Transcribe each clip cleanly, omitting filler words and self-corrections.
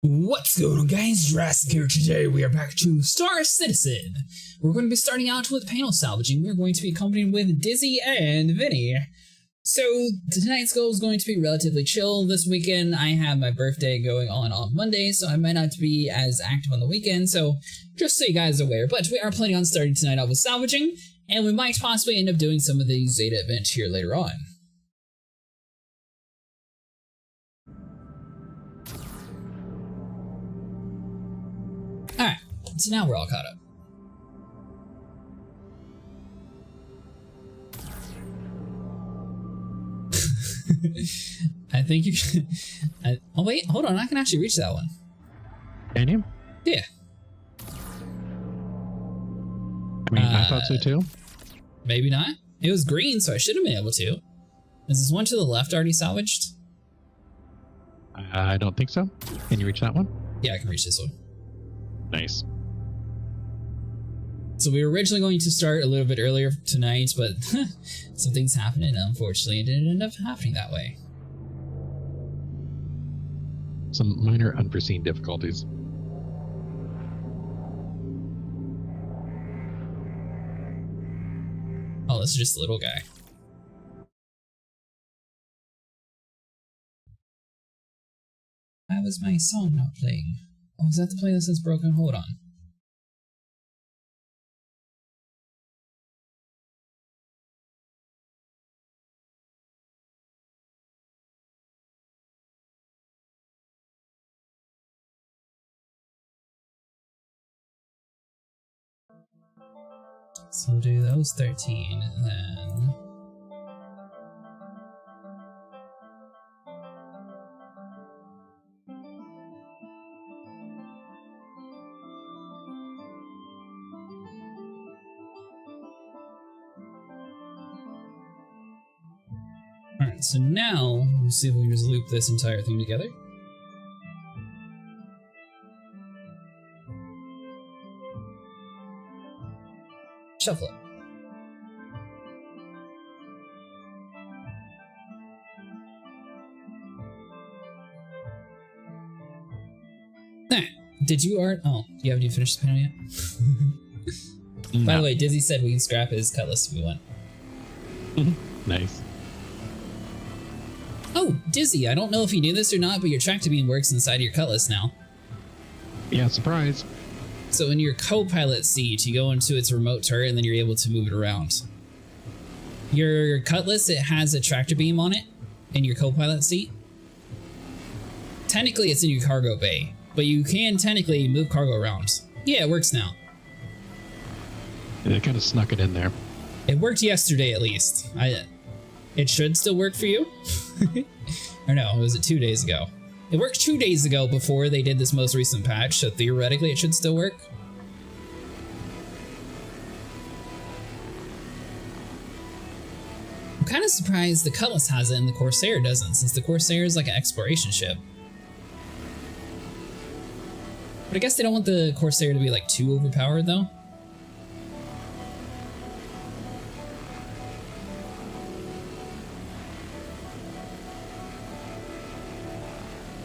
What's going on, guys? Jurassic here. Today we are back to Star Citizen. We're going to be starting out with panel salvaging. We're going to be accompanied with Dizzy and Vinny. So tonight's goal is going to be relatively chill. This weekend I have my birthday going on Monday, so I might not be as active on the weekend, so just so you guys are aware. But we are planning on starting tonight out with salvaging, and we might possibly end up doing some of the Zeta event here later on. Alright, so now we're all caught up. I think you should... oh wait, hold on, I can actually reach that one. Can you? Yeah. I mean, I thought so too. Maybe not. It was green, so I should have been able to. Is this one to the left already salvaged? I don't think so. Can you reach that one? Yeah, I can reach this one. Nice. So we were originally going to start a little bit earlier tonight, but some things happened, and unfortunately it didn't end up happening that way. Some minor unforeseen difficulties. Oh, this is just a little guy. Why was my song not playing? Oh, is that the playlist that's broken? Hold on. So we'll do those 13, and then... Alright, so now, we'll see if we can just loop this entire thing together. Shuffle it. Alright, did you art? Oh, you haven't even finished the panel yet? No. By the way, Dizzy said we can scrap his cutlass if we want. Nice. Oh, Dizzy, I don't know if you knew this or not, but your tractor beam works inside of your cutlass now. Yeah, surprise. So in your co-pilot seat, you go into its remote turret and then you're able to move it around. Your cutlass, it has a tractor beam on it in your co-pilot seat. Technically, it's in your cargo bay, but you can technically move cargo around. Yeah, it works now. It kind of snuck it in there. It worked yesterday, at least. It should still work for you. Or no, was it 2 days ago? It worked 2 days ago before they did this most recent patch, so theoretically it should still work. I'm kind of surprised the Cutlass has it and the Corsair doesn't, since the Corsair is like an exploration ship. But I guess they don't want the Corsair to be like too overpowered though.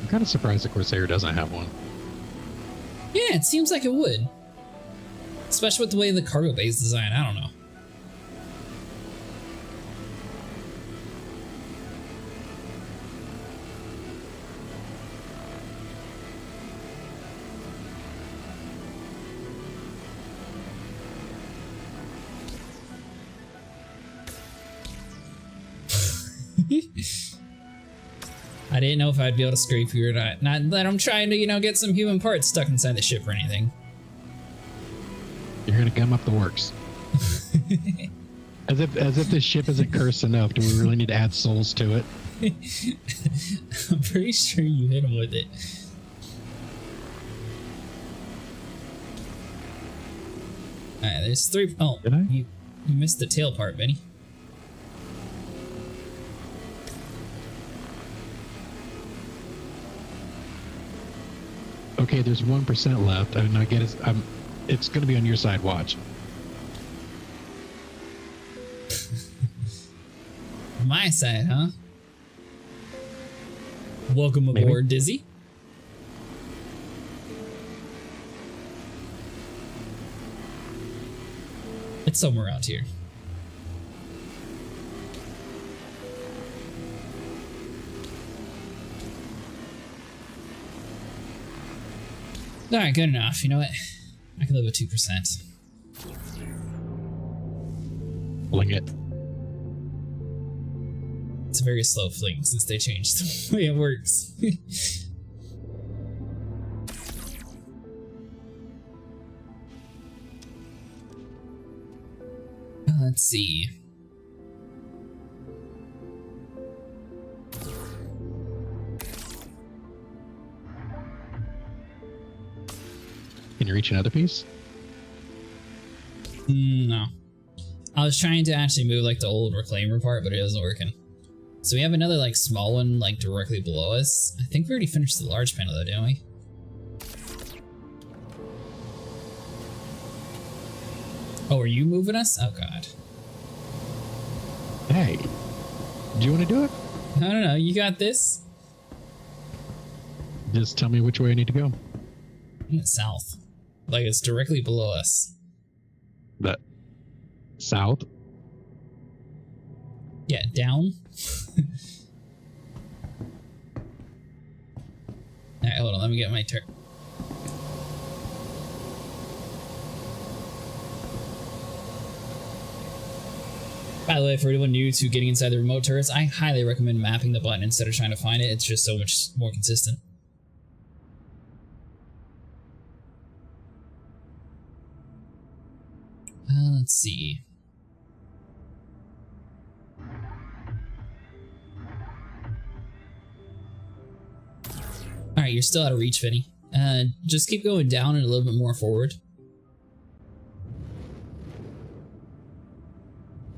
I'm kind of surprised the Corsair doesn't have one. Yeah, it seems like it would. Especially with the way the cargo bay is designed, I don't know. I didn't know if I'd be able to scrape you or not. Not that I'm trying to, you know, get some human parts stuck inside the ship or anything. You're gonna gum up the works. as if this ship isn't cursed enough. Do we really need to add souls to it? I'm pretty sure you hit him with it. Alright, there's 3. Oh, did I? You missed the tail part, Benny. Okay, there's 1% left, and I get it. It's going to be on your side. Watch. My side, huh? Welcome aboard, Dizzy. It's somewhere around here. Alright, good enough. You know what? I can live with 2%. Fling it. It's a very slow fling since they changed the way it works. Let's see. Can you reach another piece? No. I was trying to actually move like the old reclaimer part, but it wasn't working. So we have another like small one like directly below us. I think we already finished the large panel though, didn't we? Oh, are you moving us? Oh god. Hey, do you want to do it? I don't know, you got this? Just tell me which way I need to go. I went south. Like it's directly below us. The south? Yeah, down. Alright, hold on, let me get my turn. By the way, for anyone new to getting inside the remote turrets, I highly recommend mapping the button instead of trying to find it. It's just so much more consistent. Let's see. Alright, you're still out of reach, Vinny. Just keep going down and a little bit more forward.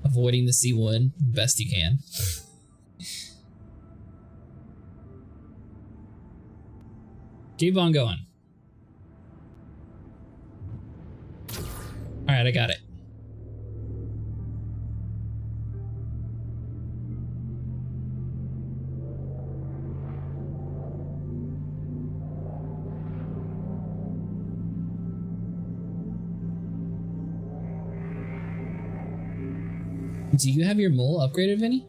Avoiding the C1 best you can. Keep on going. Alright, I got it. Do you have your mole upgraded, Vinny?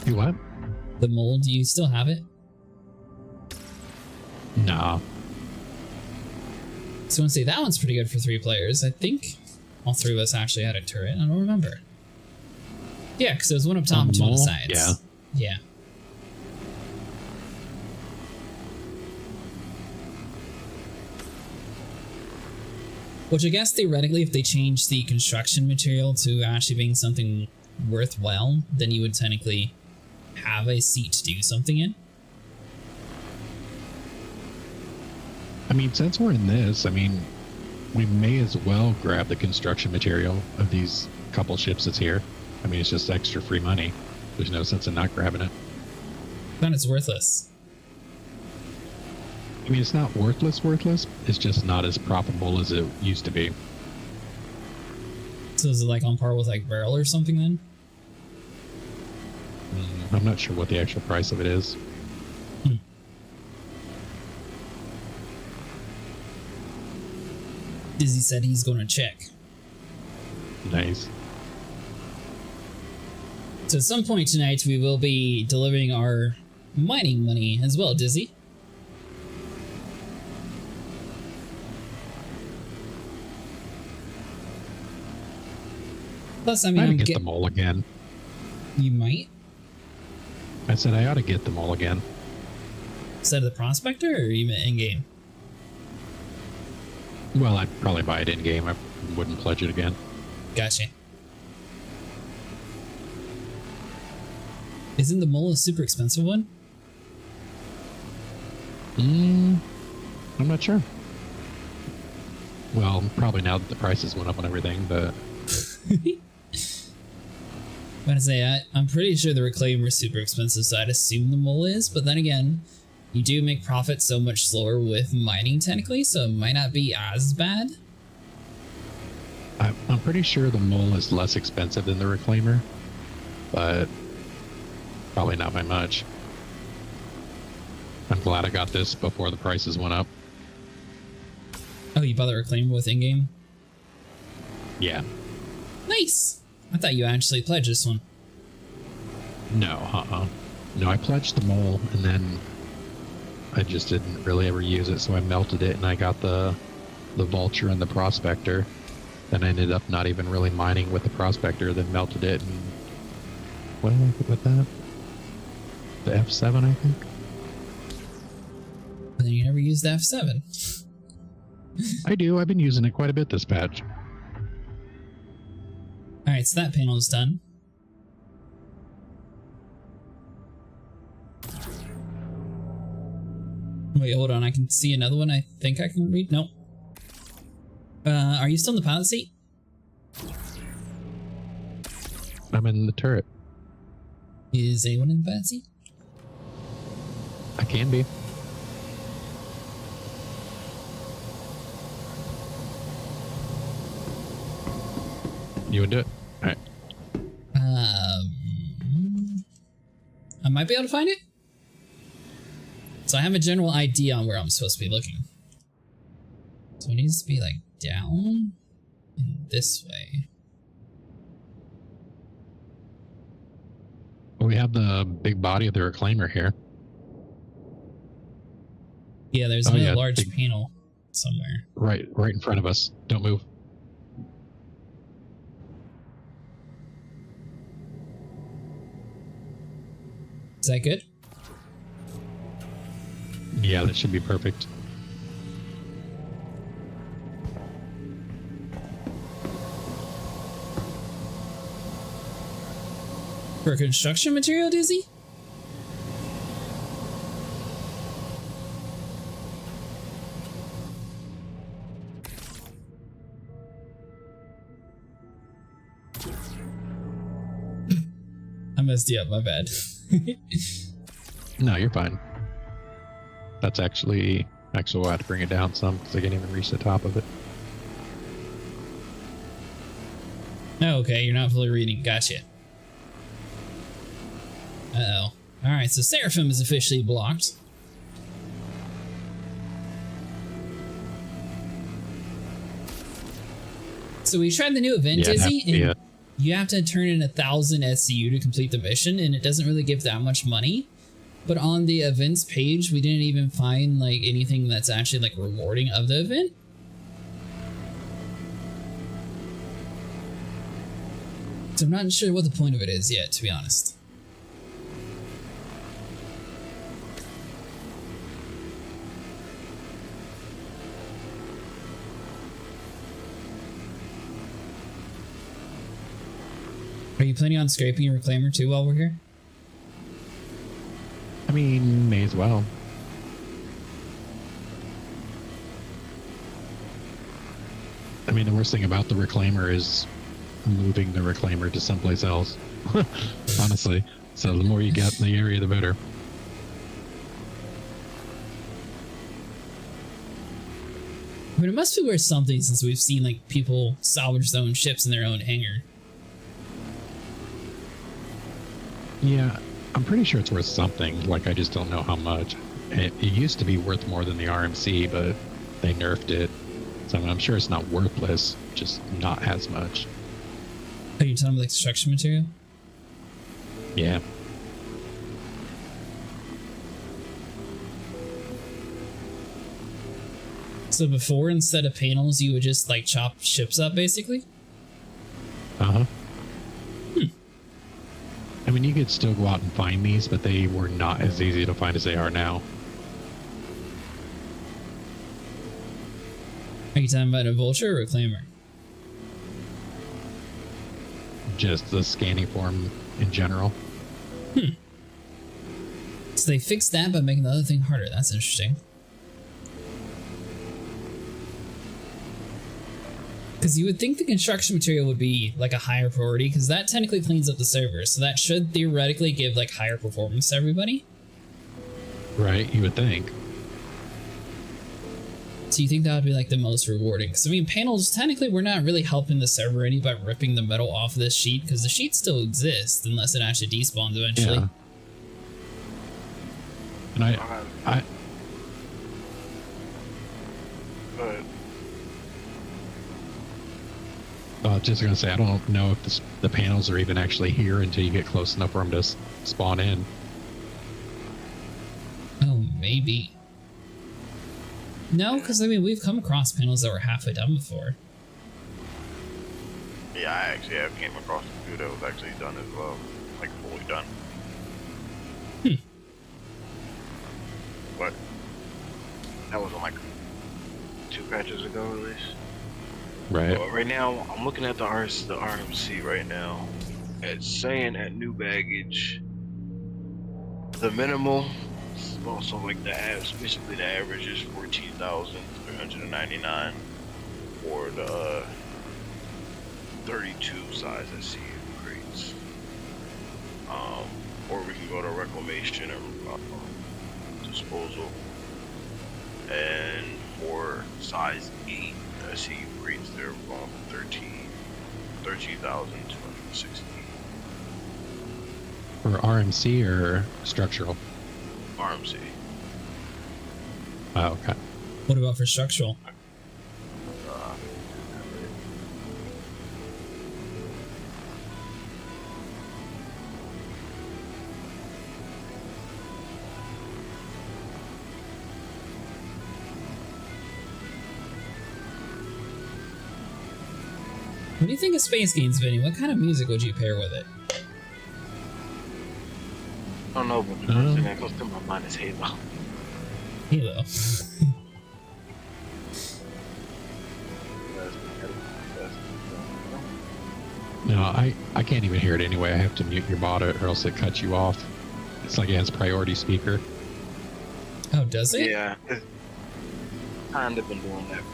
You what? The mole, do you still have it? Nah. So I want to say that one's pretty good for 3 players. I think all 3 of us actually had a turret. I don't remember. Yeah, because there was one up top and 2 on the sides. Yeah. Yeah. Which I guess theoretically, if they change the construction material to actually being something worthwhile, then you would technically have a seat to do something in. I mean, since we're in this, I mean, we may as well grab the construction material of these couple ships that's here. I mean, it's just extra free money. There's no sense in not grabbing it. Then it's worthless. I mean, it's not worthless. It's just not as profitable as it used to be. So is it like on par with like barrel or something then? I'm not sure what the actual price of it is. Dizzy said he's going to check. Nice. So at some point tonight, we will be delivering our mining money as well, Dizzy. Plus, I mean, I ought to get them all again. You might? I said I ought to get them all again. Instead of the prospector or even in-game? Well, I'd probably buy it in-game. I wouldn't pledge it again. Gotcha. Isn't the mole a super expensive one? I'm not sure. Well, probably now that the prices went up on everything, but... I'm gonna say, I'm pretty sure the reclaimer is super expensive, so I'd assume the mole is, but then again, you do make profit so much slower with mining technically, so it might not be as bad. I'm pretty sure the mole is less expensive than the reclaimer, but probably not by much. I'm glad I got this before the prices went up. you bought the reclaimer with in-game? Yeah. Nice! I thought you actually pledged this one. No, No, I pledged the mole, and then I just didn't really ever use it, so I melted it, and I got the vulture and the prospector. Then I ended up not even really mining with the prospector, then melted it, and what did I put with that? The F7, I think? But then you never used the F7. I do. I've been using it quite a bit this patch. Alright, so that panel is done. Wait, hold on. I can see another one. I think I can read. Nope. Are you still in the pilot seat? I'm in the turret. Is anyone in the pilot seat? I can be. You would do it? Alright. I might be able to find it. So I have a general idea on where I'm supposed to be looking. So it needs to be like down and this way. Well, we have the big body of the reclaimer here. Yeah, there's another large panel somewhere. Right in front of us. Don't move. Is that good? Yeah, that should be perfect. For construction material, Dizzy? I messed you up, my bad. No, you're fine. That's actually we'll have to bring it down some because I can't even reach the top of it. Oh, okay, you're not fully reading. Gotcha. Uh-oh. Alright, so Seraphim is officially blocked. So we tried the new event, Dizzy, and you have to turn in 1,000 SCU to complete the mission, and it doesn't really give that much money. But on the events page, we didn't even find like anything that's actually like rewarding of the event. So I'm not sure what the point of it is yet, to be honest. Are you planning on scraping your reclaimer too while we're here? I mean, may as well. I mean, the worst thing about the reclaimer is moving the reclaimer to someplace else. Honestly. So the more you get in the area, the better. I mean, it must be worth something since we've seen like people salvage their own ships in their own hangar. Yeah, I'm pretty sure it's worth something. Like, I just don't know how much. It used to be worth more than the RMC, but they nerfed it. So I'm sure it's not worthless, just not as much. Are you talking about like construction material? Yeah. So before, instead of panels, you would just like chop ships up, basically? Uh-huh. I mean, you could still go out and find these, but they were not as easy to find as they are now. Are you talking about a vulture or reclaimer? Just the scanning form in general. So they fixed that by making the other thing harder. That's interesting. Because you would think the construction material would be like a higher priority, because that technically cleans up the server, so that should theoretically give like higher performance to everybody. Right, you would think. So you think that would be like the most rewarding? Because I mean, panels, technically we're not really helping the server any by ripping the metal off of this sheet, because the sheet still exists unless it actually despawns eventually. Yeah. And Go ahead. Just gonna say, I don't know if the panels are even actually here until you get close enough for them to spawn in. Oh, maybe. No, because I mean, we've come across panels that were halfway done before. Yeah, I actually have came across a few that was actually done as well, like fully done. But that was on like 2 patches ago at least. Right. But right now, I'm looking at the RMC right now. It's saying at new baggage, the minimal, also like the average, basically the average is 14,399 for the 32 size SCU crates. Or we can go to reclamation or disposal. And for size 8 SCU crates, they're going for 13,260. For RMC or structural? RMC. Oh, okay. What about for structural? What do you think of Space Games, Vinny? What kind of music would you pair with it? I don't know, but the first thing that goes to my mind is Halo. Halo. No, I can't even hear it anyway. I have to mute your bot or else it cuts you off. It's like it has priority speaker. Oh, does it? Yeah, it's kind of been doing that for me.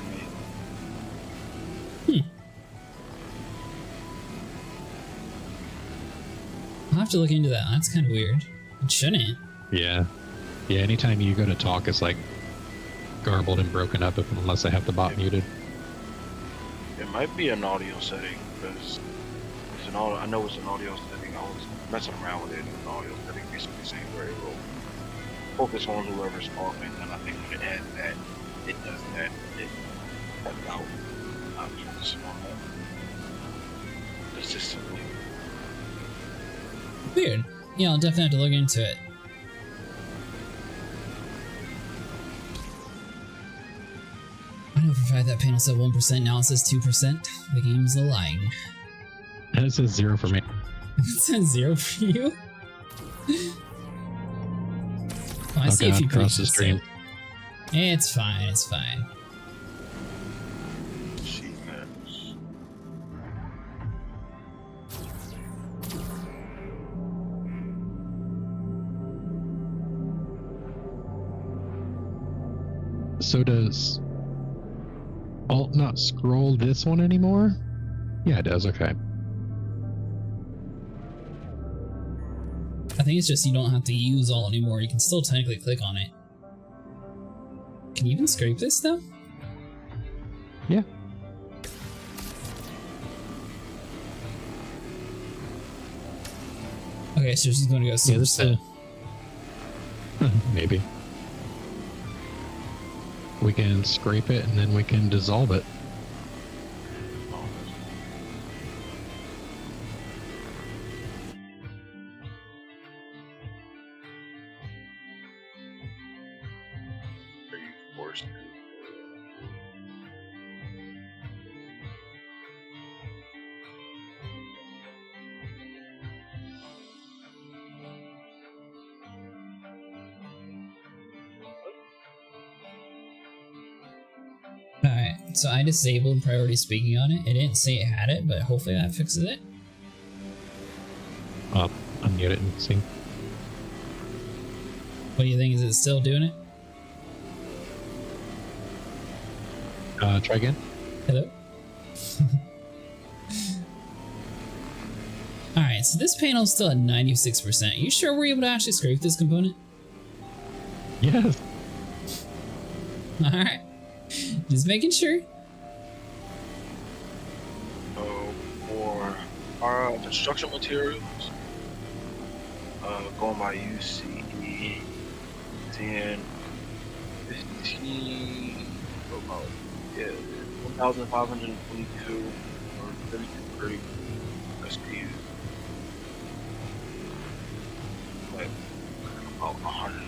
I'll have to look into that. That's kind of weird. It shouldn't. Yeah. Yeah, anytime you go to talk, it's like garbled and broken up unless I have the bot muted. It might be an audio setting because it's an audio. I know it's an audio setting. I was messing around with it. An audio setting basically saying where it will focus on whoever's talking, and I think when it adds that, it does that. It cuts out focusing on that consistently. Weird. Yeah, I'll definitely have to look into it. I know for a fact that panel said 1%, now it says 2%. The game's lying. And it says 0 for me. It says 0 for you? Oh, I see a few across the creatures. stream. It's fine, it's fine. Achievements. So does Alt not scroll this one anymore? Yeah, it does. Okay. I think it's just you don't have to use all anymore. You can still technically click on it. Can you even scrape this though? Yeah. Okay, so she's going to go super this slow. Maybe. We can scrape it and then we can dissolve it. Are you forced to? Alright, so I disabled priority speaking on it. It didn't say it had it, but hopefully that fixes it. I'll unmute it and see. What do you think? Is it still doing it? Try again. Hello? Alright, so this panel is still at 96%. Are you sure we're able to actually scrape this component? Yes. Alright. Just making sure. So for our construction materials, going by UCE 10, 15, about 1,522 or 32 pretty SPU. Like about 100.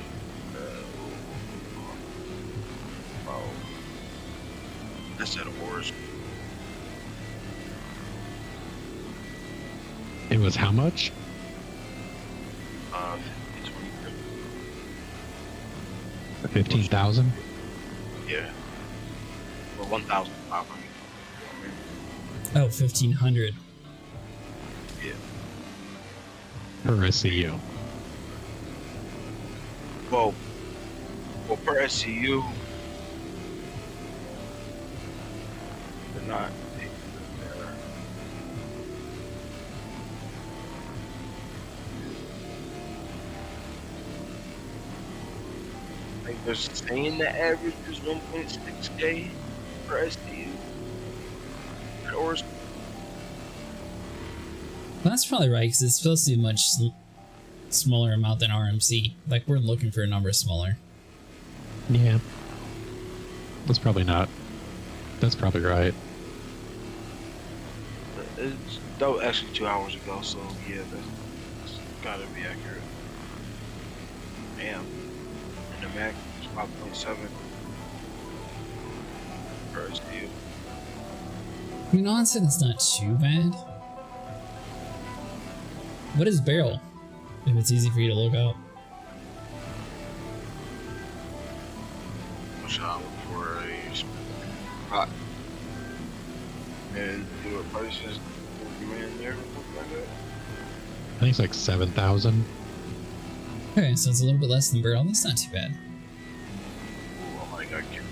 About that's at ores. It was how much? 15,000. Yeah. Or 1,500. Oh, 1,500. Yeah. Per SCU. Well, per SCU, they're not. Like they're saying the average is 1.6K per SCU. Or That's probably right, because it's supposed to be a much smaller amount than RMC. Like, we're looking for a number smaller. Yeah. That's probably not. That's probably right. that was actually 2 hours ago, so yeah, that's gotta be accurate. Damn. And the Mac is 5.7 per SDU. I mean, honestly, that's not too bad. What is barrel? If it's easy for you to look up. Shot for a spot and do what prices demand there, something like that. I think it's like 7,000. Okay, so it's a little bit less than barrel. That's not too bad. Oh my god, I can't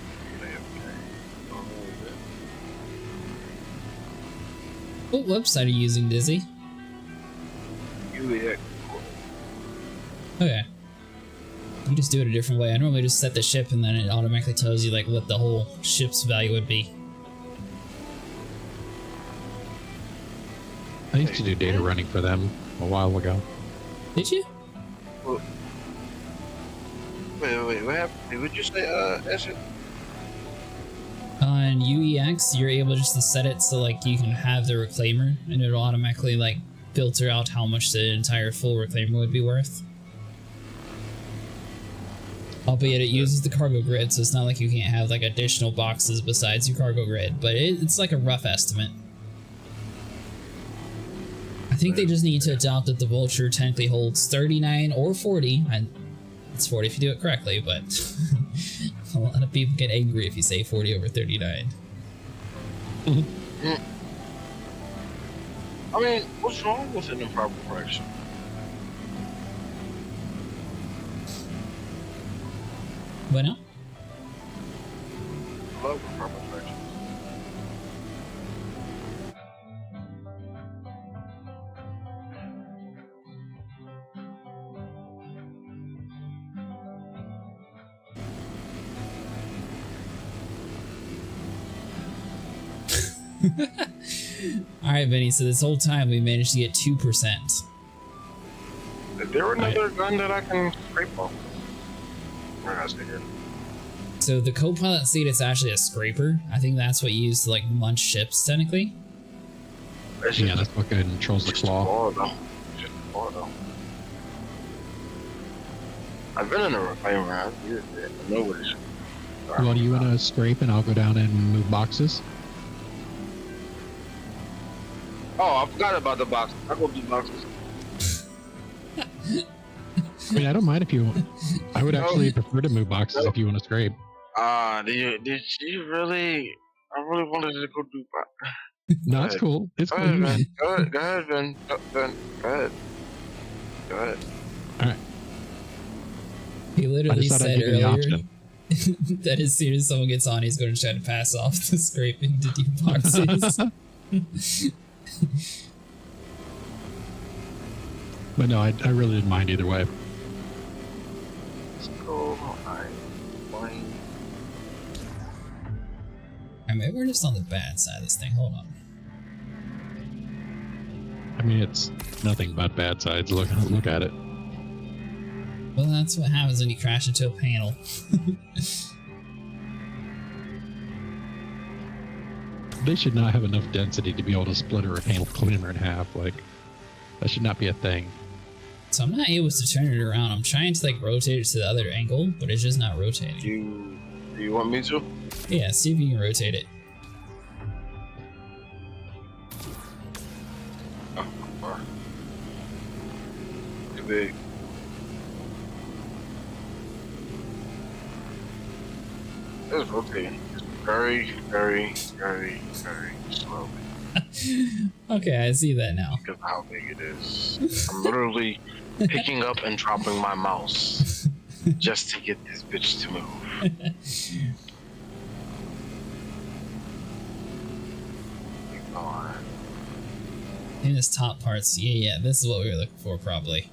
What website are you using, Dizzy? UEX. Okay. You just do it a different way. I normally just set the ship and then it automatically tells you like what the whole ship's value would be. I used to do data running for them a while ago. Did you? Well, wait, what happened? Would you say, Esset? On UEX, you're able just to set it so like you can have the reclaimer and it'll automatically like filter out how much the entire full reclaimer would be worth. Albeit it uses the cargo grid, so it's not like you can't have like additional boxes besides your cargo grid, but it's like a rough estimate. I think they just need to adopt that the Vulture technically holds 39 or 40, and it's 40 if you do it correctly, but a lot of people get angry if you say 40 over 39. I mean, what's wrong with an improper fraction? What now? I love improper fractions. Alright, Vinny, so this whole time we managed to get 2%. Is there another gun that I can scrape off? Or has to get? So the co-pilot seat is actually a scraper. I think that's what you use to like munch ships, technically. Yeah, that's what controls the claw. Just the claw, though. I've been in a reclaimer. I've used it. I know what it's. Well, do you want to scrape and I'll go down and move boxes? Oh, I forgot about the box. I'll go do boxes. I mean, I don't mind if you want. I would actually prefer to move boxes if you want to scrape. Did you really? I really wanted to go do boxes. No, it's cool. It's Go cool. ahead, man. Go ahead, Ben. Go ahead. Go ahead. All right. He literally thought I'd said give you the earlier option. that as soon as someone gets on, he's going to try to pass off the scraping to do boxes. But no, I really didn't mind either way. Let's go. Fine. I mean, we're just on the bad side of this thing. Hold on. I mean, it's nothing but bad sides. Look at it. Well, that's what happens when you crash into a panel. They should not have enough density to be able to split a panel cleaner in half. Like, that should not be a thing. So I'm not able to turn it around. I'm trying to like rotate it to the other angle, but it's just not rotating. Do you want me to? Yeah, see if you can rotate it. Too big. It's rotating. It's very, very, very, very slowly. Okay, I see that now. Because of how big it is. I'm literally picking up and dropping my mouse just to get this bitch to move. In his top parts, yeah, this is what we were looking for, probably.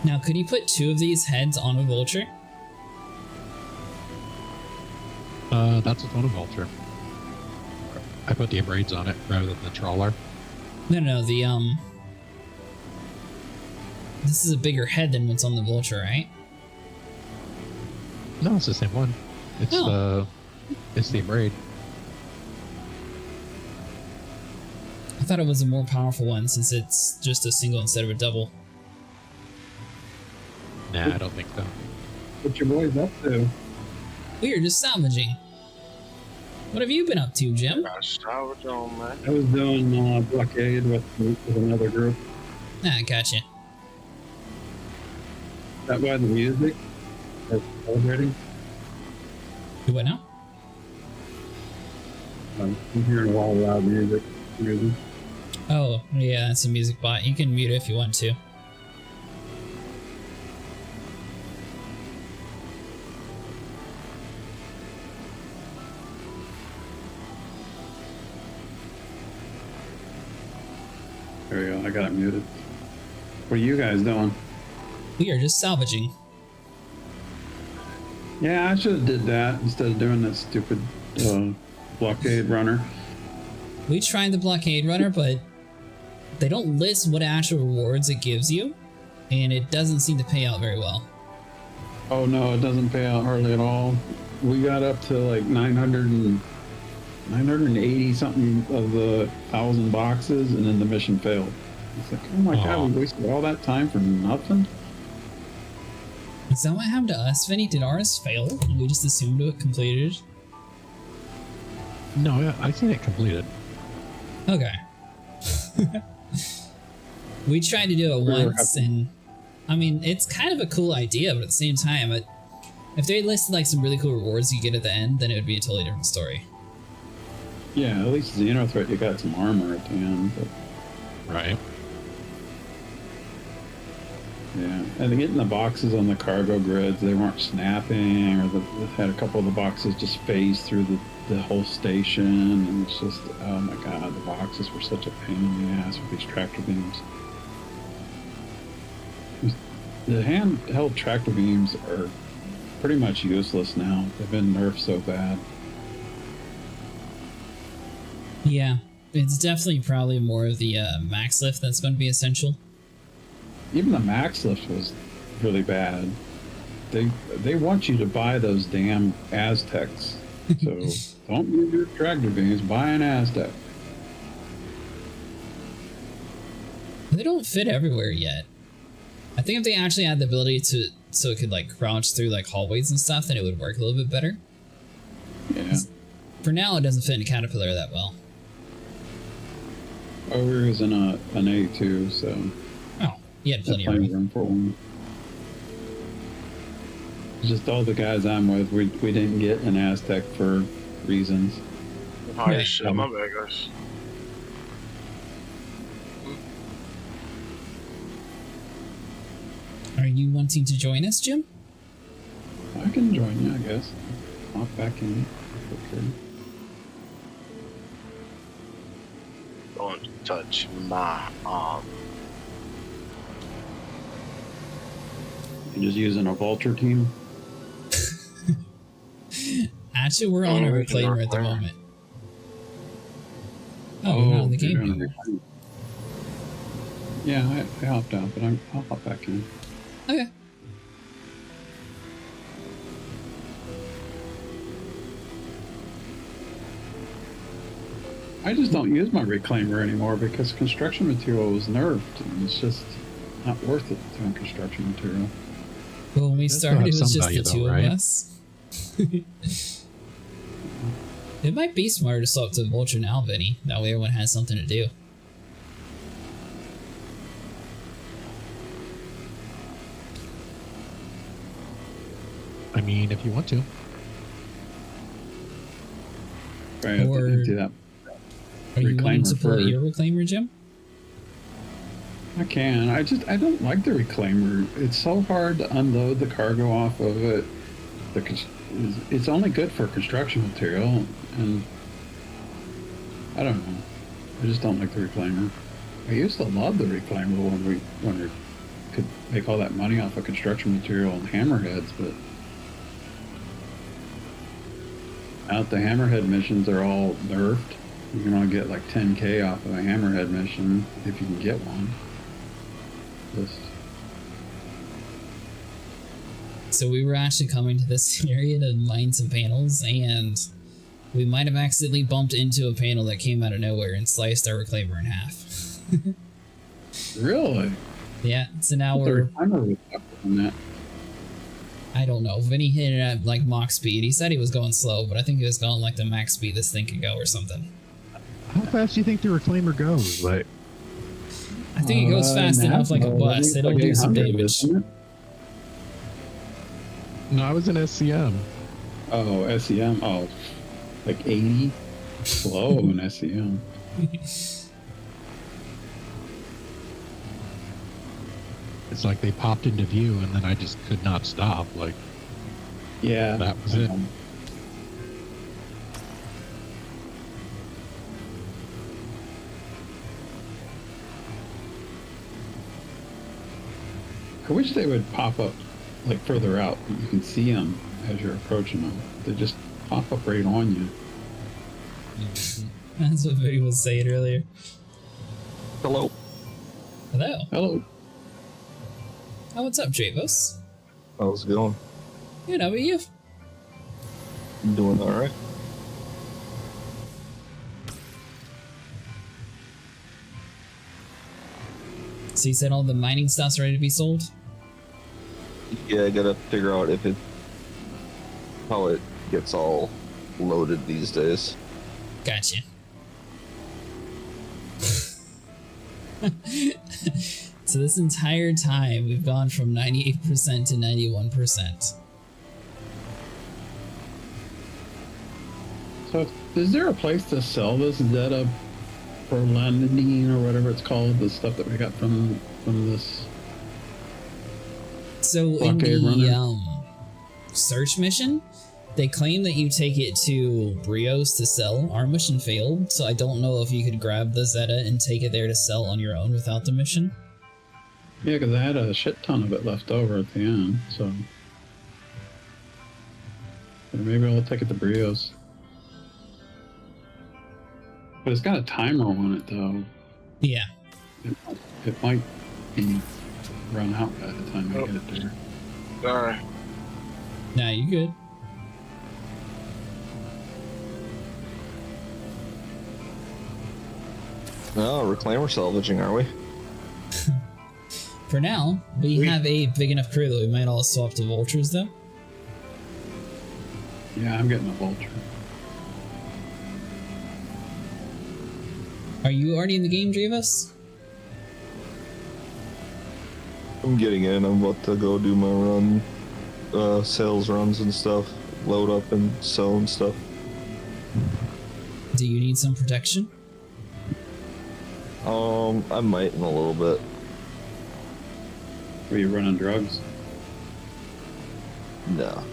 Now, could you put 2 of these heads on a vulture? That's what's on a vulture. I put the abrades on it rather than the trawler. No, this is a bigger head than what's on the vulture, right? No, it's the same one. It's it's the abrade. I thought it was a more powerful one since it's just a single instead of a double. Nah, I don't think so. What your boys up to? We are just salvaging. What have you been up to, Jim? Gosh, how we doing, man? I was doing blockade with another group. Ah, gotcha. That by the music? That's celebrating? Do what now? I'm hearing a lot of loud music. Oh, yeah, that's a music bot. You can mute it if you want to. There we go, I got it muted. What are you guys doing? We are just salvaging. Yeah, I should have did that instead of doing that stupid blockade runner. We tried the blockade runner, but they don't list what actual rewards it gives you, and it doesn't seem to pay out very well. Oh no, it doesn't pay out hardly at all. We got up to like 980 something of the 1,000 boxes, and then the mission failed. It's like, oh my god, we wasted all that time for nothing? Is that what happened to us, Vinny? Did ours fail? And we just assumed it completed? No, I seen it completed. Okay. We tried to do it once, and I mean, it's kind of a cool idea, but at the same time, if they listed like some really cool rewards you get at the end, then it would be a totally different story. Yeah, at least Xeno Threat, you got some armor at the end. But Right. yeah, and getting the boxes on the cargo grids, they weren't snapping, or they had a couple of the boxes just phase through the whole station, and it's just, oh my god, the boxes were such a pain in the ass with these tractor beams. The handheld tractor beams are pretty much useless now. They've been nerfed so bad. Yeah, it's definitely probably more of the max lift that's going to be essential. Even the max lift was really bad. They want you to buy those damn Aztecs. So don't use your tractor beams, buy an Aztec. They don't fit everywhere yet. I think if they actually had the ability to, so it could like crouch through like hallways and stuff, then it would work a little bit better. Yeah. For now, it doesn't fit in Caterpillar that well. Over is in an A2, so Oh, you had plenty of plenty of room. room for one. Just all the guys I'm with, we didn't get an Aztec for reasons. Oh, yeah, shit, my bad, guys. Are you wanting to join us, Jim? I can join you, I guess. Hop back in. Okay. Don't touch my arm. You're just using a vulture team? Actually, we're on a reclaimer at the moment. Oh, we're not in the game anymore. Yeah, I hopped out, but I'll hop back in. Okay. I just don't use my reclaimer anymore because construction material was nerfed, and it's just not worth it doing construction material. Well, when we started, it was just the two right? of us. It might be smarter to swap to Vulture now, Vinny. That way everyone has something to do. I mean, if you want to. Right, I Or do that. are you wanting to pull first. your reclaimer, Jim? I can. I don't like the reclaimer. It's so hard to unload the cargo off of it. It's only good for construction material, and I don't know. I just don't like the reclaimer. I used to love the reclaimer when we could make all that money off of construction material and hammerheads, but now that the hammerhead missions are all nerfed, you can only get like 10k off of a hammerhead mission if you can get one. So we were actually coming to this area to mine some panels, and we might have accidentally bumped into a panel that came out of nowhere and sliced our reclaimer in half. Really? Yeah, so now we're... I don't know. Vinny hit it at like Mach speed. He said he was going slow, but I think he was going like the max speed this thing could go or something. How fast do you think the reclaimer goes? Like, I think it goes fast enough like a bus. It'll do some damage. no, I was in SCM. Oh, SEM. Oh, like 80? Slow in SEM. It's like they popped into view and then I just could not stop. Like, Yeah. that was it. I wish they would pop up like further out. You can see them as you're approaching them. They just pop up right on you. That's what Vinny was saying earlier. Hello. Hello. Hello. Oh, what's up, Javos? How's it going? Good, how about you? I'm doing all right. So you said all the mining stuff's ready to be sold? Yeah, I gotta figure out if how it gets all loaded these days. Gotcha. So this entire time, we've gone from 98% to 91%. So, is there a place to sell this zeta for landing or whatever it's called? The stuff that we got from this. So Blockade in the runner? search mission, they claim that you take it to Brios to sell. Our mission failed, so I don't know if you could grab the zeta and take it there to sell on your own without the mission. Yeah, because I had a shit ton of it left over at the end, so. Or maybe I'll take it to Brios. But it's got a timer on it, though. Yeah. It might be run out by the time I get it there. Sorry. Nah, you good. No, reclaimer salvaging, are we? For now, we have a big enough crew that we might all swap to vultures, though. Yeah, I'm getting a vulture. Are you already in the game, Javos? I'm getting in. I'm about to go do my run, sales runs and stuff, load up and sell and stuff. Do you need some protection? I might in a little bit. Are you running drugs? No.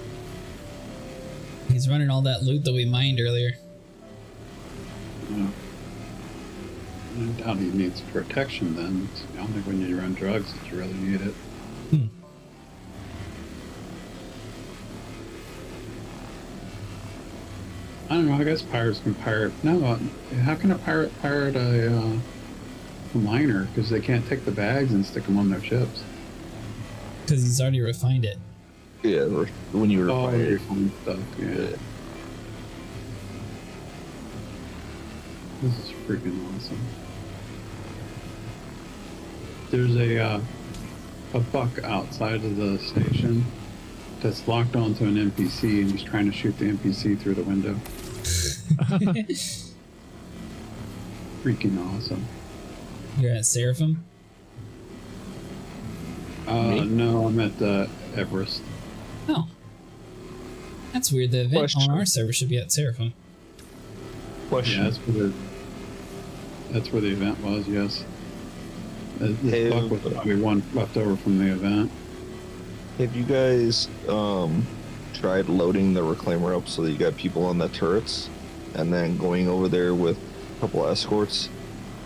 He's running all that loot that we mined earlier. Yeah. I doubt he needs protection then. It's only when you run drugs that you really need it. I don't know. I guess pirates can pirate. No, how can a pirate a miner? Because they can't take the bags and stick them on their ships. Because he's already refined it. Yeah, when you refine it. Refine stuff. Yeah. This is freaking awesome. There's a buck outside of the station that's locked onto an NPC, and he's trying to shoot the NPC through the window. Freaking awesome. You're at Seraphim? No, I'm at Everest. Oh. That's weird. The event on our server should be at Seraphim. Question. Yeah, that's where the event was, yes. This buck was probably one left over from the event. Have you guys tried loading the reclaimer up so that you got people on the turrets and then going over there with a couple escorts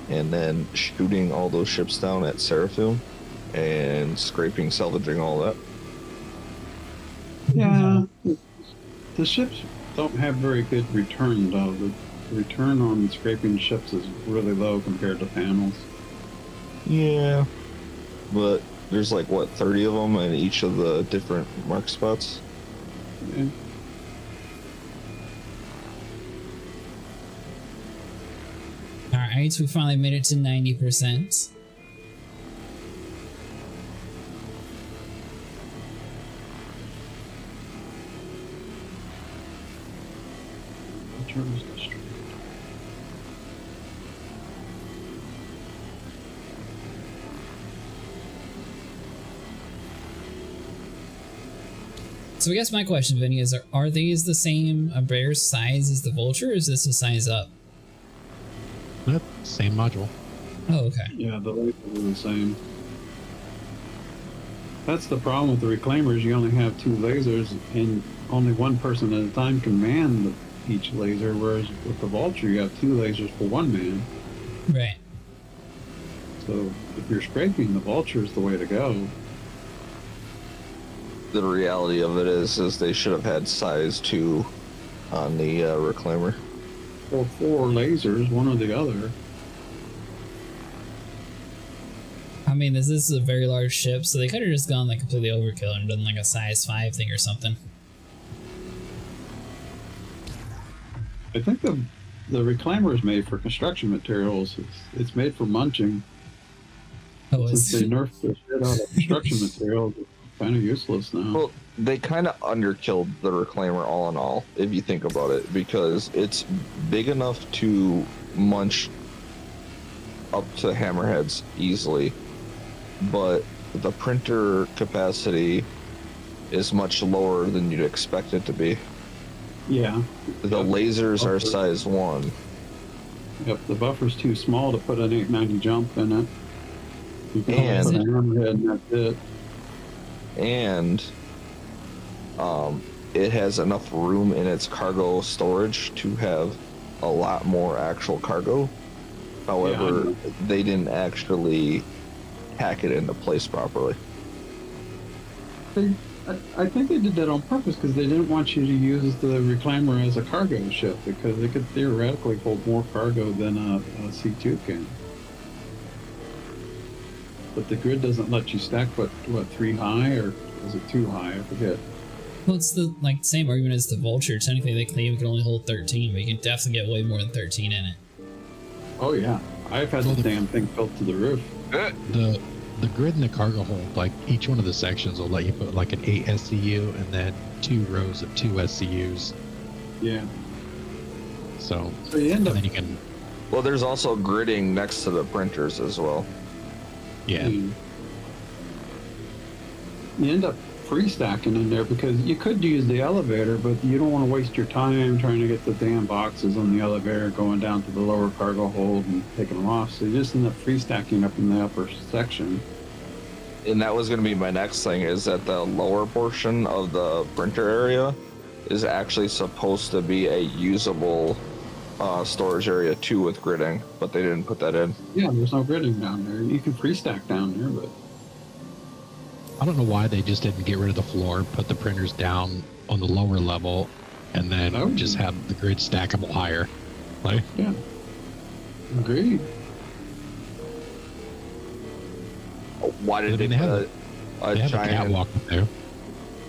and then shooting all those ships down at Seraphim and scraping, salvaging all that? Yeah. The ships don't have very good return, though. The return on scraping ships is really low compared to panels. Yeah. But there's like, what, 30 of them in each of the different mark spots? Yeah. Alright, we finally made it to 90%. Returns destroyed. So I guess my question, Vinny, is are these the same bear size as the Vulture, or is this a size up? Nope, same module. Oh, okay. Yeah, the lasers are the same. That's the problem with the reclaimers. You only have 2 lasers, and only one person at a time can man each laser, whereas with the Vulture, you have 2 lasers for 1 man. Right. So if you're scraping, the Vulture is the way to go. The reality of it is they should have had size 2 on the reclaimer. Or 4 lasers, one or the other. I mean, this is a very large ship, so they could have just gone like completely overkill and done like a size 5 thing or something. I think the reclaimer is made for construction materials. It's made for munching. Oh, Since they nerfed the shit out of construction materials, it's kind of useless now. Well, they kind of underkilled the reclaimer all in all, if you think about it, because it's big enough to munch up to hammerheads easily, but the printer capacity is much lower than you'd expect it to be. Yeah. The lasers are size 1. Yep, the buffer's too small to put an 890 jump in it. You can And- only put a hammerhead and that's it. And it has enough room in its cargo storage to have a lot more actual cargo. However, they didn't actually hack it into place properly. I think they did that on purpose because they didn't want you to use the reclaimer as a cargo ship, because it could theoretically hold more cargo than a C2 can. But the grid doesn't let you stack what 3 high, or is it 2 high? I forget. Well, it's the same argument as the Vulture. Technically, they claim it can only hold 13, but you can definitely get way more than 13 in it. Oh yeah, I've had the damn thing filled to the roof. The grid and the cargo hold, like each one of the sections will let you put like an 8 SCU and then 2 rows of 2 SCUs. Yeah. So you end up. then you can, Well, there's also gridding next to the printers as well. yeah. You end up free stacking in there because you could use the elevator, but you don't want to waste your time trying to get the damn boxes on the elevator going down to the lower cargo hold and taking them off. So you just end up free stacking up in the upper section. And that was going to be my next thing, is that the lower portion of the printer area is actually supposed to be a usable storage area too with gridding, but they didn't put that in. Yeah, there's no gridding down there. You can free stack down there, but I don't know why they just didn't get rid of the floor, put the printers down on the lower level, and then just have the grid stackable higher. Like, Yeah. Agreed. Why did they They have put a they have a giant? catwalk up there.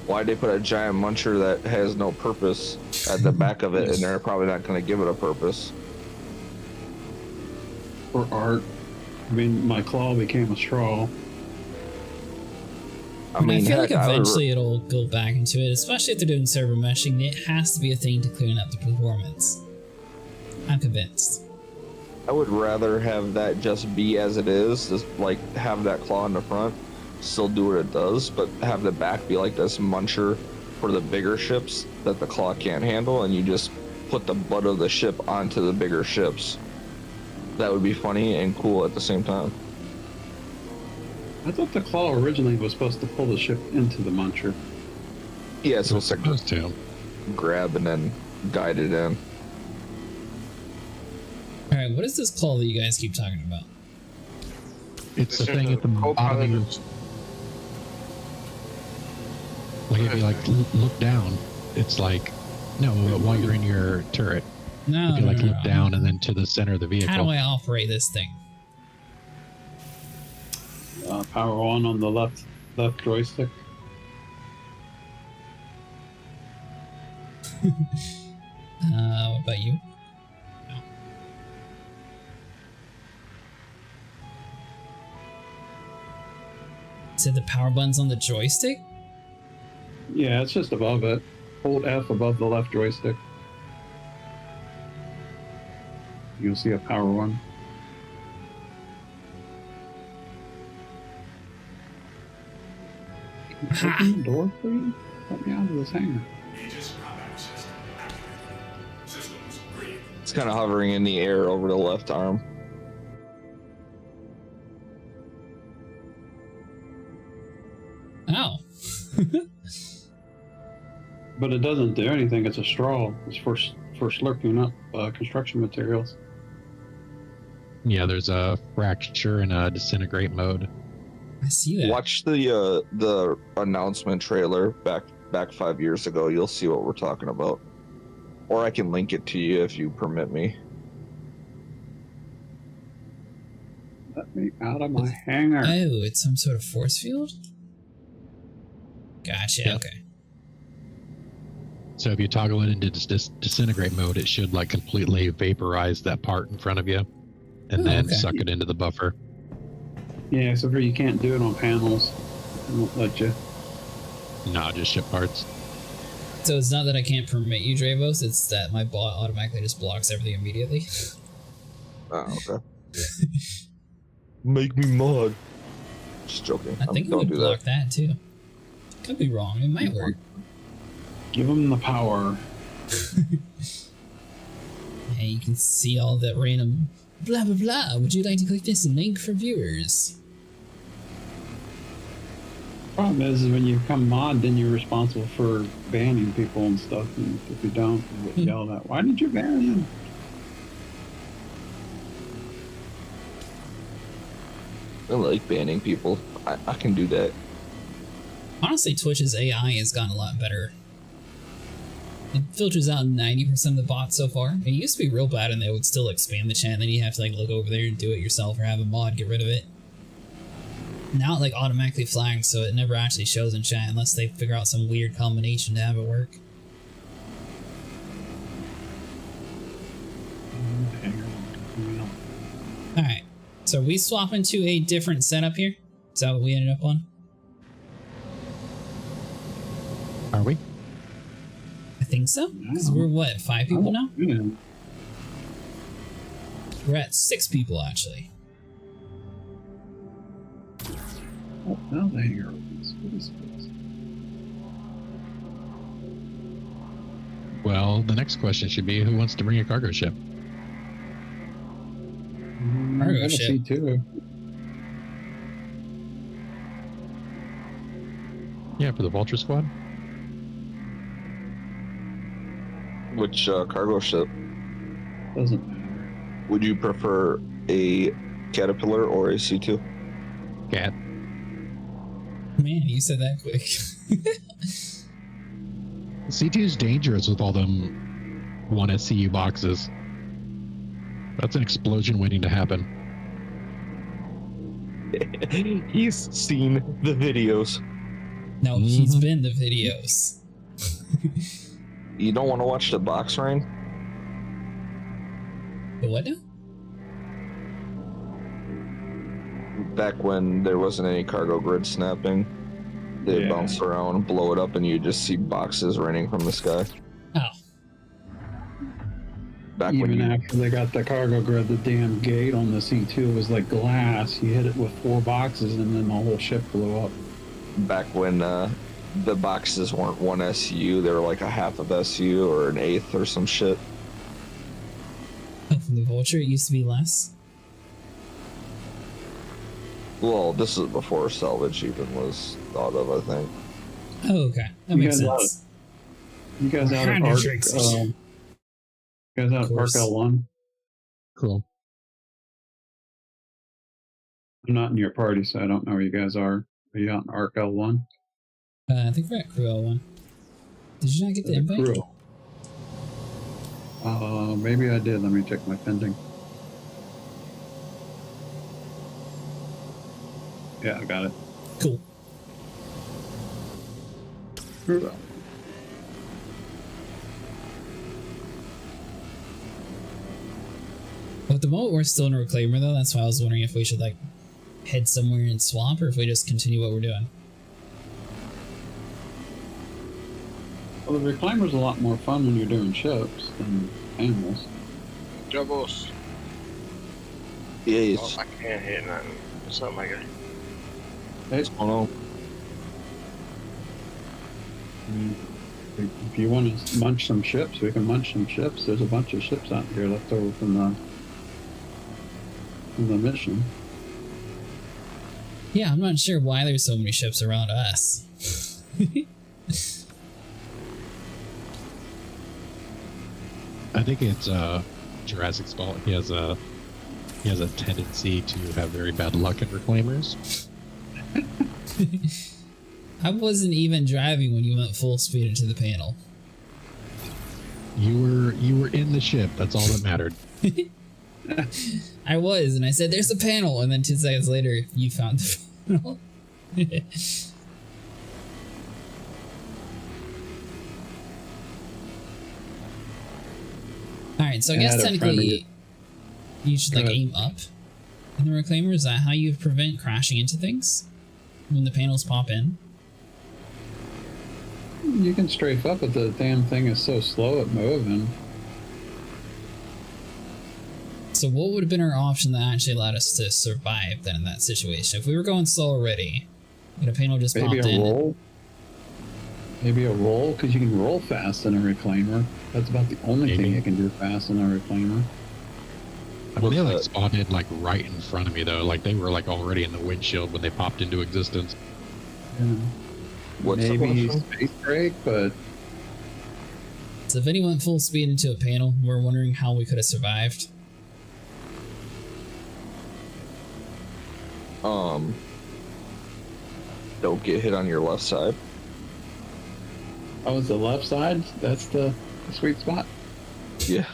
Why did they put a giant muncher that has no purpose at the back of it, and they're probably not going to give it a purpose? For art. I mean, my claw became a straw. I mean, I feel heck, like I would- eventually it'll go back into it, especially if they're doing server meshing. It has to be a thing to clean up the performance. I'm convinced. I would rather have that just be as it is, just like have that claw in the front, still do what it does, but have the back be like this muncher for the bigger ships that the claw can't handle, and you just put the butt of the ship onto the bigger ships. That would be funny and cool at the same time. I thought the claw originally was supposed to pull the ship into the muncher. Yeah, so it's like Supposed to. grab and then guide it in. Alright, what is this claw that you guys keep talking about? It's the It's thing just at the a bottom co-pilot. of your... Like if you like look down, it's like, no, while you're in your turret, No, if you like no, no, look no. down and then to the center of the vehicle. How do I operate this thing? Power on the left joystick. What about you? No. So the power button's on the joystick? Yeah, it's just above it. Hold F above the left joystick. You'll see a power one. Can you open the door, please? Let me out of this hangar. It's kind of hovering in the air over the left arm. Oh. But it doesn't do anything. It's a straw. It's for slurping up construction materials. Yeah, there's a fracture and a disintegrate mode. I see that. Watch the announcement trailer back 5 years ago. You'll see what we're talking about. Or I can link it to you if you permit me. Let me out of my hangar. Oh, it's some sort of force field? Gotcha, Yeah. okay. So if you toggle it into disintegrate mode, it should like completely vaporize that part in front of you, and Oh, then okay. suck it into the buffer. Yeah, except for you can't do it on panels. It won't let you. No, just ship parts. So it's not that I can't permit you, Dravos, it's that my bot automatically just blocks everything immediately. Oh, okay. Make me mod. Just joking. I think it Don't would do block that too. Could be wrong, it might work. Give them the power. Hey, you can see all that random blah blah blah. Would you like to click this link for viewers? Problem is when you become mod, then you're responsible for banning people and stuff. And if you don't, you get yelled at. Why did you ban him? I like banning people. I can do that. Honestly, Twitch's AI has gotten a lot better. It filters out 90% of the bots so far. It used to be real bad and they would still expand the chat, and then you have to like look over there and do it yourself or have a mod get rid of it. Now it like automatically flags, so it never actually shows in chat unless they figure out some weird combination to have it work. Alright, so are we swapping to a different setup here? Is that what we ended up on? Are we? I think so. Because we're what, 5 people now? Yeah. We're at 6 people actually. Oh, now the hangar opens. What is this? Well, the next question should be, who wants to bring a cargo ship? Cargo Got a ship. C2. Yeah, for the Vulture Squad? Which cargo ship? Doesn't matter. Would you prefer a Caterpillar or a C2? Cat. Man, you said that quick. C2 is dangerous with all them 1 SCU boxes. That's an explosion waiting to happen. He's seen the videos. No, he's been the videos. You don't want to watch the box rain? The what now? Back when there wasn't any cargo grid snapping, they bounce around and blow it up, and you just see boxes raining from the sky. Oh. Back Even after they got the cargo grid, the damn gate on the C2 was like glass. You hit it with 4 boxes, and then the whole ship blew up. Back when the boxes weren't 1 SU, they were like a half of SU or an eighth or some shit. Oh, from the Vulture, it used to be less. Well, this is before salvage even was thought of, I think. Oh, okay. That makes sense. You guys out of Arc? You guys out of Arc L1? Cool. I'm not in your party, so I don't know where you guys are. Are you out in Arc L1? I think we're at Crew L1. Did you not get the invite? Crew. Maybe I did. Let me check my pending. Yeah, I got it. Cool. Crew L1. Well, at the moment, we're still in a reclaimer, though. That's why I was wondering if we should, like, head somewhere and swap, or if we just continue what we're doing. Well, the reclaimer's a lot more fun when you're doing ships than animals. Jobos. Yeah, Oh, I can't hit nothing. What's up, my guy? Hey, what's going on? If you want to munch some ships, we can munch some ships. There's a bunch of ships out here left over from the mission. Yeah, I'm not sure why there's so many ships around us. I think it's Jurassic's fault. He has a tendency to have very bad luck in reclaimers. I wasn't even driving when you went full speed into the panel. You were in the ship. That's all that mattered. I was, and I said, "There's a panel," and then 2 seconds later, you found the panel. All right, so I guess technically you should like aim up in the reclaimer. Is that how you prevent crashing into things when the panels pop in? You can strafe up, but the damn thing is so slow at moving. So what would have been our option that actually allowed us to survive then in that situation? If we were going slow already, and a panel just popped in. Maybe a roll? Maybe a roll, because you can roll fast in a reclaimer. That's about the only thing you can do fast in a reclaimer. I mean, they like spotted like right in front of me though. Like they were like already in the windshield when they popped into existence. Yeah. What's maybe the space break, but So if anyone went full speed into a panel, we're wondering how we could have survived. Don't get hit on your left side. oh, it's the left side. That's the sweet spot. Yeah.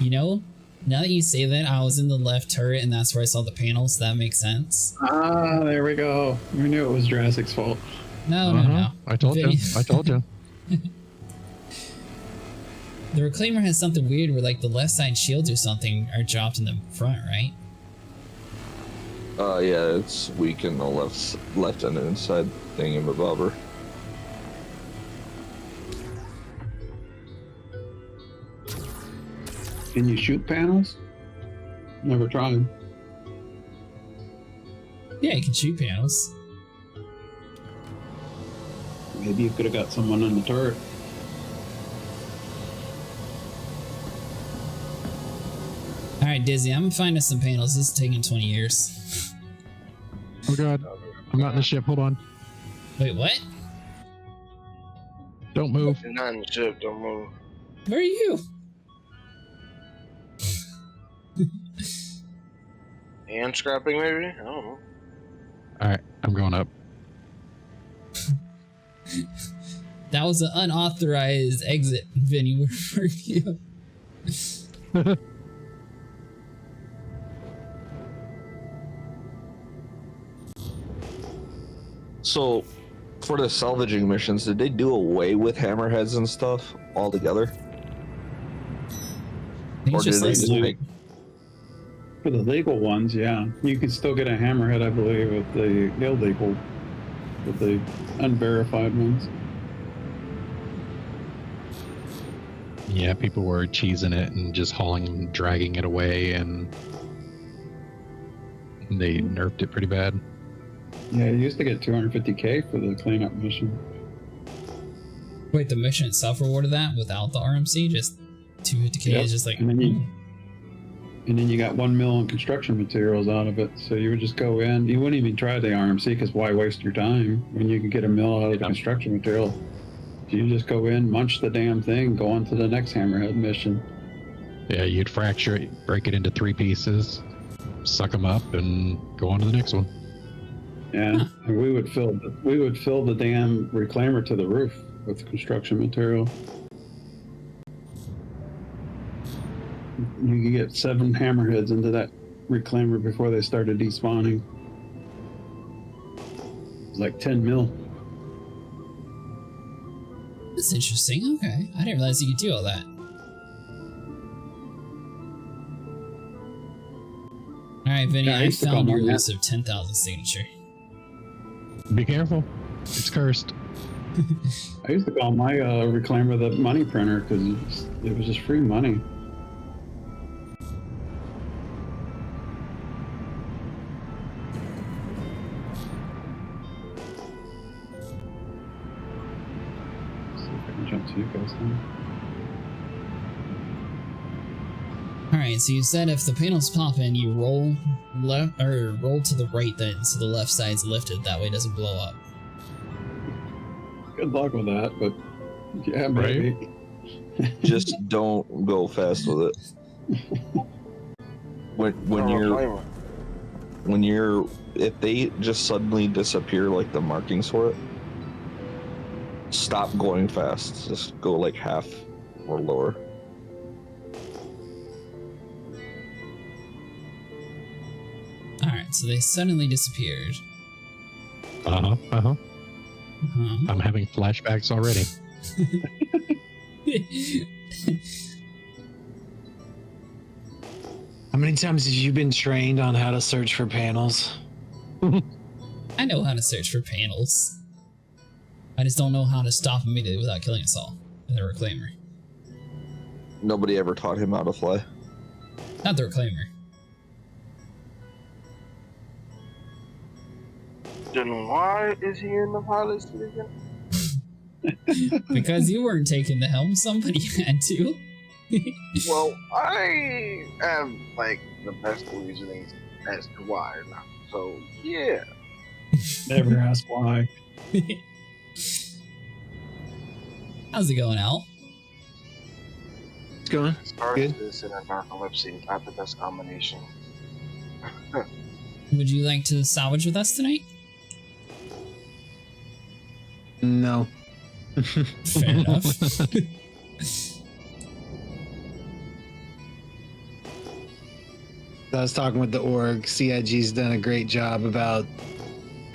You know, now that you say that, I was in the left turret and that's where I saw the panels. So that makes sense. Ah, there we go. We knew it was Jurassic's fault. No, no. I told you. I told you. The reclaimer has something weird where like the left side shields or something are dropped in the front, right? Yeah, it's weak in the left and inside thingamabobber. Can you shoot panels? Never tried. Yeah, you can shoot panels. Maybe you could have got someone in the turret. Alright, Dizzy, I'm gonna find us some panels. This is taking 20 years. Oh god, I'm not in the ship. Hold on. Wait, what? Don't move. You're not in the ship, don't move. Where are you? Hand scrapping, maybe? I don't know. All right, I'm going up. That was an unauthorized exit, Vinny. For you. So, for the salvaging missions, did they do away with hammerheads and stuff altogether? Or did they just make... For the legal ones, yeah. You can still get a hammerhead, I believe, with the illegal, with the unverified ones. Yeah, people were cheesing it and just hauling and dragging it away, and they nerfed it pretty bad. Yeah, you used to get 250k for the cleanup mission. Wait, the mission itself rewarded that without the RMC? Just 250k Yep. is just like... And then you got 1 mil in construction materials out of it. So you would just go in. You wouldn't even try the RMC because why waste your time when you can get 1 mil out of the construction material? So you just go in, munch the damn thing, go on to the next hammerhead mission. Yeah, you'd fracture it, break it into 3 pieces, suck them up, and go on to the next one. Yeah, and we would fill the damn reclaimer to the roof with construction material. You could get 7 hammerheads into that reclaimer before they started despawning. It was like 10 mil. That's interesting. Okay. I didn't realize you could do all that. Alright, Vinny, Yeah, I I used to found call your mine list of 10,000 signature. Be careful. It's cursed. I used to call my reclaimer the money printer because it was just free money. See if I can jump to you guys now. Alright, so you said if the panels pop in, you roll left or roll to the right then so the left side's lifted, that way it doesn't blow up. Good luck with that, but yeah, maybe. Just don't go fast with it. When you're if they just suddenly disappear like the markings for it, stop going fast. Just go like half or lower. Alright, so they suddenly disappeared. Uh-huh. Uh-huh. I'm having flashbacks already. How many times have you been trained on how to search for panels? I know how to search for panels. I just don't know how to stop immediately without killing us all in the reclaimer. Nobody ever taught him how to fly. Not the reclaimer. Then why is he in the pilot seat again? Because you weren't taking the helm, somebody had to. Well, I have like the best reasoning as to why. So yeah. Never ask why. How's it going, Al? It's going Star good. Citizen and narcolepsy, not the best combination. Would you like to salvage with us tonight? No. Fair enough. I was talking with the org. CIG's done a great job about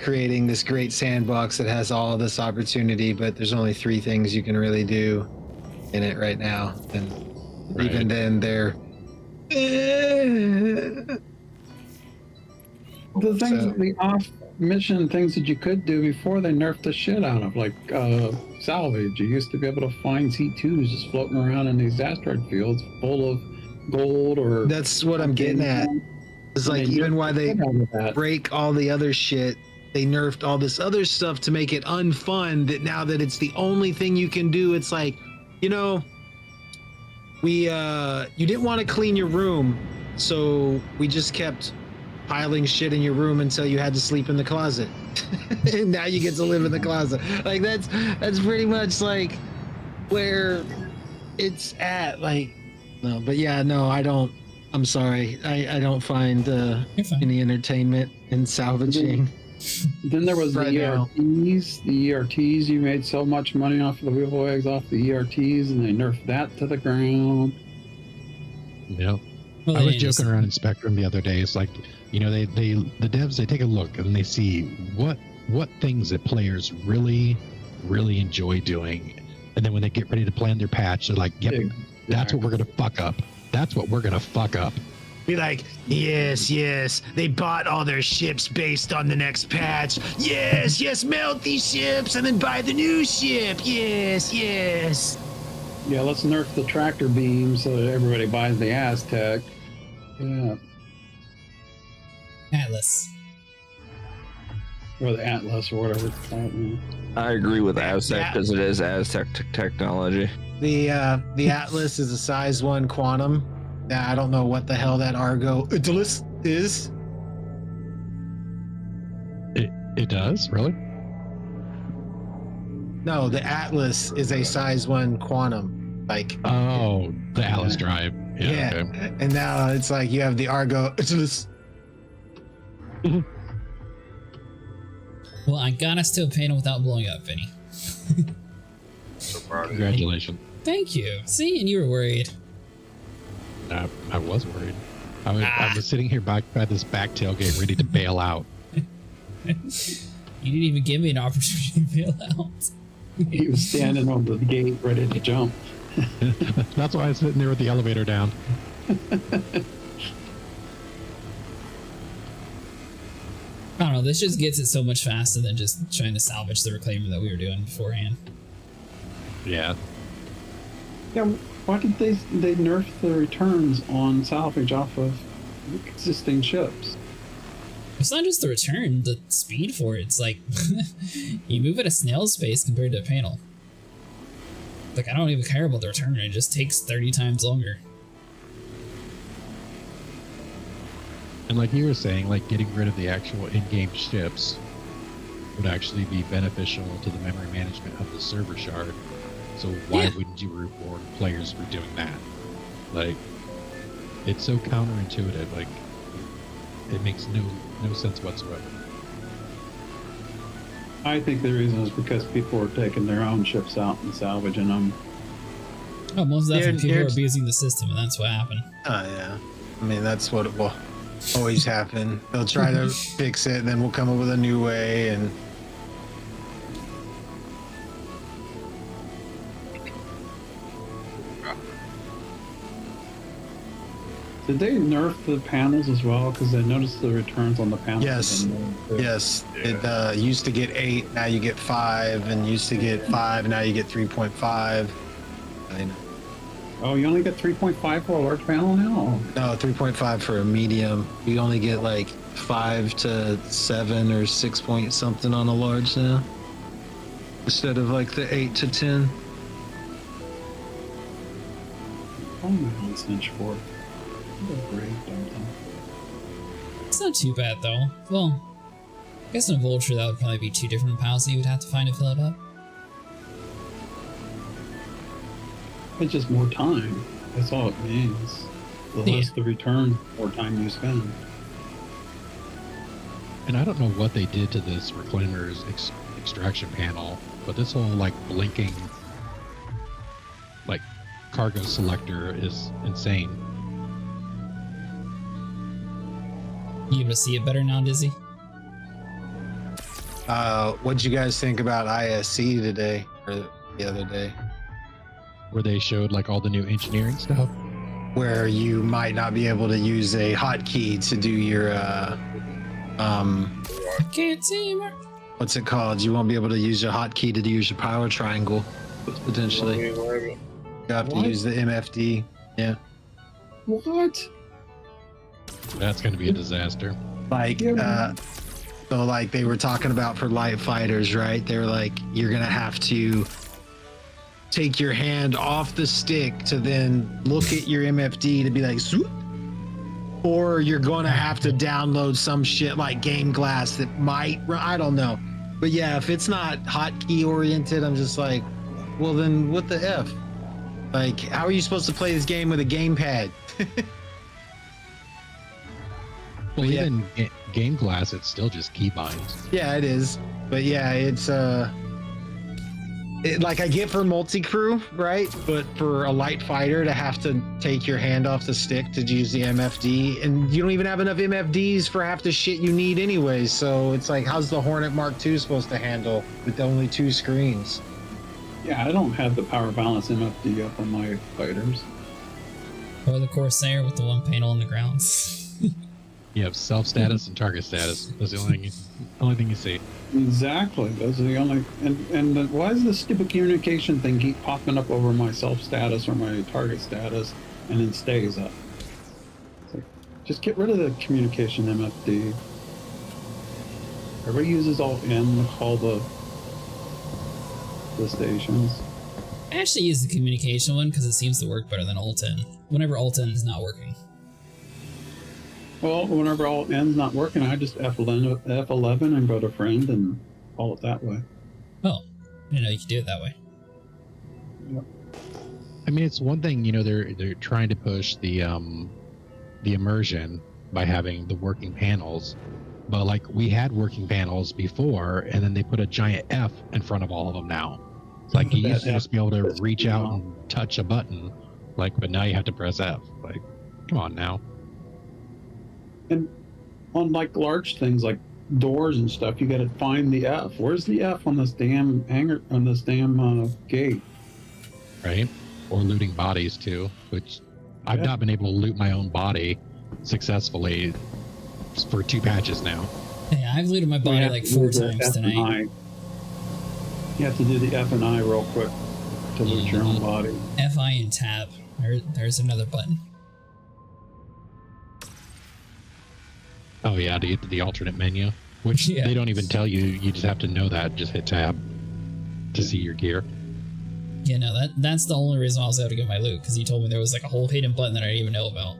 creating this great sandbox that has all of this opportunity, but there's only 3 things you can really do in it right now. And even then, they're... The things, the off-mission things that you could do before they nerfed the shit out of, like salvage. You used to be able to find C2s just floating around in these asteroid fields full of gold or... That's what I'm getting at. It's like, even while they break all the other shit, they nerfed all this other stuff to make it unfun, that now that it's the only thing you can do, it's like, you know, you didn't want to clean your room, so we just kept piling shit in your room until you had to sleep in the closet. And now you get to live in the closet. Like, that's pretty much like where it's at. Like, no, but yeah, no, I don't. I'm sorry. I don't find any entertainment in salvaging. Then there was Right the now. ERTs. The ERTs, you made so much money off of the wheel eggs off the ERTs, and they nerfed that to the ground. Yeah. Well, I was they just- joking around in Spectrum the other day. It's like, the devs, they take a look and they see what things that players really enjoy doing, and then when they get ready to plan their patch, they're like, yep, that's what we're gonna fuck up. That's what we're gonna fuck up. Be like, yes, they bought all their ships based on the next patch. Yes, melt these ships and then buy the new ship. Yes. Yeah, let's nerf the tractor beam so that everybody buys the Aztec. Yeah, Atlas. or the Atlas or whatever it's called. Yeah. I agree with Aztec Yeah. because it is Aztec technology. The Atlas is a size 1 quantum. I don't know what the hell that Argo Atlas is. It does, really? No, the Atlas is a size 1 quantum. Like, Oh, the Atlas drive. Yeah. Okay. and now it's like you have the Argo Atlas. Well, I got us to a panel without blowing up, Vinny. So proud of you. Congratulations. Thank you. See, and you were worried. I was worried. I was sitting here by this back tailgate ready to bail out. You didn't even give me an opportunity to bail out. He was standing on the gate ready to jump. That's why I was sitting there with the elevator down. I don't know. This just gets it so much faster than just trying to salvage the reclaimer that we were doing beforehand. Yeah. Yeah, why did they nerf the returns on salvage off of existing ships? It's not just the return, the speed for it. It's like you move at a snail's pace compared to a panel. Like, I don't even care about the return. It just takes 30 times longer. And like you were saying, like getting rid of the actual in-game ships would actually be beneficial to the memory management of the server shard. So why Yeah. wouldn't you reward players for doing that? Like, it's so counterintuitive. Like, it makes no sense whatsoever. I think the reason is because people are taking their own ships out and salvaging them. Oh, most definitely people are here's- abusing the system, and that's what happened. Oh yeah. I mean, that's what it will always happen. They'll try to fix it, and then we'll come up with a new way. And Did they nerf the panels as well? Because I noticed the returns on the panels. Yes. have been nerfed. yes, it used to get 8, now you get 5, and used to get 5, now you get 3.5. I know. Oh, you only get 3.5 for a large panel now? No, 3.5 for a medium. You only get like 5 to 7 or 6 point something on a large now, instead of like the 8 to 10. Oh, my it's an inch 4. Great, It's not too bad, though. Well, I guess in a Vulture, that would probably be 2 different piles that you would have to find to fill it up. It's just more time. That's all it means. The Yeah. less the return, more time you spend. And I don't know what they did to this Reclaimer's extraction panel, but this whole like blinking like cargo selector is insane. You able to see it better now, Dizzy? What'd you guys think about ISC today or the other day, Where they showed like all the new engineering stuff. where you might not be able to use a hotkey to do your Can't see more. what's it called? You won't be able to use your hotkey to use your power triangle potentially. You have to What? use the MFD. Yeah. What? That's going to be a disaster. Like so like they were talking about for light fighters, right? They were like, you're gonna have to take your hand off the stick to then look at your MFD to be like swoop, or you're gonna have to download some shit like Game Glass that might I don't know. But yeah, if it's not hotkey oriented, I'm just like, well then what the F? Like, how are you supposed to play this game with a gamepad? Well, yeah. even game glass, it's still just keybinds. Yeah, it is. But yeah, it's like I get for multi-crew, right? But for a light fighter to have to take your hand off the stick to use the MFD, and you don't even have enough MFDs for half the shit you need anyway. So it's like, how's the Hornet Mark II supposed to handle with only 2 screens? Yeah, I don't have the power balance MFD up on my fighters. Or the Corsair with the 1 panel on the ground. You have self status and target status. That's the only thing you see. Exactly. Those are the only. And why does this stupid communication thing keep popping up over my self status or my target status, and then stays up? It's like, just get rid of the communication MFD. Everybody uses Alt N to call the stations. I actually use the communication one because it seems to work better than Alt-N. Whenever Alt-N is not working. Well, whenever Alt N's not working, I just F11 and go to friend and call it that way. Oh, I didn't know you could do it that way. Yep. I mean, it's one thing, they're trying to push the immersion by having the working panels, but like we had working panels before, and then they put a giant F in front of all of them now. It's like you used to just be able to reach out and touch a button, but now you have to press F. Like, come on now. And on like large things like doors and stuff, you got to find the F. Where's the F on this damn hanger, on this damn gate? Right? Or looting bodies too, which I've not been able to loot my own body successfully for 2 patches now. Yeah, I've looted my body like 4 times tonight. You have to do the F and I real quick to loot your own body. FI and tab. There's another button. Oh yeah, to get to the alternate menu, which they don't even tell you. You just have to know that. Just hit tab to see your gear. Yeah, no, that's the only reason I was able to get my loot, because he told me there was like a whole hidden button that I didn't even know about.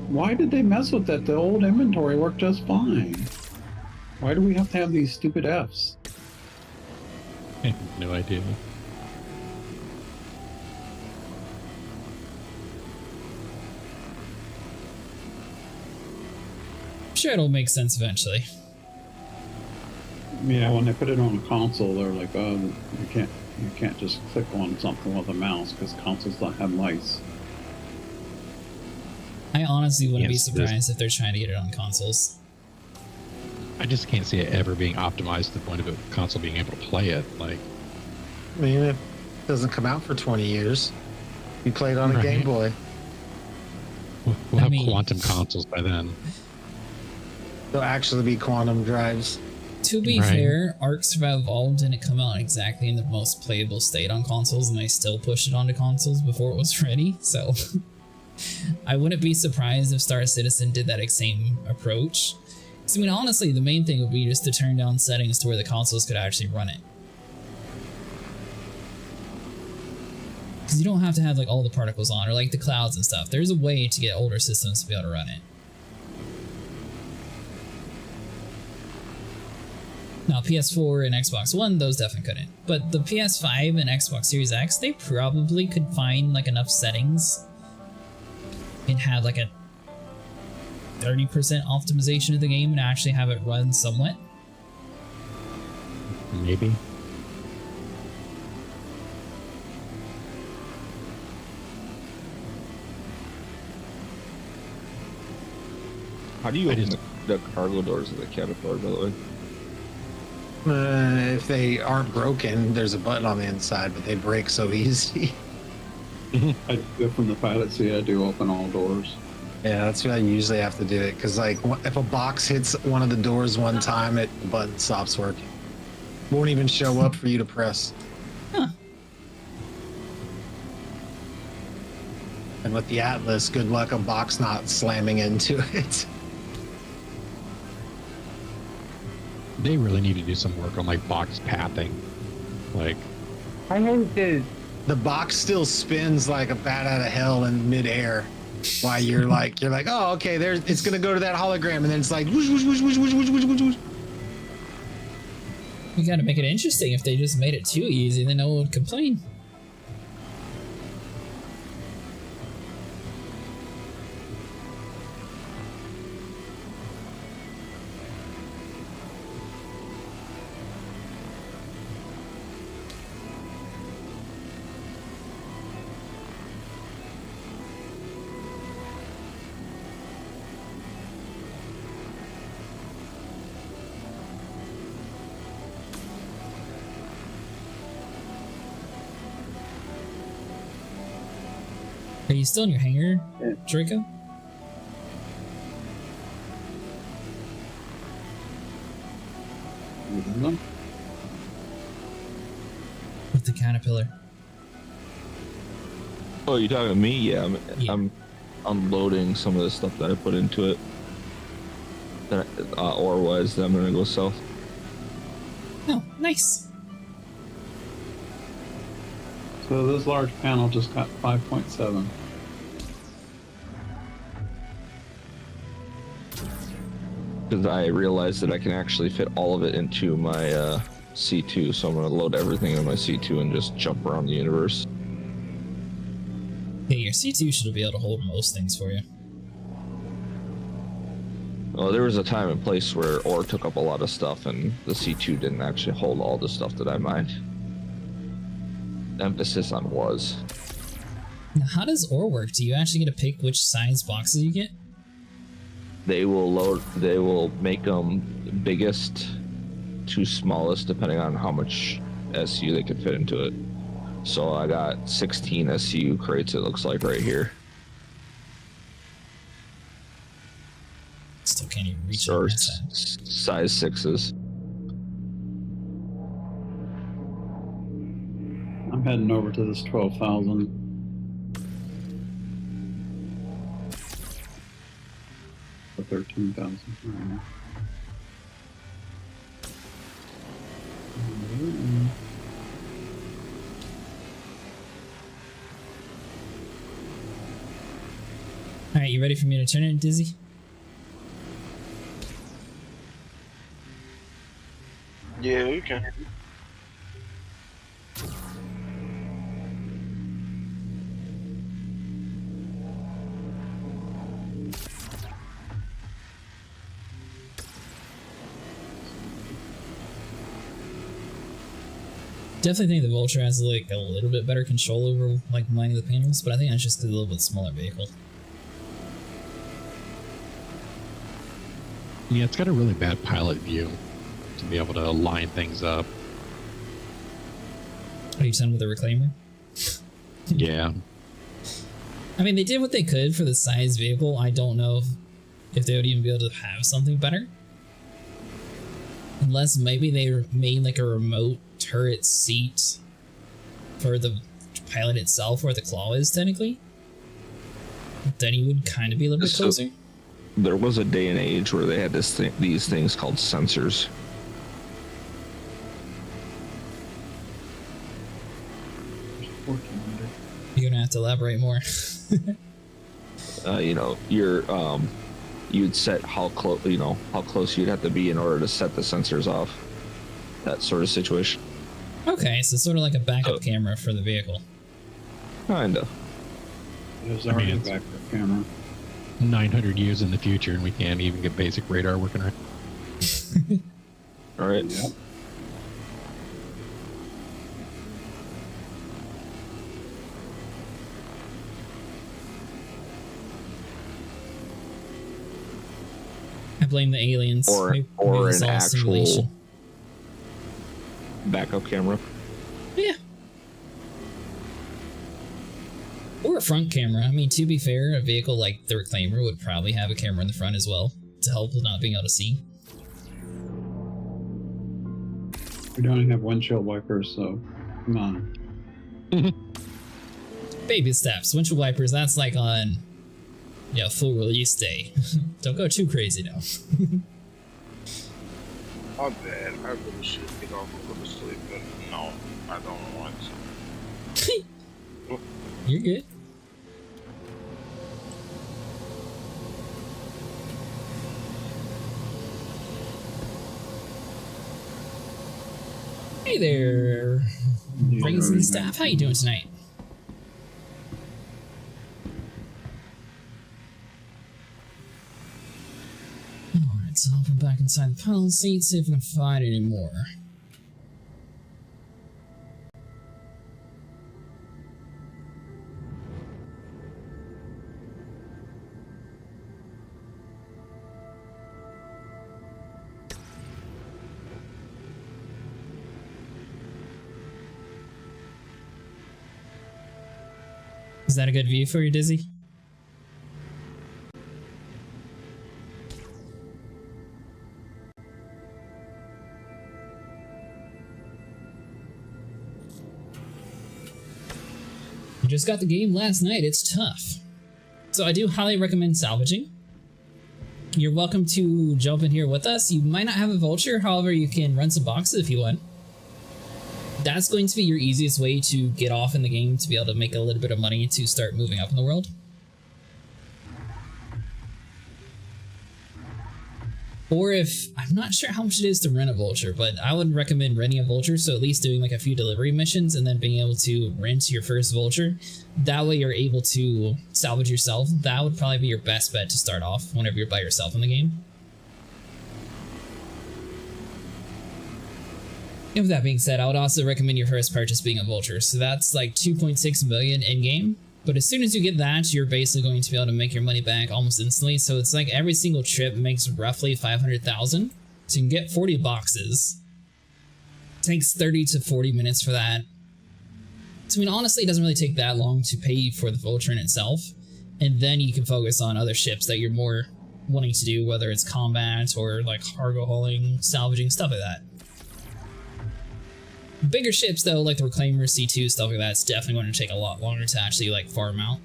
Why did they mess with that? The old inventory worked just fine. Why do we have to have these stupid Fs? I have no idea. I'm sure it'll make sense eventually. Yeah, when they put it on a console, they're like, oh, you can't just click on something with a mouse because consoles don't have mice. I honestly wouldn't be surprised if they're trying to get it on consoles. I just can't see it ever being optimized to the point of a console being able to play it. Like, I mean, it doesn't come out for 20 years. You played on a Game Boy. We'll have quantum consoles by then. They'll actually be quantum drives. To be fair, Ark Survival Evolved didn't come out exactly in the most playable state on consoles, and I still pushed it onto consoles before it was ready, so I wouldn't be surprised if Star Citizen did that same approach. I mean, honestly, the main thing would be just to turn down settings to where the consoles could actually run it. Because you don't have to have like all the particles on, or like the clouds and stuff. There's a way to get older systems to be able to run it. Now, PS4 and Xbox One, those definitely couldn't. But the PS5 and Xbox Series X, they probably could find like enough settings and have like a 30% optimization of the game and actually have it run somewhat. Maybe. How do you open the cargo doors of the Caterpillar, by the way? If they aren't broken, there's a button on the inside, but they break so easy. I do it from the pilot seat. I do open all doors. Yeah, that's what I usually have to do it, because like if a box hits one of the doors one time, the button stops working. Won't even show up for you to press. Huh. And with the Atlas, good luck a box not slamming into it. They really need to do some work on like box pathing. Like, I hate that the box still spins like a bat out of hell in midair. Why you're like, oh, okay, it's gonna go to that hologram, and then it's like whoosh, whoosh, whoosh, whoosh, whoosh, whoosh, whoosh, whoosh. You gotta make it interesting. If they just made it too easy, then no one would complain. Are you still in your hangar, Yeah. Draco? With the caterpillar. Oh, you talking to me? Yeah, Yeah. I'm unloading some of the stuff that I put into it. That ore-wise, that I'm gonna go south. Oh, nice. So this large panel just got 5.7. Because I realized that I can actually fit all of it into my C2, so I'm gonna load everything on my C2 and just jump around the universe. Yeah, your C2 should be able to hold most things for you. Well, there was a time and place where ore took up a lot of stuff, and the C2 didn't actually hold all the stuff that I mined. Emphasis on was. Now, how does ore work? Do you actually get to pick which size boxes you get? They will make them biggest to smallest depending on how much SU they can fit into it. So I got 16 SU crates, it looks like, right here. Still can't even reach Or it. That's size 6s. I'm heading over to this 12,000. For 13,000. Alright, you ready for me to turn it, Dizzy? Yeah, you can. Definitely think the Vulture has like a little bit better control over like mining the panels, but I think that's just a little bit smaller vehicle. Yeah, it's got a really bad pilot view to be able to line things up. Are you done with the Reclaimer? Yeah. I mean, they did what they could for the size vehicle. I don't know if they would even be able to have something better. Unless maybe they made like a remote turret seat for the pilot itself where the claw is technically. Then he would kind of be a little bit So- closer. There was a day and age where they had these things called sensors. You're gonna have to elaborate more. You know, you'd set how close you'd have to be in order to set the sensors off. That sort of situation. Okay, so sort of like a backup camera for the vehicle. Kinda. There's I mean, already a it's- backup camera. 900 years in the future, and we can't even get basic radar working right. All right. Yep. I blame the aliens. Or Maybe it's an all actual simulation. backup camera. Yeah. Or a front camera. I mean, to be fair, a vehicle like the Reclaimer would probably have a camera in the front as well to help with not being able to see. We don't have windshield wipers, so come on. Baby steps. Windshield wipers, that's like on, full release day. Don't go too crazy now. My bad. I really should get off and go to sleep, but no, I don't want to. You're good. Hey there, Raisin Staff. How you doing tonight? Alright, so I'll put back inside the pilot seat, see if we can find any more. Is that a good view for you, Dizzy? You just got the game last night. It's tough. So I do highly recommend salvaging. You're welcome to jump in here with us. You might not have a vulture, however, you can run some boxes if you want. That's going to be your easiest way to get off in the game to be able to make a little bit of money to start moving up in the world. Or if, I'm not sure how much it is to rent a vulture, but I would recommend renting a vulture, so at least doing like a few delivery missions and then being able to rent your first vulture. That way you're able to salvage yourself. That would probably be your best bet to start off whenever you're by yourself in the game. And with that being said, I would also recommend your first purchase being a vulture. So that's like 2.6 million in-game. But as soon as you get that, you're basically going to be able to make your money back almost instantly. So it's like every single trip makes roughly 500,000. So you can get 40 boxes. It takes 30 to 40 minutes for that. So I mean, honestly, it doesn't really take that long to pay for the vulture in itself. And then you can focus on other ships that you're more wanting to do, whether it's combat or like cargo hauling, salvaging, stuff like that. Bigger ships though, like the Reclaimer, C2, stuff like that, it's definitely going to take a lot longer to actually like farm out.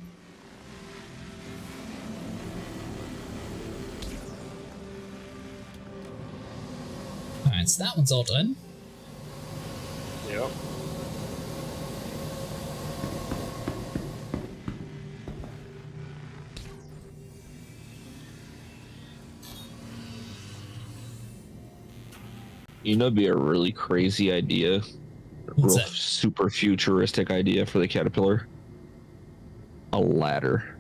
Alright, so that one's all done. Yep. You know, it'd be a really crazy idea. What's Real that? super futuristic idea for the Caterpillar. A ladder.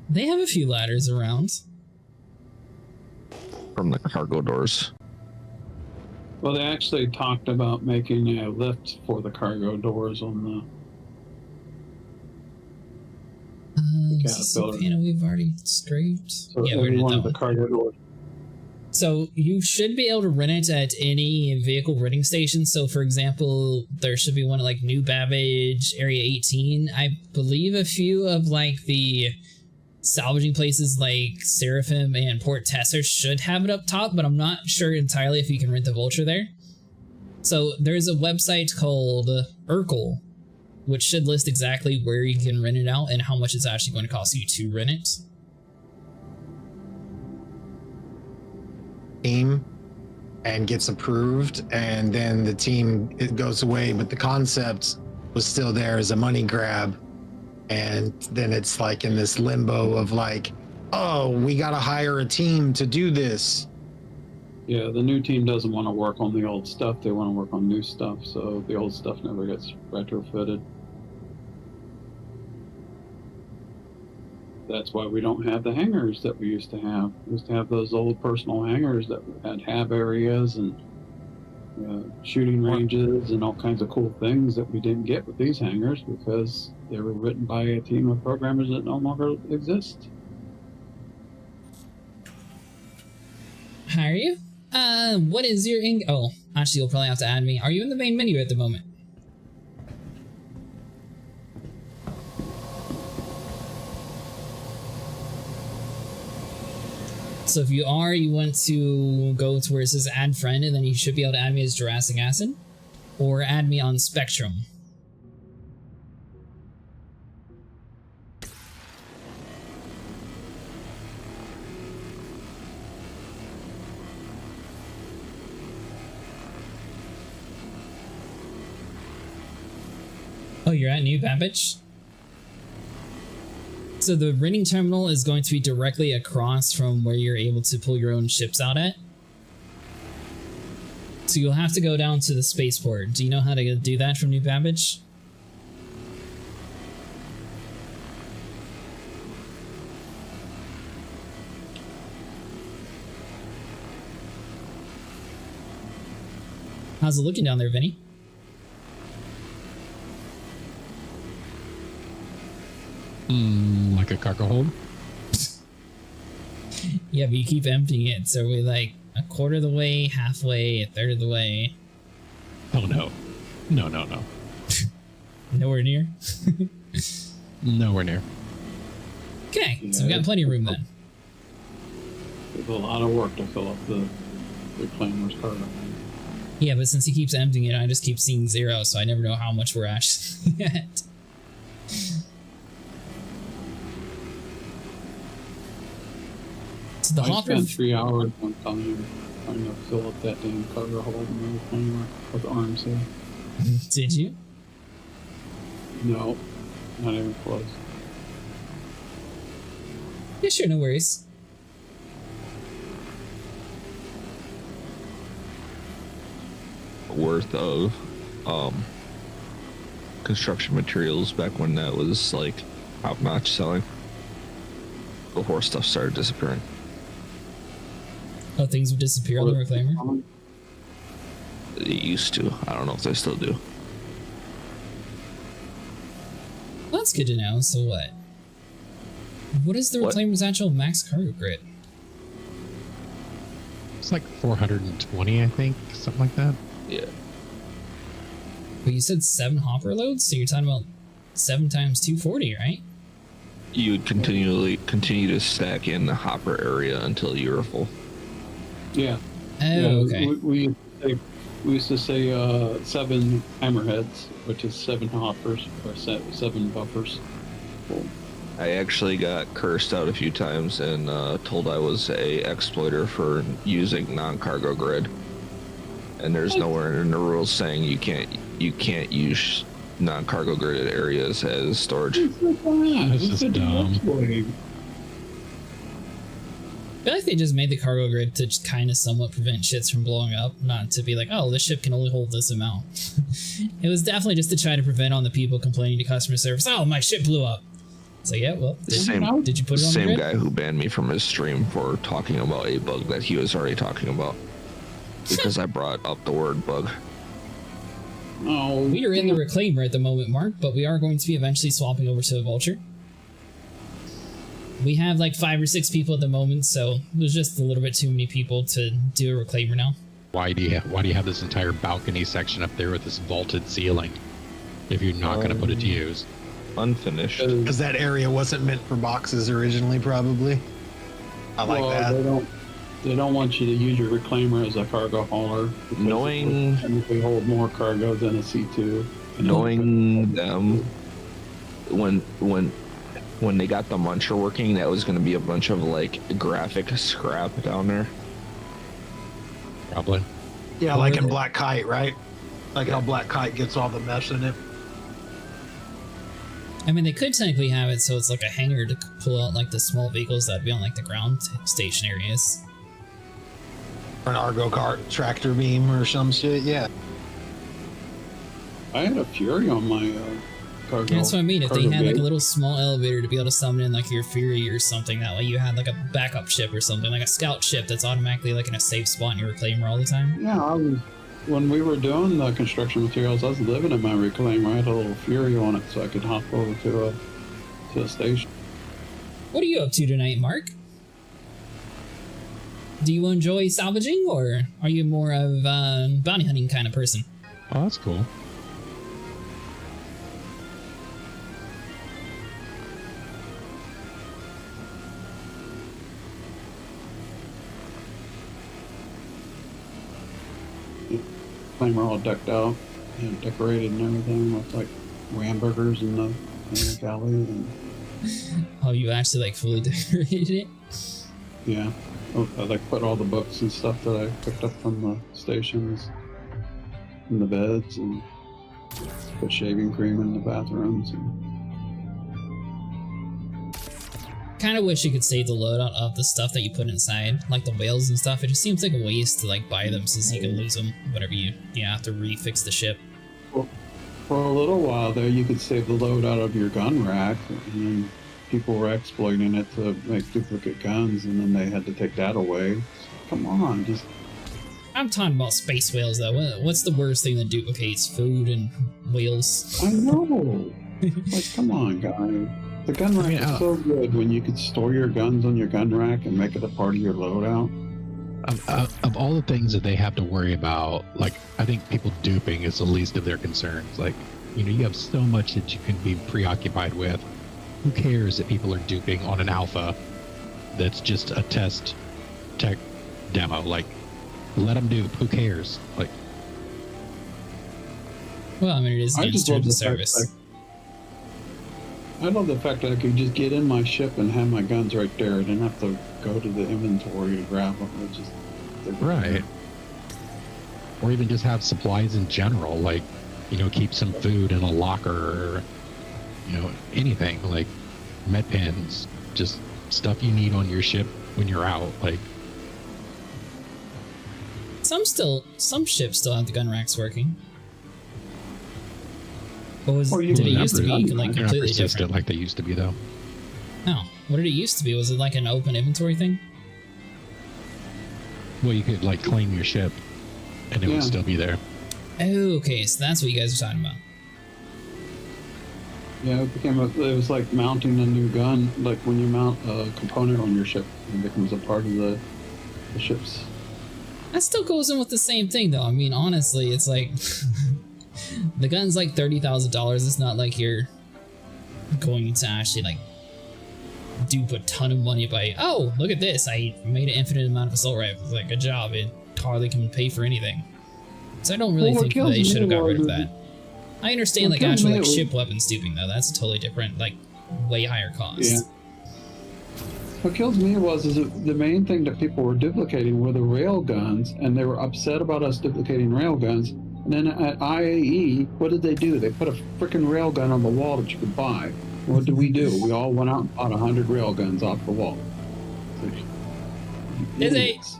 They have a few ladders around. From the cargo doors. Well, they actually talked about making a lift for the cargo doors on the Is this a Caterpillar. panel we've already scraped? So Yeah, we every did one that of the one. cargo doors. So you should be able to rent it at any vehicle renting station. So for example, there should be one at like New Babbage, Area 18. I believe a few of like the salvaging places like Seraphim and Port Tesser should have it up top, but I'm not sure entirely if you can rent the vulture there. So there's a website called Urkel, which should list exactly where you can rent it out and how much it's actually going to cost you to rent it. Team and gets approved, and then the team, it goes away, but the concept was still there as a money grab, and then it's like in this limbo of like, oh, we gotta hire a team to do this. Yeah, the new team doesn't want to work on the old stuff. They want to work on new stuff, so the old stuff never gets retrofitted. That's why we don't have the hangars that we used to have. We used to have those old personal hangars that had hab areas and shooting ranges and all kinds of cool things that we didn't get with these hangars because they were written by a team of programmers that no longer exist. How are you? What is your oh, actually you'll probably have to add me. Are you in the main menu at the moment? So if you are, you want to go to where it says add friend, and then you should be able to add me as Jurassic Acid, or add me on Spectrum. Oh, you're at New Babbage? So the renting terminal is going to be directly across from where you're able to pull your own ships out at. So you'll have to go down to the spaceport. Do you know how to do that from New Babbage? How's it looking down there, Vinny? Like a cargo hold? Yeah, but you keep emptying it, so we're like a quarter of the way, halfway, a third of the way. Oh no. No. Nowhere near. Nowhere near. Okay, so we got plenty of room then. It's a lot of work to fill up the reclaimer's cargo. Yeah, but since he keeps emptying it, I just keep seeing 0, so I never know how much we're actually at. So the I hopper. spent 3 hours one time trying to fill up that damn cargo hold in the reclaimer with RMC. Did you? No, not even close. Yeah, sure, no worries. Worth of construction materials back when that was like top-notch selling before stuff started disappearing. Oh, things would disappear on the reclaimer? It used to. I don't know if they still do. Well, that's good to know. So what? What is the What? reclaimer's actual max cargo grid? It's like 420, I think, something like that. Yeah. But you said 7 hopper loads, so you're talking about 7 times 240, right? You would continue to stack in the hopper area until you were full. Yeah. Oh, Yeah, okay. We used to say 7 hammerheads, which is 7 hoppers or 7 buffers. Well, I actually got cursed out a few times and told I was a exploiter for using non-cargo grid. And there's nowhere in the rules saying you can't use non-cargo gridded areas as storage. This is dumb. I feel like they just made the cargo grid to just kind of somewhat prevent ships from blowing up, not to be like, oh, this ship can only hold this amount. It was definitely just to try to prevent on the people complaining to customer service, oh, my ship blew up. It's like, yeah, well, did you put it on the Same grid? guy who banned me from his stream for talking about a bug that he was already talking about because I brought up the word bug. Oh, We are in the reclaimer at the moment, Mark, but we are going to be eventually swapping over to a vulture. We have like 5 or 6 people at the moment, so there's just a little bit too many people to do a reclaimer now. Why do you have this entire balcony section up there with this vaulted ceiling if you're not going to put it to use? Unfinished. Because that area wasn't meant for boxes originally, probably. I like that. They don't want you to use your reclaimer as a cargo hauler. because Knowing- it would technically hold more cargo than a C2. Knowing them, when they got the muncher working, that was going to be a bunch of like graphic scrap down there. Probably. Yeah, like in Black Kite, right? Like how Black Kite gets all the mesh in it. I mean, they could technically have it so it's like a hangar to pull out like the small vehicles that'd be on like the ground station areas. Or an Argo cart, tractor beam, or some shit. Yeah. I had a Fury on my cargo. That's what I mean. If they cargo had like bay. a little small elevator to be able to summon in like your Fury or something, that way you had like a backup ship or something, like a scout ship that's automatically like in a safe spot in your reclaimer all the time. Yeah, when we were doing the construction materials, I was living in my reclaimer. I had a little Fury on it so I could hop over to a station. What are you up to tonight, Mark? Do you enjoy salvaging, or are you more of a bounty hunting kind of person? Oh, that's cool. Reclaimer all decked out and decorated and everything with like hamburgers in the galley and Oh, you actually like fully decorated it? yeah. I like put all the books and stuff that I picked up from the stations in the beds and put shaving cream in the bathrooms. And Kind of wish you could save the loadout of the stuff that you put inside, like the whales and stuff. It just seems like a waste to like buy them since you can lose them whenever you have to refix the ship. for a little while there, you could save the load out of your gun rack, and then people were exploiting it to make duplicate guns, and then they had to take that away. Come on, just I'm talking about space whales though. What's the worst thing that duplicates food and whales? I know. Like, come on, guys. The gun rack is so good when you could store your guns on your gun rack and make it a part of your loadout. Of all the things that they have to worry about, like, I think people duping is the least of their concerns. Like, You know, you have so much that you can be preoccupied with. Who cares that people are duping on an alpha that's just a test tech demo? Like, let them dupe. Who cares? Like, Well, I mean, it is I games just through love the the fact service. I love the fact that I could just get in my ship and have my guns right there. I didn't have to go to the inventory to grab them. They're right. Or even just have supplies in general, like, you know, keep some food in a locker, or, you know, anything like med pens, just stuff you need on your ship when you're out. Like, Some ships still have the gun racks working. What was, Or you did it can used to be never- like they're not completely persistent different? like they used to be, though. No. What did it used to be? Was it like an open inventory thing? Well, you could like claim your ship, and it Yeah. would still be there. Oh, okay, so that's what you guys are talking about. Yeah, it was like mounting a new gun. Like when you mount a component on your ship, it becomes a part of the ship's. That still goes in with the same thing, though. I mean, honestly, it's like the gun's like $30,000. It's not like you're going to actually like dupe a ton of money by, oh, look at this, I made an infinite amount of assault rifles. Like, good job. It hardly can pay for anything. So I don't really Well, what think kills they should have me got rid of was- that. I understand what like kills actual me like was- ship weapon duping though. That's a totally different, like way higher cost. Yeah. What kills me is that the main thing that people were duplicating were the rail guns, and they were upset about us duplicating rail guns. And then at IAE, what did they do? They put a freaking rail gun on the wall that you could buy. What did we do? We all went out and bought 100 rail guns off the wall. Did they? Idiots.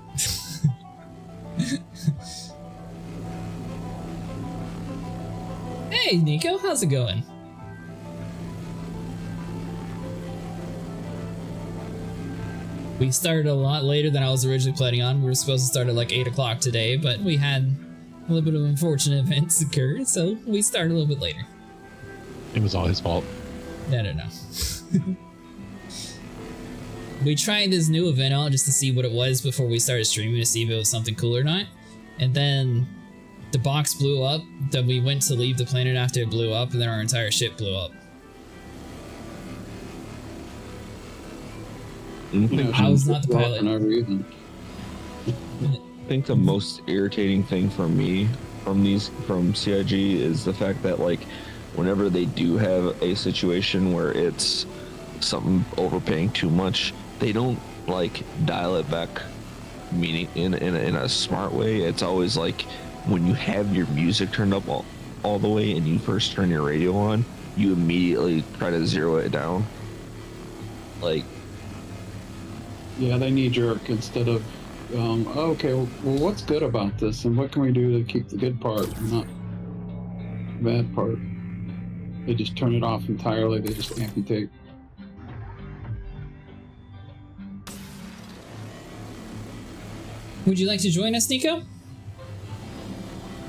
Hey, Nico, how's it going? We started a lot later than I was originally planning on. We were supposed to start at like 8 o'clock today, but we had a little bit of unfortunate events occur, so we started a little bit later. It was all his fault. No. We tried this new event out just to see what it was before we started streaming to see if it was something cool or not. And then the box blew up. Then we went to leave the planet after it blew up, and then our entire ship blew up. I was not the pilot. For no reason. I think the most irritating thing for me from CIG is the fact that like whenever they do have a situation where it's something overpaying too much, they don't like dial it back, meaning in a smart way. It's always like when you have your music turned up all the way and you first turn your radio on, you immediately try to zero it down. Like, Yeah, they knee jerk instead of, okay, well, what's good about this, and what can we do to keep the good part, and not the bad part? They just turn it off entirely. They just amputate. Would you like to join us, Nico?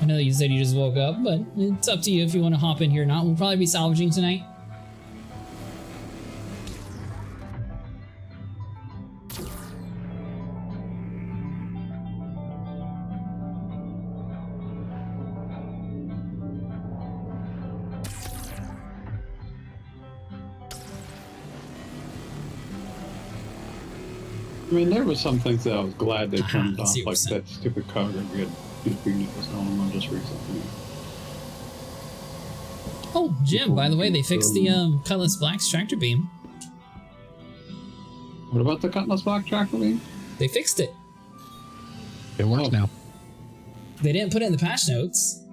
I know you said you just woke up, but it's up to you if you want to hop in here or not. We'll probably be salvaging tonight. I mean, there were some things that I was glad they turned I off, see what like you're that stupid cargo grid duping that was going on just recently. Oh, Jim, by the way, they fixed the Cutlass Black's tractor beam. What about the Cutlass Black tractor beam? They fixed it. It works Oh. now. They didn't put it in the patch notes.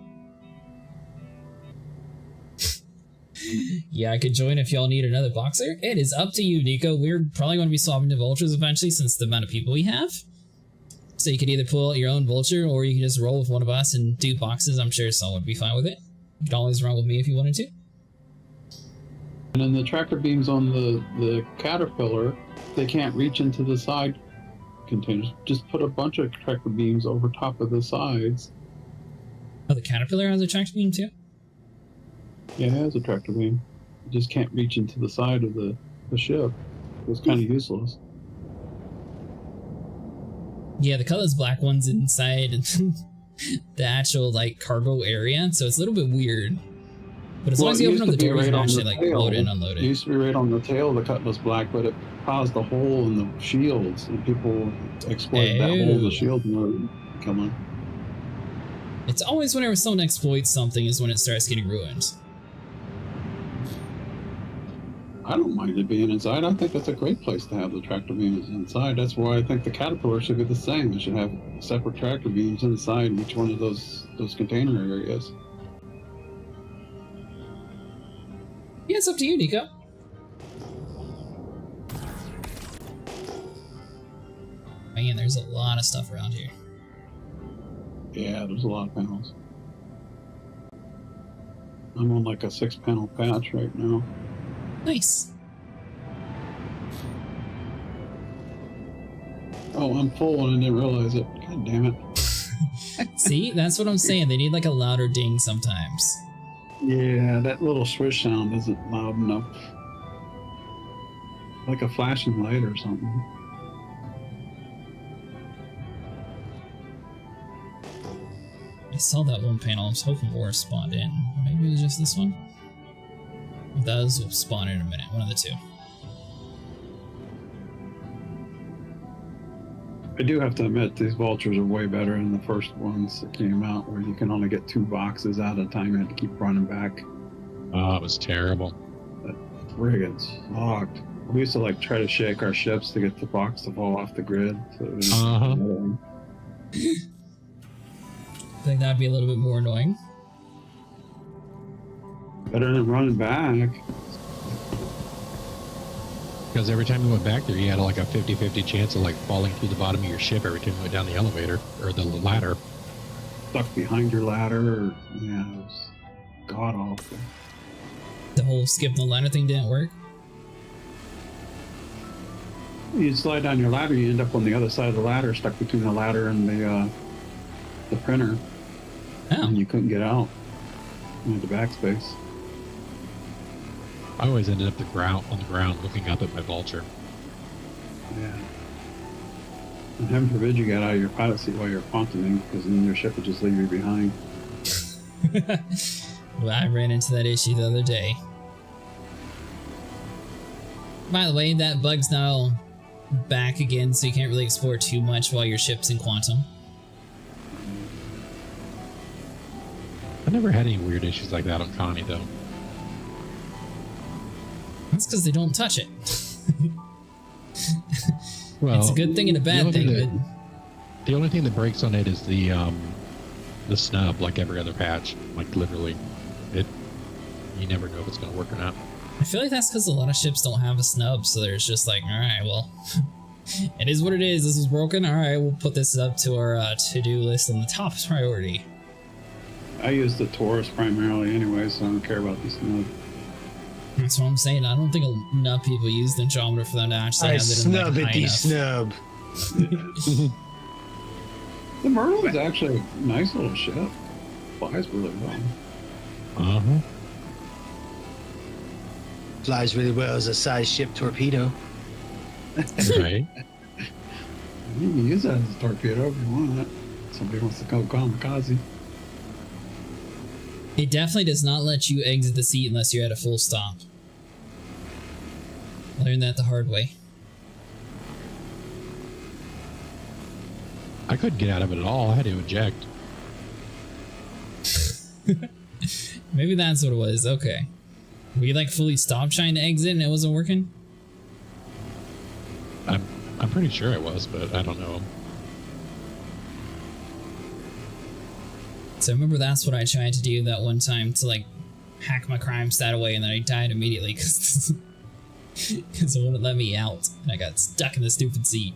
Yeah, I could join if y'all need another boxer. It is up to you, Nico. We're probably going to be swapping to vultures eventually since the amount of people we have. So you could either pull out your own vulture or you can just roll with one of us and do boxes. I'm sure someone would be fine with it. You could always run with me if you wanted to. And then the tractor beams on the Caterpillar, they can't reach into the side containers. Just put a bunch of tractor beams over top of the sides. Oh, the Caterpillar has a tractor beam too? Yeah, it has a tractor beam. It just can't reach into the side of the ship. It was kind of useless. Yeah, the Cutlass Black one's inside the actual like cargo area, so it's a little bit weird. But as long as you open up the door, you can actually like tail. load it and unload It it. used to be right on the tail, the cut was black, but it caused a hole in the shields, and people exploited that hole in the shield and were killing. It's always whenever someone exploits something is when it starts getting ruined. I don't mind it being inside. I think that's a great place to have the tractor beams inside. That's why I think the Caterpillar should be the same. It should have separate tractor beams inside each one of those container areas. Yeah, it's up to you, Nico. Man, there's a lot of stuff around here. Yeah, there's a lot of panels. I'm on like a 6-panel patch right now. Nice. Oh, I'm full and I didn't realize it. God damn it. See, that's what I'm saying. They need like a louder ding sometimes. Yeah, that little swish sound isn't loud enough. Like a flashing light or something. I saw that one panel. I was hoping more spawned in. Maybe it was just this one? Those will spawn in a minute. One of the two. I do have to admit, these vultures are way better than the first ones that came out, where you can only get 2 boxes at a time. You had to keep running back. Oh, it was terrible. That friggin' sucked. We used to like try to shake our ships to get the box to fall off the grid. So it was annoying. I think that'd be a little bit more annoying. Better than running back. Because every time you went back there, you had like a 50-50 chance of like falling through the bottom of your ship every time you went down the elevator or the ladder. Stuck behind your ladder. Yeah, it was god awful. The whole skip the ladder thing didn't work. You slide down your ladder, you end up on the other side of the ladder, stuck between the ladder and the printer. Oh. And you couldn't get out. You had the backspace. I always ended up on the ground looking up at my vulture. Yeah. And heaven forbid you got out of your pilot seat while you're pontoning, because then your ship would just leave you behind. Well, I ran into that issue the other day. By the way, that bug's now back again, so you can't really explore too much while your ship's in quantum. I never had any weird issues like that on Connie, though. That's because they don't touch it. Well, it's a good thing and a bad thing, but the only thing that breaks on it is the snub, like every other patch. Like literally, you never know if it's going to work or not. I feel like that's because a lot of ships don't have a snub, so there's just like, all right, well, it is what it is. This is broken. All right, we'll put this up to our to-do list on the top priority. I use the Taurus primarily anyway, so I don't care about the snub. That's what I'm saying. I don't think enough people use the Andromeda for them to actually have it in like high enough. Snub. The Merlin's actually a nice little ship. Flies really well. Uh-huh. Flies really well as a size ship torpedo. Right. You can use that as a torpedo if you want. Somebody wants to go kamikaze. It definitely does not let you exit the seat unless you're at a full stop. I learned that the hard way. I couldn't get out of it at all. I had to eject. Maybe that's what it was. Okay. We like fully stopped trying to exit and it wasn't working? I'm pretty sure it was, but I don't know. So I remember that's what I tried to do that one time to like hack my crime stat away, and then I died immediately because it wouldn't let me out and I got stuck in the stupid seat.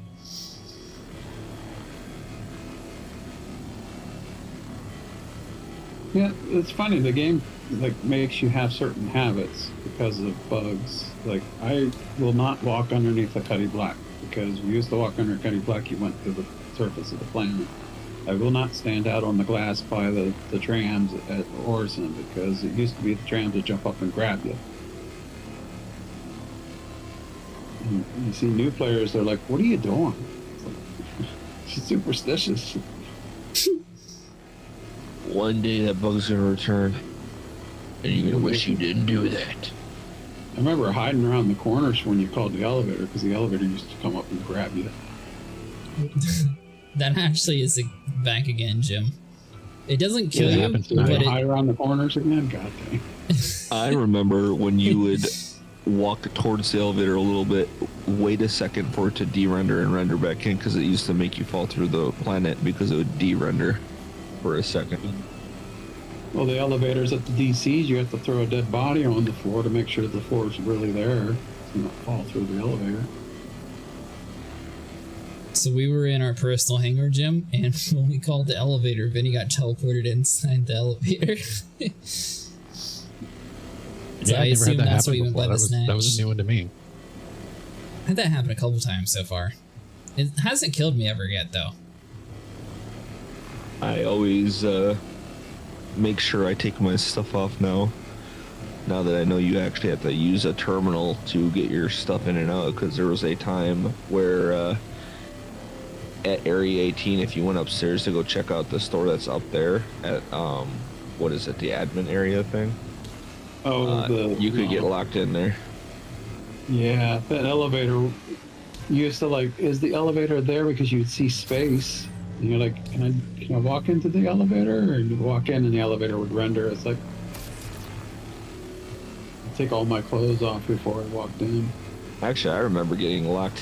Yeah, it's funny. The game like makes you have certain habits because of bugs. Like I will not walk underneath a Cuddy Black because we used to walk under a Cuddy Black. You went to the surface of the planet. I will not stand out on the glass by the trams at Orson because it used to be the trams would jump up and grab you. And you see new players, they're like, "What are you doing?" It's like, she's superstitious. One day that bug's gonna return. And you're gonna wish you didn't do that. I remember hiding around the corners when you called the elevator because the elevator used to come up and grab you. That actually is back again, Jim. It doesn't kill Yeah, it you, happens to but me. Hide around the corners again? God dang. I remember when you would walk towards the elevator a little bit, wait a second for it to de-render and render back in, because it used to make you fall through the planet because it would de-render for a second. Well, the elevators at the DCs, you have to throw a dead body on the floor to make sure the floor is really there, so you not fall through the elevator. So we were in our personal hangar, Jim, and when we called the elevator, Vinny got teleported inside the elevator. So Yeah, I I've never assume had that that's what happen you meant by before. the snatch. That was a new one to me. I had that happen a couple times so far. It hasn't killed me ever yet, though. I always make sure I take my stuff off now. Now that I know you actually have to use a terminal to get your stuff in and out, because there was a time where at Area 18, if you went upstairs to go check out the store that's up there at what is it, the admin area thing? You could get locked in there. Yeah, that elevator. You used to like, is the elevator there because you'd see space? And you're like, can I walk into the elevator? Or you'd walk in and the elevator would render. It's like, I'd take all my clothes off before I walked in. Actually, I remember getting locked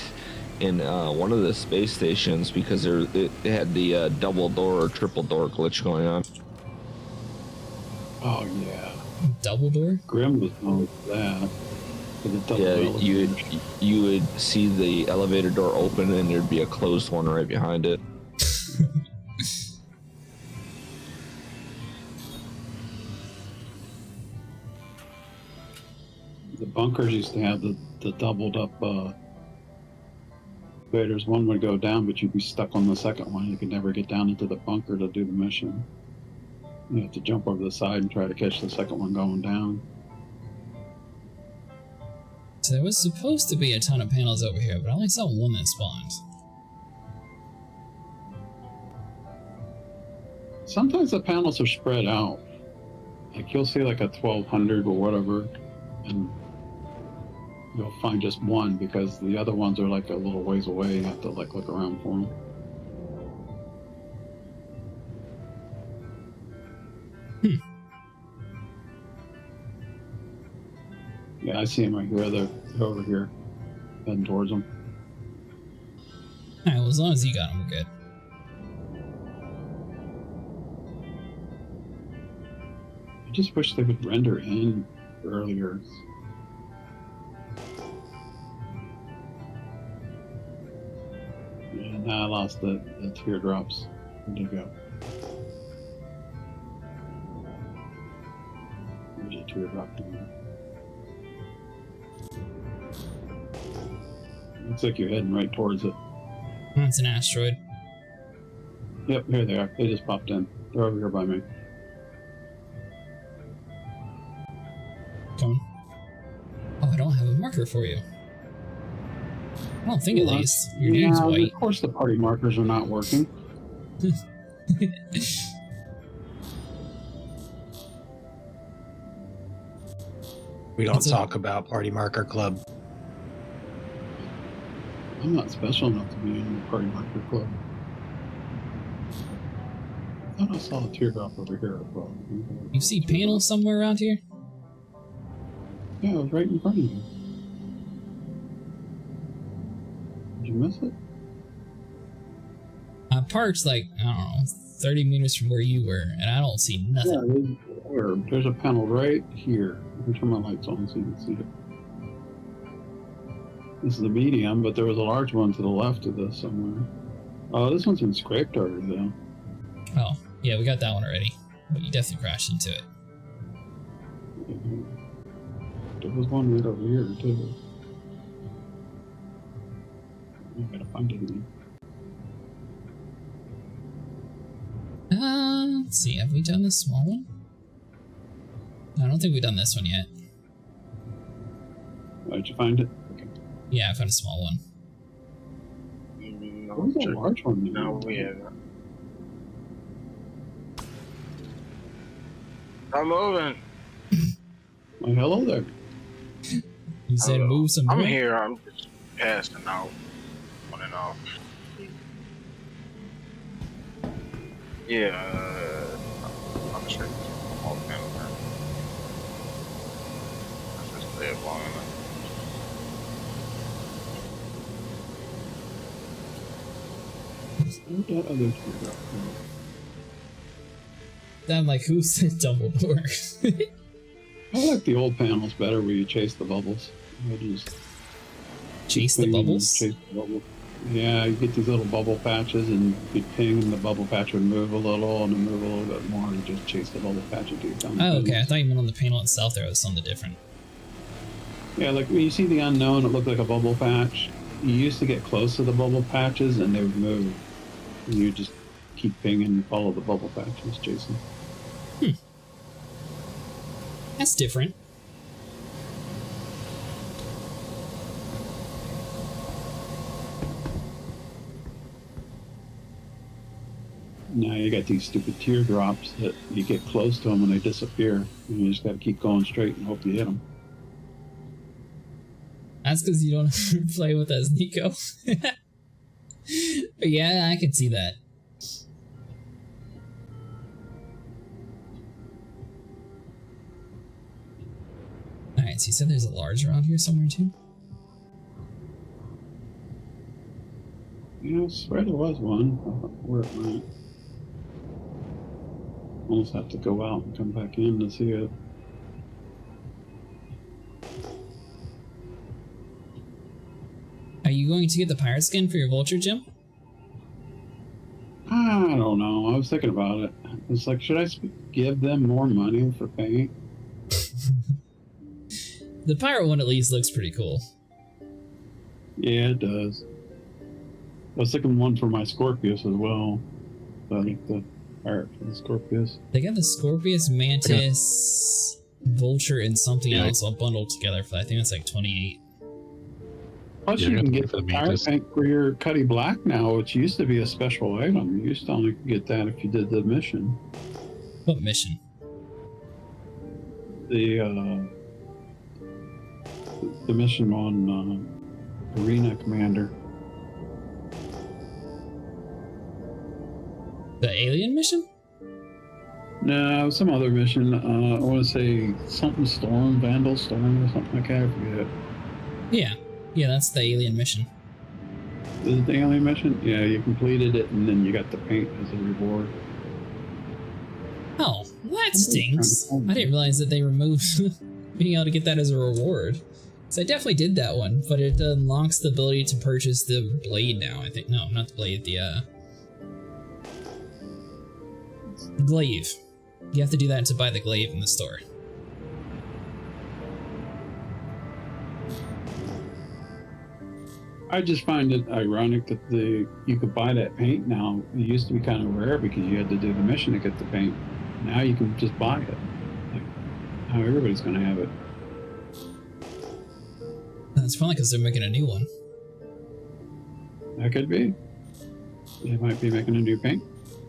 in one of the space stations because it had the double door or triple door glitch going on. Oh yeah, Double door? Grim was known for that. For the double Yeah, elevator. you would see the elevator door open and there'd be a closed one right behind it. The bunkers used to have the doubled up elevators. One would go down, but you'd be stuck on the second one. You could never get down into the bunker to do the mission. You have to jump over the side and try to catch the second one going down. So there was supposed to be a ton of panels over here, but I only saw one that spawned. Sometimes the panels are spread out. Like you'll see like a 1200 or whatever, and you'll find just one because the other ones are like a little ways away. You have to like look around for them. Yeah, I see them right here. They're over here, heading towards them. Alright, well, as long as you got them, we're good. I just wish they would render in earlier. Yeah, now I lost the teardrops. Where'd they go? There's a teardrop in there. Looks like you're heading right towards it. That's an asteroid. Yep, here they are. They just popped in. They're over here by me. Come on. Oh, I don't have a marker for you. I don't think at least. Your name's white. Of course the party markers are not working. We don't talk about Party Marker Club. I'm not special enough to be in the party marker club. I thought I saw a teardrop over here as well. You see panels somewhere around here? Yeah, it was right in front of you. Did you miss it? I parked like, I don't know, 30 meters from where you were, and I don't see nothing. Yeah, there's a panel right here. Let me turn my lights on so you can see it. This is the medium, but there was a large one to the left of this somewhere. Oh, this one's been scraped already, though. Oh, yeah, we got that one already. But you definitely crashed into it. There was one right over here, too. I gotta find it again. Let's see, have we done this small one? No, I don't think we've done this one yet. Oh, did you find it? Okay. Yeah, I found a small one. No, Where's that large one? no, we haven't. I'm moving. Oh, hello there. You said Hello. move some. I'm dirt? here. I'm just passing out, on and off. Yeah, I'm just ready to all the panels now. Let's just play it long enough. What that other shit up I'm like, who said Dumbledore? there? I like the old panels better where you chase the bubbles. I just Chase the ping and bubbles? Chase the bubble. Yeah, you get these little bubble patches and you ping and the bubble patch would move a little and then move a little bit more and just chase the bubble patch until you found the Oh, okay. I panels. thought you meant on the panel itself there was something different. Yeah, like when you see the unknown, it looked like a bubble patch. You used to get close to the bubble patches and they would move. And you just keep pinging and follow the bubble patches, Jason. That's different. Now you got these stupid teardrops that you get close to them and they disappear. And you just got to keep going straight and hope you hit them. That's because you don't play with us, Nico. But yeah, I can see that. Alright, so you said there's a large around here somewhere too? Yeah, I swear there was one. I don't know where it went. Almost have to go out and come back in to see it. Are you going to get the pirate skin for your vulture, Jim? I don't know. I was thinking about it. It's like, should I give them more money for paint? The pirate one at least looks pretty cool. Yeah, it does. I was thinking one for my Scorpius as well. I like the art for the Scorpius. They got the Scorpius, Mantis, Vulture, and something Yeah. else all bundled together for I think that's like 28. Plus, Yeah, you I got can the get for the the pirate Mantis. paint for your Cuddy Black now, which used to be a special item. You used to only get that if you did the mission. What mission? The mission on Arena Commander. The alien mission? No, some other mission. I want to say something Storm, Vandal Storm, or something like that. I forget. Yeah. Yeah, that's the alien mission. Is it the alien mission? Yeah, you completed it, and then you got the paint as a reward. Oh, that stinks. I didn't realize that they removed being able to get that as a reward. So I definitely did that one, but it unlocks the ability to purchase the blade now, I think. No, not the blade, the glaive. You have to do that to buy the glaive in the store. I just find it ironic that you could buy that paint now. It used to be kind of rare because you had to do the mission to get the paint. Now you can just buy it. Like, how everybody's going to have it. That's probably because they're making a new one. That could be. They might be making a new paint,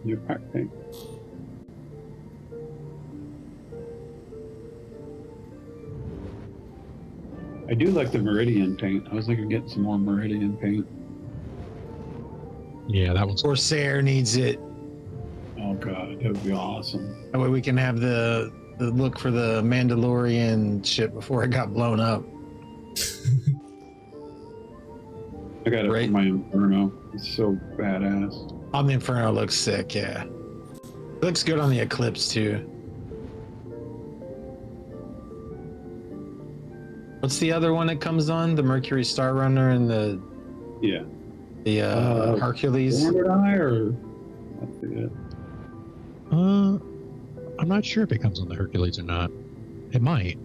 new pack paint. I do like the Meridian paint. I was thinking of getting some more Meridian paint. Yeah, that one's Corsair needs it. Oh god, that would be awesome. That way we can have the look for the Mandalorian ship before it got blown up. I got it Right. for my Inferno. It's so badass. On the Inferno looks sick, yeah. Looks good on the Eclipse too. What's the other one that comes on? The Mercury Star Runner and the Yeah. Hercules? Warned Eye or I forget. I'm not sure if it comes on the Hercules or not. It might.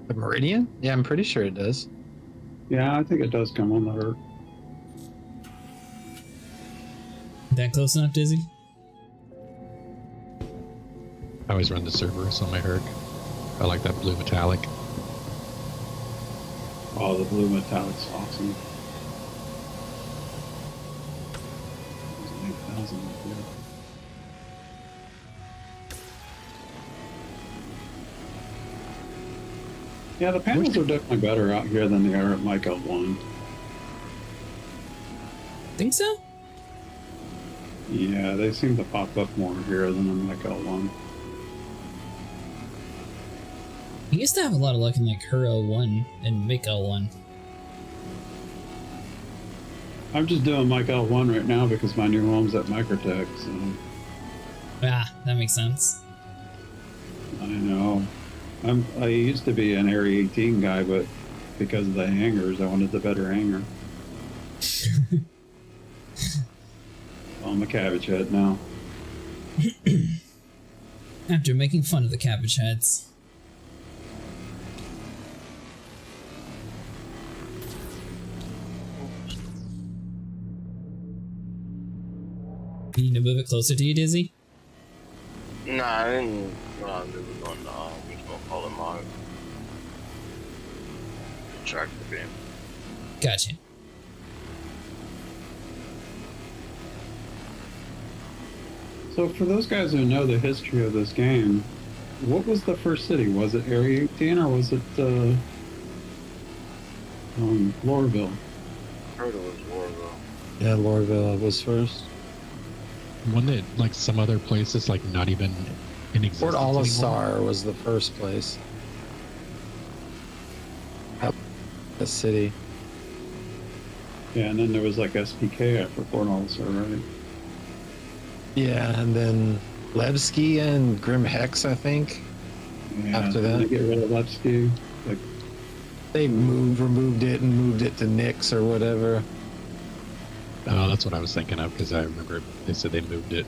The Meridian? Yeah, I'm pretty sure it does. Yeah, I think it does come on the Herc. That close enough, Dizzy? I always run the Cerberus on my Herc. I like that blue metallic. Oh, the blue metallic's awesome. 8,000 up there. Yeah, the panels are definitely better out here than they are at Mike L1. Think so? Yeah, they seem to pop up more here than on Mike L1. He used to have a lot of luck in like her L1 and Mick L1. I'm just doing Mike L1 right now because my new home's at Microtech, so Ah, that makes sense. I know. I used to be an Area 18 guy, but because of the hangers, I wanted the better hanger. I'm a cabbage head now. After making fun of the cabbage heads. You need to move it closer to you, Dizzy? Nah, I didn't. I knew it was on. We was gonna call it mine. Tractor beam. Gotcha. So for those guys who know the history of this game, what was the first city? Was it Area 18 or was it Lorville? I heard it was Warville. Yeah, Lorville was first. One that like some other places like not even in existence Port anymore. Olisar was the first place. Yep. The city. Yeah, and then there was like SPK after Fort Olisar, right? Yeah, and then Levski and Grim Hex, I think. Yeah, After did that? they get rid of Lepsky. Like, They removed it and moved it to Nix or whatever. Oh, that's what I was thinking of because I remember they said they moved it.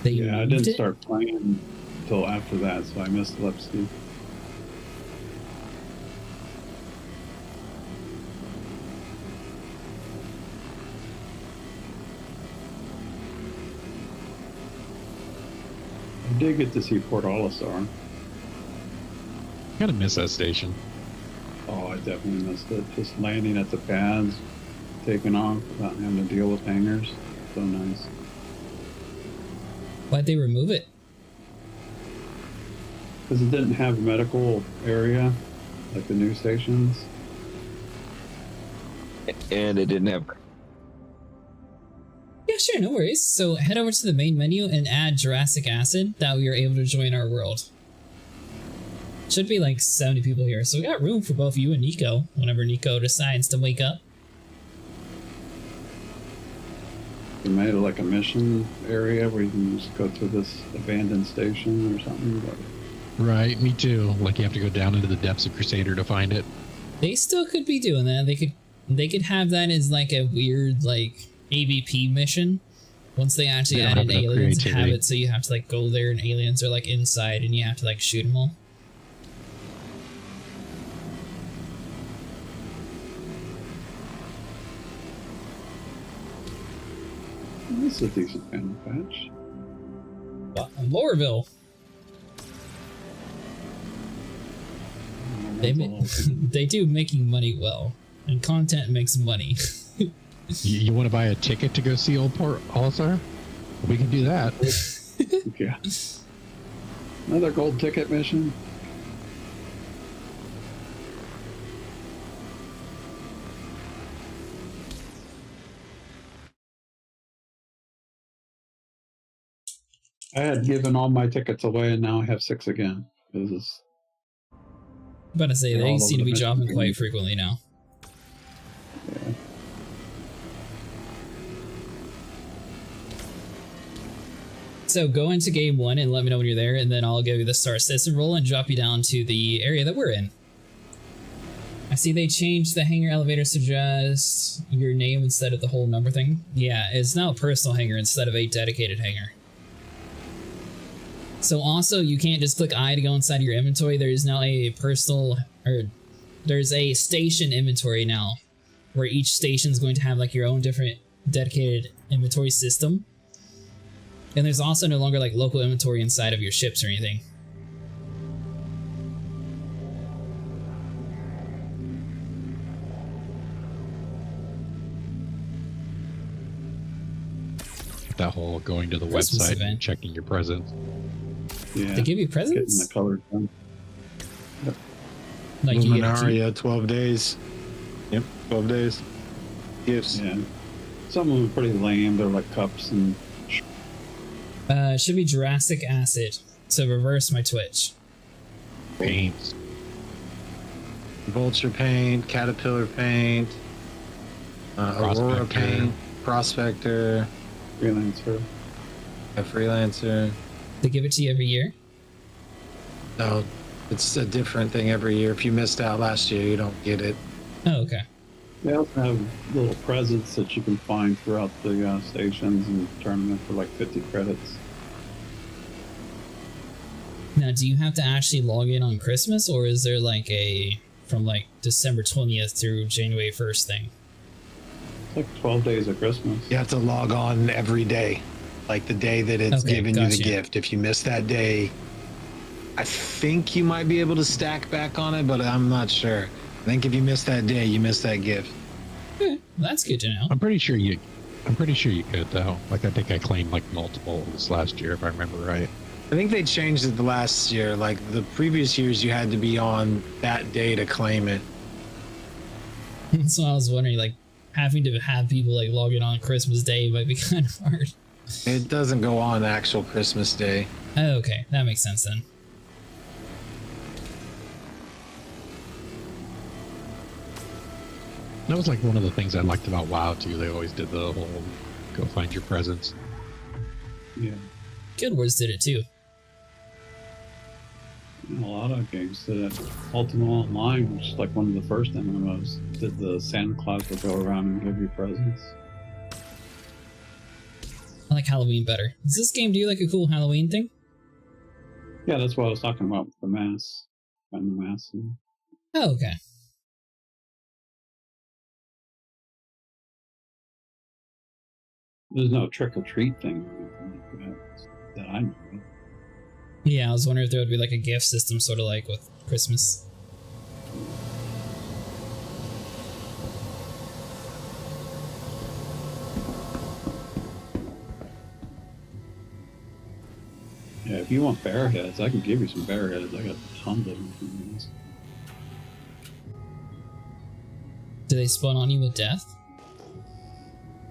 They yeah, I moved didn't it? start playing until after that, so I missed Lepsky. I did get to see Port Olisar. Kind of miss that station. Oh, I definitely missed it. Just landing at the pads, taking off without having to deal with hangars. So nice. Why'd they remove it? Because it didn't have a medical area like the new stations. And it didn't have. Yeah, sure, no worries. So head over to the main menu and add Jurassic Acid. That way you're able to join our world. Should be like 70 people here, so we got room for both you and Nico whenever Nico decides to wake up. We made it like a mission area where you can just go to this abandoned station or something. But Right, me too. Like you have to go down into the depths of Crusader to find it. They still could be doing that. They could have that as like a weird like AVP mission. Once they actually They don't add have in enough aliens, have creativity. it so you have to like go there and aliens are like inside and you have to like shoot them all. this is a decent panel patch. Well, Lorville. They do making money well, and content makes money. You want to buy a ticket to go see Old Port Olisar? We can do that. Yeah. Another gold ticket mission. I had given all my tickets away and now I have 6 again. This is I'm about to say, They're they all seem to over be the dropping map. quite frequently now. yeah. So go into game 1 and let me know when you're there, and then I'll give you the Star Citizen roll and drop you down to the area that we're in. I see they changed the hangar elevators to just your name instead of the whole number thing. Yeah, it's now a personal hangar instead of a dedicated hangar. So also, you can't just click I to go inside your inventory. There is now a personal, or there's a station inventory now, where each station is going to have like your own different dedicated inventory system. And there's also no longer like local inventory inside of your ships or anything. That whole going to the Christmas website event. and checking your presents. Yeah. They give you Getting presents? the color done. Like you get a key? Luminaria, 12 days. Yep, 12 days. Gifts. Yeah. Some of them are pretty lame. They're like cups and. It should be Jurassic Acid. So reverse my Twitch. Paints. Vulture paint, caterpillar paint, Aurora Prospector. paint, prospector, Freelancer. a freelancer. They give it to you every year? No, it's a different thing every year. If you missed out last year, you don't get it. Oh, okay. They also have little presents that you can find throughout the stations and turn them in for like 50 credits. Now, do you have to actually log in on Christmas, or is there like a from like December 20th through January 1st thing? It's like 12 days of Christmas. You have to log on every day, like the day that it's Okay, giving you gotcha. the gift. If you miss that day, I think you might be able to stack back on it, but I'm not sure. I think if you miss that day, you miss that gift. Well, that's good to know. I'm pretty sure you could though. Like I think I claimed like multiple this last year if I remember right. I think they changed it the last year. Like the previous years, you had to be on that day to claim it. So I was wondering, like, having to have people like log in on Christmas Day might be kind of hard. It doesn't go on actual Christmas Day. Oh, okay, that makes sense then. That was like one of the things I liked about WoW too. They always did the whole go find your presents. Yeah. Guild Wars did it too. A lot of games did it. Ultima Online, which is like one of the first MMOs, did the Santa Claus would go around and give you presents. I like Halloween better. Does this game do like a cool Halloween thing? Yeah, that's what I was talking about with the mass. Find the mass. And Oh, okay. there's no trick or treat thing or anything like that I know of. Yeah, I was wondering if there would be like a gift system, sort of like with Christmas. Yeah, if you want bear heads, I can give you some bear heads. I got tons of them from these. Do they spawn on you with death?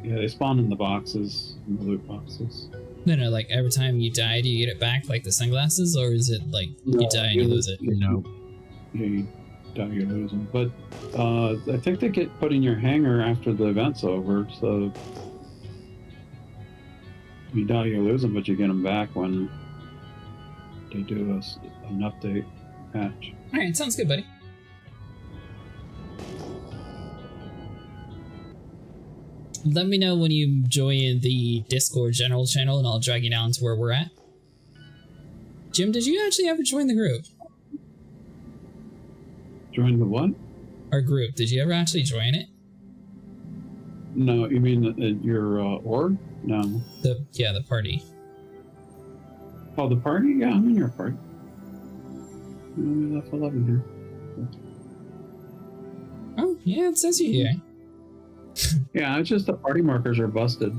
Yeah, they spawn in the boxes, in the loot boxes. No, like every time you die, do you get it back, like the sunglasses, or is it like you No, die and you lose it? No. Yeah, you die, you lose them. But I think they get put in your hangar after the event's over, so you die, you lose them, but you get them back when they do an update patch. Alright, sounds good, buddy. Let me know when you join the Discord general channel and I'll drag you down to where we're at. Jim, did you actually ever join the group? Join the what? Our group, did you ever actually join it? No, you mean your org? No. The party. Oh, the party? Yeah, I'm in your party. We left 11 here. Oh, yeah, it says you here. Yeah, it's just the party markers are busted.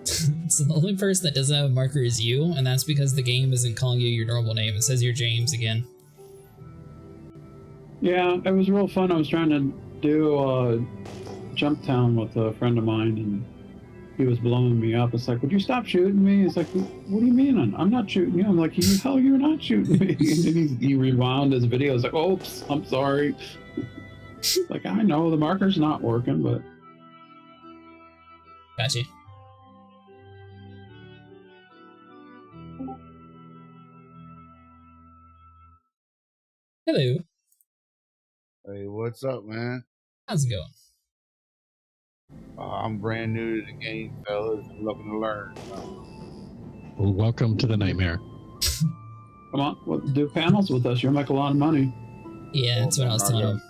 So the only person that doesn't have a marker is you, and that's because the game isn't calling you your normal name. It says you're James again. Yeah, it was real fun. I was trying to do Jump Town with a friend of mine, and he was blowing me up. It's like, would you stop shooting me? It's like, what do you mean? I'm not shooting you. I'm like, hell, you're not shooting me. And then he rewound his video. I was like, oops, I'm sorry. Like, I know the marker's not working, but Gotcha. Hello. Hey, what's up, man? How's it going? I'm brand new to the game, fellas. I'm looking to learn. Well, welcome to the nightmare. come on, do panels with us. You'll make a lot of money. Yeah, that's what I was telling him.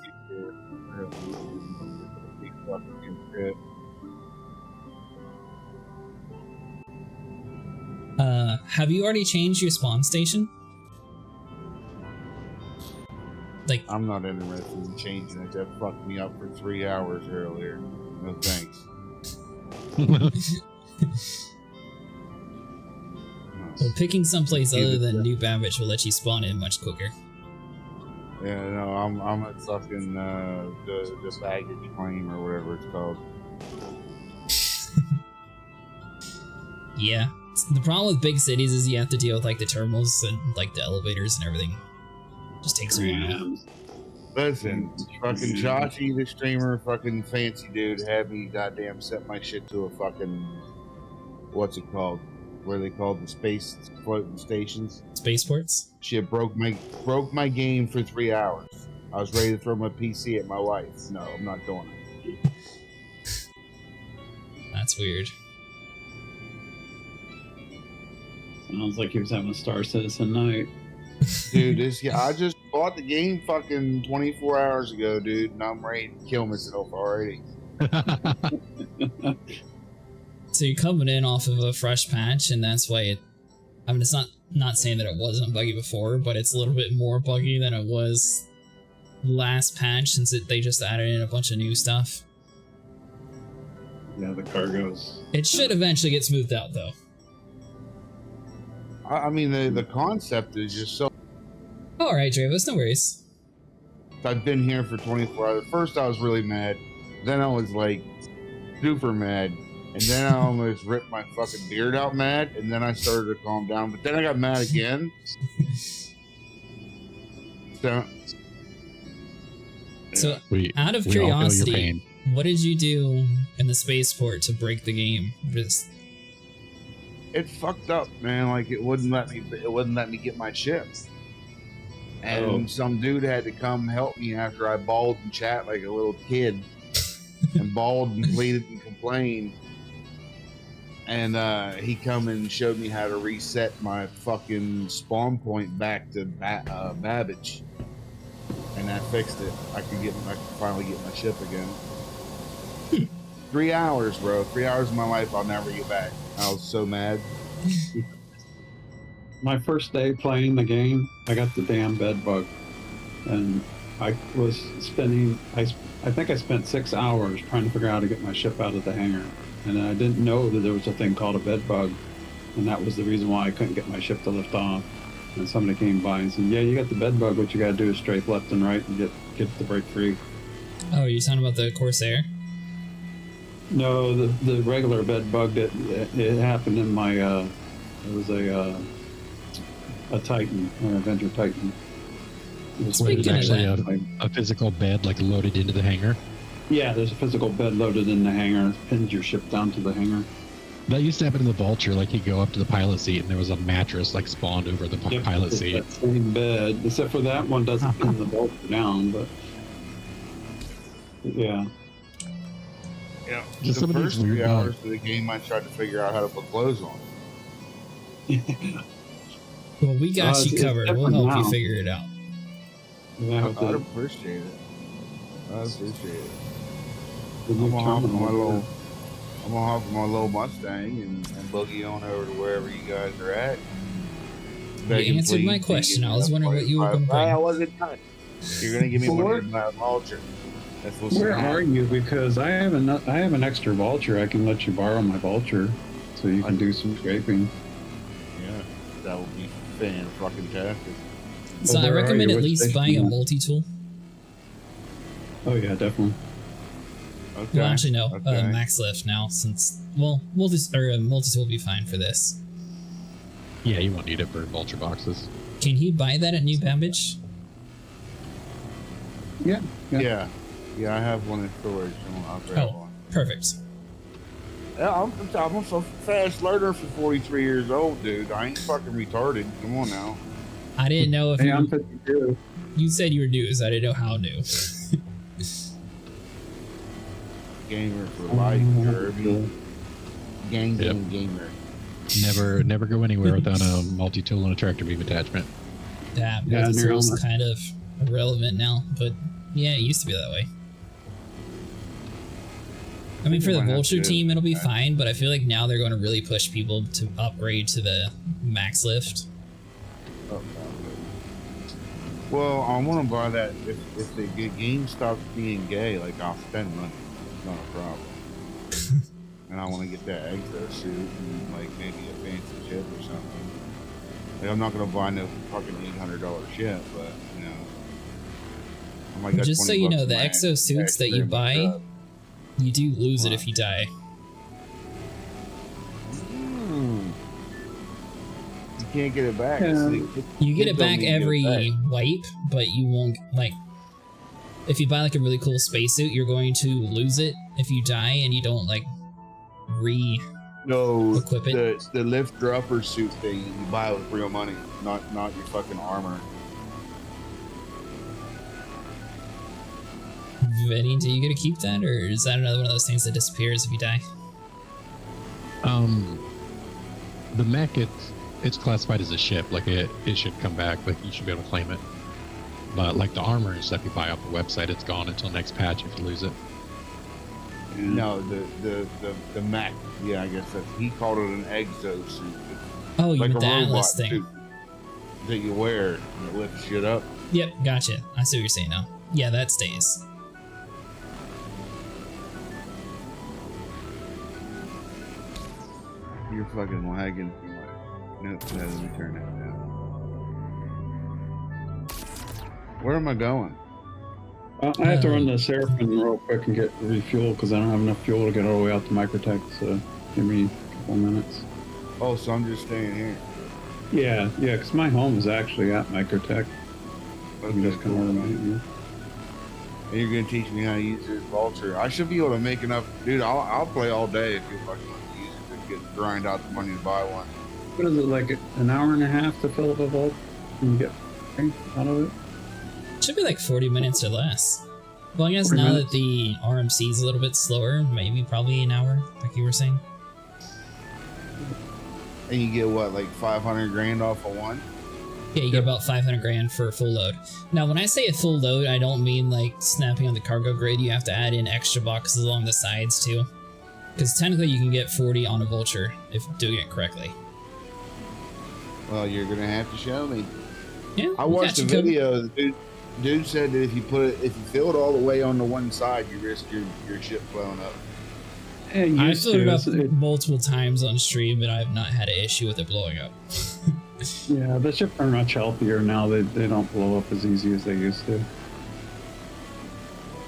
Have you already changed your spawn station? Like, I'm not interested in changing it. That fucked me up for 3 hours earlier. No thanks. well, picking someplace other than New Babbage will let you spawn in much quicker. Yeah, no, I'm at fucking the baggage claim or whatever it's called. Yeah. The problem with big cities is you have to deal with like the terminals and like the elevators and everything. Just takes a while. Listen, fucking Joshy, the streamer, fucking fancy dude, had me goddamn set my shit to a fucking, what's it called? Where they called the space floating stations? Spaceports? Shit broke my game for 3 hours. I was ready to throw my PC at my wife. No, I'm not doing it. That's weird. Sounds like he was having a Star Citizen night. Dude, I just bought the game fucking 24 hours ago, dude, and I'm ready to kill myself already. So you're coming in off of a fresh patch, and that's why it. I mean, it's not saying that it wasn't buggy before, but it's a little bit more buggy than it was last patch since they just added in a bunch of new stuff. Yeah, the cargoes. It should eventually get smoothed out, though. I mean, the concept is just so. All right, Dravis, no worries. I've been here for 24 hours. At first, I was really mad. Then I was like super mad. And then I almost ripped my fucking beard out mad. And then I started to calm down. But then I got mad again. So, We out of we all feel your curiosity, pain. what did you do in the spaceport to break the game? Just It fucked up, man. Like it wouldn't let me get my ship. And some dude had to come help me after I bawled and chat like a little kid. And bawled and pleaded and complained. And he come and showed me how to reset my fucking spawn point back to Babbage. And that fixed it. I could finally get my ship again. 3 hours, bro. 3 hours of my life I'll never get back. I was so mad. My first day playing the game, I got the damn bed bug. And I was spending, I think I spent 6 hours trying to figure out how to get my ship out of the hangar. And I didn't know that there was a thing called a bed bug. And that was the reason why I couldn't get my ship to lift off. And somebody came by and said, yeah, you got the bed bug. What you got to do is strafe left and right and get the break free. oh, are you talking about the Corsair? No, the regular bed bug, it happened in my, it was a Titan, an Avenger Titan. It was Speaking There's of actually that, a physical bed like loaded into the hangar. Yeah, there's a physical bed loaded in the hangar. It pins your ship down to the hangar. That used to happen in the Vulture. Like you go up to the pilot seat and there was a mattress like spawned over the pilot It's seat. that same bed, except for that one doesn't pin the bolt down, but yeah. Yeah. Just The some of these first 3 weird hours of the game, I tried to figure out how to put clothes on. well, we got you it's covered. We'll different help you now. figure it out. Yeah, I'd appreciate it. I appreciate it. the I'm new gonna hop terminal. on my little Mustang and boogie on over to wherever you guys are at. You answered my question. I was wondering what you were going to I bring. wasn't done. You're gonna give me one of your vulture. That's what's Where gonna are happen. you? Because I have an extra vulture. I can let you borrow my vulture, so you can do some scraping. Yeah, that would be fan-fucking-tastic. So Well, I where are recommend you? at Which least station buying a you at? multi-tool. Oh yeah, definitely. Okay. Well, actually, no. Okay. Max lift now, since multi-tool will be fine for this. Yeah, you won't need it for Vulture boxes. Can he buy that at New Babbage? Yeah. Yeah, I have one in storage. I'll grab Oh. one. Perfect. Yeah, I'm a fast learner for 43 years old, dude. I ain't fucking retarded. Come on now. I didn't know if Hey, I'm you, 52. you said you were new, so I didn't know how new. Gamer for life, Kirby. Gamer. Never go anywhere without a multi-tool and a tractor beam attachment. That Yeah, multi-tool's neural- kind of irrelevant now, but yeah, it used to be that way. I mean, for the Might have Vulture to- team, it'll be fine, but I feel like now they're going to really push people to upgrade to the max lift. Oh, well, I want to buy that if the game stops being gay. Like I'll spend money. It's not a problem. And I want to get that exo suit and like maybe a fancy ship or something. Like I'm not gonna buy no fucking $800 ship, but you know. I'm like, that's Just so 20 you bucks know, in the my exosuits that you experiment buy, truck. you do lose it Wow. if you die. You can't get it back. Yeah. You get it Kids don't back need to get every it back. wipe, but you won't, like, if you buy like a really cool spacesuit, you're going to lose it if you die and you don't like No, Equip it. the lifter upper suit thing you buy with real money, not your fucking armor. Vinny, do you get to keep that, or is that another one of those things that disappears if you die? The mech, it's classified as a ship. Like it should come back. Like you should be able to claim it. But like the armor and stuff you buy off the website, it's gone until next patch if you lose it. No, the Mac. Yeah, I guess he called it an exo suit. It's Oh, you like with a the robot Atlas thing. suit that you wear and it lifts shit up. Yep, gotcha. I see what you're saying now. Yeah, that stays. You're fucking lagging. Nope, let me turn that down. Where am I going? I have to run the Seraphim real quick and get refuel because I don't have enough fuel to get all the way out to Microtech. So give me a couple minutes. Oh, so I'm just staying here. Yeah, because my home is actually at Microtech. I can just come over and meet you. And you're gonna teach me how to use this vulture. I should be able to make enough, dude. I'll play all day if you fucking let me use it to grind out the money to buy one. What is it, like an hour and a half to fill up a vault and you get strength out of it? Should be like 40 minutes or less. Well, I guess 40 now minutes. that the RMC is a little bit slower, maybe probably an hour, like you were saying. And you get what, like 500 grand off of one? Yeah, you get about 500 grand for a full load. Now, when I say a full load, I don't mean like snapping on the cargo grid. You have to add in extra boxes along the sides too. Because technically you can get 40 on a vulture if doing it correctly. Well, you're gonna have to show me. Yeah, I we watched got a you covered. video. The dude said that if you fill it all the way on the one side, you risk your ship blowing up. Yeah, it I used filled it to. up multiple times on stream, and I have not had an issue with it blowing up. Yeah, the ships are much healthier now. They don't blow up as easy as they used to.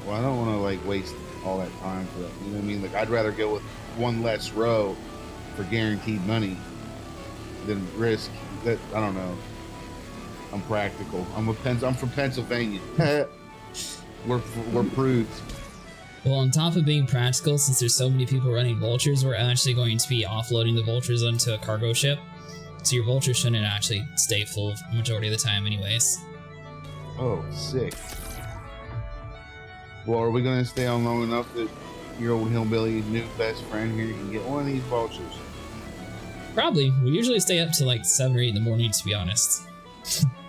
Well, I don't want to like waste all that time for that. You know what I mean? Like, I'd rather go with one less row for guaranteed money than risk that. I don't know. I'm practical. I'm from Pennsylvania. we're prudes. Well, on top of being practical, since there's so many people running vultures, we're actually going to be offloading the vultures onto a cargo ship. So your vulture shouldn't actually stay full majority of the time anyways. Oh, sick. Well, are we going to stay on long enough that your old hillbilly new best friend here can get one of these vultures? Probably. We usually stay up to like 7 or 8 in the morning, to be honest.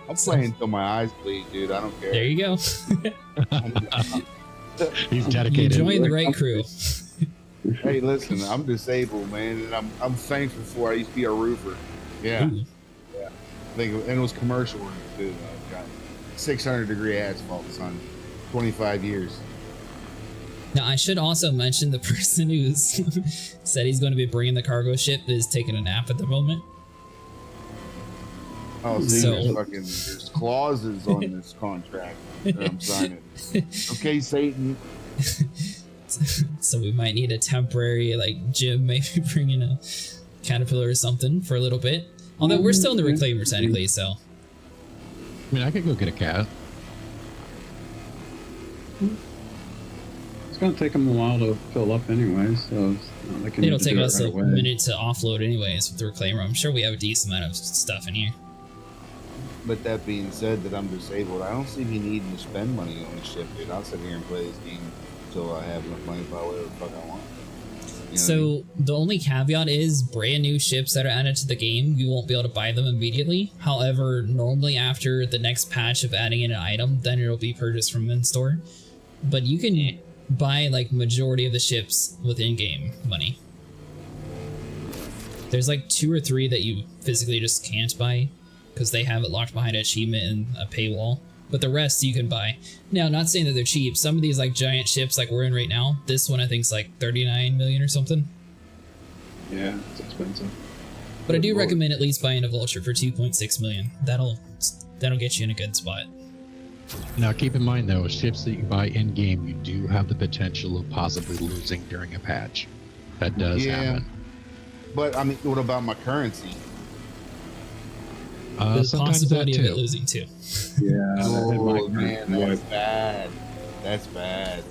I'm playing until my eyes bleed, dude. I don't care. There you go. He's You dedicated. joined the right crew. Hey, listen, I'm disabled, man, and I'm thankful for I used to be a roofer. Yeah. Ooh. I think and it was commercial roof too. Got 600-degree asphalt, son. 25 years. Now, I should also mention the person who's said he's going to be bringing the cargo ship is taking a nap at the moment. Oh, see, So- there's clauses on this contract that I'm signing. Okay, Satan. So we might need a temporary, like, gym, maybe bring in a caterpillar or something for a little bit. Although we're still in the reclaimer technically, so. I mean, I could go get a cat. It's going to take them a while to fill up anyway, so it's not like you It'll need to take do it us right a away. minute to offload anyways with the reclaimer. I'm sure we have a decent amount of stuff in here. But that being said, that I'm disabled, I don't see me needing to spend money on the ship, dude. I'll sit here and play this game until I have enough money to buy whatever the fuck I want. You know So what I mean? the only caveat is brand new ships that are added to the game, you won't be able to buy them immediately. However, normally after the next patch of adding in an item, then it'll be purchased from in-store. But you can buy like majority of the ships with in-game money. There's like 2 or 3 that you physically just can't buy because they have it locked behind an achievement and a paywall. But the rest you can buy. Now, not saying that they're cheap. Some of these like giant ships like we're in right now, this one I think is like 39 million or something. Yeah, it's expensive. But I do Lord. recommend at least buying a vulture for 2.6 million. That'll get you in a good spot. Now, keep in mind though, ships that you buy in game, you do have the potential of possibly losing during a patch. That does happen. But I mean, what about my currency? The Sometimes possibility that of too. it losing too. Yeah, Oh man, that's bad. That's bad.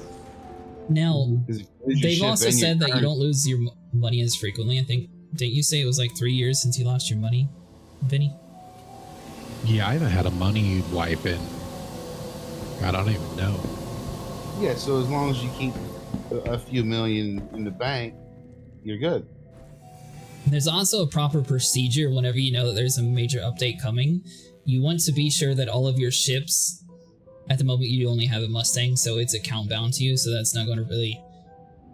Now, 'Cause if you lose your they've ship also and your said that you currency- don't lose your money as frequently. I think, didn't you say it was like 3 years since you lost your money, Vinny? Yeah, I haven't had a money wipe in. God, I don't even know. Yeah, so as long as you keep a few million in the bank, you're good. There's also a proper procedure whenever you know that there's a major update coming. You want to be sure that all of your ships, at the moment you only have a Mustang, so it's account bound to you, so that's not going to really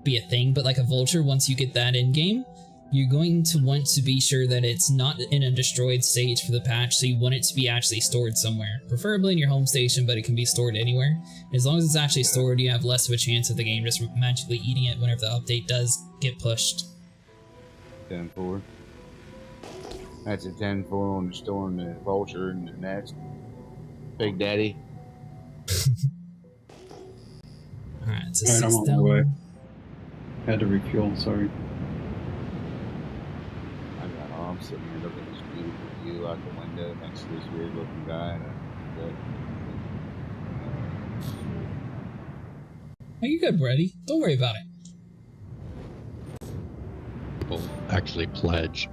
be a thing. But like a Vulture, once you get that in game, you're going to want to be sure that it's not in a destroyed state for the patch, so you want it to be actually stored somewhere. Preferably in your home station, but it can be stored anywhere. As long as it's actually stored, you have less of a chance of the game just magically eating it whenever the update does get pushed. 10-4. That's a 10-4 on the Storm, the Vulture, and the next. Big Daddy. Alright, so Alright, I'm 6 on my way. down. Had to refuel, sorry. I'm sitting here looking at this beautiful view out the window next to this weird looking guy. Oh, you're good, Brady. Don't worry about it. People actually pledge.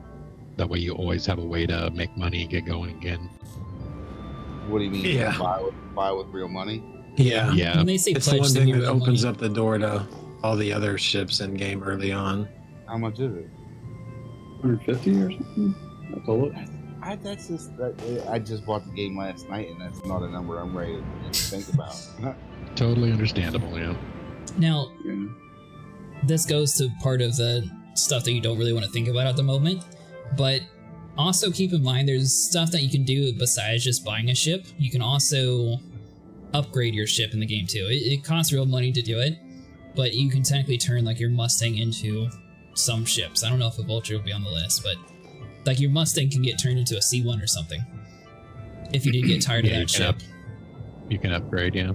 That way you always have a way to make money and get going again. What do you mean? Yeah. Buy with real money? Yeah. Yeah. When they say It's the pledge, one they thing mean that real opens money. up the door to all the other ships in game early on. How much is it? 150 or something? That's all it. That's just I just bought the game last night, and that's not a number I'm ready to think about. Totally understandable, yeah. Now, Yeah. this goes to part of the stuff that you don't really want to think about at the moment, but also keep in mind there's stuff that you can do besides just buying a ship. You can also upgrade your ship in the game too. It costs real money to do it, but you can technically turn like your Mustang into some ships. I don't know if a Vulture would be on the list, but like your Mustang can get turned into a C1 or something if you did get tired of Yeah, that you can ship. You can upgrade, yeah.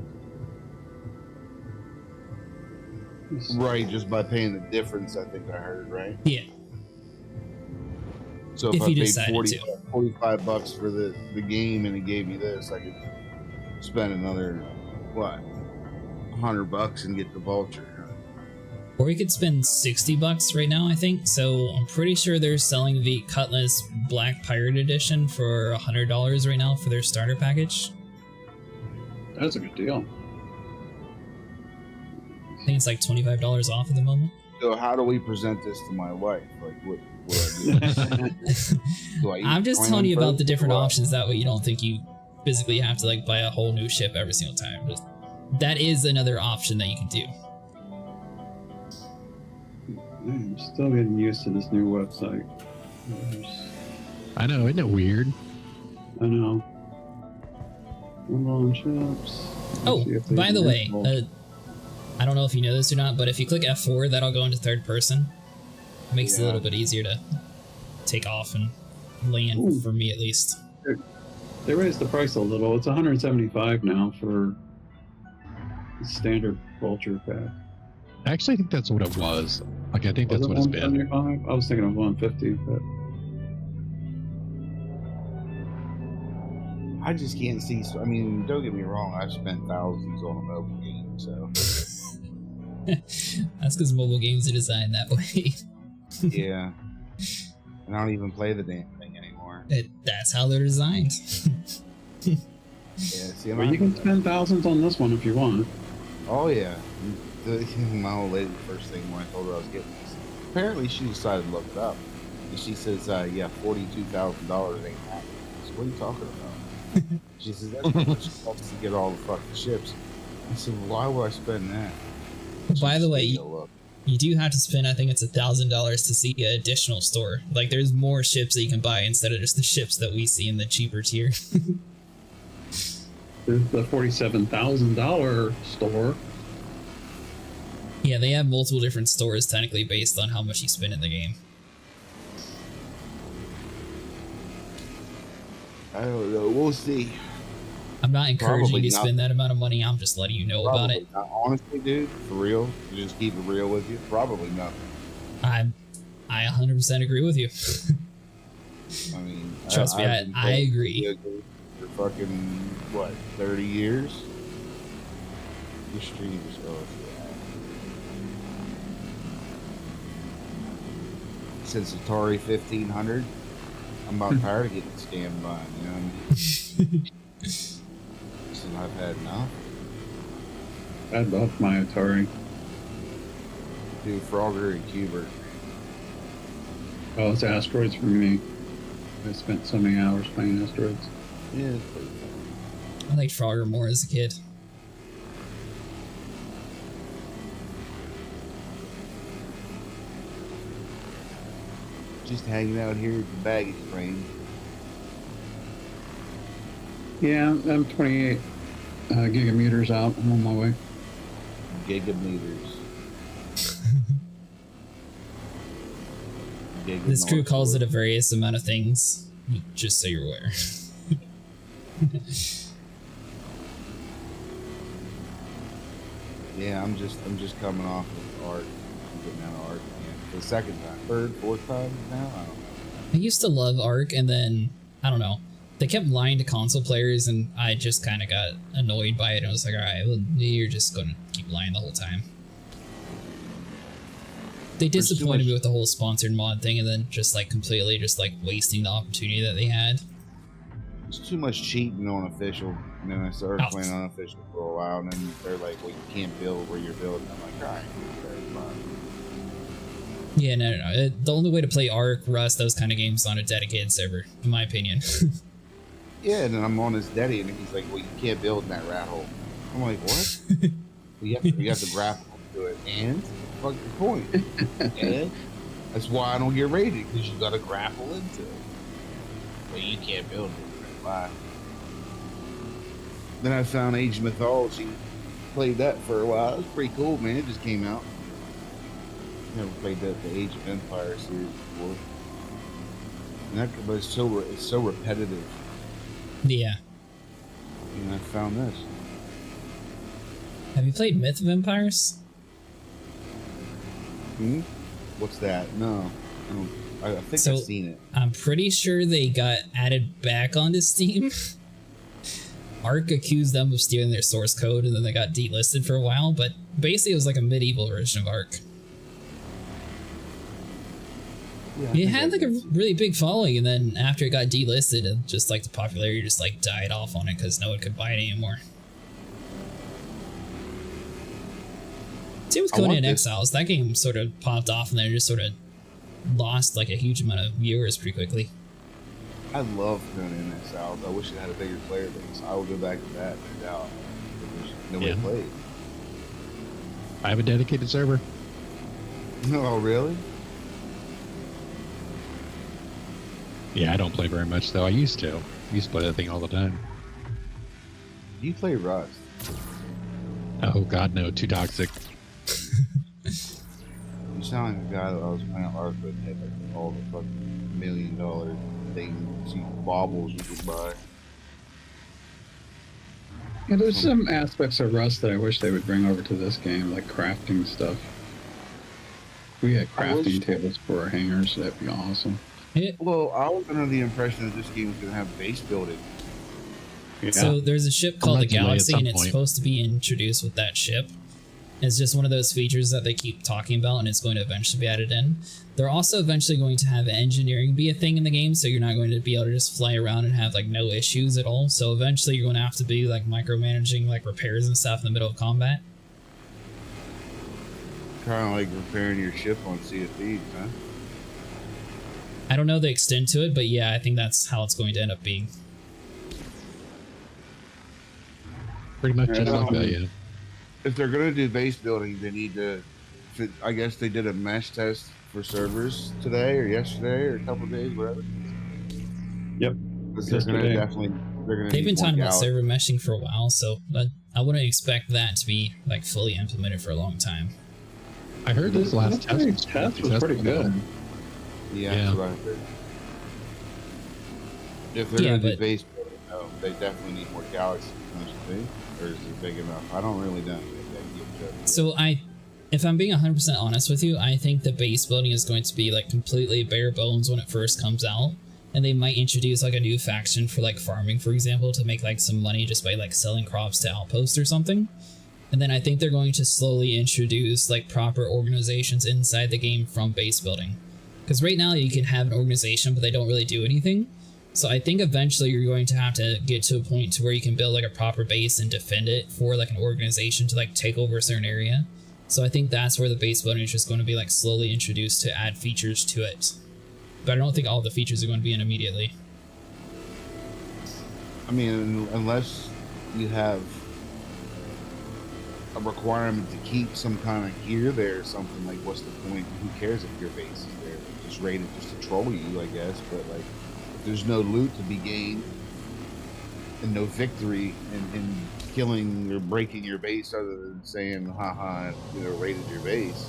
Right, just by paying the difference, I think I heard, right? Yeah. So If if I you paid decided 45 bucks for the game and it gave me this, I could spend another, what, 100 bucks and get the Vulture. Or you could spend 60 bucks right now, I think. So I'm pretty sure they're selling the Cutlass Black Pirate Edition for $100 right now for their starter package. That's a good deal. I think it's like $25 off at the moment. So how do we present this to my wife? Like, what I do? Do I eat I'm just coin telling you about first the different or what? options. That way you don't think you physically have to like buy a whole new ship every single time. Just, that is another option that you can do. I'm still getting used to this new website. I know, isn't it weird? I know. On ships. Oh, See if they by the can way, install. I don't know if you know this or not, but if you click F4, that'll go into third person. It makes it a Yeah. little bit easier to take off and land, Ooh. for me at least. They raised the price a little. It's 175 now for the standard Vulture pack. I actually think that's what it was. Like, I think Was that's it what it's been. 175? I was thinking of 150, but I just can't see. I mean, don't get me wrong. I've spent thousands on a mobile game, so That's because mobile games are designed that way. yeah. And I don't even play the damn thing anymore. That's how they're designed. Yeah. See, well, you can spend thousands on this one if you want. Oh yeah. My old lady, the first thing when I told her I was getting this, apparently she decided to look it up. And she says, yeah, $42,000 ain't happening. I said, what are you talking about? She says, that's how much it costs to get all the fucking ships. I said, well, why would I spend that? By the way, Take a look. you do have to spend, I think it's $1,000 to see an additional store. Like, there's more ships that you can buy instead of just the ships that we see in the cheaper tier. There's the $47,000 store. Yeah, they have multiple different stores technically based on how much you spend in the game. I don't know. We'll see. I'm not encouraging Probably you to spend that amount of money. I'm just letting you know about it. Not. Honestly, dude, for real, to just keep it real with you, probably nothing. I 100% agree with you. I mean, Trust me, I agree. For fucking what, 30 years? Your streams, since Atari 1500, I'm about tired of getting scammed by them, you know what I mean? Since I've had enough. I love my Atari. Dude, Frogger and Cubert. Oh, it's Asteroids for me. I spent so many hours playing Asteroids. Yeah, it's pretty fun. I liked Frogger more as a kid. Just hanging out here at the baggage train. Yeah, I'm 28 gigameters out. I'm on my way. Gigameters. This crew calls it a various amount of things, just so you're aware. Yeah, I'm just coming off of art. I'm getting out of art again. For the second time. Third, fourth time now? I don't know. I used to love Ark, and then, I don't know, they kept lying to console players, and I just kind of got annoyed by it, and I was like, alright, well, you're just going to keep lying the whole time. They disappointed me with the whole sponsored mod thing, and then just like completely just like wasting the opportunity that they had. There's too much cheating on official, and then I started playing unofficial for a while, and then they're like, well, you can't build where you're building. I'm like, alright, fine. Yeah, no. The only way to play Ark, Rust, those kind of games on a dedicated server, in my opinion. Yeah, and then I'm on his daddy, and he's like, well, you can't build in that rat hole. I'm like, what? you have to grapple to it, and fuck your point. And that's why I don't get rated, because you got to grapple into it. Well, you can't build it. Bye. Then I found Age of Mythology, played that for a while. It was pretty cool, man. It just came out. Never played the Age of Empires series before. And that, but it's so repetitive. Yeah. And I found this. Have you played Myth of Empires? Hmm? What's that? No. I think So, I've seen it. I'm pretty sure they got added back onto Steam. Ark accused them of stealing their source code, and then they got delisted for a while, but basically it was like a medieval version of Ark. Yeah, It had like a really big following, and then after it got delisted, and just like the popularity just like died off on it because no one could buy it anymore. Same with Conan Exiles. That game sort of popped off, and then just sort of lost like a huge amount of viewers pretty quickly. I love Conan Exiles. I wish it had a bigger player base. I will go back to that, no doubt. Nobody played. I have a dedicated server. Oh, really? Yeah, I don't play very much though. I used to. I used to play that thing all the time. You play Rust? Oh God, no! Too toxic. You sound like a guy that I was playing Ark with had like all the fucking $1 million things, baubles you could buy. Yeah, there's some aspects of Rust that I wish they would bring over to this game, like crafting stuff. We had crafting tables for our hangars. That'd be awesome. Well, I was under the impression that this game was going to have base building. Yeah. So there's a ship called the Allegedly, at Galaxy, some and it's point. supposed to be introduced with that ship. It's just one of those features that they keep talking about, and it's going to eventually be added in. They're also eventually going to have engineering be a thing in the game, so you're not going to be able to just fly around and have like no issues at all. So eventually you're going to have to be like micromanaging like repairs and stuff in the middle of combat. Kind of like repairing your ship on Sea of Thieves, huh? I don't know the extent to it, but yeah, I think that's how it's going to end up being. Pretty much just like that, yeah. If they're going to do base building, they need to. I guess they did a mesh test for servers today or yesterday or a couple of days, whatever. Yep. Because they're going to definitely. They've been talking about server meshing for a while, so I wouldn't expect that to be like fully implemented for a long time. I heard this last test was pretty good. Yeah, that's what I heard. If they're going to do base building, know. They definitely need more galaxies, don't you think? Or is it big enough? I don't really know. So if I'm being 100% honest with you, I think the base building is going to be like completely bare bones when it first comes out. And they might introduce like a new faction for like farming, for example, to make like some money just by like selling crops to outposts or something. And then I think they're going to slowly introduce like proper organizations inside the game from base building. Because right now you can have an organization, but they don't really do anything. So I think eventually you're going to have to get to a point to where you can build like a proper base and defend it for like an organization to like take over a certain area. So I think that's where the base building is just going to be like slowly introduced to add features to it. But I don't think all the features are going to be in immediately. I mean, unless you have a requirement to keep some kind of gear there or something, like what's the point? Who cares if your base is there? Just rated just to troll you, I guess. But like, if there's no loot to be gained and no victory in killing or breaking your base, other than saying, haha, raided your base,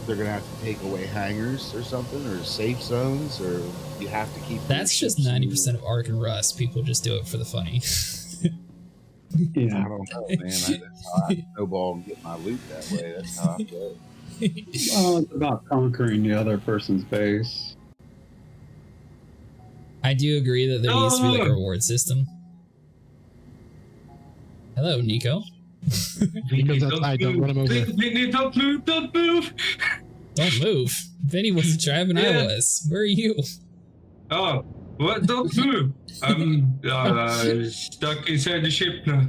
they're gonna have to take away hangars or something, or safe zones, or you have to keep. That's just 90% of Ark and Rust. People just do it for the funny. Yeah, I don't know, man. That's how I snowball and get my loot that way. That's how I play. Well, it's about conquering the other person's base. I do agree that there needs to be like a reward system. Hello, Nico. Nico's outside, don't run him over. Vinny, don't move, don't move! Don't move. Vinny wasn't driving, I was. Where are you? Oh, what? Don't move! I'm stuck inside the ship now.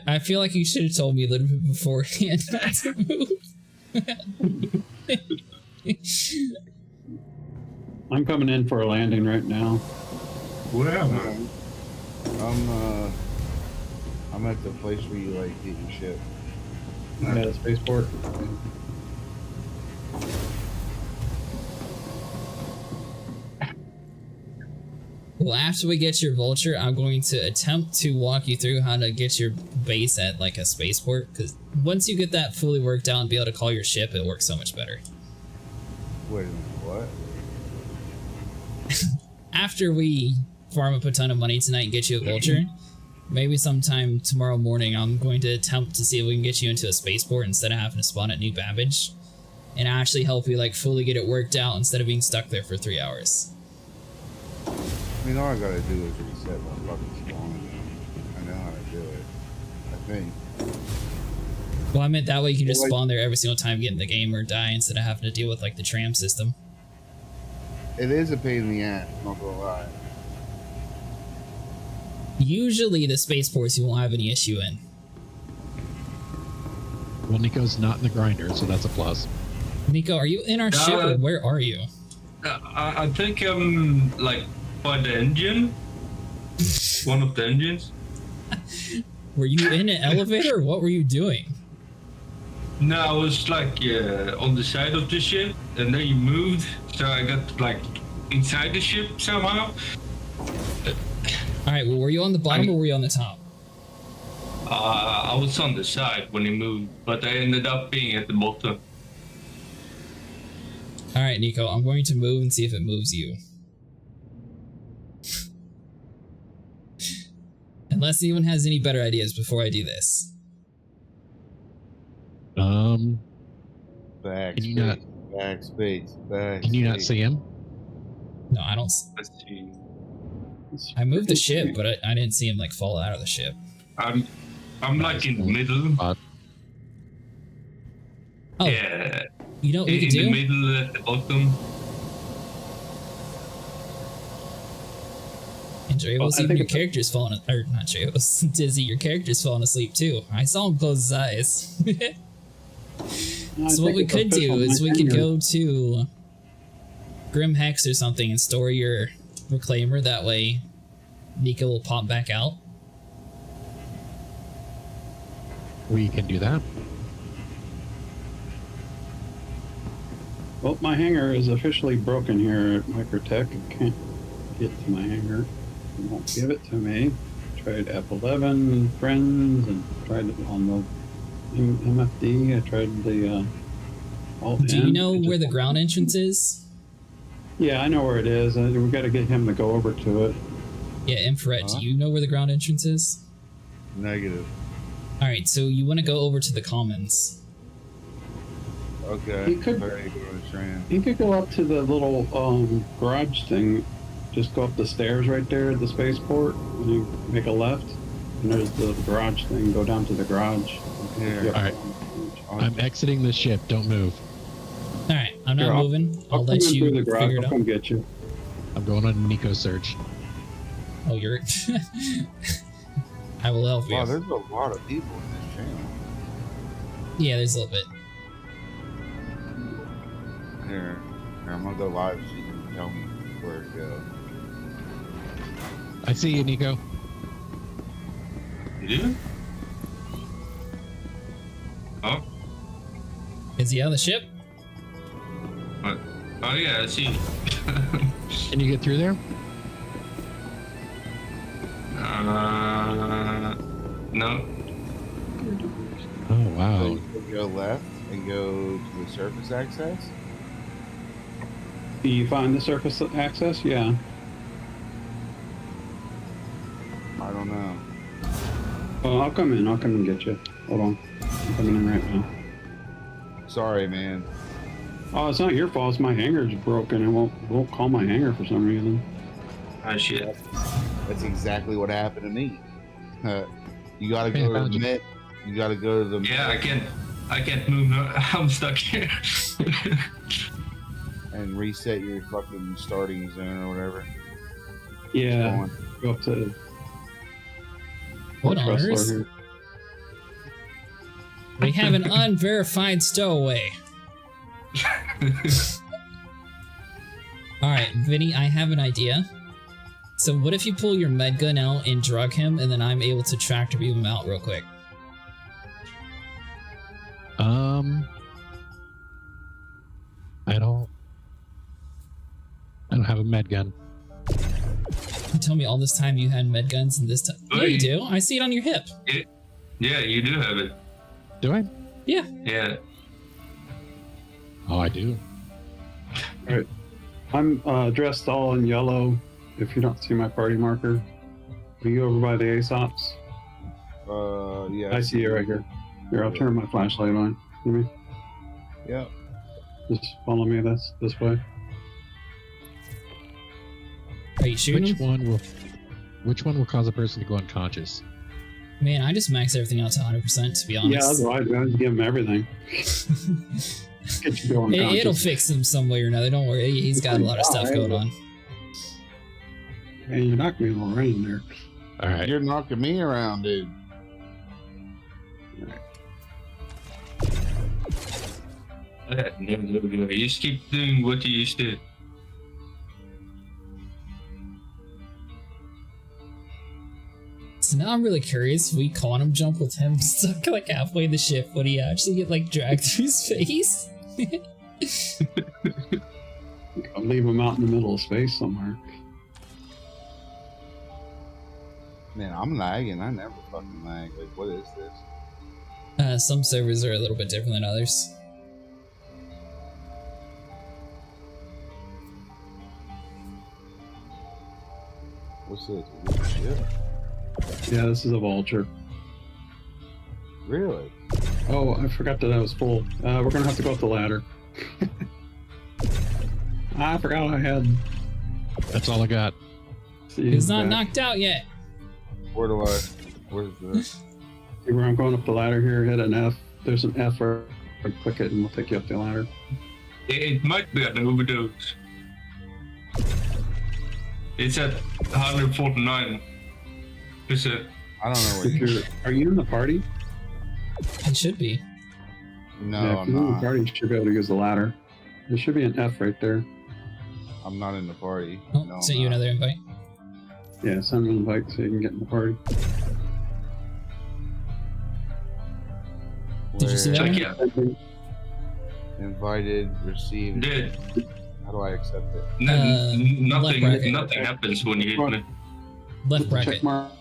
I feel like you should have told me a little bit beforehand not to move. I'm coming in for a landing right now. Where am I? I'm at the place where you like get your ship. I'm at a spaceport. Well, after we get your vulture, I'm going to attempt to walk you through how to get your base at like a spaceport, because once you get that fully worked out and be able to call your ship, it works so much better. Wait a minute, what? After we farm up a ton of money tonight and get you a vulture, maybe sometime tomorrow morning I'm going to attempt to see if we can get you into a spaceport instead of having to spawn at New Babbage, and actually help you like fully get it worked out instead of being stuck there for 3 hours. I mean, all I gotta do is reset my fucking spawn. I know how to do it. I think. Well, I meant that way you can just spawn there every single time you get in the game or die instead of having to deal with like the tram system. It is a pain in the ass, I'm not gonna lie. Usually the spaceports you won't have any issue in. Well, Nico's not in the grinder, so that's a plus. Nico, are you in our ship or where are you? I think I'm like by the engine. One of the engines. Were you in an elevator or what were you doing? No, I was like on the side of the ship, and then you moved, so I got like inside the ship somehow. Alright, well, were you on the bottom or were you on the top? I was on the side when he moved, but I ended up being at the bottom. Alright, Nico, I'm going to move and see if it moves you. Unless anyone has any better ideas before I do this. Back Can you space, not- back space, back Can you not space. see him? No, I don't. Let's see. I moved the ship, but I didn't see him like fall out of the ship. I'm like in the middle. Oh, Yeah, you know what we in could the do? middle at the bottom. And Drabos, Well, I even think your it's- character's falling, or not Drabos, Dizzy, your character's falling asleep too. I saw him close his eyes. So what we could do is we could go to Grim Hex or something and store your reclaimer. That way, Nico will pop back out. We can do that. Well, my hangar is officially broken here at Microtech. I can't get to my hangar. It won't give it to me. Tried F11, friends, and tried it on the MFD. I tried the alt. Do you know where the ground entrance is? Yeah, I know where it is. We got to get him to go over to it. Yeah, Infrared, do you know where the ground entrance is? Negative. Alright, so you want to go over to the commons. Okay. He could- Very good, Tran. You could go up to the little garage thing. Just go up the stairs right there at the spaceport, and you make a left, and there's the garage thing. Go down to the garage. Here. Yep. All right. I'm exiting the ship. Don't move. Alright, I'm not Here, moving. I'll come let in you through the garage. figure it I'll out. come get you. I'm going on Nico search. Oh, you're... I will help you. Wow, there's a lot of people in this channel. Yeah, there's a little bit. Here, I'm gonna go live so you can tell me where to go. I see you, Nico. You do? Oh, Is he on the ship? what? Oh yeah, I see. Can you get through there? No. Oh, So wow. you can go left and go to the surface access. Do you find the surface access? Yeah. I don't know. Oh, I'll come in. I'll come and get you. Hold on. I'm coming in right now. Sorry, man. Oh, it's not your fault. It's my hangar's broken. It won't call my hangar for some reason. Oh shit. That's exactly what happened to me. You gotta Yeah, go to found the you. net. You gotta go to the. Yeah, I can't move. I'm stuck here. And reset your fucking starting zone or whatever. Yeah. Go up to What on Wrestler earth? here. We have an unverified stowaway. Alright, Vinny, I have an idea. So what if you pull your med gun out and drug him, and then I'm able to tractor beam him out real quick? I don't have a med gun. You tell me all this time you had med guns and this time. Yeah, you do. I see it on your hip. Yeah, you do have it. Do I? Yeah. Yeah. Oh, I do. I'm dressed all in yellow. If you don't see my party marker, are you over by the ASOPs? Yeah. I see you right here. Here, I'll turn my flashlight on. See me? Yep. Just follow me this way. Are you shooting him? Which one will cause a person to go unconscious? Man, I just maxed everything out to 100%, to be Yeah, honest. I'd give him everything. Get you going. It'll fix him some way or another. Don't worry. He's got a lot of stuff going on. Hey, you knocked me a little rain there. All right. You're knocking me around, dude. Yeah, you just keep doing what you used to. So now I'm really curious. We quantum jump with him stuck like halfway in the ship. Would he actually get like dragged through his face? I'll leave him out in the middle of space somewhere. Man, I'm lagging. I never fucking lag. Like, what is this? Some servers are a little bit different than others. What's this? Is this shit? Yeah, this is a vulture. Really? Oh, I forgot that I was full. We're gonna have to go up the ladder. I forgot I had. That's all I got. He's not knocked out yet. Where do I? Where's this? Where I'm going up the ladder here, hit an F. There's an F right. Click it and we'll take you up the ladder. It might be an overdose. It's at 149%. I don't know what. Are you in the party? It should be. No, Yeah, if I'm you're in the not. party, you should be able to use the ladder. There should be an F right there. I'm not in the party. Oh, No, sent I'm you not. another invite. Yeah, send an invite so you can get in the party. Did you see that? Check one? yeah. Invited, received. Did. How do I accept it? Left bracket. Nothing happens when you hit me. Left Check bracket. mark.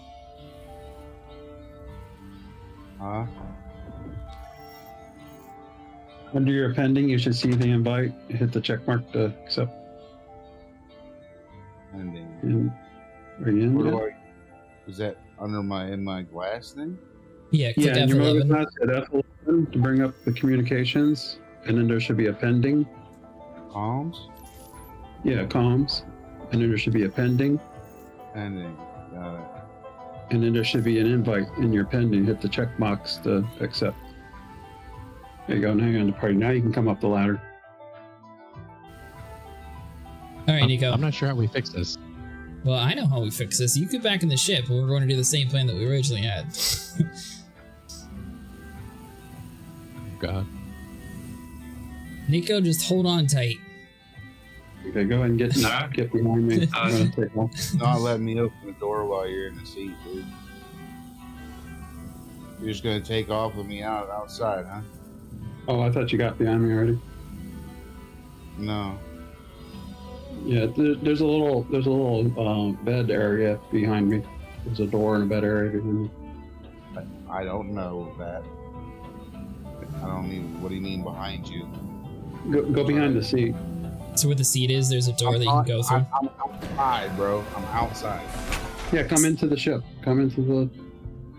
Huh? Under your pending, you should see the invite. Hit the check mark to accept. Are you in Where yet? do I? Is that under in my glass thing? Yeah, click Yeah, in your mode F11. class, hit F11 to bring up the communications, and then there should be a pending. Comms? Yeah, comms. And then there should be a pending. Pending. Got it. And then there should be an invite in your pending. Hit the checkbox to accept. There you go. Now you're on the party. Now you can come up the ladder. All right, Nico. I'm not sure how we fix this. Well, I know how we fix this. You get back in the ship, and we're going to do the same plan that we originally had. God. Nico, just hold on tight. Okay, go ahead and get behind me. I'm gonna take off. Not letting me open the door while you're in the seat, dude. You're just gonna take off with me outside, huh? Oh, I thought you got behind me already. No. Yeah, there's a little bed area behind me. There's a door and a bed area behind me. I don't know that. I don't even. What do you mean behind you? Go behind the seat. So where the seat is, there's a door that you can go through. I'm outside, bro. I'm outside. Yeah, come into the ship. Come into the.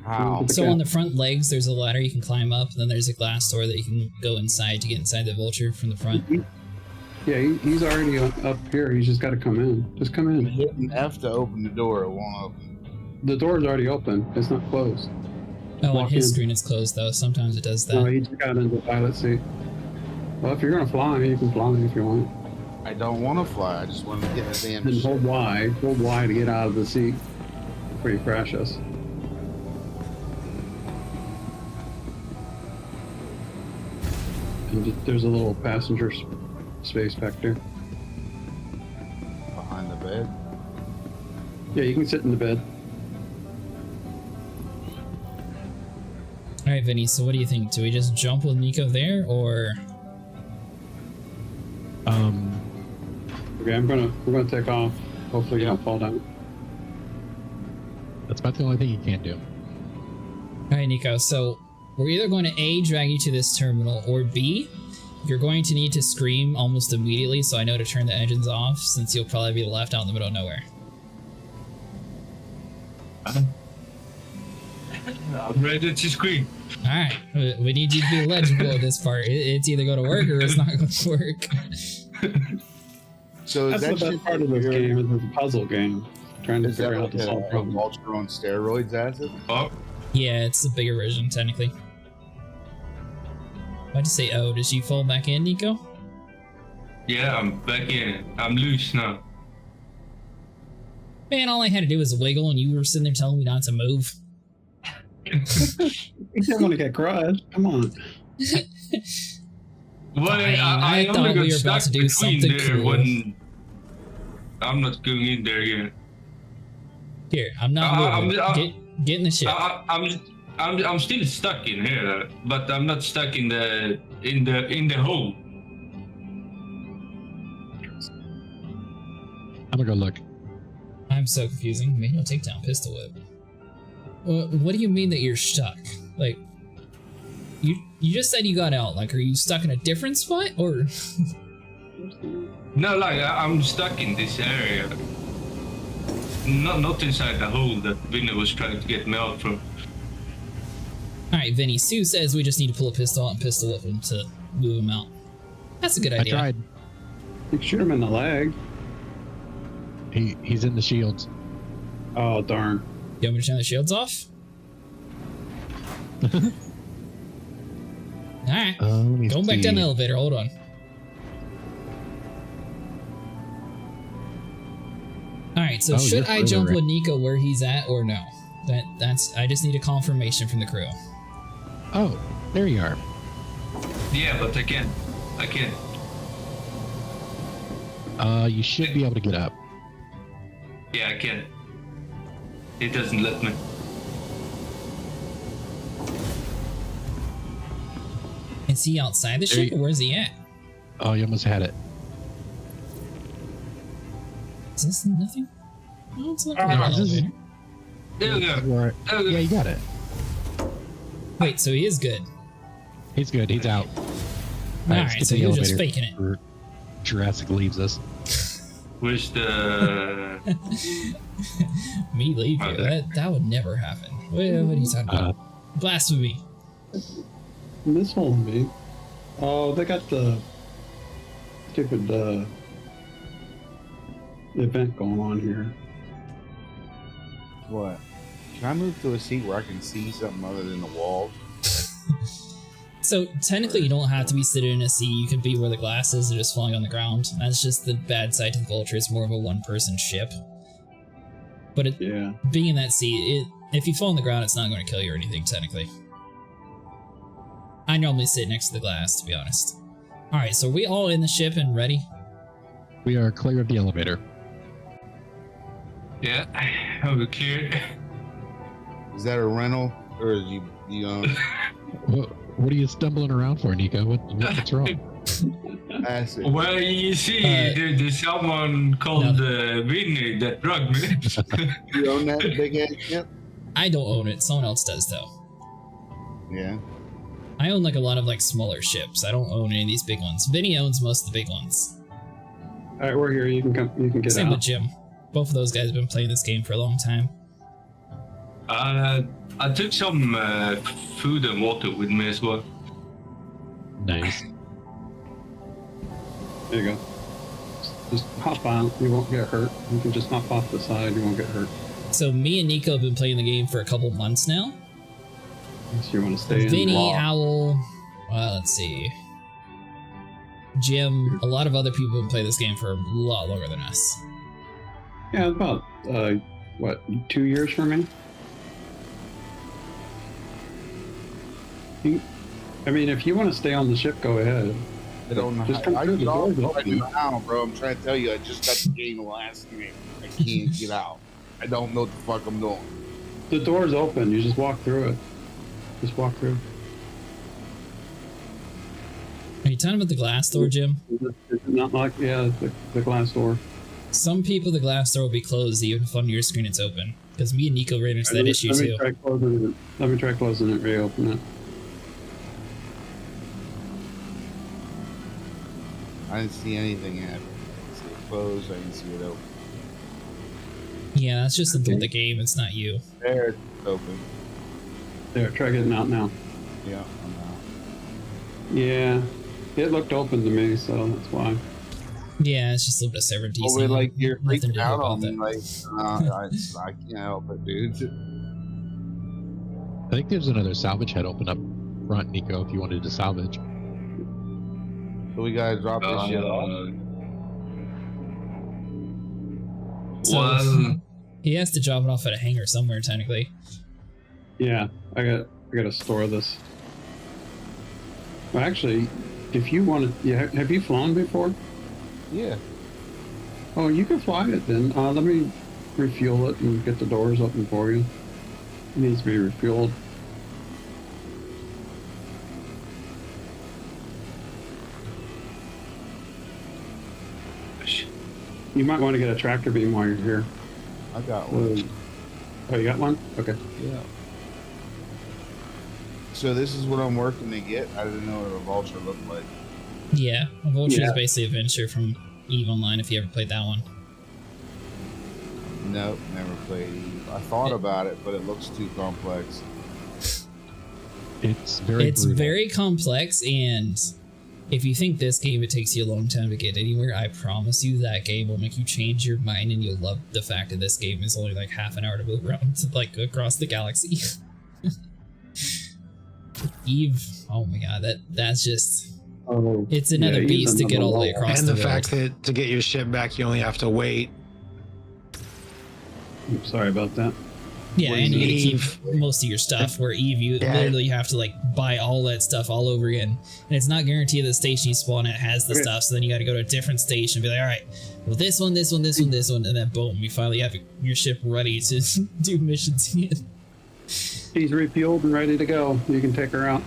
How? So on the front legs, there's a ladder you can climb up, and then there's a glass door that you can go inside to get inside the Vulture from the front. Yeah, he's already up here. He's just got to come in. Just come in. Hitting F to open the door. It won't open. The door's already open. It's not closed. Oh, on Walk his in. screen it's closed though. Sometimes it does No, that. he just got into the pilot seat. Well, if you're gonna fly, you can fly if you want. I don't want to fly. I just want to get in the damn Then ship. hold Y to get out of the seat before you crash us. And there's a little passenger space back there. Behind the bed. Yeah, you can sit in the bed. All right, Vinny. So what do you think? Do we just jump with Nico there, or? Okay, we're gonna take off. Hopefully you don't fall down. That's about the only thing you can't do. All right, Nico. So we're either going to A, drag you to this terminal, or B, you're going to need to scream almost immediately so I know to turn the engines off, since you'll probably be left out in the middle of nowhere. I'm ready to scream. All right, we need you to be legible at this part. It's either going to work or it's not going to work. So is That's the that best part of this game. Is the puzzle game. Trying to Is that figure out like the solve a problem. vulture on steroids acid? Oh, Yeah, it's a bigger version, technically. Why'd you say, oh, did you fall back in, Nico? yeah, I'm back in. I'm loose now. Man, all I had to do was wiggle and you were sitting there telling me not to move. You don't want to get crushed. Come on. Well, Fine, I I thought only got we were about stuck to do between something there cool. when I'm not going in there again. Here, I'm not moving. Get in the ship. I'm still stuck in here, but I'm not stuck in the hole. I'm gonna go look. I'm so confusing. Manual takedown pistol whip. What do you mean that you're stuck? Like, you just said you got out. Like, are you stuck in a different spot, or? No, like I'm stuck in this area. Not inside the hole that Vinny was trying to get me out from. All right, Vinny. Sue says we just need to pull a pistol out and pistol whip him to move him out. That's a good idea. I tried. You can shoot him in the leg. He's in the shields. Oh, darn. You want me to turn the shields off? All right. Let me Going back see. down the elevator. Hold on. All right. So Oh, should you're I further jump in. with Nico where he's at, or no? That's. I just need a confirmation from the crew. Oh, there you are. Yeah, but I can't. You should be able to get up. Yeah, I can't. It doesn't let me. Is he outside the There ship, you- or where's he at? Oh, you almost had it. Is this nothing? No, it's not. this is- elevator. There we go. You are- There we Yeah, go. you got it. Wait, so he is good. He's good. He's out. All right, skip so the he was just elevator faking it. before Jurassic leaves us. with the. Me leave you. Okay. That would never happen. What are you talking about? Blasphemy. Missile me. Oh, they got the stupid event going on here. What? Can I move to a seat where I can see something other than the wall? So technically you don't have to be sitting in a seat, you can be where the glass is and just falling on the ground. That's just the bad side to the Vulture, it's more of a one-person ship. But Yeah. being in that seat, if you fall on the ground, it's not going to kill you or anything, technically. I normally sit next to the glass, to be honest. Alright, so are we all in the ship and ready? We are clear of the elevator. Yeah, over here. Is that a rental or is you own? What are you stumbling around for, Nico? What's wrong? Acid. Well, you see, there's someone called Vinny that drugged me. You own that big ass ship? I don't own it, someone else does though. Yeah. I own like a lot of like smaller ships, I don't own any of these big ones. Vinny owns most of the big ones. All right, we're here. You can come. You can get Same out. with Jim. Both of those guys have been playing this game for a long time. I took some food and water with me as well. Nice. There you go. Just hop on. You won't get hurt. You can just hop off the side. You won't get hurt. So me and Nico have been playing the game for a couple months now. Unless you want to stay in. Vinny, Owl, let's see. Jim, a lot of other people have been playing this game for a lot longer than us. Yeah, about what, 2 years for me? I mean, if you want to stay on the ship, go ahead. I don't know. Just come I through the get off doors right open. now, bro. I'm trying to tell you, I just got the game last game. I can't get out. I don't know what the fuck I'm doing. The door's open. You just walk through it. Just walk through. Are you talking about the glass door, Jim? It's not like, yeah, the glass door. Some people, the glass door will be closed even if on your screen it's open. Because me and Nico ran into that issue too. Let me try closing it, reopen it. I didn't see anything happen. I didn't see it closed. I didn't see it open. Yeah, that's just something with the game, it's not you. There, it's open. There, try getting out now. Yeah, I'm out. Yeah, it looked open to me, so that's why. Yeah, it's just a little bit of server DC. Oh, like you're Nothing to freaking do out about on me. that. Like, I can't help it, dude. I think there's another salvage head open up front, Nico, if you wanted to salvage. So we gotta drop this shit off. So, Well, he has to drop it off at a hangar somewhere, technically. Yeah, I gotta store this. Well, actually, if you want to, yeah, have you flown before? Yeah. Oh, you can fly it then. Let me refuel it and get the doors open for you. It needs to be refueled. You might want to get a tractor beam while you're here. I got one. Oh, you got one? Okay. Yeah. So this is what I'm working to get. I didn't know what a vulture looked like. Yeah, a Vulture is Yeah. basically a venture from EVE Online if you ever played that one. Nope, never played Eve. I thought about it, but it looks too complex. It's very It's brutal. very complex, and if you think this game it takes you a long time to get anywhere, I promise you that game will make you change your mind and you'll love the fact that this game is only like half an hour to move around like across the galaxy. Eve, oh my god, that's just Oh, it's another yeah, beast to Eve's get all the way another across And the the world. fact that to get your ship back, you only have to wait. I'm sorry about that. Yeah, and you gotta keep Eve. most of your stuff. Where Eve, you Yeah. literally have to like buy all that stuff all over again, and it's not guaranteed the station you spawn at has the Okay. stuff. So then you got to go to a different station and be like, all right, well this one, this one, this one, this one, and then boom, you finally have your ship ready to do missions again. She's refueled and ready to go. You can take her out.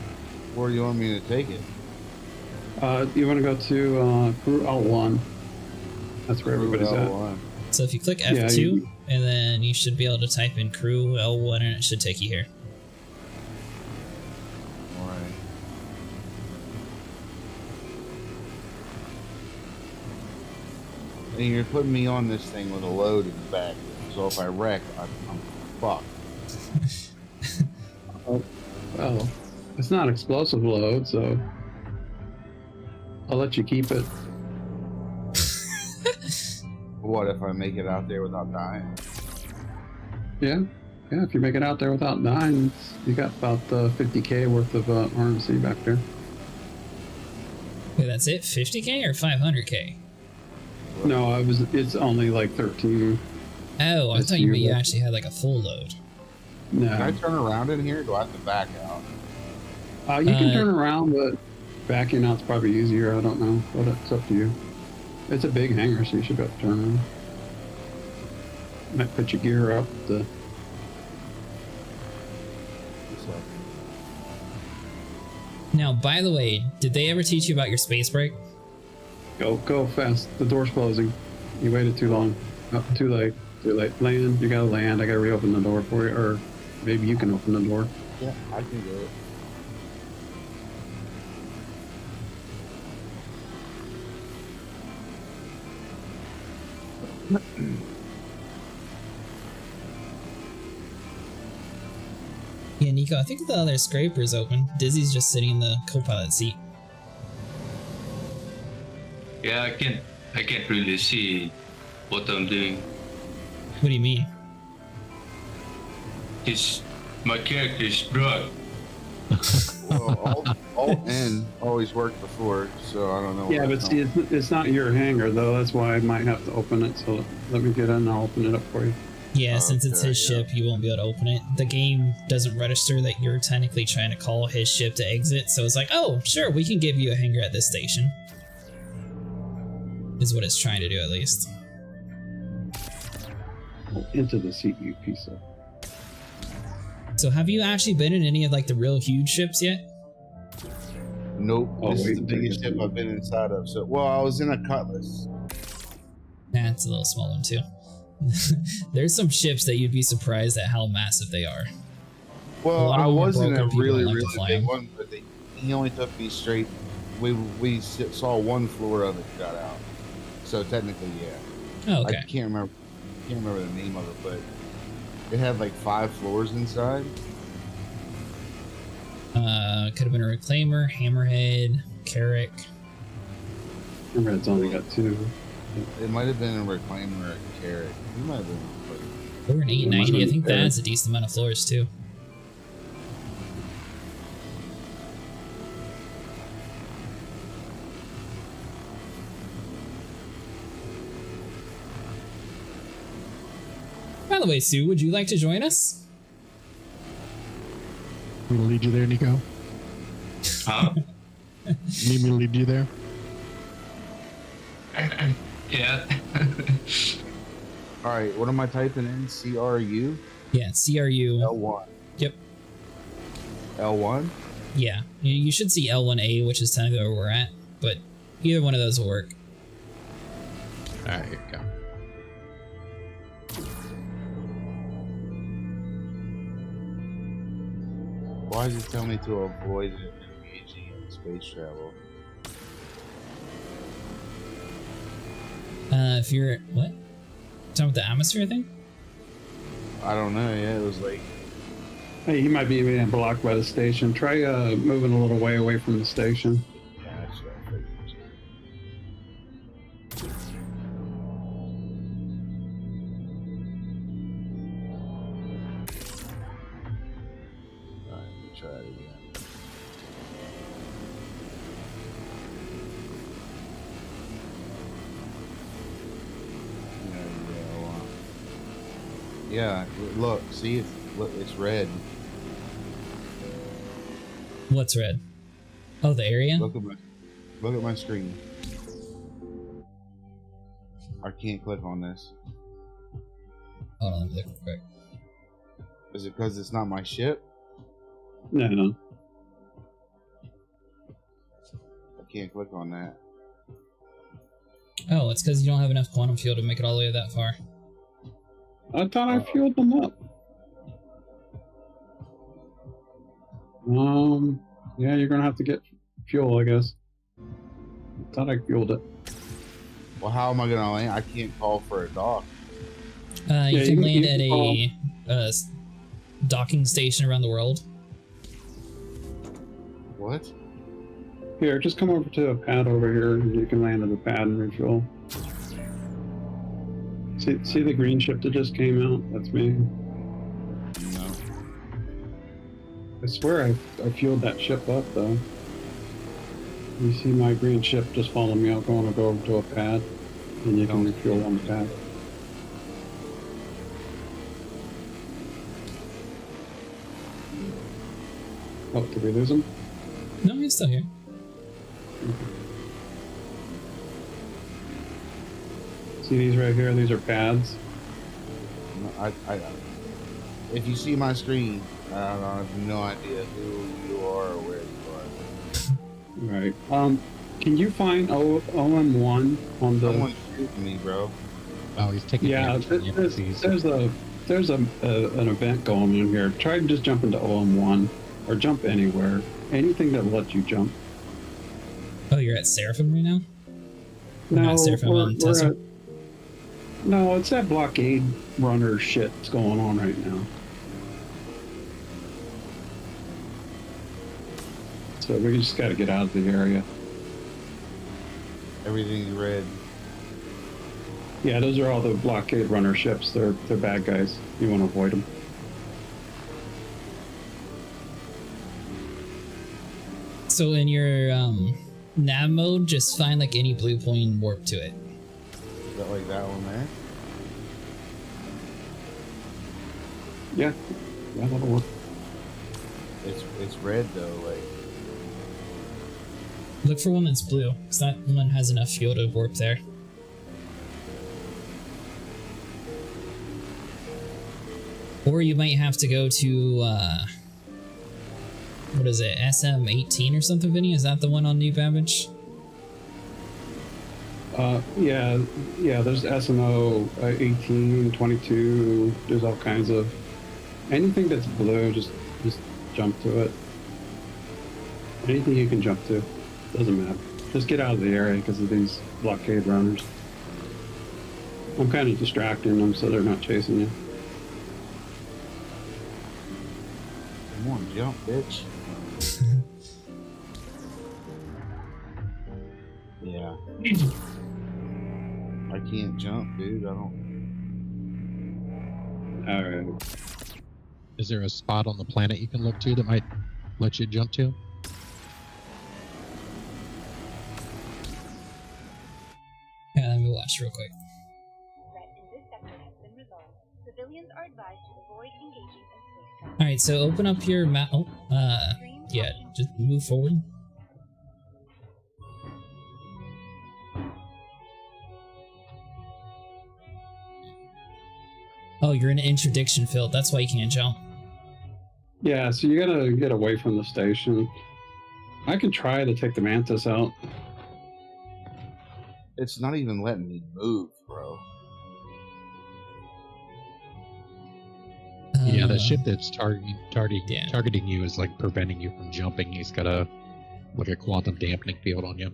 Where do you want me to take it? You want to go to crew L1. That's where everybody's at. L1. So if you click Yeah, F2, you- and then you should be able to type in crew L1, and it should take you here. Alright. And you're putting me on this thing with a load in the back. So if I wreck, I'm fucked. Oh, well, it's not explosive load, so I'll let you keep it. What if I make it out there without dying? Yeah, if you make it out there without dying, you got about 50k worth of RMC back there. Wait, that's it? 50k or 500k? No, it's only like 13. Oh, I thought you actually had like a full load. No. Can I turn around in here? Or do I have to back out? You can turn around, but backing out's probably easier. I don't know, but it's up to you. It's a big hangar, so you should be able to turn around. Might put your gear up. Now, by the way, did they ever teach you about your space break? Go fast. The door's closing. You waited too long. Oh, too late. Too late. Land. You gotta land. I gotta reopen the door for you, or maybe you can open the door. Yeah, I can do it. Yeah, Nico, I think the other scraper's open. Dizzy's just sitting in the co-pilot seat. Yeah, I can't really see what I'm doing. What do you mean? My character is broad. Well, Alt N always worked before, so I don't know. Yeah, but see, it's not your hangar though. That's why I might have to open it. So let me get in and I'll open it up for you. Yeah, since it's his ship, you won't be able to open it. The game doesn't register that you're technically trying to call his ship to exit, so it's like, oh, sure, we can give you a hangar at this station. Is what it's trying to do, at least. Into the seat, you piece of. So have you actually been in any of like the real huge ships yet? Nope. Oh, This is wait, the biggest ship I've been inside of. So, well, I was in a Cutlass. Nah, it's a little small one too. There's some ships that you'd be surprised at how massive they are. Well, I was in a really, like really big one, but he only took me straight. We saw one floor of it got out. So technically, yeah. Oh, okay. I can't remember the name of it, but it had like 5 floors inside. Could have been a reclaimer, hammerhead, Carrick. Hammerhead's only got 2. It might have been a reclaimer or a carrot. It might have been. Or an 890. I think that has a decent amount of floors too. By the way, Sue, would you like to join us? We lead you there, Nico? Huh? Need me to lead you there? Yeah. All right, what am I typing in? CRU? Yeah, CRU. L1. Yep. L1? Yeah, you should see L1A, which is technically where we're at, but either one of those will work. Alright, here we go. Why does it tell me to avoid engaging in space travel? If you're what? Talking about the atmosphere thing? I don't know. Yeah, it was like. Hey, he might be being blocked by the station. Try moving a little way away from the station. Yeah, that's what I figured. All right, let me try it again. Yeah, look, see, it's red. What's red? Oh, the area? Look at my screen. I can't click on this. Hold on, let me look real quick. Is it because it's not my ship? No. I can't click on that. Oh, it's because you don't have enough quantum fuel to make it all the way that far. I thought I fueled them up. Yeah, you're gonna have to get fuel, I guess. I thought I fueled it. Well, how am I gonna land? I can't call for a dock. You can land at a docking station around the world. What? Here, just come over to a pad over here, and you can land at the pad and refuel. See the green ship that just came out? That's me. No. I swear I fueled that ship up, though. You see my green ship just follow me out, going to go over to a pad, and you can refuel on the pad. Oh, did we lose him? No, he's still here. See these right here? These are pads. No, if you see my screen, I have no idea who you are or where you are. Right. Can you find OM1 on the? Someone's shooting me, bro. Oh, he's taking damage from the NPCs. There's an event going on here. Try and just jump into OM1 or jump anywhere. Anything that lets you jump. Oh, you're at Seraphim right now? No, Not Seraphim, Tesla? No, it's that blockade runner shit that's going on right now. So we just got to get out of the area. Everything's red. Yeah, those are all the blockade runner ships. They're bad guys. You want to avoid them. So in your nav mode, just find like any blue point and warp to it. Is that like that one there? Yeah, that'll work. It's red though, like. Look for one that's blue, because that one has enough fuel to warp there. Or you might have to go to, what is it, SM18 or something, Vinny? Is that the one on New Babbage? Yeah, there's SNO 18, 22, there's all kinds of... Anything that's blue, just jump to it. Anything you can jump to, doesn't matter. Just get out of the area because of these blockade runners. I'm kind of distracting them so they're not chasing you. Come on, jump, bitch. Yeah. I can't jump, dude. I don't. Alright. Is there a spot on the planet you can look to that might let you jump to? Yeah, let me watch real quick. Threat in this sector has been resolved. Civilians are advised to avoid engaging in space travel. Alright, so open up your map. Oh, yeah, just move forward. Oh, you're in an interdiction field. That's why you can't jump. Yeah, so you gotta get away from the station. I can try to take the Mantis out. It's not even letting me move, bro. Yeah, the ship that's targeting you is like preventing you from jumping. He's got a quantum dampening field on you.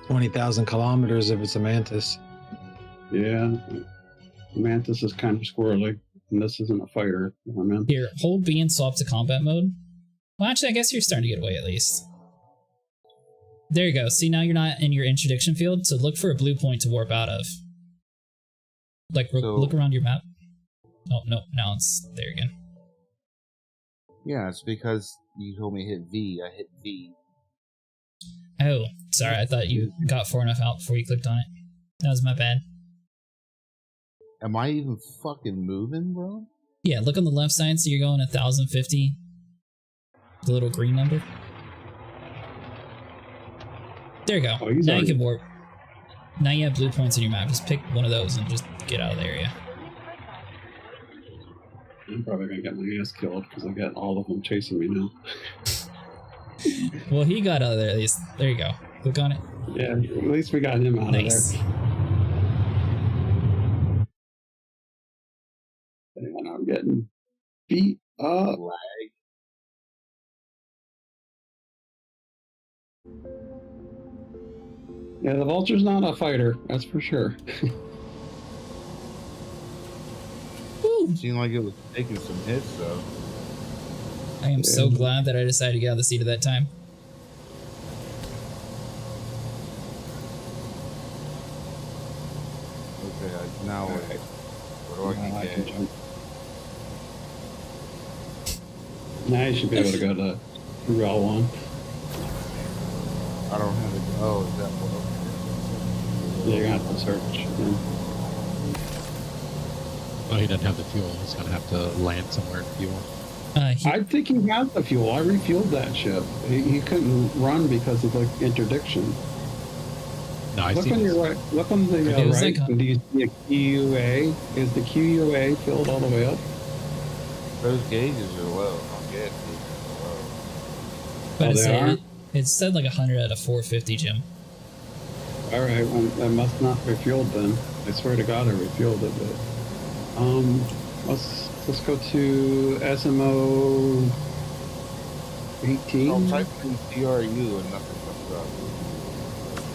20,000 kilometers if it's a Mantis. Yeah, the Mantis is kind of squirrely, and this isn't a fighter. I'm in. Here, hold B and swap to combat mode. Well, actually, I guess you're starting to get away at least. There you go. See, now you're not in your interdiction field, so look for a blue point to warp out of. Like, look around your map. Oh, no, now it's there again. Yeah, it's because you told me hit V. I hit V. Oh, sorry, I thought you got far enough out before you clicked on it. That was my bad. Am I even fucking moving, bro? Yeah, look on the left side, so you're going 1,050. The little green number. There you go. Oh, now you can warp. Now you have blue points in your map. Just pick one of those and just get out of the area. I'm probably gonna get my ass killed because I got all of them chasing me now. Well, he got out of there at least. There you go. Click on it. Yeah, at least we got him out Nice. of there. And I'm getting beat up. Lag. Yeah, the Vulture's not a fighter, that's for sure. Woo. Seemed like it was taking some hits though. I am so glad that I decided to get out of the seat at that time. Okay, now what do I can get? jump. Now you should be able to go to L1. I don't have it. Oh, is that what? Yeah, you're gonna have to search. Yeah. Oh, he doesn't have the fuel. He's gonna have to land somewhere to fuel. I think he had the fuel. I refueled that ship. He couldn't run because of the interdiction. No, I Look see on this. your right. Look on the It was right. like Do you see a QUA? Is the QUA filled all the way up? Those gauges are low. I'll get it. Low. But Oh, they are? it said like 100 out of 450, Jim. All right, well, that must not be fueled then. I swear to God, I refueled it. But let's go to SMO 18. I'll type in TRU and nothing comes up.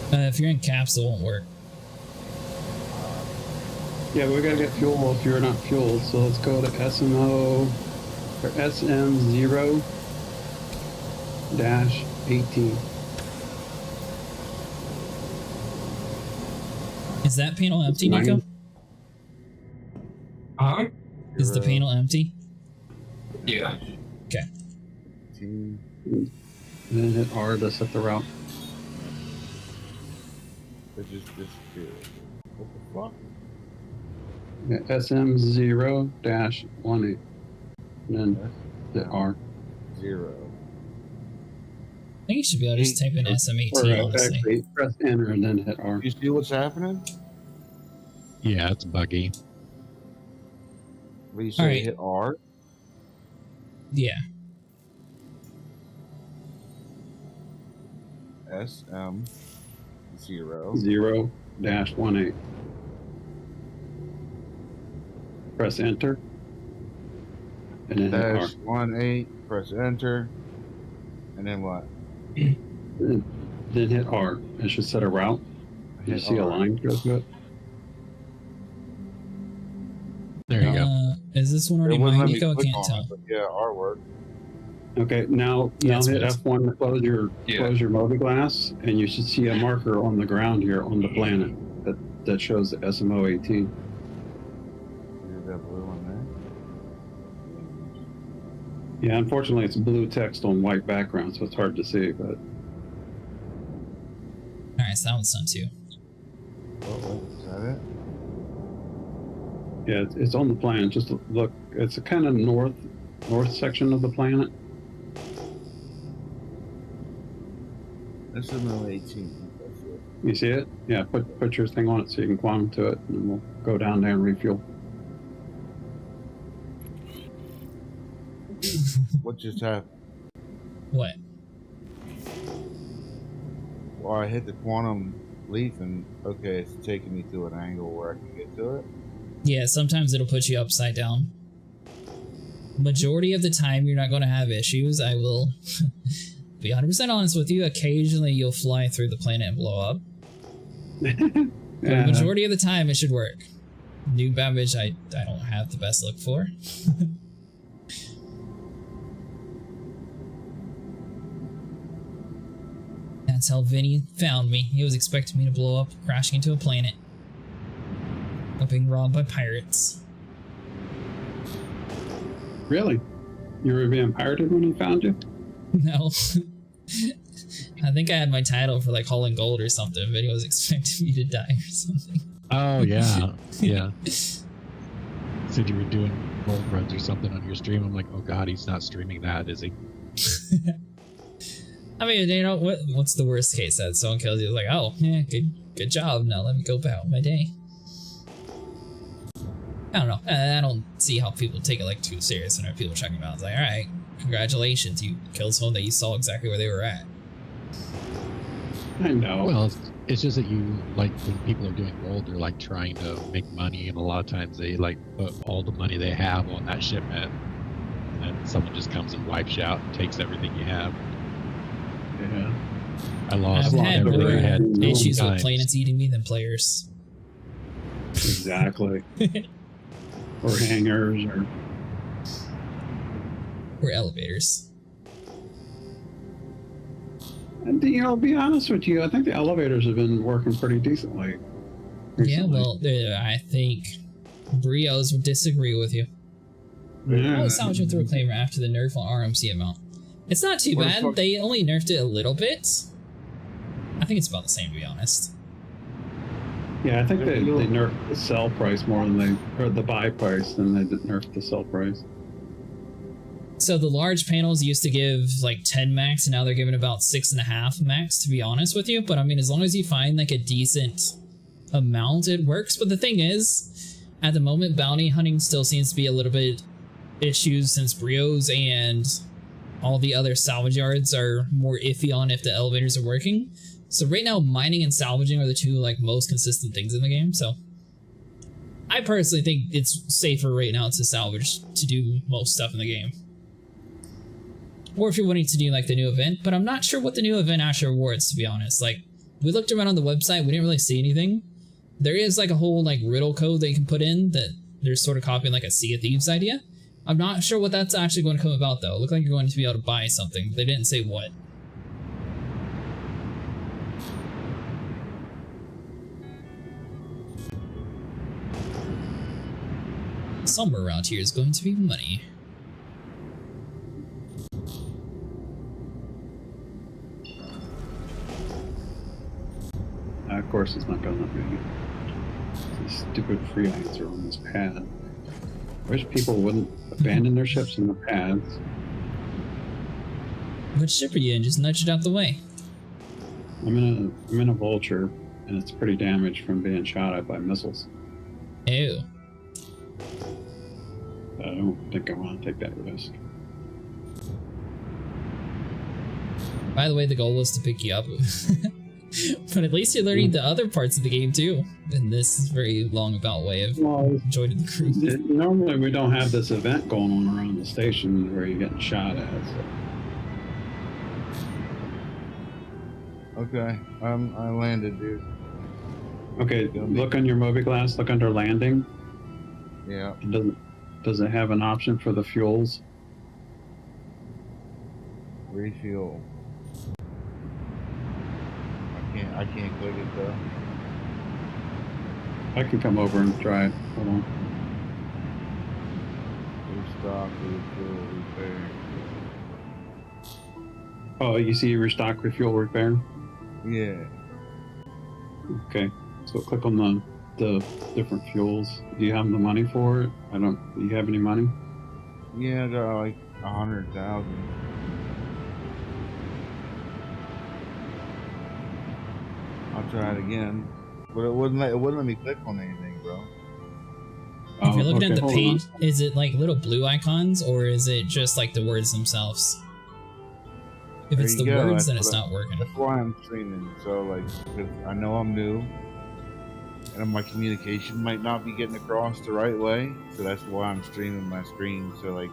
If you're in caps, it won't work. Yeah, but we gotta get fuel if you're not fueled. So let's go to SMO or SM0-18. Is that panel empty, Nico? Huh? Is the panel empty? Yeah. Okay. And then hit R to set the route. It just disappeared. What the fuck? Yeah, SM0-18. And then hit R. 0. I think you should be able to just type in SM18, Or honestly. actually, press enter and then hit R. You see what's happening? Yeah, it's buggy. What you say? Alright. Hit R. Yeah. SM0. 0-18. Press enter. And then hit R. Dash 18. Press enter. And then what? Then hit R. It should set a route. You Hit see a R. line go through it? There you go. Is this one already It wouldn't mine, let me Nico? I click can't on tell. it, but yeah, R worked. Okay, now Yeah, hit it's- F1 to close your glass, and you should see a marker on the ground here on the planet that shows the SMO-18. Is that blue one Yeah, unfortunately, it's blue text on white background, so it's hard to see. But Alright, so that one's done too. there? Oh, is that it? yeah, it's on the planet. Just look, it's a kind of north section of the planet. SM0-18. That's it. You see it? Yeah, put your thing on it so you can quantum to it, and we'll go down there and refuel. What just happened? What? Well, I hit the quantum leaf and okay, it's taking me to an angle where I can get to it. Yeah, sometimes it'll put you upside down. Majority of the time, you're not going to have issues. I will be 100% honest with you. Occasionally, you'll fly through the planet and blow up. But Yeah. majority of the time, it should work. New Babbage, I don't have the best look for. That's how Vinny found me. He was expecting me to blow up, crashing into a planet. Of being robbed by pirates. Really? You were being pirated when he found you? No. I think I had my title for like hauling gold or something, but he was expecting me to die or something. Oh yeah, yeah. Said you were doing gold runs or something on your stream. I'm like, oh god, he's not streaming that, is he? I mean, you know, what's the worst case that someone kills you? Like, oh, yeah, good job. Now let me go about my day. I don't know. I don't see how people take it like too serious when people checking them out. It's like, all right, congratulations, you killed someone that you saw exactly where they were at. I know. Well, it's just that you, like, when people are doing gold, they're like trying to make money, and a lot of times they like put all the money they have on that shipment, and someone just comes and wipes you out and takes everything you have. Yeah. I lost. I've had more every head issues with times. planets eating me than players. Exactly. Or hangars, Or elevators. and you know, to be honest with you, I think the elevators have been working pretty decently. Yeah, recently. well, I think Brios would disagree with you. Yeah. Oh, salvaging through a claimer after the nerf on RMC amount. It's not too What the bad. fuck? They only nerfed it a little bit. I think it's about the same, to be honest. Yeah, I think they nerfed the sell price more than or the buy price than they did nerf the sell price. So the large panels used to give like 10 max, and now they're giving about 6.5 max, to be honest with you. But I mean, as long as you find like a decent amount, it works. But the thing is, at the moment, bounty hunting still seems to be a little bit issues since Brios and all the other salvage yards are more iffy on if the elevators are working. So right now, mining and salvaging are the two like most consistent things in the game. So I personally think it's safer right now to salvage to do most stuff in the game. Or if you're wanting to do like the new event, but I'm not sure what the new event actually rewards, to be honest. Like, we looked around on the website, we didn't really see anything. There is like a whole like riddle code that you can put in that they're sort of copying like a Sea of Thieves idea. I'm not sure what that's actually going to come about though. It looked like you're going to be able to buy something. They didn't say what. Somewhere around here is going to be money. Of course, it's not going to let me. It's a stupid free answer on this pad. I wish people wouldn't abandon their ships in the pads. What ship are you in? Just nudge it out the way. I'm in a vulture, and it's pretty damaged from being shot at by missiles. Ew. I don't think I want to take that risk. By the way, the goal was to pick you up. But at least you're learning the other parts of the game too, in this very long about way of joining the crew. Normally we don't have this event going on around the station where you're getting shot at. So. Okay, I landed, dude. Okay, look on your Moby glass. Look under landing. Yeah. Does it have an option for the fuels? Refuel. I can't click it though. I can come over and try it. Hold on. Restock, refuel, repair. Oh, you see restock, refuel, repair? Yeah. Okay. So click on the different fuels. Do you have the money for it? Do you have any money? Yeah, I got like 100,000. I'll try it again. But it wouldn't let me click on anything, bro. If you're looking at the hold page, on. is it like little blue icons or is it just like the words themselves? If There it's you the go, words, then that's it's what not working. That's why I'm streaming. So like, 'cause I know I'm new, and my communication might not be getting across the right way. So that's why I'm streaming my screen. So like,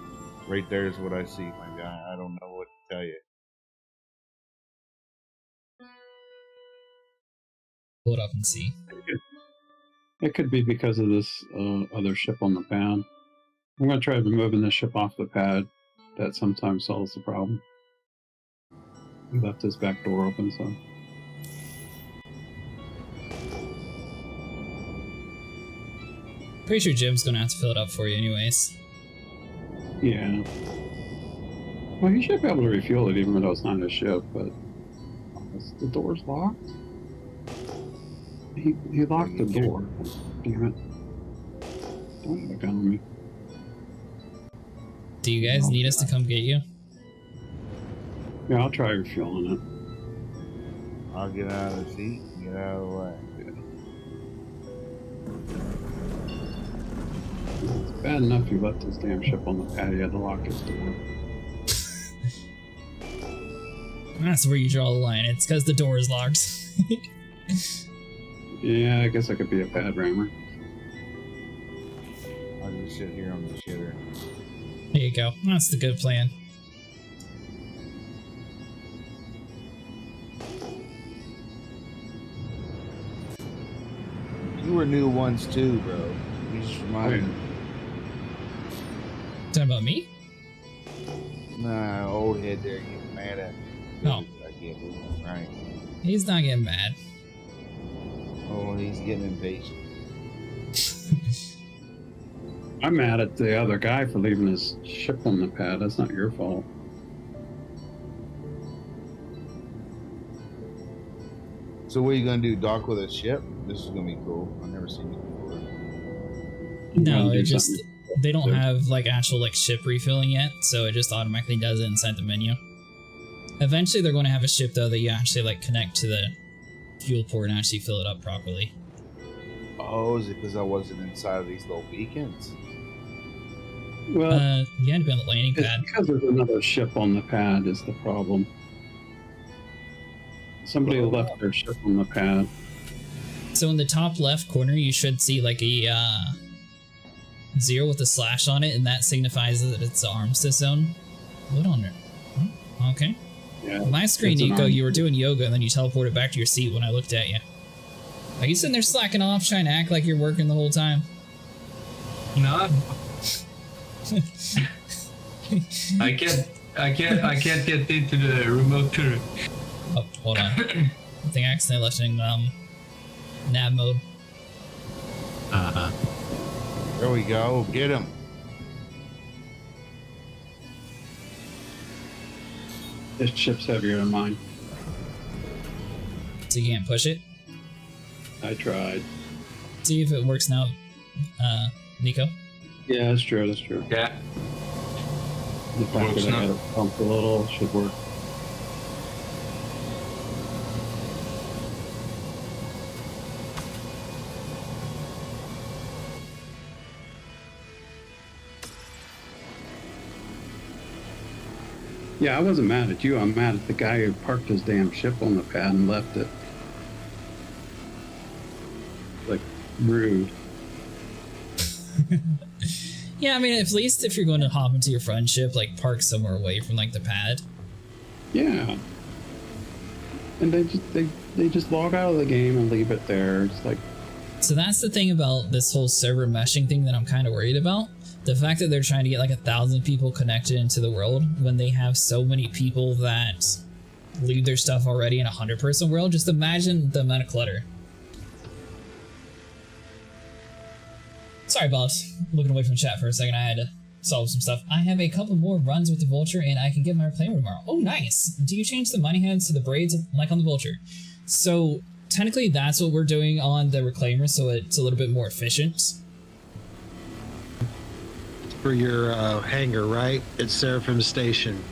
right there is what I see. Like I don't know what to tell you. Pull it up and see. It could be because of this other ship on the pad. I'm going to try removing this ship off the pad. That sometimes solves the problem. He left his back door open, so. Pretty sure Jim's gonna have to fill it up for you anyways. Yeah. Well, he should be able to refuel it even though it's not his ship, but. The door's locked? He locked the door. Damn it. Don't look on me. Do you guys need us to come get you? Yeah, I'll try refueling it. I'll get out of the seat and get out of the way. It's bad enough you left his damn ship on the pad. He had to lock his door. That's where you draw the line. It's because the door is locked. Yeah, I guess I could be a pad rammer. I'll just sit here on the shitter. There you go. That's the good plan. were new ones too, bro. You just reminded me. Talking about me? Nah, old head there getting mad at me. No. I can't believe it, right? He's not getting mad. Oh, he's getting impatient. I'm mad at the other guy for leaving his ship on the pad. That's not your fault. So what are you gonna do? Dock with a ship? This is gonna be cool. I've never seen it before. No, do it just something. they don't Yeah. have like actual like ship refilling yet, so it just automatically does it inside the menu. Eventually, they're going to have a ship though that you actually like connect to the fuel port and actually fill it up properly. Oh, is it because I wasn't inside of these little beacons? Well, You had to be on the landing it's pad. because there's another ship on the pad is the problem. Somebody left their ship on the pad. So in the top left corner, you should see like a 0 with a slash on it, and that signifies that it's the armistice zone. What on it? Oh, okay. Yeah, My screen, it's an Nico, you were armistice. doing yoga, and then you teleported back to your seat when I looked at you. Are you sitting there slacking off, trying to act like you're working the whole time? No. I can't get into the remote turret. Oh, hold on. I think I accidentally left it in nav mode. Uh-huh. There we go. Get him. This ship's heavier than mine. So you can't push it. I tried. See if it works now, Nico. Yeah, that's true. That's true. Yeah. The fact Works that I now. got it pumped a little should work. Yeah, I wasn't mad at you. I'm mad at the guy who parked his damn ship on the pad and left it. Like, rude. Yeah, I mean, at least if you're going to hop into your friend's ship, like park somewhere away from like the pad. Yeah. And they just log out of the game and leave it there. It's like, So that's the thing about this whole server meshing thing that I'm kind of worried about. The fact that they're trying to get like 1,000 people connected into the world when they have so many people that leave their stuff already in a 100-person world. Just imagine the amount of clutter. Sorry, boss. Looking away from chat for a second. I had to solve some stuff. I have a couple more runs with the Vulture and I can get my reclaimer tomorrow. Oh, nice. Do you change the money heads to the braids like on the Vulture? So technically that's what we're doing on the reclaimer, so it's a little bit more efficient. For your hangar, right? At Seraphim Station.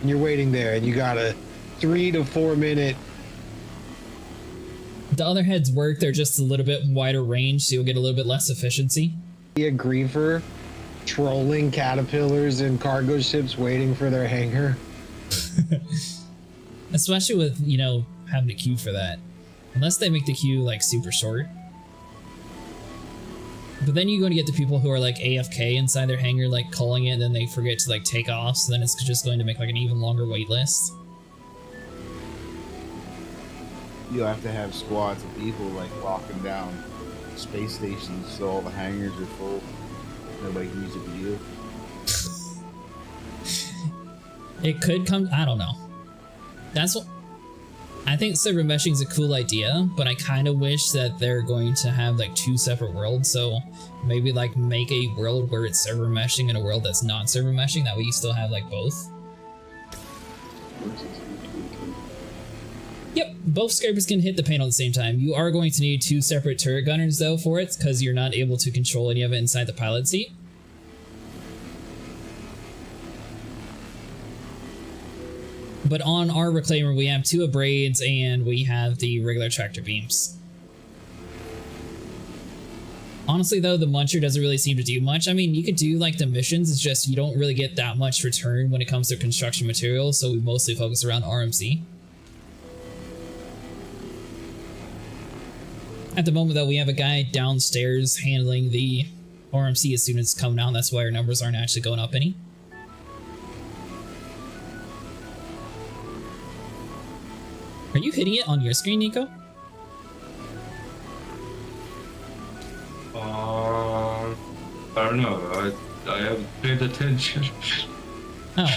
And you're waiting there and you got a 3 to 4 minute. The other heads work, they're just a little bit wider range, so you'll get a little bit less efficiency. A griefer trolling caterpillars and cargo ships waiting for their hangar. Especially with, you know, having to queue for that. Unless they make the queue, like, super short. But then you're going to get the people who are, like, AFK inside their hangar, like, calling it, and then they forget to, like, take off, so then it's just going to make, like, an even longer wait list. You have to have squads of people like locking down space stations so all the hangars are full. Nobody can use it but you. It could come, I don't know. That's what, I think server meshing is a cool idea, but I kind of wish that they're going to have like 2 separate worlds, so maybe like make a world where it's server meshing and a world that's not server meshing, that way you still have like both. Yep, both scrapers can hit the panel at the same time. You are going to need 2 separate turret gunners though for it, because you're not able to control any of it inside the pilot seat. But on our reclaimer, we have 2 abrades and we have the regular tractor beams. Honestly though, the muncher doesn't really seem to do much. I mean, you could do like the missions, it's just you don't really get that much return when it comes to construction materials, so we mostly focus around RMC. At the moment though, we have a guy downstairs handling the RMC as soon as it's come down, that's why our numbers aren't actually going up any. Are you hitting it on your screen, Nico? don't know. I haven't paid attention. Oh,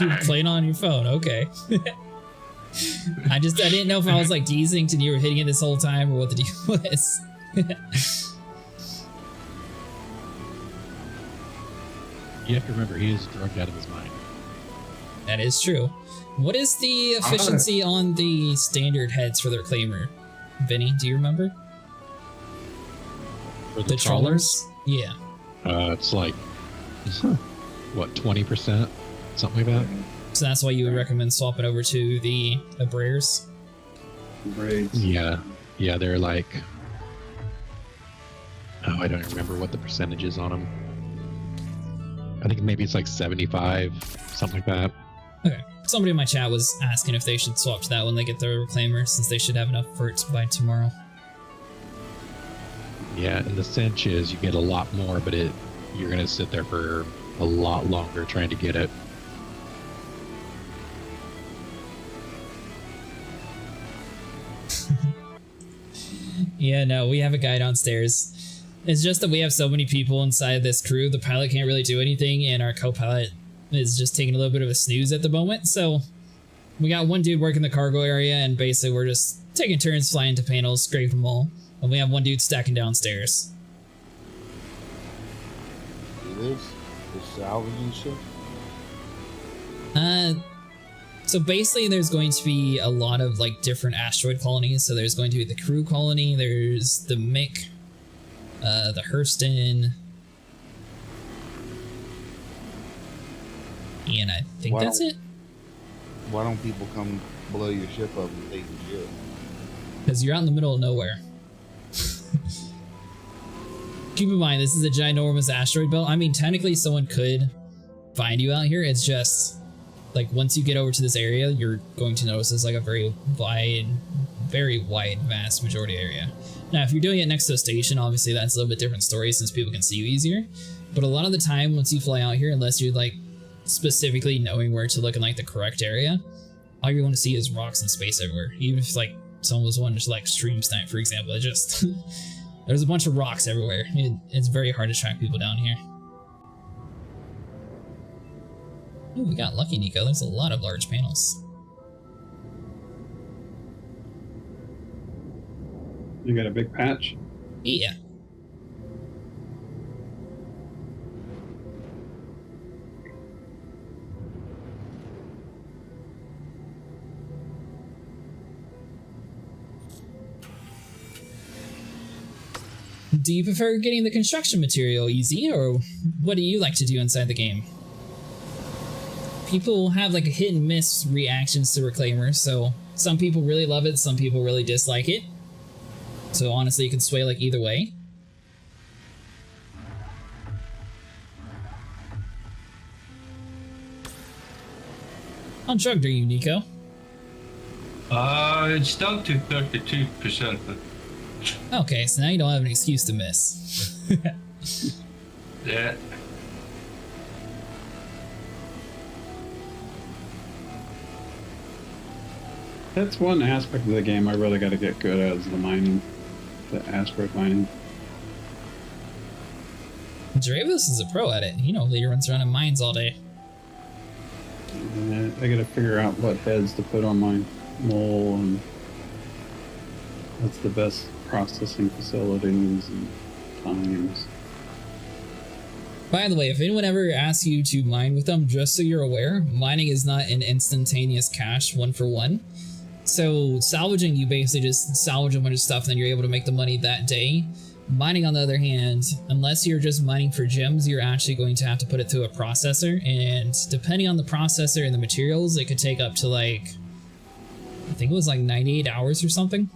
you're playing on your phone. Okay. I didn't know if I was like desynced and you were hitting it this whole time or what the deal was. You have to remember, he is drugged out of his mind. That is true. What is the efficiency on the standard heads for the reclaimer? Vinny, do you remember? For The trawlers? Yeah. It's like, what, 20%? Something like that? So that's why you would recommend swapping over to the Abrairs? Braids. Yeah. Yeah, they're like, oh, I don't remember what the percentage is on them. I think maybe it's like 75, something like that. Okay. Somebody in my chat was asking if they should swap to that when they get their reclaimer, since they should have enough for it by tomorrow. Yeah, and the cinch is you get a lot more, but you're gonna sit there for a lot longer trying to get it. Yeah, no, we have a guy downstairs. It's just that we have so many people inside this crew, the pilot can't really do anything, and our co-pilot is just taking a little bit of a snooze at the moment, so we got one dude working the cargo area, and basically we're just taking turns flying to panels, scraping them all, and we have one dude stacking downstairs. This salvaging ship. So basically there's going to be a lot of like different asteroid colonies. So there's going to be the crew colony, there's the Mick, the Hurston, and I think that's it. Why don't people come blow your ship up and take the ship? Because you're out in the middle of nowhere. Keep in mind, this is a ginormous asteroid belt. I mean, technically someone could find you out here. It's just like once you get over to this area, you're going to notice it's like a very wide, vast majority area. Now, if you're doing it next to a station, obviously that's a little bit different story since people can see you easier. But a lot of the time, once you fly out here, unless you're like specifically knowing where to look in like the correct area, all you're going to see is rocks and space everywhere. Even if like someone was wanting to like stream snipe, for example, it just there's a bunch of rocks everywhere. It's very hard to track people down here. Ooh, we got lucky, Nico. There's a lot of large panels. You got a big patch? Yeah. Do you prefer getting the construction material easy, or what do you like to do inside the game? People have like a hit and miss reactions to Reclaimers, so some people really love it, some people really dislike it. So honestly, you can sway like either way. How drugged are you, Nico? It's down to 32%. Okay, so now you don't have an excuse to miss. Yeah. That's one aspect of the game I really got to get good at is the mining, the asteroid mining. Dravos is a pro at it. You know, he runs around in mines all day. And I got to figure out what heads to put on my mole, and what's the best processing facilities and times. By the way, if anyone ever asks you to mine with them, just so you're aware, mining is not an instantaneous cash 1-for-1. So salvaging, you basically just salvage a bunch of stuff and then you're able to make the money that day. Mining, on the other hand, unless you're just mining for gems, you're actually going to have to put it through a processor, and depending on the processor and the materials, it could take up to like, I think it was like 98 hours or something.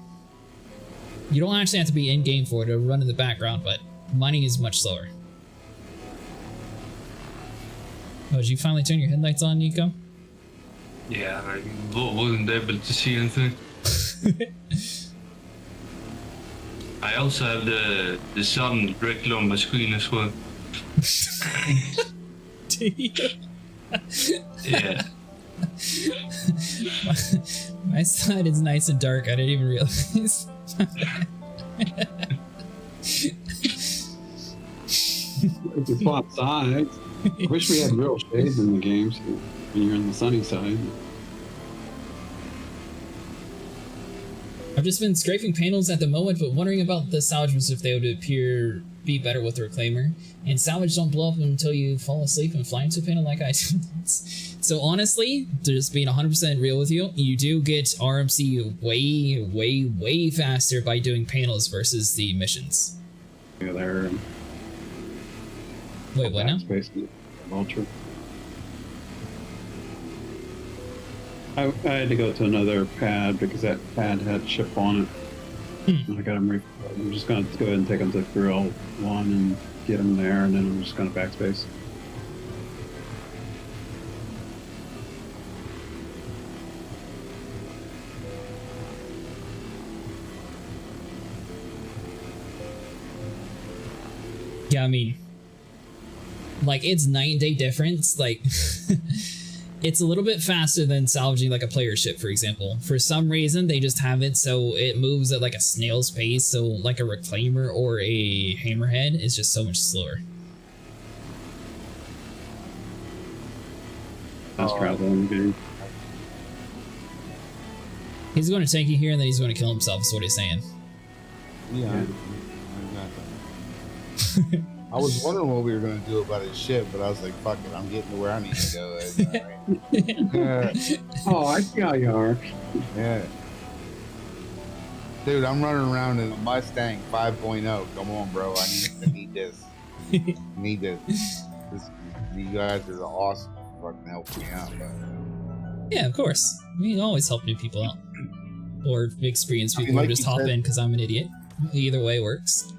You don't actually have to be in-game for it, it'll run in the background, but mining is much slower. Oh, did you finally turn your headlights on, Nico? Yeah, I wasn't able to see anything. I also have the sun directly on my screen as well. Do you? Yeah. My side is nice and dark, I didn't even realize. If you swap sides. I wish we had real shades in the games when you're on the sunny side. I've just been scraping panels at the moment, but wondering about the salvages if they would be better with the reclaimer. And salvage don't blow up until you fall asleep and fly into a panel like I do. So honestly, just being 100% real with you, you do get RMC way faster by doing panels versus the missions. Yeah, there. Wait, what now? Vulture. I had to go to another pad because that pad had ship on it. I got them. I'm just going to go ahead and take them to Grill 1 and get them there, and then I'm just going to backspace. Yeah, I mean, like, it's night and day difference. Like, it's a little bit faster than salvaging like a player ship, for example. For some reason, they just have it so it moves at like a snail's pace. So like a reclaimer or a hammerhead is just so much slower. That's traveling game. He's going to tank you here and then he's going to kill himself, is what he's saying. Yeah. Exactly. I was wondering what we were going to do about his ship, but I was like, fuck it, I'm getting to where I need to go. Oh, I see how you are. Yeah. Dude, I'm running around in a Mustang 5.0. Come on, bro. I need this. I need this. You guys are awesome. Fucking help me out. Yeah, of course. We always help new people out. Or experienced people like who just you hop said, in because I'm an idiot. Either way works.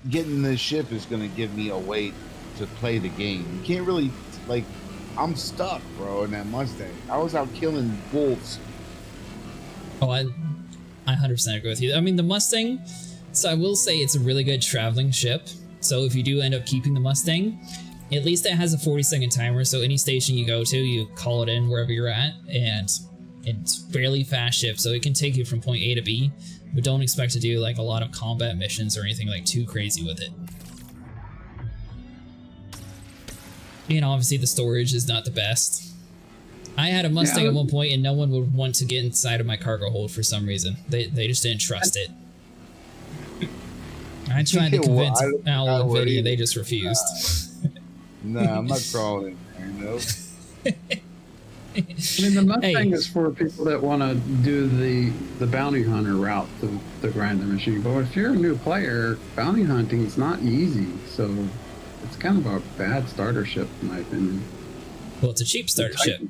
Getting this ship is going to give me a way to play the game. You can't really, like, I'm stuck, bro, in that Mustang. I was out killing wolves. Oh, I 100% agree with you. I mean, the Mustang, so I will say it's a really good traveling ship. So if you do end up keeping the Mustang, at least it has a 40-second timer. So any station you go to, you call it in wherever you're at, and it's fairly fast ship. So it can take you from point A to B. But don't expect to do like a lot of combat missions or anything like too crazy with it. And obviously the storage is not the best. I had a Mustang at one point and no one would want to get inside of my cargo hold for some reason. They just didn't trust it. I tried to convince Al and Vinny, they just refused. Nah, I'm not crawling in there, no. I mean, the Mustang is for people that want to do the bounty hunter route to the grinder machine. But if you're a new player, bounty hunting is not easy. So it's kind of a bad starter ship, in my opinion. Well, it's a cheap starter ship.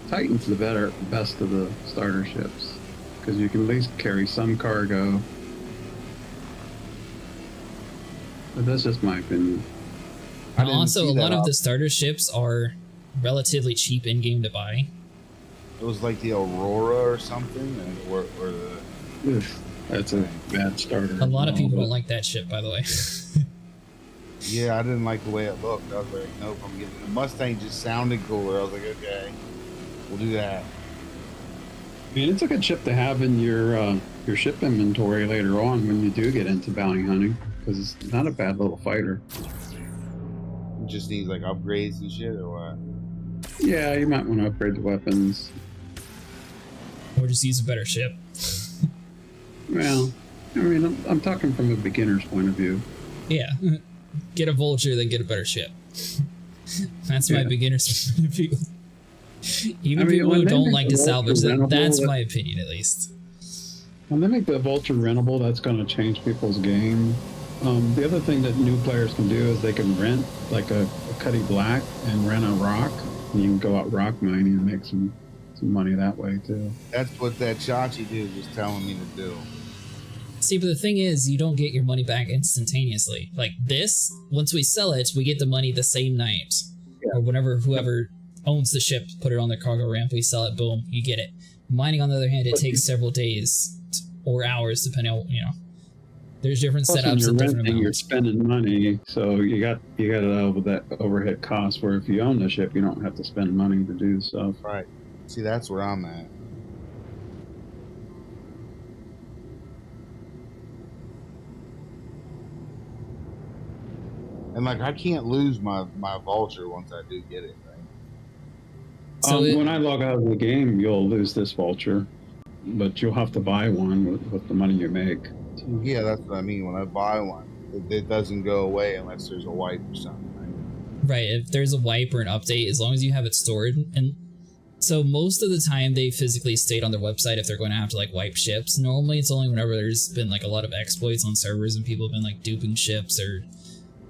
Titan's the best of the starter ships because you can at least carry some cargo. But that's just my opinion. And also, a lot of the starter ships are relatively cheap in-game to buy. It was like the Aurora or something, or the... That's a bad starter. A lot of people don't like that ship, by the way. Yeah, I didn't like the way it looked. I was like, nope, I'm getting the Mustang. Just sounded cooler. I was like, okay, we'll do that. I mean, it's a good ship to have in your ship inventory later on when you do get into bounty hunting, because it's not a bad little fighter. You just need like upgrades and shit, or what? Yeah, you might want to upgrade the weapons. Or just use a better ship. Well, I mean, I'm talking from a beginner's point of view. Yeah. Get a vulture, then get a better ship. That's my beginner's point of view. Even people who don't like to salvage, that's my opinion at least. When they make the vulture rentable, that's going to change people's game. The other thing that new players can do is they can rent like a Cuddy Black and rent a rock. And you can go out rock mining and make some money that way too. That's what that Chachi dude was telling me to do. See, but the thing is, you don't get your money back instantaneously. Like this, once we sell it, we get the money the same night. Yeah. Or whenever whoever owns the ship put it on their cargo ramp, we sell it, boom, you get it. Mining, on the other hand, it takes several days or hours, depending on, there's different setups and different amounts. You're spending money, so you got that overhead cost. Where if you own the ship, you don't have to spend money to do stuff. Right. See, that's where I'm at. And like I can't lose my vulture once I do get it, right? So when I log out of the game, you'll lose this vulture, but you'll have to buy one with the money you make. So, Yeah, that's what I mean. When I buy one, it doesn't go away unless there's a wipe or something. right, if there's a wipe or an update, as long as you have it stored, and so most of the time they physically state on their website if they're going to have to like wipe ships. Normally it's only whenever there's been like a lot of exploits on servers and people have been like duping ships, or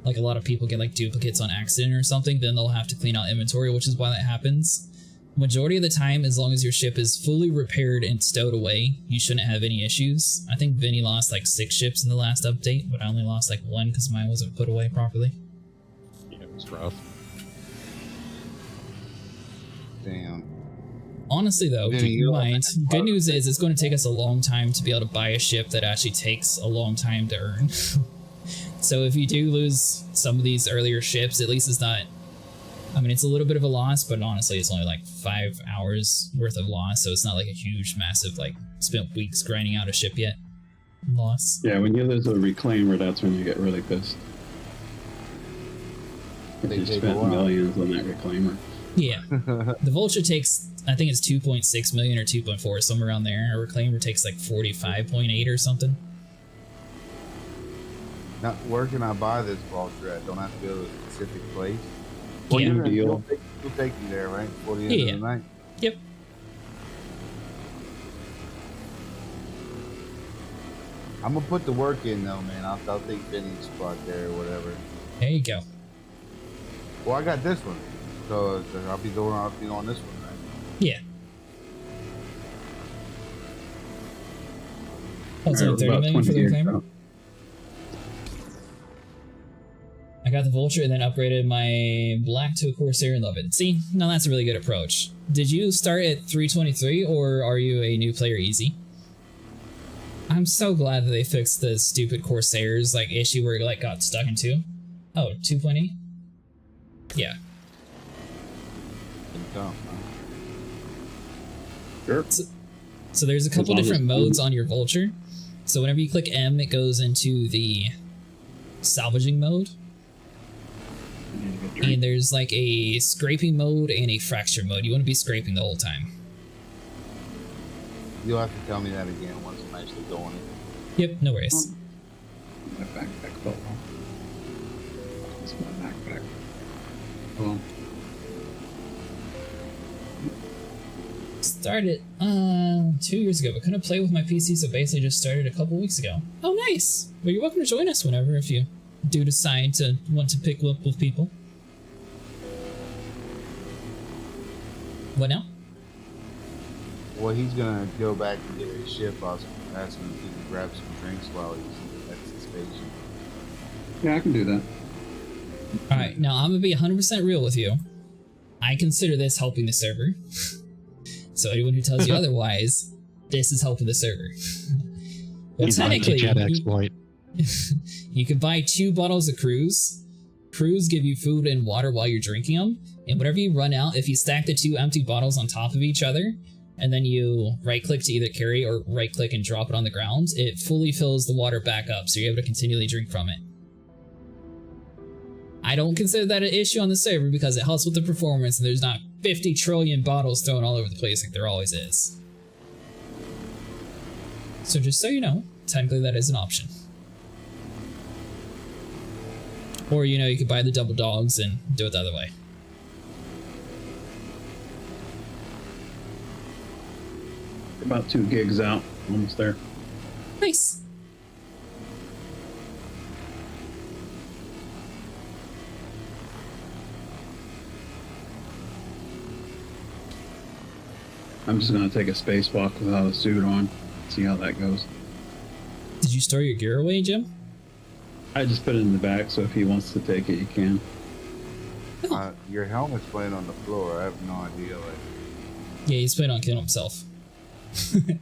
like a lot of people get like duplicates on accident or something, then they'll have to clean out inventory, which is why that happens. Majority of the time, as long as your ship is fully repaired and stowed away, you shouldn't have any issues. I think Vinny lost like 6 ships in the last update, but I only lost like 1 because mine wasn't put away properly. Yeah, it was rough. Damn. Honestly though, Vinny, keep in mind, good news is it's going to take us a long time to be able to buy a ship that actually takes a long time to earn. So if you do lose some of these earlier ships, at least it's not, I mean, it's a little bit of a loss, but honestly it's only like 5 hours worth of loss, so it's not like a huge, massive, like, spent weeks grinding out a ship yet loss. yeah, when you lose a reclaimer, that's when you get really pissed. They You take a spent while. millions on that reclaimer. Yeah. The Vulture takes, I think it's 2.6 million or 2.4, somewhere around there. A Reclaimer takes like 45.8 or something. Now, where can I buy this vulture at? Don't have to go to a specific place. Well, Yeah. you'll take you there, right? Before the end of the night. Yep. I'm gonna put the work in though, man. I'll take Vinny's spot there or whatever. There you go. Well, I got this one, so I'll be on this one, right? Yeah. Oh, it's Alright, only 30 about million for the 20 years Reclaimer? out. I got the Vulture and then upgraded my Black to a Corsair and love it. See, now that's a really good approach. Did you start at 323 or are you a new player easy? I'm so glad that they fixed the stupid Corsairs like issue where it like got stuck in 2. Oh, 2.8? Yeah. Sure. So there's a couple different modes on your Vulture. So whenever you click M, it goes into the salvaging mode. And there's like a scraping mode and a fracture mode. You want to be scraping the whole time. You'll have to tell me that again once I'm actually going in. Yep, no worries. My backpack fell off. It's my backpack. Oh. Started 2 years ago, but couldn't play with my PC, so basically just started a couple weeks ago. Oh, nice! Well, you're welcome to join us whenever if you do decide to want to pick up with people. What now? Well, he's gonna go back and get his ship. I was asking him if he can grab some drinks while he's at the station. Yeah, I can do that. Alright, now I'm gonna be 100% real with you. I consider this helping the server. So anyone who tells you otherwise, this is helping the server. Well, He's on the technically, jet exploit. you can buy 2 bottles of Cruise. Cruise give you food and water while you're drinking them, and whenever you run out, if you stack the 2 empty bottles on top of each other, and then you right-click to either carry or right-click and drop it on the ground, it fully fills the water back up, so you're able to continually drink from it. I don't consider that an issue on the server because it helps with the performance, and there's not 50 trillion bottles thrown all over the place like there always is. So just so you know, technically that is an option. Or, you know, you could buy the double dogs and do it the other way. About 2 gigs out. Almost there. Nice. I'm just gonna take a spacewalk without a suit on. See how that goes. Did you store your gear away, Jim? I just put it in the back, so if he wants to take it, he can. Your helmet's laying on the floor. I have no idea. Like, Yeah, he's planning on killing himself. I don't know.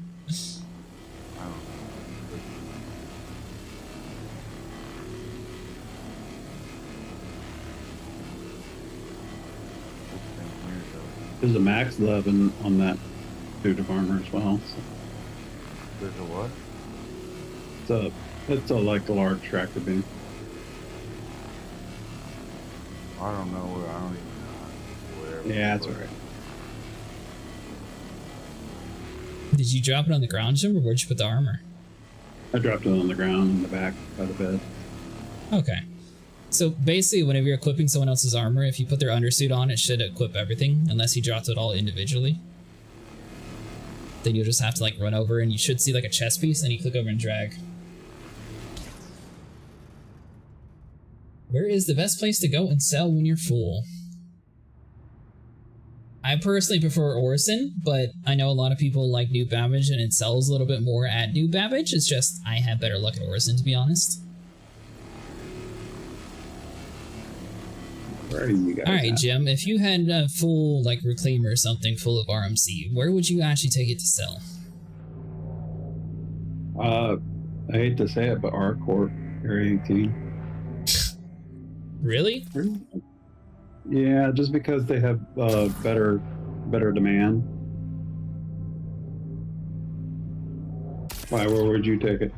There's a max 11 on that suit of armor as well. So There's a what? it's a like a large tractor beam. I don't know where. I don't even know where. Yeah, that's all right. Did you drop it on the ground, Jim, or where'd you put the armor? I dropped it on the ground in the back by the bed. Okay. So basically, whenever you're equipping someone else's armor, if you put their undersuit on, it should equip everything, unless you dropped it all individually. Then you'll just have to like run over, and you should see like a chest piece, and you click over and drag. Where is the best place to go and sell when you're full? I personally prefer Orison, but I know a lot of people like New Babbage, and it sells a little bit more at New Babbage. It's just I have better luck at Orison, to be honest. Where are you guys? All right, at? Jim. If you had a full like reclaimer or something full of RMC, where would you actually take it to sell? I hate to say it, but our court area 18. Really? Yeah, just because they have better demand. Why? Where would you take it?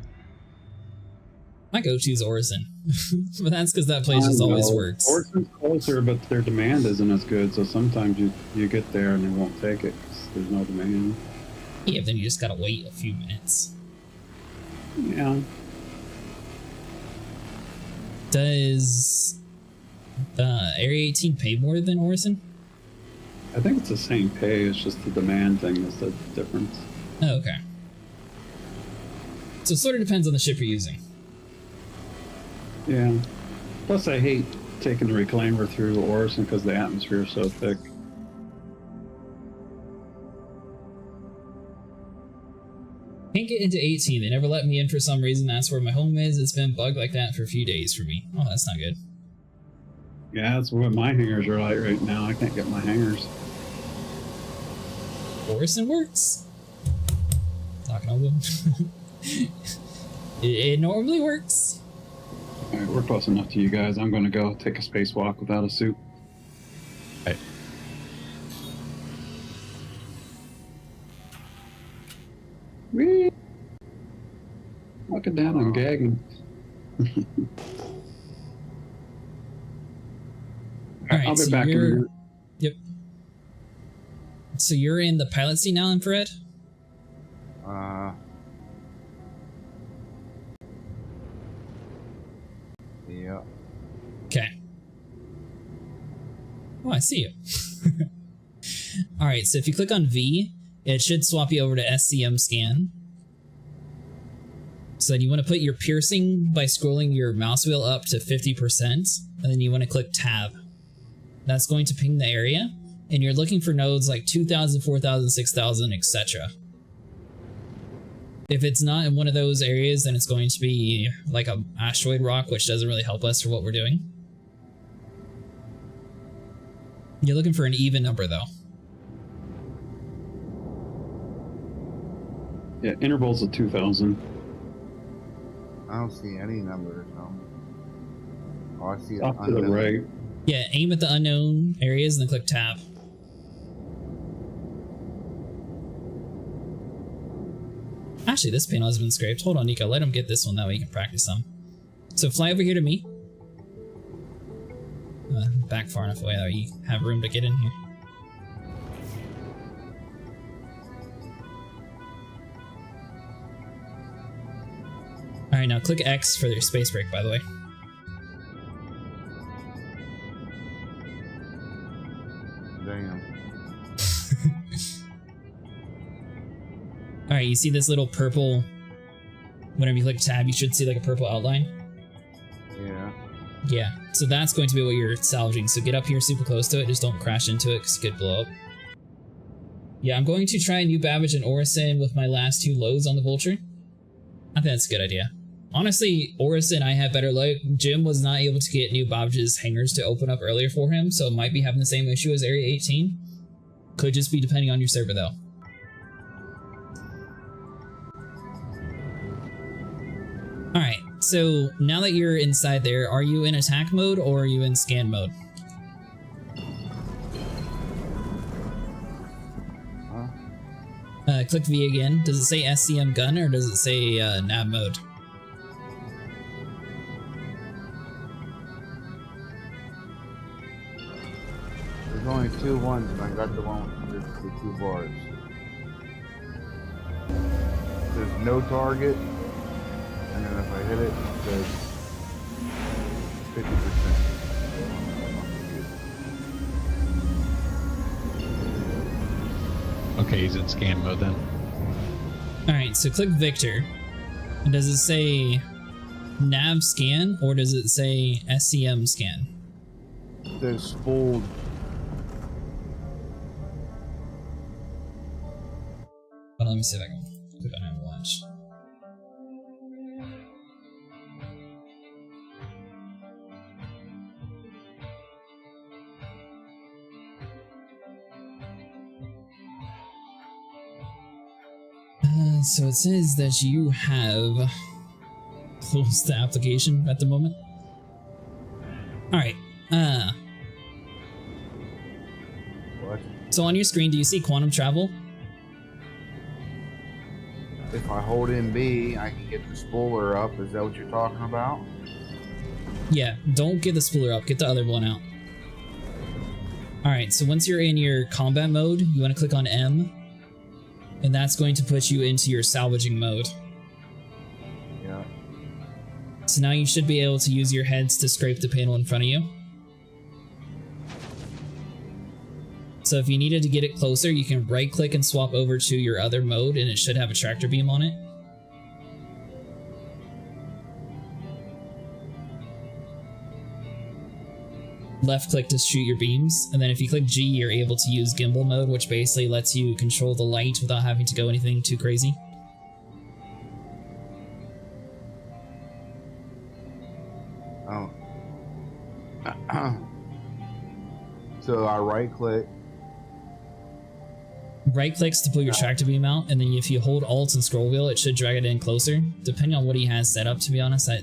My go-to is Orison, but that's because that place just always works. Orison's closer, but their demand isn't as good. So sometimes you get there and they won't take it because there's no demand. Yeah, then you just gotta wait a few minutes. Yeah. Does Area 18 pay more than Orison? I think it's the same pay. It's just the demand thing is the difference. Oh, okay. So it sort of depends on the ship you're using. Yeah. Plus, I hate taking the reclaimer through Orison because the atmosphere is so thick. Can't get into 18. They never let me in for some reason. That's where my home is. It's been bugged like that for a few days for me. Oh, that's not good. Yeah, that's what my hangers are like right now. I can't get my hangers. Orison works. Talking on wood. It normally works. All right, we're close enough to you guys. I'm going to go take a spacewalk without a suit. Hey. Whee! Looking down, I'm gagging. All right, I'll be so back in a you're... minute. Yep. So you're in the pilot seat now, Infrared? Yeah. Okay. Oh, I see you. Alright, so if you click on V, it should swap you over to SCM scan. So then you want to put your piercing by scrolling your mouse wheel up to 50%, and then you want to click tab. That's going to ping the area, and you're looking for nodes like 2,000, 4,000, 6,000, etc. If it's not in one of those areas, then it's going to be like a asteroid rock, which doesn't really help us for what we're doing. You're looking for an even number, though. Yeah, intervals of 2,000. I don't see any numbers. Oh, I see Up to the right. Yeah, aim at the unknown areas and then click tab. Actually, this panel has been scraped. Hold on, Nico. Let him get this one. That way you can practice some. So fly over here to me. Back far enough away that you have room to get in here. Alright, now click X for your space break, by the way. Damn. Alright, you see this little purple... Whenever you click tab, you should see like a purple outline. Yeah. Yeah, so that's going to be what you're salvaging. So get up here super close to it, just don't crash into it because you could blow up. Yeah, I'm going to try New Babbage and Orison with my last 2 loads on the Vulture. I think that's a good idea. Honestly, Orison, I have better luck. Jim was not able to get New Babbage's hangars to open up earlier for him, so it might be having the same issue as Area 18. Could just be depending on your server, though. Alright, so now that you're inside there, are you in attack mode or are you in scan mode? Click V again. Does it say SCM gun or does it say nav mode? 2 ones, and I got the one with the 2 bars. There's no target, and then if I hit it, it says 50%. Okay, he's in scan mode then. Alright, so click Victor. And does it say nav scan or does it say SCM scan? It says spooled. Hold on, let me see if I can click on it and watch. So it says that you have closed the application at the moment. Alright, What? so on your screen, do you see quantum travel? If I hold in B, I can get the spooler up. Is that what you're talking about? Yeah, don't get the spooler up, get the other one out. Alright, so once you're in your combat mode, you want to click on M, and that's going to put you into your salvaging mode. Yeah. So now you should be able to use your heads to scrape the panel in front of you. So if you needed to get it closer, you can right click and swap over to your other mode, and it should have a tractor beam on it. Left click to shoot your beams, and then if you click G, you're able to use gimbal mode, which basically lets you control the light without having to go anything too crazy. Oh. So I right click. Right clicks to pull your tractor beam out, and then if you hold Alt and scroll wheel, it should drag it in closer. Depending on what he has set up, to be honest, I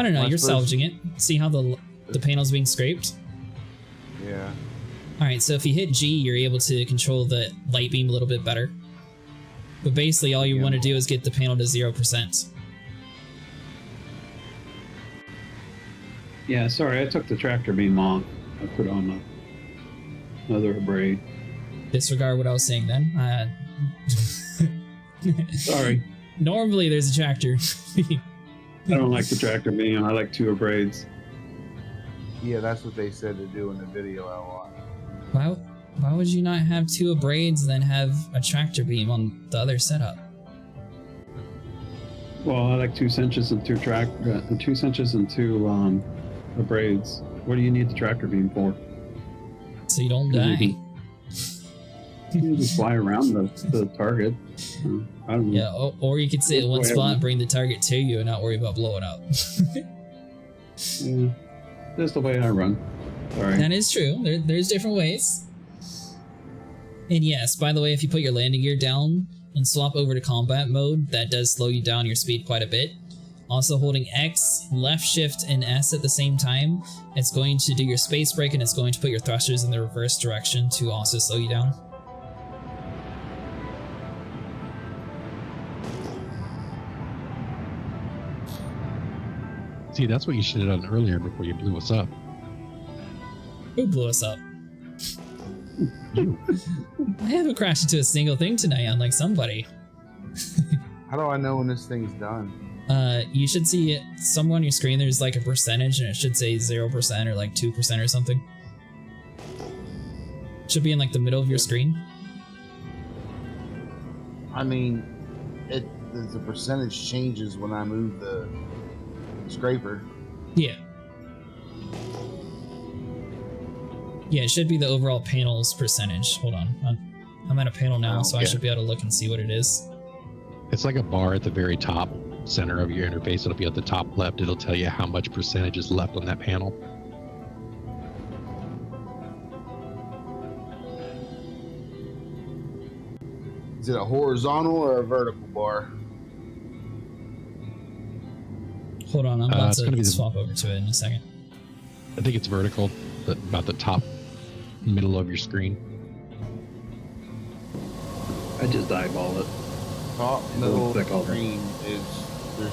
don't know. You're salvaging it. See how the panel's being scraped? Yeah. Alright, so if you hit G, you're able to control the light beam a little bit better. But basically, all you want to do is get the panel to 0%. Yeah, sorry, I took the tractor beam off. I put on another braid. Disregard what I was saying then. Sorry. Normally, there's a tractor. I don't like the tractor beam. I like 2 braids. Yeah, that's what they said to do in the video I watched. Why would you not have 2 braids and then have a tractor beam on the other setup? Well, I like 2 cinches and 2 2 cinches and 2 braids. What do you need the tractor beam for? So you don't die. You can just fly around the target. I don't know. Yeah, or you could sit in one spot and bring the target to you and not worry about blowing up. Yeah, that's the way I run. Sorry. That is true. There's different ways. And yes, by the way, if you put your landing gear down and swap over to combat mode, that does slow you down your speed quite a bit. Also holding X, left shift, and S at the same time, it's going to do your space brake and it's going to put your thrusters in the reverse direction to also slow you down. See, that's what you should have done earlier before you blew us up. Who blew us up? You. I haven't crashed into a single thing tonight, unlike somebody. How do I know when this thing's done? You should see it somewhere on your screen. There's like a percentage, and it should say 0% or like 2% or something. It should be in like the middle of your screen. I mean, the percentage changes when I move the scraper. Yeah. Yeah, it should be the overall panel's percentage. Hold on. I'm at a panel now, so I should be able to look and see what it is. It's like a bar at the very top center of your interface. It'll be at the top left. It'll tell you how much percentage is left on that panel. Is it a horizontal or a vertical bar? Hold on, I'm about it's gonna be to the- swap over to it in a second. I think it's vertical, but about the top middle of your screen. I just eyeball it. Top, middle, Click over. screen is there's.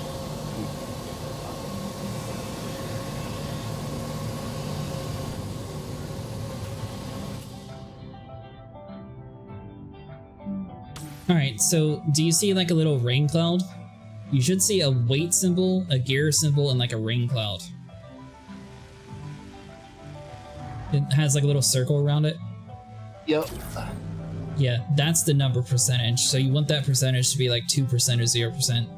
Alright, so do you see like a little rain cloud? You should see a weight symbol, a gear symbol, and like a rain cloud. It has like a little circle around it. Yep. Yeah, that's the number percentage. So you want that percentage to be like 2% or 0%. It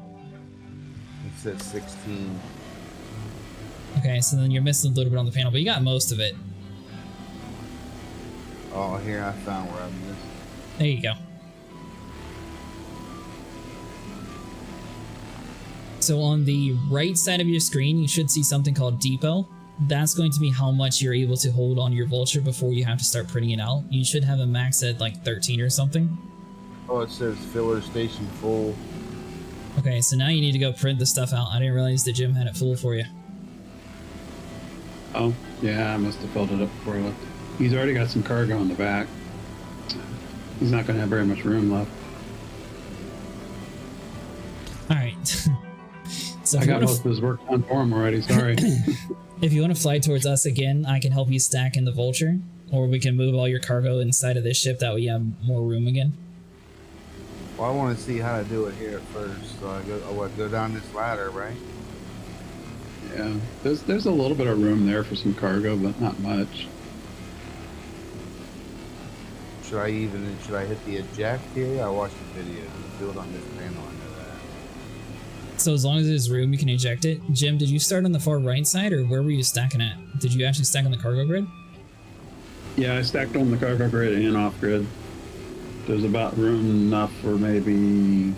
says 16. Okay, so then you're missing a little bit on the panel, but you got most of it. Oh, here I found where I missed. There you go. So on the right side of your screen, you should see something called depot. That's going to be how much you're able to hold on your vulture before you have to start printing it out. You should have a max at like 13 or something. Oh, it says filler station full. Okay, so now you need to go print the stuff out. I didn't realize the gym had it full for you. Oh, yeah, I must have filled it up before I left. He's already got some cargo in the back. He's not going to have very much room left. Alright. So I got most of his work done for him already, sorry. If you want to fly towards us again, I can help you stack in the vulture. Or we can move all your cargo inside of this ship, that way you have more room again. Well, I want to see how to do it here first. So I go down this ladder, right? Yeah, there's a little bit of room there for some cargo, but not much. Should I hit the eject here? I watched the video. You do it on this panel, I know that. So as long as there's room, you can eject it. Jim, did you start on the far right side, or where were you stacking at? Did you actually stack on the cargo grid? Yeah, I stacked on the cargo grid and off grid. There's about room enough for maybe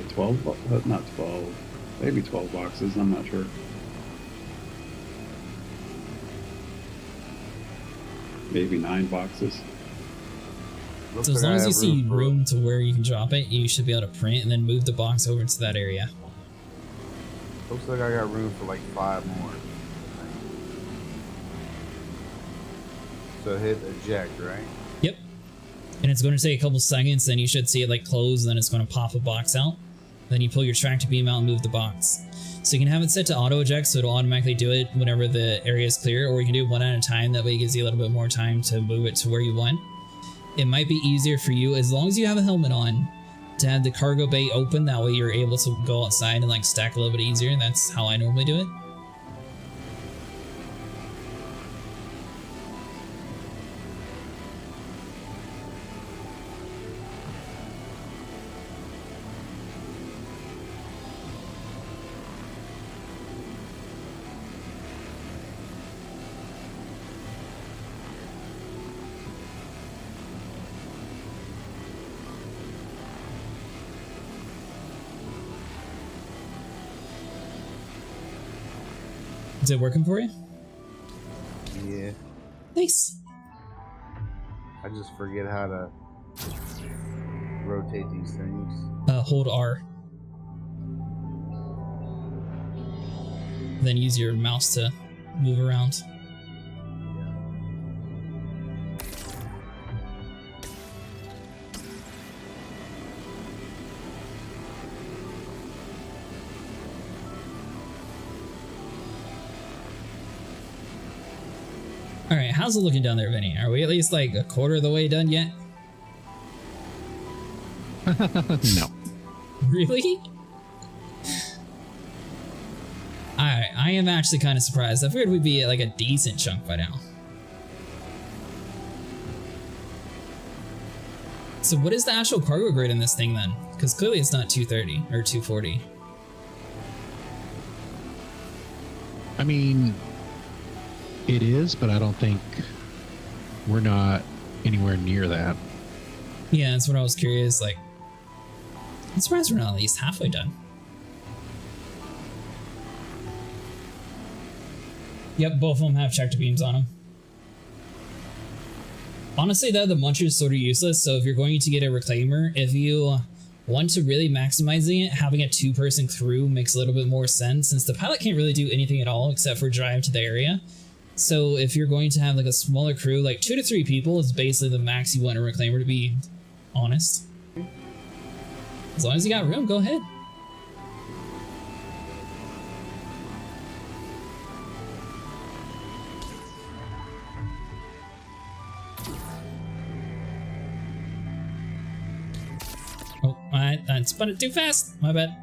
12, not 12, maybe 12 boxes, I'm not sure. Maybe 9 boxes. So as long as you see room to where you can drop it, you should be able to print and then move the box over to that area. Looks like I got room for like 5 more. So hit eject, right? Yep. And it's going to take a couple seconds, then you should see it like close, and then it's going to pop a box out. Then you pull your tractor beam out and move the box. So you can have it set to auto eject, so it'll automatically do it whenever the area is clear, or you can do it one at a time. That way it gives you a little bit more time to move it to where you want. It might be easier for you, as long as you have a helmet on, to have the cargo bay open. That way you're able to go outside and like stack a little bit easier. And that's how I normally do it. Is it working for you? Yeah. Nice. I just forget how to rotate these things. Hold R. Then use your mouse to move around. Alright, how's it looking down there, Vinny? Are we at least like a quarter of the way done yet? No. Really? I am actually kind of surprised. I figured we'd be at like a decent chunk by now. So what is the actual cargo grade in this thing then? Because clearly it's not 230 or 240. I mean, it is, but I don't think we're not anywhere near that. Yeah, that's what I was curious. Like, I'm surprised we're not at least halfway done. Yep, both of them have tractor beams on them. Honestly, though, the muncher is sort of useless. So if you're going to get a reclaimer, if you want to really maximizing it, having a 2-person crew makes a little bit more sense, since the pilot can't really do anything at all except for drive to the area. So if you're going to have like a smaller crew, like 2 to 3 people is basically the max you want a reclaimer to be, honest. As long as you got room, go ahead. I spun it too fast. My bad.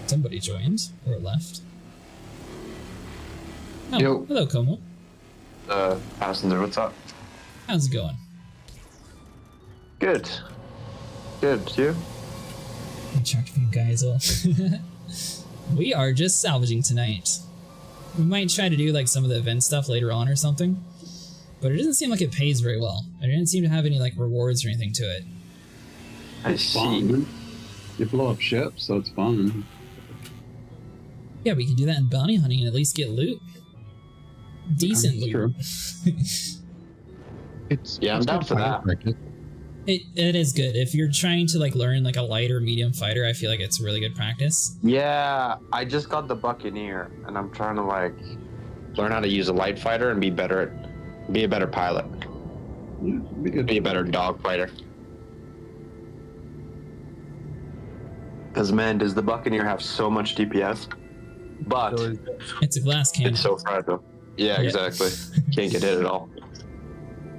Somebody joined or left. Oh, Yo. hello, Como. Passenger, what's up? How's it going? Good. Good, you? I checked for you guys all. We are just salvaging tonight. We might try to do like some of the event stuff later on or something, but it doesn't seem like it pays very well. It didn't seem to have any like rewards or anything to it. It's fun. You blow up ships, so it's fun. Yeah, we can do that in bounty hunting and at least get loot. Decent loot. True. Yeah, I'm down for that. It is good. If you're trying to like learn like a light or medium fighter, I feel like it's really good practice. Yeah, I just got the Buccaneer, and I'm trying to like learn how to use a light fighter and be a better pilot. Yeah, Be a better dog fighter. Because man, does the Buccaneer have so much DPS? But It's a glass cannon. it's so fragile. Yeah, Yeah. exactly. Can't get hit at all.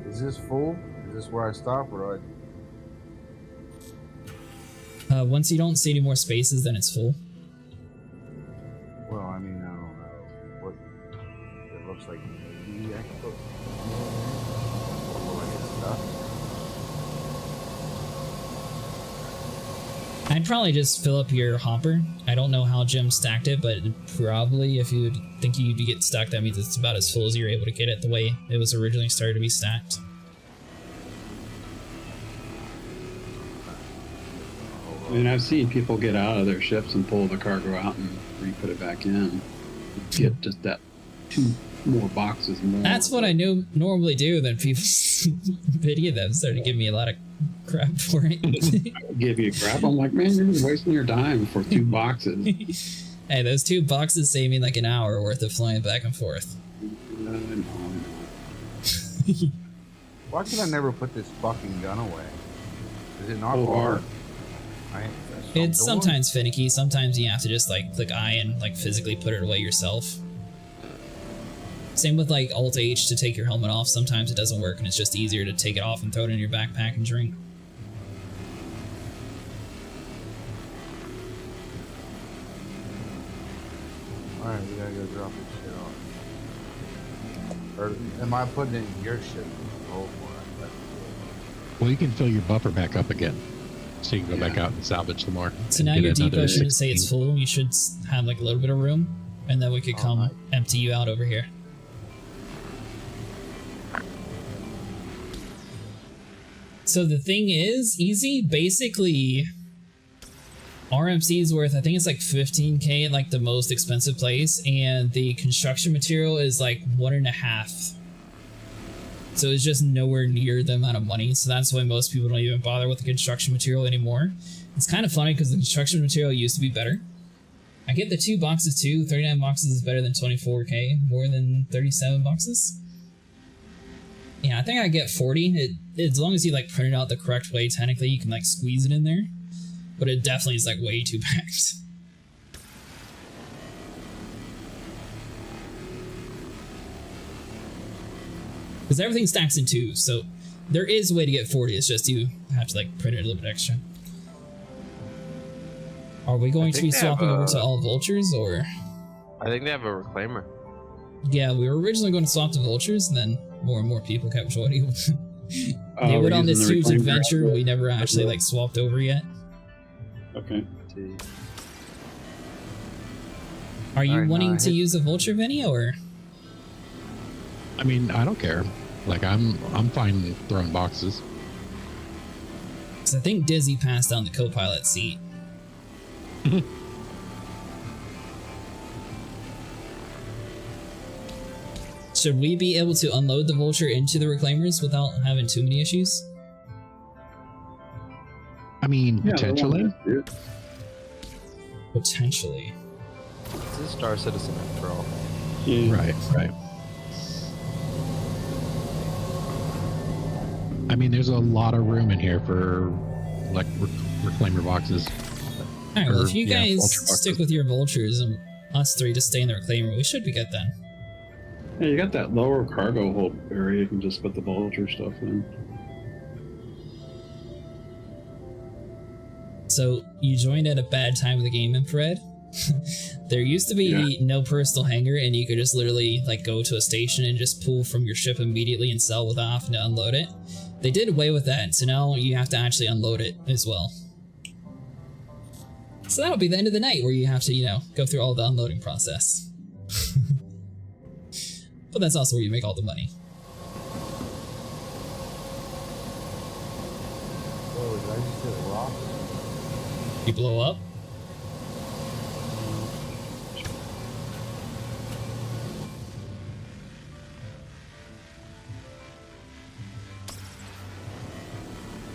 Is this full? Is this where I stop, or do Once you don't see any more spaces, then it's full. Well, I mean, I don't know. What it looks like maybe I can put. Will I get stuff? I'd probably just fill up your hopper. I don't know how Jim stacked it, but probably if you think you'd get stuck, that means it's about as full as you're able to get it the way it was originally started to be stacked. I mean, I've seen people get out of their ships and pull the cargo out and re-put it back in. Get just that 2 more boxes more. That's what I normally do. Then people, many of them started giving me a lot of crap for it. Give you crap. I'm like, man, you're just wasting your time for 2 boxes. Hey, those 2 boxes save me like an hour worth of flying back and forth. Why can I never put this fucking gun away? Is it not Oh, hard? It's sometimes finicky. Sometimes you have to just like click I and like physically put it away yourself. Same with like Alt H to take your helmet off. Sometimes it doesn't work and it's just easier to take it off and throw it in your backpack and drink. Alright, we gotta go drop this shit off. Or am I putting it in your ship? Oh, boy. Well, you can fill your buffer back up again, so you can go back out and salvage some more. So and now get your another depot shouldn't say it's 16. full. You should have like a little bit of room, and then we could come nice. empty you out over here. So the thing is, easy, basically, RMC is worth, I think it's like 15k at like the most expensive place, and the construction material is like 1.5. So it's just nowhere near the amount of money, so that's why most people don't even bother with the construction material anymore. It's kind of funny because the construction material used to be better. I get the 2 boxes too. 39 boxes is better than 24k, more than 37 boxes. Yeah, I think I get 40. As long as you like print it out the correct way, technically you can like squeeze it in there. But it definitely is like way too packed. Because everything stacks in 2, so there is a way to get 40. It's just you have to like print it a little bit extra. Are we going to be swapping over to all vultures, or? I think they have a reclaimer. Yeah, we were originally going to swap to vultures, and then more and more people kept joining. They went on this huge adventure. We never actually like swapped over yet. Okay. Are you Alright, wanting no, I to hit- use a vulture, Vinny, or? I mean, I don't care. Like, I'm fine throwing boxes. Because I think Dizzy passed on the co-pilot seat. Should we be able to unload the vulture into the reclaimers without having too many issues? I mean, Yeah, potentially. Potentially. This is Star Citizen after all. Yeah. Right. I mean, there's a lot of room in here for like reclaimer boxes. Alright, well, Or, if you yeah, guys vulture boxes. stick with your vultures and us three just stay in the reclaimer, we should be good then. Yeah, you got that lower cargo hold area. You can just put the vulture stuff in. So, you joined at a bad time of the game, Infrared. There used to be no personal hangar, and you could just literally like go to a station and just pull from your ship immediately and sell without having to unload it. They did away with that, so now you have to actually unload it as well. So that'll be the end of the night where you have to, you know, go through all the unloading process. But that's also where you make all the money. Whoa, did I just hit a rock? You blow up.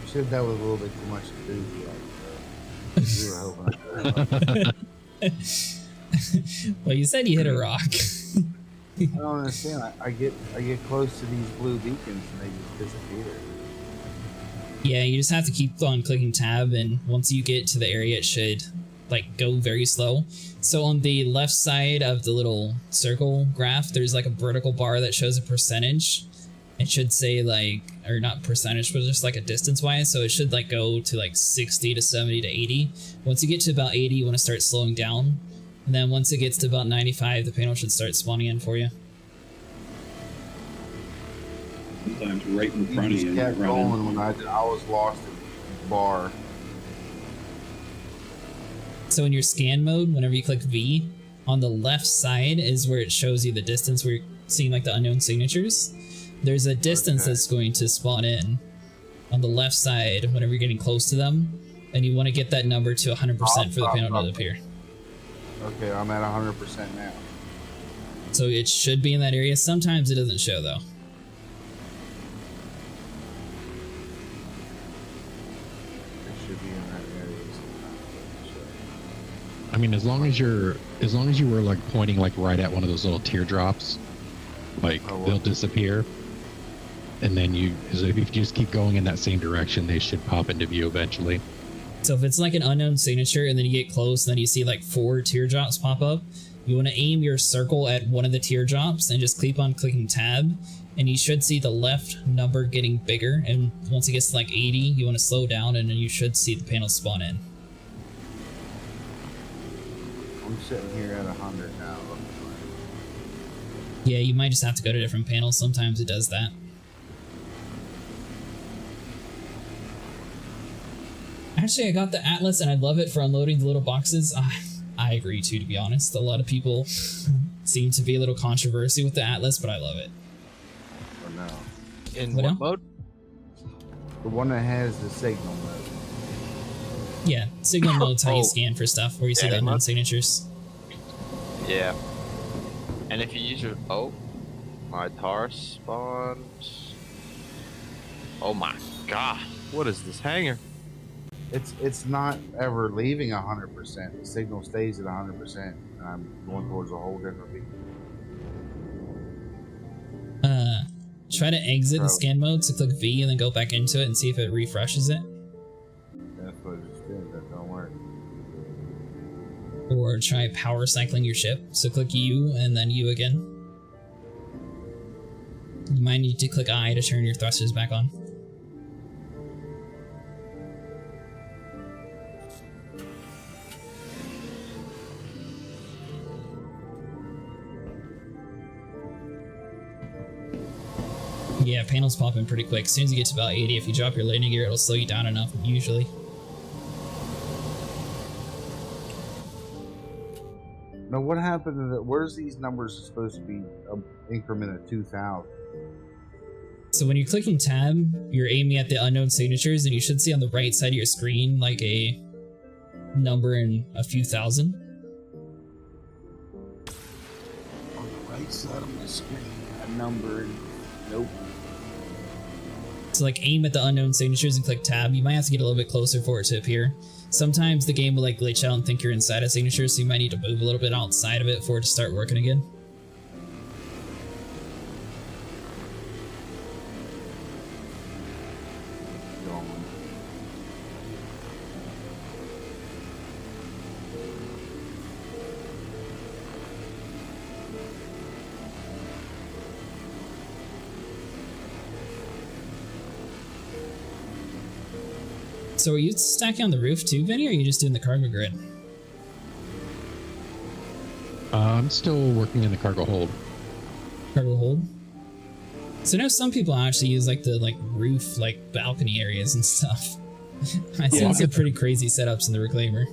You said that was a little bit too much to do. You were hoping Well, you said you hit a rock. I don't understand. I get close to these blue beacons and they just disappear. Yeah, you just have to keep on clicking tab, and once you get to the area, it should like go very slow. So on the left side of the little circle graph, there's like a vertical bar that shows a percentage. It should say like, or not percentage, but just like a distance wise. So it should like go to like 60 to 70 to 80. Once you get to about 80, you want to start slowing down. And then once it gets to about 95, the panel should start spawning in for you. Sometimes right in front of you. Just kept rolling when I was lost in the bar. So in your scan mode, whenever you click V, on the left side is where it shows you the distance where you're seeing like the unknown signatures. There's a distance that's going to spawn in on the left side whenever you're getting close to them, and you want to get that number to 100% for the panel to appear. Okay, I'm at 100% now. So it should be in that area. Sometimes it doesn't show though. It should be in that area sometimes. I mean, as long as you were like pointing like right at one of those little teardrops, like they'll disappear. And then so if you just keep going in that same direction, they should pop into view eventually. So if it's like an unknown signature and then you get close and then you see like 4 teardrops pop up, you want to aim your circle at one of the teardrops and just keep on clicking tab, and you should see the left number getting bigger, and once it gets to like 80, you want to slow down and then you should see the panel spawn in. I'm sitting here at 100 now. Yeah, you might just have to go to different panels. Sometimes it does that. Actually, I got the Atlas and I love it for unloading the little boxes. I agree too, to be honest. A lot of people seem to be a little controversy with the Atlas, but I love it. Or no. In What what now? mode? The one that has the signal mode. Yeah, signal mode's how Oh. you scan for stuff, where you see Yeah, the unknown mode. signatures. Yeah. And if you use your my tar spawned. Oh my god! What is this hangar? It's not ever leaving 100%. The signal stays at 100%, and I'm going towards a whole different beacon. Try to exit the Oh. scan mode, so click V and then go back into it and see if it refreshes it. That's what it just did. That don't work. Or try power cycling your ship, so click U and then U again. You might need to click I to turn your thrusters back on. Yeah, panels pop in pretty quick. As soon as you get to about 80, if you drop your landing gear, it'll slow you down enough, usually. Now, what happened to the? Where's these numbers supposed to be? An increment of 2,000. So when you're clicking tab, you're aiming at the unknown signatures, and you should see on the right side of your screen like a number in a few thousand. On the right side of my screen, a number. Nope. So like aim at the unknown signatures and click tab. You might have to get a little bit closer for it to appear. Sometimes the game will like glitch out and think you're inside a signature, so you might need to move a little bit outside of it for it to start working again. So are you stacking on the roof too, Vinny, or are you just doing the cargo grid? I'm still working in the cargo hold. Cargo hold? So I know some people actually use like the roof, like balcony areas and stuff. I've seen some pretty crazy setups in the reclaimer.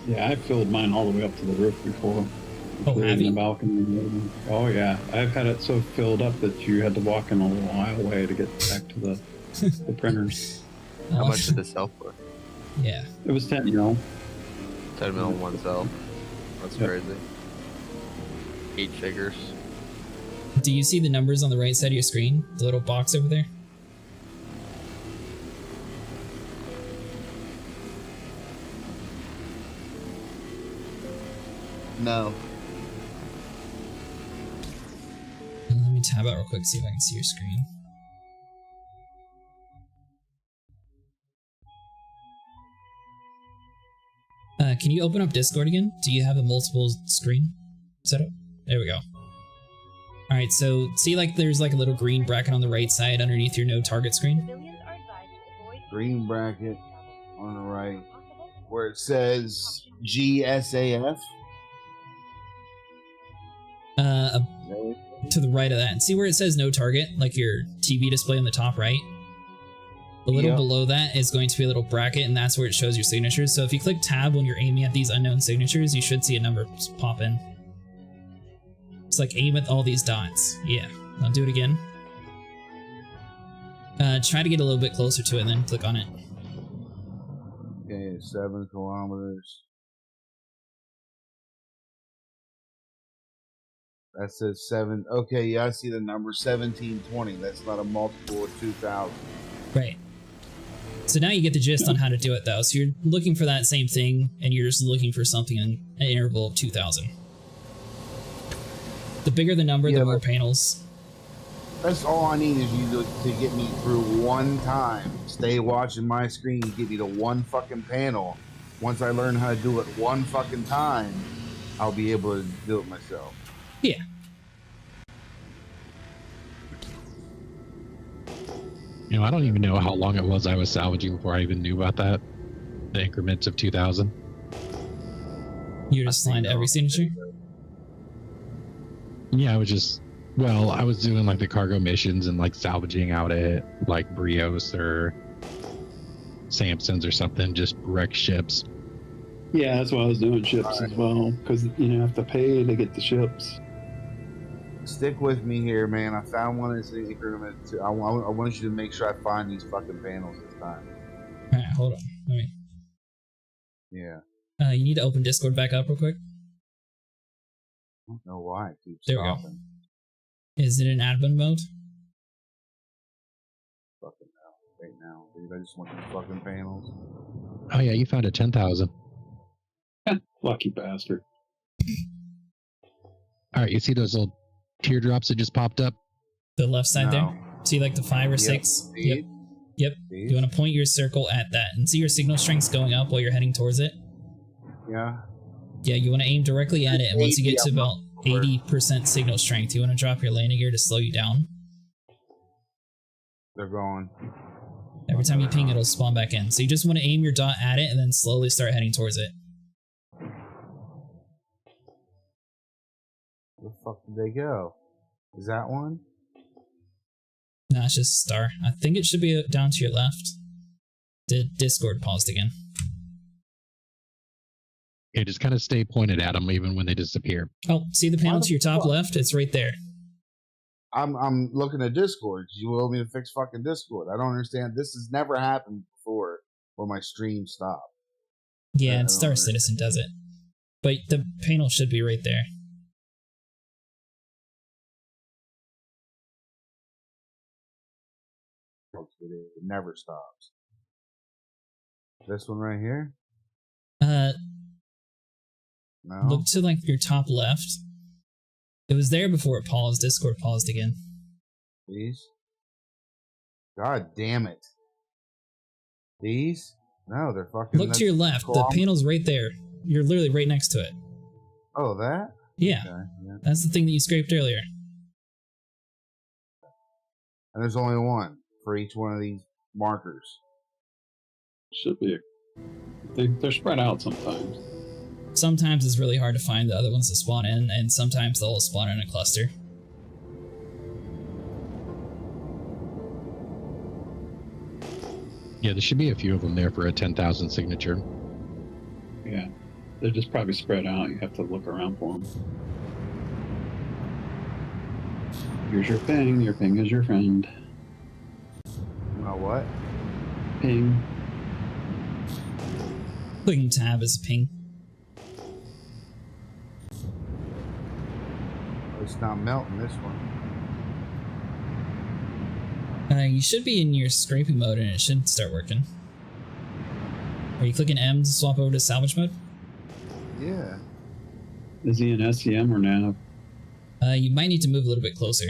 Yeah, I filled mine all the way up to the roof before. Oh, have you? The balcony. Oh yeah, I've had it so filled up that you had to walk in a little aisleway to get back to the printers. How much did this sell for? Yeah. It was 10 mil. 10 mil one sell. That's Yep. crazy. 8 figures. Do you see the numbers on the right side of your screen? The little box over there? No. Let me tab out real quick, see if I can see your screen. Can you open up Discord again? Do you have a multiple screen setup? There we go. Alright, so see like there's like a little green bracket on the right side underneath your no target screen? Green bracket on the right where it says GSAF. To the right of that. And see where it says no target, like your TV display on the top right? A little below that is going to be a little bracket, and that's where it shows your signatures. So if you click tab when you're aiming at these unknown signatures, you should see a number pop in. It's like aim at all these dots. Yeah. I'll do it again. Try to get a little bit closer to it and then click on it. Okay, 7 kilometers. That says 7. Okay, yeah, I see the number 1720. That's not a multiple of 2000. Right. So now you get the gist on how to do it, though. So you're looking for that same thing, and you're just looking for something in an interval of 2000. The bigger the number, the more panels. That's all I need is you to get me through one time. Stay watching my screen, get me to one fucking panel. Once I learn how to do it one fucking time, I'll be able to do it myself. Yeah. You know, I don't even know how long it was I was salvaging before I even knew about that. The increments of 2000. You just signed every signature? Yeah, I was just, well, I was doing like the cargo missions and like salvaging out at like Brios or Samson's or something, just wreck ships. Yeah, that's why I was doing ships as well, because you have to pay to get the ships. Stick with me here, man. I found one that's in increment. I want you to make sure I find these fucking panels this time. Alright, hold on. Let me. Yeah. You need to open Discord back up real quick. I don't know why it keeps there stopping. We go. Is it in admin mode? Fucking hell. Right now, dude. I just want these fucking panels. Oh yeah, you found a 10,000. Lucky bastard. All right, you see those little teardrops that just popped up? The left side there? See like the 5 or 6? Yep. Yep. You want to point your circle at that and see your signal strength's going up while you're heading towards it? Yeah. Yeah, you want to aim directly at it, and once you get to about 80% signal strength, you want to drop your landing gear to slow you down. They're going. Every time you ping, it'll spawn back in. So you just want to aim your dot at it and then slowly start heading towards it. Where the fuck did they go? Is that one? Nah, it's just a star. I think it should be down to your left. The Discord paused again. Yeah, just kind of stay pointed at them even when they disappear. Oh, see the panel to your top left? It's right there. I'm looking at Discord. You want me to fix fucking Discord? I don't understand. This has never happened before where my stream stopped. Yeah, and Star Citizen does it. But the panel should be right there. It never stops. This one right here? No. Look to like your top left. It was there before it paused. Discord paused again. These? God damn it. These? No, they're fucking... Look to your left. The panel's right there. You're literally right next to it. Oh, that? Yeah. Okay, yeah. That's the thing that you scraped earlier. And there's only one for each one of these markers. Should be. They're spread out sometimes. Sometimes it's really hard to find the other ones that spawn in, and sometimes they'll spawn in a cluster. Yeah, there should be a few of them there for a 10,000 signature. Yeah, they're just probably spread out. You have to look around for them. Here's your ping. Your ping is your friend. My what? Ping. Clicking tab is ping. It's not melting this one. You should be in your scraping mode and it should start working. Are you clicking M to swap over to salvage mode? Yeah. Is he in SCM or nav? You might need to move a little bit closer.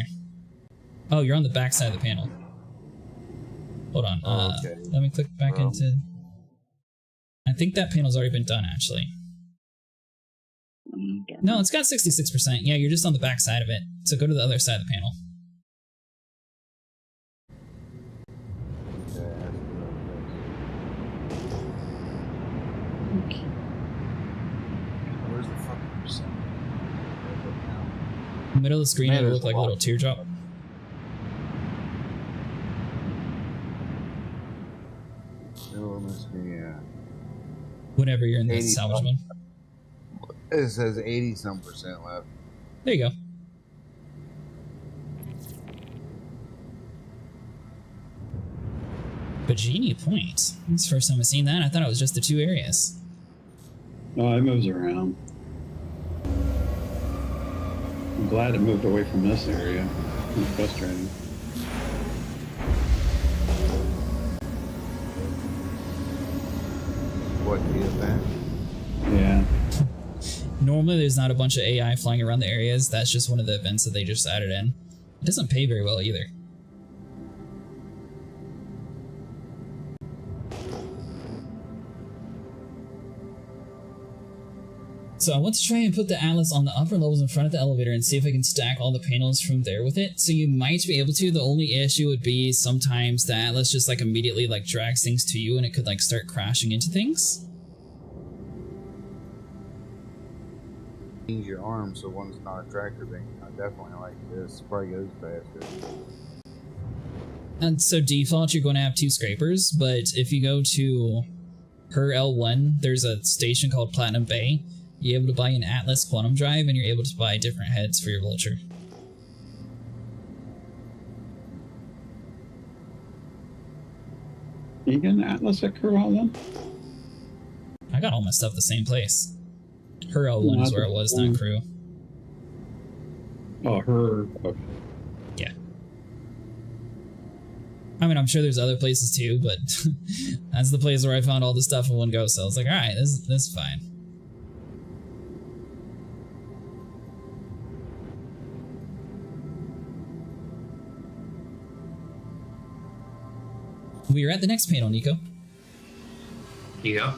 Oh, you're on the back side of the panel. Hold on. Okay. Let me click back into... I think that panel's already been done, actually. No, it's got 66%. Yeah, you're just on the back side of it. So go to the other side of the panel. Where's the fucking percent? Middle of the screen, it'll look like a little teardrop. Yeah. Whenever you're in the salvage mode. It says 80-some% left. There you go. Bajini Point. It's the first time I've seen that. I thought it was just the two areas. No, it moves around. I'm glad it moved away from this area. It's frustrating. What, the event? Yeah. Normally there's not a bunch of AI flying around the areas. That's just one of the events that they just added in. It doesn't pay very well either. So I want to try and put the Atlas on the upper levels in front of the elevator and see if I can stack all the panels from there with it. So you might be able to. The only issue would be sometimes the Atlas just like immediately like drags things to you and it could like start crashing into things. Change your arm so one's not a tractor thing. I definitely like this. Probably goes faster. And so default you're going to have two scrapers, but if you go to her L1, there's a station called Platinum Bay. You're able to buy an Atlas Quantum Drive and you're able to buy different heads for your Vulture. You get an Atlas at Crew L1? I got all my stuff the same place. Her L1 is where it was, not Crew. Oh, her. Okay. Yeah. I mean, I'm sure there's other places too, but that's the place where I found all the stuff in one go, so I was like, alright, this is fine. We are at the next panel, Nico. Yeah.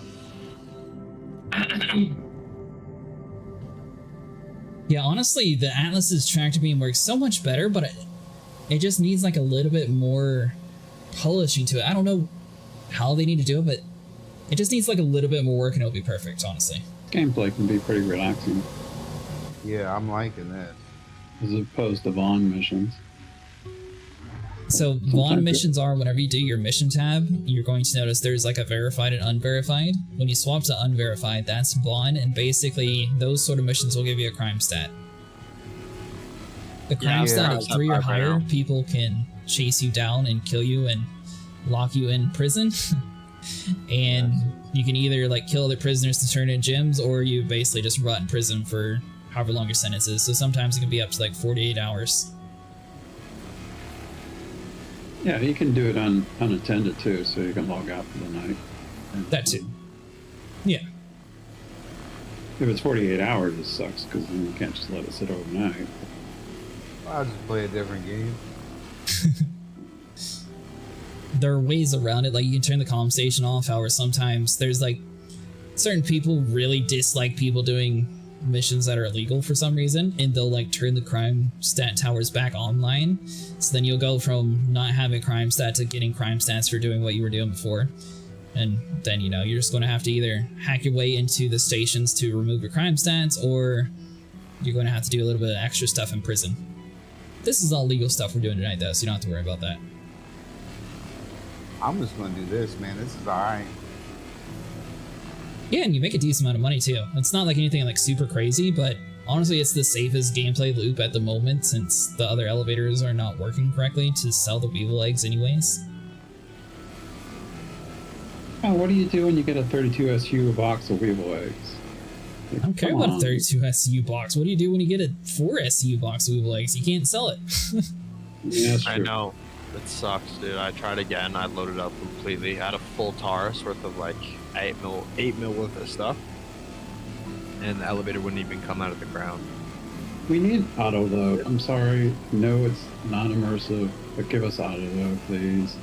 Yeah, honestly, the Atlas's tractor beam works so much better, but it just needs like a little bit more polishing to it. I don't know how they need to do it, but it just needs like a little bit more work and it'll be perfect, honestly. Gameplay can be pretty relaxing. Yeah, I'm liking this. As opposed to Vaughn missions. So Vaughn missions are whenever you do your mission tab, you're going to notice there's like a verified and unverified. When you swap to unverified, that's Vaughn, and basically those sort of missions will give you a crime stat. The crime stat of 3 or higher, people can chase you down and kill you and lock you in prison. And you can either like kill other prisoners to turn in gems, or you basically just rot in prison for however long your sentence is. So sometimes it can be up to like 48 hours. Yeah, you can do it unattended too, so you can log out for the night. That too. Yeah. If it's 48 hours, it sucks because then you can't just let it sit overnight. I'll just play a different game. There are ways around it, like you can turn the comm station off. However, sometimes there's like certain people really dislike people doing missions that are illegal for some reason, and they'll like turn the crime stat towers back online. So then you'll go from not having crime stat to getting crime stats for doing what you were doing before. And then, you know, you're just going to have to either hack your way into the stations to remove your crime stats, or you're going to have to do a little bit of extra stuff in prison. This is all legal stuff we're doing tonight, though, so you don't have to worry about that. I'm just gonna do this, man. This is alright. Yeah, and you make a decent amount of money, too. It's not like anything like super crazy, but honestly, it's the safest gameplay loop at the moment, since the other elevators are not working correctly to sell the Weevil eggs anyways. Oh, what do you do when you get a 32 SU box of Weevil eggs? I don't care about a 32 SU box. What do you do when you get a 4 SU box of Weevil eggs? You can't sell it. Yeah, that's I true. know. It sucks, dude. I tried again. I loaded up completely. I had a full Taurus worth of like 8 mil worth of stuff. And the elevator wouldn't even come out of the ground. We need auto load. I'm sorry. No, it's not immersive, but give us auto load, please.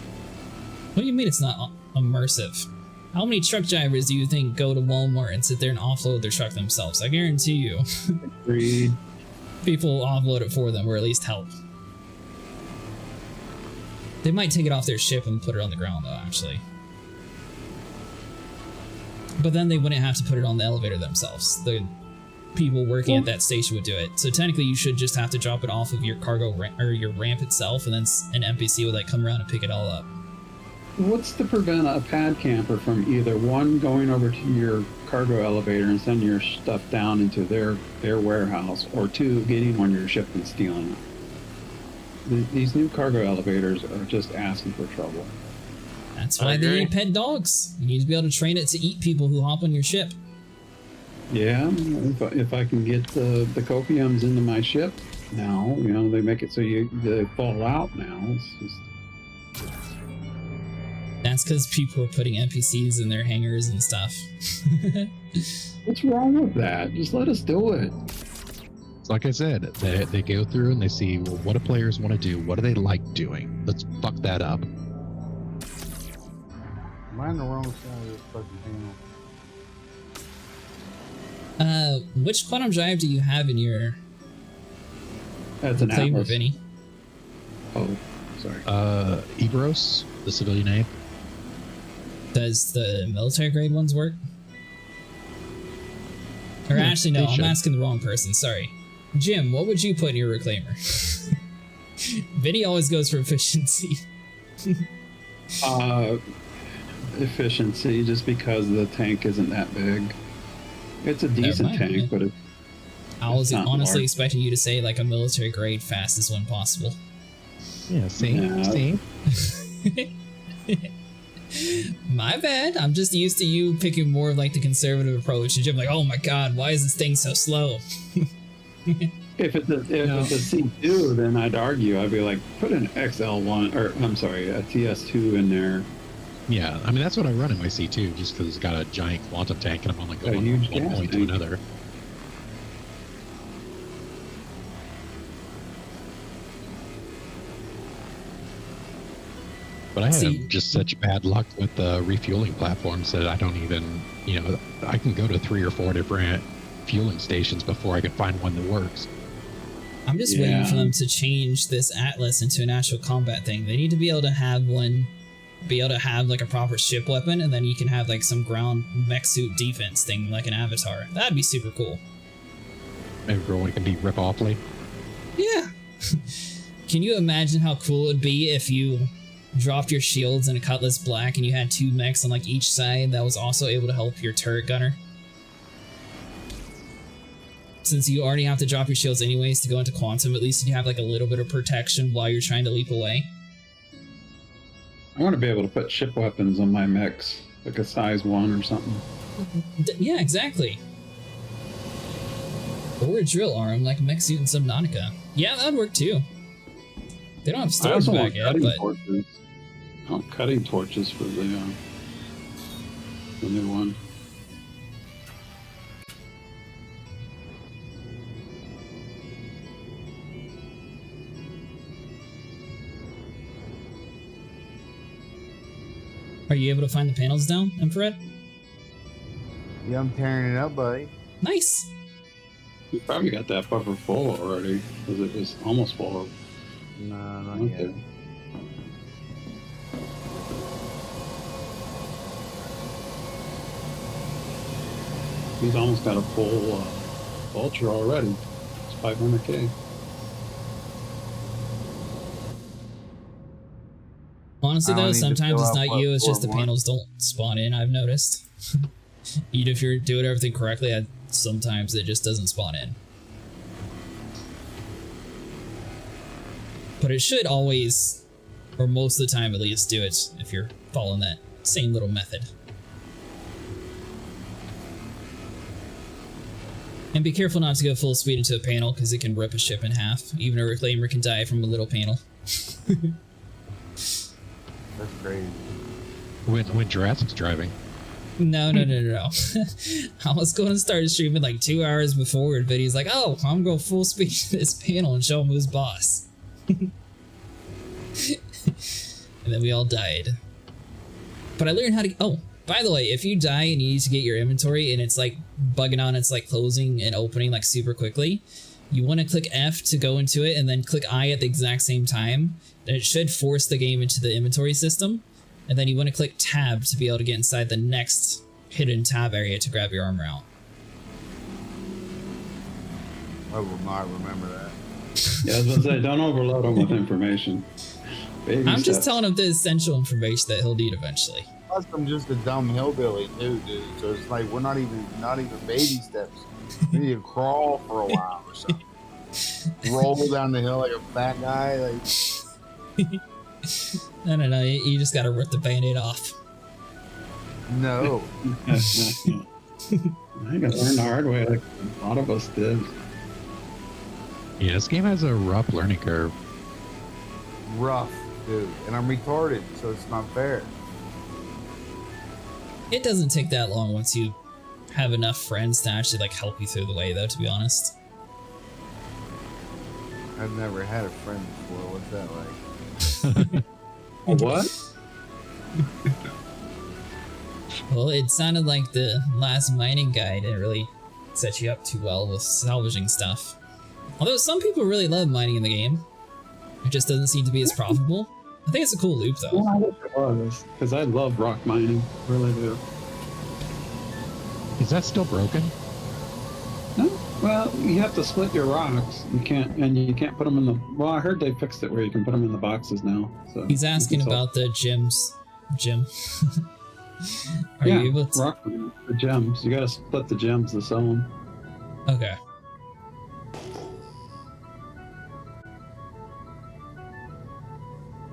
What do you mean it's not immersive? How many truck drivers do you think go to Walmart and sit there and offload their truck themselves? I guarantee you. Agreed. People offload it for them, or at least help. They might take it off their ship and put it on the ground, though, actually. But then they wouldn't have to put it on the elevator themselves. The people working at that station would do it. So technically, you should just have to drop it off of your cargo or your ramp itself, and then an NPC would like come around and pick it all up. What's to prevent a pad camper from either one going over to your cargo elevator and sending your stuff down into their warehouse, or two getting on your ship and stealing it? These new cargo elevators are just asking for trouble. That's why they need pet dogs. You need to be able to train it to eat people who hop on your ship. Yeah, if I can get the copiums into my ship now, you know, they make it so they fall out now. It's just... That's because people are putting NPCs in their hangars and stuff. What's wrong with that? Just let us do it. Like I said, they go through and they see, well, what do players want to do? What do they like doing? Let's fuck that up. Am I on the wrong side of this fucking panel? Which quantum drive do you have in your That's an claim, Atlas. Vinny? Oh, sorry. Ebros, the civilian name. Does the military grade ones work? Or Yeah, actually, no, they I'm should. asking the wrong person. Sorry. Jim, what would you put in your reclaimer? Vinny always goes for efficiency. Efficiency, just because the tank isn't that big. It's a decent might tank, be. but I was not honestly large. expecting you to say like a military grade fastest when possible. Yeah, see? Yeah. See? My bad. I'm just used to you picking more of like the conservative approach. And Jim like, oh my god, why is this thing so slow? if it's a C2, then I'd argue. I'd be like, put an XL1, or I'm sorry, a TS2 in there. Yeah, I mean, that's what I run in my C2, just because it's got a giant quantum tank and I'm only going huge from one gas point to tank. another. But I have See- just such bad luck with the refueling platforms that I don't even, you know, I can go to 3 or 4 different fueling stations before I can find one that works. I'm just waiting for them to change this Atlas into an actual combat thing. They need to be able to have one, be able to have like a proper ship weapon, and then you can have like some ground mech suit defense thing like an Avatar. That'd be super cool. Everyone can be rip-offly. Yeah. Can you imagine how cool it'd be if you dropped your shields in a Cutlass Black and you had 2 mechs on like each side that was also able to help your turret gunner? Since you already have to drop your shields anyways to go into Quantum, at least you have like a little bit of protection while you're trying to leap away. I want to be able to put ship weapons on my mechs, like a size 1 or something. Yeah, exactly. Or a drill arm like a mech suit in Subnautica. Yeah, that'd work too. They don't have I storage also back want yet, cutting but torches. I want cutting torches for the new one. are you able to find the panels down, Infrared? Yeah, I'm tearing it up, buddy. Nice. You probably got that buffer full already, because it was almost full. No, not Okay. yet. He's almost got a full vulture already. It's 500k. Honestly, I don't though, need to sometimes fill it's out not you, it's just the more. panels don't spawn in, I've noticed. Even if you're doing everything correctly, sometimes it just doesn't spawn in. But it should always, or most of the time at least, do it if you're following that same little method. And be careful not to go full speed into a panel, because it can rip a ship in half. Even a reclaimer can die from a little panel. That's crazy. When Jurassic's driving. No. I was going to start streaming like 2 hours before, but he's like, oh, I'm going full speed to this panel and show him who's boss. And then we all died. But I learned how to... Oh, by the way, if you die and you need to get your inventory and it's like bugging on, it's like closing and opening like super quickly, you want to click F to go into it and then click I at the exact same time. And it should force the game into the inventory system. And then you want to click tab to be able to get inside the next hidden tab area to grab your armor out. I will not remember that. Yeah, I was going to say, don't overload him with information. Baby I'm just steps. telling him the essential information that he'll need eventually. Plus, I'm just a dumb hillbilly too, dude. So it's like we're not even baby steps. We need to crawl for a while or something. Roll down the hill like a fat guy. Like No. You just gotta rip the band-aid off. no. I think I learned the hard way, like a lot of us did. Yeah, this game has a rough learning curve. Rough, dude. And I'm retarded, so it's not fair. It doesn't take that long once you have enough friends to actually like help you through the way, though, to be honest. I've never had a friend before. What's that like? What? Well, it sounded like the last mining guy didn't really set you up too well with salvaging stuff. Although some people really love mining in the game. It just doesn't seem to be as profitable. I think it's a cool loop, though. Well, I wish it was, because I love rock mining. Really do. Is that still broken? No? Well, you have to split your rocks. You can't put them in the... Well, I heard they fixed it where you can put them in the boxes now. So He's asking about the gems. Gem. Are yeah, you able to... rock mining, the gems. You gotta split the gems to sell them. Okay.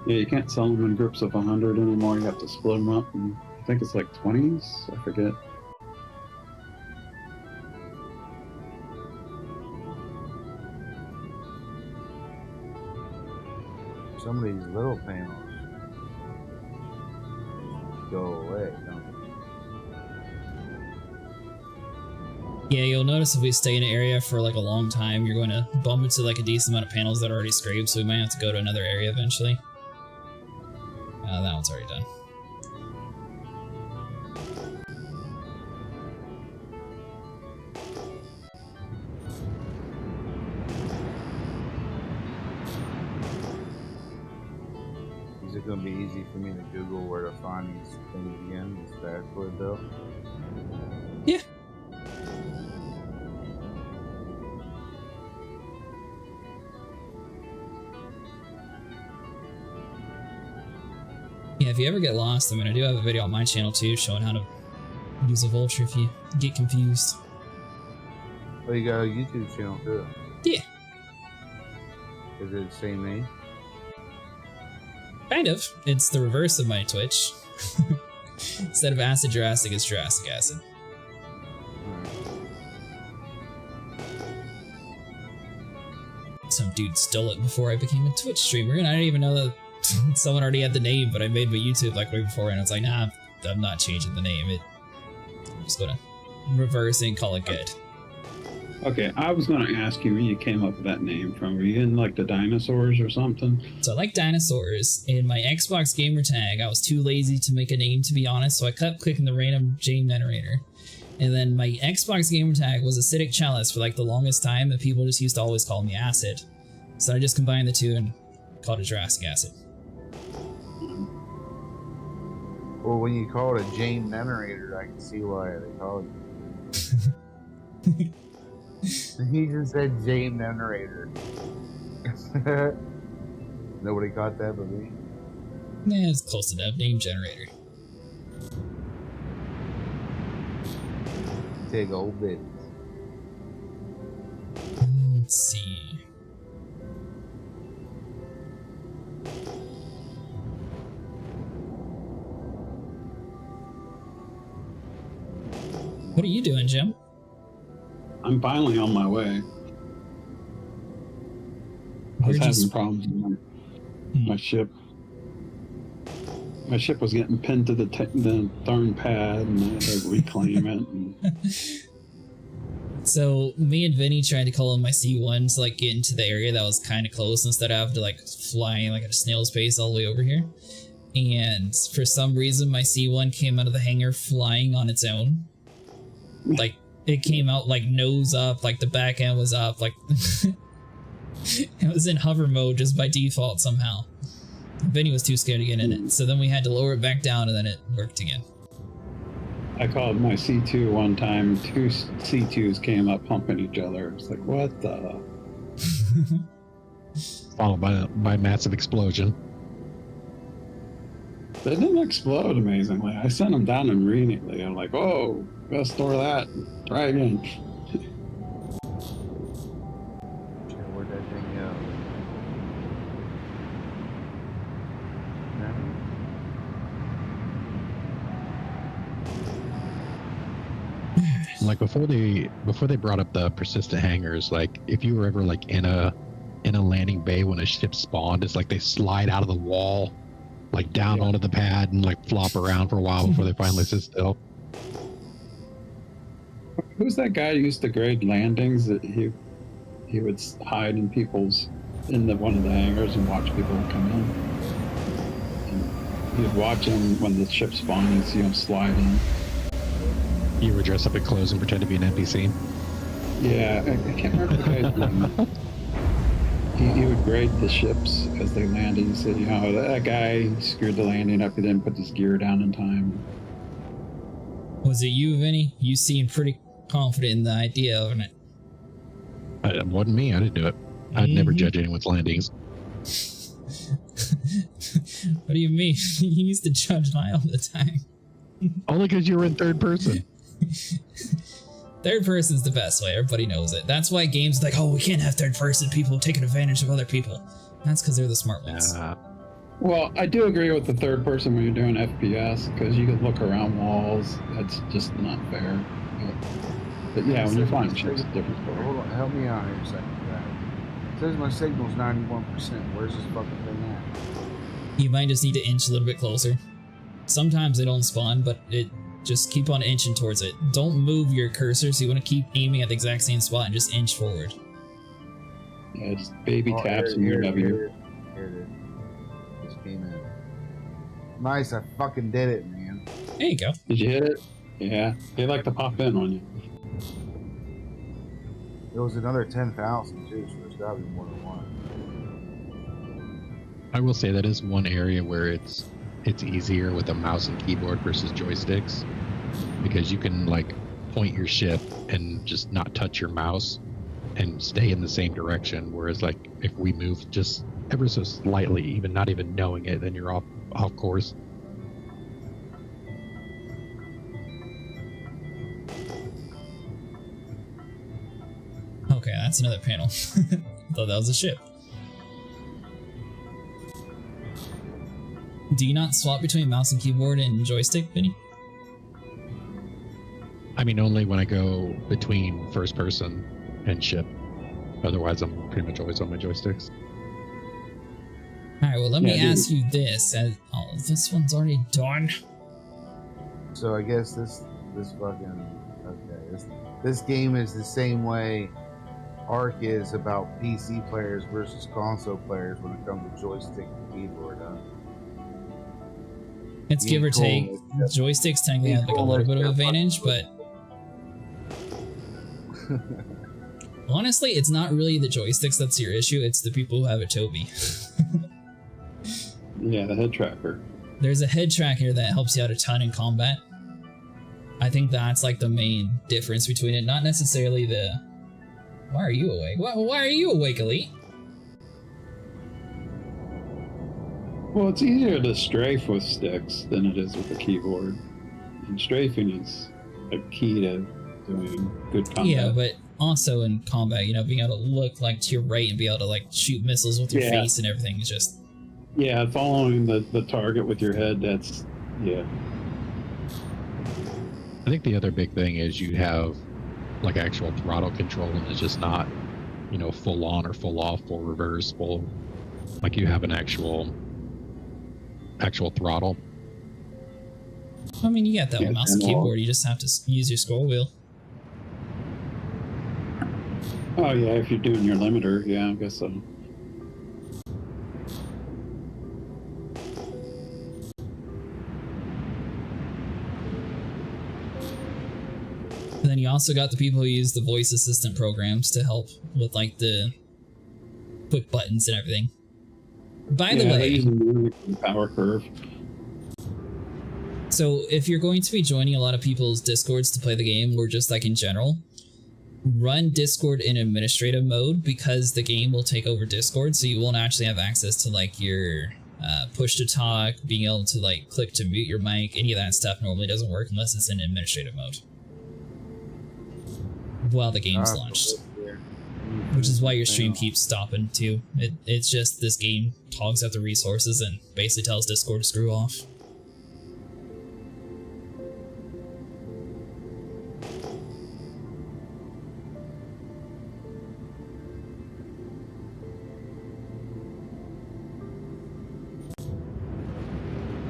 Yeah, you can't sell them in groups of 100 anymore. You have to split them up. And I think it's like 20s. I forget. Some of these little panels go away, don't they? Yeah, you'll notice if we stay in an area for like a long time, you're going to bump into like a decent amount of panels that are already scraped, so we might have to go to another area eventually. That one's already done. Is it going to be easy for me to Google where to find these things again? This dashboard, though? Yeah. Yeah, if you ever get lost, I mean, I do have a video on my channel too showing how to use a vulture if you get confused. Oh, you got a YouTube channel, too? Yeah. Is it the same name? Kind of. It's the reverse of my Twitch. Instead of Acid Jurassic, it's Jurassic Acid. Some dude stole it before I became a Twitch streamer, and I didn't even know that someone already had the name, but I made my YouTube like way before, and it's like, nah, I'm not changing the name. I'm just gonna reverse it and call it good. Okay, I was going to ask you where you came up with that name from. Were you in like the dinosaurs or something? So I like dinosaurs. In my Xbox gamer tag, I was too lazy to make a name, to be honest, so I kept clicking the random Jane generator. And then my Xbox gamer tag was Acidic Chalice for like the longest time, and people just used to always call me Acid. So I just combined the two and called it Jurassic Acid. Well, when you call it a Jane generator, I can see why they call it. He just said Jane Generator. Nobody caught that but me. Yeah, it's close enough. Name generator. Take old bit. Let's see. What are you doing, Jim? I'm finally on my way. I was having problems with my ship. My ship was getting pinned to the darn pad, and I had to reclaim it. And... So me and Vinny tried to call on my C1 to like get into the area that was kind of close instead of having to like fly like at a snail's pace all the way over here. And for some reason, my C1 came out of the hangar flying on its own. Like it came out like nose up, like the back end was up, like it was in hover mode just by default somehow. Vinny was too scared to get in it, so then we had to lower it back down and then it worked again. I called my C2 one time, two C2s came up pumping each other. It's like, what the? Followed by a massive explosion. They didn't explode amazingly. I sent them down immediately. I'm like, oh, gotta store that. Try again. Where'd that thing go? Like before they brought up the persistent hangars, like if you were ever like in a landing bay when a ship spawned, it's like they slide out of the wall, like down onto the pad and like flop around for a while before they finally sit still. Who's that guy who used to grade landings? That he would hide in one of the hangars and watch people come in. And he'd watch them when the ship spawned and see them slide in. You would dress up in clothes and pretend to be an NPC. Yeah, I can't remember the guy's name. He would grade the ships as they landed and said, you know, that guy screwed the landing up. He didn't put his gear down in time. Was it you, Vinny? You seemed pretty confident in the idea of it. It wasn't me. I didn't do it. I'd never judge anyone's landings. What do you mean? You used to judge mine all the time. Only because you were in third person. Third person's the best way. Everybody knows it. That's why games like, oh, we can't have third person. People taking advantage of other people. That's because they're the smart ones. Well, I do agree with the third person when you're doing FPS because you can look around walls. That's just not fair. But yeah, when you're flying ships, it's a different story. Hold on, help me out here a second. It says my signal's 91%. Where's this fucking thing at? You might just need to inch a little bit closer. Sometimes they don't spawn, but just keep on inching towards it. Don't move your cursor, so you want to keep aiming at the exact same spot and just inch forward. Yeah, just baby taps and you're Here it is. Just came in. Nice, I fucking did it, man. There you go. Did you hit it? Yeah, they like to pop in on you. There was another 10,000 too, so there's gotta be more than one. I will say that is one area where it's easier with a mouse and keyboard versus joysticks, because you can like point your ship and just not touch your mouse and stay in the same direction, whereas like if we move just ever so slightly, even not even knowing it, then you're off course. Okay, that's another panel. Thought that was a ship. Do you not swap between mouse and keyboard and joystick, Vinny? I mean, only when I go between first person and ship. Otherwise, I'm pretty much always on my joysticks. Alright, well, let me ask you this. Oh, this one's already done. So I guess this fucking... Okay, this game is the same way Ark is about PC players versus console players when it comes to joystick and keyboard, huh? It's give or take. Joysticks technically have like a little bit of advantage, but honestly, it's not really the joysticks that's your issue. It's the people who have a Toby. Yeah, the head tracker. There's a head tracker that helps you out a ton in combat. I think that's like the main difference between it, not necessarily the... Why are you awake? Why are you awake, Elite? Well, it's easier to strafe with sticks than it is with a keyboard. And strafing is a key to doing good combat. Yeah, but also in combat, you know, being able to look like to your right and be able to like shoot missiles with your face and everything is just... Yeah, following the target with your head, that's... Yeah. I think the other big thing is you have like actual throttle control, and it's just not, you know, full on or full off, full reverse, full... Like you have an actual throttle. I mean, you got that with mouse and keyboard, you just have to use your scroll wheel. Oh yeah, if you're doing your limiter, yeah, I guess so. And then you also got the people who use the voice assistant programs to help with like the quick buttons and everything. By the way, power curve. So if you're going to be joining a lot of people's Discords to play the game, or just like in general, run Discord in administrative mode, because the game will take over Discord, so you won't actually have access to like your push to talk, being able to like click to mute your mic. Any of that stuff normally doesn't work unless it's in administrative mode while the game's launched. Which is why your stream keeps stopping too. It's just this game hogs out the resources and basically tells Discord to screw off.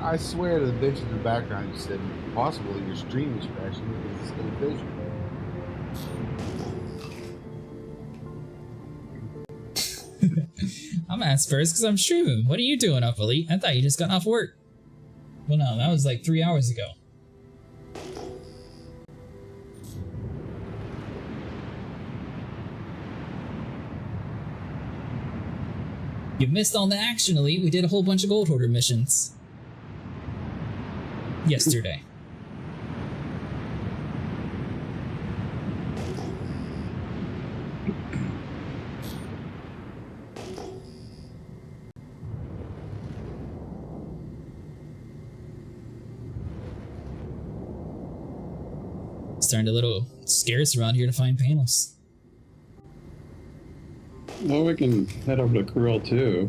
I swear to the bitch in the background, you said possibly your stream is crashing because it's in vision. I'm asked first because I'm streaming. What are you doing up, Elite? I thought you just got off work. Well, no, that was like 3 hours ago. You missed all the action, Elite. We did a whole bunch of gold hoarder missions yesterday. Starting a little scarce around here to find panels. Well, we can head over to Krill too.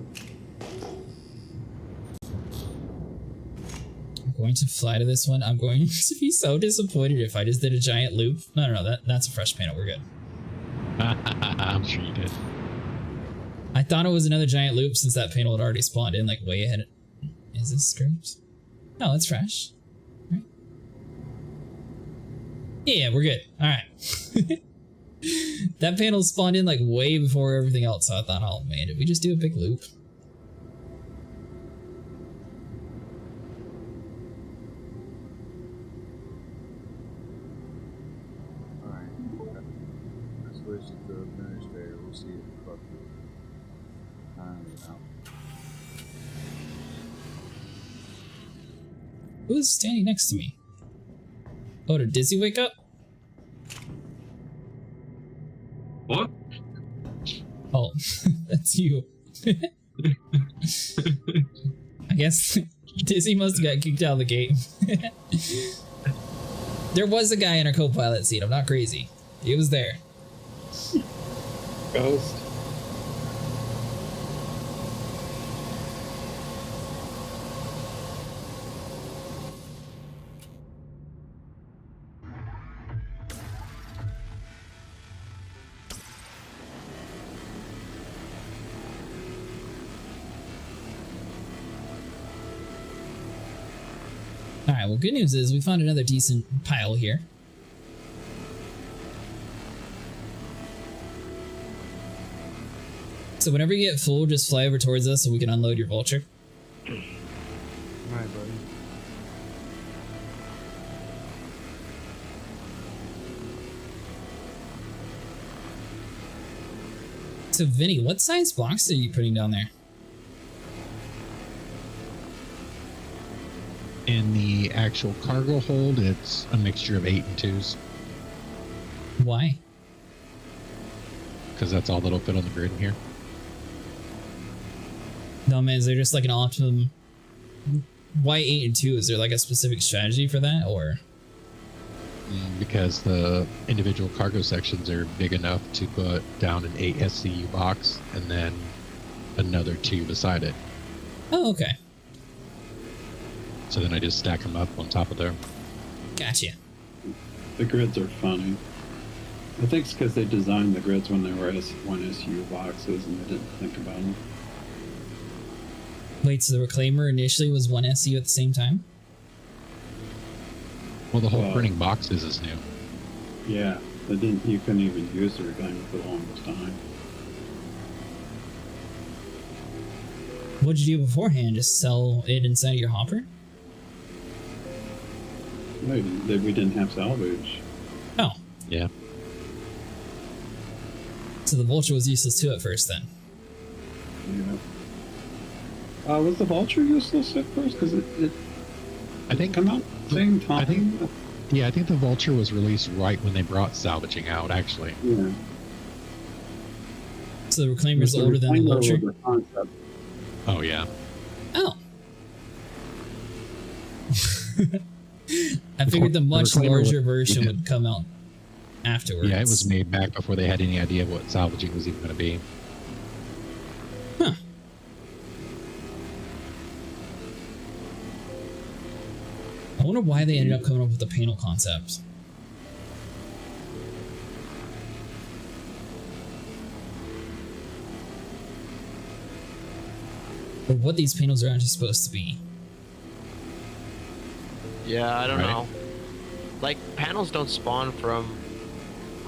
I'm going to fly to this one. I'm going to be so disappointed if I just did a giant loop. No, that's a fresh panel. We're good. I'm sure you did. I thought it was another giant loop since that panel had already spawned in, like way ahead. Is this scraped? No, that's fresh. Right? Yeah, we're good. All right. That panel spawned in like way before everything else, so I thought, oh man, did we just do a big loop? Alright. Let's switch it to administrator. We'll see if the fucking time is out. Who's standing next to me? Oh, did Dizzy wake up? What? Oh, that's you. I guess Dizzy must have got kicked out of the game. There was a guy in our co-pilot seat. I'm not crazy. He was there. Ghost. Alright, well, good news is we found another decent pile here. So whenever you get full, just fly over towards us so we can unload your vulture. Alright, buddy. So Vinny, what size box are you putting down there? In the actual cargo hold, it's a mixture of 8 and 2s. Why? Because that's all that'll fit on the grid in here. No, man, is there just like an optimum? Why 8 and 2? Is there like a specific strategy for that, or? Because the individual cargo sections are big enough to put down an 8 SCU box and then another 2 beside it. Oh, okay. So then I just stack them up on top of there. Gotcha. The grids are funny. I think it's because they designed the grids when they were one SU boxes and they didn't think about them. Wait, so the Reclaimer initially was one SU at the same time? Well, the whole printing boxes is new. Yeah, they didn't. You couldn't even use the Reclaimer for the longest time. What'd you do beforehand? Just sell it inside of your hopper? We didn't have salvage. Oh. Yeah. So the Vulture was useless too at first then? Yeah. Was the Vulture useless at first? Because it I think come out same time. I think the Vulture was released right when they brought salvaging out, actually. Yeah. So the Reclaimer's older than the Vulture? Oh, yeah. Oh. I figured the much larger version would come out afterwards. Yeah, it was made back before they had any idea of what salvaging was even going to be. Huh. I wonder why they ended up coming up with the panel concept. Or what these panels are actually supposed to be. Yeah, I don't Right. know. Like, panels don't spawn from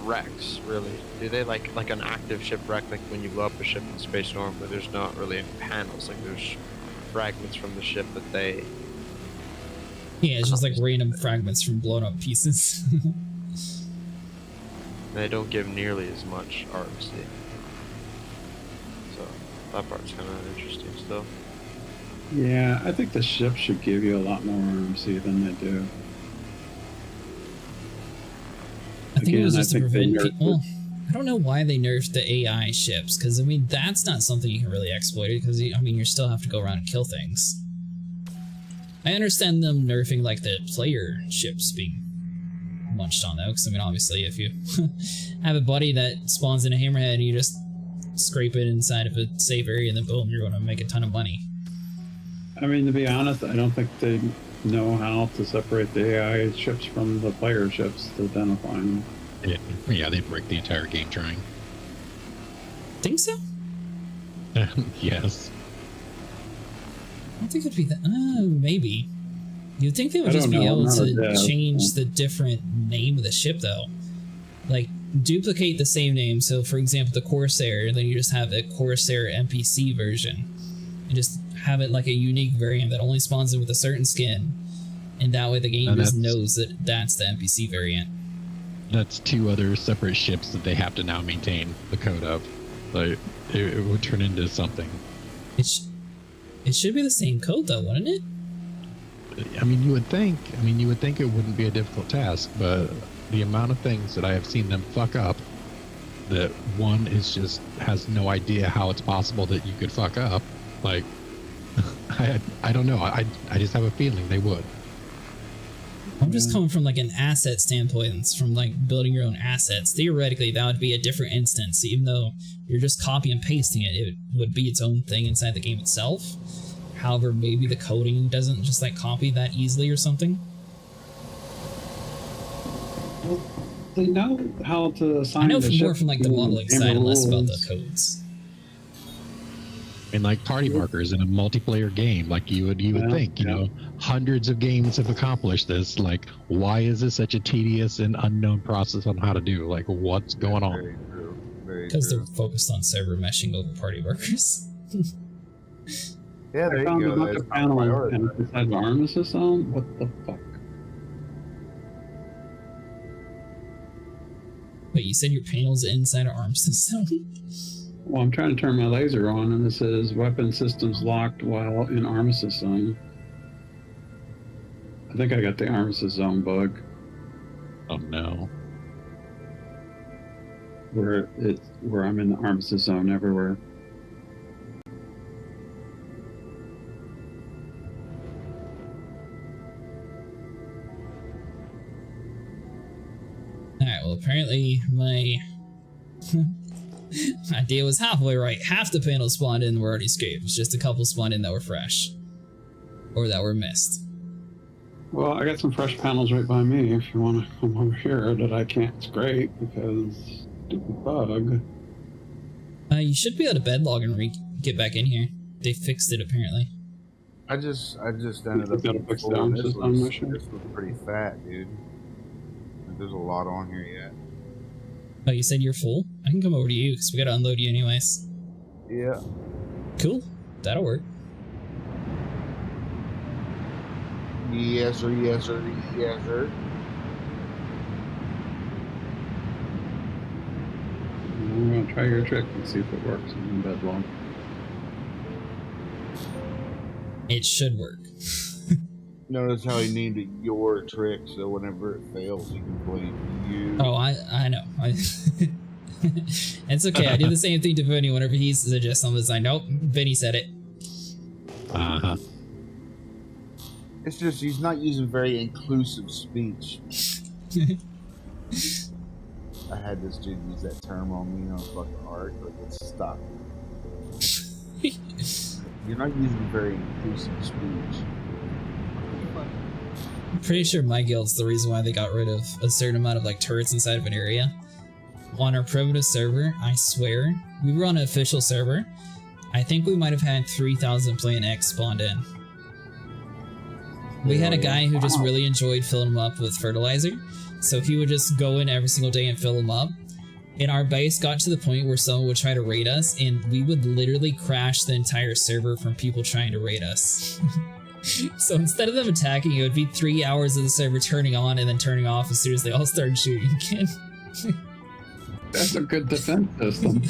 wrecks, really, do they? Like an active shipwreck, like when you blow up a ship in space normally, there's not really any panels. Like, there's fragments from the ship that they... Yeah, it's just like random fragments from blown up pieces. They don't give nearly as much RMC. So, that part's kind of interesting still. Yeah, I think the ship should give you a lot more RMC than they do. I think it was just to prevent people. I don't know why they nerfed the AI ships, because I mean that's not something you can really exploit, because I mean you still have to go around and kill things. I understand them nerfing like the player ships being munched on though, because I mean obviously if you have a buddy that spawns in a hammerhead and you just scrape it inside of a safe area and then boom, you're going to make a ton of money. I mean, to be honest, I don't think they know how to separate the AI ships from the player ships to identify them. Yeah, they break the entire game trying. Think so? Yes. I don't think it'd be that. Maybe. You'd think they would just be able to change the different name of the ship, though. Like, duplicate the same name. So, for example, the Corsair, then you just have a Corsair NPC version. And just have it like a unique variant that only spawns in with a certain skin. And that way the game just knows that that's the NPC variant. That's 2 other separate ships that they have to now maintain the code of. Like, it would turn into something. It should be the same code, though, wouldn't it? I mean, you would think. It wouldn't be a difficult task, but the amount of things that I have seen them fuck up, that one is just has no idea how it's possible that you could fuck up. Like, I don't know. I just have a feeling they would. I'm just coming from like an asset standpoint. It's from like building your own assets. Theoretically, that would be a different instance, even though you're just copy and pasting it. It would be its own thing inside the game itself. However, maybe the coding doesn't just like copy that easily or something. Well, they know how to assign. I know more from like the modeling side and less about the codes. And like party markers in a multiplayer game, like you would think, you know, hundreds of games have accomplished this. Like, why is this such a tedious and unknown process on how to do? Like, what's going on? Because they're focused on server meshing over party workers. Yeah, there I found you go. a bunch of panels inside the armistice zone. What the fuck? Wait, you said your panel's inside an armistice zone? Well, I'm trying to turn my laser on, and it says weapon systems locked while in armistice zone. I think I got the Armistice Zone bug. Oh no. Where I'm in the Armistice Zone everywhere. Alright, well apparently my idea was halfway right. Half the panels spawned in were already escaped. It's just a couple spawned in that were fresh. Or that were missed. Well, I got some fresh panels right by me if you want to come over here that I can't scrape because stupid bug. You should be able to bedlog and get back in here. They fixed it apparently. I just ended up gotta fix the full, and arms on my shirt. this was pretty fat, dude. There's a lot on here yet. Oh, you said you're full? I can come over to you because we gotta unload you anyways. Yeah. Cool. That'll work. Yes, sir. Yes, sir. Yes, sir. I'm gonna try your trick and see if it works in bedlog. It should work. Notice how he named it your trick, so whenever it fails, he can blame you. Oh, I know. It's okay. I do the same thing to Vinny whenever he suggests something. It's like, nope, Vinny said it. Uh-huh. It's just he's not using very inclusive speech. I had this dude use that term on me on fucking art, like it's stuck. You're not using very inclusive speech. I'm pretty sure my guild's the reason why they got rid of a certain amount of like turrets inside of an area. On our primitive server, I swear, we were on an official server. I think we might have had 3,000 Plan X spawned in. We had a guy who just really enjoyed filling them up with fertilizer, so he would just go in every single day and fill them up. And our base got to the point where someone would try to raid us, and we would literally crash the entire server from people trying to raid us. So instead of them attacking, it would be 3 hours of the server turning on and then turning off as soon as they all started shooting again. That's a good defense system.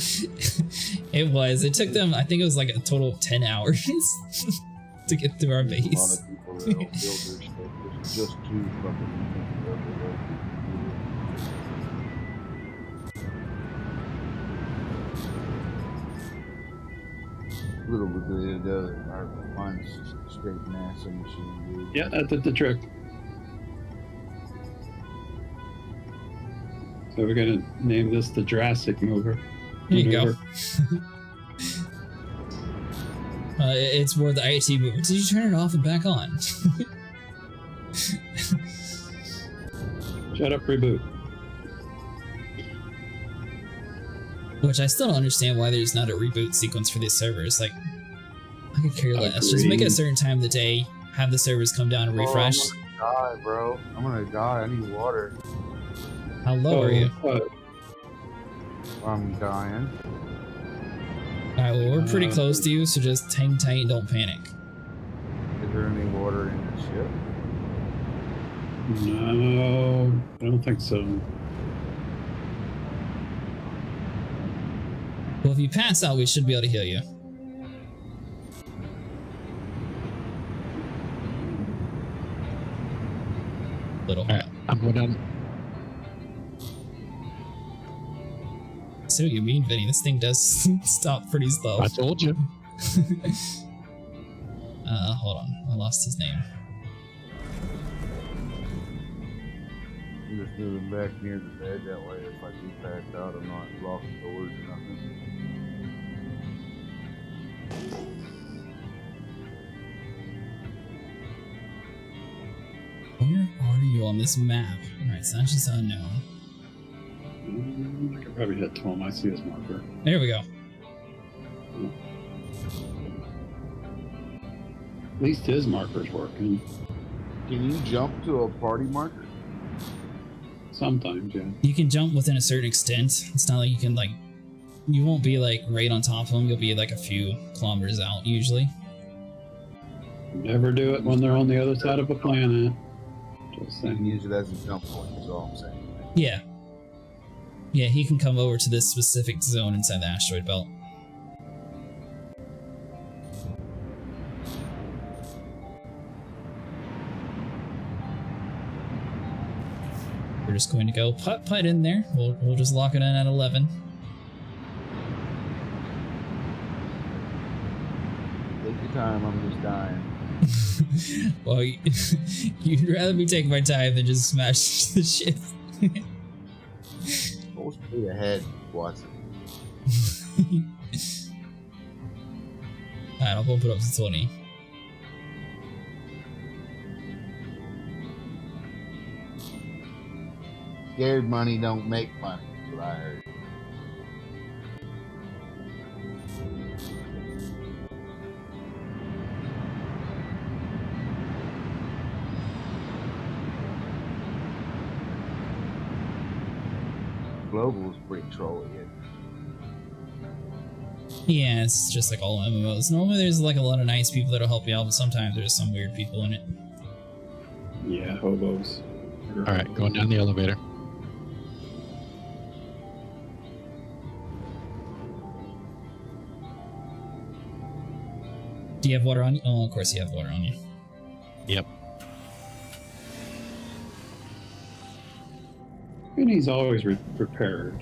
It was. It took them, I think it was like a total of 10 hours to get through our base. A lot of people that don't build their stuff. It's just too fucking little bit of it does. Mine's just a straight NASA machine, dude. Yeah, that did the trick. So we're gonna name this the Jurassic Mover. There you go. It's more the IT mover. Did you turn it off and back on? Shut up, reboot. Which I still don't understand why there's not a reboot sequence for these servers. Like, I could care less. Just make it a certain time of the day, have the servers come down and refresh. I'm gonna die, bro. I'm gonna die. I need water. How low are you? I'm dying. Alright, well, we're pretty close to you, so just hang tight and don't panic. Is there any water in the ship? No, I don't think so. Well, if you pass out, we should be able to heal you. Little. Alright, I'm going down. I see what you mean, Vinny. This thing does stop pretty slow. I told you. Hold on. I lost his name. I'm just moving back near the bed. That way, if I do pass out, I'm not locking doors or nothing. Where are you on this map? Alright, so that's just unknown. I could probably hit Tom. I see his marker. There we go. At least his marker's working. Can you jump to a party marker? Sometimes, yeah. You can jump within a certain extent. It's not like you can, like, you won't be, like, right on top of them. You'll be, like, a few kilometers out, usually. Never do it when they're on the other side of a planet. Just You can saying. use it as a jump point, is all I'm saying. Yeah. Yeah, he can come over to this specific zone inside the asteroid belt. We're just going to go putt in there. We'll just lock it in at 11. Take your time, I'm just dying. Well, you'd rather be taking my time than just smash the ship. Full speed ahead, Watson. Alright, I'll bump it up to 20. Scared money don't make money, is what I heard. Global's pretty trolly. Yeah, it's just like all MMOs. Normally there's like a lot of nice people that'll help you out, but sometimes there's some weird people in it. Yeah, hobos. All right, going down the elevator. Do you have water on you? Oh, of course you have water on you. Yep. And he's always prepared.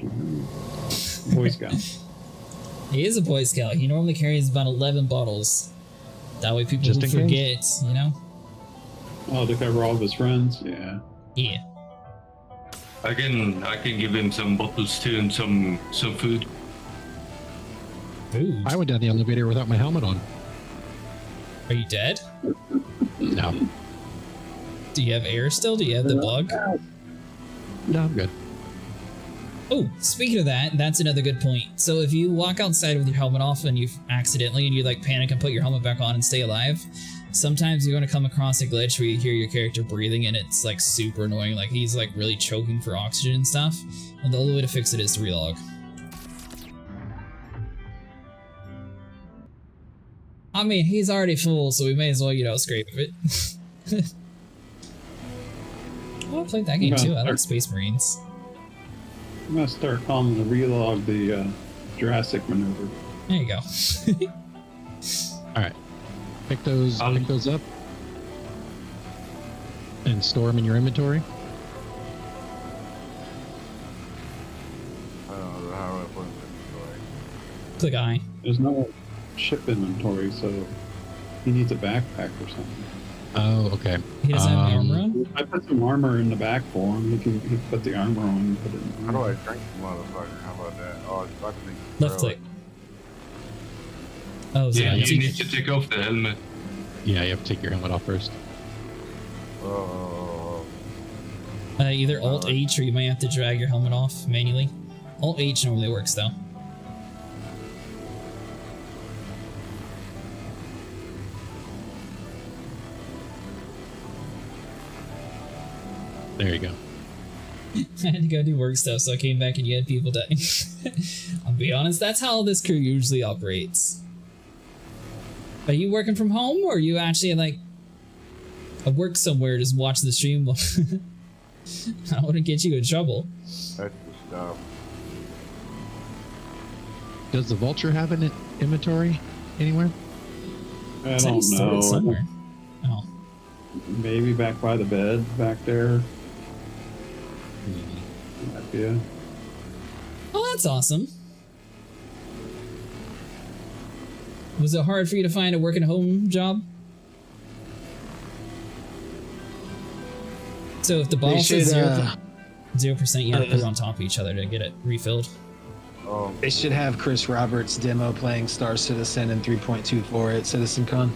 Boy Scout. He is a Boy Scout. He normally carries about 11 bottles. That way people Just who in forget, case. you know? Oh, to cover all of his friends? Yeah. Yeah. I can give him some bottles too and some food. Ooh. I went down the elevator without my helmet on. Are you dead? No. Do you have air still? Do you have the bug? No, I'm good. Oh, speaking of that, that's another good point. So if you walk outside with your helmet off and you accidentally and you like panic and put your helmet back on and stay alive, sometimes you're going to come across a glitch where you hear your character breathing and it's like super annoying. Like he's like really choking for oxygen and stuff. And the only way to fix it is to relog. I mean, he's already full, so we may as well, you know, scrape it. Oh, I played that game too. I like Space Marines. I'm gonna start calling the relog the Jurassic maneuver. There you go. All right, pick those up and store them in your inventory. I don't know how I put it in the inventory. Click I. There's no ship inventory, so he needs a backpack or something. Oh, okay. He doesn't have armor on? I put some armor in the back for him. He can put the armor on and put it in. How do I drink the motherfucker? How about that? Oh, it's about to make Left click. Oh, is Yeah, it you need to take off the helmet. Yeah, you have to take your helmet off first. Oh. Either Alt H or you might have to drag your helmet off manually. Alt H normally works though. There you go. I had to go do work stuff, so I came back and you had people dying. I'll be honest, that's how this crew usually operates. Are you working from home, or are you actually like at work somewhere just watching the stream? I don't want to get you in trouble. That's the stuff. Does the Vulture have an inventory anywhere? I Said he don't stored it know. somewhere. Oh, Maybe back by the bed, back there. Might be it. oh, that's awesome. Was it hard for you to find a working home job? So if the bottle says 0%, you have to put it on top of each other to get it refilled. Oh. They should have Chris Roberts demo playing Star Citizen in 3.24 at CitizenCon.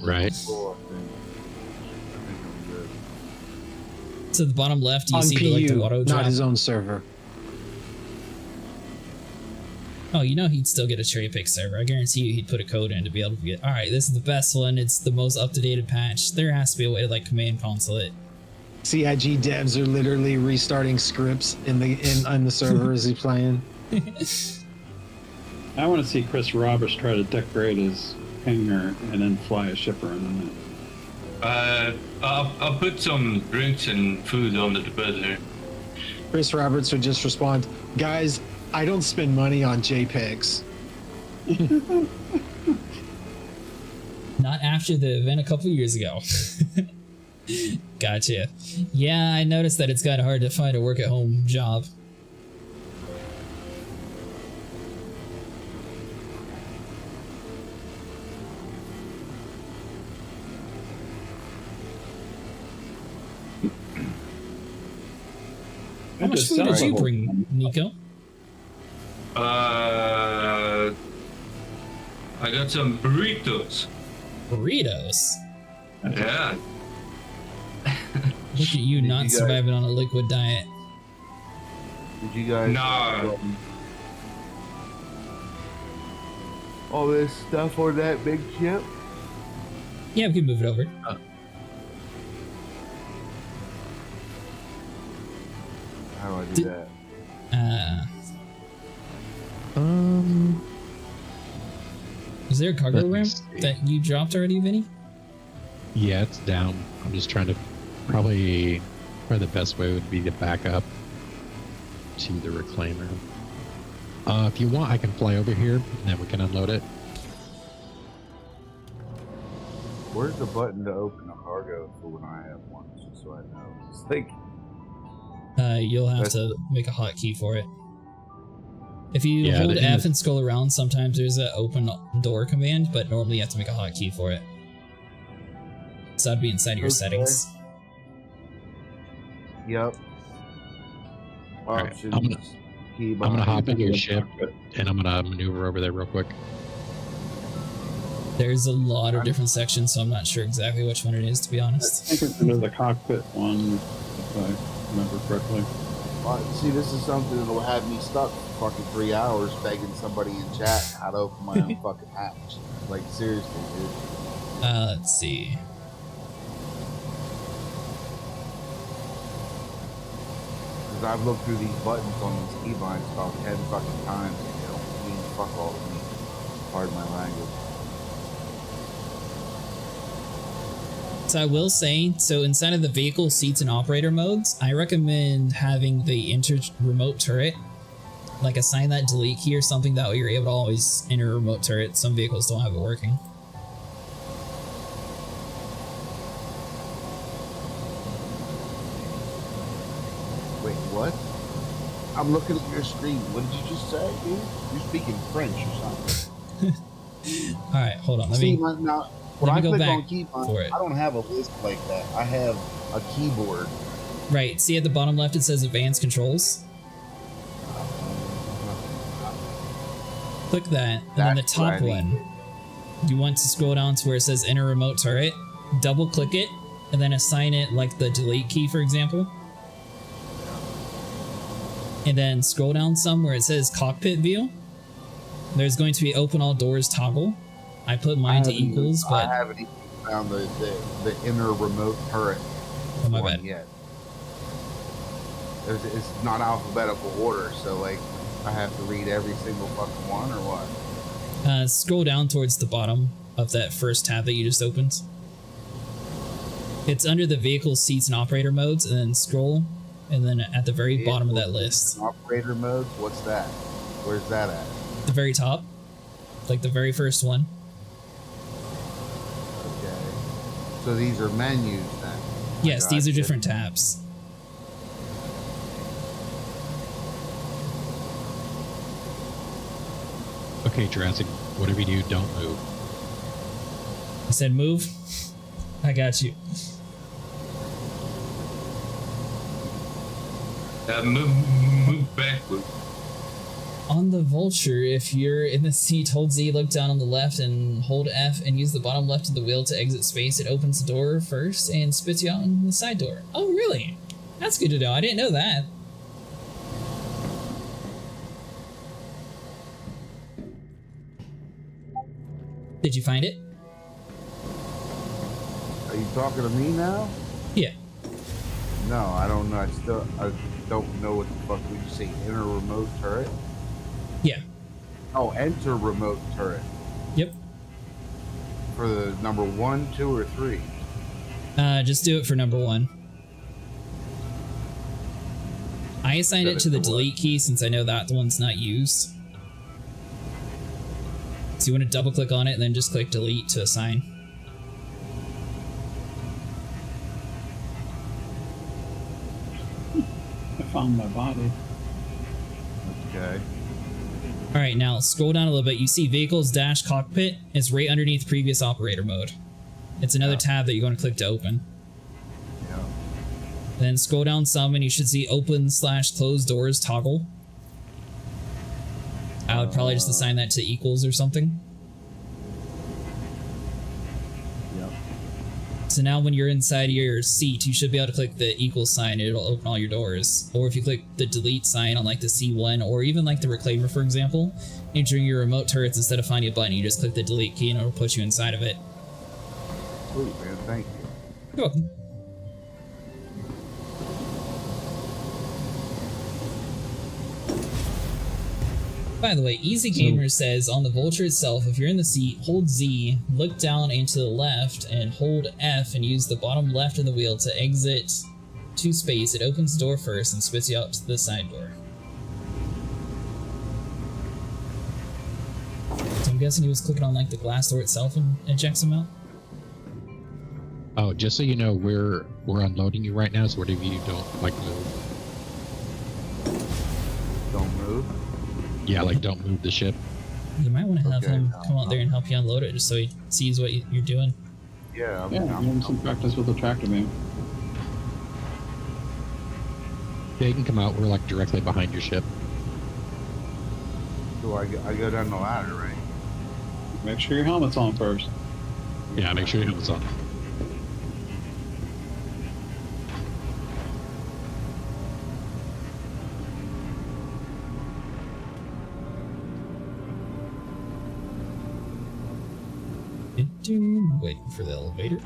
Right. Cool, I think I'm good. So the bottom left, you On see PU, the, like the auto not drop. his own server. Oh, you know he'd still get a cherry pick server. I guarantee you he'd put a code in to be able to get. All right, this is the best one. It's the most up to date patch. There has to be a way to like command console it. CIG devs are literally restarting scripts on the server as he's playing. I want to see Chris Roberts try to decorate his hangar and then fly a ship around in it. I'll put some drinks and food under the bed here. Chris Roberts would just respond, "Guys, I don't spend money on JPEGs." Not after the event a couple years ago. Gotcha. Yeah, I noticed that it's kind of hard to find a work-at-home job. How much food did you bring, Nico? I got some burritos. Burritos? Yeah. Look at you not surviving on a liquid diet. Did you guys? No. All this stuff on that big ship? Yeah, we can move it over. How do I do that? Is there a cargo Let me ramp see. that you dropped already, Vinny? Yeah, it's down. I'm just trying to probably the best way would be to back up to the reclaimer. If you want, I can fly over here and then we can unload it. Where's the button to open a cargo for when I have one? Just so I know. It's like, You'll have to make a hotkey for it. If you Yeah, hold the- F and scroll around, sometimes there's an open door command, but normally you have to make a hotkey for it. So that'd be inside of your Okay. settings. yep. right, Options. I'm keyboard. gonna hop in your ship and I'm gonna maneuver over there real quick. There's a lot of different sections, so I'm not sure exactly which one it is, to be I honest. think it's under the cockpit one, if I remember correctly. See, this is something that'll have me stuck for fucking 3 hours begging somebody in chat how to open my own fucking hatch. Like, seriously, dude. Let's see. Because I've looked through these buttons on these keybinds about 10 fucking times and they don't mean fuck all to me. Pardon my language. So I will say, so inside of the vehicle seats and operator modes, I recommend having the remote turret, like assign that delete key or something, that way you're able to always enter a remote turret. Some vehicles don't have it working. Wait, what? I'm looking at your screen. What did you just say, dude? You're speaking French or something. Alright, hold on, let See, me now, when let me I go click back on keybind, for it. I don't have a list like that. I have a keyboard. Right, see at the bottom left it says advanced controls. Click that, and then the That's what top I need. one, you want to scroll down to where it says enter remote turret, double click it, and then assign it like the delete key, for example. And then scroll down some where it says cockpit view. There's going to be open all doors toggle. I put mine to equals, but I haven't even found the inner remote turret oh, my one bad. yet. It's not alphabetical order, so like I have to read every single fucking one or what? Scroll down towards the bottom of that first tab that you just opened. It's under the vehicle seats and operator modes, and then scroll, and then at the very bottom of that list, Operator modes. What's that? Where's that at? the very top, like the very first one. Okay. So these are menus then. Yes, these are Gotcha. different tabs. Okay, Jurassic, whatever you do, don't move. I said move. I got you. Move backward. On the Vulture, if you're in the seat, hold Z, look down on the left, and hold F, and use the bottom left of the wheel to exit space. It opens the door first and spits you out on the side door. Oh, really? That's good to know. I didn't know that. Did you find it? Are you talking to me now? Yeah. No, I don't know. I don't know what the fuck would you say. Enter remote turret? Yeah. Oh, enter remote turret. Yep. For the number 1, 2, or 3. Just do it for number 1. I assigned it to the delete key since I know that one's not used. So you want to double click on it and then just click delete to assign. I found my body. Okay. Alright, now scroll down a little bit. You see Vehicles Dash Cockpit. It's right underneath Previous Operator Mode. It's another tab that you're going to click to open. Yeah. Then scroll down some and you should see Open/Close Doors toggle. I would probably just assign that to equals or something. Yep. So now when you're inside your seat, you should be able to click the equal sign and it'll open all your doors. Or if you click the delete sign on like the C1 or even like the reclaimer, for example, entering your remote turrets, instead of finding a button, you just click the delete key and it'll put you inside of it. Sweet, man. Thank you. You're welcome. By the way, Easy Gamer says on the Vulture itself, if you're in the seat, hold Z, look down and to the left, and hold F and use the bottom left of the wheel to exit to space. It opens the door first and spits you out to the side door. So I'm guessing he was clicking on like the glass door itself and ejects him out? Oh, just so you know, we're unloading you right now, so whatever you don't like move. Don't move. Yeah, like don't move the ship. You might want to have him come out there and help you unload it just so he sees what you're doing. Yeah, Yeah, I'm having some practice with the tractor beam. They can come out. We're like directly behind your ship. So I go down the ladder, right? Make sure your helmet's on first. Yeah, make sure your helmet's on. Waiting for the elevator.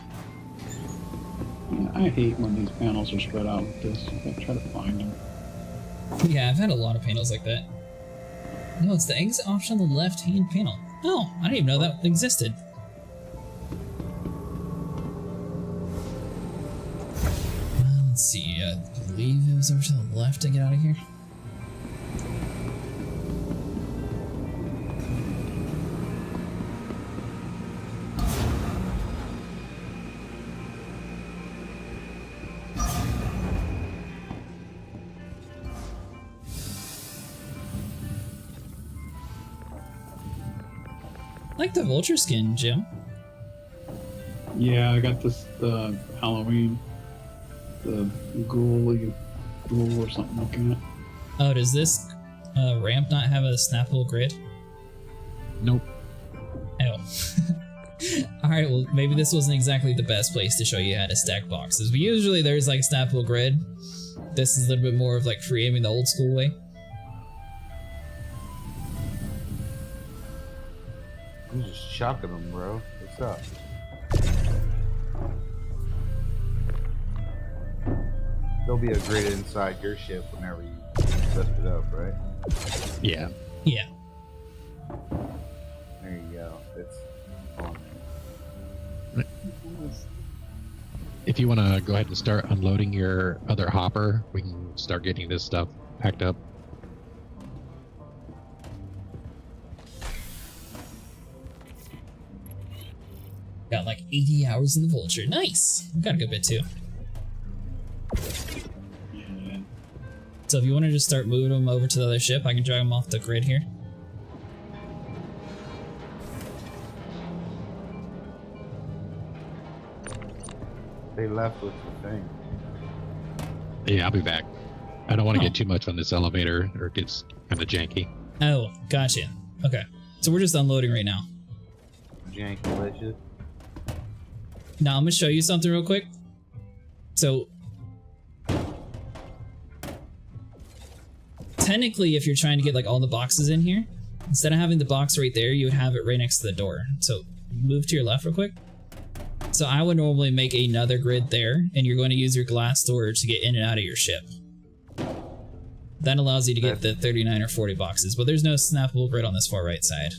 Yeah, I hate when these panels are spread out like this. I try to find them. Yeah, I've had a lot of panels like that. No, it's the exit option on the left-hand panel. Oh, I didn't even know that existed. Let's see, I believe it was over to the left to get out of here. I like the vulture skin, Jim. Yeah, I got this the Halloween, the ghoul or something looking at. Oh, does this ramp not have a snappable grid? Nope. Oh. Alright, well, maybe this wasn't exactly the best place to show you how to stack boxes. But usually there's like a snappable grid. This is a little bit more of like free aiming the old school way. I'm just shocking them, bro. What's up? There'll be a grid inside your ship whenever you lift it up, right? Yeah. Yeah. There you go. It's on. If you want to go ahead and start unloading your other hopper, we can start getting this stuff packed up. Got like 80 hours in the Vulture. Nice! Got a good bit too. Yeah. So if you want to just start moving them over to the other ship, I can drag them off the grid here. They left with the thing. Yeah, I'll be back. I don't want to get too much on this elevator or it gets kind of janky. Oh, gotcha. Okay. So we're just unloading right now. Janky delicious. Now I'm gonna show you something real quick. So technically, if you're trying to get like all the boxes in here, instead of having the box right there, you would have it right next to the door. So move to your left real quick. So I would normally make another grid there, and you're going to use your glass door to get in and out of your ship. That allows you to get the 39 or 40 boxes, but there's no snappable grid on this far right side.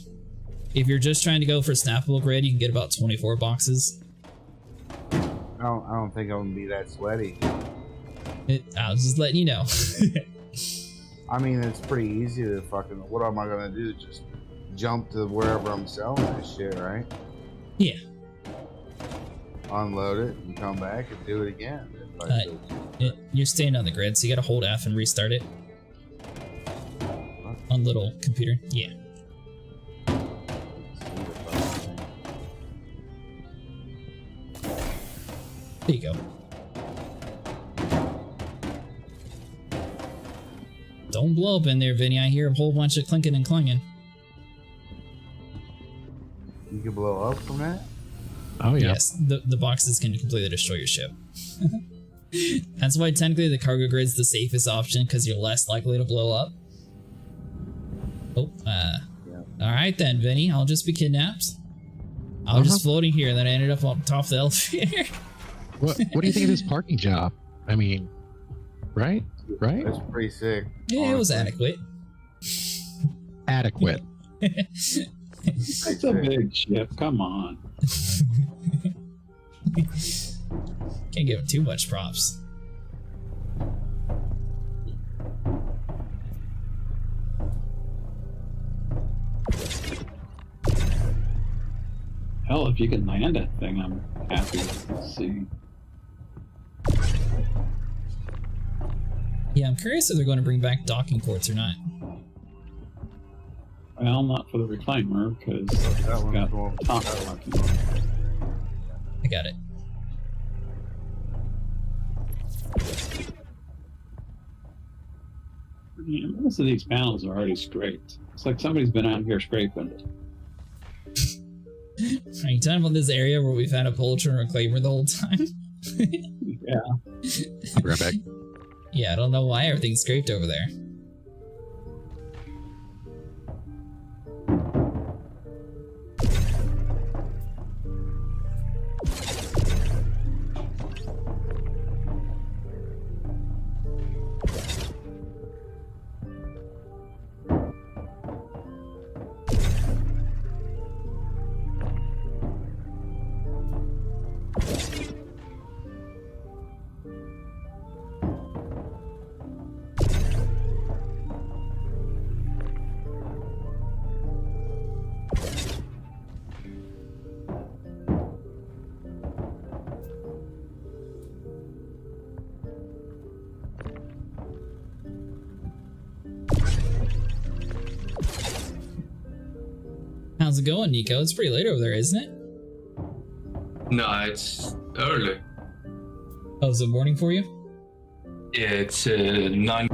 If you're just trying to go for snappable grid, you can get about 24 boxes. I don't think I'm gonna be that sweaty. I was just letting you know. I mean, it's pretty easy to fucking. What am I gonna do? Just jump to wherever I'm selling this shit, right? Yeah. Unload it and come back and do it again. You're staying on the grid, so you gotta hold F and restart it. On little computer, yeah. There you go. Don't blow up in there, Vinny. I hear a whole bunch of clinking and clanging. You can blow up from that? Oh, yeah. Yes, the boxes can completely destroy your ship. That's why technically the cargo grid's the safest option, because you're less likely to blow up. Oh, alright then, Vinny. I'll just be kidnapped. I was just floating here, and then I ended up on top of the elevator. What do you think of this parking job? I mean, right? That's pretty sick. Yeah, honestly. it was adequate. Adequate. It's a big ship. Come on. Can't give him too much props. Hell, if you can land that thing, I'm happy to see. Yeah, I'm curious if they're going to bring back docking ports or not. Well, not for the reclaimer, because That one's got going- top that locking. I got it. Yeah, most of these panels are already scraped. It's like somebody's been out here scraping. Are you talking about this area where we've had a Poltron reclaimer the whole time? Yeah. I'll be right back. Yeah, I don't know why everything's scraped over there. How's it going, Nico? It's pretty late over there, isn't it? No, it's early. Oh, is it morning for you? Yeah, it's 9.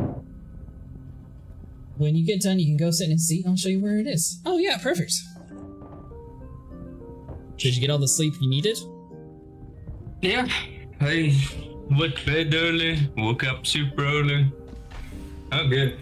When you get done, you can go sit in a seat and I'll show you where it is. Oh yeah, perfect. Did you get all the sleep you needed? Yeah, I went to bed early, woke up super early. I'm good.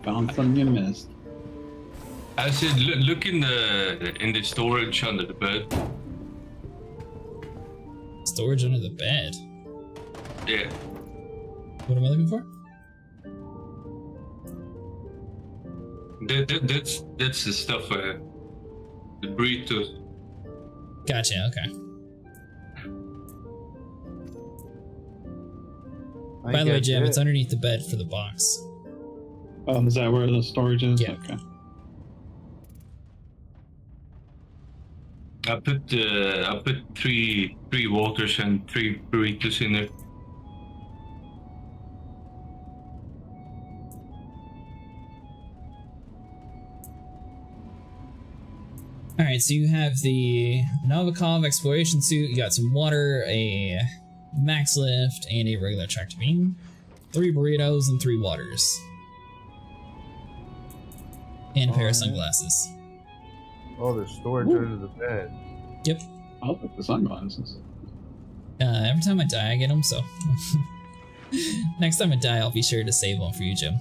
Found something you missed. I said, look in the storage under the bed. Storage under the bed. Yeah. What am I looking for? That's the stuff. The burritos. Gotcha. Okay. By the way, Jim, it's underneath the bed for the box. Oh, is that where the storage is? Yeah. Okay. I put three waters and 3 burritos in there. Alright, so you have the Novikov exploration suit, you got some water, a max lift, and a regular tractor beam, 3 burritos, and 3 waters. And a pair of sunglasses. Oh, there's storage under the bed. Yep. I'll put the sunglasses. Every time I die, I get them, so... Next time I die, I'll be sure to save one for you, Jim.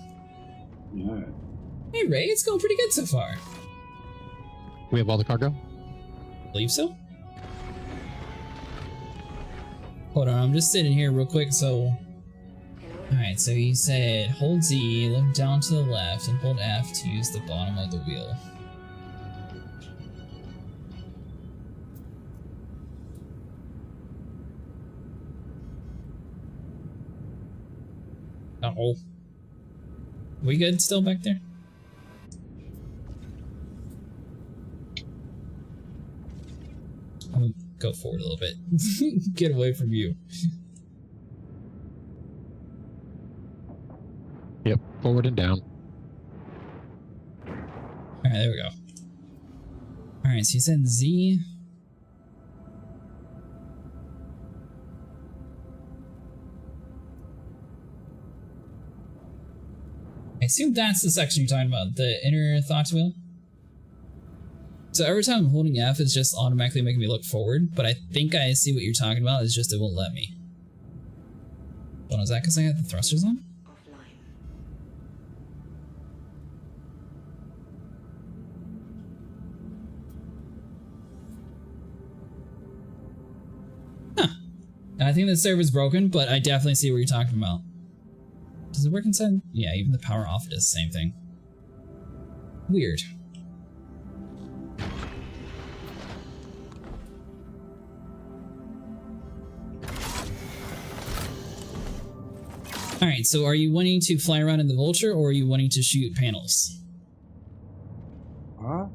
Yeah. Hey, Ray, it's going pretty good so far. We have all the cargo? Believe so? Hold on, I'm just sitting here real quick, so... Alright, so he said hold Z, look down to the left, and hold F to use the bottom of the wheel. Uh-oh. We good still back there? I'm gonna go forward a little bit. Get away from you. Yep, forward and down. Alright, there we go. Alright, so you said Z. I assume that's the section you're talking about, the inner thought wheel. So every time I'm holding F, it's just automatically making me look forward, but I think I see what you're talking about, it's just it won't let me. Hold on, is that because I have the thrusters on? Huh. I think the server's broken, but I definitely see what you're talking about. Does it work inside? Yeah, even the power off does the same thing. Weird. Alright, so are you wanting to fly around in the Vulture, or are you wanting to shoot panels? Huh?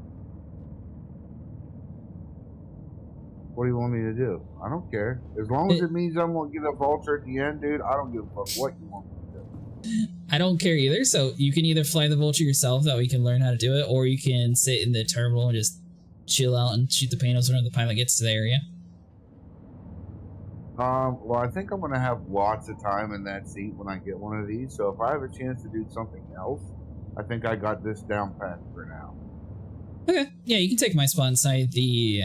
What do you want me to do? I don't care. As long as it means I'm gonna get a Vulture at the end, dude, I don't give a fuck what you want me to do. I don't care either, so you can either fly the Vulture yourself, that we can learn how to do it, or you can sit in the terminal and just chill out and shoot the panels whenever the pilot gets to the area. Well, I think I'm gonna have lots of time in that seat when I get one of these, so if I have a chance to do something else, I think I got this down pat for now. Okay, yeah, you can take my spot inside the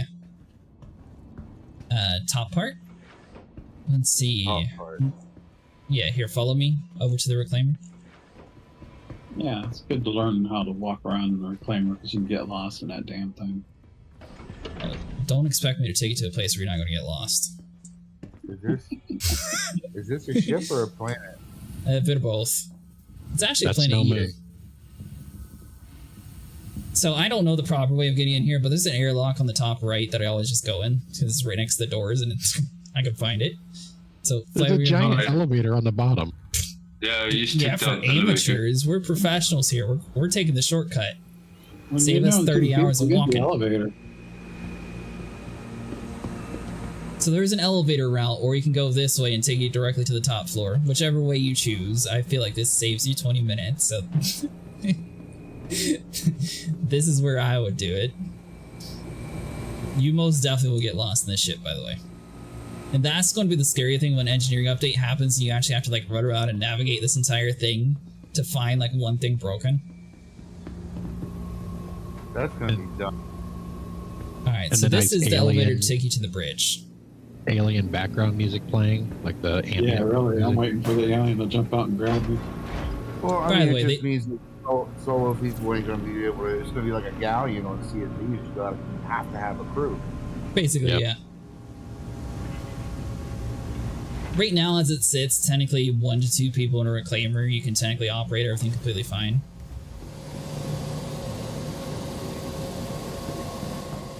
top part. Let's see. Top part. Yeah, here, follow me over to the reclaimer. Yeah, it's good to learn how to walk around in the reclaimer because you can get lost in that damn thing. Don't expect me to take you to a place where you're not going to get lost. Is this a ship or a planet? A bit of both. It's actually a planet no here. move. So I don't know the proper way of getting in here, but there's an airlock on the top right that I always just go in because it's right next to the doors and it's, I can find it. So There's a giant elevator on the bottom. Yeah, you yeah, for amateurs, we're professionals here. We're taking the shortcut. Well, Save us 30 hours of walking. Elevator. So there's an elevator route, or you can go this way and take you directly to the top floor. Whichever way you choose. I feel like this saves you 20 minutes, so... This is where I would do it. You most definitely will get lost in this ship, by the way. And that's going to be the scary thing when engineering update happens and you actually have to like run around and navigate this entire thing to find like one thing broken. That's gonna be done. Alright, so this is the elevator to take you to the bridge. Alien background music playing, like the ambient. Yeah, really. music. I'm waiting for the alien to jump out and grab me. Well, I By mean, the way, it just means that solo people ain't gonna be able to. It's gonna be like a galleon on CSV. You have to have a crew. Basically, Yep. yeah. Right now, as it sits, technically 1 to 2 people in a reclaimer, you can technically operate everything completely fine.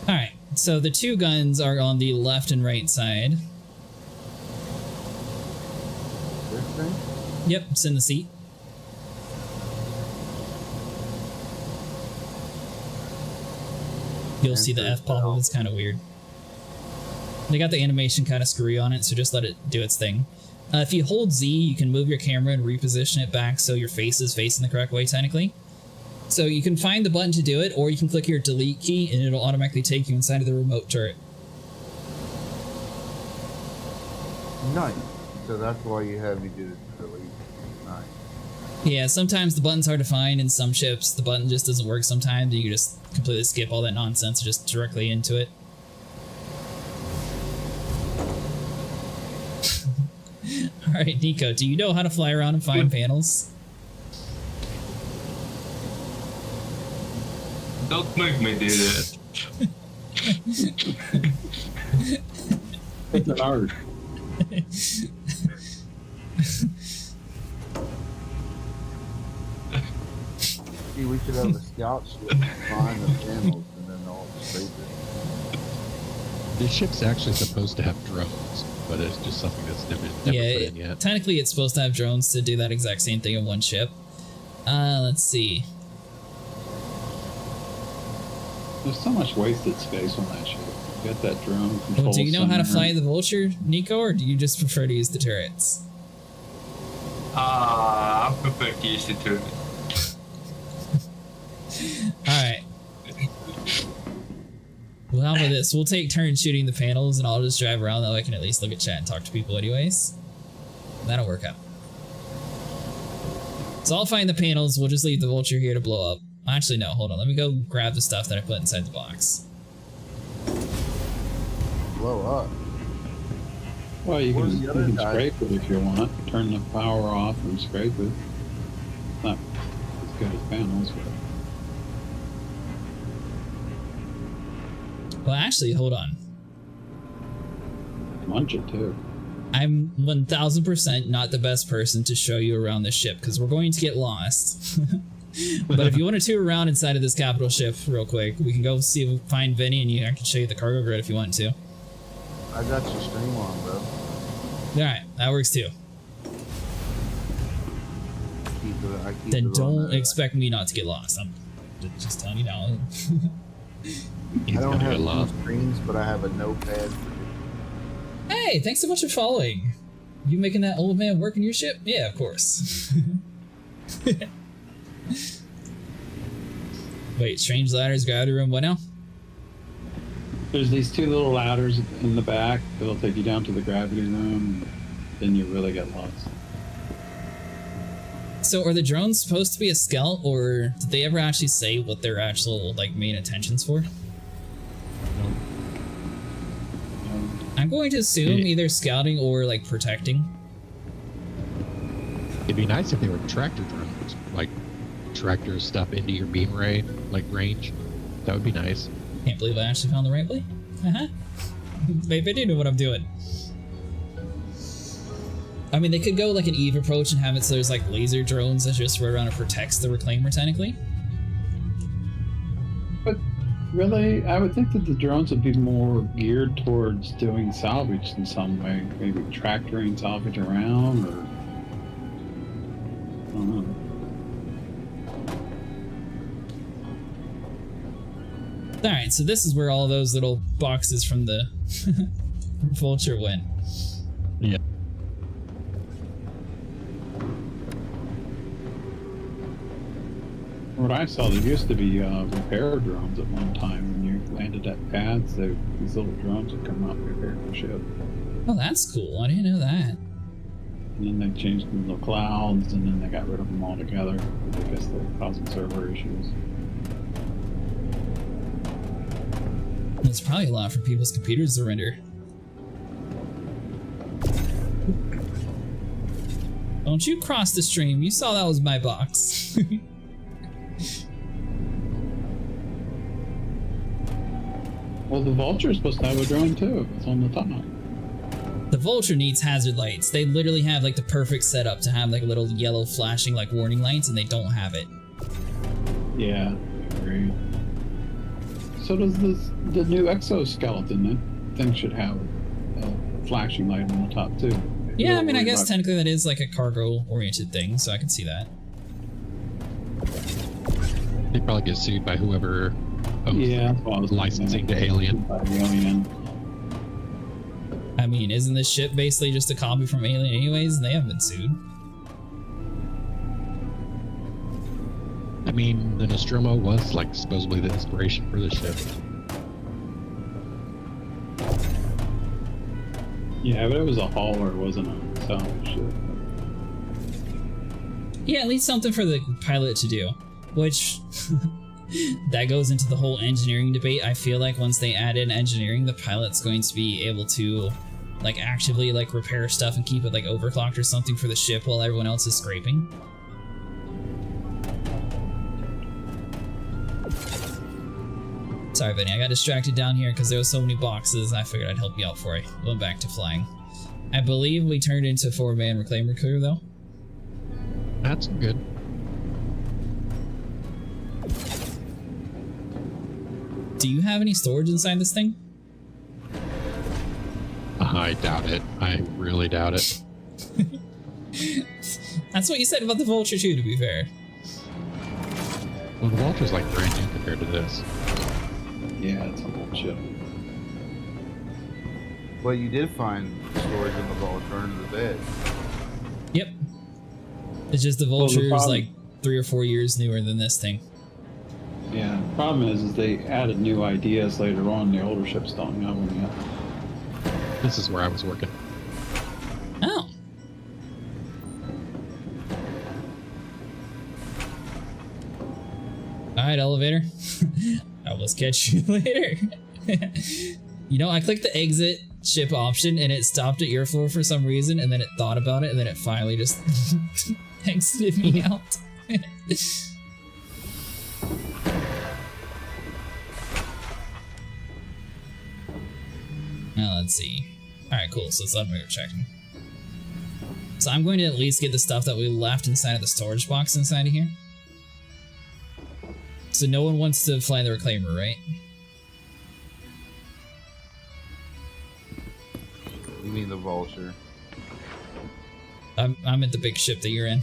Alright, so the 2 guns are on the left and right side. This thing? Yep, it's in the seat. You'll see the F-pop, it's kind of weird. They got the animation kind of screwy on it, so just let it do its thing. If you hold Z, you can move your camera and reposition it back so your face is facing the correct way, technically. So you can find the button to do it, or you can click your delete key and it'll automatically take you inside of the remote turret. Nice. So that's why you had me do the delete. Nice. Yeah, sometimes the button's hard to find. In some ships, the button just doesn't work sometimes. You can just completely skip all that nonsense and just directly into it. Alright, Nico, do you know how to fly around and find panels? Don't make me do that. It's an art. See, we should have a scout ship find the panels and then all scrape it. This ship's actually supposed to have drones, but it's just something that's never put in yet. Technically it's supposed to have drones to do that exact same thing in one ship. Let's see. There's so much wasted space on that ship. You got that drone control. Well, do you know how to center. fly the Vulture, Nico, or do you just prefer to use the turrets? I prefer to use the turret. Alright. Well, how about this? We'll take turns shooting the panels and I'll just drive around, that way I can at least look at chat and talk to people anyways. That'll work out. So I'll find the panels, we'll just leave the Vulture here to blow up. Actually, no, hold on. Let me go grab the stuff that I put inside the box. Blow up. Well, you Where's can, the you other can guy? scrape it if you want. Turn the power off and scrape it. Not as good as panels, but Well, actually, hold on. munch it too. I'm 1000% not the best person to show you around this ship because we're going to get lost. But if you want to tour around inside of this capital ship real quick, we can go see if we find Vinny and I can show you the cargo grid if you want to. I got your stream on, bro. Alright, that works too. I keep Then it on don't there. expect me not to get lost. I'm just telling you now. I don't have two screens, but I have a notepad. Hey, thanks so much for following. You making that old man work in your ship? Yeah, of course. Wait, strange ladders, gravity room, what now? There's these two little ladders in the back that'll take you down to the gravity room. Then you really get lost. So are the drones supposed to be a scout, or did they ever actually say what their actual like main intentions for? I'm going to assume either scouting or like protecting. It'd be nice if they were tractor drones, like tractor stuff into your beam ray, like range. That would be nice. Can't believe I actually found the right way. Maybe I do know what I'm doing. I mean, they could go like an Eve approach and have it so there's like laser drones that just run around and protects the reclaimer technically. But really, I would think that the drones would be more geared towards doing salvage in some way. Maybe tractoring salvage around, or I don't know. Alright, so this is where all those little boxes from the Vulture went. Yeah. What I saw, there used to be repair drones at one time. When you landed at pads, these little drones would come out and repair the ship. Oh, that's cool. I didn't know that. And then they changed them to clouds, and then they got rid of them altogether. I guess they're causing server issues. It's probably a lot for people's computers to render. Don't you cross the stream. You saw that was my box. Well, the Vulture is supposed to have a drone too. It's on the top. The Vulture needs hazard lights. They literally have like the perfect setup to have like little yellow flashing like warning lights, and they don't have it. Yeah, I agree. So does the new exoskeleton. That thing should have a flashing light on the top too. Yeah, I mean, I guess technically that is like a cargo-oriented thing, so I can see that. They probably get sued by whoever owns licensing to Alien. I mean, isn't this ship basically just a copy from Alien anyways? They haven't been sued. I mean, the Nostromo was like supposedly the inspiration for the ship. Yeah, but it was a hauler, it wasn't a salvage ship. Yeah, at least something for the pilot to do, which that goes into the whole engineering debate. I feel like once they add in engineering, the pilot's going to be able to like actively like repair stuff and keep it like overclocked or something for the ship while everyone else is scraping. Sorry, Vinny, I got distracted down here because there was so many boxes. I figured I'd help you out before I went back to flying. I believe we turned into a 4-man reclaimer crew, though. That's good. Do you have any storage inside this thing? I doubt it. I really doubt it. That's what you said about the Vulture too, to be fair. Well, the Vulture's like brand new compared to this. Yeah, it's an old ship. But you did find storage in the Vulture under the bed. Yep. It's just the Well, the Vulture's problem- like 3 or 4 years newer than this thing. Yeah, the problem is they added new ideas later on. The older ships don't have them yet. This is where I was working. Oh. Alright, elevator. I will catch you later. You know, I clicked the exit ship option and it stopped at your floor for some reason, and then it thought about it, and then it finally just exited me out. Now let's see. Alright, cool. So it's elevator checking. So I'm going to at least get the stuff that we left inside of the storage box inside of here. So no one wants to fly the Reclaimer, right? You mean the Vulture? I'm at the big ship that you're in.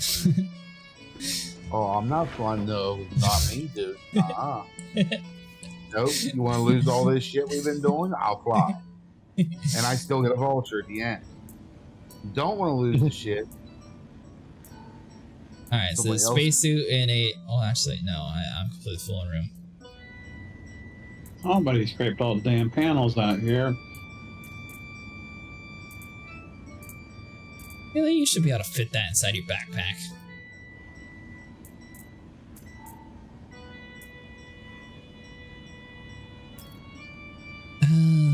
Oh, I'm not flying. No, not me, dude. Nope. You want to lose all this shit we've been doing? I'll fly. And I still get a Vulture at the end. You don't want to lose the shit. Alright, so the spacesuit and a... Oh, actually, no. I'm completely full in room. Somebody scraped all the damn panels out here. Really? You should be able to fit that inside your backpack.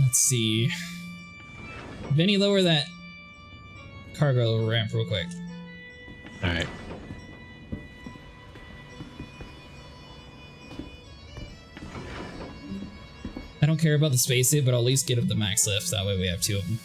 Let's see. Vinny, lower that cargo ramp real quick. Alright. I don't care about the spacesuit, but I'll at least get up the max lift. That way we have 2 of them.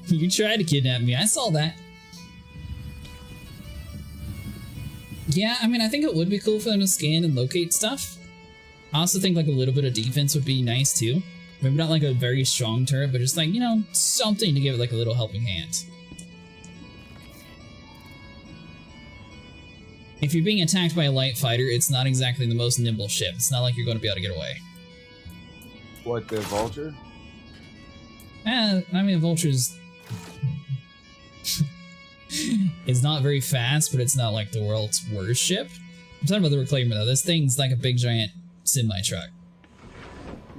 You tried to kidnap me. I saw that. Yeah, I mean, I think it would be cool for them to scan and locate stuff. I also think like a little bit of defense would be nice too. Maybe not like a very strong turret, but just like, you know, something to give it like a little helping hand. If you're being attacked by a light fighter, it's not exactly the most nimble ship. It's not like you're going to be able to get away. What, the Vulture? I mean, Vulture's... it's not very fast, but it's not like the world's worst ship. I'm talking about the Reclaimer though. This thing's like a big giant semi-truck.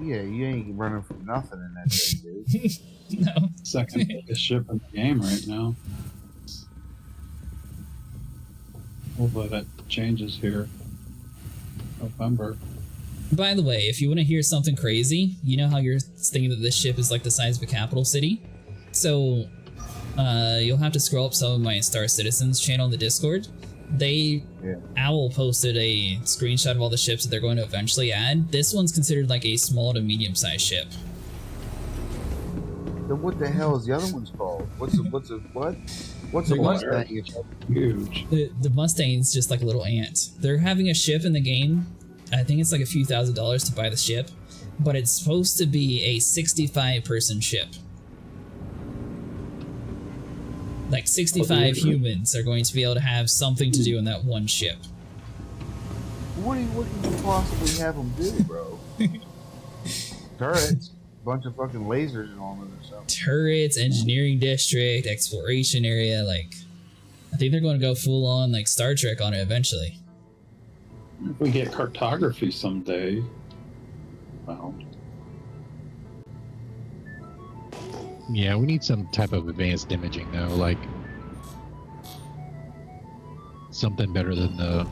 Yeah, you ain't running from nothing in that thing, dude. No. Second biggest ship in the game right now. Hopefully that changes here. November. By the way, if you want to hear something crazy, you know how you're thinking that this ship is like the size of a capital city? So, you'll have to scroll up some of my Star Citizens channel in the Discord. Owl posted a screenshot of all the ships that they're going to eventually add. This one's considered like a small to medium-sized ship. Then what the hell is the other one's called? What's a Mustang? It's huge. The Mustang's just like a little ant. They're having a ship in the game. I think it's like a few $1,000s to buy the ship, but it's supposed to be a 65-person ship. Like 65 humans are going to be able to have something to do in that one ship. What do you possibly have them do, bro? Turrets, bunch of fucking lasers and all of this stuff. Turrets, engineering district, exploration area, like... I think they're going to go full on like Star Trek on it eventually. If we get cartography someday, well... Yeah, we need some type of advanced imaging though, like something better than the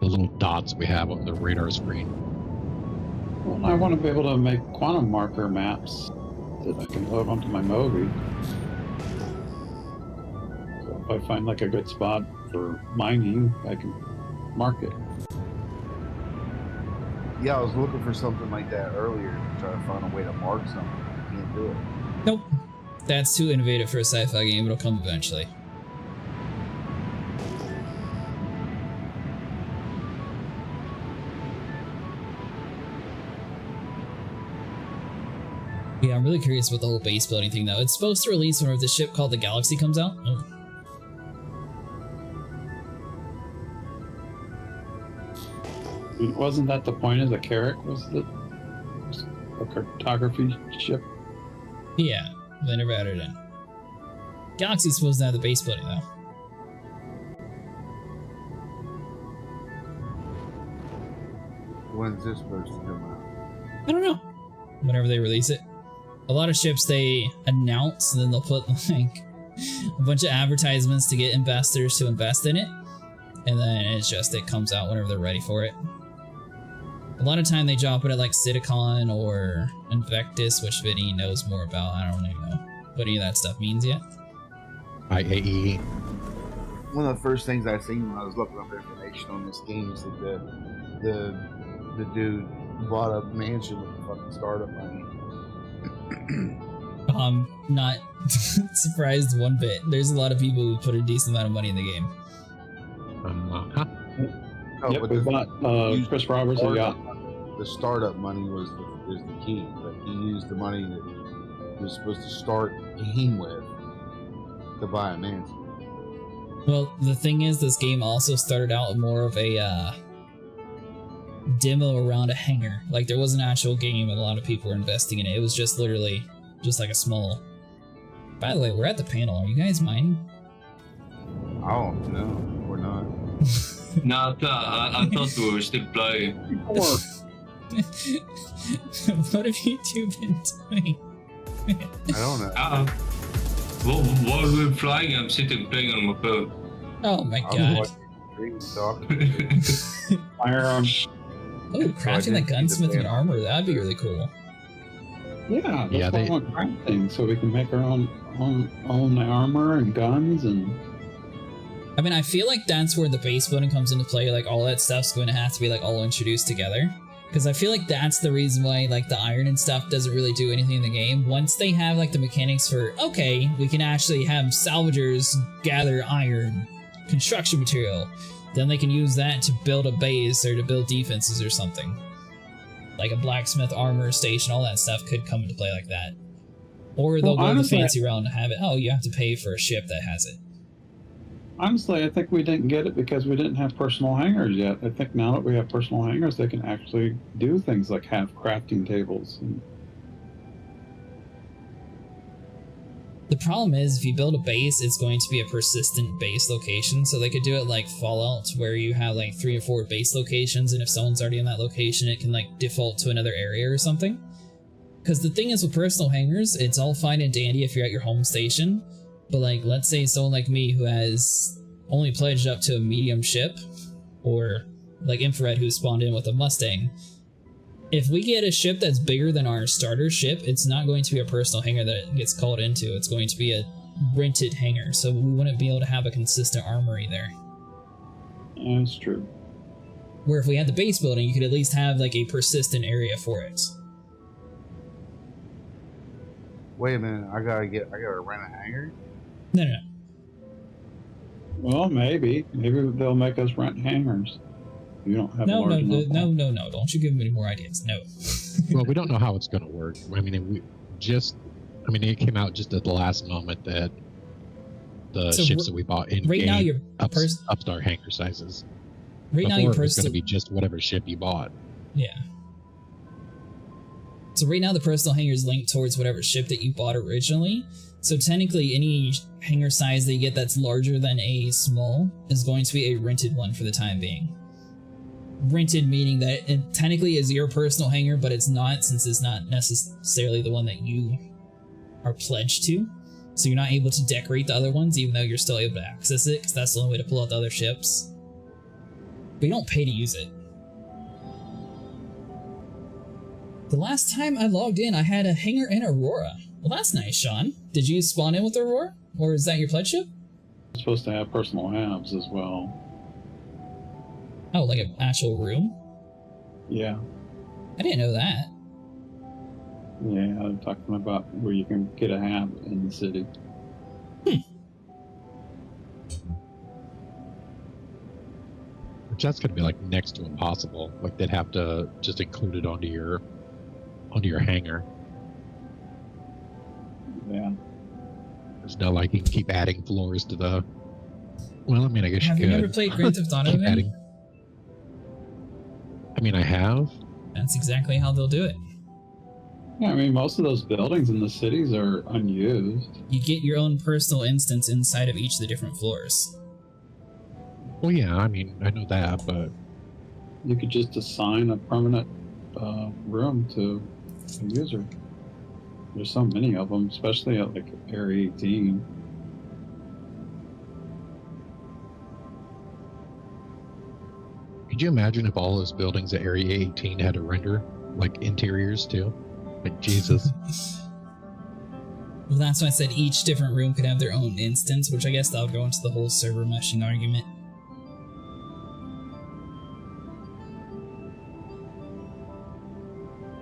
little dots we have on the radar screen. Well, I want to be able to make quantum marker maps that I can load onto my Moby. So If I find like a good spot for mining, I can mark it. Yeah, I was looking for something like that earlier to try to find a way to mark something. I can't do it. Nope. That's too innovative for a sci-fi game. It'll come eventually. Yeah, I'm really curious about the whole base building thing, though. It's supposed to release whenever the ship called the Galaxy comes out. Oh. Wasn't that the point of the Carrack? Was a cartography ship? Yeah, they never added it in. Galaxy's supposed to have the base building, though. When's this supposed to come out? I don't know. Whenever they release it. A lot of ships they announce, and then they'll put like a bunch of advertisements to get investors to invest in it, and then it's just it comes out whenever they're ready for it. A lot of time they drop it at like Citicon or Invectus, which Vinny knows more about. I don't even know what any of that stuff means yet. IAE. One of the first things I seen when I was looking up information on this game is that the dude bought a mansion with the fucking startup money. Not surprised one bit. There's a lot of people who put a decent amount of money in the game. No, Yep, but we the- bought Chris Roberts a yacht. The startup money was the key, but he used the money that he was supposed to start the game with to buy a mansion. Well, the thing is, this game also started out more of a demo around a hangar. Like, there was an actual game and a lot of people were investing in it. It was just literally just like a small... By the way, we're at the panel. Are you guys mining? Oh, no, we're not. No, I thought we were still playing. What have you two been doing? I don't know. While we're flying, I'm sitting playing on my phone. Oh my I'm god. Firearms. Oh, crafting the gunsmith and armor, that'd be really cool. Yeah, Yeah, that's why I want crafting, so we can make our own armor and guns and. I mean, I feel like that's where the base building comes into play. Like, all that stuff's going to have to be like all introduced together. Because I feel like that's the reason why like the iron and stuff doesn't really do anything in the game. Once they have like the mechanics for, okay, we can actually have salvagers gather iron, construction material, then they can use that to build a base or to build defenses or something. Like a blacksmith armor station, all that stuff could come into play like that. Or they'll go the fancy route and have it, oh, you have to pay for a ship that has it. Honestly, I think we didn't get it because we didn't have personal hangars yet. I think now that we have personal hangars, they can actually do things like have crafting tables. And... The problem is, if you build a base, it's going to be a persistent base location, so they could do it like Fallout, where you have like 3 or 4 base locations, and if someone's already in that location, it can like default to another area or something. Because the thing is with personal hangars, it's all fine and dandy if you're at your home station, but like, let's say someone like me who has only pledged up to a medium ship, or like Infrared who spawned in with a Mustang, if we get a ship that's bigger than our starter ship, it's not going to be a personal hangar that it gets called into, it's going to be a rented hangar, so we wouldn't be able to have a consistent armory there. That's true. Where if we had the base building, you could at least have like a persistent area for it. Wait a minute, I gotta rent a hangar? No. Well, maybe they'll make us rent hangars. You don't have No, a large enough no. Don't you give them any more ideas. No. Well, we don't know how it's going to work. I mean, it came out just at the last moment that the ships that we bought in right game now your upped our hangar sizes. Right now your Before, it was going personal to be just whatever ship you bought. Yeah. So right now the personal hangar is linked towards whatever ship that you bought originally. So technically any hangar size that you get that's larger than a small is going to be a rented one for the time being. Rented meaning that it technically is your personal hangar, but it's not, since it's not necessarily the one that you are pledged to. So you're not able to decorate the other ones, even though you're still able to access it, because that's the only way to pull out the other ships. But you don't pay to use it. The last time I logged in, I had a hangar in Aurora. Well, that's nice, Sean. Did you spawn in with Aurora? Or is that your pledge ship? supposed to have personal labs as well. Oh, like an actual room? Yeah. I didn't know that. Yeah, I'm talking about where you can get a hab in the city. Which that's gonna be like next to impossible. Like they'd have to just include it onto your hangar. Yeah. There's no like you can keep adding floors to the. Well, I mean, I guess Have you you could. never played Grand Theft Auto? Keep Then? adding. I mean, I have. That's exactly how they'll do it. Yeah, I mean, most of those buildings in the cities are unused. You get your own personal instance inside of each of the different floors. Well, yeah, I mean, I know that, but You could just assign a permanent room to a user. There's so many of them, especially at like Area 18. could you imagine if all those buildings at Area 18 had to render like interiors too? Like Jesus. Well, that's why I said each different room could have their own instance, which I guess that'll go into the whole server meshing argument.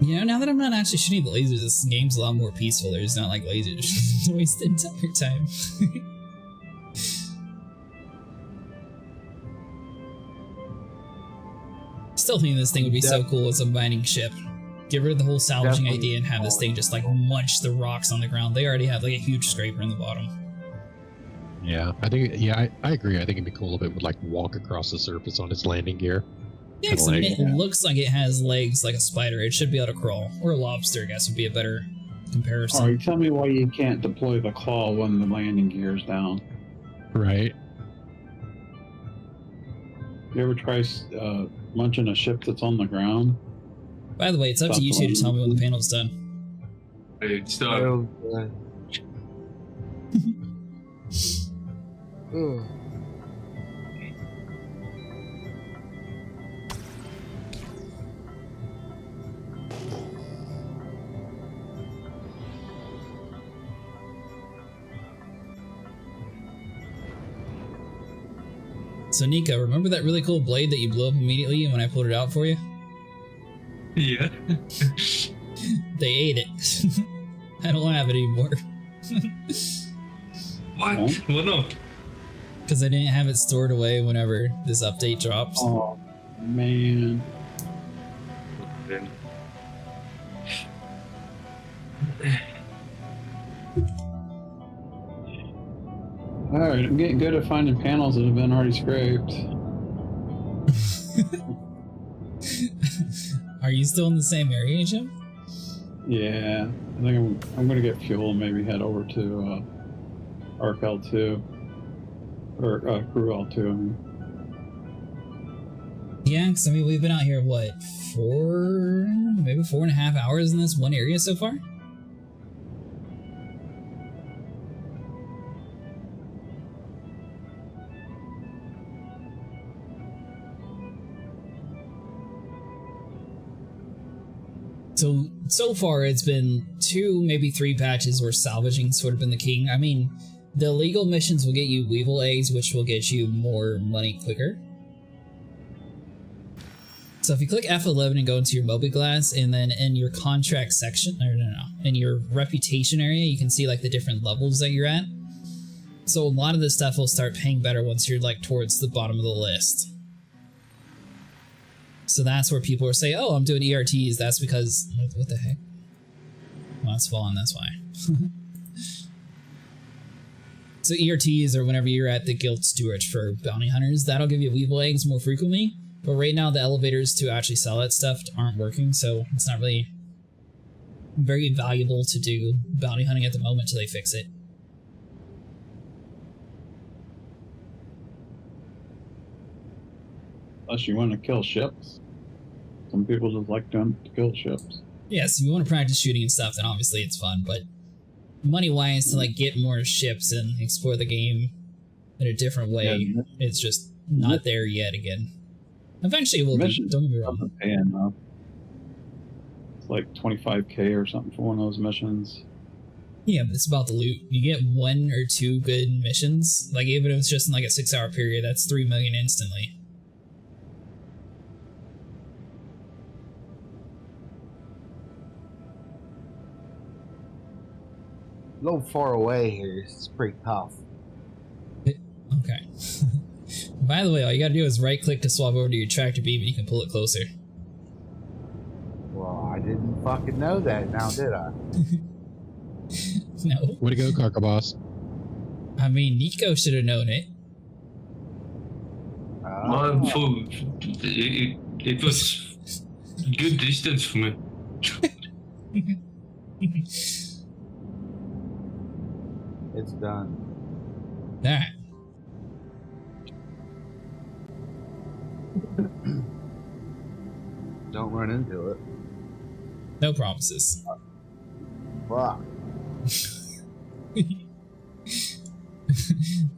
You know, now that I'm not actually shooting the lasers, this game's a lot more peaceful. There's not like lasers wasted entire time. Still think this thing would be so cool as a mining ship. Get rid of the whole salvaging idea and have this thing just like munch the rocks on the ground. They already have like a huge scraper in the bottom. Yeah, I think. Yeah, I agree. I think it'd be cool if it would like walk across the surface on its landing gear. Yeah, 'cause I mean, it looks like it has legs like a spider. It should be able to crawl. Or a lobster, I guess, would be a better comparison. Alright, tell me why you can't deploy the claw when the landing gear's down. Right. You ever try launching a ship that's on the ground? By the way, it's up to you two to tell me when the panel's done. It's done. So Nico, remember that really cool blade that you blew up immediately when I pulled it out for you? Yeah. They ate it. I don't have it anymore. What? What not? Because I didn't have it stored away whenever this update drops. Oh, man. Alright, I'm getting good at finding panels that have been already scraped. Are you still in the same area, Jim? Yeah, I think I'm gonna get fuel and maybe head over to Arc L2 or Crew L2. I mean. Yeah, because I mean we've been out here what, maybe 4.5 hours in this one area so far? So far it's been 2, maybe 3 patches where salvaging sort of been the king. I mean, the illegal missions will get you weevil eggs, which will get you more money quicker. So if you click F11 and go into your mobiGlass, and then in your contract section, in your reputation area, you can see like the different levels that you're at. So a lot of this stuff will start paying better once you're like towards the bottom of the list. So that's where people are saying, oh, I'm doing ERTs. That's because, what the heck? Well, that's fallen, that's why. So ERTs are whenever you're at the guild steward for bounty hunters. That'll give you weevil eggs more frequently. But right now the elevators to actually sell that stuff aren't working, so it's not really very valuable to do bounty hunting at the moment until they fix it. Unless you want to kill ships. Some people just like to kill ships. Yeah, so if you want to practice shooting and stuff, then obviously it's fun, but money-wise, to like get more ships and explore the game in a different way, it's just not there yet again. Eventually it will be, don't get me wrong. Paying, it's like 25k or something for one of those missions. Yeah, but it's about the loot. You get 1 or 2 good missions, like even if it's just in like a 6-hour period, that's 3 million instantly. A little far away here. It's pretty tough. Okay. By the way, all you gotta do is right click to swap over to your tractor beam and you can pull it closer. Well, I didn't fucking know that now, did I? No. Way to go, Cargo Boss. I mean, Nico should have known it. Well, it was good distance for me. It's done. Alright. Don't run into it. No promises. Fuck.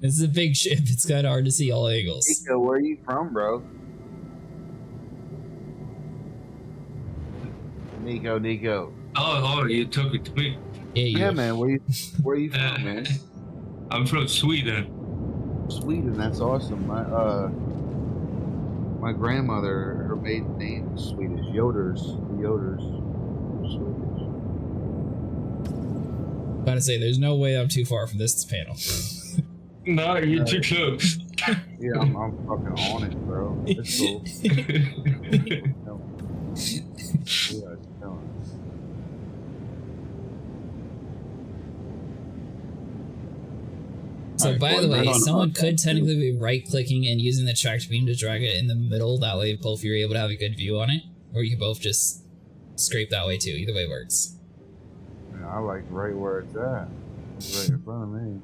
This is a big ship. It's kind of hard to see all angles. Nico, where are you from, bro? Nico. Oh, you're talking to me. Yeah, man. Where you from, man? I'm from Sweden. Sweden. That's awesome. My grandmother, her maiden name is Swedish. Yoders. The Yoders are Swedish. About to say, there's no way I'm too far from this panel. No, you're too close. Yeah, I'm fucking on it, bro. It's cool. Yeah, it's done. So, Alright, by the way, on someone up, could too. technically be right-clicking and using the tractor beam to drag it in the middle. That way, both of you are able to have a good view on it. Or you can both just scrape that way, too. Either way works. Yeah, I like right where it's at. It's right in front of me.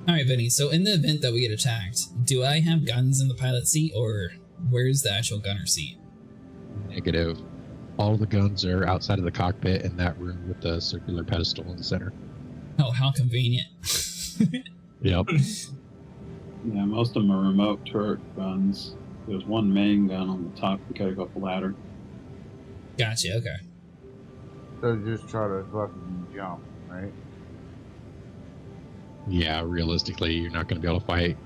Alright, Vinny, so in the event that we get attacked, do I have guns in the pilot seat, or where's the actual gunner seat? Negative. All the guns are outside of the cockpit in that room with the circular pedestal in the center. Oh, how convenient. Yep. Yeah, most of them are remote turret guns. There's one main gun on the top. You gotta go up the ladder. Gotcha, okay. So just try to fucking jump, right? Yeah, realistically, you're not going to be able to fight.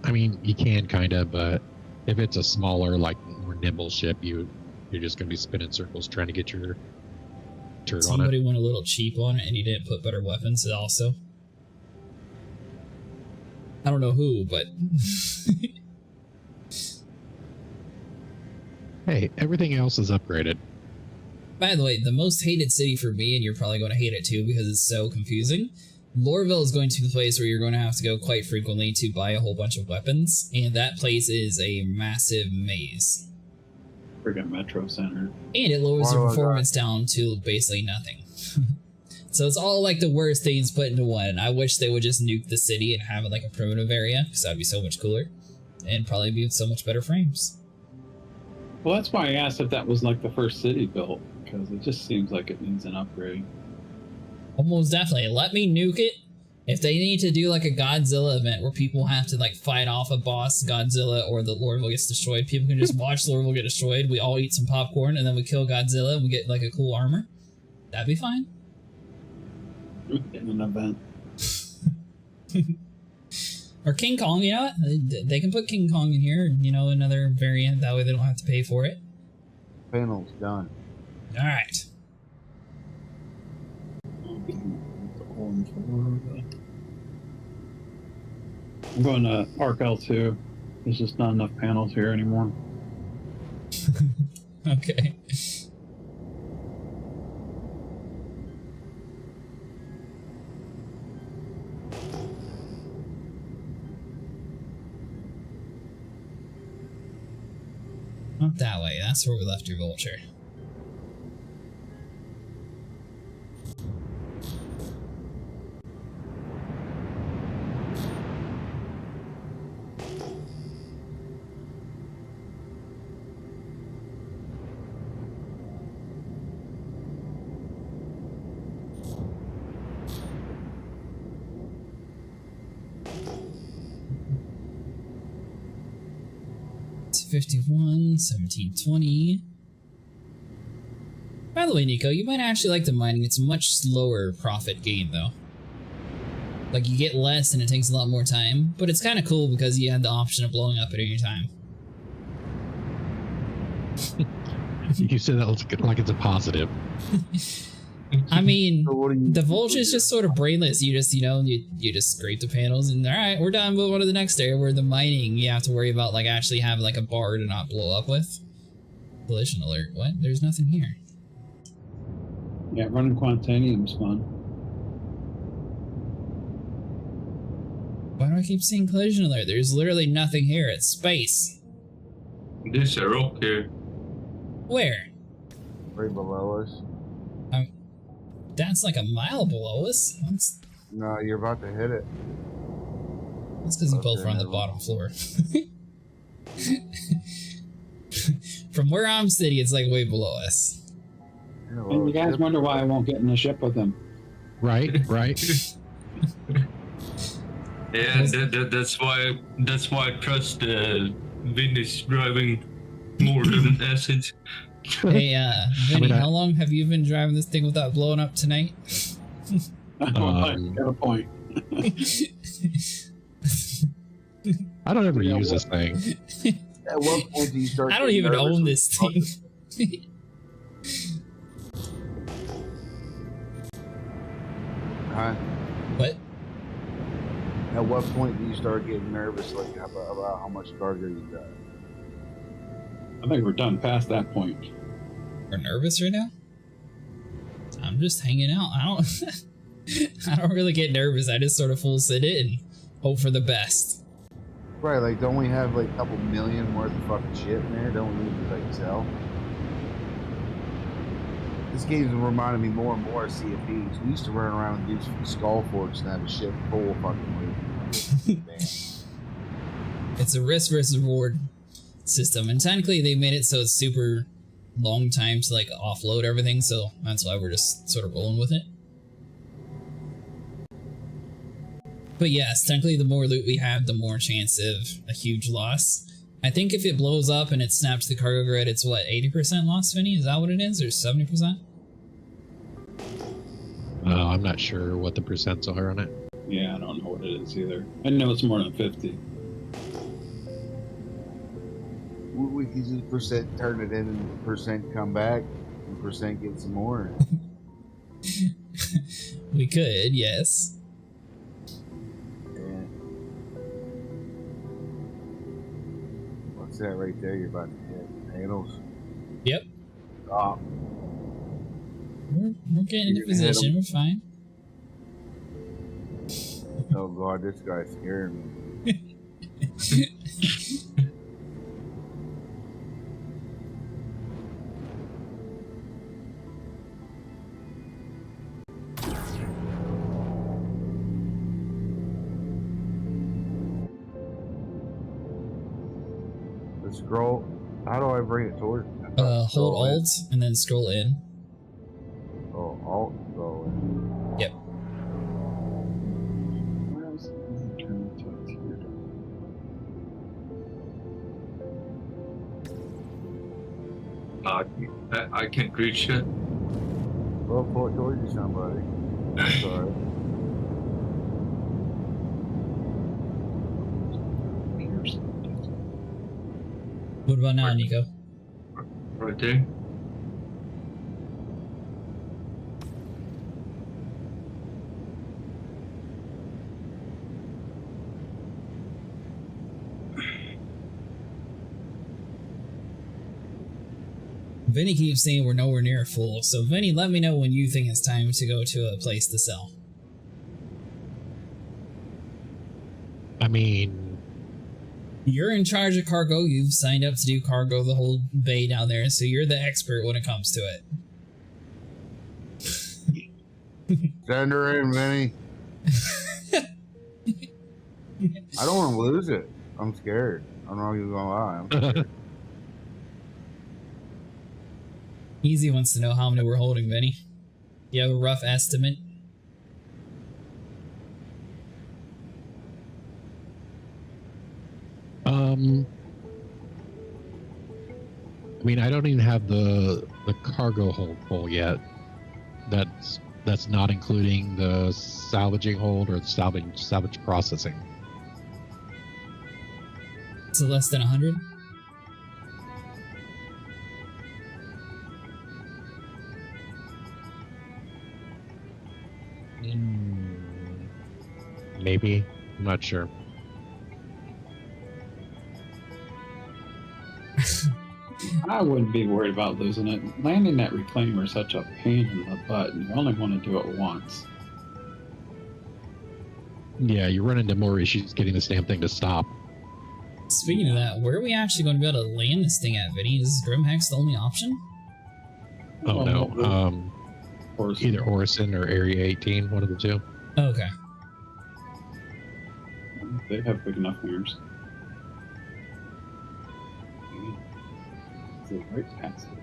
I mean, you can kind of, but if it's a smaller, like more nimble ship, you're just going to be spinning circles trying to get your turret on it. Somebody went a little cheap on it and he didn't put better weapons also. I don't know who, but... Hey, everything else is upgraded. By the way, the most hated city for me, and you're probably going to hate it too because it's so confusing, Lorville is going to be the place where you're going to have to go quite frequently to buy a whole bunch of weapons, and that place is a massive maze. Friggin' Metro Center. And it lowers your performance down to basically nothing. So it's all like the worst things put into one. I wish they would just nuke the city and have it like a primitive area, because that'd be so much cooler. And probably be so much better frames. Well, that's why I asked if that was like the first city built, because it just seems like it needs an upgrade. Almost definitely. Let me nuke it. If they need to do like a Godzilla event where people have to like fight off a boss Godzilla or the Lorville gets destroyed, people can just watch Lorville get destroyed. We all eat some popcorn and then we kill Godzilla and we get like a cool armor. That'd be fine. In an event. Or King Kong, you know what? They can put King Kong in here, you know, another variant. That way they don't have to pay for it. Panel's done. Alright. I'm going to Arc L2. There's just not enough panels here anymore. Okay. Not that way. That's where we left your vulture. 1751, 1720. By the way, Nico, you might actually like the mining. It's a much slower profit gain, though. Like, you get less and it takes a lot more time, but it's kind of cool because you have the option of blowing up at any time. You said that like it's a positive. I mean, the Vulture is just sort of brainless. You just, you just scrape the panels and alright, we're done. We'll go to the next area where the mining, you have to worry about, like, actually having, like, a bar to not blow up with. Collision alert. What? There's nothing here. Yeah, running Quantanium's fun. Why do I keep seeing collision alert? There's literally nothing here. It's space. There's a rock here. Where? Right below us. That's like a mile below us. No, you're about to hit it. That's because you both are on the bottom floor. From where I'm sitting, it's like way below us. And you guys wonder why I won't get in the ship with them. Right, right. Yeah, that's why I trust Vinny's driving more than acid. Hey, Vinny, how long have you been driving this thing without blowing up tonight? Got a point. I don't ever use this thing. At what point do you start? I don't even own this thing. Huh? What? At what point do you start getting nervous, like about how much cargo you got? I think we're done past that point. We're nervous right now? I'm just hanging out. I don't really get nervous. I just sort of full sit it and hope for the best. Right, like don't we have like a couple million worth of fucking shit in there? Don't we need to like sell? This game's reminding me more and more of Sea of Thieves. We used to run around and do skull forks and have a ship full of fucking loot. It's a risk versus reward system, and technically they made it so it's super long time to like offload everything, so that's why we're just sort of rolling with it. But yes, technically the more loot we have, the more chance of a huge loss. I think if it blows up and it snaps the cargo grid, it's what, 80% loss, Vinny? Is that what it is, or 70%? I'm not sure what the percents are on it. Yeah, I don't know what it is either. I know it's more than 50. We could just percent turn it in and percent come back and percent get some more. We could, yes. What's that right there? You're about to hit panels. Yep. Stop. We're getting into position. We're fine. Oh god, this guy's scaring me. Scroll. How do I bring it towards? Hold Alt and then scroll in. Oh, Alt, scroll in. Yep. I can't reach it. Well, pull it towards you, somebody. Sorry. What about now, Nico? Right there. Vinny keeps saying we're nowhere near full, so Vinny, let me know when you think it's time to go to a place to sell. I mean, you're in charge of cargo. You've signed up to do cargo the whole bay down there, so you're the expert when it comes to it. Send her in, Vinny. I don't want to lose it. I'm scared. I'm not even gonna lie. I'm scared. Easy wants to know how many we're holding, Vinny. You have a rough estimate? I mean, I don't even have the cargo hold full yet. That's not including the salvaging hold or the salvage processing. So less than 100? Maybe. I'm not sure. I wouldn't be worried about losing it. Landing that reclaimer is such a pain in the butt, and you only want to do it once. Yeah, you run into more issues getting this damn thing to stop. Speaking of that, where are we actually going to be able to land this thing at, Vinny? Is Grimhex the only option? Oh no. Either Orison or Area 18, one of the two. Okay. They have big enough mirrors. Right past it.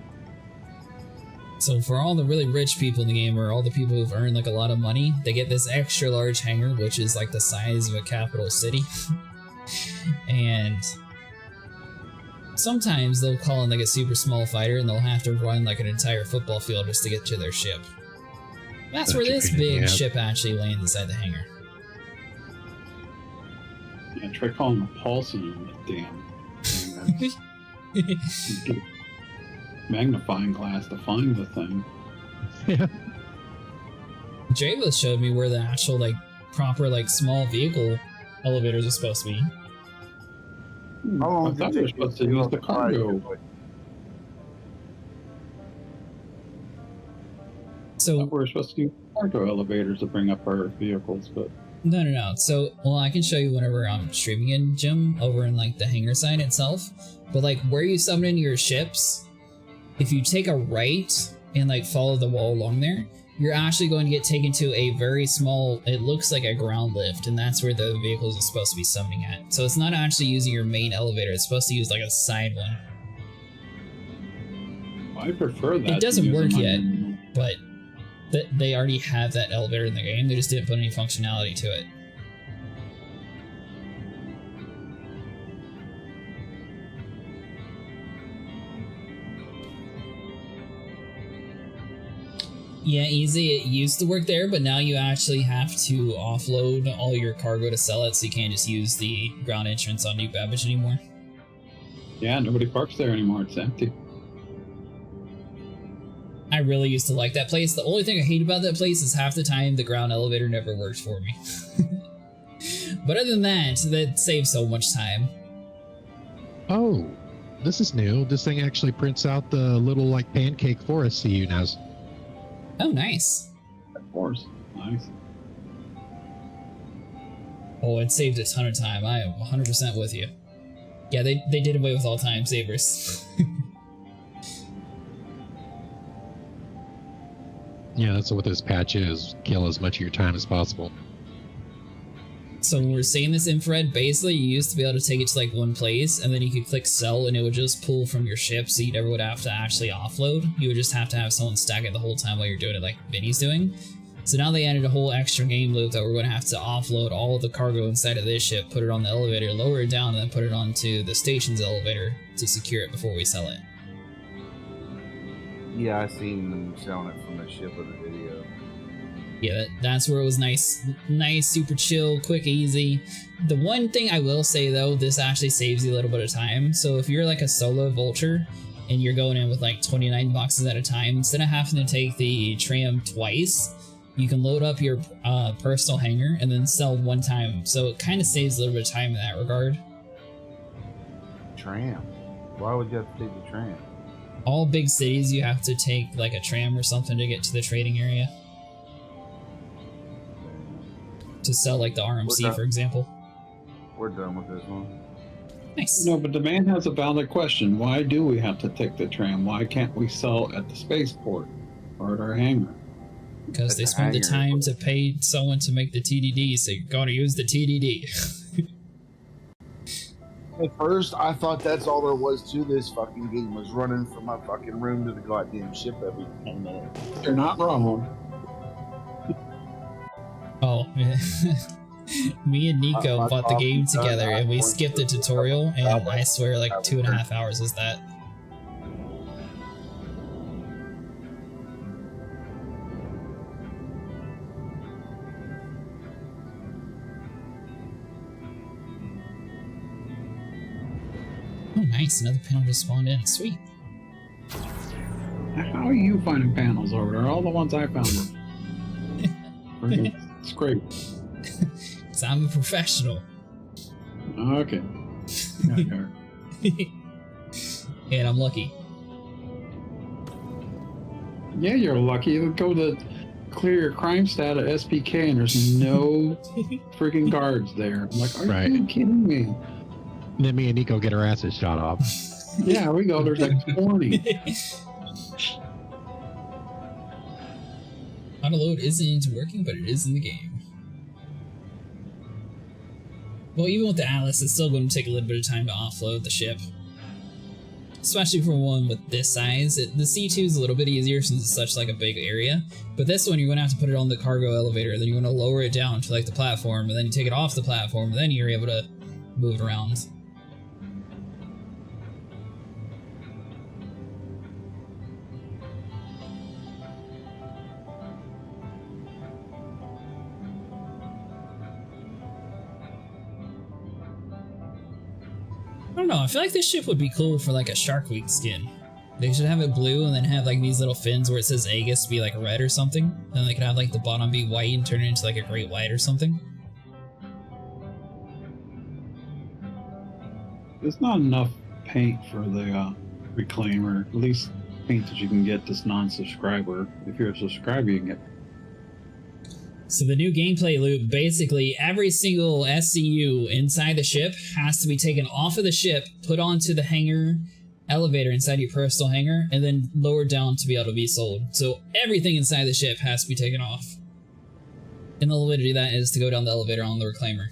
So for all the really rich people in the game, or all the people who've earned like a lot of money, they get this extra large hangar, which is like the size of a capital city. And sometimes they'll call in like a super small fighter and they'll have to run like an entire football field just to get to their ship. That's where this big ship actually lands inside the hangar. Yeah, try calling a pulse in the damn thing. Get a magnifying glass to find the thing. Yeah. Javis showed me where the actual like proper like small vehicle elevators are supposed to be. I thought we were supposed to use the cargo. So we're supposed to use cargo elevators to bring up our vehicles, but no. So, well, I can show you whenever I'm streaming in, Jim, over in like the hangar side itself. But like where you summon in your ships, if you take a right and like follow the wall along there, you're actually going to get taken to a very small, it looks like a ground lift, and that's where the vehicles are supposed to be summoning at. So it's not actually using your main elevator, it's supposed to use like a side one. I prefer that. It doesn't work yet, but they already have that elevator in the game, they just didn't put any functionality to it. Yeah, easy. It used to work there, but now you actually have to offload all your cargo to sell it, so you can't just use the ground entrance on New Babbage anymore. Yeah, nobody parks there anymore. It's empty. I really used to like that place. The only thing I hate about that place is half the time the ground elevator never works for me. But other than that, that saves so much time. Oh, this is new. This thing actually prints out the little like pancake forest CU now. Oh, nice. Of course. Nice. Oh, it saved a ton of time. I am 100% with you. Yeah, they did away with all time savers. Yeah, that's what this patch is. Kill as much of your time as possible. So when we're seeing this infrared, basically you used to be able to take it to like one place, and then you could click sell and it would just pull from your ship, so you never would have to actually offload. You would just have to have someone stack it the whole time while you're doing it like Vinny's doing. So now they added a whole extra game loop that we're going to have to offload all of the cargo inside of this ship, put it on the elevator, lower it down, and then put it onto the station's elevator to secure it before we sell it. Yeah, I seen them selling it from the ship of the video. Yeah, that's where it was nice, super chill, quick, easy. The one thing I will say though, this actually saves you a little bit of time. So if you're like a solo vulture and you're going in with like 29 boxes at a time, instead of having to take the tram twice, you can load up your personal hangar and then sell one time. So it kind of saves a little bit of time in that regard. Tram? Why would you have to take the tram? All big cities, you have to take like a tram or something to get to the trading area. To sell like the RMC, for example. We're done with this one. Nice. No, but the man has a valid question. Why do we have to take the tram? Why can't we sell at the spaceport or at our hangar? Because they spent the time to pay someone to make the TDD, so you're going to use the TDD. At first, I thought that's all there was to this fucking game, was running from my fucking room to the goddamn ship every 10 minutes. You're not wrong. Oh, me and Nico bought the game together and we skipped the tutorial, and I swear like 2.5 hours is that. nice. Another panel just spawned in. Sweet. How are you finding panels over there? All the ones I found were scrape. Because I'm a professional. Okay. And I'm lucky. Yeah, you're lucky. You go to clear your crime stat at SPK and there's no freaking guards there. I'm like, are you kidding me? Then me and Nico get our asses shot off. Yeah, we go. There's like 20. Autoload isn't working, but it is in the game. Well, even with the Atlas, it's still going to take a little bit of time to offload the ship. Especially for one with this size. The C2 is a little bit easier since it's such like a big area. But this one, you're going to have to put it on the cargo elevator, then you're going to lower it down to like the platform, and then you take it off the platform, and then you're able to move it around. I don't know, I feel like this ship would be cool for like a Shark Week skin. They should have it blue and then have like these little fins where it says Aegis be like red or something. Then they could have like the bottom be white and turn it into like a great white or something. There's not enough paint for the reclaimer. At least paint that you can get this non-subscriber. If you're a subscriber, you can get. So the new gameplay loop, basically every single SCU inside the ship has to be taken off of the ship, put onto the hangar elevator inside your personal hangar, and then lowered down to be able to be sold. So everything inside the ship has to be taken off. And the only way to do that is to go down the elevator on the reclaimer.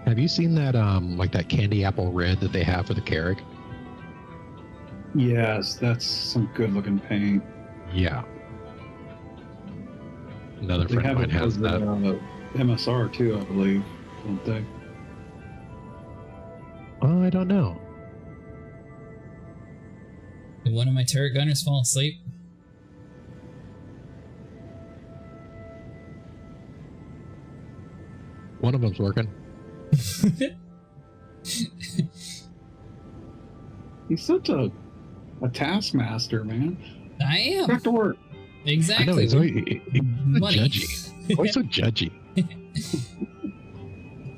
Have you seen that like that candy apple red that they have for the Carrack? Yes, that's some good looking paint. Yeah. Another friend of mine has that. MSR too, I believe, don't they? Oh, I don't know. Did one of my turret gunners fall asleep? One of them's working. He's such a taskmaster, man. I am. Back to work. Exactly. I know, he's Money. judgy. Why so judgy?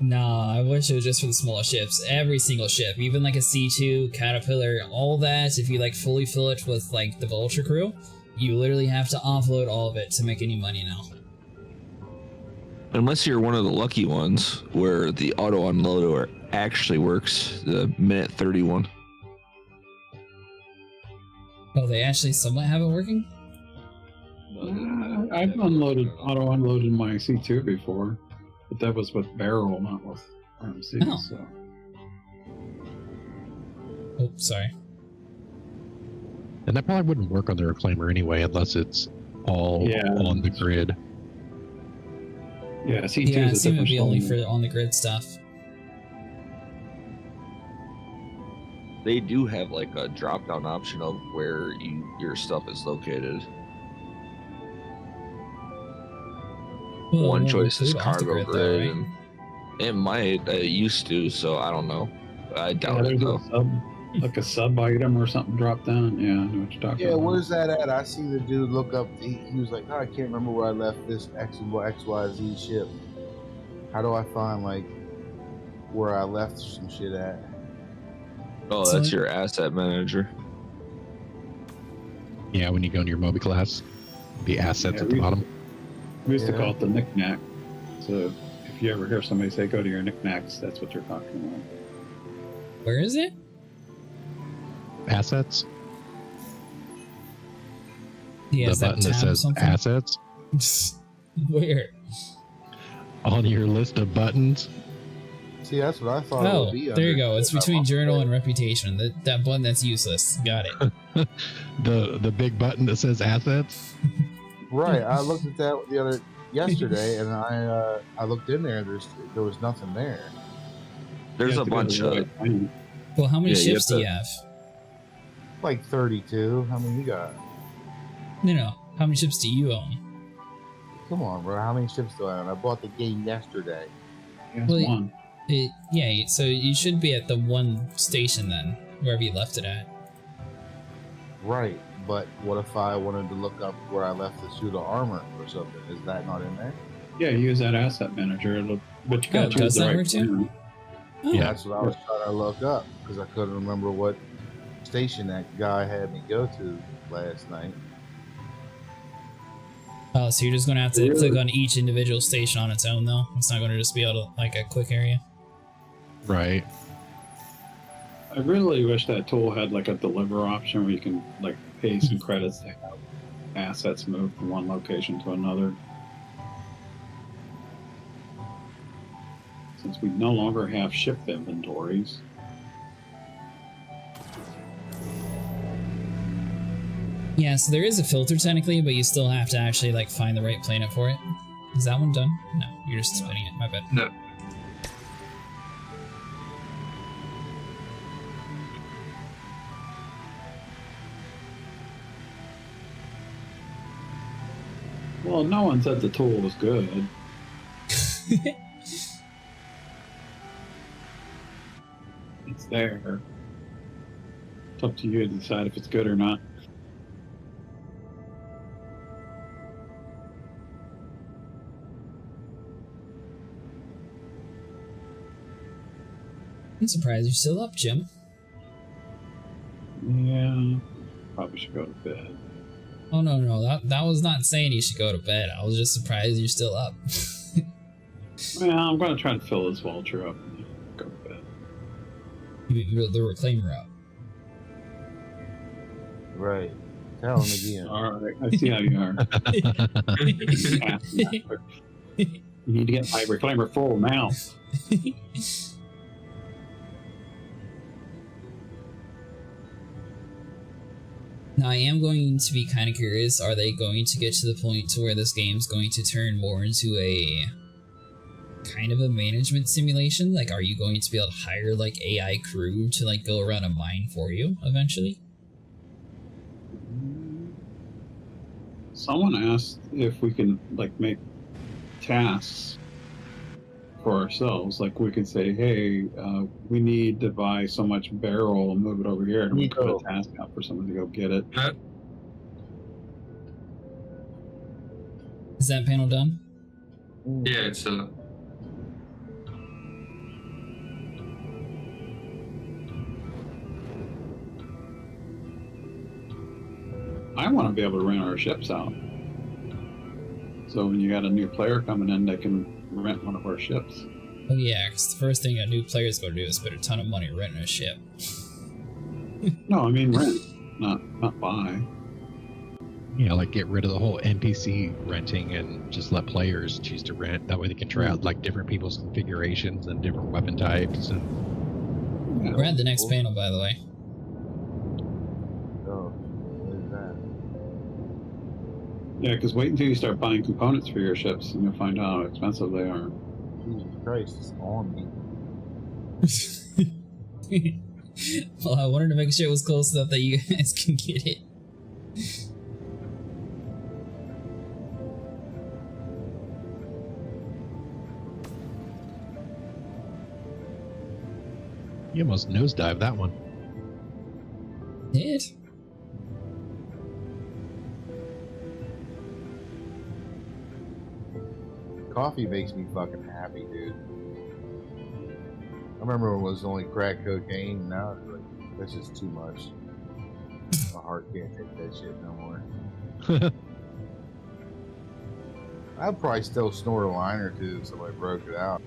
Nah, I wish it was just for the smaller ships. Every single ship, even like a C2, Caterpillar, all that, if you like fully fill it with like the Vulture crew, you literally have to offload all of it to make any money now. Unless you're one of the lucky ones where the auto unloader actually works, the minute 31. Oh, they actually somewhat have it working? I've auto unloaded my C2 before, but that was with barrel, not with RMC. Oh. So. Oh, sorry. And that probably wouldn't work on the reclaimer anyway, unless it's all on the grid. Yeah, C2 yeah, is it would be only for on the grid stuff. They do have like a drop down option of where your stuff is located. Well, One choice is include off the cargo grid, grid. though, right? And it might. It used to, so I don't know. I doubt it though. Like a sub item or something drop down. Yeah, I know what you're talking Yeah, about. where's that at? I seen the dude look up. He was like, oh, I can't remember where I left this XYZ ship. How do I find like where I left some shit at? Oh, that's your asset manager. Yeah, when you go into your Moby class, the assets at the bottom. We used to call it the knick-knack. So if you ever hear somebody say go to your knickknacks, that's what you're talking about. Where is it? Assets. Yeah, The button that says assets Where? on your list of buttons. See, that's what I thought it Oh, would be. there you go. It's between journal and reputation. That button that's useless. Got it. The big button that says assets. Right. I looked at that yesterday, and I looked in there. There was nothing there. There's a bunch of. Well, how many ships do you have? Like 32. How many you got? No. How many ships do you own? Come on, bro. How many ships do I own? I bought the game yesterday. Well, one. Yeah, so you should be at the one station then, wherever you left it at. Right, but what if I wanted to look up where I left the suit of armor or something? Is that not in there? Yeah, use that asset manager. But you Oh, got to does choose the that right work too? plan. Oh. Yeah. That's what I was trying to look up because I couldn't remember what station that guy had me go to last night. Oh, so you're just gonna have to click on each individual station on its own, though. It's not gonna just be able to like a quick area. Right. I really wish that tool had like a deliver option where you can like pay some credits to have assets move from one location to another. Since we no longer have ship inventories. Yeah, so there is a filter technically, but you still have to actually like find the right planet for it. Is that one done? No, you're just spinning it. My bad. No. Well, no one said the tool was good. It's there. It's up to you to decide if it's good or not. I'm surprised you're still up, Jim. Yeah, probably should go to bed. Oh no, that was not saying you should go to bed. I was just surprised you're still up. Well, I'm going to try to fill this vulture up and go to bed. The reclaimer up. Right. Tell him again. All right, I see how you are. You need to get my reclaimer full now. Now, I am going to be kind of curious, are they going to get to the point to where this game's going to turn more into a kind of a management simulation? Like, are you going to be able to hire, like, AI crew to, like, go around a mine for you, eventually? Someone asked if we can, like, make tasks for ourselves. Like, we can say, hey, we need to buy so much barrel and move it over here, and we put a task out for someone to go get it. Is that panel done? Yeah, it's I want to be able to rent our ships out. So when you got a new player coming in, they can rent one of our ships. Oh yeah, because the first thing a new player's going to do is spend a ton of money renting a ship. No, I mean rent, not buy. Yeah, like get rid of the whole NPC renting and just let players choose to rent. That way they can try out like different people's configurations and different weapon types. And We're at the next panel, by the way. Oh, what is that? Yeah, because wait until you start buying components for your ships, and you'll find out how expensive they are. Jesus Christ, it's on me. Well, I wanted to make sure it was close enough that you guys can get it. you almost nosedived that one. Did? Coffee makes me fucking happy, dude. I remember when it was only crack cocaine. Now it's like, this is too much. My heart can't take that shit no more. I'd probably still snort a line or two if somebody broke it out.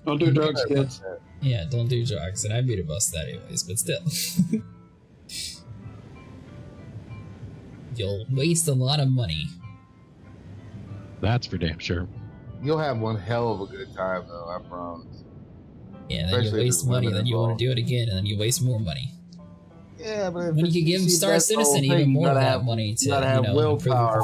Don't do drugs, kids. Yeah, don't do drugs, and I'd be to bust that anyways, but still. You'll waste a lot of money. That's for damn sure. You'll have one hell of a good time, though, I promise. Yeah, then you waste money, then you want to do it again, and then you waste more money. Yeah, but when you could give Star Citizen even more of that money to, have willpower.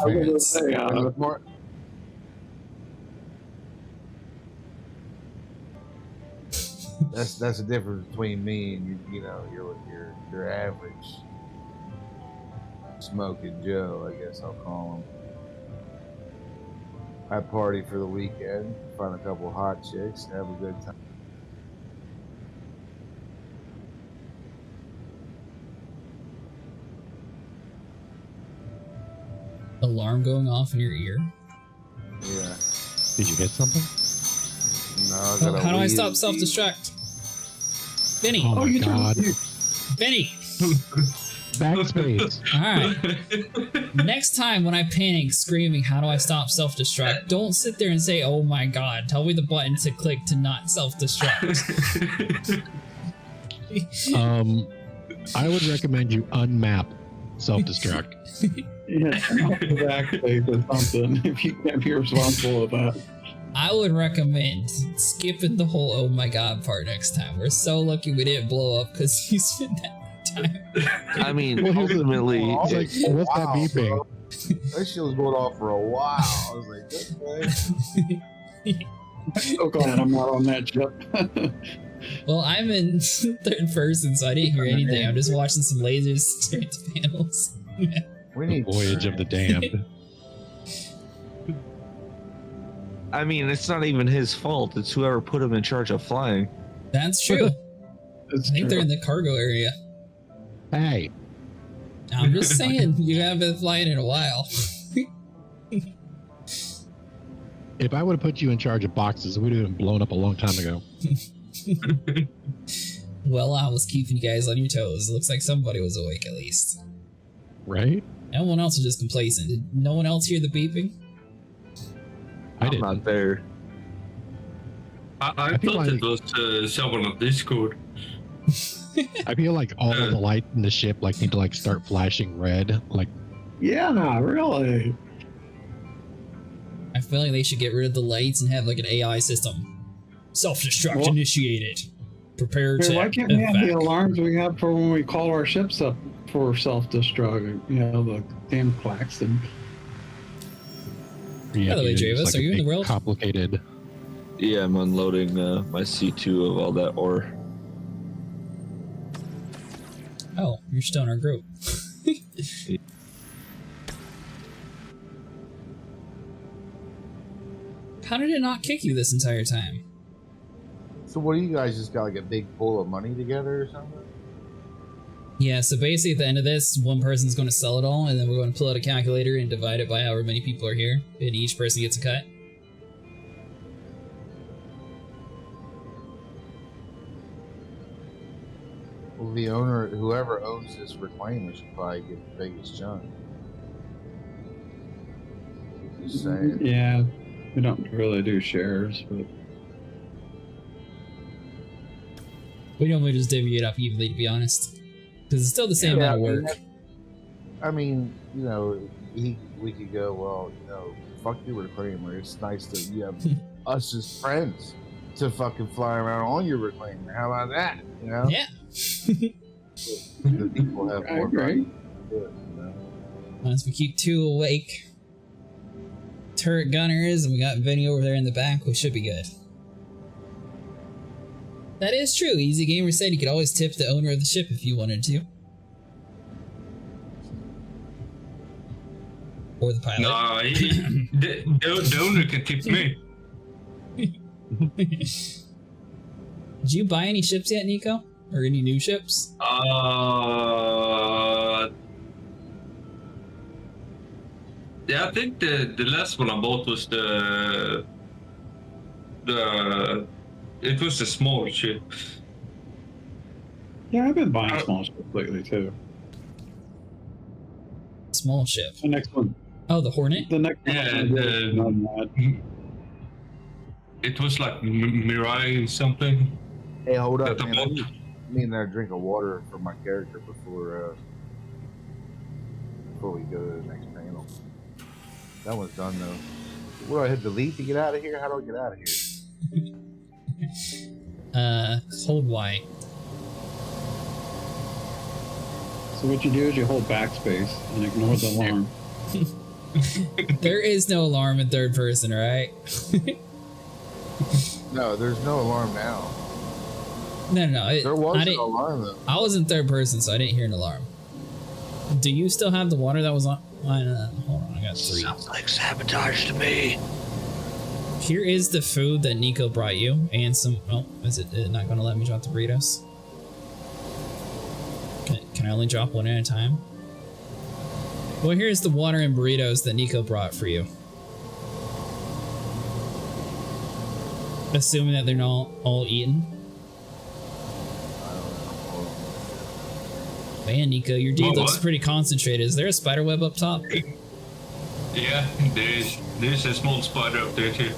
That's the difference between me and you know your average smoking Joe, I guess I'll call him. I party for the weekend, find a couple hot chicks, have a good time. Alarm going off in your ear? Yeah. Did you hit something? No, I Oh, gotta how do I leave. stop self-destruct? Vinny! Oh my god. Vinny! Backspace. Alright. Next time when I panic screaming, how do I stop self-destruct? Don't sit there and say, oh my god. Tell me the button to click to not self-destruct. I would recommend you unmap self-destruct. Yeah, backspace or something if you can't be responsible with that. I would recommend skipping the whole oh my god part next time. We're so lucky we didn't blow up because you spent that time. I mean, ultimately, It's like, what's that beeping? Bro. That shit was going off for a while. I was like, okay. I'm so glad I'm not on that ship. Well, I'm in third person, so I didn't hear anything. I'm just watching some lasers stare at the panels. We The need voyage of the damned. I mean, it's not even his fault. It's whoever put him in charge of flying. That's true. It's I think they're true. in the cargo area. Hey, I'm just saying, you haven't been flying in a while. if I would have put you in charge of boxes, we would have been blown up a long time ago. Well, I was keeping you guys on your toes. It looks like somebody was awake at least. Right? Everyone else was just complacent. Did no one else hear the beeping? I I'm did. not there. I feel thought like- it was someone on Discord. I feel like all of the light in the ship like need to like start flashing red. Like, Yeah, really. I feel like they should get rid of the lights and have like an AI system. Self-destruct Well- initiated. Prepare Hey, to why can't we have the evac. alarms we have for when we call our ships up for self-destruct? You know, the damn klaxon. yeah, By the way, dude, Javis, it's like are a you in the big, world? complicated. Yeah, I'm unloading my C2 of all that ore. Oh, you're still in our group. How did it not kick you this entire time? So what do you guys just got like a big pool of money together or something? Yeah, so basically at the end of this, one person's going to sell it all, and then we're going to pull out a calculator and divide it by however many people are here, and each person gets a cut. Well, the owner, whoever owns this reclaimer, should probably get the biggest chunk. Just saying. Yeah, we don't really do shares, but We normally just divvy it up evenly, to be honest. Because it's still the same amount of work. I mean, you know, we could go, well, you know, fuck your reclaimer. It's nice that you have us as friends to fucking fly around on your reclaimer. How about that? You know? Yeah. The people have I more agree. money to do it, you know? Once we keep two awake turret gunners, and we got Vinny over there in the back, we should be good. That is true. Easy Gamer said you could always tip the owner of the ship if you wanted to. Or the pilot. No, the owner can tip me. Did you buy any ships yet, Nico? Or any new ships? Yeah, I think the last one I bought was it was the small ship. yeah, I've been buying small ships lately too. Small ship. The next one, Oh, the Hornet? the next Yeah, one, on that. It was like Mirai something. Hey, hold up, At the man. boat. I need another drink of water for my character before we go to the next panel. That one's done though. What do I hit delete to get out of here? How do I get out of here? Hold Y. So what you do is you hold backspace and ignore the alarm. There is no alarm in third person, right? No, there's no alarm now. No. There was I an didn't. alarm though. I was in third person, so I didn't hear an alarm. Do you still have the water that was on? Hold on, I got 3. Sounds like sabotage to me. Here is the food that Nico brought you, and some. Oh, is it not going to let me drop the burritos? Can I only drop one at a time? Well, here's the water and burritos that Nico brought for you. Assuming that they're not all eaten. Man, Nico, your dude looks pretty concentrated. Is there a spider web up top? Yeah, there's a small spider up there too.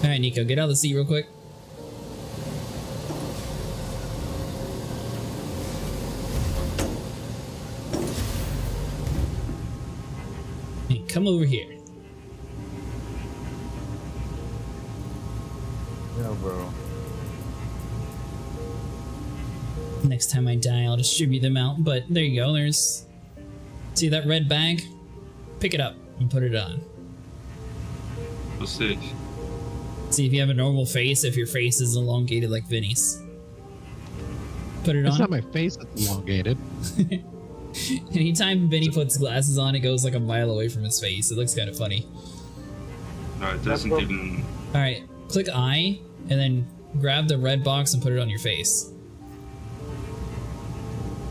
Alright, Nico, get out of the seat real quick. Hey, come over here. Yeah, bro. Next time I die, I'll distribute them out. But there you go. There's... See that red bag? Pick it up and put it on. What's this? See if you have a normal face, if your face is elongated like Vinny's. Put it It's on. not my face that's elongated. Anytime Vinny puts glasses on, it goes like a mile away from his face. It looks kind of funny. No, it doesn't even... Alright, click I, and then grab the red box and put it on your face.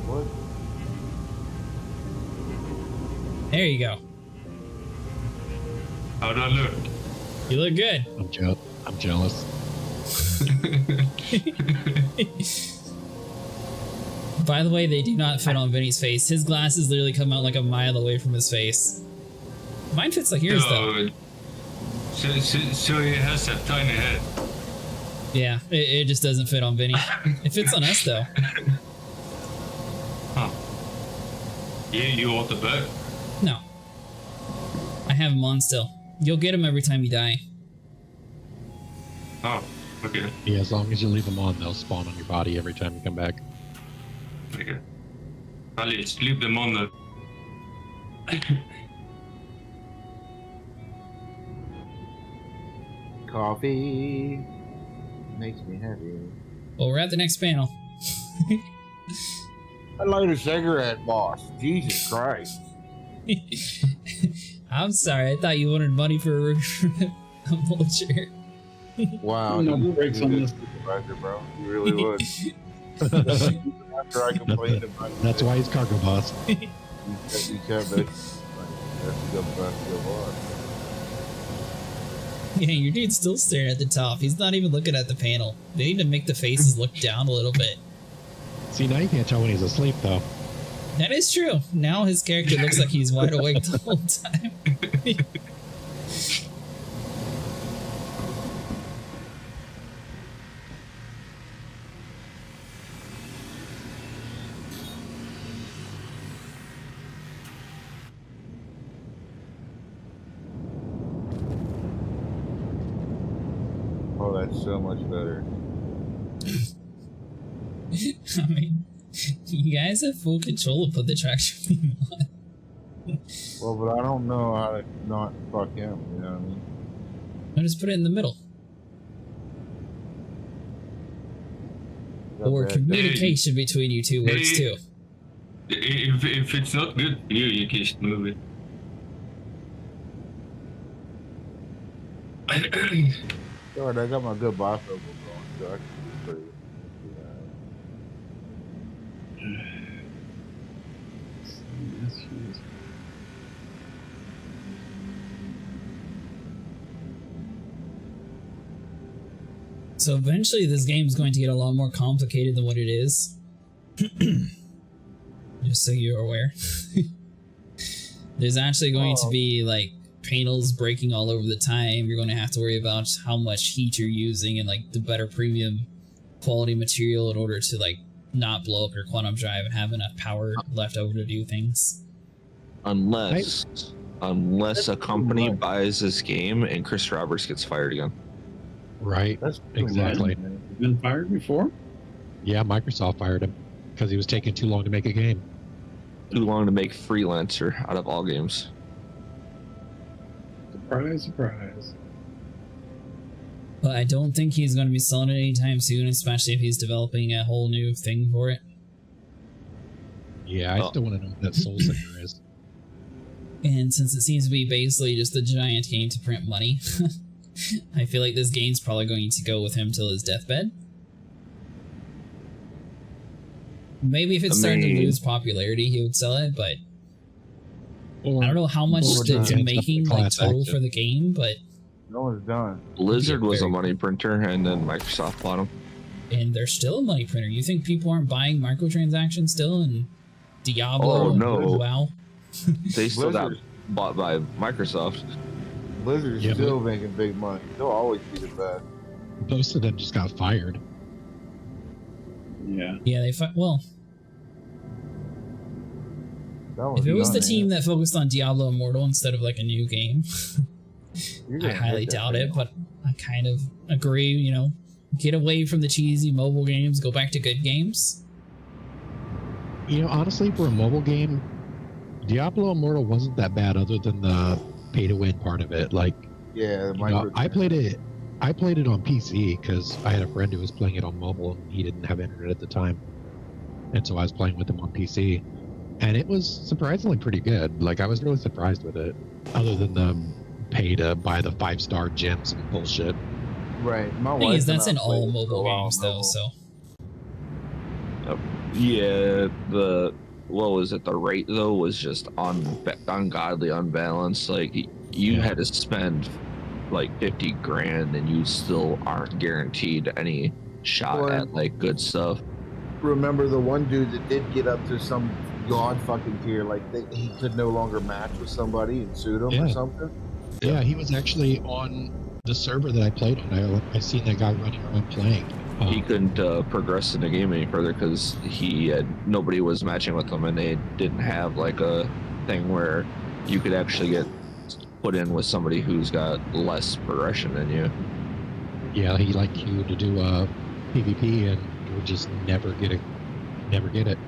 What? There you go. How do I look? You look good. I'm jealous. By the way, they do not fit on Vinny's face. His glasses literally come out like a mile away from his face. Mine fits like yours, though. So he has that tiny head. Yeah, it just doesn't fit on Vinny. It fits on us, though. Huh. You want the bug? No. I have him on still. You'll get him every time you die. Oh, okay. Yeah, as long as you leave them on, they'll spawn on your body every time you come back. Okay. I'll just leave them on the... Coffee makes me happy. Well, we're at the next panel. I light a cigarette, boss. Jesus Christ. I'm sorry, I thought you wanted money for a vulture. Wow. No you brakes on this. Supervisor, bro. You really would. After I complained about it. That's why he's cargo boss. You kept it. That's a good boss. Yeah, your dude's still staring at the top. He's not even looking at the panel. They need to make the faces look down a little bit. See, now you can't tell when he's asleep, though. That is true. Now his character looks like he's wide awake the whole time. Oh, that's so much better. I mean, you guys have full control to put the traction beam on. Well, but I don't know how to not fuck him, you know what I mean? I'll just put it in the middle. Or communication between you two works too. If it's not good, you can just move it. Alright, I got my good boss over going, so I can do pretty. So eventually this game's going to get a lot more complicated than what it is. Just so you're aware. There's actually going to be like panels breaking all over the time. You're going to have to worry about how much heat you're using and like the better premium quality material in order to like not blow up your quantum drive and have enough power left over to do things. Unless a company buys this game and Chris Roberts gets fired again. Right. That's exactly. Been fired before? Yeah, Microsoft fired him. Because he was taking too long to make a game. Too long to make freelancer out of all games. Surprise, surprise. But I don't think he's going to be selling it anytime soon, especially if he's developing a whole new thing for it. Yeah, I still want to know what that Soul Singer is. And since it seems to be basically just a giant game to print money, I feel like this game's probably going to go with him till his deathbed. Maybe if it's starting to lose popularity, he would sell it, but I don't know how much it's making like total for the game, but no one's done. Blizzard was a money printer, and then Microsoft bought them. And they're still a money printer. You think people aren't buying microtransactions still in Diablo and WoW? They still got bought by Microsoft. Blizzard's still making big money. They'll always be the best. Most of them just got fired. Yeah. Yeah, well. If it was the team that focused on Diablo Immortal instead of like a new game, I highly doubt it, but I kind of agree, you know, get away from the cheesy mobile games, go back to good games. You know, honestly, for a mobile game, Diablo Immortal wasn't that bad other than the pay-to-win part of it. Like, yeah, I played it on PC because I had a friend who was playing it on mobile and he didn't have internet at the time. And so I was playing with him on PC. And it was surprisingly pretty good. Like, I was really surprised with it, other than the pay to buy the 5-star gems and bullshit. Right. My thing is, that's in all mobile games, though, so. Yeah, what was it? The rate, though, was just ungodly unbalanced. Like, you had to spend like 50 grand and you still aren't guaranteed any shot at like good stuff. Remember the one dude that did get up to some god fucking tier, like he could no longer match with somebody and sued him or something? Yeah, he was actually on the server that I played on. I seen that guy running around playing. He couldn't progress in the game any further because nobody was matching with him, and they didn't have like a thing where you could actually get put in with somebody who's got less progression than you. Yeah, he like queued to do PvP and would just never get it.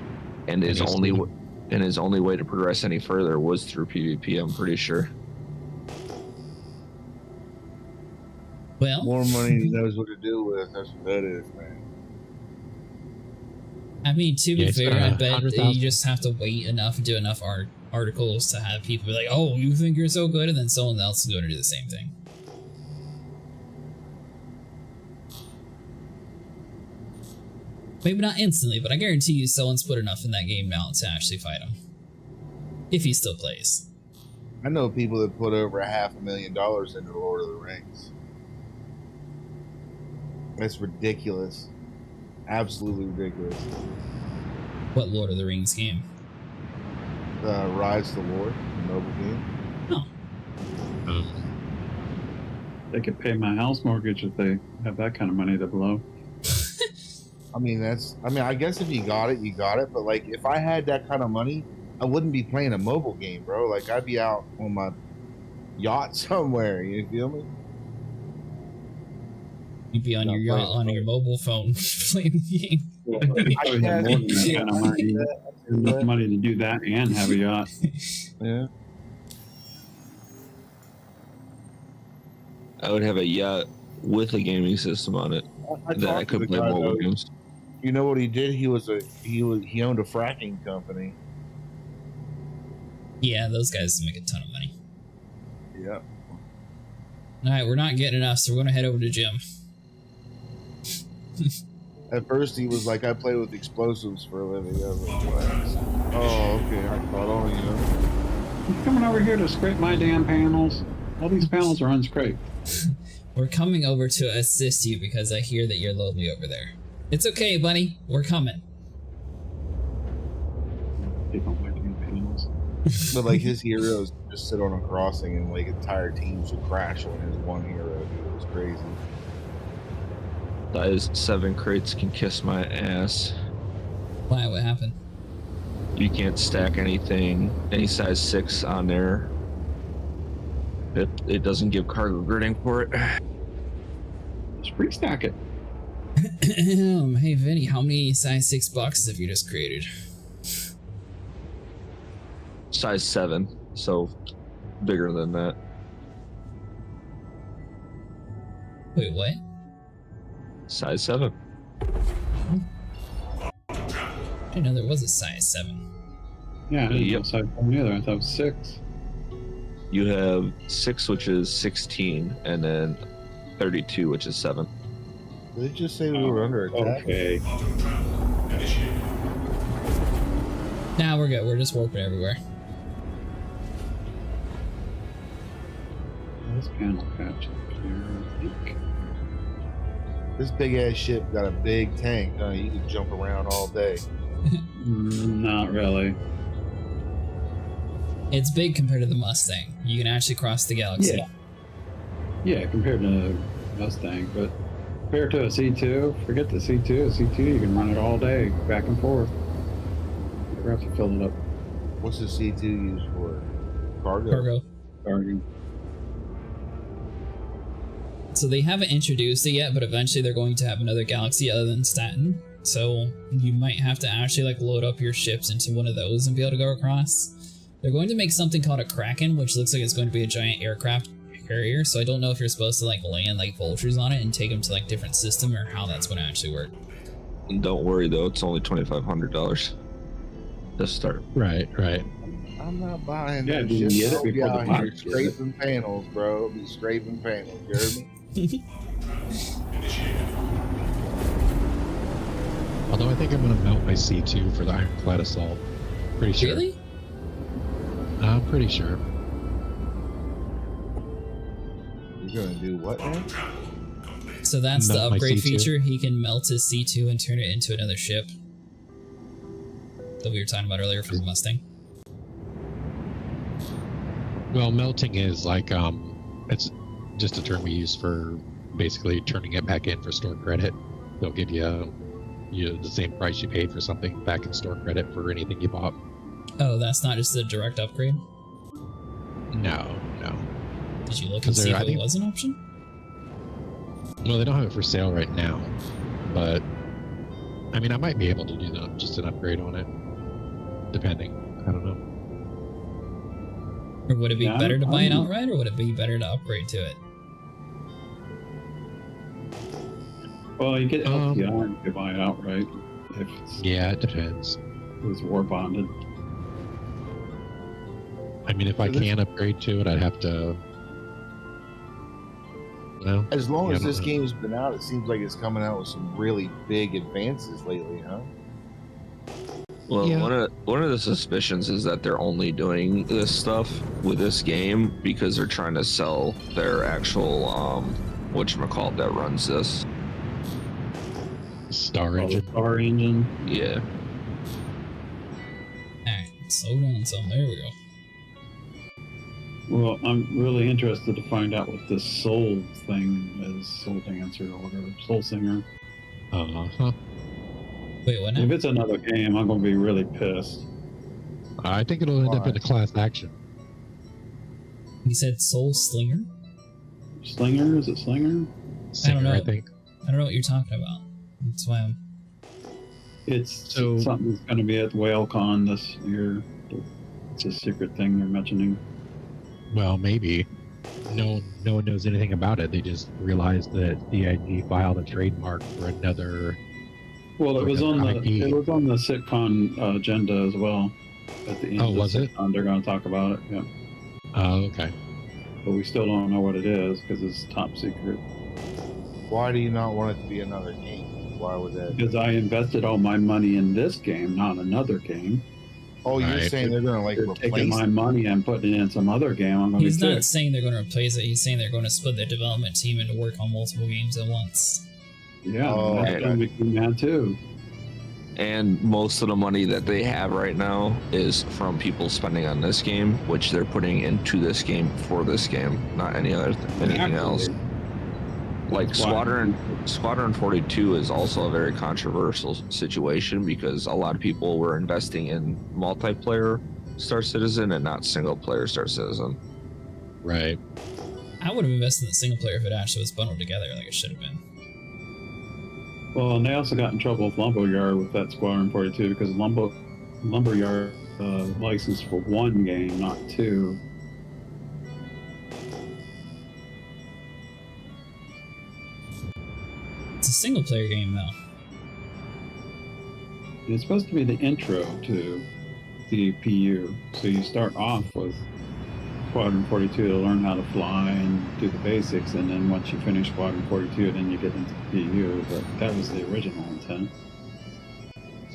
And his only way to progress any further was through PvP, I'm pretty sure. Well, more money he knows what to do with. That's what that is, man. I mean, to be fair, I bet you just have to wait enough and do enough articles to have people be like, "Oh, you think you're so good," and then someone else is going to do the same thing. Maybe not instantly, but I guarantee you someone's put enough in that game now to actually fight him. If he still plays. I know people that put over $500,000 into Lord of the Rings. That's ridiculous. Absolutely ridiculous. What Lord of the Rings game? Rise of the Lord, the mobile game. Oh. They could pay my house mortgage if they have that kind of money to blow. I mean, I guess if you got it, you got it. But like, if I had that kind of money, I wouldn't be playing a mobile game, bro. Like, I'd be out on my yacht somewhere. You feel me? You'd be on your yacht on your mobile phone playing the game. I have more than that kind of money. Enough money to do that and have a yacht. Yeah. I would have a yacht with a gaming system on it that I could play mobile games. You know what he did? He owned a fracking company. Yeah, those guys make a ton of money. Yeah. All right, we're not getting enough, so we're gonna head over to Jim. At first, he was like, "I play with explosives for a living." I was like, "What?" Oh, okay. I caught on, you know. You coming over here to scrape my damn panels? All these panels are unscraped. We're coming over to assist you because I hear that you're lonely over there. It's okay, buddy. We're coming. They don't like damn panels. But like, his heroes just sit on a crossing and like entire teams would crash on his one hero. Dude, it was crazy. Size 7 crates can kiss my ass. Why? What happened? You can't stack anything, any size 6 on there. It doesn't give cargo gridding for it. Just pre-stack it. Hey Vinny, how many size 6 boxes have you just created? Size 7, so bigger than that. Wait, what? Size 7. I didn't know there was a size 7. Yeah, I didn't Yep. know size 1 either. I thought it was 6. You have 6, which is 16, and then 32, which is 7. Did it just say we were under attack? Okay. Nah, we're good. We're just warping everywhere. This panel patch up here, I think. This big ass ship got a big tank. You can jump around all day. Not really. It's big compared to the Mustang. You can actually cross the galaxy. Yeah. Yeah, compared to Mustang, but compared to a C2, forget the C2. A C2, you can run it all day, back and forth. You never have to fill it up. What's the C2 used for? Cargo. Cargo. So they haven't introduced it yet, but eventually they're going to have another galaxy other than Staten. So you might have to actually like load up your ships into one of those and be able to go across. They're going to make something called a Kraken, which looks like it's going to be a giant aircraft carrier. So I don't know if you're supposed to like land like vultures on it and take them to like different system or how that's going to actually work. Don't worry though, it's only $2,500 to start. Right. I'm not buying Yeah, that do you shit. get it I'll be before the out here box? scraping panels, bro. I'll be scraping panels. You heard me? Although I think I'm going to melt my C2 for the ironclad assault. Pretty sure. Really? I'm pretty sure. You're gonna do what, man? So that's the Melt my upgrade C2. feature. He can melt his C2 and turn it into another ship that we were talking about earlier for the Mustang. Well, melting is like, it's just a term we use for basically turning it back in for store credit. They'll give you the same price you paid for something back in store credit for anything you bought. Oh, that's not just a direct upgrade? No. Did you look and 'Cause see if I it think- was an option? Well, they don't have it for sale right now, but I mean, I might be able to do that, just an upgrade on it, depending. I don't know. Or would it be Yeah, better to buy it I'm- outright, or would it be better to upgrade to it? Well, you get LPR and you can buy it outright if Yeah, it depends. it was war bonded. I mean, if I can upgrade to it, I'd have to. Well, As long yeah, as I this don't know. game's been out, it seems like it's coming out with some really big advances lately, huh? Well, Yeah. one of the suspicions is that they're only doing this stuff with this game because they're trying to sell their actual whatchamacallit that runs this. Star Engine. Star Engine. Yeah. Alright, slow down some. There we go. Well, I'm really interested to find out what this soul thing is, soul dancer or whatever, soul singer. Uh-huh. Wait, what now? If it's another game, I'm going to be really pissed. I think it'll end up in a class action. He said Soul Slinger? Slinger? Is it Slinger? Singer, know. I think. I don't know what you're talking about. That's why I'm... It's So- something that's going to be at WhaleCon this year. It's a secret thing they're mentioning. Well, maybe. No one knows anything about it. They just realized that CIG filed a trademark for another. Well, it was on the IP. it was on the sitcom agenda as well. At the end Oh, of the was it? sitcom, they're going to talk about it. Yeah, Oh, okay. but we still don't know what it is because it's top secret. Why do you not want it to be another game? Why would that? Because I invested all my money in this game, not another game. Oh, you're Right. saying they're gonna like They're taking replace my it? money and putting it in some other game. I'm going to He's be not pissed. saying they're going to replace it. He's saying they're going to split their development team and work on multiple games at once. Yeah, Oh, that's okay. going to be mad too. And most of the money that they have right now is from people spending on this game, which they're putting into this game for this game, not anything else. Like That's why- Squadron 42 is also a very controversial situation because a lot of people were investing in multiplayer Star Citizen and not single player Star Citizen. Right. I would have invested in the single player if it actually was bundled together like it should have been. Well, and they also got in trouble with Lumberyard with that Squadron 42 because Lumberyard licensed for one game, not two. It's a single player game though. It's supposed to be the intro to the PU. So you start off with Squadron 42 to learn how to fly and do the basics, and then once you finish Squadron 42, then you get into the PU. But that was the original intent.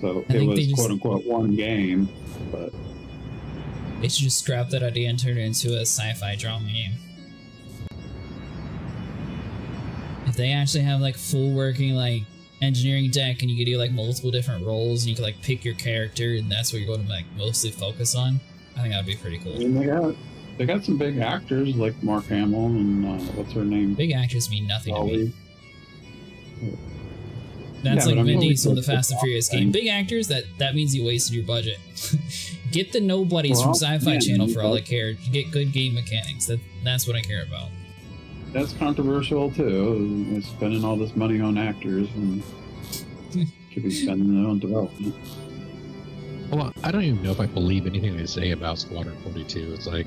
So it was quote unquote one game, but they should just scrap that idea and turn it into a sci-fi drama game. If they actually have like full working like engineering deck and you could do like multiple different roles and you could like pick your character and that's what you're going to like mostly focus on, I think that would be pretty cool. And they got some big actors like Mark Hamill and what's her name? Big actors mean nothing to me. Yeah, That's like Vin Diesel in the it's Fast and Furious game. Big actors, that means you wasted your budget. Get the nobodies from Sci-Fi Channel for all I care. Get good game mechanics. That's what I care about. That's controversial too. They're spending all this money on actors and should be spending it on development. Well, I don't even know if I believe anything they say about Squadron 42. It's like,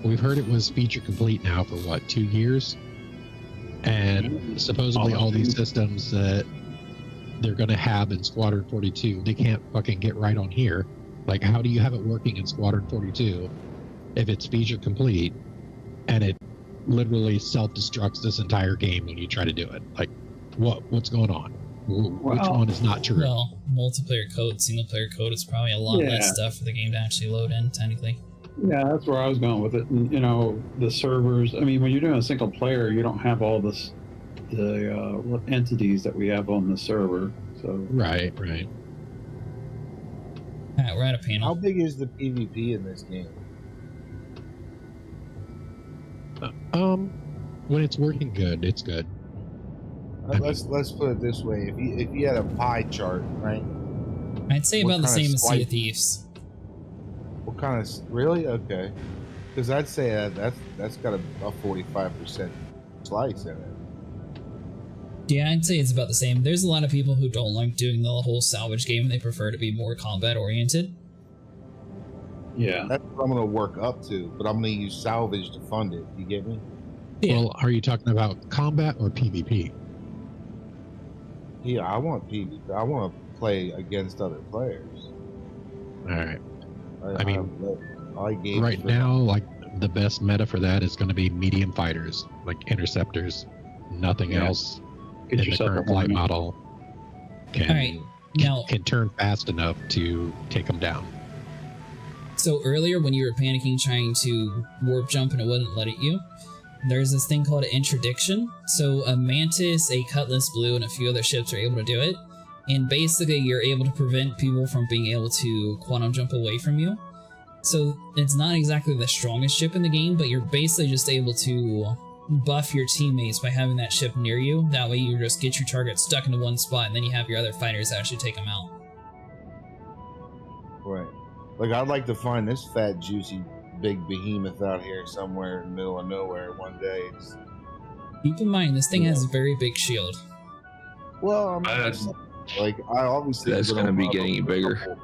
we've heard it was feature complete now for what, 2 years? And supposedly all these systems that they're going to have in Squadron 42, they can't fucking get right on here. Like, how do you have it working in Squadron 42 if it's feature complete and it literally self-destructs this entire game when you try to do it? Like, what's going on? Which one is not true? Well, multiplayer code, single player code is probably a lot less stuff for the game to actually load in, technically. Yeah, that's where I was going with it. And, you know, the servers, I mean, when you're doing a single player, you don't have all the entities that we have on the server. So Right. Alright, we're at a panel. How big is the PvP in this game? When it's working good, it's good. Let's put it this way: if you had a pie chart, right? I'd say about the same as Sea of Thieves. What kind of really? Okay, because I'd say that's got a 45% slice in it. Yeah, I'd say it's about the same. There's a lot of people who don't like doing the whole salvage game and they prefer to be more combat oriented. Yeah, that's what I'm gonna work up to, but I'm gonna use salvage to fund it. You get me? Yeah. Well, are you talking about combat or PvP? Yeah, I want PvP. I want to play against other players. All right. I mean, right now, like the best meta for that is going to be medium fighters, like interceptors. Nothing else in the current flight model can turn fast enough to take them down. So earlier when you were panicking trying to warp jump and it wouldn't let you, there's this thing called an interdiction. So a Mantis, a Cutlass Blue, and a few other ships are able to do it. And basically you're able to prevent people from being able to quantum jump away from you. So it's not exactly the strongest ship in the game, but you're basically just able to buff your teammates by having that ship near you. That way you just get your target stuck into one spot and then you have your other fighters actually take them out. Right. Like, I'd like to find this fat, juicy, big behemoth out here somewhere in the middle of nowhere one day. Keep in mind, this thing has a very big shield. Well, like, I obviously... That's going to be getting bigger.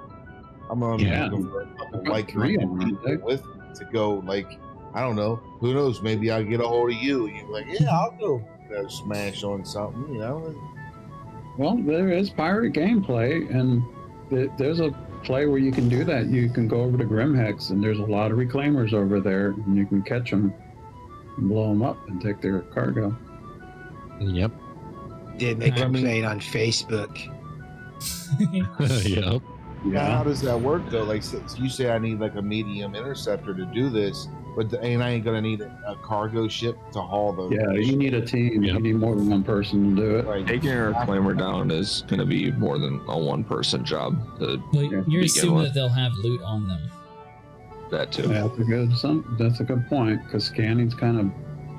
I'm going to be looking for a couple like-minded people with me to go, like, I don't know. Who knows? Maybe I'll get a hold of you. And you're like, yeah, I'll go smash on something, you know? Well, there is pirate gameplay, and there's a play where you can do that. You can go over to Grimhex, and there's a lot of reclaimers over there, and you can catch them and blow them up and take their cargo. Yep. Did make a plate on Facebook. Yep. Yeah. How does that work though? Like, you say I need like a medium interceptor to do this, but I ain't gonna need a cargo ship to haul those. Yeah, you need a team. Yep. You need more than one person to do it. Like, taking a reclaimer down is going to be more than a one-person job. You're assuming that they'll have loot on them. That too. That's a good point, because scanning's kind of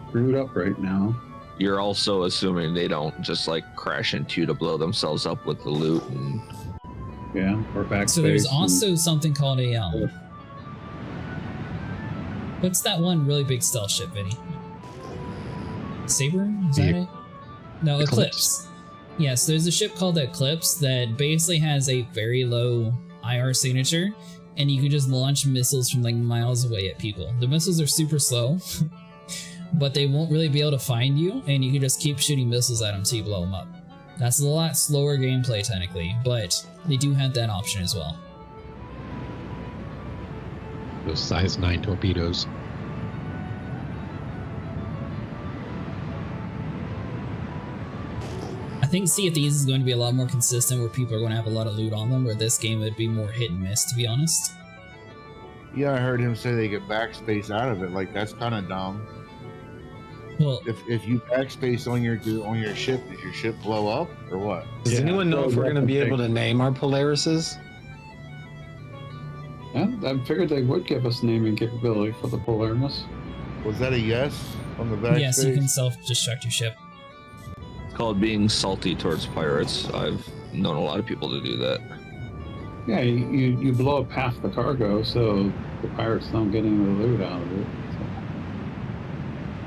screwed up right now. You're also assuming they don't just like crash into you to blow themselves up with the loot and or backspace. So there's also something called a what's that one really big stealth ship, Vinny? Saber? Is that it? No, Eclipse. Yes, there's a ship called Eclipse that basically has a very low IR signature, and you can just launch missiles from like miles away at people. The missiles are super slow, but they won't really be able to find you, and you can just keep shooting missiles at them till you blow them up. That's a lot slower gameplay technically, but they do have that option as well. Those size 9 torpedoes. I think Sea of Thieves is going to be a lot more consistent where people are going to have a lot of loot on them, where this game would be more hit and miss, to be honest. Yeah, I heard him say they get backspace out of it. Like, that's kind of dumb. Well, if you backspace on your ship, does your ship blow up or what? Does anyone know if we're going to be able to name our Polarises? Yeah, I figured they would give us naming capability for the Polaris. Was that a yes on the backspace? Yes, you can self-destruct your ship. It's called being salty towards pirates. I've known a lot of people to do that. Yeah, you blow up half the cargo, so the pirates don't get any of the loot out of it.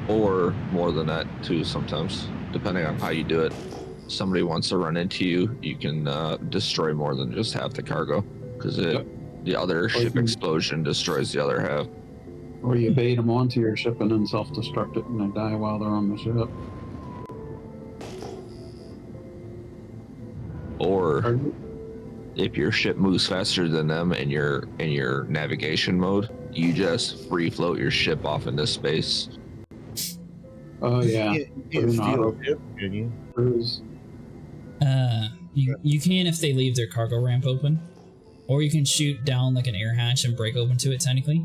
Or more than that too sometimes, depending on how you do it. Somebody wants to run into you, you can destroy more than just half the cargo, because the other ship explosion destroys the other half. Or you bait them onto your ship and then self-destruct it and they die while they're on the ship. Or if your ship moves faster than them in your navigation mode, you just free float your ship off into space. Oh yeah. You can't steal a ship, can you? Cruise. You can if they leave their cargo ramp open. Or you can shoot down like an air hatch and break open to it technically.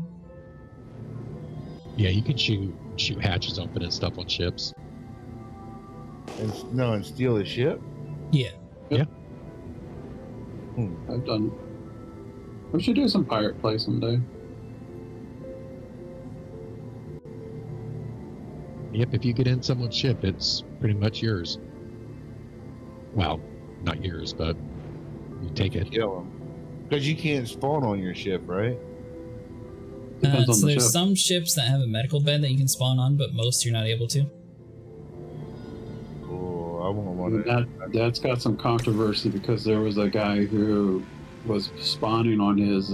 Yeah, you can shoot hatches open and stuff on ships. And steal a ship? Yeah. Yeah. I've done. We should do some pirate play someday. Yep, if you get in someone's ship, it's pretty much yours. Well, not yours, but you take it. Kill them. Because you can't spawn on your ship, right? So there's some ships that have a medical bed that you can spawn on, but most you're not able to. Oh, I won't want to. That's got some controversy because there was a guy who was spawning on his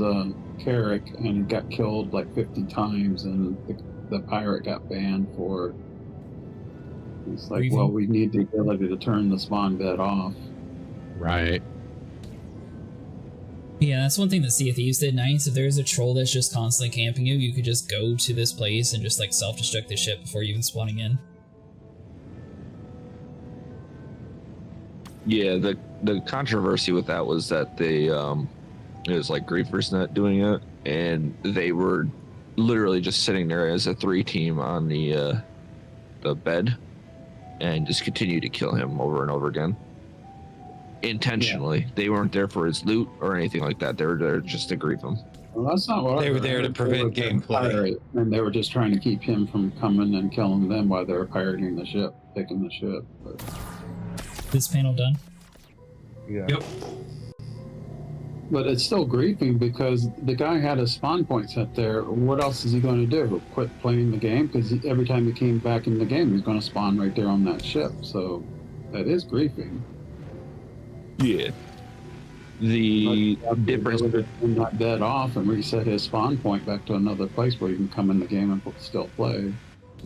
Carrack and he got killed like 50 times, and the pirate got banned for it. It's like, well, we need the ability to turn the spawn bed off. Right. Yeah, that's one thing that Sea of Thieves did nice. If there's a troll that's just constantly camping you, you could just go to this place and just like self-destruct the ship before you even spawning in. Yeah, the controversy with that was that they it was like Griefers Net doing it, and they were literally just sitting there as a 3-team on the bed and just continue to kill him over and over again. Intentionally. Yeah. They weren't there for his loot or anything like that. They were there just to grief him. Well, that's not what they were there to prevent gameplay. And they were just trying to keep him from coming and killing them while they were pirating the ship, taking the ship. But... This panel done? Yeah. Yep. But it's still griefing because the guy had a spawn point set there. What else is he going to do? Quit playing the game? Because every time he came back in the game, he's going to spawn right there on that ship. So that is griefing. Yeah. The difference between that bed off and reset his spawn point back to another place where you can come in the game and still play.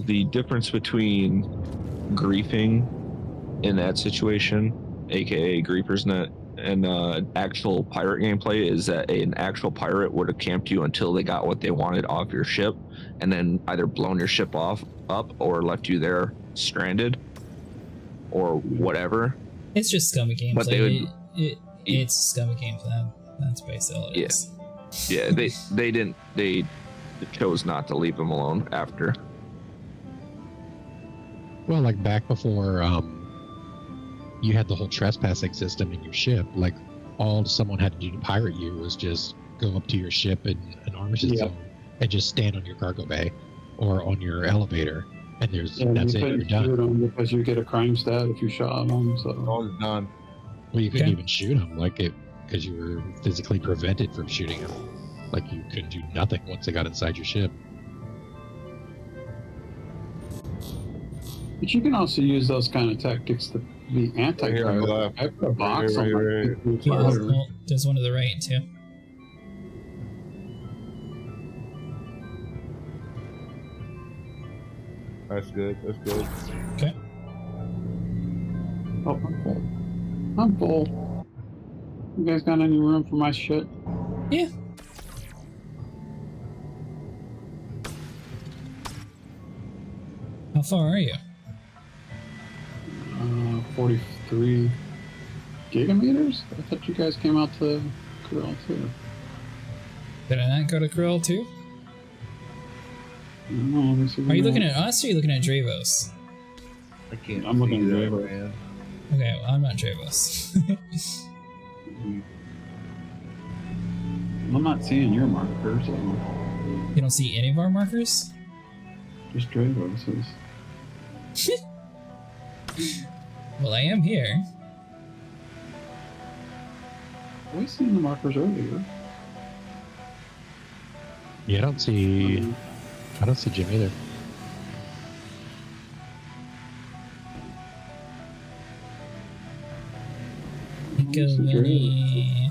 The difference between griefing in that situation, aka Griefers Net, and actual pirate gameplay is that an actual pirate would have camped you until they got what they wanted off your ship, and then either blown your ship up or left you there stranded or whatever. It's just scummy gameplay. But they would, it's scummy gameplay. That's basically all it is. Yeah, they chose not to leave him alone after. Well, like back before you had the whole trespassing system in your ship, like all someone had to do to pirate you was just go up to your ship in an armistice zone and just stand on your cargo bay or on your elevator, and that's it. You're done. Because you get a crime stat if you shot them. So all is done. Well, you couldn't even shoot them, like it, because you were physically prevented from shooting them. Like you couldn't do nothing once they got inside your ship. But you can also use those kind of tactics to be anti-gravity. I put a box on my Yeah, well, there's one to the right too. That's good. That's good. Okay. Oh, I'm full. I'm full. You guys got any room for my shit? Yeah. How far are you? 43 gigameters? I thought you guys came out to Grill too. Did I not go to Krill too? No, let me see Are you looking at us or are you looking at Dravos? I can't. I'm looking see at that, Dravos. man. Okay, well, I'm not Dravos. I'm not seeing your marker, so You don't see any of our markers? just Dravos. Well, I am here. We seen the markers earlier. Yeah, I don't see Jim either. Vinny.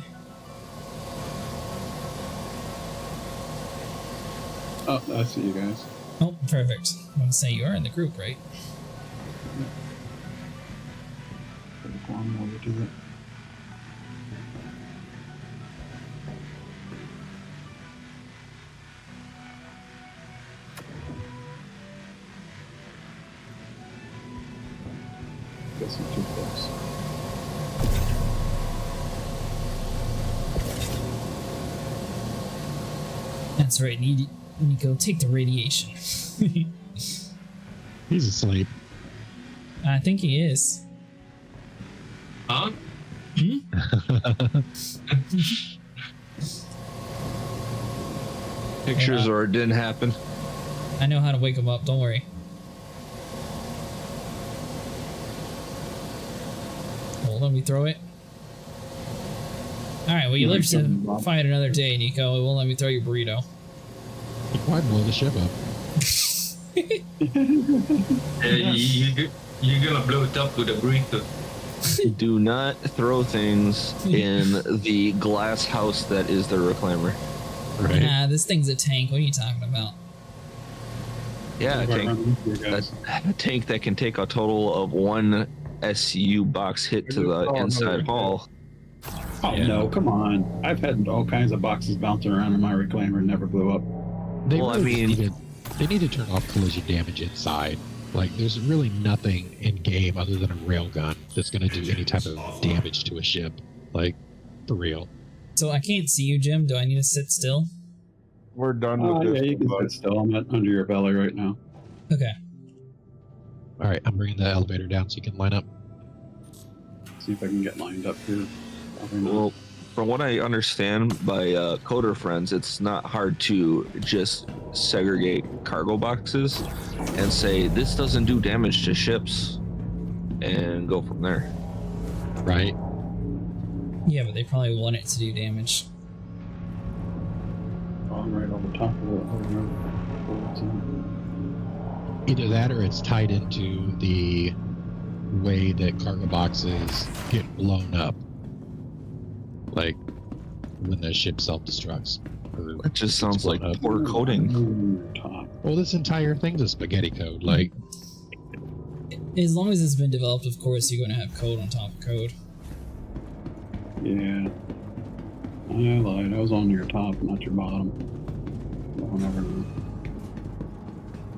Oh, I see you guys. Oh, perfect. I want to say you are in the group, right? Go on over to it. Guess I'm too close. That's right, Nico, take the radiation. He's asleep. I think he is. Huh? Pictures or it didn't happen. I know how to wake him up, don't worry. Well, let me throw it. Alright, well, you live to fight another day, Nico. It won't let me throw your burrito. Why blow the ship up? You're gonna blow it up with a burrito. Do not throw things in the glass house that is the reclaimer. Right. Nah, this thing's a tank. What are you talking about? Yeah, a tank that can take a total of one SU box hit to the inside hull. Oh no, come on. I've had all kinds of boxes bouncing around in my reclaimer and never blew up. They Well, I really mean- they need to turn off collision damage inside. Like, there's really nothing in game other than a railgun that's going to do any type of damage to a ship. Like, for real. So I can't see you, Jim. Do I need to sit still? We're done Oh with yeah, this. you can but sit still. I'm under your belly right now. Okay. All right, I'm bringing the elevator down so you can line up. See if I can get lined up here. Probably not. Well, from what I understand by coder friends, it's not hard to just segregate cargo boxes and say this doesn't do damage to ships and go from there. Right? Yeah, but they probably want it to do damage. Oh, I'm right over top of it. I don't remember what's in Either that or it's tied into the way that cargo boxes get blown up. Like when the ship self-destructs. That just sounds like blown up. poor coding. Ooh, top. Well, this entire thing's a spaghetti code. Like, As long as it's been developed, of course, you're going to have code on top of code. Yeah. I lied. I was on your top, not your bottom. I'll never know.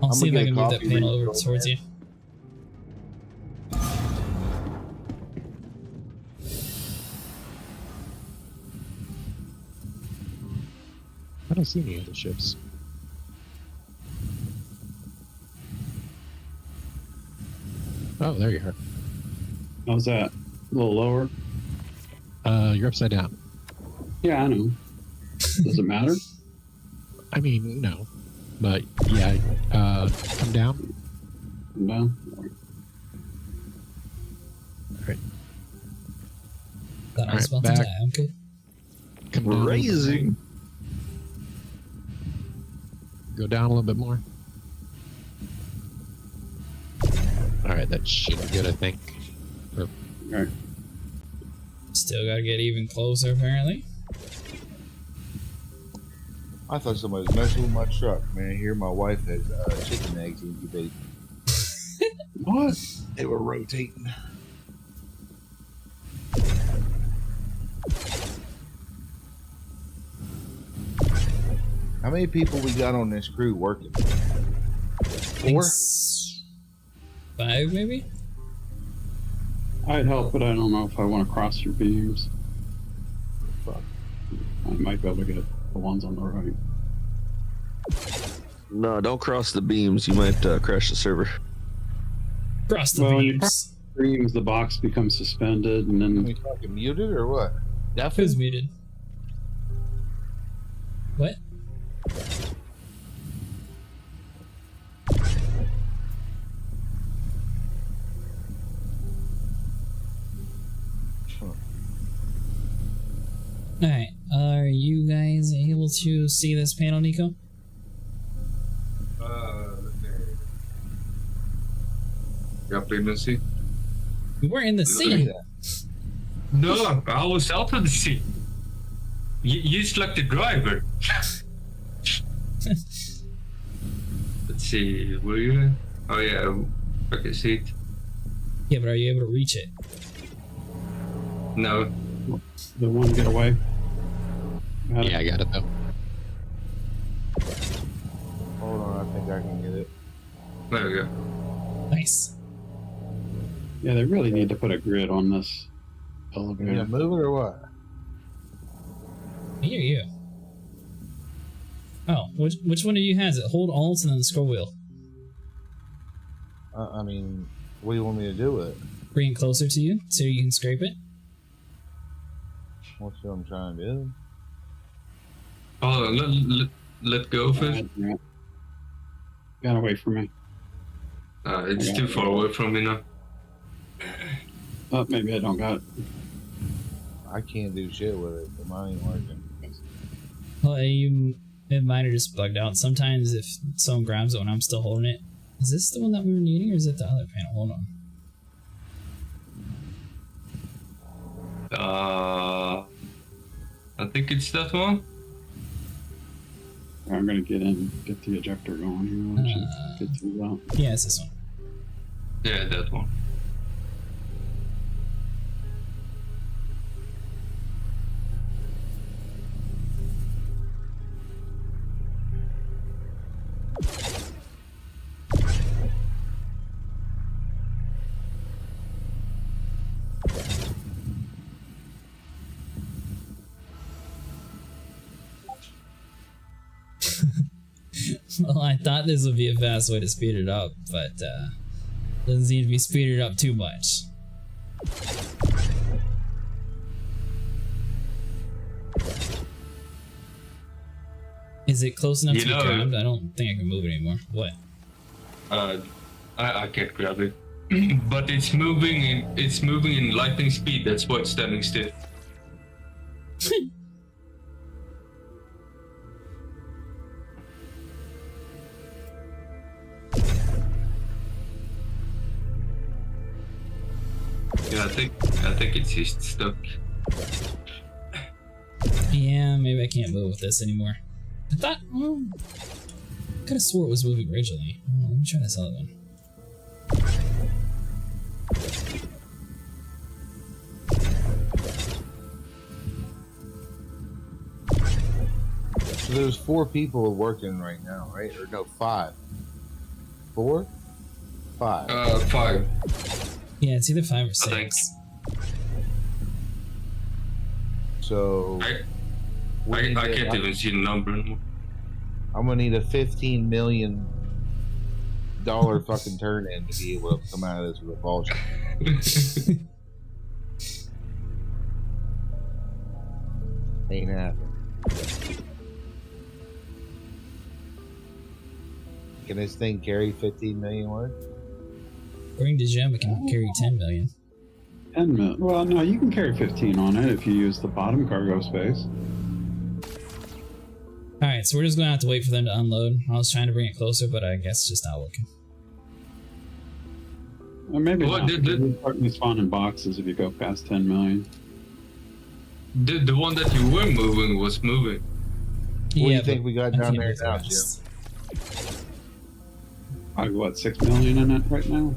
I'll see if gonna I get can a move that coffee panel refill, over towards you. I don't see any other ships. Oh, there you are. How's that? A little lower? You're upside down. Yeah, I know. Does it matter? I mean, no. But, yeah, come down. No. Alright. Thought I was Alright, about to back. die. I'm good. Come down a little bit Raising. more. Go down a little bit more. All right, that should be good, I think. Or, Right. Still gotta get even closer, apparently. I thought somebody was messing with my truck, man. Here, my wife has chicken eggs incubating. What? They were rotating. How many people we got on this crew working? 4? 5, maybe? I'd help, but I don't know if I want to cross your beams. Fuck. I might be able to get the ones on the right. No, don't cross the beams. You might crash the server. Cross the Well, when you beams. cross the beams, the box becomes suspended, and Are we then fucking muted or what? Who's muted? What? Alright, are you guys able to see this panel, Nico? Yeah, pregnancy. We weren't in the sea. No, I was out of the sea. You just like the driver. Let's see, were you? Oh yeah, I can see it. Yeah, but are you able to reach it? No. the one get away. Got it. Yeah, I got it though. Hold on, I think I can get it. There we go. Nice. Yeah, they really need to put a grid on this You elevator. gonna move it or what? I hear you. Oh, which one of you has it? Hold Alt and then the scroll wheel. I mean, what do you want me to do with it? Bring it closer to you so you can scrape it. What's what I'm trying to do? Oh, let go of it. Got away from me. It's too far away from me now. Oh, maybe I don't got it. I can't do shit with it. The mine ain't working. Well, mine are just bugged out. Sometimes if someone grabs it when I'm still holding it. Is this the one that we were needing or is it the other panel? Hold on. I think it's that one. I'm gonna get in, get the ejector going here. Let you get these out. Yeah, it's this one. Yeah, that one. Well, I thought this would be a fast way to speed it up, but doesn't seem to be speeded up too much. Is it close enough to be grabbed? I don't think I can move it anymore. What? I can't grab it, but it's moving in lightning speed. That's why it's standing still. Yeah, I think it's just stuck. Yeah, maybe I can't move with this anymore. I thought, well, I could have swore it was moving originally. Oh, let me try this other one. So there's 4 people working right now, right? Or no, 5. 4? 5. 5. Yeah, it's either 5 or 6. So I can't even see the number anymore. I'm gonna need a $15 million fucking turn in to be able to come out of this revulsion. Ain't happening. Can this thing carry 15 million worth? According to Jim, it can carry 10 million. 10 million. Well, no, you can carry 15 on it if you use the bottom cargo space. Alright, so we're just gonna have to wait for them to unload. I was trying to bring it closer, but I guess it's just not working. Or maybe What not. did the- They start spawn in boxes if you go past 10 million. The one that you were moving was moving. What do you think we got I down can't there move now, fast. Jim? Probably what, 6 million in it right now?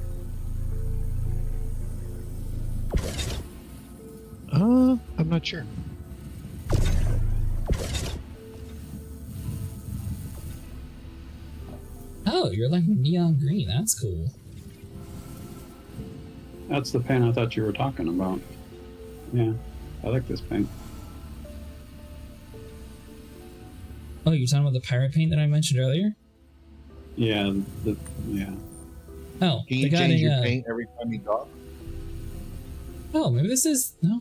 I'm not sure. Oh, you're like neon green. That's cool. That's the paint I thought you were talking about. Yeah, I like this paint. Oh, you're talking about the pirate paint that I mentioned earlier? Yeah, yeah. Oh, Can the you guy change in, your paint every time you talk? Oh, maybe this is no.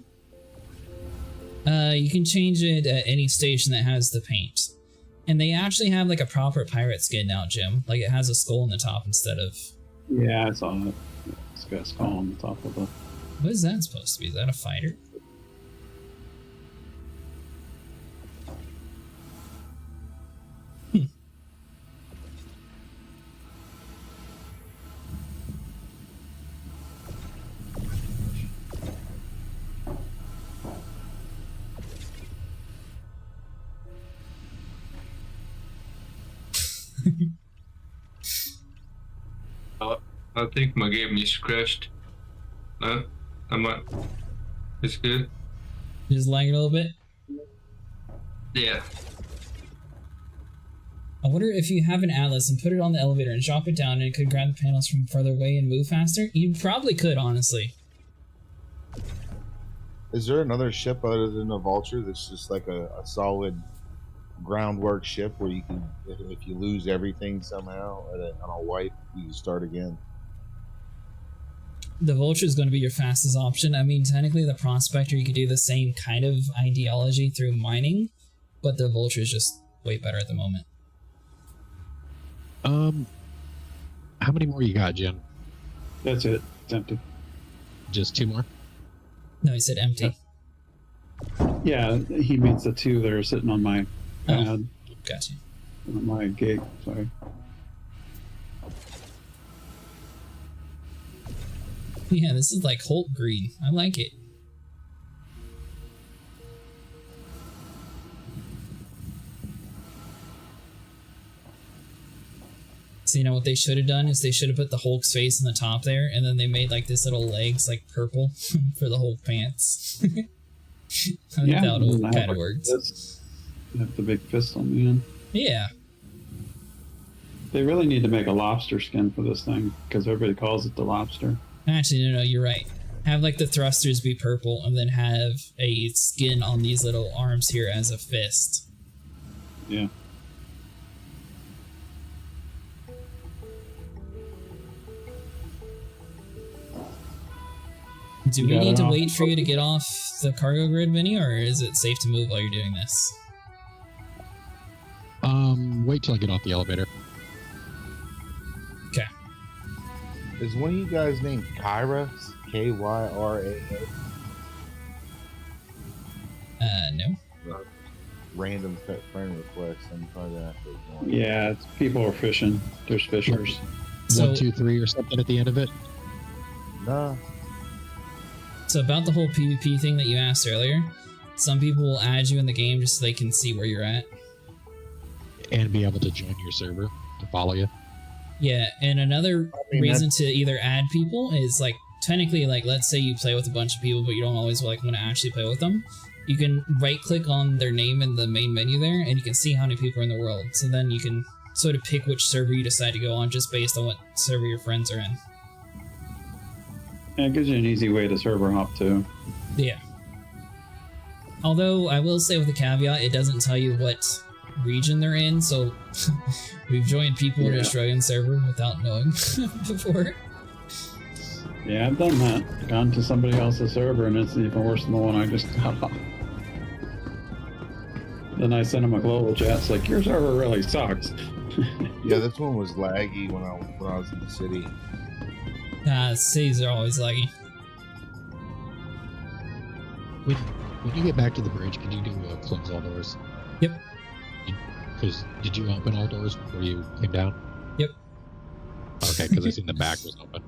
You can change it at any station that has the paint, and they actually have like a proper pirate skin now, Jim. Like it has a skull on the top instead of. Yeah, I saw that. It's got a skull on the top of the. What is that supposed to be? Is that a fighter? I think my game is crashed. No? It's good. Just lagging a little bit. Yeah. I wonder if you have an atlas and put it on the elevator and drop it down and it could grab the panels from further away and move faster? You probably could, honestly. Is there another ship other than the Vulture that's just like a solid groundwork ship where you can, if you lose everything somehow on a wipe, you can start again? The Vulture is going to be your fastest option. I mean, technically the Prospector, you could do the same kind of ideology through mining, but the Vulture is just way better at the moment. How many more you got, Jim? That's it. It's empty. Just 2 more? No, he said empty. Yeah, he means the 2 that are sitting on my pad. Gotcha. On my gate, sorry. Yeah, this is like Hulk green. I like it. So you know what they should have done is they should have put the Hulk's face on the top there, and then they made like this little legs like purple for the Hulk pants. I think that would have kind of worked. You have the big fist on the end. Yeah. They really need to make a lobster skin for this thing because everybody calls it the lobster. Actually, no, you're right. Have like the thrusters be purple, and then have a skin on these little arms here as a fist. Yeah. Do we need to wait for you to get off the cargo grid, Vinny, or is it safe to move while you're doing this? Wait till I get off the elevator. Okay. Is one of you guys named Kyra? Kyra? No. Random friend request. I'm probably gonna have to ignore it. Yeah, it's, people are fishing. There's fishers. So- 1, 2, 3 or something at the end of it? No. So about the whole PvP thing that you asked earlier, some people will add you in the game just so they can see where you're at. And be able to join your server to follow you. Yeah, and another reason to either add people is like technically like let's say you play with a bunch of people but you don't always like want to actually play with them. You can right click on their name in the main menu there and you can see how many people are in the world. So then you can sort of pick which server you decide to go on just based on what server your friends are in. Yeah, it gives you an easy way to server hop too. Yeah. Although I will say with a caveat, it doesn't tell you what region they're in, so we've joined people in an Australian server without knowing before. Yeah, I've done that. Gone to somebody else's server and it's even worse than the one I just got off. Then I sent him a global chat. It's like, your server really sucks. Yeah, this one was laggy when I was in the city. Cities are always laggy. When you get back to the bridge, can you do close all doors? Yep. Because did you open all doors before you came down? Yep. Okay, because I seen the back was open.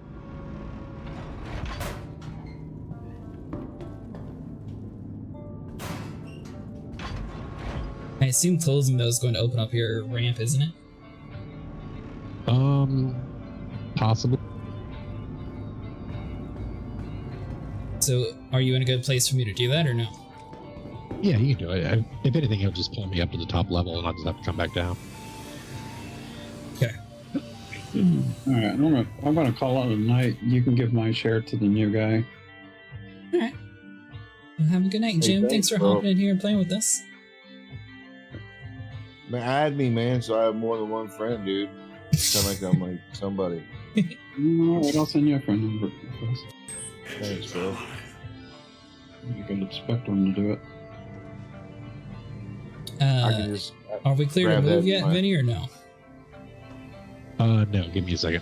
assume closing those is going to open up your ramp, isn't it? Possible. So, are you in a good place for me to do that or no? Yeah, you can do it. If anything, it'll just pull me up to the top level, and I'll just have to come back down. Okay. All right, I'm gonna call it a night. You can give my share to the new guy. All right. Well, have a good night, Jim. Thanks for hopping in here and playing with us. Man, add me, man, so I have more than one friend, dude. Sound like I'm like somebody. All right, I'll send you a friend number. Thanks, bro. You can expect them to do it. I can just Are we clear to grab move that yet, in my- Vinny, or no? No, give me a second.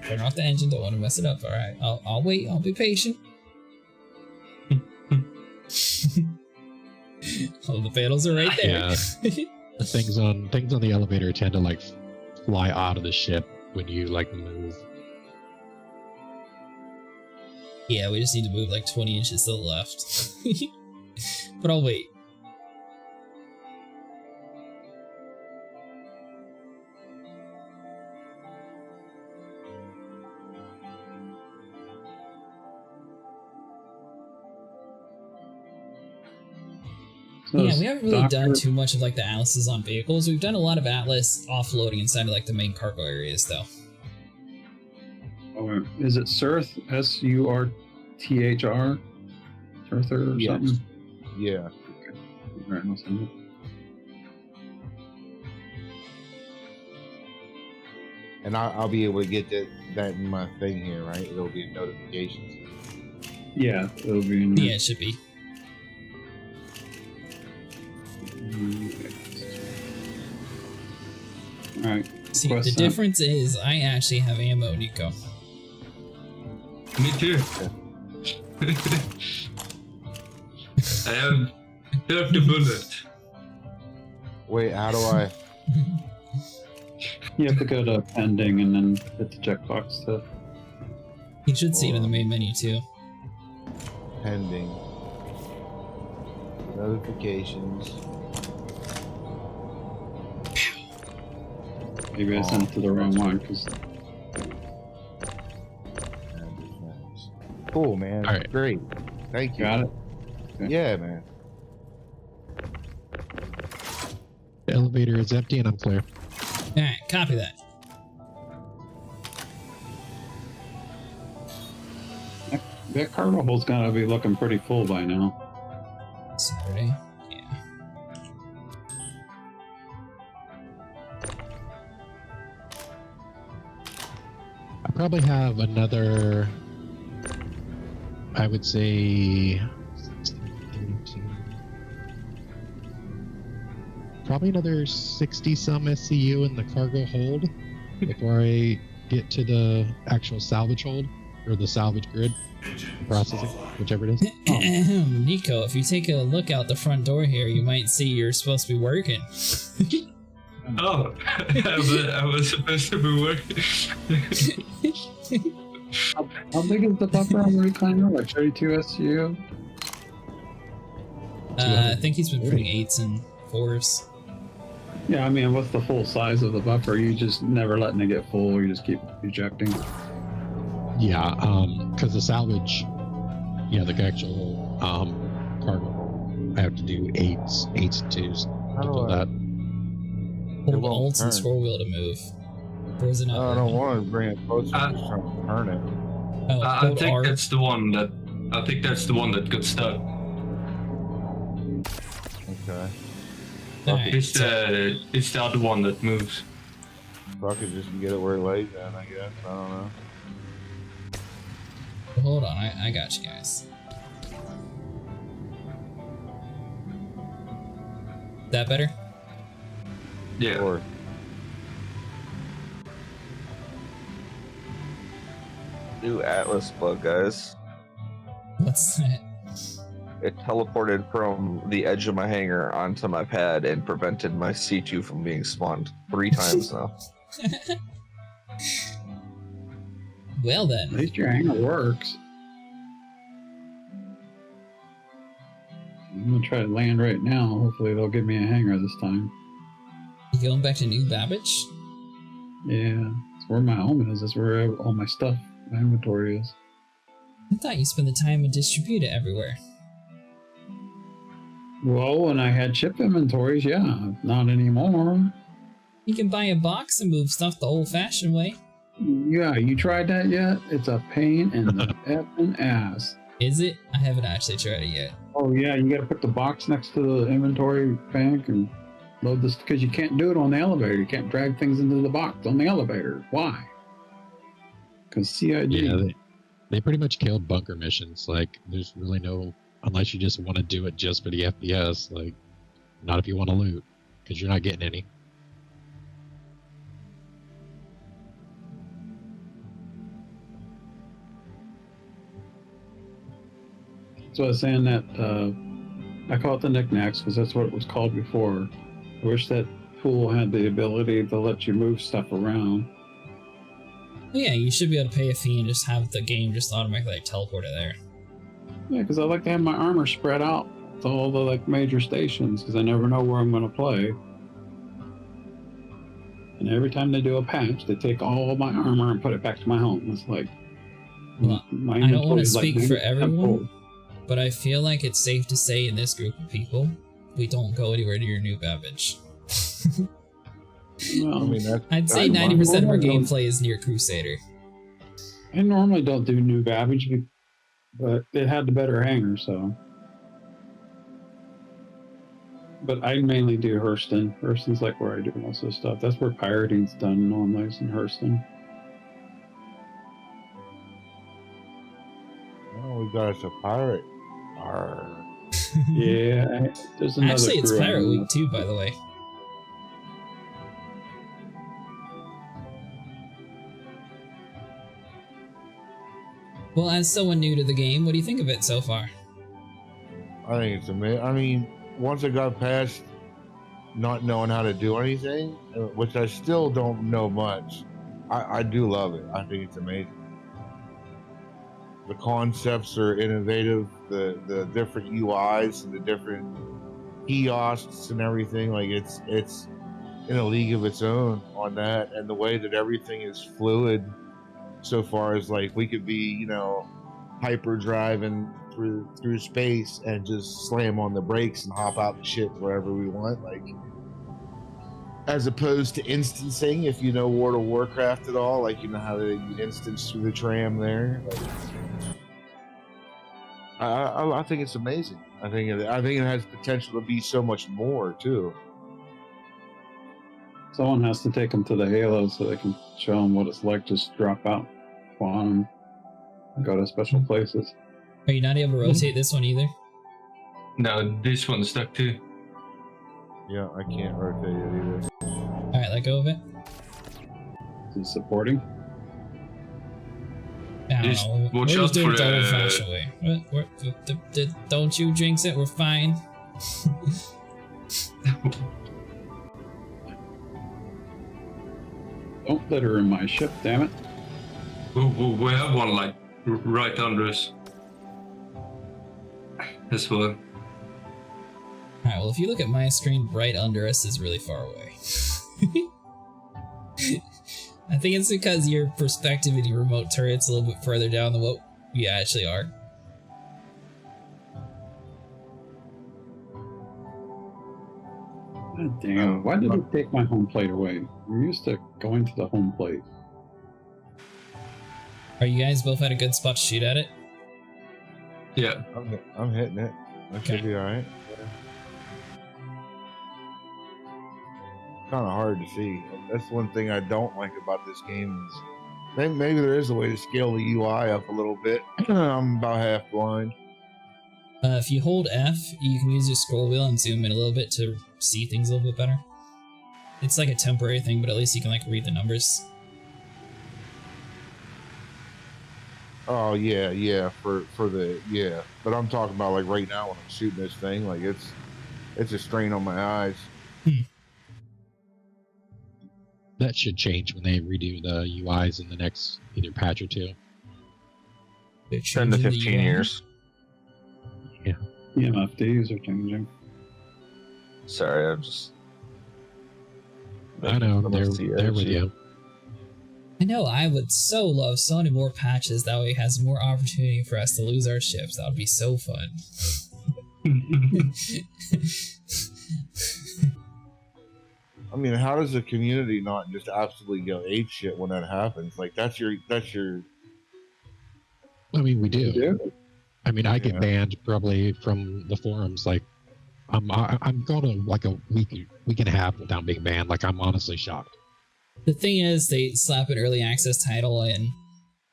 Turn off the engine. Don't want to mess it up. All right. I'll wait. I'll be patient. Oh, the panels are right there. Yeah. Things on the elevator tend to like fly out of the ship when you like move. Yeah, we just need to move like 20 inches to the left. But I'll wait. So Yeah, we haven't really done Doctor- too much of like the Atlases on vehicles. We've done a lot of Atlas offloading inside of like the main cargo areas though. Oh, is it Surth? Surthr? Surther or Yes. something? Yeah. All right, I'll send it. And I'll be able to get that in my thing here, right? It'll be in notifications. Yeah, it'll be in Yeah, it should be. All right. See, Quest the sent. difference is I actually have ammo, Nico. Me too. I have 30 bullets. Wait, how do I? You have to go to pending and then hit the checkbox to. You should see it in the main menu too. Pending. Notifications. Maybe I sent it to the wrong one because. Cool, man. All right. Great. Thank you. Got it. Okay. Yeah, man. The elevator is empty and I'm clear. Alright, copy that. That cargo hold's gotta be looking pretty full by now. Saturday. Yeah. I probably have another, I would say, probably another 60 some SCU in the cargo hold before I get to the actual salvage hold or the salvage grid processing, whichever it is. Nico, if you take a look out the front door here, you might see you're supposed to be working. Oh, I was supposed to be working. How big is the buffer on the recliner? Like 32 SCU? I think he's been putting 8s and 4s. Yeah, I mean, what's the full size of the buffer? You just never letting it get full. You just keep ejecting. Yeah, because the salvage, yeah, the actual cargo, I have to do 8s and 2s How to do pull I- that. Hold won't Alt and turn. scroll wheel to move. Or is it not? I don't working? want to bring it closer. I'm just trying to turn it. Oh, I hold think R. that's the one that. I think that's the one that got stuck. Okay. Alright, It's so- it's the other one that moves. So I could just get it where it lays down, I guess. I don't know. hold on, I got you guys. That better? Yeah. Or New Atlas bug, guys. What's that? It teleported from the edge of my hangar onto my pad and prevented my C2 from being spawned 3 times now. Well At then. least your hanger works. I'm gonna try to land right now. Hopefully they'll give me a hangar this time. You going back to New Babbage? Yeah, it's where my home is. That's where all my stuff, my inventory is. I thought you spent the time and distribute it everywhere. Well, when I had chip inventories, yeah, not anymore. You can buy a box and move stuff the old-fashioned way. Yeah, you tried that yet? It's a pain in the effing ass. Is it? I haven't actually tried it yet. Oh yeah, you gotta put the box next to the inventory bank and load this, because you can't do it on the elevator. You can't drag things into the box on the elevator. Why? Because CIG. Yeah, they pretty much killed bunker missions. Like, there's really no, unless you just want to do it just for the FPS, like, not if you want to loot, because you're not getting any. So I was saying that I call it the knickknacks because that's what it was called before. I wish that pool had the ability to let you move stuff around. Yeah, you should be able to pay a fee and just have the game just automatically like, teleport it there. Yeah, because I like to have my armor spread out to all the like major stations because I never know where I'm going to play. And every time they do a patch, they take all my armor and put it back to my home. It's like, well, I don't want to speak for everyone, but I feel like it's safe to say in this group of people, we don't go anywhere near New Babbage. Well, I mean, I'd say 90% of our gameplay is near Crusader. I normally don't do New Babbage, but it had the better hangar, so. But I mainly do Hurston. Hurston's like where I do most of the stuff. That's where pirating's done normally, is in Hurston. Oh, we got us a pirate. Yeah, there's another Actually, it's crew Pirate on Week too, by the way. Well, as someone new to the game, what do you think of it so far? I think it's amazing. I mean, once I got past not knowing how to do anything, which I still don't know much, I do love it. I think it's amazing. The concepts are innovative. The different UIs and the different kiosks and everything, like it's in a league of its own on that, and the way that everything is fluid so far as like we could be, you know, hyper driving through space and just slam on the brakes and hop out the ship wherever we want, like, as opposed to instancing. If you know World of Warcraft at all, like, you know how they instance through the tram there. Like, I think it's amazing. I think it has potential to be so much more too. Someone has to take them to the Halo so they can show them what it's like. Just drop out, quantum, and go to special places. Are you not able to rotate this one either? No, this one's stuck too. Yeah, I can't rotate it either. Alright, let go of it. Is it supporting? I don't Just know. We're watch just out doing for it the the- old-fashioned way. Don't you jinx it, we're fine. Don't let her in my ship, damn it. We have one like right under us as well. Alright, well if you look at my screen, right under us is really far away. I think it's because your perspective in your remote turret's a little bit further down than what we actually are. God damn, why did it take my home plate away? We're used to going to the home plate. Are you guys both at a good spot to shoot at it? Yeah. I'm hitting it. That should be alright. Kind of hard to see. That's one thing I don't like about this game is maybe there is a way to scale the UI up a little bit. I'm about half blind. If you hold F, you can use your scroll wheel and zoom in a little bit to see things a little bit better. It's like a temporary thing, but at least you can like read the numbers. Oh yeah, for the yeah. But I'm talking about like right now when I'm shooting this thing, like it's a strain on my eyes. That should change when they redo the UIs in the next either patch or two. 10 to 15 years. Yeah. EMFDs are changing. Sorry, I'm just. I know they're with you. I know, I would so love so many more patches. That way it has more opportunity for us to lose our ships. That would be so fun. I mean, how does the community not just absolutely go ape shit when that happens? Like that's your. I mean, we do. Yeah. I mean, I get banned probably from the forums. Like, I'm going like a week and a half without being banned. Like, I'm honestly shocked. The thing is, they slap an early access title, and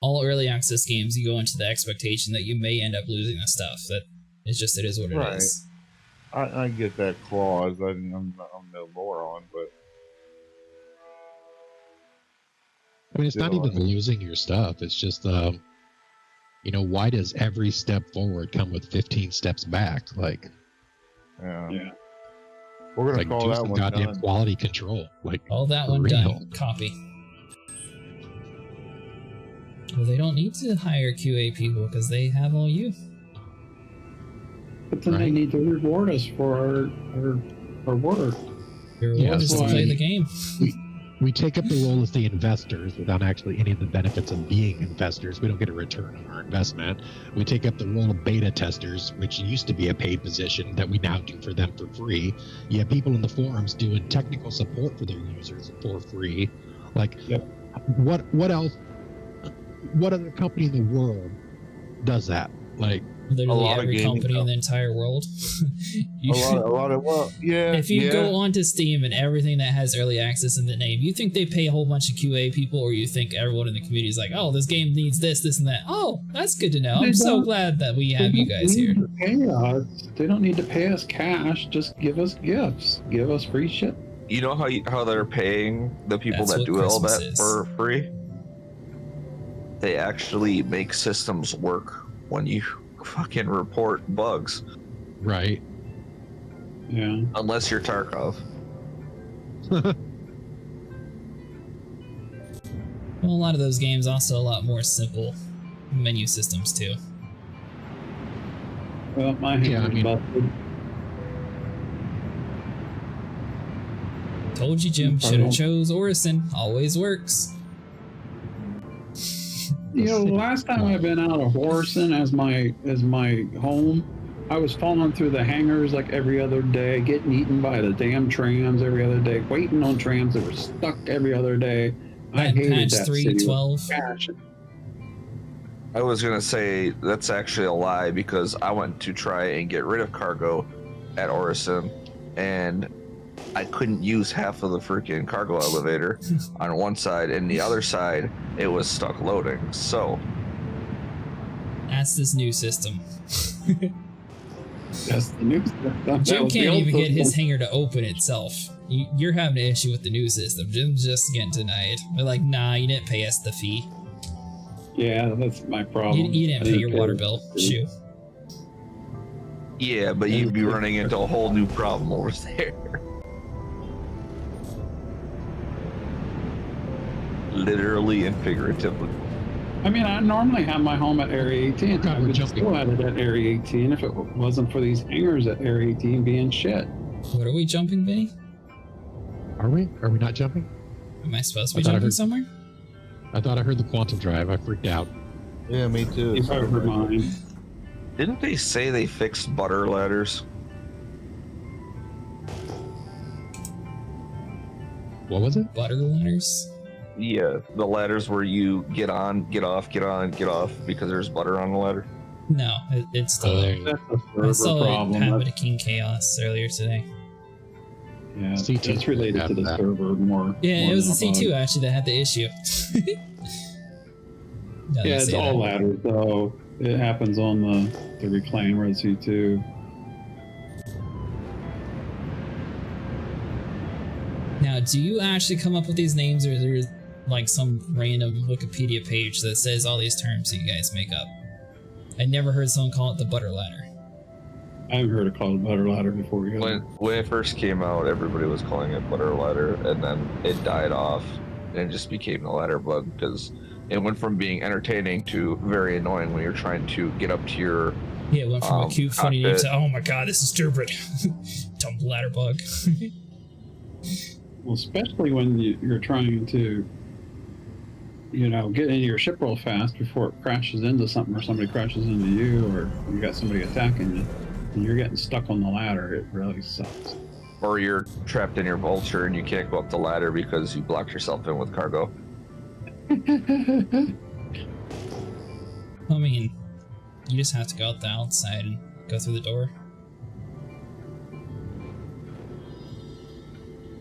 all early access games, you go into the expectation that you may end up losing the stuff. That it's just, it is what it is. I get that clause. I'm no moron, but I mean, it's not even losing your stuff. It's just, you know, why does every step forward come with 15 steps back? Like, yeah. We're gonna like, call do that some one goddamn done. quality control. Like, All that for one real. done. Copy. Well, they don't need to hire QA people because they have all you. But then they need to reward us for our work. Your reward is to play the game. We take up the role as the investors without actually any of the benefits of being investors. We don't get a return on our investment. We take up the role of beta testers, which used to be a paid position that we now do for them for free. You have people in the forums doing technical support for their users for free. Like, what else? What other company in the world does that? Like, Literally every company in the entire world. If you go onto Steam and everything that has early access in the name, you think they pay a whole bunch of QA people, or you think everyone in the community is like, oh, this game needs this, this, and that. Oh, that's good to know. I'm so glad that we have you guys here. They don't need to pay us cash. Just give us gifts. Give us free shit. You know how they're paying the people that do all that for free? They actually make systems work when you fucking report bugs. Right. Yeah. Unless you're Tarkov. Well, a lot of those games also a lot more simple menu systems too. Well, my hand busted. Told you, Jim. Should have chose Orison. Always works. You know, the last time I've been out of Orison as my home, I was falling through the hangars like every other day, getting eaten by the damn trams every other day, waiting on trams that were stuck every other day. I hated that city. 3.12. I was gonna say that's actually a lie, because I went to try and get rid of cargo at Orison, and I couldn't use half of the freaking cargo elevator on one side, and the other side it was stuck loading. So that's this new system. That's the new system. Jim can't even get his hangar to open itself. You're having an issue with the new system. Jim's just getting denied. They're like, nah, you didn't pay us the fee. Yeah, that's my problem. You didn't pay your water bill. Shoot. yeah, but you'd be running into a whole new problem over there. Literally and figuratively. I mean, I normally have my home at Area 18. I would still have it at Area 18 if it wasn't for these hangars at Area 18 being shit. What are we jumping, Vinny? Are we? Are we not jumping? Am I supposed to be jumping somewhere? I thought I heard the quantum drive. I freaked out. Yeah, me too. If I were mine. Didn't they say they fixed butter ladders? What was it? Butter ladders? Yeah, the ladders where you get on, get off, get on, get off because there's butter on the ladder. No, it's still there. That's a I server saw problem. it happen to King Chaos earlier today. Yeah, C2 it's related to the server more. Yeah, more it was the than a C2 bug. actually that had the issue. Yeah, it's all ladders though. It happens on the reclaimer C2. Now, do you actually come up with these names, or is there like some random Wikipedia page that says all these terms that you guys make up? I never heard someone call it the butter ladder. I haven't heard it called butter ladder before. When it first came out, everybody was calling it butter ladder, and then it died off, and it just became the ladder bug because it went from being entertaining to very annoying when you're trying to get up to your Yeah, it went from a cute, funny name cockpit. to, oh my god, this is stupid. Dumb ladder bug. Well, especially when you're trying to, you know, get into your ship real fast before it crashes into something or somebody crashes into you or you got somebody attacking you and you're getting stuck on the ladder. It really sucks. Or you're trapped in your vulture and you can't go up the ladder because you blocked yourself in with cargo. I mean, you just have to go out the outside and go through the door.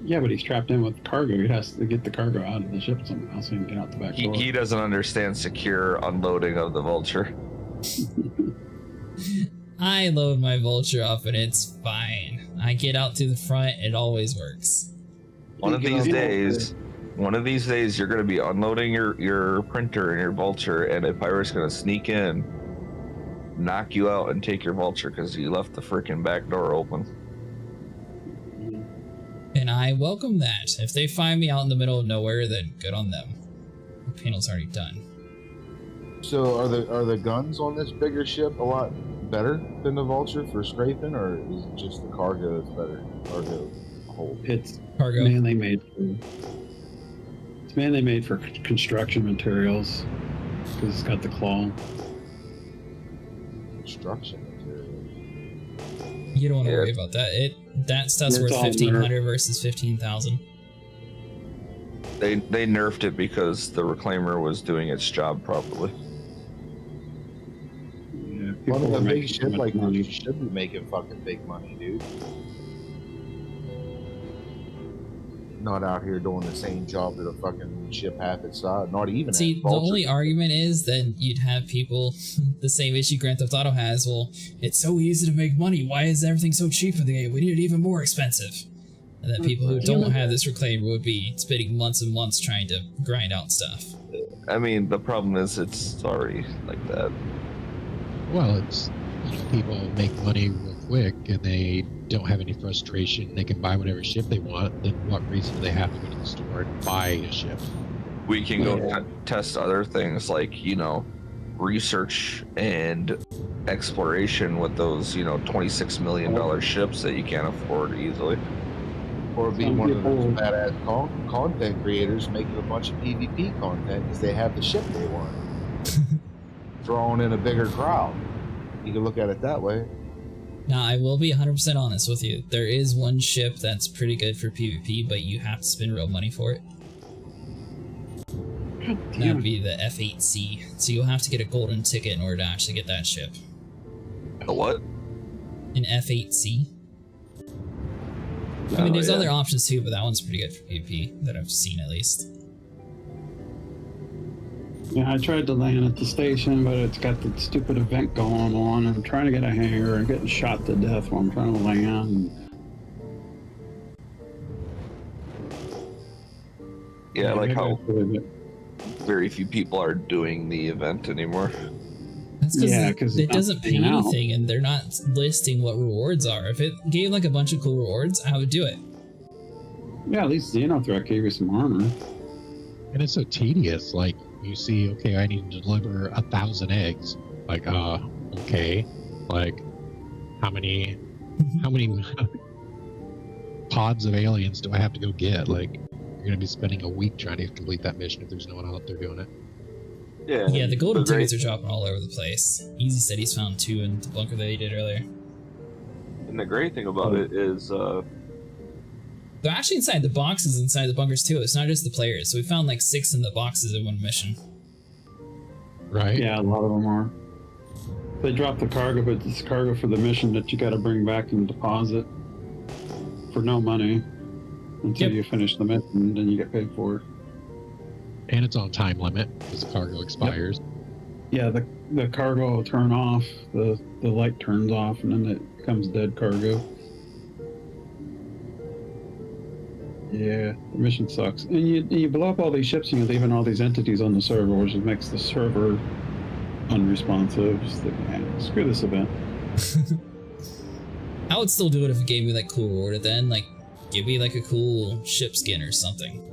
Yeah, but he's trapped in with cargo. He has to get the cargo out of the ship somehow so he can get out the back door. He doesn't understand secure unloading of the vulture. I load my vulture up and it's fine. I get out through the front, it always works. One of these days, you're going to be unloading your printer and your vulture, and a pirate's going to sneak in, knock you out, and take your vulture because you left the freaking back door open. And I welcome that. If they find me out in the middle of nowhere, then good on them. The panel's already done. So are the guns on this bigger ship a lot better than the Vulture for scraping, or is it just the cargo that's better? Cargo hold. It's Cargo. mainly made for construction materials because it's got the claw. Construction material. You don't want to worry about that. That stuff's worth 1,500 versus 15,000. They nerfed it because the reclaimer was doing its job properly. Yeah, Running a big ship like this, money. you should be making fucking big money, dude. Not out here doing the same job that a fucking ship half its size. Not even. See, the only argument is that you'd have people the same issue Grand Theft Auto has. Well, it's so easy to make money. Why is everything so cheap in the game? We need it even more expensive. And then people who don't have this reclaimer would be spending months and months trying to grind out stuff. I mean, the problem is it's already like that. Well, it's people make money real quick and they don't have any frustration. They can buy whatever ship they want. Then what reason do they have to go to the store and buy a ship? We can go test other things like, research and exploration with those, $26 million ships that you can't afford easily. Or be one of those badass content creators making a bunch of PvP content because they have the ship they want. Throwing in a bigger crowd. You can look at it that way. Now, I will be 100% honest with you. There is one ship that's pretty good for PvP, but you have to spend real money for it. That would be the F8C. So you'll have to get a golden ticket in order to actually get that ship. A what? An F8C. I mean, there's other options too, but that one's pretty good for PvP, that I've seen at least. Yeah, I tried to land at the station, but it's got the stupid event going on, and I'm trying to get a hangar and getting shot to death while I'm trying to land. Yeah, like how very few people are doing the event anymore. That's because it doesn't pay anything, and they're not listing what rewards are. If it gave like a bunch of cool rewards, I would do it. Yeah, at least Xenothreat gave you some armor. And it's so tedious. Like, you see, okay, I need to deliver 1,000 eggs. Like, okay. Like, how many pods of aliens do I have to go get? Like, you're gonna be spending a week trying to complete that mission if there's no one out there doing it. Yeah, the golden tickets are dropping all over the place. Easy said he's found 2 in the bunker that he did earlier. And the great thing about it is, they're actually inside the boxes inside the bunkers too. It's not just the players. So we found like 6 in the boxes in one mission. Right? Yeah, a lot of them are. They drop the cargo, but it's cargo for the mission that you got to bring back and deposit for no money until you finish the mission, then you get paid for it. And it's on time limit because the cargo expires. Yeah, the cargo will turn off, the light turns off, and then it becomes dead cargo. Yeah, the mission sucks. And you blow up all these ships and you're leaving all these entities on the server, which makes the server unresponsive. Just like, man, screw this event. I would still do it if it gave me like cool reward then, like give me like a cool ship skin or something.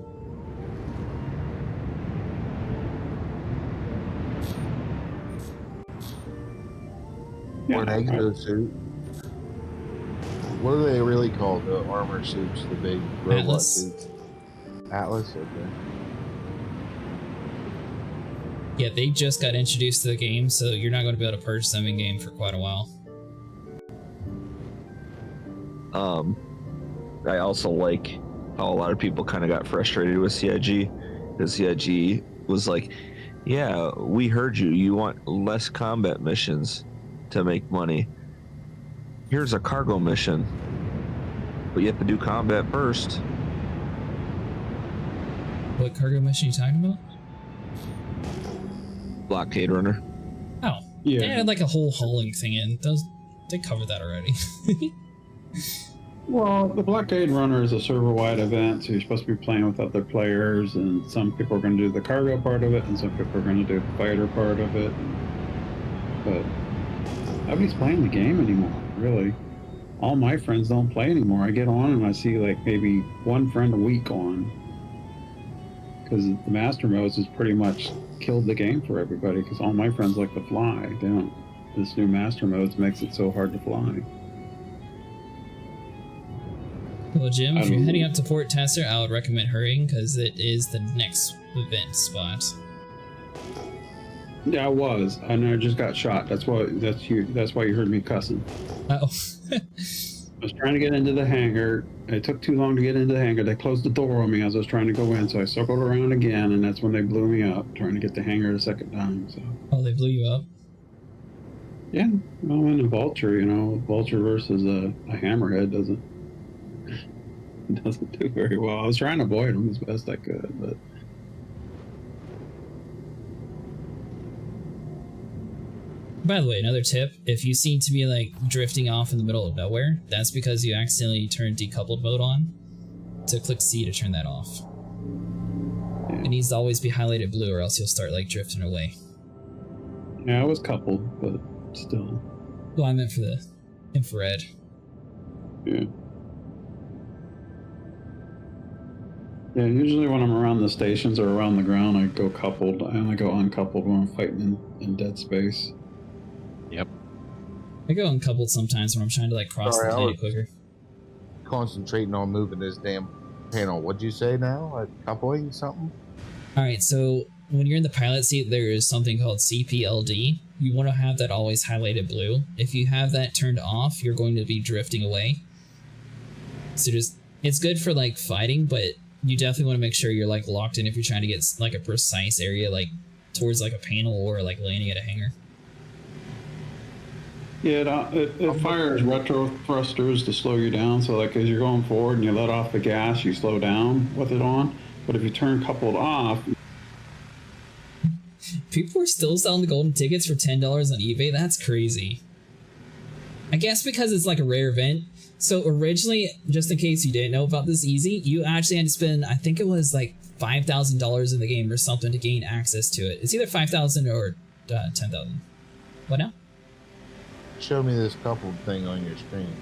Yeah, or an exosuit. What are they really called? The armor suits, the big robot Atlas. suits. Atlas, okay. Yeah, they just got introduced to the game, so you're not going to be able to purchase them in game for quite a while. I also like how a lot of people kind of got frustrated with CIG, because CIG was like, yeah, we heard you. You want less combat missions to make money. Here's a cargo mission, but you have to do combat first. What cargo mission are you talking about? Blockade runner. Oh, Yeah. they had like a whole hauling thing in. They covered that already. Well, the Blockade Runner is a server-wide event, so you're supposed to be playing with other players, and some people are going to do the cargo part of it, and some people are going to do the fighter part of it. But nobody's playing the game anymore, really. All my friends don't play anymore. I get on and I see like maybe one friend a week on, because the master modes has pretty much killed the game for everybody, because all my friends like to fly. They don't. This new master modes makes it so hard to fly. Well, Jim, if you're heading up to Port Tester, I would recommend hurrying because it is the next event spot. Yeah, I was, and I just got shot. That's why you heard me cussing. Uh-oh. I was trying to get into the hangar. It took too long to get into the hangar. They closed the door on me as I was trying to go in, so I circled around again, and that's when they blew me up, trying to get the hangar a second time. So. Oh, they blew you up? Yeah, well, in a vulture, vulture versus a hammerhead doesn't do very well. I was trying to avoid them as best I could, but. By the way, another tip, if you seem to be like drifting off in the middle of nowhere, that's because you accidentally turned decoupled mode on. So click C to turn that off. Yeah. It needs to always be highlighted blue or else you'll start like drifting away. Yeah, I was coupled, but still. Well, I meant for the infrared. Yeah. Yeah, usually when I'm around the stations or around the ground, I go coupled. I only go uncoupled when I'm fighting in dead space. Yep. I go uncoupled sometimes when I'm trying to like cross the planet quicker. Concentrating on moving this damn panel. What'd you say now? Like coupling something? Alright, so when you're in the pilot seat, there is something called CPLD. You want to have that always highlighted blue. If you have that turned off, you're going to be drifting away. So it's good for like fighting, but you definitely want to make sure you're like locked in if you're trying to get like a precise area, like towards like a panel or like landing at a hangar. Yeah, it fires retro thrusters to slow you down. So like as you're going forward and you let off the gas, you slow down with it on. But if you turn coupled off. People are still selling the golden tickets for $10 on eBay. That's crazy. I guess because it's like a rare event. So originally, just in case you didn't know about this easy, you actually had to spend, I think it was like $5,000 in the game or something to gain access to it. It's either 5,000 or 10,000. What now? Show me this coupled thing on your screen.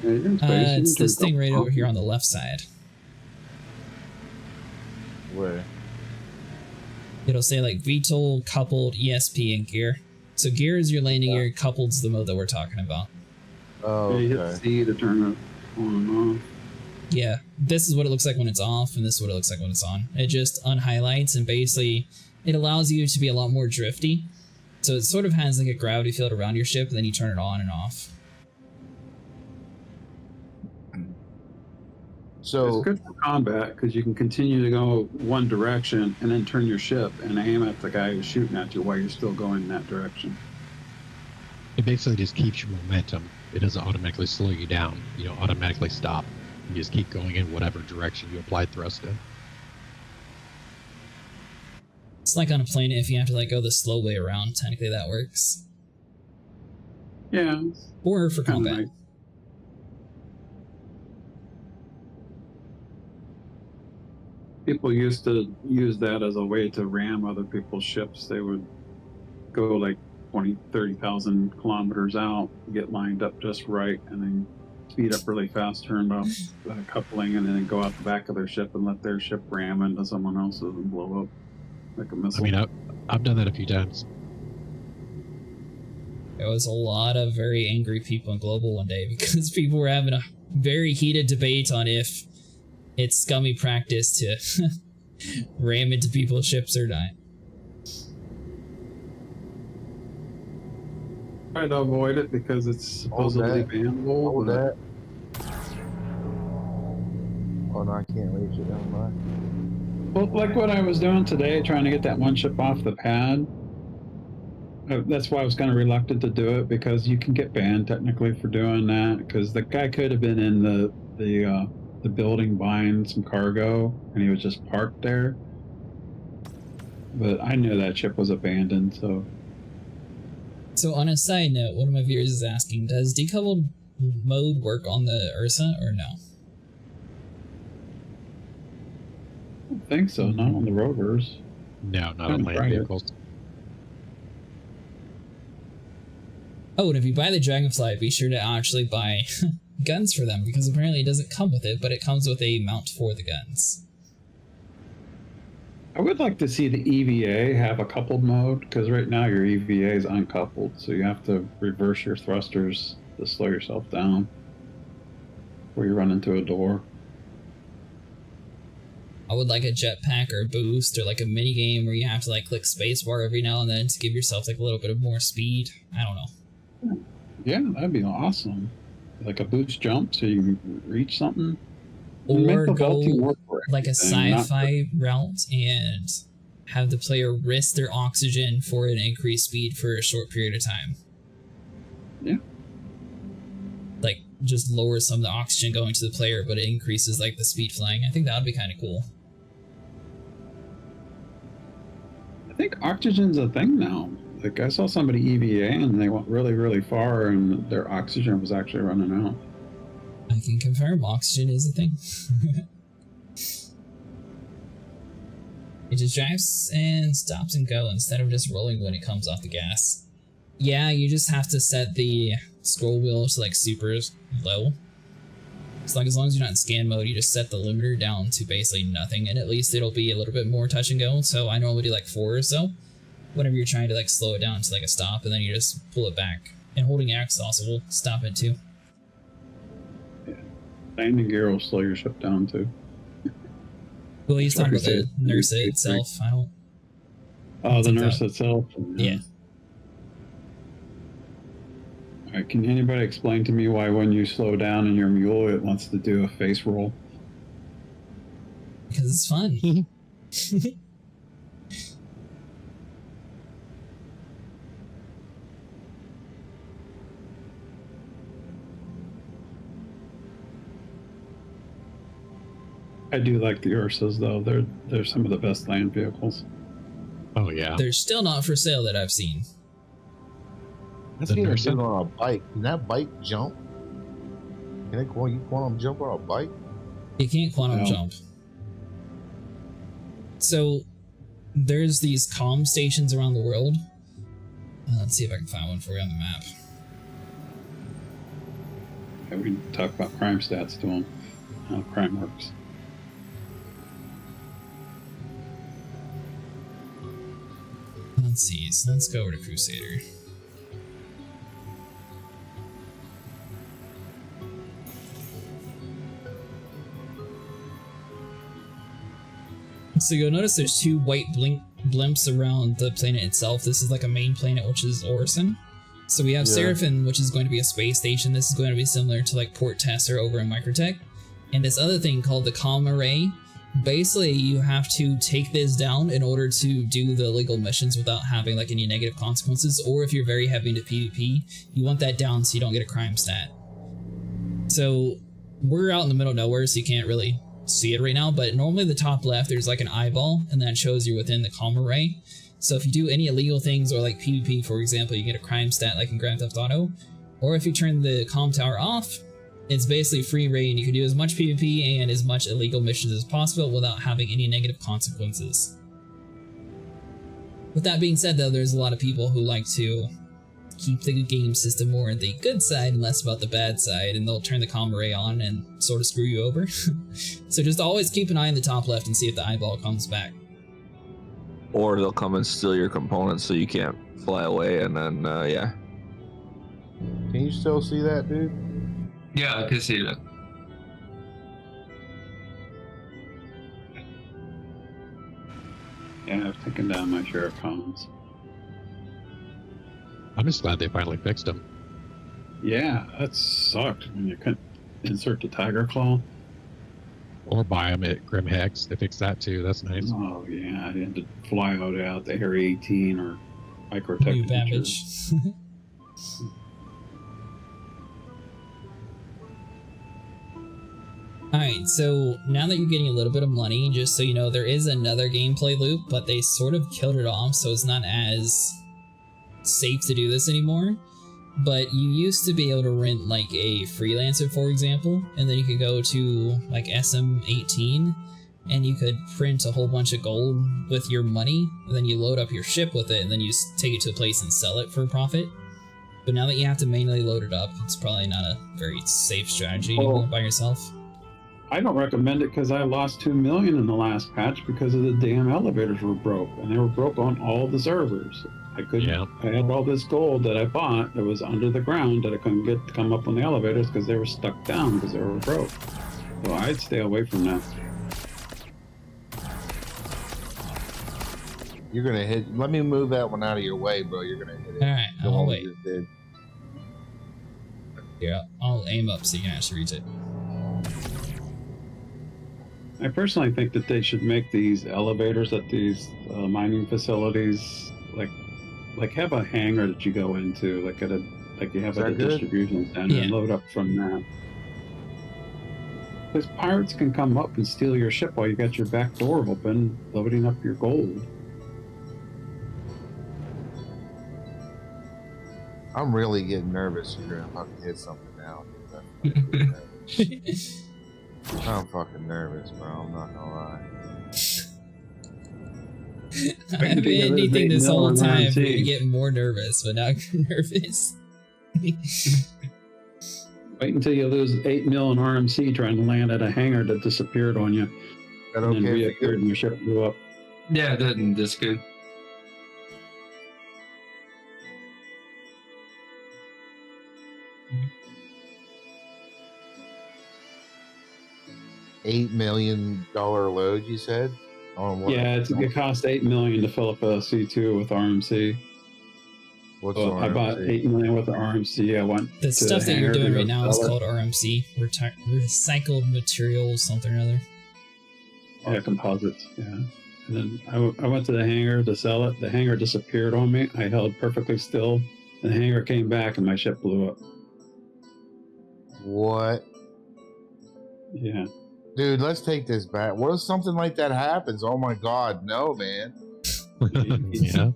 It's this thing right over here on the left side. Where? It'll say like VTOL, coupled, ESP, and gear. So gear is your landing gear, coupled's the mode that we're talking about. Oh, okay. You hit C to turn it on and off. Yeah, this is what it looks like when it's off, and this is what it looks like when it's on. It just unhighlights, and basically it allows you to be a lot more drifty. So it sort of has like a gravity field around your ship, and then you turn it on and off. So it's good for combat because you can continue to go one direction and then turn your ship and aim at the guy who's shooting at you while you're still going in that direction. It basically just keeps your momentum. It doesn't automatically slow you down. You don't automatically stop. You just keep going in whatever direction you apply thrust in. It's like on a plane, if you have to like go the slow way around, technically that works. Yeah. Or for combat. Like, people used to use that as a way to ram other people's ships. They would go like 20, 30,000 kilometers out, get lined up just right, and then speed up really fast, turn off coupling, and then go out the back of their ship and let their ship ram into someone else's and blow up like a missile. I mean, I've done that a few times. There was a lot of very angry people in Global one day because people were having a very heated debate on if it's scummy practice to ram into people's ships or not. Try to avoid it because it's supposedly bannable. Hold that. Oh no, I can't reach it. Never mind. Well, like what I was doing today, trying to get that one ship off the pad. That's why I was kind of reluctant to do it, because you can get banned technically for doing that. Because the guy could have been in the building buying some cargo, and he was just parked there. But I knew that ship was abandoned, so. So on a side note, one of my viewers is asking, does decoupled mode work on the Ursa or no? I don't think so, not on the rovers. No, not on land vehicles. Oh, and if you buy the Dragonfly, be sure to actually buy guns for them, because apparently it doesn't come with it, but it comes with a mount for the guns. I would like to see the EVA have a coupled mode, because right now your EVA is uncoupled, so you have to reverse your thrusters to slow yourself down before you run into a door. I would like a jetpack or a boost, or like a mini game where you have to like click spacebar every now and then to give yourself like a little bit of more speed. I don't know. Yeah, that'd be awesome. Like a boost jump so you can reach something. Or go like a sci-fi route and have the player risk their oxygen for an increased speed for a short period of time. Yeah. Like just lower some of the oxygen going to the player, but it increases like the speed flying. I think that would be kind of cool. I think oxygen's a thing now. Like I saw somebody EVA and they went really, really far and their oxygen was actually running out. I can confirm oxygen is a thing. It just drives and stops and go instead of just rolling when it comes off the gas. Yeah, you just have to set the scroll wheel to like super low. So like as long as you're not in scan mode, you just set the limiter down to basically nothing, and at least it'll be a little bit more touch and go. So I normally do like 4 or so whenever you're trying to like slow it down to like a stop, and then you just pull it back. And holding X also will stop it too. Yeah. Landing gear will slow your ship down too. Well, he's talking about the Nursa itself. I don't. Oh, the Nursa itself. Yeah. All right, can anybody explain to me why when you slow down in your mule, it wants to do a face roll? Because it's fun. I do like the Ursas though. They're some of the best land vehicles. Oh yeah. They're still not for sale that I've seen. I've seen a dude on a bike. Can that bike jump? Can you quantum jump on a bike? You can't quantum jump. So there's these comm stations around the world. Let's see if I can find one for you on the map. Yeah, we can talk about crime stats to them. How crime works. Let's see, so let's go over to Crusader. So you'll notice there's 2 white blimps around the planet itself. This is like a main planet, which is Orison. So we have Seraphim, which is going to be a space station. This is going to be similar to like Port Tesser over in Microtech. And this other thing called the comm array. Basically, you have to take this down in order to do the illegal missions without having like any negative consequences, or if you're very heavy into PvP, you want that down so you don't get a crime stat. So we're out in the middle of nowhere, so you can't really see it right now, but normally the top left, there's like an eyeball, and that shows you're within the comm array. So if you do any illegal things, or like PvP, for example, you get a crime stat like in Grand Theft Auto, or if you turn the comm tower off, it's basically free reign. You can do as much PvP and as much illegal missions as possible without having any negative consequences. With that being said though, there's a lot of people who like to keep the game system more on the good side and less about the bad side, and they'll turn the comm array on and sort of screw you over. So just always keep an eye on the top left and see if the eyeball comes back. Or they'll come and steal your components so you can't fly away, and then, yeah. Can you still see that, dude? Yeah, I can see that. Yeah, I've taken down my share of comments. I'm just glad they finally fixed them. Yeah, that sucked when you couldn't insert the tiger claw. Or buy them at Grim Hex. They fixed that too. That's nice. Oh yeah, I had to fly out the Area 18 or microtech. New damage. Alright, so now that you're getting a little bit of money, just so you know, there is another gameplay loop, but they sort of killed it off, so it's not as safe to do this anymore. But you used to be able to rent like a freelancer, for example, and then you could go to like SM18 and you could print a whole bunch of gold with your money, and then you load up your ship with it, and then you take it to a place and sell it for a profit. But now that you have to manually load it up, it's probably not a very safe strategy anymore by yourself. I don't recommend it because I lost 2 million in the last patch because of the damn elevators were broke, and they were broke on all the servers. I couldn't. Yeah. I had all this gold that I bought that was under the ground that I couldn't get to come up on the elevators because they were stuck down because they were broke. So I'd stay away from that. You're gonna hit. Let me move that one out of your way, bro. You're gonna hit it. All right, I'll wait. Did. Here, I'll aim up so you can actually reach it. I personally think that they should make these elevators at these mining facilities like have a hangar that you go into, like you have at a distribution center and load up from that. Because pirates can come up and steal your ship while you got your back door open, loading up your gold. I'm really getting nervous. You're gonna fucking hit something now. I'm fucking nervous, bro. I'm not gonna lie. I've been anything this whole time for you to get more nervous, but now I'm nervous. Wait until you lose 8 mil in RMC trying to land at a hangar that disappeared on you. That and okay? then reappeared and your ship blew up. Yeah, that's good. $8 million load, you said? On what? Yeah, it cost 8 million to fill up a C2 with RMC. What's so RMC? I bought 8 million with the RMC. I went the stuff that you're doing right now is it. called RMC, recycled materials, something or other. Yeah, composites. Yeah. And then I went to the hangar to sell it. The hangar disappeared on me. I held perfectly still. The hangar came back and my ship blew up. What? Yeah. Dude, let's take this back. What if something like that happens? Oh my God, no, man. Yeah.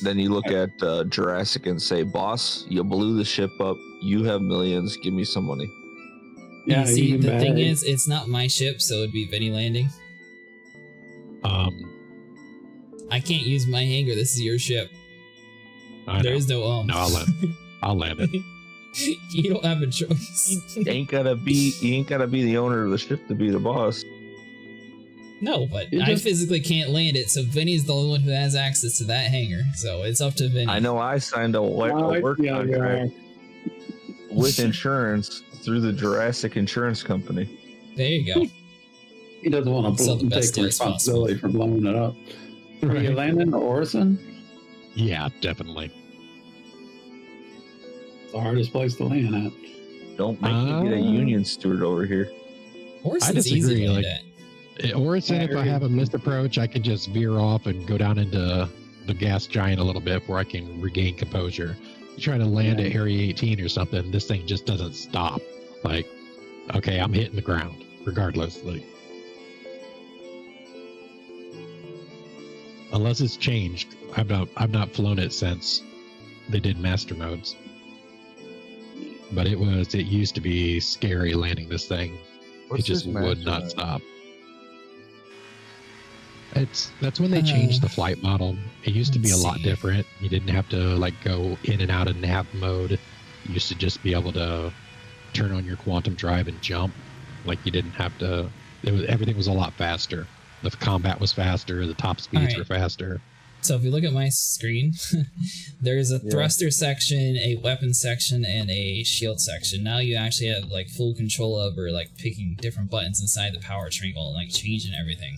Then you look at Jurassic and say, "Boss, you blew the ship up. You have millions. Give me some money." Yeah. See, the thing is, it's not my ship, so it'd be Vinny landing. I can't use my hangar. This is your ship. There is no No, I'll land it. You don't have a choice. You ain't gotta be the owner of the ship to be the boss. No, but I physically can't land it, so Vinny's the only one who has access to that hangar. So it's up to Vinny. I know I signed a work contract with insurance through the Jurassic Insurance Company. There you go. He doesn't want to take responsibility for blowing it up. Are you landing Orison? Yeah, definitely. The hardest place to land at. Don't make me get a union steward over here. Orison's easy to land at. Orison, if I have a missed approach, I can just veer off and go down into the gas giant a little bit where I can regain composure. You try to land at Area 18 or something, this thing just doesn't stop. Like, okay, I'm hitting the ground regardless. Like, unless it's changed, I've not flown it since they did master modes. But it used to be scary landing this thing. It just would not stop. That's when they changed the flight model. It used to be a lot different. You didn't have to like go in and out of nav mode. You used to just be able to turn on your quantum drive and jump. Like you didn't have to. Everything was a lot faster. The combat was faster. The top speeds were faster. So if you look at my screen, there's a thruster section, a weapon section, and a shield section. Now you actually have like full control over like picking different buttons inside the power triangle, like changing everything.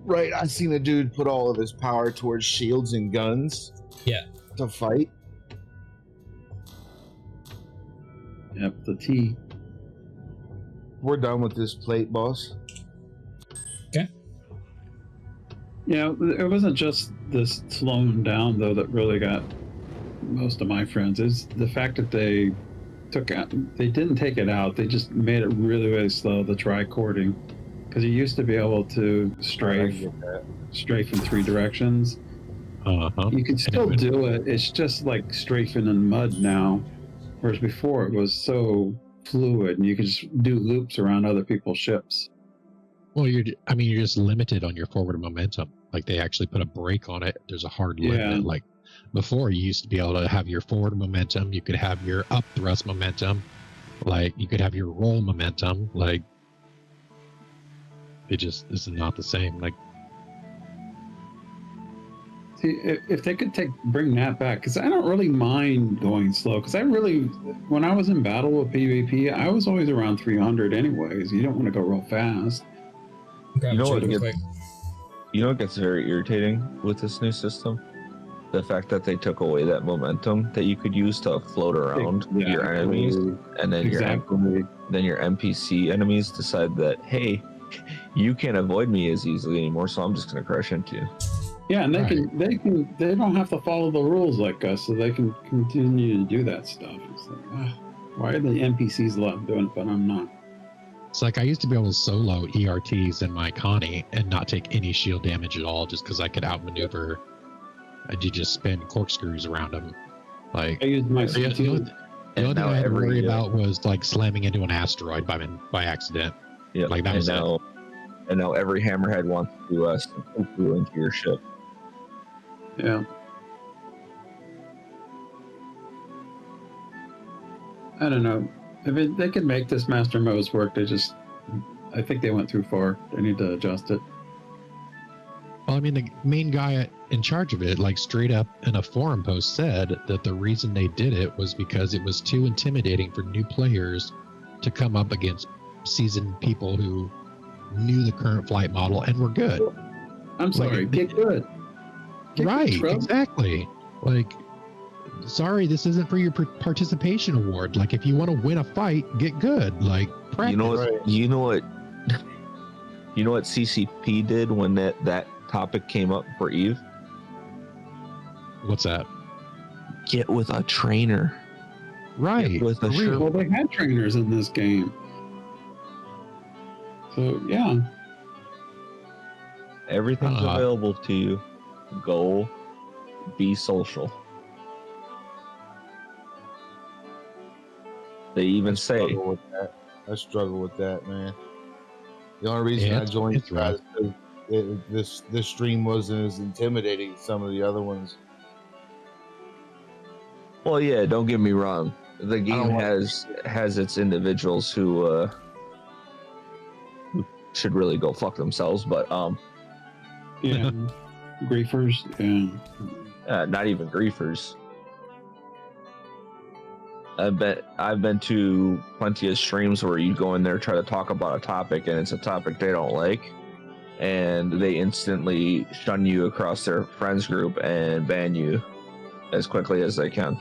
Right, I seen a dude put all of his power towards shields and guns. Yeah. To fight. Yep, the T. We're done with this plate, boss. Okay. Yeah, it wasn't just this slowing down though that really got most of my friends. Is the fact that they didn't take it out. They just made it really, really slow. The tricording, because you used to be able to strafe in 3 directions. You can still do it. It's just like strafing in mud now, whereas before it was so fluid and you could just do loops around other people's ships. Well, you're just limited on your forward momentum. Like they actually put a brake on it. There's a hard limit. Like before, you used to be able to have your forward momentum. You could have your up thrust momentum. Like you could have your roll momentum. Like this is not the same. Like, see, if they could bring that back, because I don't really mind going slow. Because when I was in battle with PvP, I was always around 300 anyways. You don't want to go real fast. You know what gets very irritating with this new system? The fact that they took away that momentum that you could use to float around your enemies, and then your NPC enemies decide that, hey, you can't avoid me as easily anymore, so I'm just going to crash into you. Yeah, and they don't have to follow the rules like us, so they can continue to do that stuff. It's like, why are the NPCs allowed doing it, but I'm not? It's like I used to be able to solo ERTs in my Connie and not take any shield damage at all, just because I could outmaneuver. I did just spin corkscrews around them. Like I used my the only thing I had to worry about was like slamming into an asteroid by accident. Yeah, like that was it. And now every hammerhead wants to scoop you into your ship. Yeah. I don't know. If they could make this master modes work, I think they went too far. They need to adjust it. Well, I mean, the main guy in charge of it, like straight up in a forum post, said that the reason they did it was because it was too intimidating for new players to come up against seasoned people who knew the current flight model and were good. I'm sorry, get good. Right, exactly. Like, sorry, this isn't for your participation award. Like, if you want to win a fight, get good. Like, practice. You know what CCP did when that topic came up for Eve? What's that? Get with a trainer. Right. With a Well, they had trainers in this game. So, yeah. Everything's available to you. Go be social. They even say I struggle with that, man. The only reason I joined is because this stream wasn't as intimidating as some of the other ones. Well, yeah, don't get me wrong. The game has its individuals who should really go fuck themselves, but yeah, griefers, not even griefers. I've been to plenty of streams where you go in there, try to talk about a topic, and it's a topic they don't like, and they instantly shun you across their friends group and ban you as quickly as they can.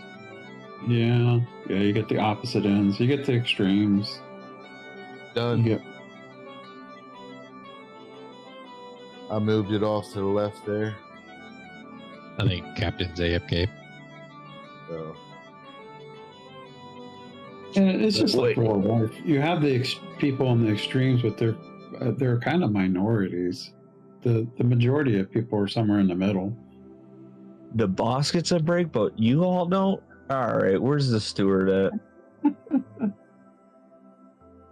Yeah, you get the opposite ends. You get the extremes. Done. I moved it off to the left there. I think Captain's AFK. So. And it's just like real life. You have the people on the extremes, but they're kind of minorities. The majority of people are somewhere in the middle. The boss gets a break, but you all don't? Alright, where's the steward at?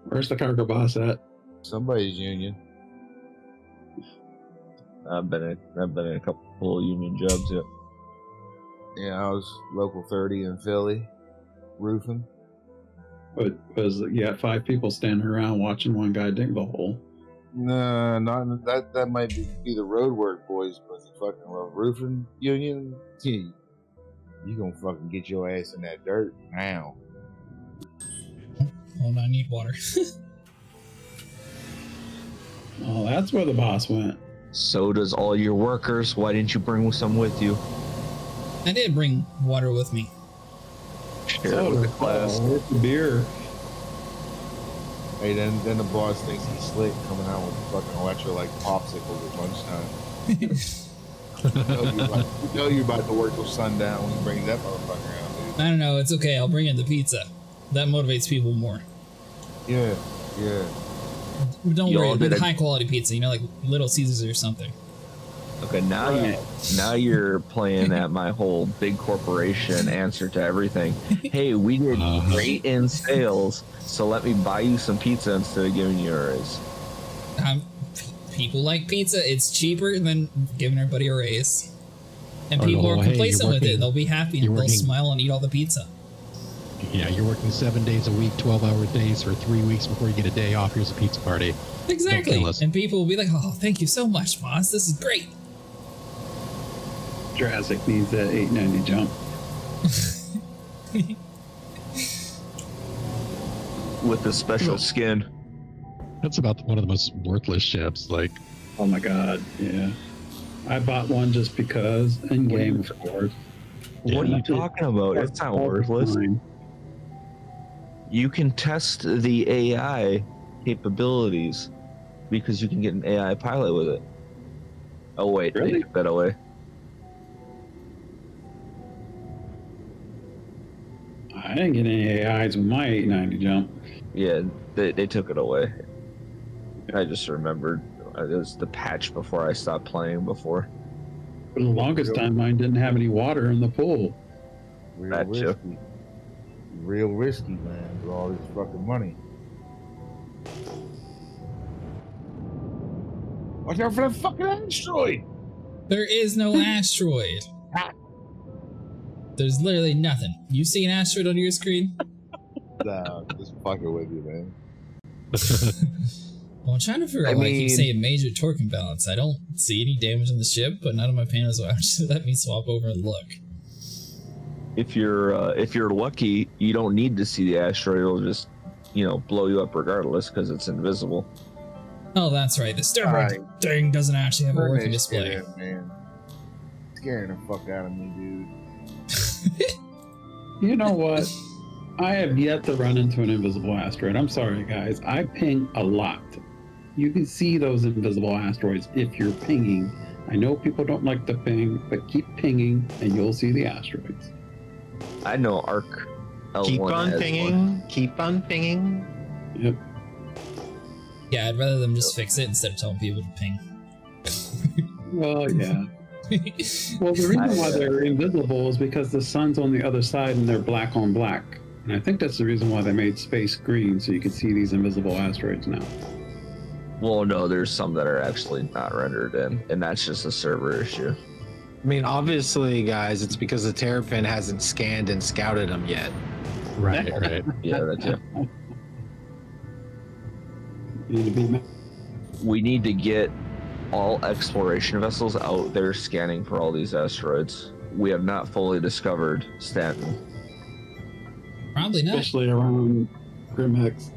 Where's the cargo boss at? Somebody's union. I've been in a couple of union jobs yet. Yeah, I was local 30 in Philly, roofing. But you got 5 people standing around watching one guy dig the hole. No, not that. That might be the road work boys, but the fucking roofing union, you gonna fucking get your ass in that dirt now. Hold on, I need water. Oh, that's where the boss went. So does all your workers. Why didn't you bring some with you? I did bring water with me. Share it with the class. Where's the beer? Hey, then the boss thinks he's slick coming out with fucking electrolyte popsicles at lunchtime. You know you're about to work till sundown when you bring that motherfucker out, dude. I don't know, it's okay, I'll bring in the pizza. That motivates people more. Yeah. Don't worry, it'll be high quality pizza, you know, like Little Caesars or something. Okay, now you're playing at my whole big corporation answer to everything. Hey, we did great in sales, so let me buy you some pizza instead of giving you a raise. People like pizza. It's cheaper than giving everybody a raise. And people are complacent with it. They'll be happy and they'll smile and eat all the pizza. Yeah, you're working 7 days a week, 12-hour days for 3 weeks before you get a day off. Here's a pizza party. Exactly. And people will be like, oh, thank you so much, boss. This is great. Jurassic needs that 890 jump. With the special skin. That's about one of the most worthless ships. Like, oh my god, yeah. I bought one just because in game, of course. What are you talking about? It's not worthless. You can test the AI capabilities because you can get an AI pilot with it. Oh wait, really? They took that away. I didn't get any AIs with my 890 jump. Yeah, they took it away. I just remembered. It was the patch before I stopped playing before. For the longest time, mine didn't have any water in the pool. Real risky, man, with all this fucking money. Watch out for that fucking asteroid! There is no asteroid. There's literally nothing. You see an asteroid on your screen? No, just fucking with you, man. Well, I'm trying to figure out why I keep saying major torque imbalance. I don't see any damage on the ship, but none of my panels will actually let me swap over and look. If you're lucky, you don't need to see the asteroid. It'll just, blow you up regardless because it's invisible. Oh, that's right. The starboard thing doesn't actually have a working display. Man. Scaring the fuck out of me, dude. You know what? I have yet to run into an invisible asteroid. I'm sorry, guys. I ping a lot. You can see those invisible asteroids if you're pinging. I know people don't like to ping, but keep pinging and you'll see the asteroids. I know Arc L1 keep on pinging. One. Keep on pinging. Yep. Yeah, I'd rather them just fix it instead of telling people to ping. Well, yeah. Well, the reason why they're invisible is because the sun's on the other side and they're black on black. And I think that's the reason why they made space green, so you can see these invisible asteroids now. Well, no, there's some that are actually not rendered in, and that's just a server issue. I mean, obviously, guys, it's because the Terrapin hasn't scanned and scouted them yet. Right. Yeah, that's it. We need to get all exploration vessels out there scanning for all these asteroids. We have not fully discovered Stanton. Probably not. Especially around Grimhex.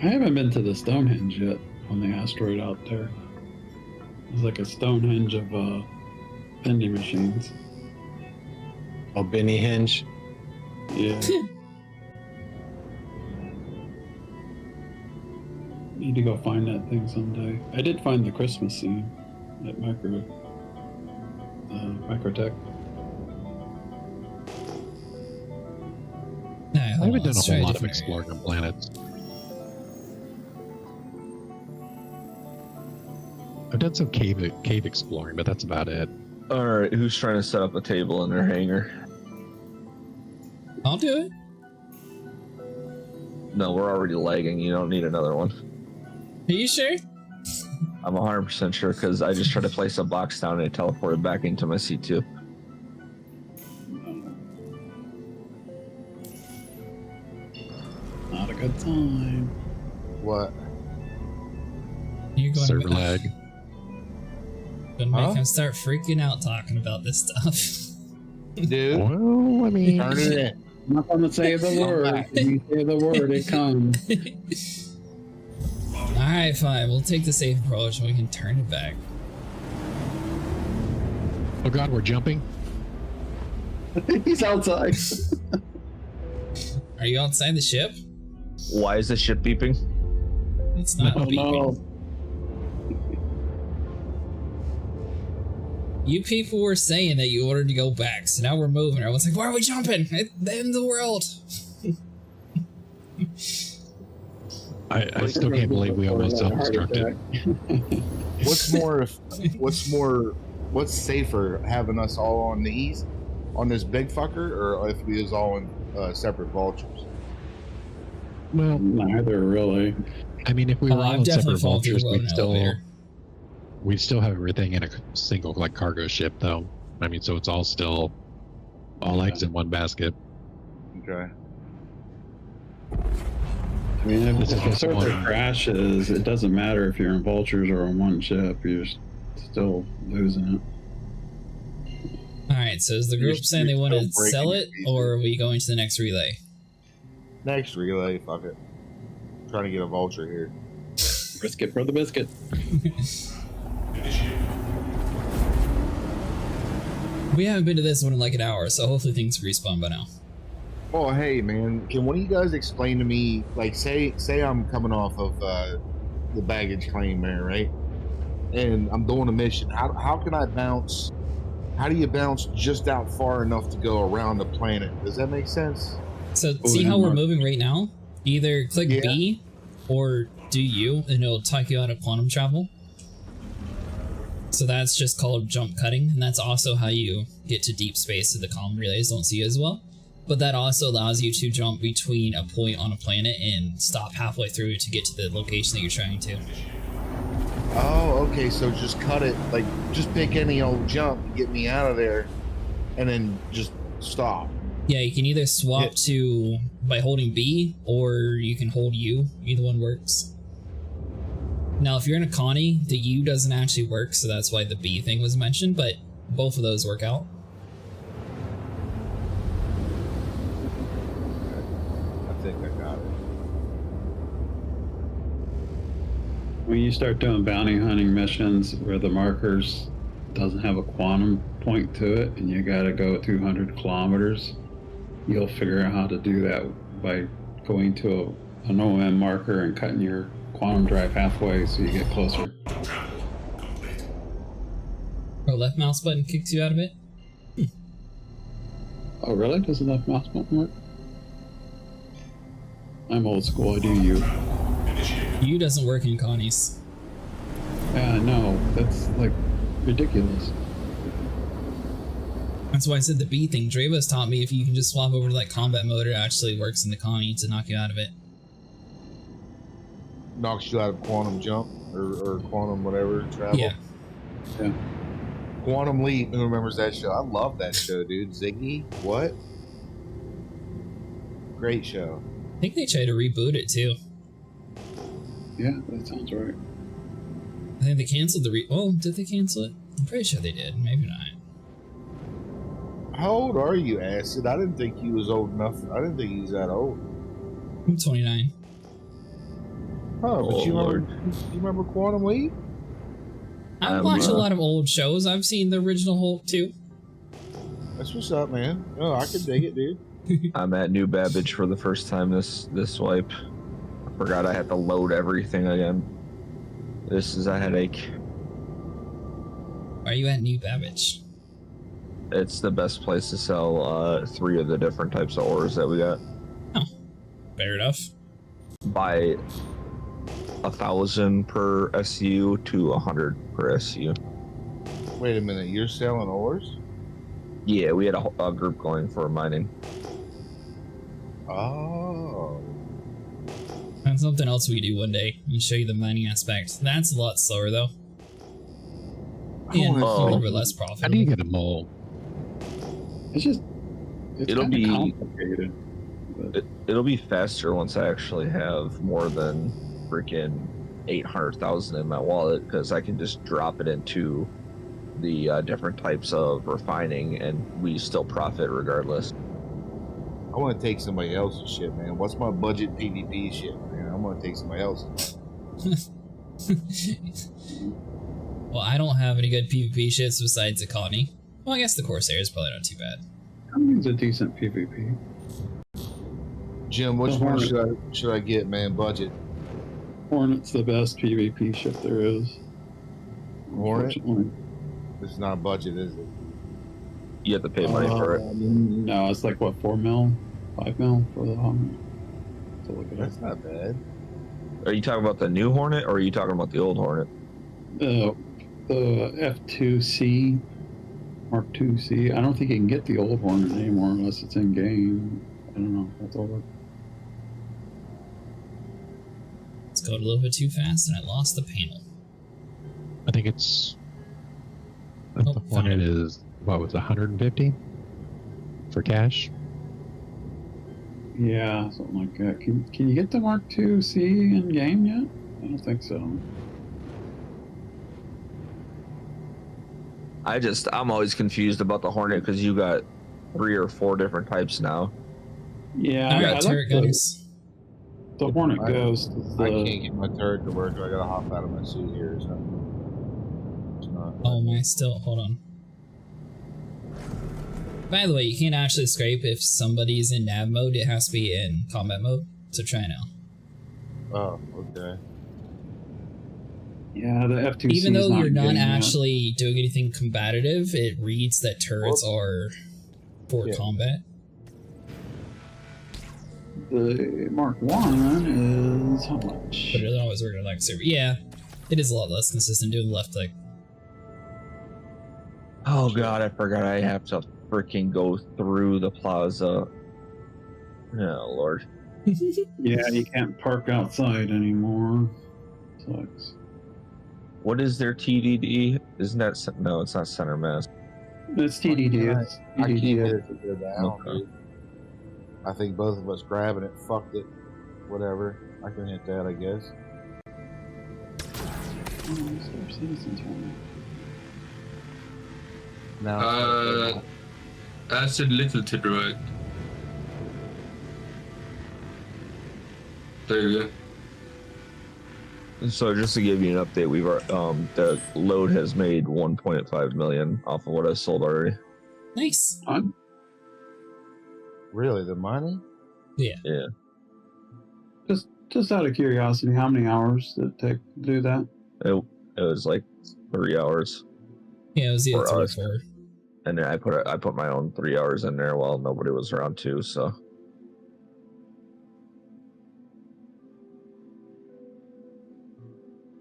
I haven't been to the Stonehenge yet on the asteroid out there. It's like a Stonehenge of vending machines. Oh, Benny Hinge. Yeah. Need to go find that thing someday. I did find the Christmas scene at Microtech. I haven't done a whole lot of exploring on planets. I've done some cave exploring, but that's about it. All right, who's trying to set up a table in their hangar? I'll do it. No, we're already lagging. You don't need another one. Are you sure? I'm 100% sure because I just tried to place a box down and it teleported back into my C2. good time. What? You're going Server to lag. make him start freaking out talking about this stuff. Dude. Well, I mean, Turn it in. I'm not gonna say the word. When you say the word, it comes. Alright, fine. We'll take the safe approach and we can turn it back. oh god, we're jumping. He's outside. Are you outside the ship? Why is the ship beeping? It's not Oh beeping. no. You people were saying that you ordered to go back, so now we're moving. Everyone's like, why are we jumping? It's the end of the world. I still can't believe we almost self-destructed. What's safer, having us all on these, on this big fucker, or if we was all in separate vultures? Well, neither really. I mean, if we were all I've in definitely separate fallen through vultures, the road in an we'd still have everything in a single like cargo ship, though. I mean, so it's all still all eggs in one basket. Okay. I mean, if the server crashes, it doesn't matter if you're in vultures or on one ship. You're still losing it. Alright, so is the group saying they want to sell it, or are we going to the next relay? Next relay, fuck it. I'm trying to get a vulture here. Risk it for the biscuit. We haven't been to this one in like an hour, so hopefully things respawn by now. Oh, hey, man. Can one of you guys explain to me, like, say I'm coming off of the baggage claim there, right? And I'm doing a mission. How can I bounce? How do you bounce just out far enough to go around the planet? Does that make sense? So see how we're moving right now? Either click B or do U, and it'll take you out of quantum travel. So that's just called jump cutting, and that's also how you get to deep space so the comm relays don't see you as well. But that also allows you to jump between a point on a planet and stop halfway through to get to the location that you're trying to. Oh, okay. So just cut it. Like, just pick any old jump to get me out of there, and then just stop. Yeah, you can either swap to by holding B, or you can hold U. Either one works. Now, if you're in a Connie, the U doesn't actually work, so that's why the B thing was mentioned, but both of those work out. I think I got it. When you start doing bounty hunting missions where the markers doesn't have a quantum point to it and you gotta go 200 kilometers, you'll figure out how to do that by going to an OM marker and cutting your quantum drive halfway so you get closer. Oh, left mouse button kicks you out of it? Oh, really? Does the left mouse button work? I'm old school, I do U. U doesn't work in Connies. Yeah, no, that's like ridiculous. That's why I said the B thing. Dravis taught me if you can just swap over to like combat mode, it actually works in the Connie to knock you out of it. Knocks you out of quantum jump or quantum whatever travel. Yeah. Quantum Leap. Who remembers that show? I love that show, dude. Ziggy. What? Great show. I think they tried to reboot it too. Yeah, that sounds right. I think they canceled the oh, did they cancel it? I'm pretty sure they did. Maybe not. How old are you, Acid? I didn't think you was old enough. I didn't think he was that old. I'm 29. Oh, but you remember Quantum Leap? I've watched a lot of old shows. I've seen the original Hulk too. That's what's up, man. Oh, I can dig it, dude. I'm at New Babbage for the first time this wipe. I forgot I had to load everything again. This is a headache. Why are you at New Babbage? It's the best place to sell 3 of the different types of ores that we got. Oh, fair enough. By 1,000 per SU to 100 per SU. Wait a minute, you're selling ores? Yeah, we had a group going for mining. Oh. That's something else we do one day. We show you the mining aspect. That's a lot slower though. And a little bit less profitable. How do you get a mole? It's It'll be complicated. It'll be faster once I actually have more than freaking 800,000 in my wallet, because I can just drop it into the different types of refining and we still profit regardless. I want to take somebody else's shit, man. What's my budget PvP shit, man? I'm going to take somebody else's. Well, I don't have any good PvP shits besides Akani. Well, I guess the Corsair is probably not too bad. Akani's a decent PvP. Jim, which one should I get, man? Budget. Hornet's the best PvP ship there is. Hornet? It's not budget, is it? You have to pay money for it. No, it's like what, 4 mil, 5 mil for the Hornet. So look at That's not bad. Are you talking about the new Hornet, or are you talking about the old Hornet? The F2C, Mark IIC. I don't think you can get the old Hornet anymore unless it's in game. I don't know. That's all. It's going a little bit too fast, and I lost the panel. I think it's. The Hornet is, what was 150 for cash? Yeah, something like that. Can you get the Mark IIC in game yet? I don't think so. I'm always confused about the Hornet because you got 3 or 4 different types now. Yeah, I got turret gunners. The Hornet Ghost. I can't get my turret to work. I gotta hop out of my suit here. So it's not. Oh my, still, hold on. By the way, you can't actually scrape if somebody's in nav mode. It has to be in combat mode. So try now. Oh, okay. Yeah, the F2C. Even though you're not actually doing anything combative, it reads that turrets are for combat. The Mark 1 is how much? But it always working on like server. Yeah, it is a lot less consistent doing the left click. Oh god, I forgot I have to freaking go through the plaza. Oh lord. Yeah, you can't park outside anymore. Sucks. What is their TDD? Isn't that no? It's not center mass. It's TDD. It's I can't TDD. get it to go down, dude. I think both of us grabbing it fucked it. Whatever. I can hit that, I guess. No. That's a little to the right. There you go. So just to give you an update, we've the load has made 1.5 million off of what I sold already. Nice. Really, the money? Yeah. Yeah. Just out of curiosity, how many hours did it take to do that? It was like 3 hours. Yeah, it was either 3 or 4. And then I put my own 3 hours in there while nobody was around too. So.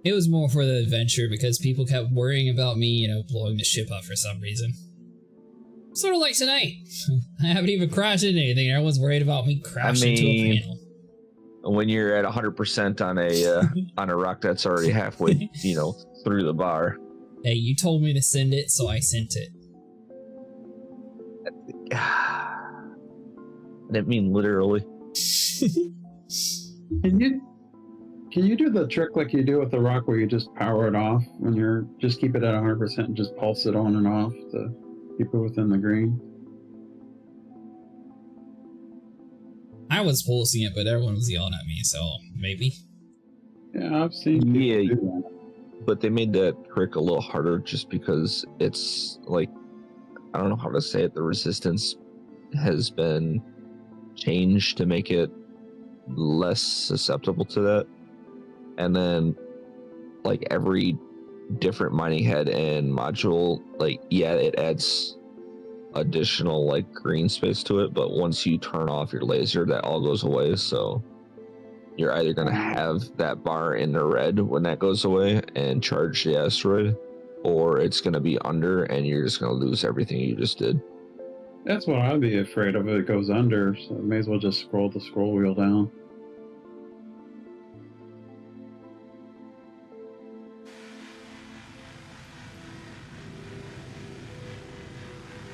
It was more for the adventure because people kept worrying about me, blowing the ship up for some reason. Sort of like tonight. I haven't even crashed into anything. Everyone's worried about me crashing into a panel. When you're at 100% on a on a rock that's already halfway, through the bar. Hey, you told me to send it, so I sent it. I didn't mean literally. Can you do the trick like you do with the rock where you just power it off when you're just keep it at 100% and just pulse it on and off to keep it within the green? I was pulsing it, but everyone was yelling at me, so maybe. Yeah, I've seen people do that. But they made that trick a little harder just because it's like, I don't know how to say it, the resistance has been changed to make it less susceptible to that. And then like every different mining head and module, it adds additional green space to it, but once you turn off your laser, that all goes away. So you're either going to have that bar in the red when that goes away and charge the asteroid, or it's going to be under and you're just going to lose everything you just did. That's what I'd be afraid of. It goes under, so I may as well just scroll the scroll wheel down.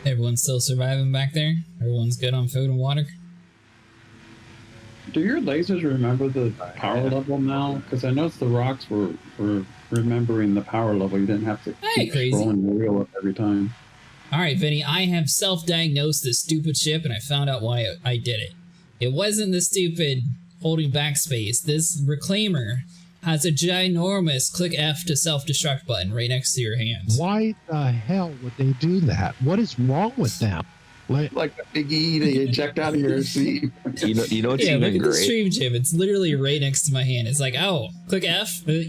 Everyone's still surviving back there? Everyone's good on food and water? Do your lasers remember the power level now? Because I noticed the rocks were remembering the power level. You didn't have to keep scrolling the wheel up every time. All right, Vinny, I have self-diagnosed this stupid ship, and I found out why I did it. It wasn't the stupid holding backspace. This reclaimer has a ginormous click F to self-destruct button right next to your hands. Why the hell would they do that? What is wrong with them? Like a big E to eject out of your seat. You know what's yeah, even look at the great? stream, Jim. It's literally right next to my hand. It's like, oh, click F, to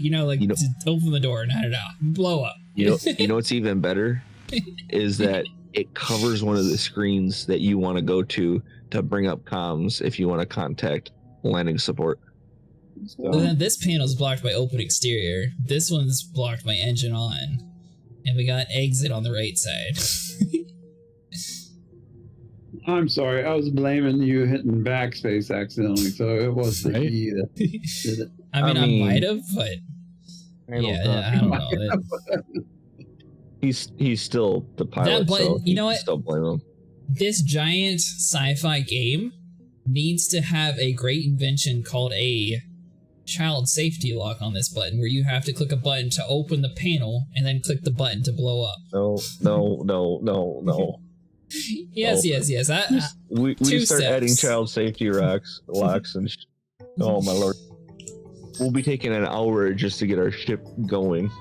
open the door and I don't know, blow up. You know what's even better is that it covers one of the screens that you want to go to bring up comms if you want to contact landing support. So then this panel's blocked by open exterior. This one's blocked by engine on, and we got exit on the right side. I'm sorry, I was blaming you hitting backspace accidentally, so it was the E that did it. I might have, but yeah, I don't know. He's still the pilot. That button, so you know what? Still blame him. This giant sci-fi game needs to have a great invention called a child safety lock on this button, where you have to click a button to open the panel and then click the button to blow up. No. Yes. We start adding child safety locks and oh my lord, we'll be taking an hour just to get our ship going.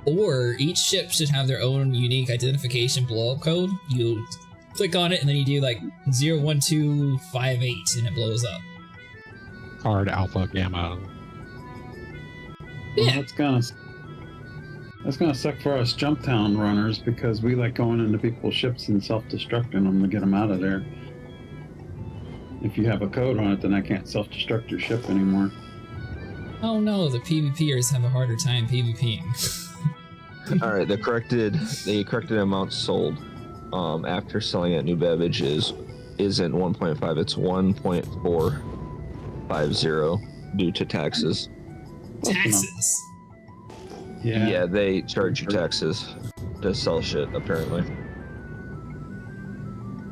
Or each ship should have their own unique identification blow-up code. You click on it and then you do like 01258 and it blows up. Card Alpha Gamma. Yeah, well, that's gonna suck for us Jumptown runners because we like going into people's ships and self-destructing them to get them out of there. If you have a code on it, then I can't self-destruct your ship anymore. Oh no, the PvPers have a harder time PvPing. All right, the corrected amount sold after selling at New Babbage isn't 1.5, it's 1.450 due to taxes. Taxes? Yeah, they charge you taxes to sell shit, apparently.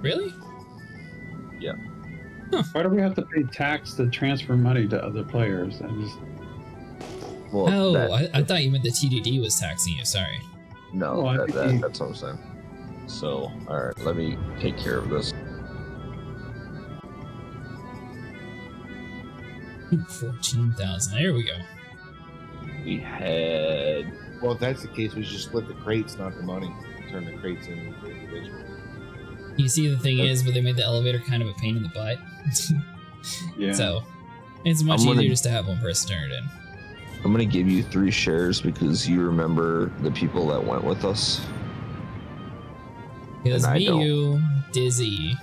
Really? Yeah. Huh. Why do we have to pay tax to transfer money to other players? I thought you meant the TDD was taxing you, sorry. No, that's what I'm saying. So, alright, let me take care of this. 14,000, there we go. We had... Well, if that's the case, we should split the crates, not the money. Turn the crates into individual. You see, the thing is, but they made the elevator kind of a pain in the butt. Yeah. So, it's much easier just to have one person turn it in. I'm gonna give you 3 shares because you remember the people that went with us. It was me, you, Dizzy.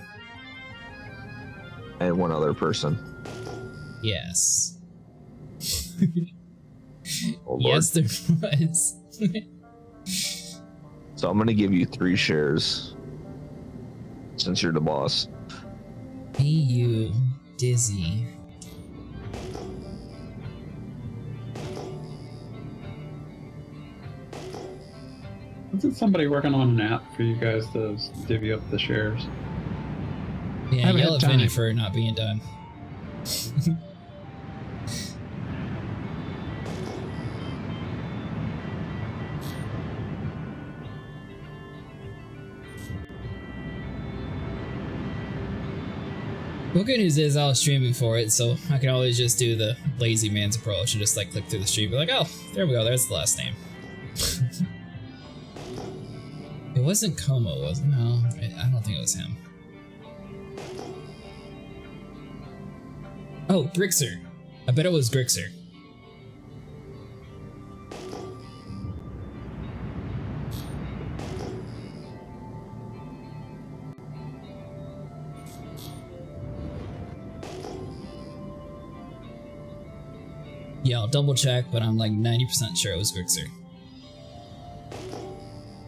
And one other person. Yes. Oh, yes, there was. So I'm gonna give you 3 shares since you're the boss. Hey, you, Dizzy. Isn't somebody working on an app for you guys to divvy up the shares? Yeah, yell at Vinny for not being done. Well, good news is I was streaming for it, so I can always just do the lazy man's approach and just like click through the stream, be like, oh, there we go, there's the last name. It wasn't Como, was it? No, I don't think it was him. Oh, Grixer. I bet it was Grixer. Yeah, I'll double check, but I'm like 90% sure it was Grixer.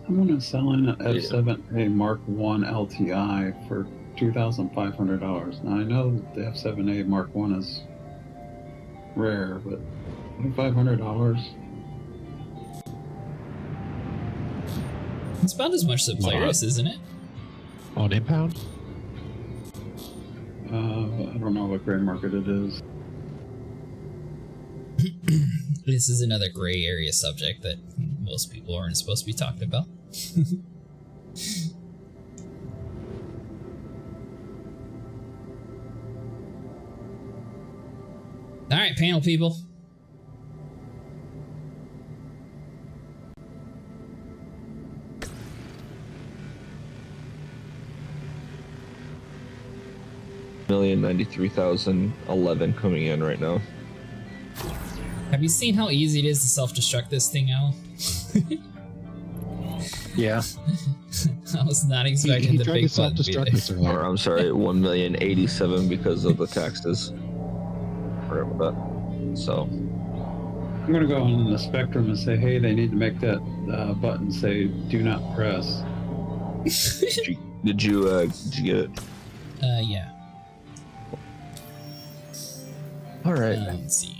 I'm gonna sell in an F7A Mark 1 LTI for $2,500. Now I know that the F7A Mark 1 is rare, but $2,500. It's about as much as a Polaris, isn't it? On impound? I don't know what gray market it is. This is another gray area subject that most people aren't supposed to be talking about. Alright, panel people. $1,093,011 coming in right now. Have you seen how easy it is to self-destruct this thing, Al? Yeah. I was not expecting the big button to be there. Or I'm sorry, 1,087,000 because of the taxes. Forgot about that. So I'm gonna go on the spectrum and say, hey, they need to make that button say "Do not press." did you get it? Yeah. All right. Let's see.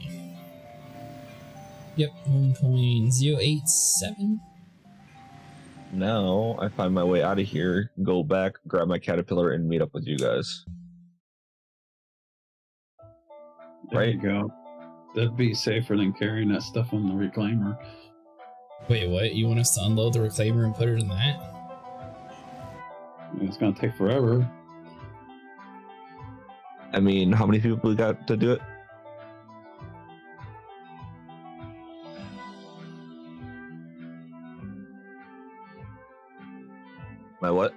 Yep, 1.087. Now I find my way out of here, go back, grab my caterpillar, and meet up with you guys. There you go. That'd be safer than carrying that stuff on the reclaimer. Wait, what? You want us to unload the reclaimer and put it in that? It's gonna take forever. I mean, how many people we got to do it? My what?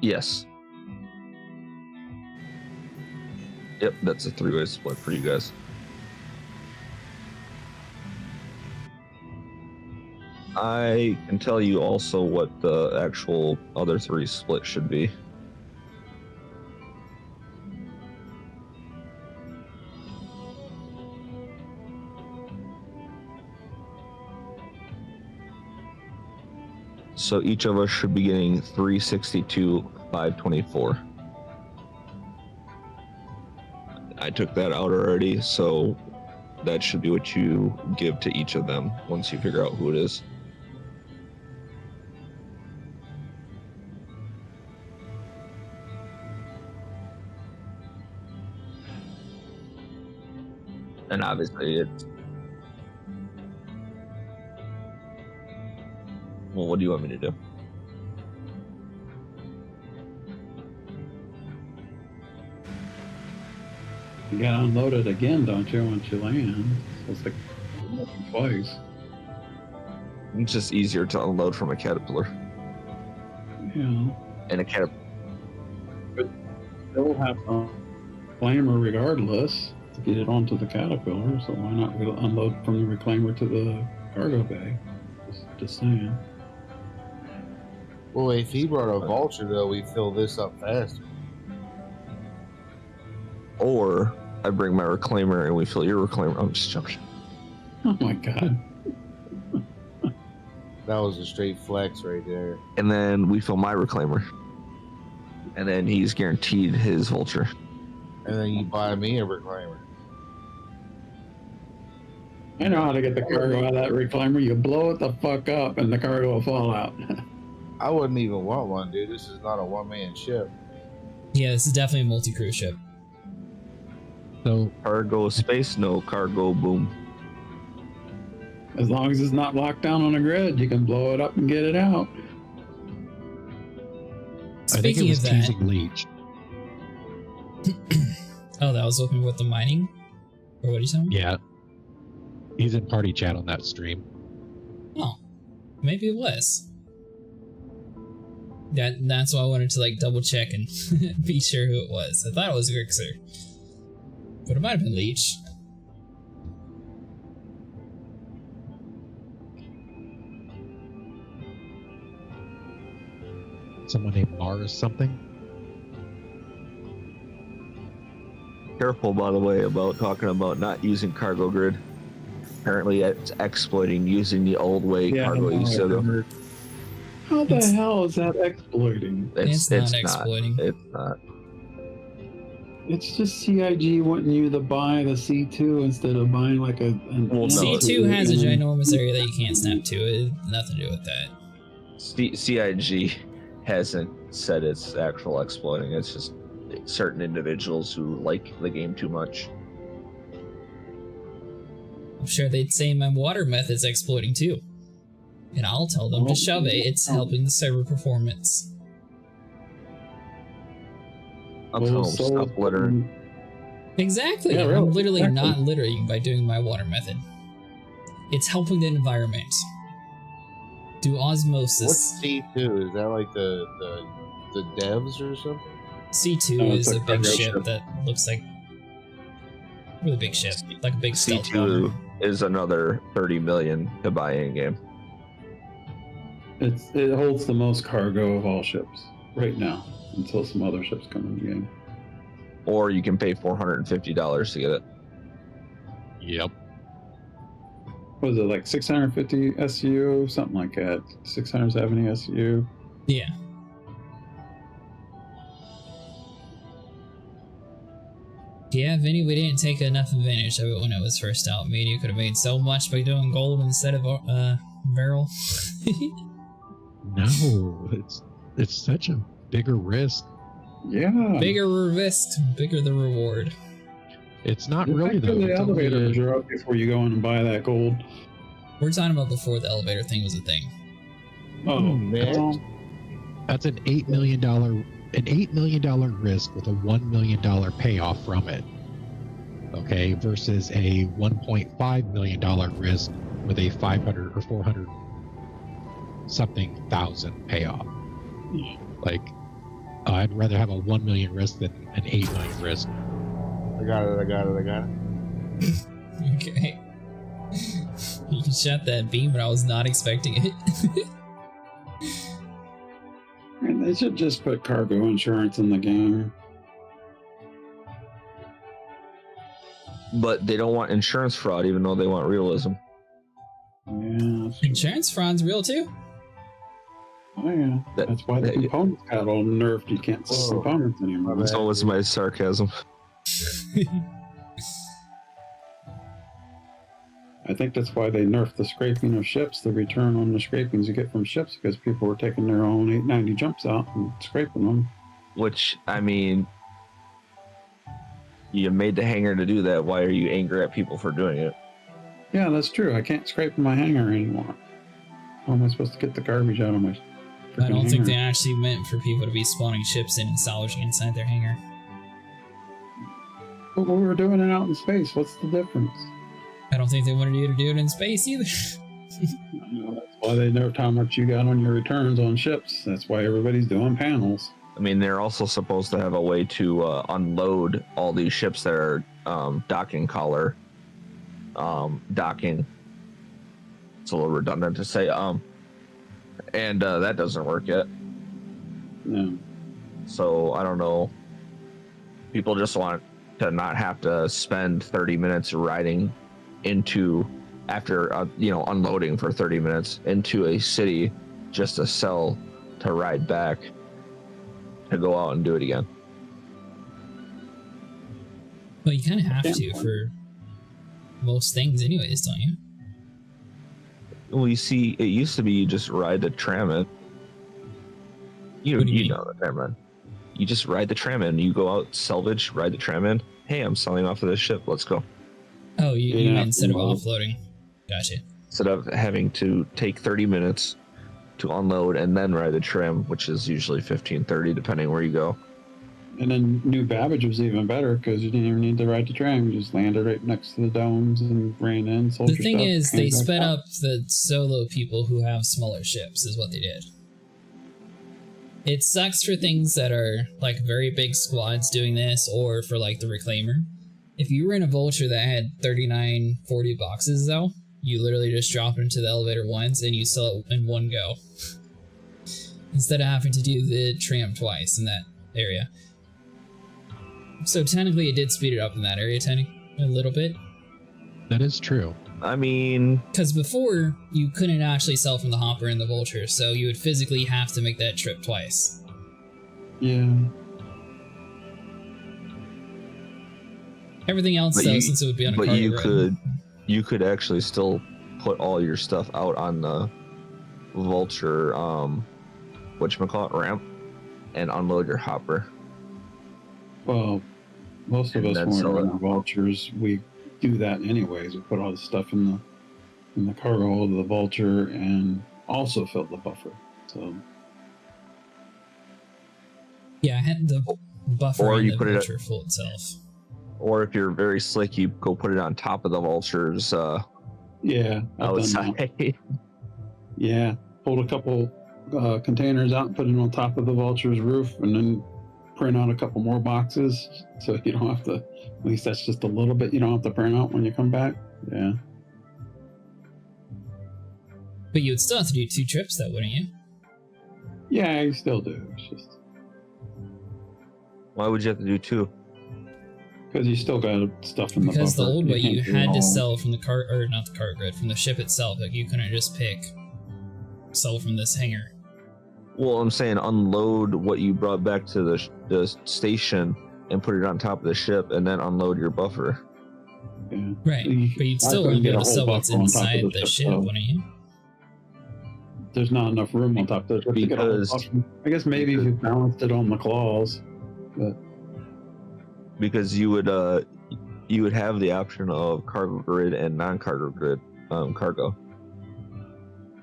Yes. Yep, that's a 3-way split for you guys. I can tell you also what the actual other 3 split should be. So each of us should be getting 362,524. I took that out already, so that should be what you give to each of them once you figure out who it is. And obviously it's... Well, what do you want me to do? You gotta unload it again, don't you, once you land? So it's like twice. It's just easier to unload from a caterpillar. Yeah. And a caterpillar. But they'll have a reclaimer regardless to get it onto the caterpillar, so why not unload from the reclaimer to the cargo bay? Just saying. Well, if he brought a vulture, though, we fill this up faster. Or I bring my reclaimer and we fill your reclaimer. I'm just joking. Oh my god. That was a straight flex right there. And then we fill my reclaimer. And then he's guaranteed his vulture. And then you buy me a reclaimer. I know how to get the cargo out of that reclaimer. You blow it the fuck up and the cargo will fall out. I wouldn't even want one, dude. This is not a one-man ship. Yeah, this is definitely a multi-crew ship. So cargo space, no cargo boom. As long as it's not locked down on a grid, you can blow it up and get it out. Speaking of that, teasing Leech. oh, that was looking with the mining? Or what are you saying? Yeah. He's in party chat on that stream. Oh, maybe it was. That's why I wanted to like double check and be sure who it was. I thought it was Grixer, but it might have been Leech. Someone named Mars something. Careful, by the way, about talking about not using cargo grid. Apparently, it's exploiting using the old way cargo used to do. How the hell is that exploiting? It's not exploiting. It's not. It's just CIG wanting you to buy the C2 instead of buying like C2 has a ginormous area that you can't snap to. It has nothing to do with that. CIG hasn't said it's actual exploiting. It's just certain individuals who like the game too much. I'm sure they'd say my water method's exploiting too. And I'll tell them to shove it. It's helping the server performance. I'll tell them stop littering. Exactly. Yeah, really, I'm literally exactly. not littering by doing my water method. It's helping the environment. Do osmosis. What's C2? Is that like the devs or something? C2 No, it's is a a big cargo ship ship. that looks like a really big ship, like a big stealth bomber. C2 is another 30 million to buy in game. It holds the most cargo of all ships right now until some other ships come in the game. Or you can pay $450 to get it. Yep. What is it, like 650 SU, something like that? 670 SU. Yeah. Yeah, Vinny, we didn't take enough advantage of it when it was first out. Me and you could have made so much by doing gold instead of barrel. No, it's such a bigger risk. Yeah. Bigger risk, bigger the reward. It's not The really fact that though. the It's only elevators are up before you go in and buy that gold. We're talking about before the elevator thing was a thing. Oh, man. That's an $8 million risk with a $1 million payoff from it. Okay, versus a $1.5 million risk with a 500 or 400 something thousand payoff. Like, I'd rather have a 1 million risk than an 8 million risk. I got it. Okay. You shot that beam, but I was not expecting it. Man, they should just put cargo insurance in the game. But they don't want insurance fraud, even though they want realism. Yeah. Insurance fraud's real too. Oh yeah. That's why the components got all nerfed. You can't sell components anymore. So was my sarcasm. I think that's why they nerfed the scraping of ships, the return on the scrapings you get from ships, because people were taking their own 890 jumps out and scraping them. Which, I mean, you made the hangar to do that. Why are you angry at people for doing it? Yeah, that's true. I can't scrape in my hangar anymore. How am I supposed to get the garbage out of my I don't think they hangar? actually meant for people to be spawning ships in and salvaging inside their hangar. But we were doing it out in space. What's the difference? I don't think they wanted you to do it in space either. That's why they nerfed how much you got on your returns on ships. That's why everybody's doing panels. I mean, they're also supposed to have a way to unload all these ships that are docking collar. Docking. It's a little redundant to say. And that doesn't work yet. No. So I don't know. People just want to not have to spend 30 minutes riding into, after unloading for 30 minutes into a city just to sell to ride back to go out and do it again. Well, you kind of have to for most things anyways, don't you? Well, you see, it used to be you just ride the tram in. You know the tram in. You just ride the tram in. You go out, salvage, ride the tram in. Hey, I'm selling off of this ship. Let's go. Oh, you meant instead of offloading. Gotcha. Instead of having to take 30 minutes to unload and then ride the tram, which is usually 15, 30, depending where you go. And then New Babbage was even better because you didn't even need to ride the tram. You just landed right next to the domes and ran in. Sold The your thing stuff, is, came they back sped out. up the solo people who have smaller ships, is what they did. It sucks for things that are like very big squads doing this, or for like the Reclaimer. If you were in a Vulture that had 39, 40 boxes though, you literally just drop it into the elevator once and you sell it in one go. Instead of having to do the tram twice in that area. So technically it did speed it up in that area, a little bit. That is true. I mean, because before you couldn't actually sell from the hopper in the Vulture, so you would physically have to make that trip twice. Yeah. Everything else, though, since it would be on a cargo ride. you could actually still put all your stuff out on the Vulture whatchamacallit, ramp and unload your hopper. Well, most of And us then when sell we're it. in our vultures, we do that anyways. We put all the stuff in the cargo hold of the vulture and also fill the buffer. So Yeah, I had the buffer Or and you the put it at- vulture full itself. Or if you're very slick, you go put it on top of the vultures yeah, I've done that. outside. Yeah, pulled a couple containers out and put them on top of the vulture's roof, and then print out a couple more boxes so you don't have to. At least that's just a little bit you don't have to print out when you come back. Yeah. But you would still have to do 2 trips, though, wouldn't you? Yeah, you still do. It's just Why would you have to do 2? because you still got stuff in the Because the buffer. old way can't you do it had to all. sell from the car, or not the cargo grid, from the ship itself. Like you couldn't just sell from this hangar. Well, I'm saying unload what you brought back to the station and put it on top of the ship, and then unload your buffer. Yeah. Right, but you'd still want to be able to sell what's inside the ship, wouldn't you? There's not enough room on top of the ship to get all the Because- buffer. I guess maybe if you balanced it on the claws, but Because you would have the option of cargo grid and non-cargo grid cargo.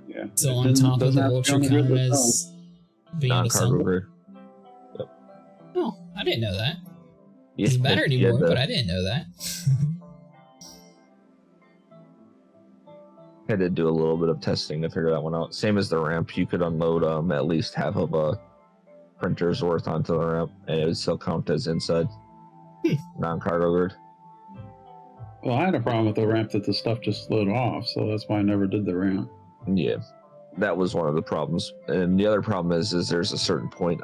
yeah. So It on doesn't- top of the doesn't have to vulture be on the grid count itself. as being Non-cargo assembled. grid. Oh, I didn't know that. Yeah, Doesn't matter yeah, anymore, but I didn't know that. had to do a little bit of testing to figure that one out. Same as the ramp, you could unload at least half of a printer's worth onto the ramp, and it would still count as inside non-cargo grid. Well, I had a problem with the ramp that the stuff just slid off, so that's why I never did the ramp. Yeah, that was one of the problems. And the other problem is there's a certain point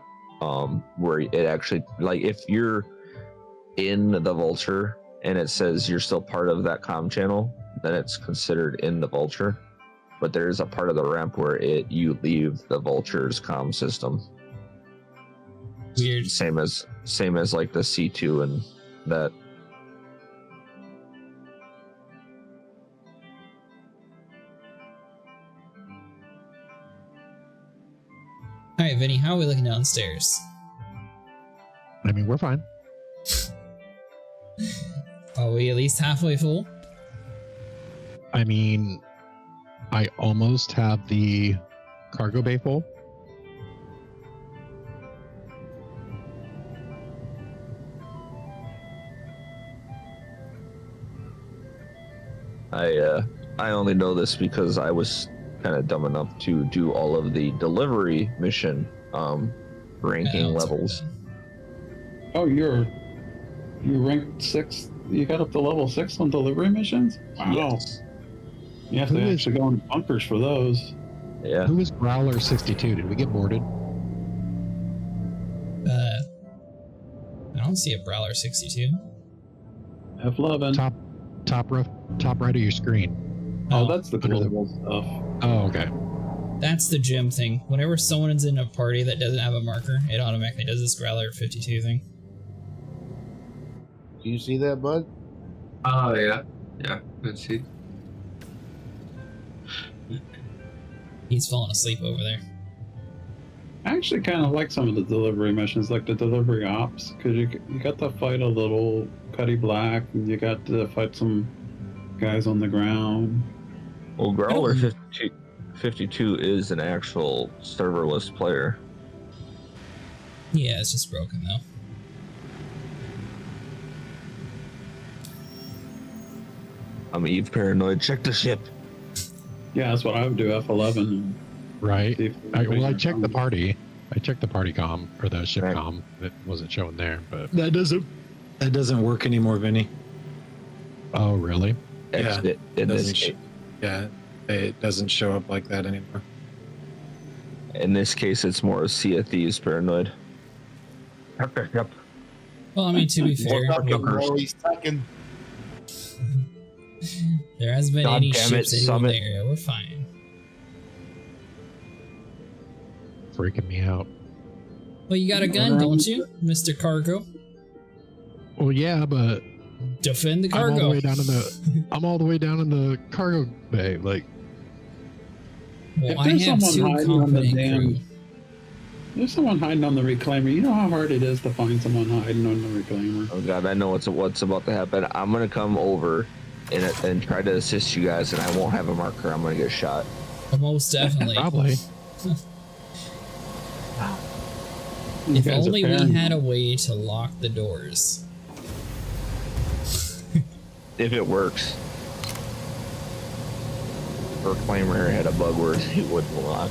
where it actually, like, if you're in the vulture and it says you're still part of that comm channel, then it's considered in the vulture. But there's a part of the ramp where you leave the vulture's comm system. Weird. Same as like the C2 and that. Alright, Vinny, how are we looking downstairs? I mean, we're fine. Are we at least halfway full? I mean, I almost have the cargo bay full. I only know this because I was kind of dumb enough to do all of the delivery mission ranking levels. Oh, you ranked 6. You got up to level 6 on delivery missions? Wow. Yes. You have to actually go in bunkers for those. Yeah. Who is Growler 62? Did we get boarded? I don't see a Brawler 62. F11. Top right of your screen. Oh, that's the global stuff. Oh, okay. That's the gym thing. Whenever someone's in a party that doesn't have a marker, it automatically does this Growler 52 thing. Do you see that, bud? Oh, yeah. Yeah, let's see. He's falling asleep over there. I actually kind of like some of the delivery missions, like the delivery ops, because you got to fight a little Cuddy Black, and you got to fight some guys on the ground. Well, Growler 52 is an actual serverless player. Yeah, it's just broken though. I'm Eve paranoid. Check the ship. Yeah, that's what I would do, F11. Right. See if I anybody's checked the around. party. I checked the party comm or the ship Right. comm. It wasn't showing there, but That doesn't work anymore, Vinny. oh really? Yeah, Exit in this doesn't case. Yeah, it doesn't show up like that anymore. In this case, it's more Sea of Thieves paranoid. Yep. Well, I mean, to be fair, Second. there hasn't been God any damn it, ships in Summit. the area. We're fine. Freaking me out. Well, you got a gun, don't you, Mr. Cargo? Well, yeah, but Defend the I'm all the cargo. way down in the. I'm all the way down in the cargo bay. Like, Well, If I there's have someone 2 hiding on the competent damn- crew. There's someone hiding on the reclaimer. You know how hard it is to find someone hiding on the reclaimer. Oh god, I know what's about to happen. I'm gonna come over and try to assist you guys, and I won't have a marker. I'm gonna get shot. Most definitely. Probably. If only we had a way to lock the doors. If it works. Reclaimer had a bug where it wouldn't lock.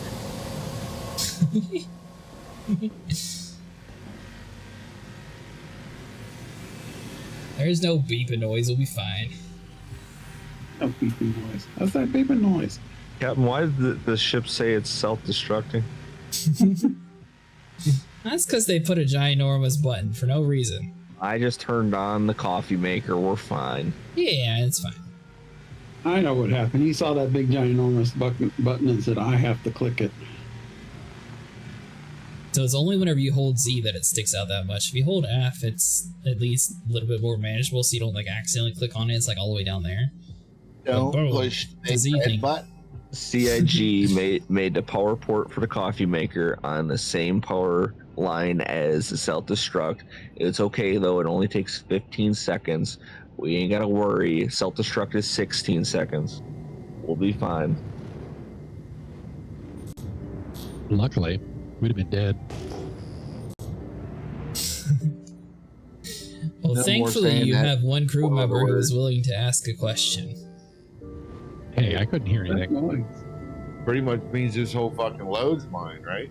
There's no beeping noise, we'll be fine. No beeping noise. How's that beeping noise? Captain, why did the ship say it's self-destructing? That's because they put a ginormous button for no reason. I just turned on the coffee maker. We're fine. Yeah, it's fine. I know what happened. He saw that big ginormous button and said, I have to click it. So it's only whenever you hold Z that it sticks out that much. If you hold F, it's at least a little bit more manageable, so you don't like accidentally click on it. It's like all the way down there. Don't push the Z thing. CIG made the power port for the coffee maker on the same power line as the self-destruct. It's okay though, it only takes 15 seconds. We ain't gotta worry. Self-destruct is 16 seconds. We'll be fine. Luckily, we'd have been dead. Well, thankfully you have one crew member who is willing to ask a question. Hey, I couldn't hear anything. Pretty much means this whole fucking load's mine, right?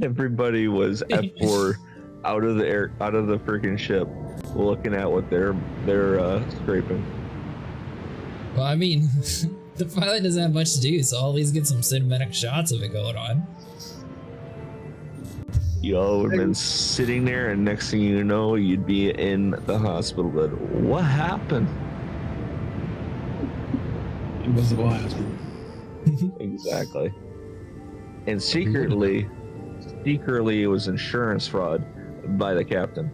Everybody was F4 out of the freaking ship, looking at what they're scraping. Well, I mean, the pilot doesn't have much to do, so I'll at least get some cinematic shots of it going on. You all would have been sitting there, and next thing you know, you'd be in the hospital bed. What happened? Invisible asthma. Exactly. And secretly, it was insurance fraud by the captain.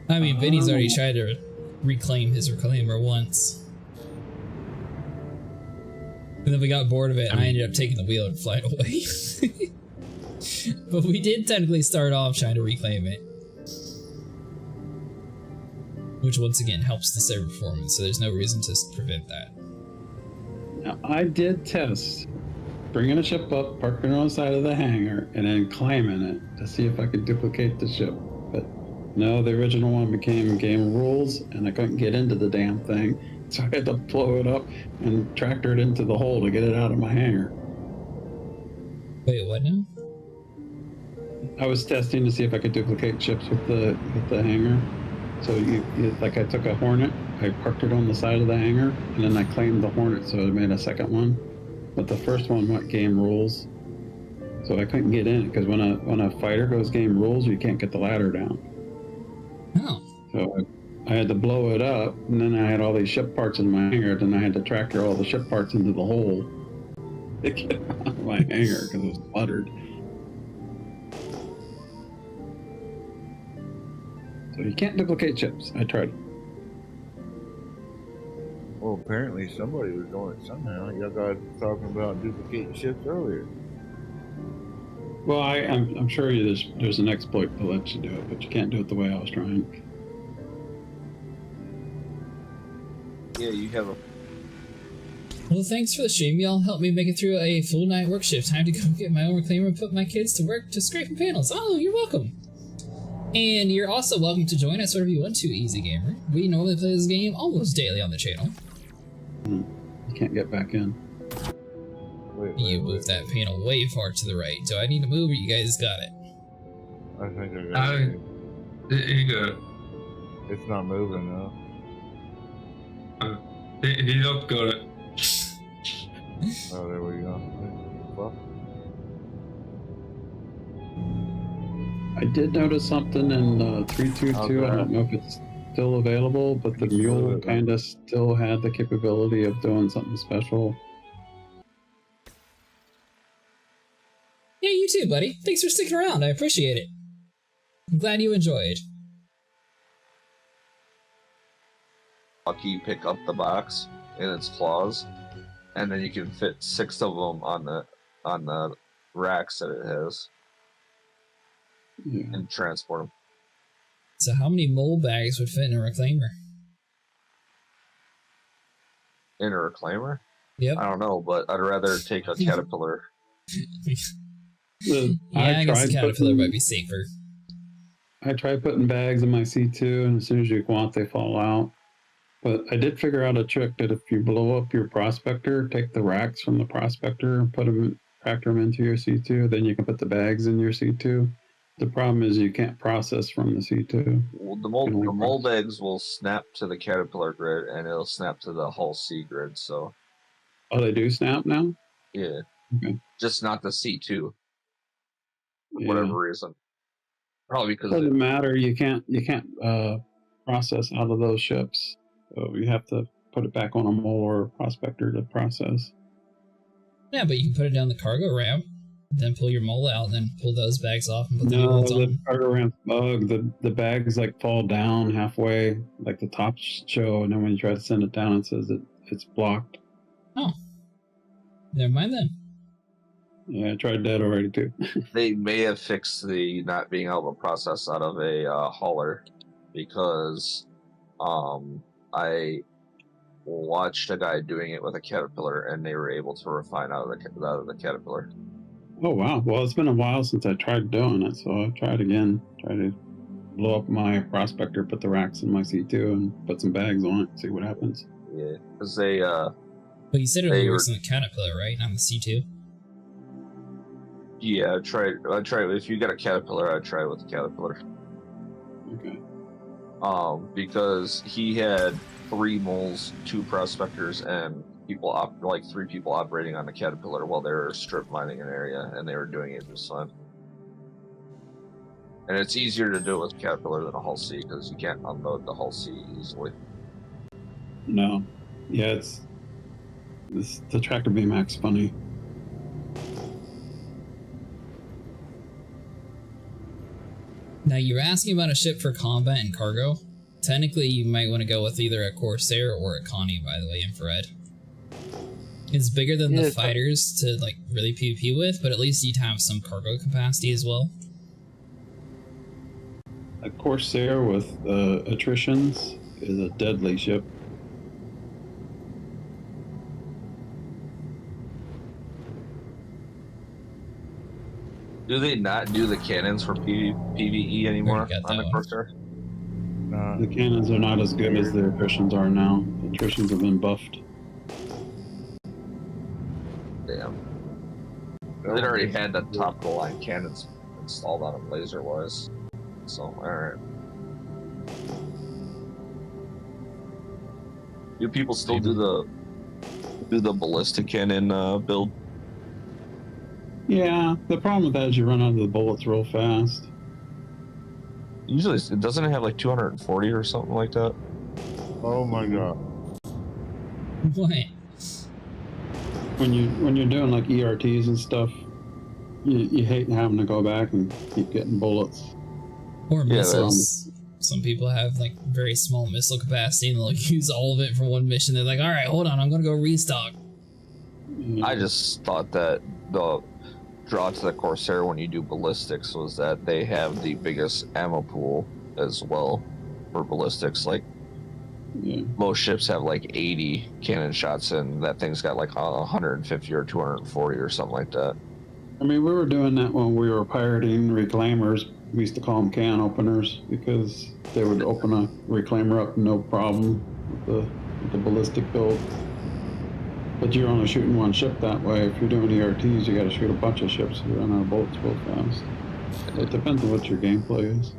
I mean, Vinny's already tried to reclaim his reclaimer once. And then we got bored of it, and I ended up taking the wheel and flying away. But we did technically start off trying to reclaim it. Which once again helps the server performance, so there's no reason to prevent that. Now, I did test bringing a ship up, parking it on the side of the hangar, and then claiming it to see if I could duplicate the ship. But no, the original one became game rules, and I couldn't get into the damn thing. So I had to blow it up and tractor it into the hole to get it out of my hangar. Wait, what now? I was testing to see if I could duplicate ships with the hangar. So like I took a Hornet, I parked it on the side of the hangar, and then I claimed the Hornet, so I made a second one. But the first one went game rules, so I couldn't get in it because when a fighter goes game rules, you can't get the ladder down. Oh. So I had to blow it up, and then I had all these ship parts in my hangar. Then I had to tractor all the ship parts into the hole to get it out of my hangar because it was cluttered. So you can't duplicate ships. I tried. Well, apparently somebody was doing it somehow. Y'all got talking about duplicating ships earlier. Well, I'm sure there's an exploit that lets you do it, but you can't do it the way I was trying. Yeah, you have a... Well, thanks for the stream. Y'all helped me make it through a full night work shift. Time to go get my own reclaimer and put my kids to work to scraping panels. Oh, you're welcome. And you're also welcome to join us whenever you want to, Easy Gamer. We normally play this game almost daily on the channel. You can't get back in. You moved that panel way far to the right. Do I need to move or you guys got it? I think I got it. There you go. It's not moving though. He not got it. Oh, there we go. Well, I did notice something in 322. I don't know if it's still available, but the mule kind of still had the capability of doing something special. Yeah, you too, buddy. Thanks for sticking around. I appreciate it. I'm glad you enjoyed. Lucky, you pick up the box in its claws, and then you can fit 6 of them on the racks that it has. and transport them. So how many mole bags would fit in a reclaimer? In a reclaimer? Yep. I don't know, but I'd rather take a caterpillar. Yeah, I guess the caterpillar might be safer. I tried putting bags in my C2, and as soon as you go out, they fall out. But I did figure out a trick that if you blow up your prospector, take the racks from the prospector, factor them into your C2, then you can put the bags in your C2. The problem is you can't process from the C2. Well, the mole bags will snap to the caterpillar grid, and it'll snap to the Hull C grid. So. Oh, they do snap now? Yeah. Okay. Just not the C2. For Yeah. whatever reason. Probably because it doesn't matter. You can't process out of those ships. So you have to put it back on a mole or a prospector to process. Yeah, but you can put it down the cargo ramp, then pull your mole out, and then pull those bags off and put the new ones on. The cargo ramp's bugged. The bags like fall down halfway, like the tops show, and then when you try to send it down, it says that it's blocked. Oh, never mind then. Yeah, I tried that already too. They may have fixed the not being able to process out of a hauler, because I watched a guy doing it with a caterpillar, and they were able to refine out of the caterpillar. Oh wow! Well, it's been a while since I tried doing it, so I tried again. Try to blow up my prospector, put the racks in my C2, and put some bags on it. See what happens. Yeah, because they. But you said it only works in the caterpillar, right? Not the C2. Yeah, I tried. If you got a caterpillar, I'd try it with the caterpillar. Okay. Because he had 3 moles, 2 prospectors, and 3 people operating on the caterpillar while they were strip mining an area, and they were doing it just fine. And it's easier to do it with caterpillar than a Hull C, because you can't unload the Hull C easily. No. Yeah, the tractor BMAX funny. Now, you were asking about a ship for combat and cargo. Technically, you might want to go with either a Corsair or a Connie, by the way, infrared. It's bigger than the fighters to like really PvP with, but at least you'd have some cargo capacity as well. A Corsair with attritions is a deadly ship. Do they not do the cannons for PvE anymore on the Corsair? The cannons are not as good as the attritions are now. The attritions have been buffed. Damn. They'd already had the top of the line cannons installed on them laser wise. So, alright. Do people still do the ballistic cannon build? Yeah, the problem with that is you run out of the bullets real fast. Usually, it doesn't have like 240 or something like that. Oh my god! What? When you're doing like ERTs and stuff, you hate having to go back and keep getting bullets. Or missiles. Some people have like very small missile capacity and they'll use all of it for one mission. They're like, all right, hold on, I'm gonna go restock. I just thought that the draw to the Corsair when you do ballistics was that they have the biggest ammo pool as well for ballistics. Like most ships have like 80 cannon shots, and that thing's got like 150 or 240 or something like that. I mean, we were doing that when we were pirating reclaimers. We used to call them can openers because they would open a reclaimer up no problem with the ballistic build. But you're only shooting one ship that way. If you're doing ERTs, you got to shoot a bunch of ships. You run out of bullets real fast. It depends on what your gameplay is.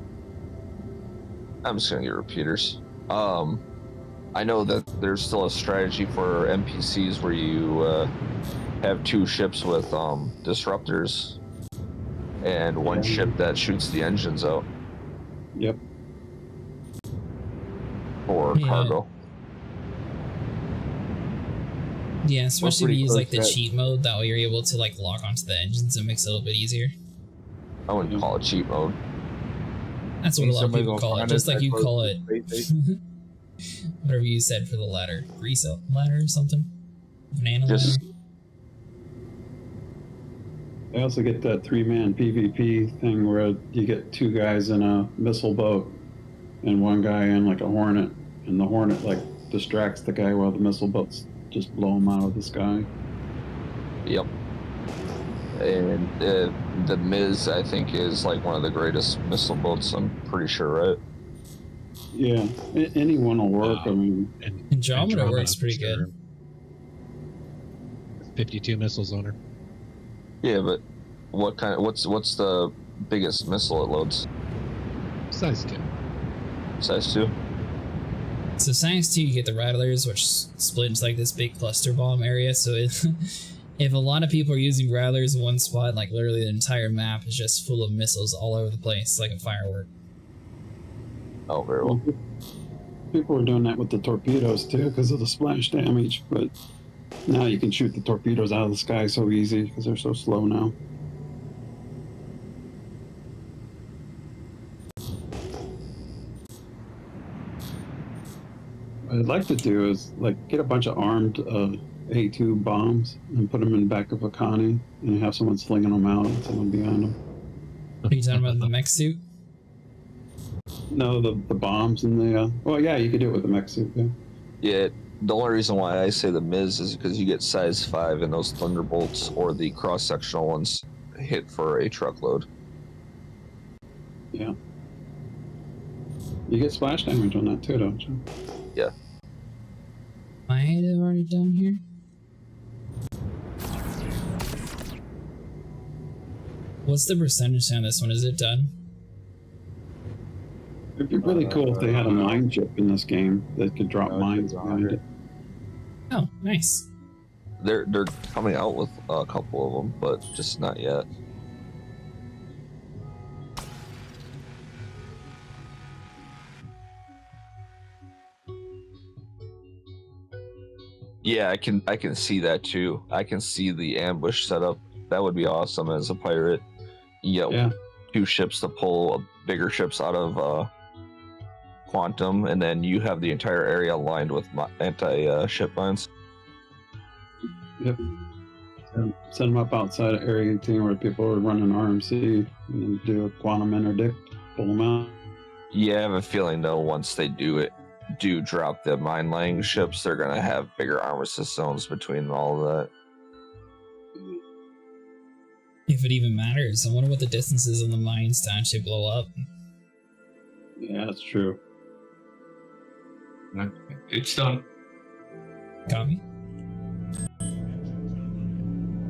I'm just gonna get repeaters. I know that there's still a strategy for NPCs where you have 2 ships with disruptors and one ship that shoots the engines out. Yep. For cargo. Yeah, especially if you use like the cheat mode, that way you're able to like lock onto the engines and makes it a little bit easier. I wouldn't call it cheat mode. That's what a lot of people call it, just like you call it whatever you said for the ladder. Grease ladder or something? Banana ladder? I also get that 3-man PvP thing where you get 2 guys in a missile boat and 1 guy in like a Hornet, and the Hornet like distracts the guy while the missile boats just blow him out of the sky. Yep. And the Miz, I think, is like one of the greatest missile boats. I'm pretty sure, right? Yeah, anyone will work. I mean, Andromeda works pretty good. 52 missiles on her. Yeah, but what kind of what's the biggest missile it loads? Size 2. Size 2. So size 2, you get the rattlers, which split into like this big cluster bomb area. So if a lot of people are using rattlers in one spot, like literally the entire map is just full of missiles all over the place, like a firework. Oh, very well. People were doing that with the torpedoes too because of the splash damage, but now you can shoot the torpedoes out of the sky so easy because they're so slow now. What I'd like to do is like get a bunch of armed A2 bombs and put them in the back of a Connie and have someone slinging them out and someone behind them. Are you talking about the mech suit? No, the bombs and the well, yeah, you could do it with the mech suit. Yeah. Yeah. The only reason why I say the Miz is because you get size 5 and those Thunderbolts or the cross-sectional ones hit for a truckload. Yeah. You get splash damage on that too, don't you? Yeah. Might have already done here. What's the percentage on this one? Is it done? It'd be really cool if they had a mine chip in this game that could drop mines behind it. Oh, nice. They're coming out with a couple of them, but just not yet. Yeah, I can see that too. I can see the ambush setup. That would be awesome as a pirate. Yeah. 2 ships to pull bigger ships out of Quantum, and then you have the entire area lined with anti-ship mines. Yep. So set them up outside of Area 18 where people are running RMC and then do a quantum interdict, pull them out. Yeah, I have a feeling though once they do drop the mine-laying ships, they're gonna have bigger armistice zones between all of that. If it even matters. I wonder what the distances on the mines to actually blow up. Yeah, that's true. It's done. Copy.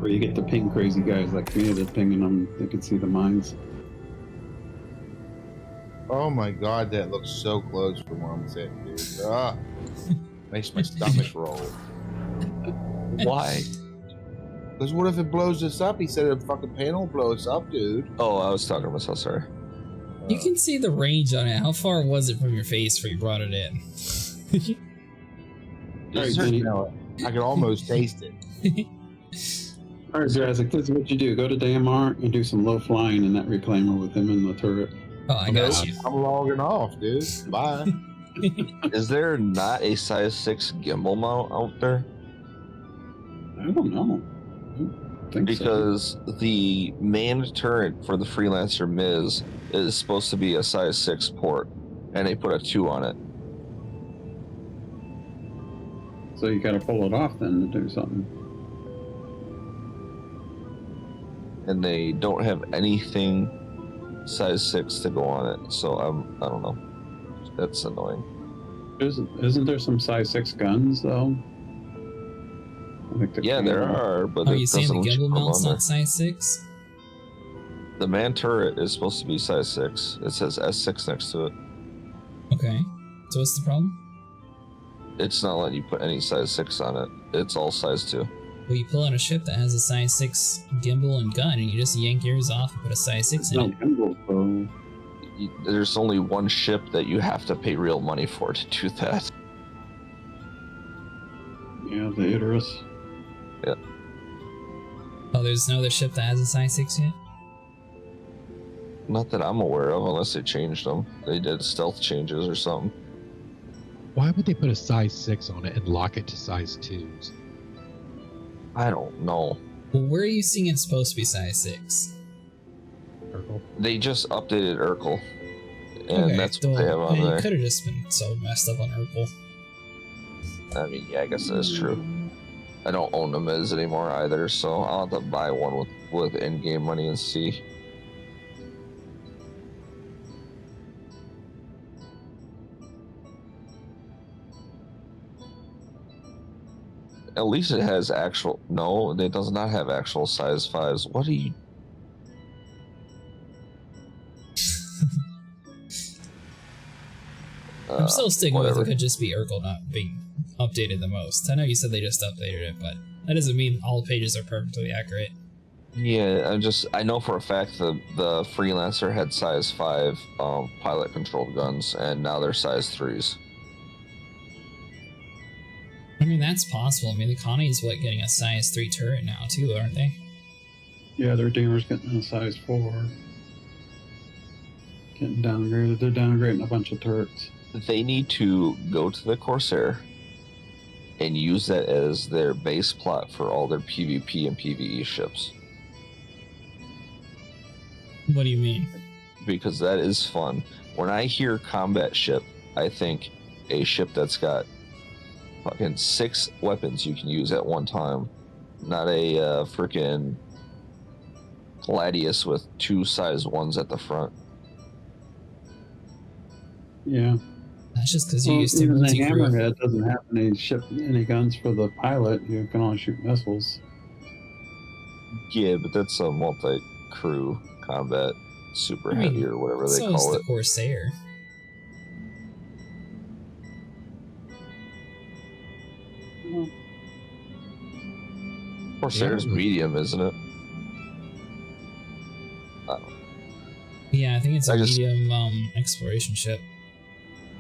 Or you get the ping crazy guys like me that pinging them, they can see the mines. Oh my god, that looks so close from where I'm sitting, dude. Ah, makes my stomach roll. Why? Because what if it blows us up? He said a fucking panel blows up, dude. Oh, I was talking to myself, sorry. You can see the range on it. How far was it from your face when you brought it in? I can almost taste it. Alright, Jurassic, this is what you do. Go to DMR and do some low flying in that reclaimer with him in the turret. Oh, I got you. I'm logging off, dude. Bye. Is there not a size 6 gimbal mount out there? I don't know. Because the main turret for the Freelancer Miz is supposed to be a size 6 port, and they put a 2 on it. So you gotta pull it off then to do something. And they don't have anything size 6 to go on it, so I don't know. That's annoying. Isn't there some size 6 guns though? Yeah, there are, but are you saying the gimbal mount's not size 6? The man turret is supposed to be size 6. It says S6 next to it. Okay. So what's the problem? It's not letting you put any size 6 on it. It's all size 2. Well, you pull out a ship that has a size 6 gimbal and gun, and you just yank yours off and put a size 6 in it. Gimbal, There's only one ship that you have to pay real money for to do that. Yeah, the Icarus. Yeah. Oh, there's no other ship that has a size 6 yet? Not that I'm aware of, unless they changed them. They did stealth changes or something. Why would they put a size 6 on it and lock it to size 2s? I don't know. Well, where are you seeing it's supposed to be size 6? Urkel. They just updated Urkel, and Okay, that's what they have on it there. could have just been so messed up on Urkel. I mean, yeah, I guess that is true. I don't own them as anymore either, so I'll have to buy one with in-game money and see. At least it has actual. No, it does not have actual size 5s. What are you? I'm still sticking whatever. with it. Could just be Urkel not being updated the most. I know you said they just updated it, but that doesn't mean all pages are perfectly accurate. Yeah, I know for a fact the Freelancer had size 5 pilot controlled guns, and now they're size 3s. I mean, that's possible. I mean, the Connie's getting a size 3 turret now too, aren't they? Yeah, their Deemer's getting a size 4. Getting downgraded. They're downgrading a bunch of turrets. They need to go to the Corsair and use that as their base plot for all their PvP and PvE ships. What do you mean? Because that is fun. When I hear combat ship, I think a ship that's got fucking 6 weapons you can use at one time. Not a freaking Gladius with 2 size 1s at the front. Yeah. That's just because you used to even the multi-crew. Hammerhead doesn't have any guns for the pilot. You can only shoot missiles. Yeah, but that's a multi-crew combat, super I mean, heavy or whatever they so is call the it. Corsair. Corsair's medium, isn't it? Yeah, I think it's a medium exploration ship.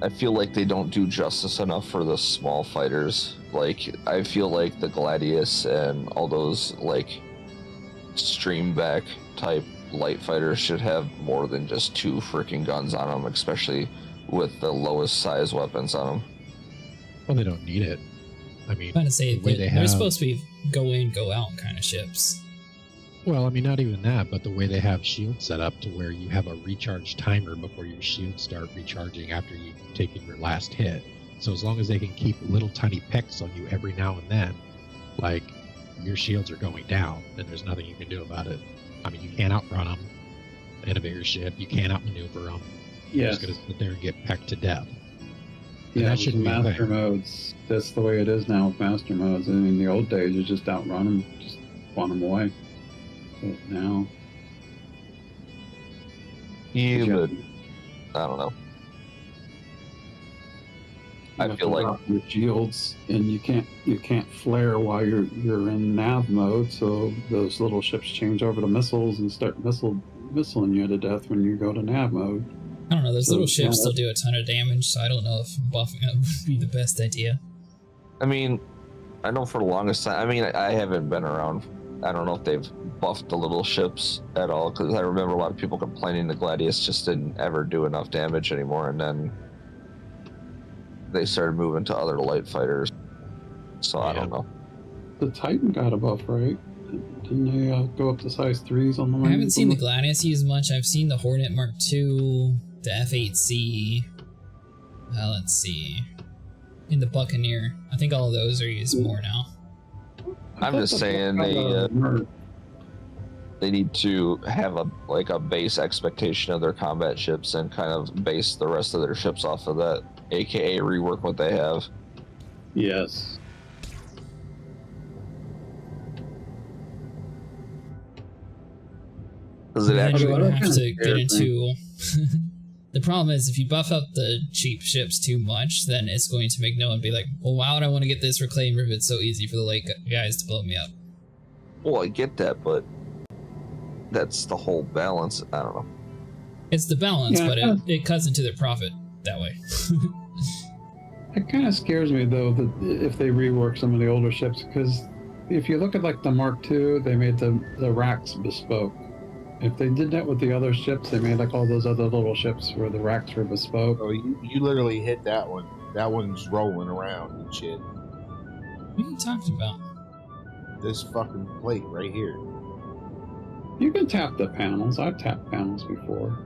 I feel like they don't do justice enough for the small fighters. Like, I feel like the Gladius and all those, like, streamback type light fighters should have more than just 2 freaking guns on them, especially with the lowest size weapons on them. Well, they don't need it. I mean, I'm trying to say the way they're supposed to be go in, go out kind of ships. Well, I mean, not even that, but the way they have shields set up to where you have a recharge timer before your shields start recharging after you've taken your last hit. So as long as they can keep little tiny pecks on you every now and then, like, your shields are going down, and there's nothing you can do about it. I mean, you can't outrun them in a bigger ship. You can't outmaneuver them. You're Yes. just going to sit there and get pecked to death. And Yeah, that with shouldn't be a master thing. modes. That's the way it is now with master modes. I mean, in the old days, you just outrun them, just want them away. But now, Yeah, but I don't know. you I have feel to like drop your shields, and you can't flare while you're in nav mode. So those little ships change over to missiles and start missiling you to death when you go to nav mode. I don't know, those So, little ships yeah, still do a ton of damage, so I don't know if buffing it would be the best idea. I mean, I know for the longest time, I mean, I haven't been around. I don't know if they've buffed the little ships at all, because I remember a lot of people complaining the Gladius just didn't ever do enough damage anymore, and then they started moving to other light fighters. So I don't know. The Titan got a buff, right? Didn't they go up to size 3s on the I haven't seen the Gladius used much. I've seen the Hornet Mark II, the F-8C. Let's see. In the Buccaneer. I think all of those are used more now. I'm just saying they need to have a base expectation of their combat ships and kind of base the rest of their ships off of that, aka rework what they have. Yes. Because it Then actually you're gonna have to get into. The problem is, if you buff up the cheap ships too much, then it's going to make no one be like, well, why would I want to get this Reclaimer if it's so easy for the light guys to blow me up? Well, I get that, but that's the whole balance. I don't know. It's the balance, Yeah, but it cuts into their profit that way. It kind of scares me, though, that if they rework some of the older ships, because if you look at like the Mark II, they made the racks bespoke. If they did that with the other ships, they made like all those other little ships where the racks were bespoke. Oh, you literally hit that one. That one's rolling around and shit. What are you talking about? this fucking plate right here. You can tap the panels. I've tapped panels before.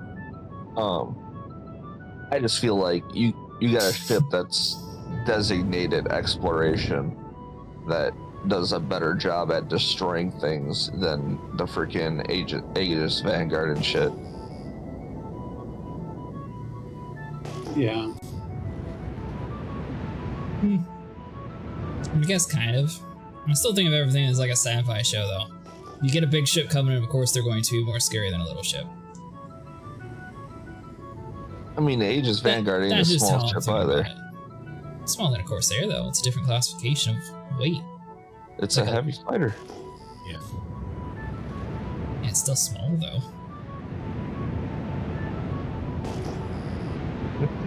I just feel like you got a ship that's designated exploration that does a better job at destroying things than the freaking Aegis Vanguard and shit. Yeah. I guess kind of. I still think of everything as like a sci-fi show, though. You get a big ship coming, and of course they're going to be more scary than a little ship. I mean, the Aegis Vanguard ain't a small ship either. It's smaller than a Corsair, though. It's a different classification of weight. It's a heavy fighter. Yeah. Yeah, it's still small, though.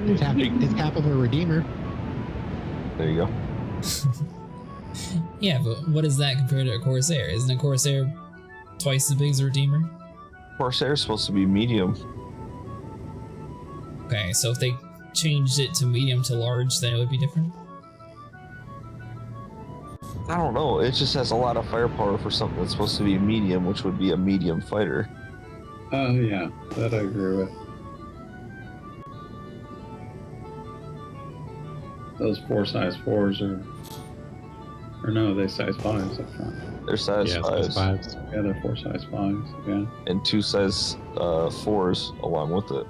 It's half of a Redeemer. There you go. Yeah, but what is that compared to a Corsair? Isn't a Corsair twice as big as a Redeemer? Corsair's supposed to be medium. Okay, so if they changed it to medium to large, then it would be different? I don't know. It just has a lot of firepower for something that's supposed to be medium, which would be a medium fighter. Oh, yeah. That I agree with. Those 4 size 4s are... Or no, they size 5s up front. They're size 5s. Yeah, they're 4 size 5s, yeah. And 2 size 4s along with it.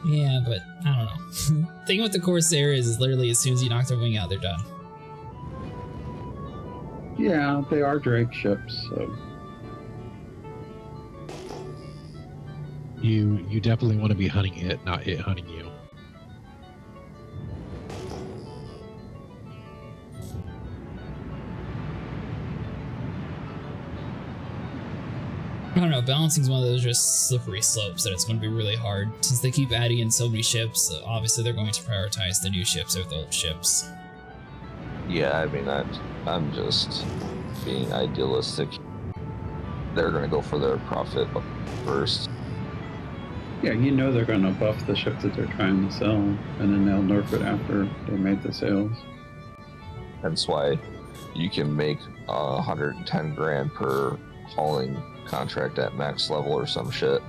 Yeah, but I don't know. The thing with the Corsair is literally as soon as you knock their wing out, they're done. Yeah, they are Drake ships, so... You definitely want to be hunting it, not it hunting you. I don't know, balancing is one of those just slippery slopes that it's going to be really hard. Since they keep adding in so many ships, obviously they're going to prioritize the new ships over the old ships. Yeah, I mean, I'm just being idealistic. They're going to go for their profit first. Yeah, you know they're going to buff the ship that they're trying to sell, and then they'll nerf it after they made the sales. That's why you can make 110 grand per hauling contract at max level or some shit.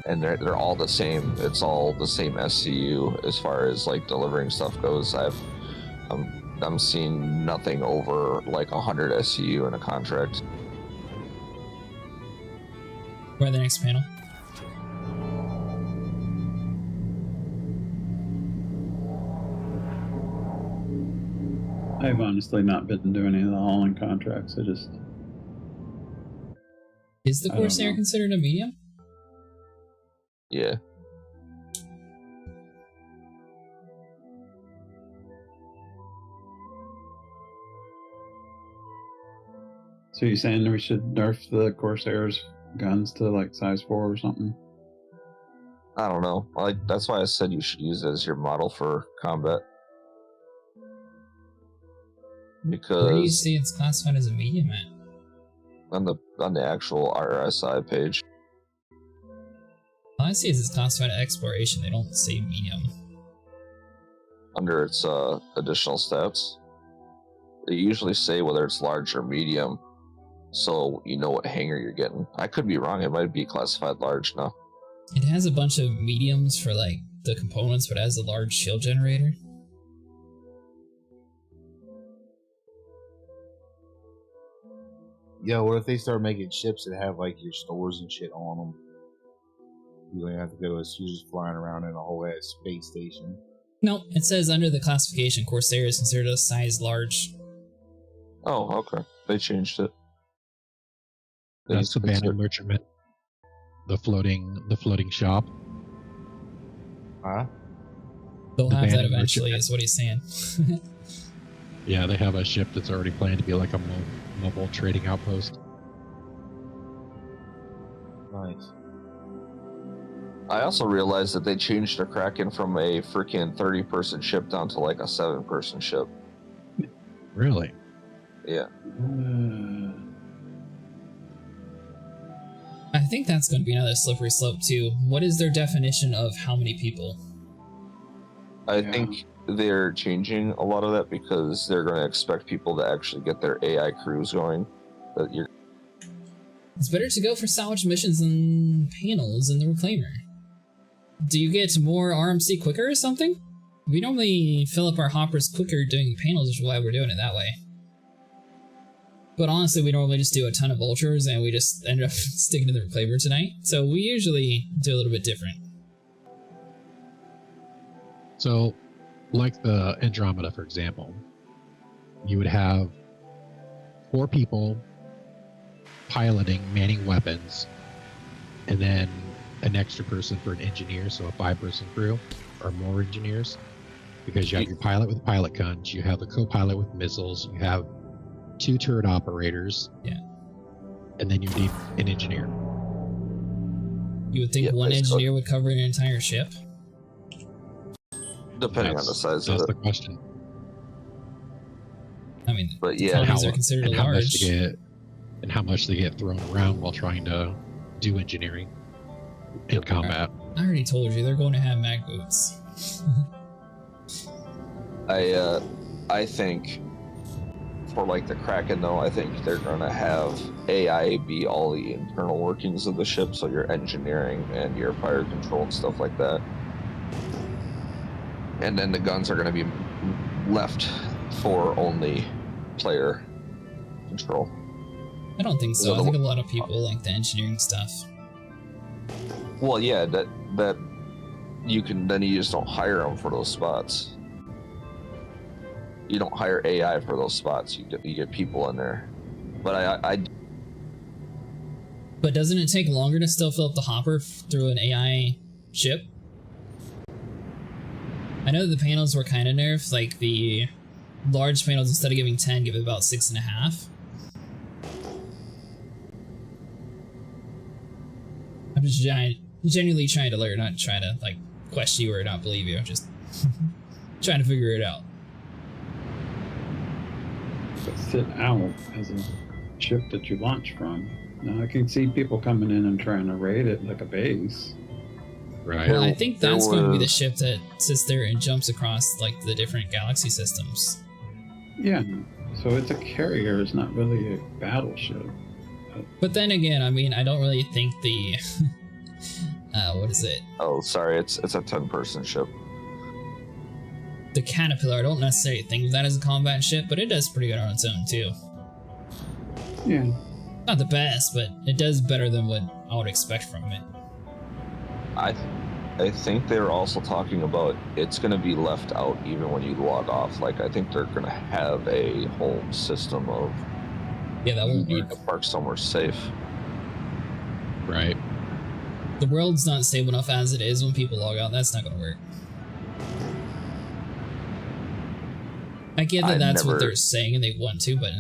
And they're all the same. It's all the same SCU as far as like delivering stuff goes. I'm seeing nothing over like 100 SCU in a contract. By the next panel. I've honestly not been doing any of the hauling contracts. I just... Is the Corsair considered a medium? Yeah. So you're saying we should nerf the Corsair's guns to like size 4 or something? I don't know. Like that's why I said you should use it as your model for combat. Because where do you see it's classified as a medium at? On the actual RSI page. All I see is it's classified as exploration. They don't say medium. Under its additional stats, they usually say whether it's large or medium, so you know what hangar you're getting. I could be wrong. It might be classified large now. It has a bunch of mediums for like the components, but it has a large shield generator. Yo, what if they start making ships that have like your stores and shit on them? You don't have to go to you're just flying around in a whole ass space station. No, it says under the classification, Corsair is considered a size large. Oh, okay. They changed it. That's the abandoned merchantman. The floating shop. Huh? They'll have that eventually, is what he's saying. Yeah, they have a ship that's already planned to be like a mobile trading outpost. Nice. I also realized that they changed the Kraken from a freaking 30-person ship down to like a 7-person ship. Really? Yeah. I think that's going to be another slippery slope too. What is their definition of how many people? I think they're changing a lot of that because they're going to expect people to actually get their AI crews going. That you're. It's better to go for salvage missions and panels in the reclaimer. Do you get more RMC quicker or something? We normally fill up our hoppers quicker doing panels, which is why we're doing it that way. But honestly, we normally just do a ton of vultures and we just ended up sticking to the reclaimer tonight. So we usually do a little bit different. So, like the Andromeda, for example, you would have 4 people piloting, manning weapons, and then an extra person for an engineer, so a 5-person crew, or more engineers, because you have your pilot with pilot guns, you have the co-pilot with missiles, you have 2 turret operators, yeah, and then you need an engineer. You would think one engineer would cover an entire ship? Depending on the size of it. That's the question. I mean, but yeah, colonies are considered large. And how much they get thrown around while trying to do engineering in combat. I already told you, they're going to have mag boots. I think for like the Kraken though, I think they're gonna have AI be all the internal workings of the ship, so your engineering and your fire control and stuff like that. And then the guns are gonna be left for only player control. I don't think so. I think a lot of people like the engineering stuff. Well, yeah, that you can, then you just don't hire them for those spots. You don't hire AI for those spots. You get people in there. But I But doesn't it take longer to still fill up the hopper through an AI ship? I know that the panels were kind of nerfed. Like the large panels, instead of giving 10, give it about 6.5. I'm just genuinely trying to learn, not trying to like question you or not believe you. I'm just trying to figure it out. But sit out as a ship that you launch from. Now I can see people coming in and trying to raid it like a base. Right. Well, I think that's going to be the ship that sits there and jumps across like the different galaxy systems. Yeah, so it's a carrier. It's not really a battleship. But then again, I mean, I don't really think the what is it? Oh, sorry, it's a 10-person ship. The Caterpillar, I don't necessarily think of that as a combat ship, but it does pretty good on its own too. Yeah. Not the best, but it does better than what I would expect from it. I think they're also talking about it's going to be left out even when you log off. Like, I think they're going to have a whole system of that won't need to park somewhere safe. Right. The world's not safe enough as it is. When people log out, that's not going to work. I get that that's what they're saying and they want to, but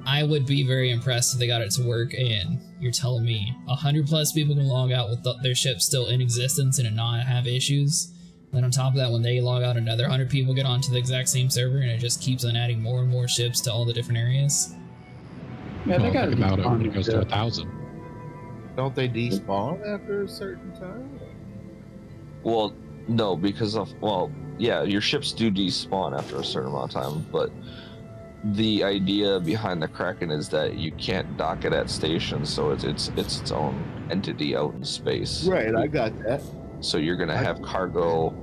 I would be very impressed if they got it to work. And you're telling me 100+ people can log out with their ship still in existence and not have issues. Then on top of that, when they log out, another 100 people get onto the exact same server, and it just keeps on adding more and more ships to all the different areas. Yeah, they got think about it when it goes to 1,000. Don't they despawn after a certain time? Well, no, because of, well, yeah, your ships do despawn after a certain amount of time, but the idea behind the Kraken is that you can't dock it at stations, so it's its own entity out in space. Right, I got that. So you're gonna have cargo.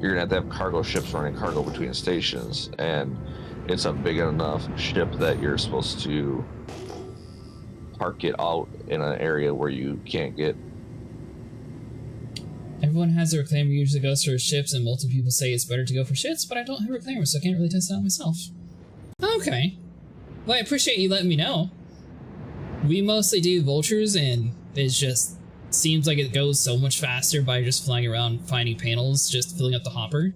You're gonna have to have cargo ships running cargo between stations, and it's a big enough ship that you're supposed to park it out in an area where you can't get. Everyone has a reclaimer usually goes for ships, and multiple people say it's better to go for ships, but I don't have a reclaimer, so I can't really test it out myself. Okay. Well, I appreciate you letting me know. We mostly do vultures, and it just seems like it goes so much faster by just flying around finding panels, just filling up the hopper.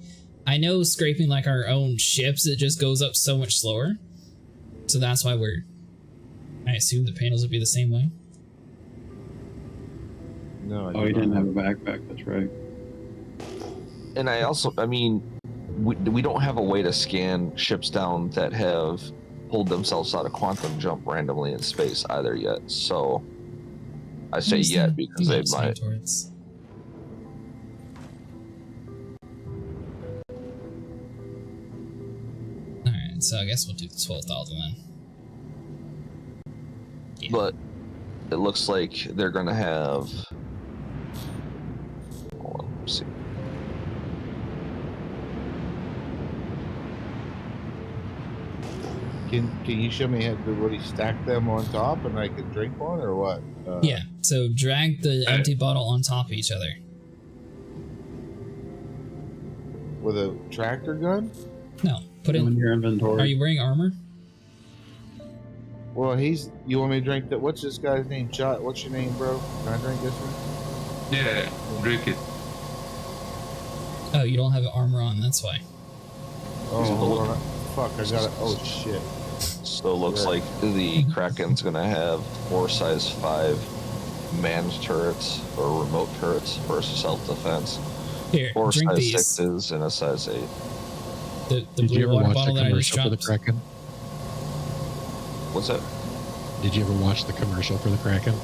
I know scraping like our own ships, it just goes up so much slower. So that's why I assume the panels would be the same way. No. Oh, you didn't have a backpack, that's right. And I mean, we don't have a way to scan ships down that have pulled themselves out of quantum jump randomly in space either yet. So I say yet because they might. so I guess we'll do the 12,000 then. Yeah. But it looks like they're gonna have. Hold on, let's see. Can you show me how to really stack them on top and I can drink one or what? Yeah, so drag the empty bottle on top of each other. With a tractor gun? No, put it in your inventory. Are you wearing armor? Well, you want me to drink that? What's this guy's name? What's your name, bro? Can I drink this one? Yeah, drink it. Oh, you don't have armor on, that's why. Oh, hold on. Fuck, I got it. Oh, shit. So it looks like the Kraken's gonna have 4 size 5 manned turrets or remote turrets versus self-defense. Here, 4 drink size these. 6s and a size 8. The Did blue you ever water watch bottle the that I just commercial for the dropped. Kraken? What's that? Did you ever watch the commercial for the Kraken?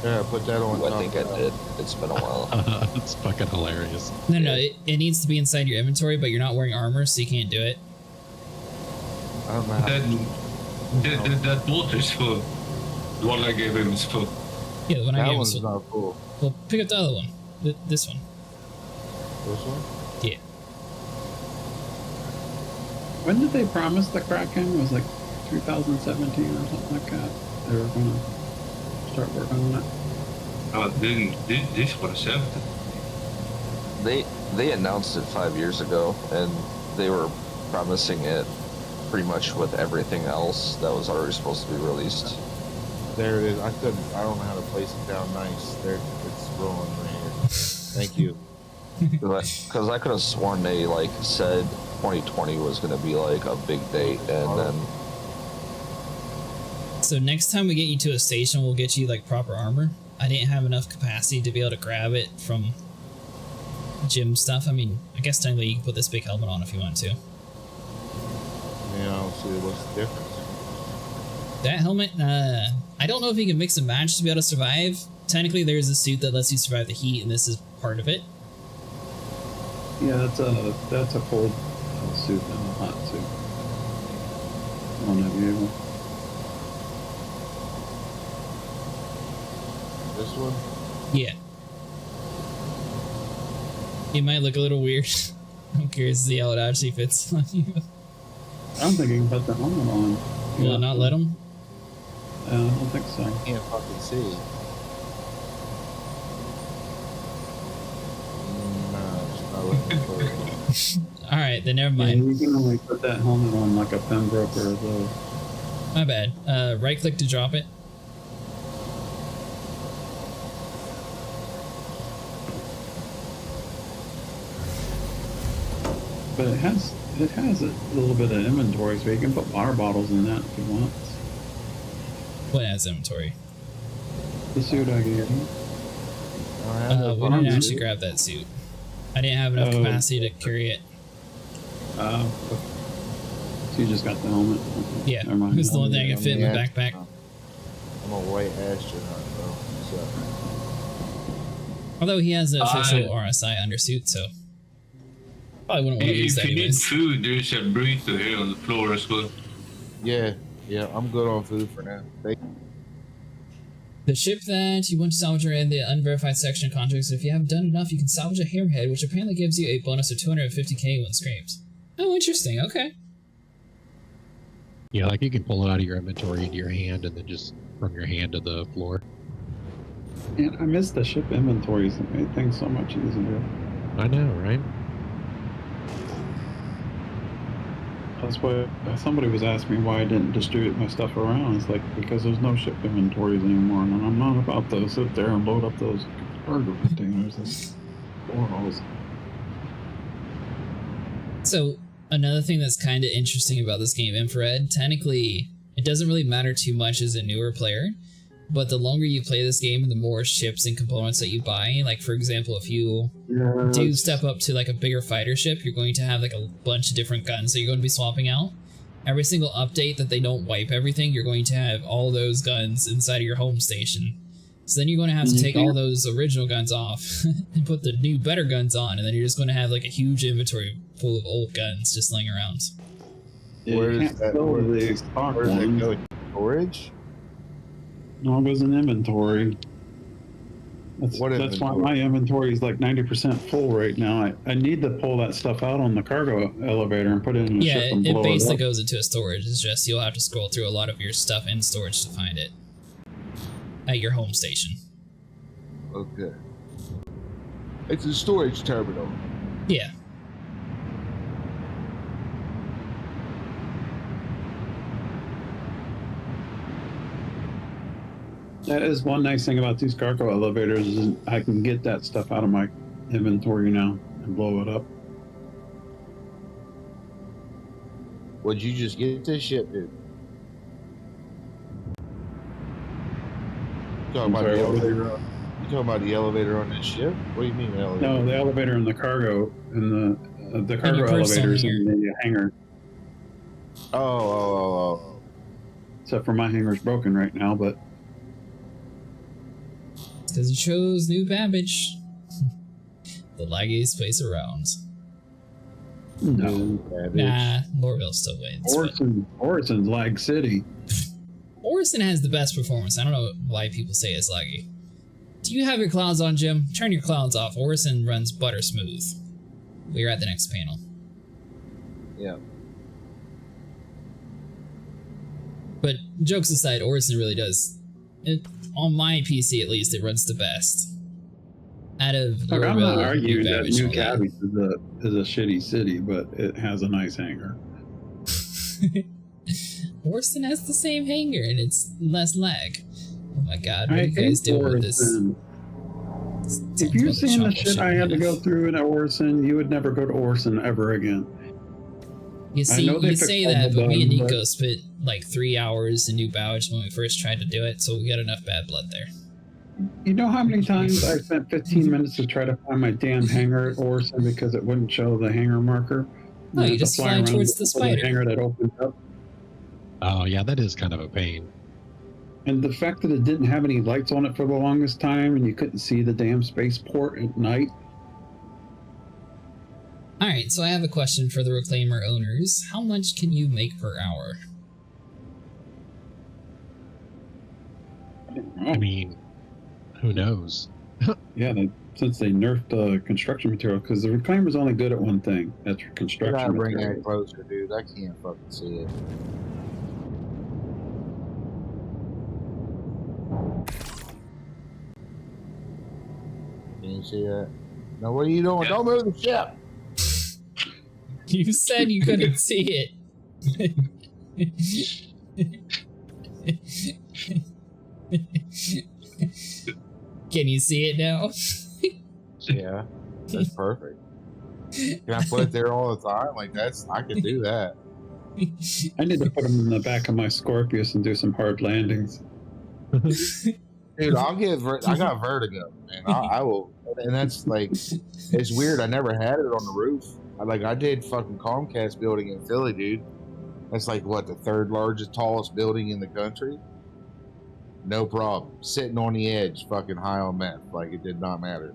Yeah, put that on. I think I did. It's been a while. It's fucking hilarious. No, it needs to be inside your inventory, but you're not wearing armor, so you can't do it. I don't know how That water's full. The one I gave him is full. Yeah, the one I that gave one's was not full. Well, pick up the other one. This one. This one? Yeah. When did they promise the Kraken? It was like 2017 or something like that. They were going to start working on it. Oh, this was 7. They announced it 5 years ago, and they were promising it pretty much with everything else that was already supposed to be released. There it is. I don't know how to place it down nice. There, it's rolling right here. Thank you. Because I could have sworn they like said 2020 was going to be like a big date, and then. So next time we get you to a station, we'll get you like proper armor. I didn't have enough capacity to be able to grab it from gym stuff. I mean, I guess technically you can put this big helmet on if you want to. Yeah, I don't see what's the difference. That helmet, I don't know if you can mix and match to be able to survive. Technically, there's a suit that lets you survive the heat, and this is part of it. Yeah, that's a cold suit and a hot suit. One of you. This one? Yeah. It might look a little weird. I'm curious to see how it actually fits on you. I don't think you can put the helmet on. Will it not let him? I don't think so. I can't fucking see. No, it's not looking for it. Alright, then never Yeah, mind. you can only put that helmet on like a Pembroke or the. My bad. Right click to drop it. But it has a little bit of inventory, so you can put water bottles in that if you want. What has inventory? The suit I gave you. We didn't actually grab that suit. I didn't have enough capacity to carry it. So you just got the helmet. Yeah, Never mind. it's the only thing I can fit in my backpack. I'm a white astronaut, bro. So, Although he has an official RSI undersuit, so probably wouldn't want to use If that you need anyways. food, there's a burrito here on the floor as well. yeah, I'm good on food for now. The ship that you want to salvage are in the unverified section of contracts. If you haven't done enough, you can salvage a hammerhead, which apparently gives you a bonus of 250k when scraped. Oh, interesting. Okay. Yeah, like you can pull it out of your inventory into your hand and then just from your hand to the floor. And I miss the ship inventories. It made things so much easier. I know, right? That's why somebody was asking me why I didn't distribute my stuff around. It's like, because there's no ship inventories anymore, and I'm not about to sit there and load up those cargo containers. It's gross. So, another thing that's kind of interesting about this game, Infrared, technically, it doesn't really matter too much as a newer player, but the longer you play this game, the more ships and components that you buy. Like, for example, if you do step up to like a bigger fighter ship, you're going to have like a bunch of different guns that you're going to be swapping out. Every single update that they don't wipe everything, you're going to have all those guns inside of your home station. So then you're going to have to take all those original guns off and put the new, better guns on, and then you're just going to have like a huge inventory full of old guns just laying around. You does can't that? fill Where, the stock where does that ones. go? Storage? No, it goes in inventory. That's What why inventory? my inventory is like 90% full right now. I need to pull that stuff out on the cargo elevator and put it in a Yeah, ship and it blow basically it up. goes into a storage. It's just you'll have to scroll through a lot of your stuff in storage to find it at your home station. Okay. It's a storage terminal. Yeah. That is one nice thing about these cargo elevators is I can get that stuff out of my inventory now and blow it up. Would you just get this ship, dude? You talking about the elevator? You talking about the elevator on this ship? What do you mean elevator? No, the elevator and the cargo and the cargo your personal elevators in the hangar. Oh. Except for my hangar's broken right now, but Because you chose New Babbage. The laggiest place around. no. Nah, Lorville still wins. Orison's Lag City. Orison has the best performance. I don't know why people say it's laggy. Do you have your clouds on, Jim? Turn your clouds off. Orison runs butter smooth. We're at the next panel. Yeah. But jokes aside, Orison really does. On my PC at least, it runs the best. Out of Look, I'm not arguing that Babbage, New all that. Cabby is a shitty city, but it has a nice hangar. Orison has the same hangar and it's less lag. Oh my god, what I are you guys hate doing with this? Orison. Sounds If you've about seen the chocolate shit I had to go enough. through in Orison, you would never go to Orison ever again. You see, know they you fixed say all that, the but me and bugs, Nico but- spent like 3 hours in New Babbage when we first tried to do it, so we got enough bad blood there. You know how many times I spent 15 minutes to try to find my damn hangar at Orison because it wouldn't show the hangar marker? No, I you had to just fly fly around towards the before spider. hangar that opened up. Oh, yeah, that is kind of a pain. And the fact that it didn't have any lights on it for the longest time and you couldn't see the damn spaceport at night. Alright, so I have a question for the Reclaimer owners. How much can you make per hour? I mean, who knows? Yeah, since they nerfed the construction material, because the Reclaimer's only good at one thing. That's You construction gotta bring material. that closer, dude. I can't fucking see it. Can you see that? No, what are you doing? Don't move the ship. You said you couldn't see it. Can you see it now? Yeah, that's perfect. Can I put it there all the time? Like I can do that. I need to put them in the back of my Scorpius and do some hard landings. Dude, I got vertigo, man. I will, and that's like, it's weird. I never had it on the roof. I did fucking Comcast building in Philly, dude. That's like what, the third largest, tallest building in the country. No problem. Sitting on the edge, fucking high on meth. Like it did not matter.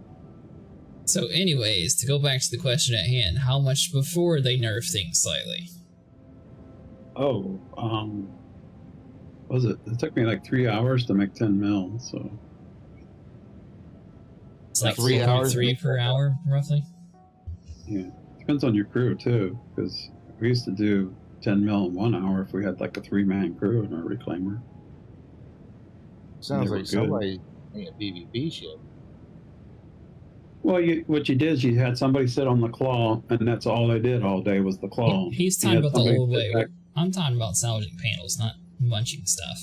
So anyways, to go back to the question at hand, how much before they nerf things slightly? Oh, was it? It took me like 3 hours to make 10 mil, so. It's like 3 hours 3 per hour, roughly. Yeah, depends on your crew too, because we used to do 10 mil in 1 hour if we had like a 3-man crew in our Reclaimer. Sounds They were like good. somebody in a PvP ship. Well, what you did is you had somebody sit on the claw, and that's all they did all day was the claw. He's You talking had about the somebody old sit way. back- I'm talking about salvaging panels, not munching stuff.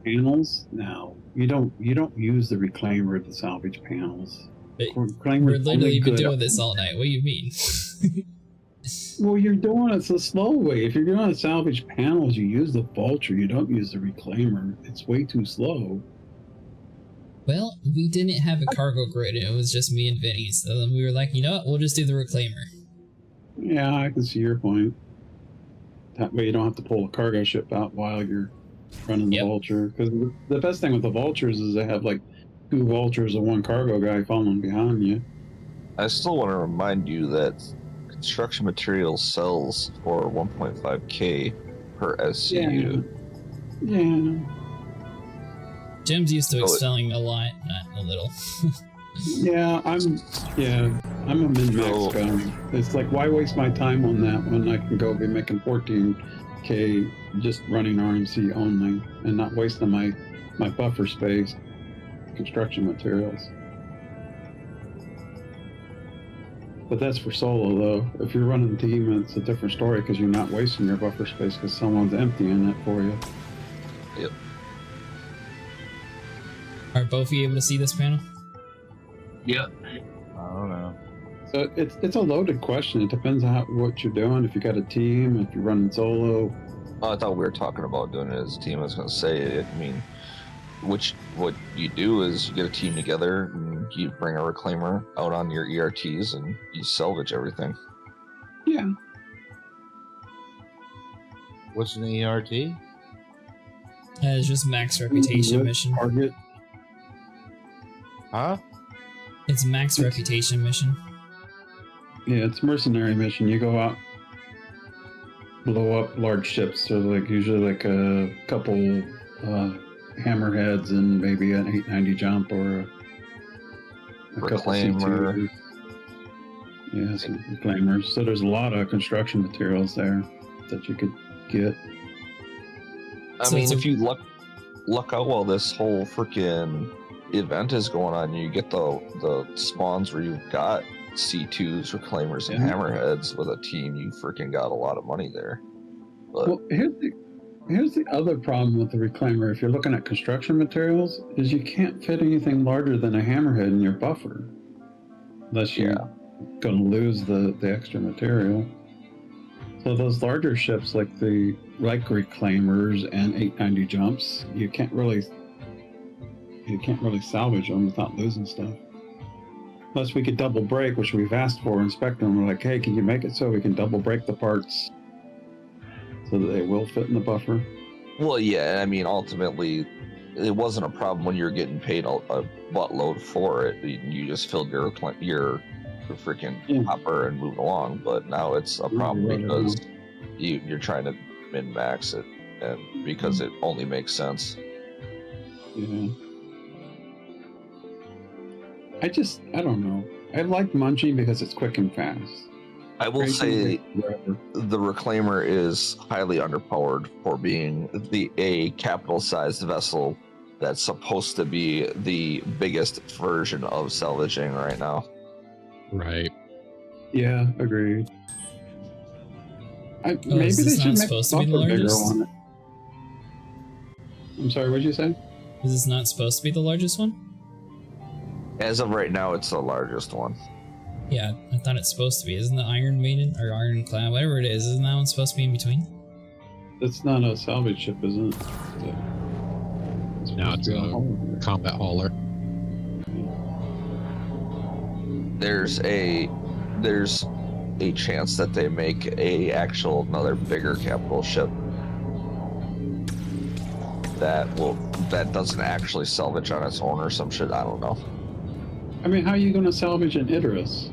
Panels? No, you don't use the Reclaimer to salvage panels. But Reclaimer's we're literally only been good doing at- this all night. What do you mean? Well, you're doing it the slow way. If you're going to salvage panels, you use the Vulture. You don't use the Reclaimer. It's way too slow. Well, we didn't have a cargo grid, and it was just me and Vinny, so then we were like, you know what, we'll just do the Reclaimer. Yeah, I can see your point. That way you don't have to pull a cargo ship out while you're running the Vulture. Because the best thing with the Vultures is they have like 2 Vultures and 1 cargo guy following behind you. I still want to remind you that construction materials sells for 1.5k per SCU. Yeah. Jim's used to Oh, excelling a lot, not a little. Yeah, I'm a min-max guy. It's like, why waste my time on that when I can go be making 14k just running RMC only and not wasting my buffer space, construction materials. But that's for solo though. If you're running team, it's a different story because you're not wasting your buffer space because someone's emptying it for you. Yep. Are both of you able to see this panel? Yep. I don't know. So it's a loaded question. It depends on what you're doing. If you got a team, if you're running solo. Oh, I thought we were talking about doing it as a team. I was going to say it. I mean, what you do is you get a team together and you bring a reclaimer out on your ERTs and you salvage everything. Yeah. What's an ERT? It's just max reputation mission. Target. Huh? It's max reputation mission. Yeah, it's mercenary mission. You go out, blow up large ships. So like usually like a couple hammerheads and maybe an 890 jump or a Reclaimer. couple C2s. Yeah, some reclaimers. So there's a lot of construction materials there that you could get. I mean, if you luck out while this whole freaking event is going on, you get the spawns where you've got C2s, reclaimers, and hammerheads with a team. You freaking got a lot of money there. But Well, here's the other problem with the reclaimer. If you're looking at construction materials, is you can't fit anything larger than a hammerhead in your buffer, unless you're going to lose the extra material. So those larger ships, like reclaimers and 890 jumps, you can't really salvage them without losing stuff. Unless we could double break, which we've asked for in Spectrum. We're like, hey, can you make it so we can double break the parts so that they will fit in the buffer? well, yeah, I mean, ultimately, it wasn't a problem when you were getting paid a buttload for it. You just filled your freaking hopper and moved along. But now it's a problem because you're trying to min-max it, and because it only makes sense. Yeah. I don't know. I like Munchie because it's quick and fast. I will say the Reclaimer is highly underpowered for being a capital-sized vessel that's supposed to be the biggest version of salvaging right now. Right. Yeah, agreed. Maybe is they this should not make supposed to be the buffer bigger largest? on it. I'm sorry, what did you say? Is this not supposed to be the largest one? As of right now, it's the largest one. Yeah, I thought it's supposed to be. Isn't the Iron Maiden or Iron Cloud, whatever it is, isn't that one supposed to be in between? It's not a salvage ship, isn't it? No, it's a combat hauler. There's a chance that they make another bigger capital ship that doesn't actually salvage on its own or some shit. I don't know. I mean, how are you going to salvage an Idris?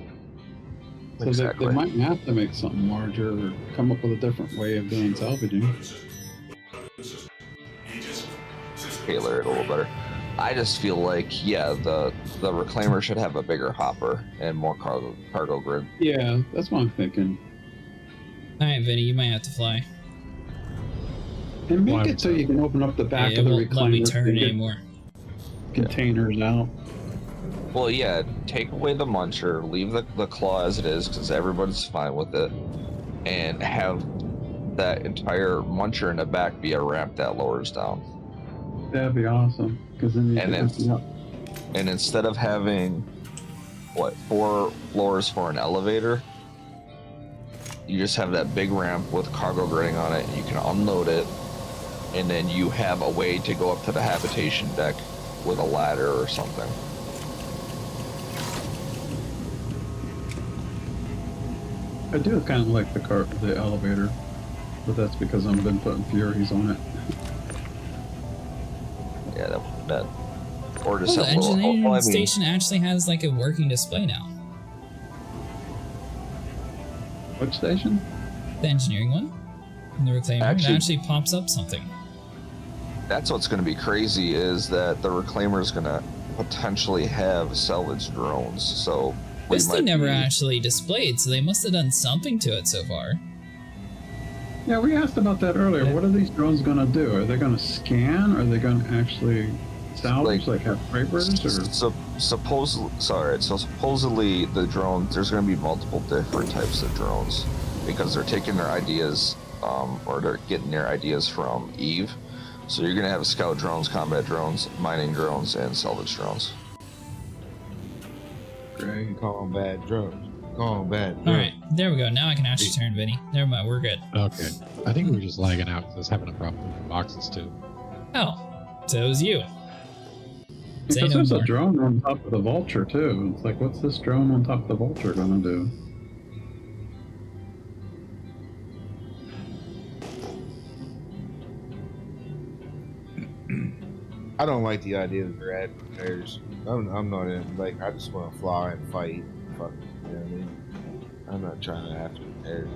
So Exactly. they might have to make something larger or come up with a different way of doing salvaging. Tailor it a little better. I just feel like, the Reclaimer should have a bigger hopper and more cargo grid. Yeah, that's what I'm thinking. Alright, Vinny, you might have to fly. And make it so you can open up the back Yeah, of the it won't let me reclaimer turn to get anymore. containers out. Well, yeah, take away the muncher, leave the claw as it is, because everybody's fine with it, and have that entire muncher in the back be a ramp that lowers down. That'd be awesome. Because then you and instead of having 4 floors for an elevator, you just have that big ramp with cargo gridding on it. You can unload it, and then you have a way to go up to the habitation deck with a ladder or something. I do kind of like the elevator, but that's because I've been putting Furies on it. Yeah, that or just The have a little. engineering station actually has like a working display now. Which station? The engineering one. And the reclaimer. Actually- It actually pops up something. That's what's going to be crazy is that the reclaimer is going to potentially have salvage drones. So we This might thing never be- actually displayed, so they must have done something to it so far. Yeah, we asked about that earlier. What are these drones going to do? Are they going to scan? Are they going to actually salvage, like have scrapers? Or supposedly the drones, there's going to be multiple different types of drones because they're taking their ideas, or they're getting their ideas from Eve. So you're going to have scout drones, combat drones, mining drones, and salvage drones. Great. Combat drones. Combat drones. Alright, there we go. Now I can actually turn, Vinny. Never mind, we're good. Okay. I think we were just lagging out because I was having a problem with the boxes too. Oh, so it was you. Say Because no there's more. a drone on top of the vulture too. It's like, what's this drone on top of the vulture going to do? I don't like the idea that they're adding repairs. I'm not in. Like, I just want to fly and fight. Fuck, you know what I mean? I'm not trying to have to repair it.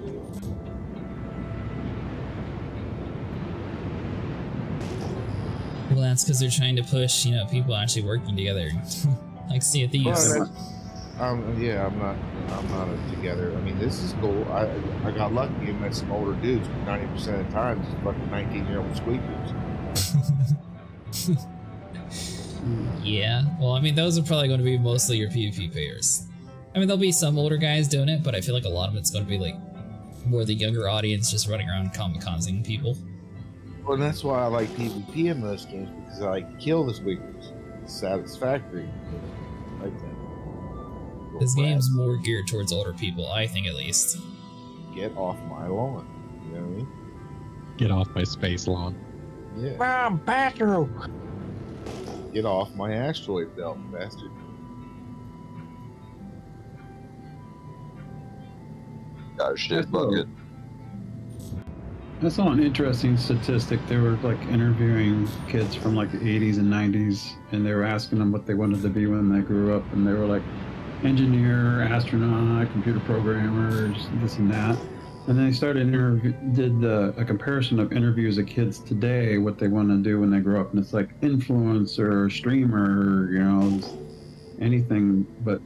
Well, that's because they're trying to push, people actually working together. Like Sea of Thieves. Well, yeah, I'm not together. I mean, this is cool. I got lucky and met some older dudes, but 90% of the time, it's fucking 19-year-old squeakers. Yeah, well, I mean, those are probably going to be mostly your PvP players. I mean, there'll be some older guys doing it, but I feel like a lot of it's going to be like more the younger audience just running around kamikazing people. Well, that's why I like PvP in most games, because I like kill the squeakers. It's satisfactory. I like that. This game's more geared towards older people, I think at least. Get off my lawn. You know what I mean? Get off my space lawn. Yeah. Mom, bathroom! Get off my asteroid belt, bastard. Got a shit bucket. I saw an interesting statistic. They were like interviewing kids from like the 80s and 90s, and they were asking them what they wanted to be when they grew up, and they were like engineer, astronaut, computer programmers, this and that. And then they started did a comparison of interviews of kids today, what they want to do when they grow up, and it's like influencer, streamer, anything but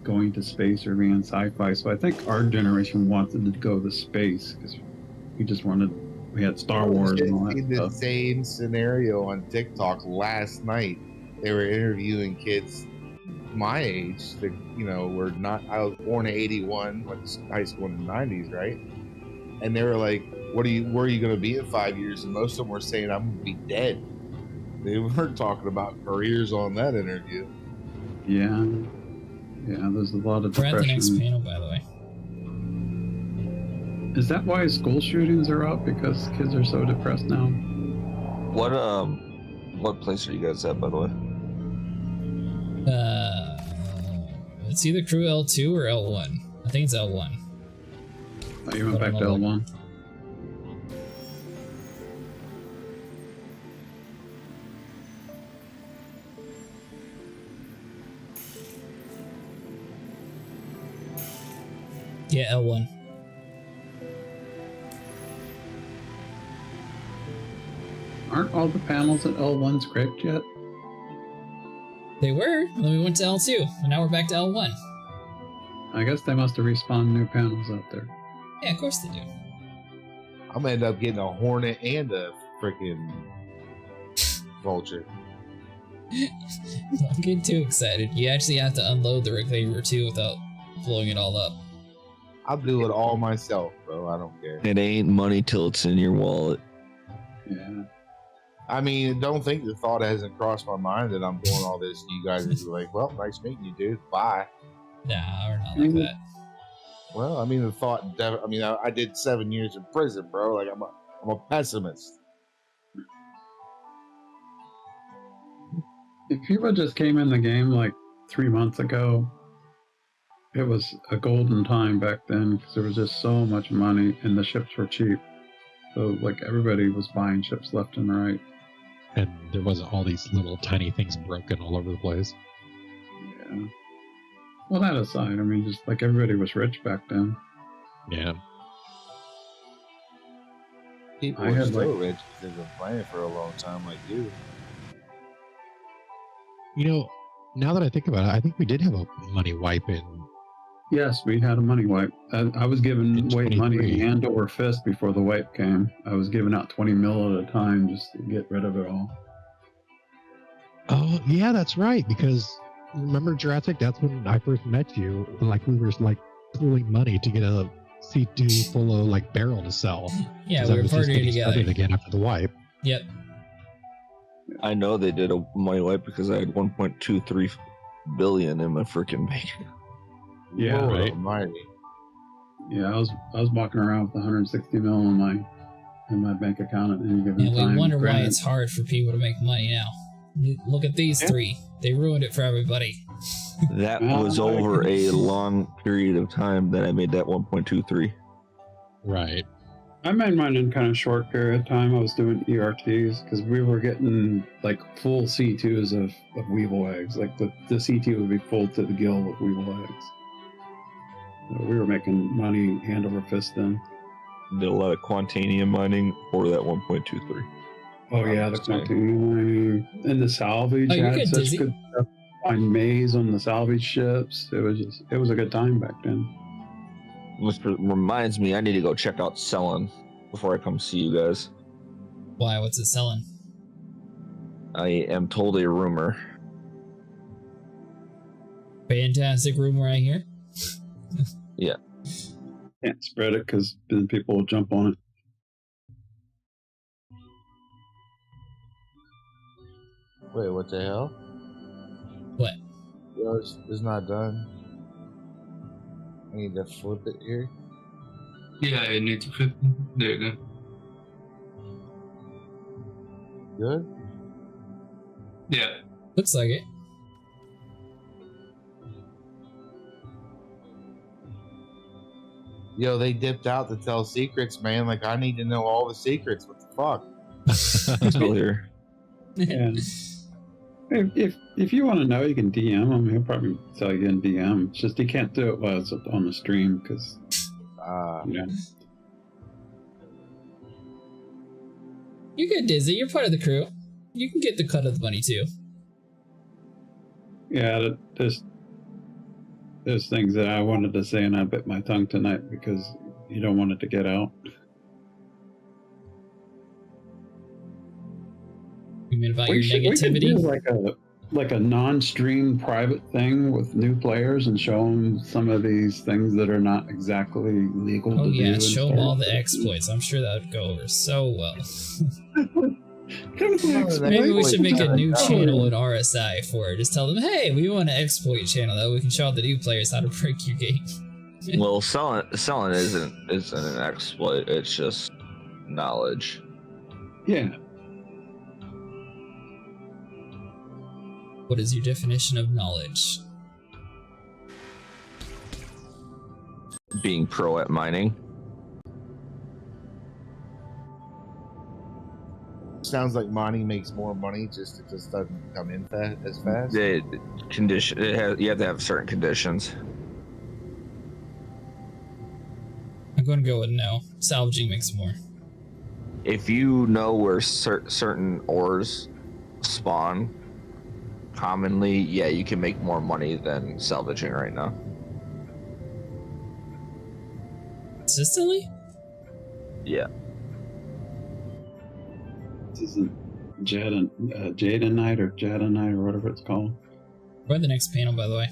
going to space or being sci-fi. So I think our generation wanted to go to space because we had Star Wars and all that the stuff. same scenario on TikTok last night. They were interviewing kids my age that were not. I was born in '81, went to high school in the '90s, right? And they were like, where are you going to be in 5 years? And most of them were saying, I'm going to be dead. They weren't talking about careers on that interview. Yeah, there's a lot of We're at the next depression. panel, by the way. Is that why school shootings are up? Because kids are so depressed now? What place are you guys at, by the way? It's either crew L2 or L1. I think it's L1. Oh, you went back to L1? Yeah, L1. Aren't all the panels at L1 scraped yet? They were, and then we went to L2, and now we're back to L1. I guess they must have respawned new panels out there. Yeah, of course they do. I'm gonna end up getting a Hornet and a freaking Vulture. Don't get too excited. You actually have to unload the reclaimer too without blowing it all up. I'll do it all myself, bro. I don't care. It ain't money till it's in your wallet. Yeah. I mean, don't think the thought hasn't crossed my mind that I'm doing all this. You guys are like, well, nice meeting you, dude. Bye. Nah, we're not like that. Well, I mean, the thought. I did 7 years in prison, bro. Like, I'm a pessimist. If people just came in the game like 3 months ago, it was a golden time back then because there was just so much money and the ships were cheap. So like everybody was buying ships left and right. And there wasn't all these little tiny things broken all over the place. Yeah. Well, that aside, I mean, just like everybody was rich back then. Yeah. People I are had, still like- rich because they've been playing for a long time, like you. You know, now that I think about it, I think we did have a money wipe in. Yes, we had a money wipe. I was giving In away 23. money hand over fist before the wipe came. I was giving out 20 mil at a time just to get rid of it all. Oh, yeah, that's right. Because remember, Jurassic, that's when I first met you. Like, we were like pooling money to get a C2 full of like barrel to sell. Yeah, 'Cause we I were was just partying getting together. started again after the wipe. Yep. I know they did a money wipe because I had 1.23 billion in my freaking bank. Yeah, Lord right. Almighty. Yeah, I was walking around with 160 mil in my bank account at any given And time. we wonder why Granted, it's hard for people to make money now. Look at these Yeah. three. They ruined it for everybody. That was over a long period of time that I made that 1.23. Right. I made mine in kind of short period of time. I was doing ERTs because we were getting like full C2s of weevil eggs. Like the C2 would be full to the gill with weevil eggs. So we were making money hand over fist then. Did a lot of quantanium mining for that 1.23. Oh yeah, the continuing mining and the salvage Oh, you're had good, such Dizzy. good stuff. Find maize on the salvage ships. It was a good time back then. Which reminds me, I need to go check out selling before I come see you guys. Why? What's it selling? I am told a rumor. Fantastic rumor right here. Yeah. Can't spread it because then people will jump on it. Wait, what the hell? What? Yo, it's not done. I need to flip it here. Yeah, you need to flip. There you go. Good? Yeah. Looks like it. Yo, they dipped out to tell secrets, man. Like, I need to know all the secrets. What the fuck? I'm still here. And if you want to know, you can DM him. He'll probably tell you in DM. It's just he can't do it while it's on the stream because, you know. You're good, Dizzy. You're part of the crew. You can get the cut of the money too. Yeah, there's things that I wanted to say and I bit my tongue tonight because you don't want it to get out. You mean about your We could negativity? do like a non-stream private thing with new players and show them some of these things that are not exactly legal Oh to do. yeah, and show them stuff. all the exploits. I'm sure that would go over so well. Come with the Maybe we exploits. should make a new Oh. channel in RSI for it. Just tell them, hey, we want an exploit channel that we can show all the new players how to break your game. Well, selling isn't an exploit. It's just knowledge. Yeah. What is your definition of knowledge? Being pro at mining. Sounds like mining makes more money, just it just doesn't come in as fast. You have to have certain conditions. I'm going to go with no. Salvaging makes more. If you know where certain ores spawn commonly, yeah, you can make more money than salvaging right now. Consistently? Yeah. This isn't Jadenite or Jadenite or whatever it's called. We're at the next panel, by the way.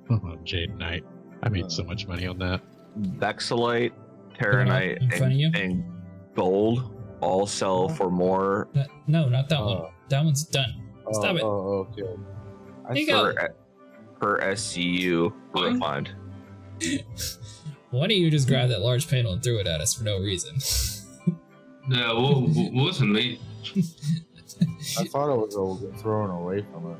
Oh, Jade Knight. I made so much money on that. Bexolite, in Terranite, front of you? and gold all sell for more No, not that one. That one's done. Stop it. Oh, okay. There you go. per SCU refined. Why don't you just grab that large panel and throw it at us for no reason? Yeah, wasn't me. I thought it was all thrown away from us.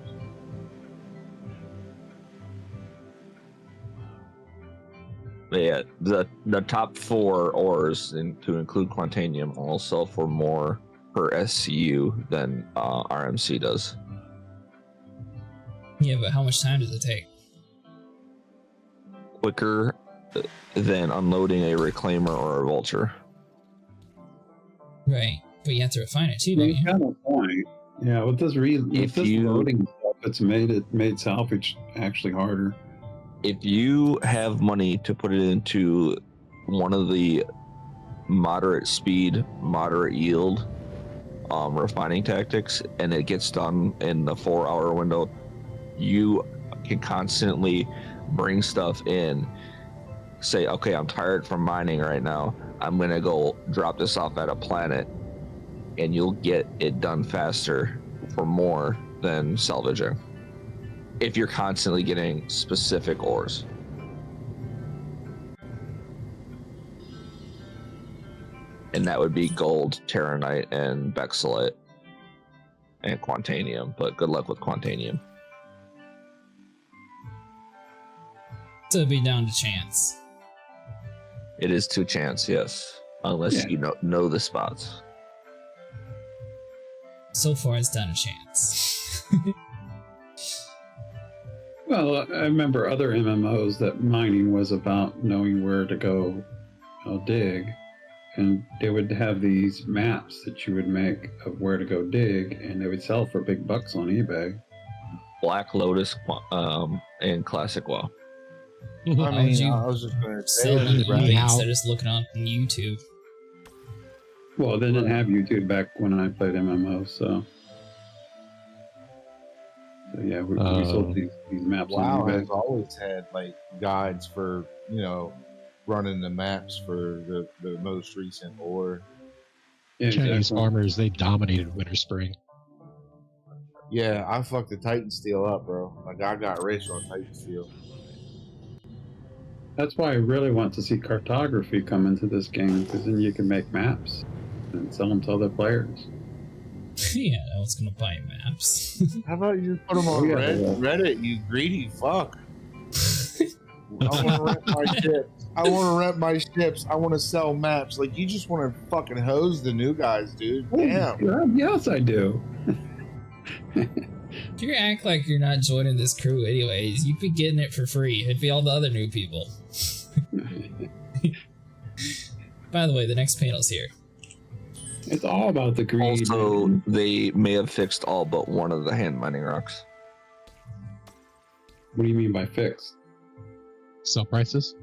But yeah, the top 4 ores, to include Quantanium, all sell for more per SCU than RMC does. Yeah, but how much time does it take? Quicker than unloading a reclaimer or a vulture. Right, but you have to refine it too, You don't you? got a point. Yeah, with this loading stuff, it's made salvage actually harder. If you have money to put it into one of the moderate speed, moderate yield refining tactics, and it gets done in the 4-hour window, you can constantly bring stuff in. Say, okay, I'm tired from mining right now. I'm gonna go drop this off at a planet, and you'll get it done faster for more than salvaging. If you're constantly getting specific ores. And that would be gold, terranite, and bexolite, and quantanium, but good luck with quantanium. So it'd be down to chance. It is to chance, yes. Unless you know the spots. So far, it's down to chance. Well, I remember other MMOs that mining was about knowing where to go dig. And they would have these maps that you would make of where to go dig, and they would sell for big bucks on eBay. Black Lotus and Classic WoW. I mean, I was just going to say, sell on eBay instead of just looking on YouTube. Well, they didn't have YouTube back when I played MMO, so yeah, we sold these maps WoW on eBay. has always had like guides for running the maps for the most recent ore. Yeah, Chinese exactly. farmers, they dominated Winter Spring. Yeah, I fucked the Titan Steel up, bro. Like I got rich on Titan Steel. That's why I really want to see cartography come into this game, because then you can make maps and sell them to other players. Yeah, no one's gonna buy maps. How about you just put them on Reddit, you greedy fuck? I want to rent my ships. I want to rent my ships. I want to sell maps. Like, you just want to fucking hose the new guys, dude. Damn. Yes, I do. If you act like you're not joining this crew anyways, you'd be getting it for free. It'd be all the other new people. By the way, the next panel's here. It's all about the greed. Also, they may have fixed all but one of the hand mining rocks. What do you mean by fixed? Sell prices?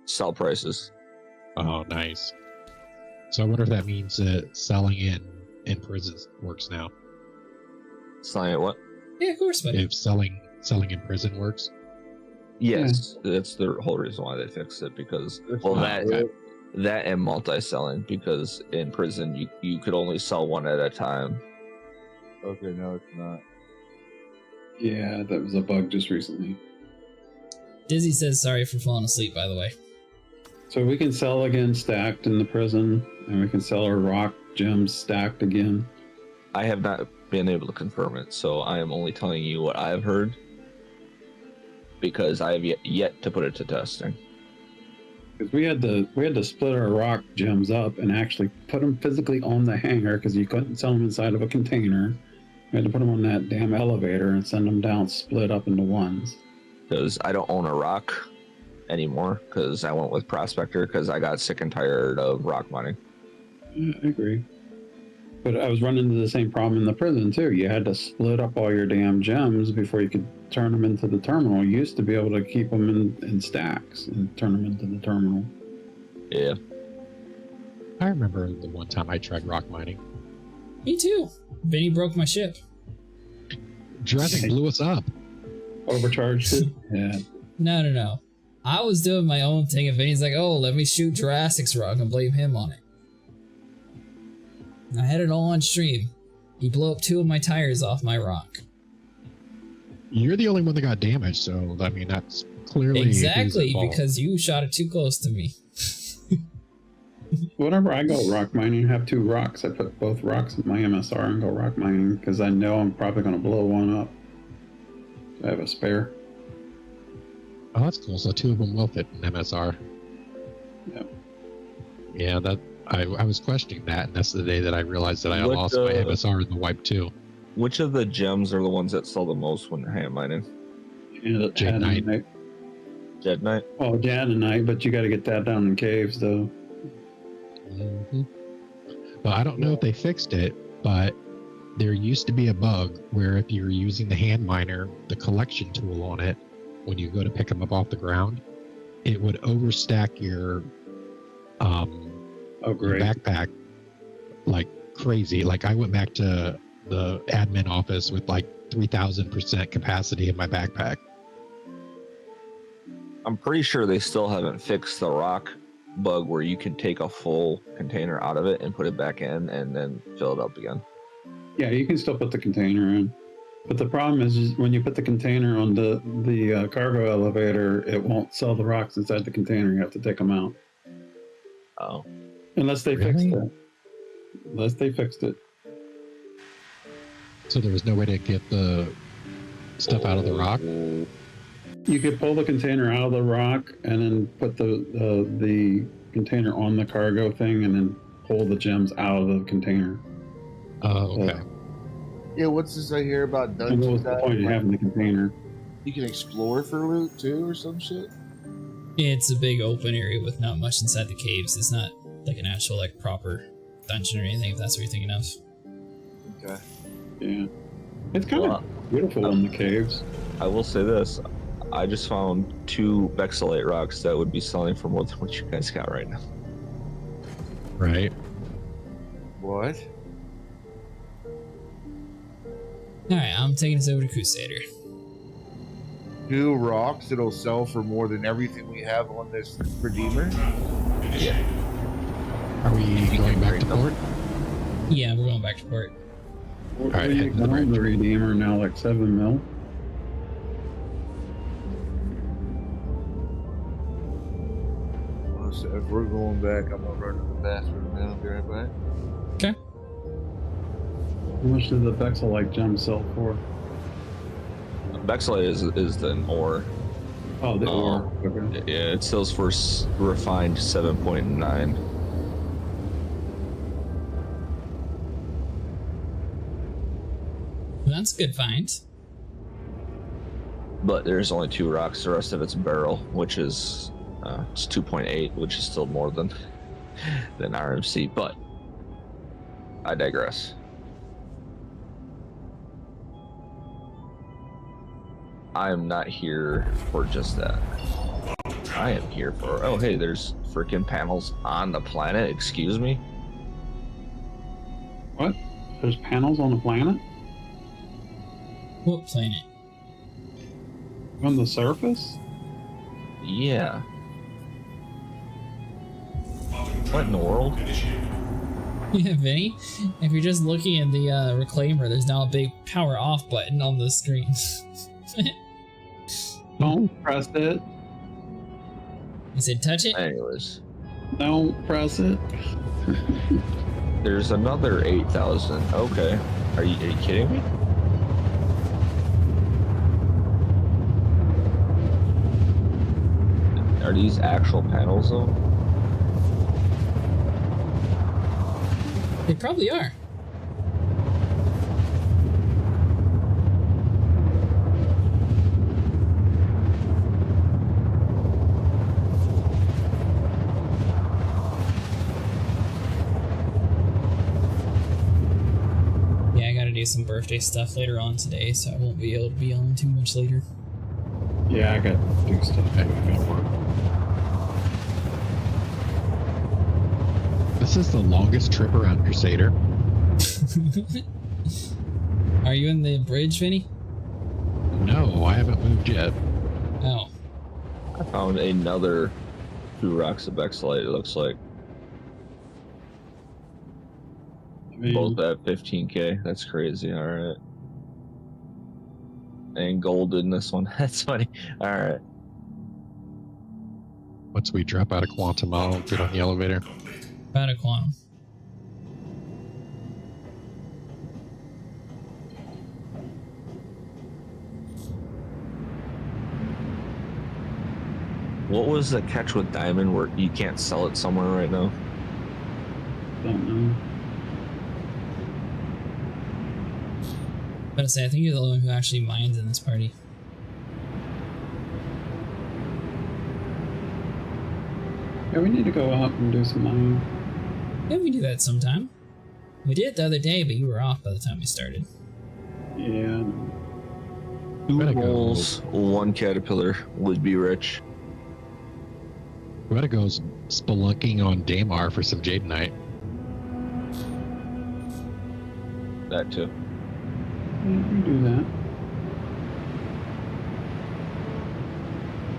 Sell prices. Oh, nice. So I wonder if that means that selling in prisons works now. Selling at what? Yeah, of course, buddy. If selling in prison works. Yes, that's the whole reason why they fixed it, because that and multi-selling, because in prison you could only sell one at a time. Okay, no, it's not. Yeah, that was a bug just recently. Dizzy says sorry for falling asleep, by the way. So we can sell again stacked in the prison, and we can sell our rock gems stacked again. I have not been able to confirm it, so I am only telling you what I've heard, because I have yet to put it to testing. Because we had to split our rock gems up and actually put them physically on the hanger, because you couldn't sell them inside of a container. We had to put them on that damn elevator and send them down split up into ones. Because I don't own a rock anymore, because I went with Prospector, because I got sick and tired of rock mining. Yeah, I agree. But I was running into the same problem in the prison too. You had to split up all your damn gems before you could turn them into the terminal. You used to be able to keep them in stacks and turn them into the terminal. Yeah. I remember the one time I tried rock mining. Me too. Vinny broke my ship. Jurassic blew us up. Overcharged it? Yeah. No. I was doing my own thing, and Vinny's like, oh, let me shoot Jurassic's rock and blame him on it. I had it all on stream. He blew up 2 of my tires off my rock. You're the only one that got damaged, so I mean that's clearly exactly because you shot it too close to me. Whenever I go rock mining, I have 2 rocks. I put both rocks in my MSR and go rock mining because I know I'm probably going to blow one up. I have a spare. Oh, that's cool. So 2 of them will fit in MSR. Yep. Yeah, that I was questioning that, and that's the day that I realized that I lost my MSR in the wipe too. Which of the gems are the ones that sell the most when hand mining? J9. Jed-Night? Oh, Jed-Night, but you got to get that down in caves, though. Mm-hmm. Well, I don't know if they fixed it, but there used to be a bug where if you were using the hand miner, the collection tool on it, when you go to pick them up off the ground, it would overstack your your backpack like crazy. Like I went back to the admin office with like 3,000% capacity in my backpack. I'm pretty sure they still haven't fixed the rock bug where you can take a full container out of it and put it back in and then fill it up again. Yeah, you can still put the container in. But the problem is when you put the container on the cargo elevator, it won't sell the rocks inside the container. You have to take them out. Oh. Unless they fixed it. Unless they fixed it. So there was no way to get the stuff out of the rock? You could pull the container out of the rock and then put the container on the cargo thing and then pull the gems out of the container. Oh, okay. Yeah, what's this I hear about dungeons? What's the point of having the container? You can explore for loot too, or some shit. Yeah, it's a big open area with not much inside the caves. It's not like an actual like proper dungeon or anything. If that's what you're thinking of. Okay. Yeah, it's kind of beautiful in the caves. I will say this: I just found 2 Vexillite rocks that would be selling for more than what you guys got right now. Right. What? Alright, I'm taking us over to Crusader. 2 rocks that'll sell for more than everything we have on this Redeemer? Yeah. Are we going back to port? Yeah, we're going back to port. All right, the Redeemer now like 7 mil. Well, so if we're going back, I'm gonna run to the bathroom now. Be right back. Okay. How much did the Vexillite gem sell for? Vexillite is the ore. Oh, the ore. Okay. Yeah, it sells for refined 7.9. That's a good find. But there's only 2 rocks. The rest of it's beryl, which is it's 2.8, which is still more than RMC. But I digress. I am not here for just that. I am here for, oh hey, there's freaking panels on the planet. Excuse me? What? There's panels on the planet? What planet? On the surface? Yeah. What in the world? Yeah, Vinny. If you're just looking at the reclaimer, there's now a big power off button on the screen. Don't press it. You said touch it? Anyways. Don't press it. There's another 8,000. Okay. Are you kidding me? Are these actual panels though? They probably are. Yeah, I gotta do some birthday stuff later on today, so I won't be able to be on too much later. Yeah, I got to do stuff. I gotta work. This is the longest trip around Crusader. Are you in the bridge, Vinny? No, I haven't moved yet. Oh. I found another 2 rocks of Vexillite, it looks like. Both at 15k. That's crazy. Alright. And gold in this one. That's funny. Alright. Once we drop out of Quantum, I'll get on the elevator. About a quantum. What was the catch with Diamond where you can't sell it somewhere right now? Don't know. I'm gonna say, I think you're the only one who actually mines in this party. Yeah, we need to go out and do some mining. Yeah, we do that sometime. We did it the other day, but you were off by the time we started. Yeah. 2 moles, 1 caterpillar would be rich. We gotta go spelunking on Damar for some Jadenite. That too. We can do that.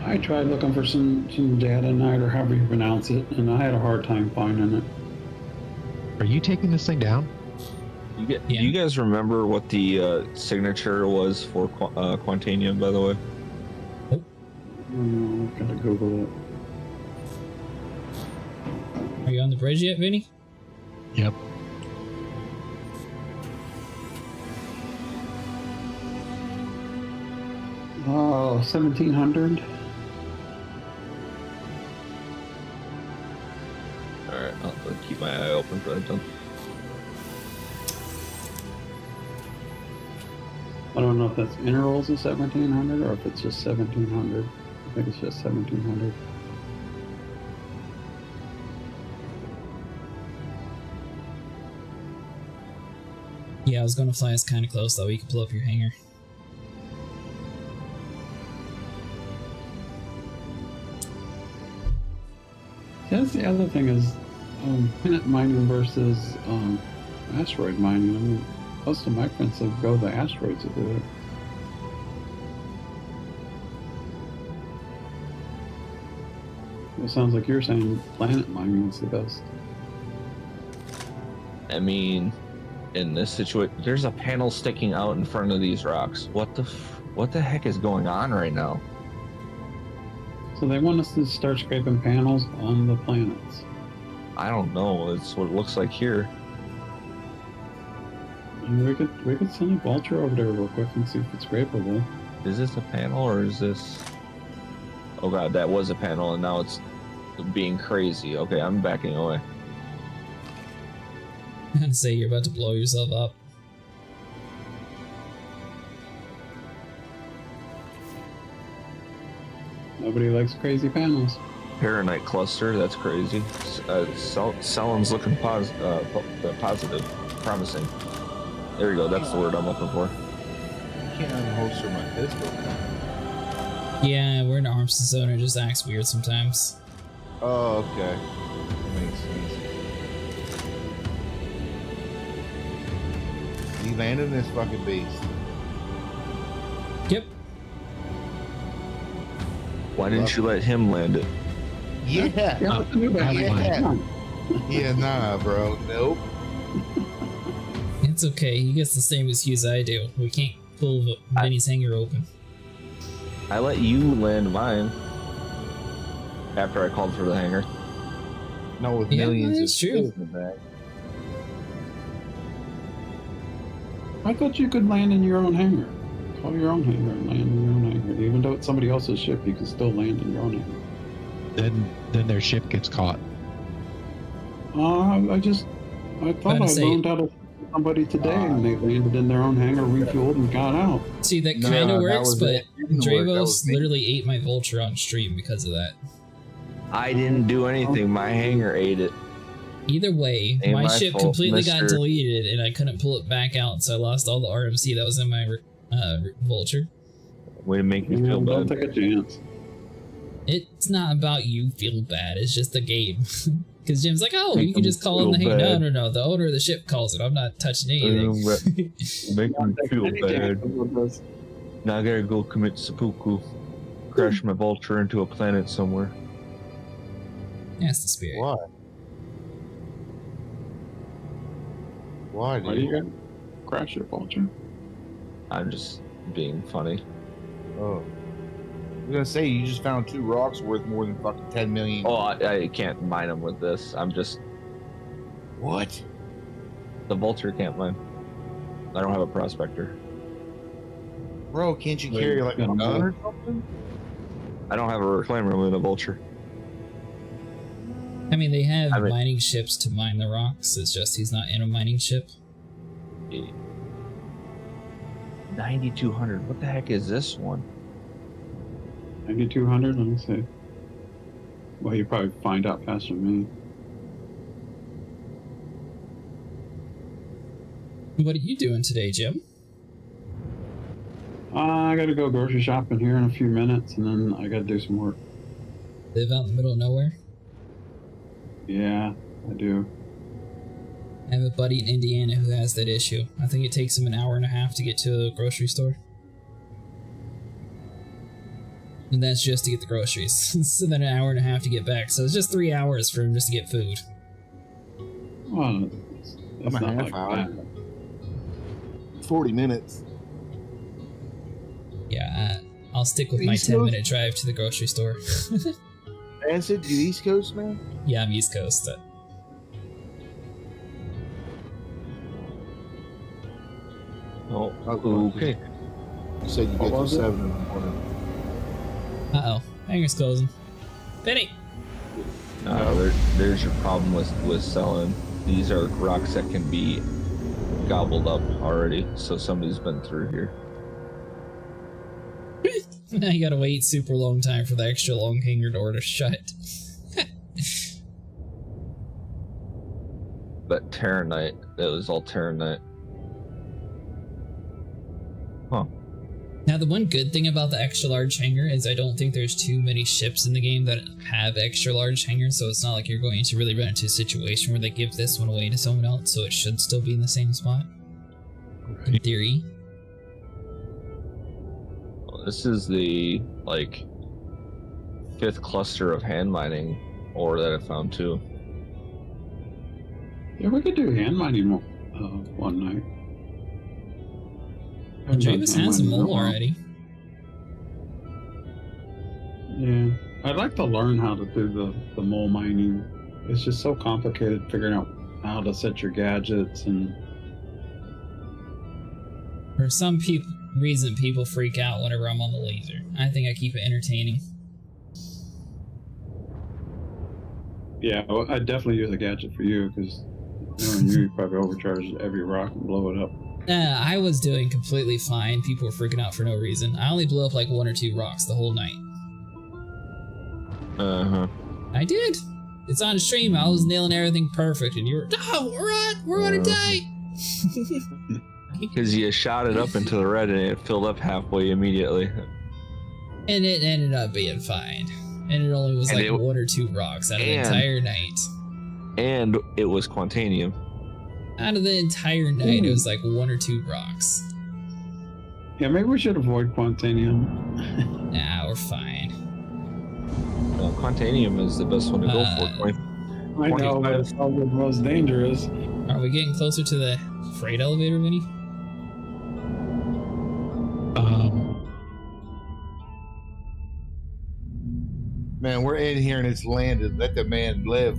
I tried looking for some data night, or however you pronounce it, and I had a hard time finding it. Are you taking this thing down? Do you guys remember what the signature was for Quantanium, by the way? I've got to Google it. Are you on the bridge yet, Vinny? Yep. Oh, 1700. Alright, I'll keep my eye open for that then. I don't know if that's intervals of 1700 or if it's just 1700. I think it's just 1700. Yeah, I was gonna fly us kind of close, though. You could blow up your hangar. That's the other thing is planet mining versus asteroid mining. I mean, most of my friends that go the asteroids to do it. It sounds like you're saying planet mining is the best. I mean, in this situation, there's a panel sticking out in front of these rocks. What the heck is going on right now? So they want us to start scraping panels on the planets. I don't know. It's what it looks like here. And we could send a vulture over there real quick and see if it's scrapable. Is this a panel or is this? Oh god, that was a panel and now it's being crazy. Okay, I'm backing away. I'm gonna say you're about to blow yourself up. Nobody likes crazy panels. Paranite cluster, that's crazy. Sellen's looking positive, promising. There we go, that's the word I'm looking for. I can't unholster my pistol. Yeah, we're an arms zone. It just acts weird sometimes. Oh, okay. Makes sense. You landed this fucking beast. Yep. Why didn't you let him land it? Yeah. Yeah, nah, bro. Nope. It's okay. He gets the same excuse I do. We can't pull Vinny's hangar open. I let you land mine after I called for the hangar. No, with Yeah, millions that's of true. skills in the back. I thought you could land in your own hangar. Call your own hangar and land in your own hangar. Even though it's somebody else's ship, you can still land in your own hangar. Then their ship gets caught. I thought I loaned out of somebody today and they landed in their own hangar, refueled, and got out. See, that No, kind of that works, was but it. Didn't work. That Dravos was me. literally ate my vulture on stream because of that. I didn't do anything. My hangar ate it. Either way, Ain't my my ship fault, completely got mister. deleted and I couldn't pull it back out, so I lost all the RMC that was in my vulture. Way to make me feel Don't bad. take a chance. It's not about you feel bad, it's just the game. Because Jim's like, oh, Make you can them just call in the feel hangar. bad. No, the owner of the ship calls it. I'm not touching anything. Make me feel bad. Now I gotta go commit seppuku. Crash my vulture into a planet somewhere. That's the spirit. Why? Why, Why do dude? you gotta crash your vulture? I'm just being funny. Oh. I was gonna say, you just found 2 rocks worth more than fucking 10 million. Oh, I can't mine them with this. I'm just... What? The vulture can't mine. I don't have a prospector. Bro, can't you Wait, carry like a got a gun mole? or something? I don't have a reclaim room in a vulture. I mean, they have I mean- mining ships to mine the rocks. It's just he's not in a mining ship. 9200. What the heck is this one? 9200, let me see. Well, you probably find out faster than me. What are you doing today, Jim? I gotta go grocery shopping here in a few minutes, and then I gotta do some work. Live out in the middle of nowhere? Yeah, I do. I have a buddy in Indiana who has that issue. I think it takes him an hour and a half to get to a grocery store. And that's just to get the groceries. So then an hour and a half to get back. So it's just 3 hours for him just to get food. Well, that's I'm a not half like hour. that. 40 minutes. Yeah, I'll stick with East my Coast? 10-minute drive to the grocery store. Acid, you East Coast, man? Yeah, I'm East Coast. Oh, okay. You said you get to 7 in the morning. Uh-oh, hangar's closing. Penny! There's your problem with selling. These are rocks that can be gobbled up already, so somebody's been through here. Now you gotta wait super long time for the extra long hangar door to shut. But Terranite, that was all Terranite. Huh. Now the one good thing about the extra large hangar is I don't think there's too many ships in the game that have extra large hangars, so it's not like you're going to really run into a situation where they give this one away to someone else, so it should still be in the same spot. In theory. Well, this is the, like, 5th cluster of hand mining ore that I found too. Yeah, we could do hand mining one night. Travis has them all already. Yeah, I'd like to learn how to do the mole mining. It's just so complicated figuring out how to set your gadgets and. For some reason, people freak out whenever I'm on the laser. I think I keep it entertaining. Yeah, well, I'd definitely use a gadget for you because knowing you probably overcharge every rock and blow it up. I was doing completely fine. People were freaking out for no reason. I only blew up like 1 or 2 rocks the whole night. Uh-huh. I did. It's on stream. I was nailing everything perfect, and you were, no, we're on a date. Because you shot it up into the red and it filled up halfway immediately. And it ended up being fine. And it only was like 1 or 2 rocks out of the entire night. And it was Quantanium. Out of the entire night, it was like 1 or 2 rocks. Yeah, maybe we should avoid Quantanium. Nah, we're fine. Quantanium is the best one to go for. I know, but it's probably the most dangerous. Are we getting closer to the freight elevator, Vinny? Man, we're in here and it's landed. Let the man live.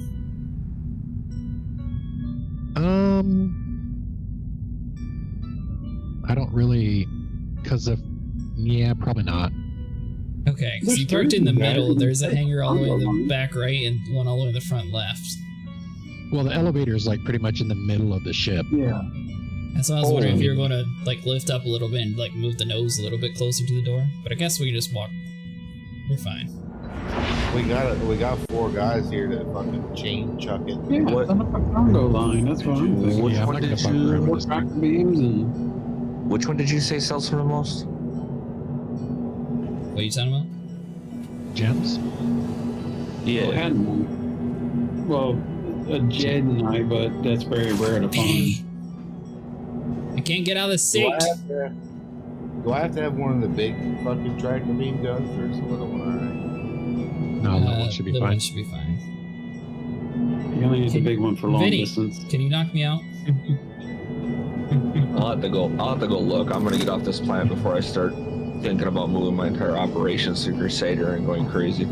I don't really, yeah, probably not. Okay, because you parked in the middle. There's a hangar all the way in the back right and one all the way in the front left. Well, the elevator is like pretty much in the middle of the ship. Yeah. And so I was wondering if you were going to like lift up a little bit and like move the nose a little bit closer to the door. But I guess we can just walk. We're fine. We got 4 guys here to fucking chain chuck it. Yeah, it's on a cargo line. That's what I'm thinking. Which one did you? More track beams and. Which one did you say sells for the most? What are you talking about? Gems? Yeah. Well, a Jedi, but that's very rare to find. I can't get out of the seat. Do I have to have one of the big fucking tractor beam guns or is the little one alright? No, that one should be little fine. one should be fine. You only need the big one for long Vinny, distance. can you knock me out? I'll have to go look. I'm gonna get off this planet before I start thinking about moving my entire operations to Crusader and going crazy.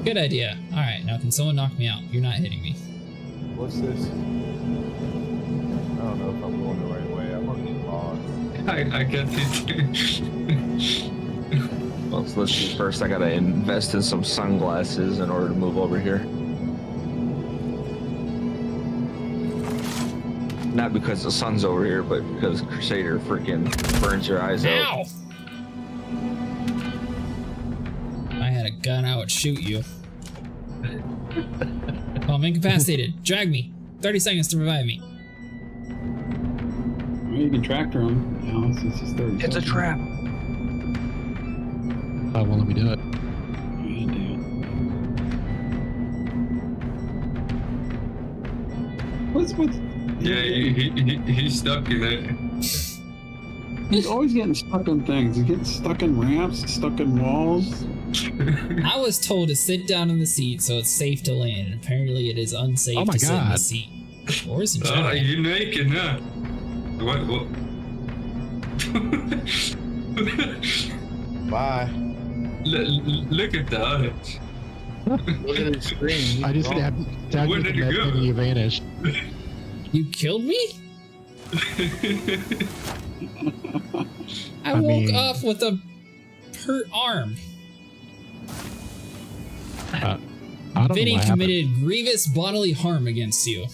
Good idea. Alright, now can someone knock me out? You're not hitting me. What's this? I don't know if I'm going the right way. I'm gonna get lost. I get it. Well, so let's see. First, I gotta invest in some sunglasses in order to move over here. Not because the sun's over here, but because Crusader freaking burns your eyes out. Ow! If I had a gun, I would shoot you. Oh, I'm incapacitated. Drag me. 30 seconds to revive me. Well, you can tractor him. Now it's just 30 It's a seconds. trap. Oh, well, let me do it. Yeah, do it. What's Yeah, he's stuck in it. He's always getting stuck on things. He gets stuck in ramps, stuck in walls. I was told to sit down in the seat so it's safe to land. Apparently, it is unsafe Oh my to sit in the God. seat. Or is it Oh, general? you're naked now. What? Bye. Look at that. Look at his screen. I just tagged Where you did and it go? you vanished. You killed me? I woke mean- up with a hurt arm. I don't know Vinny what happened. committed grievous bodily harm against you.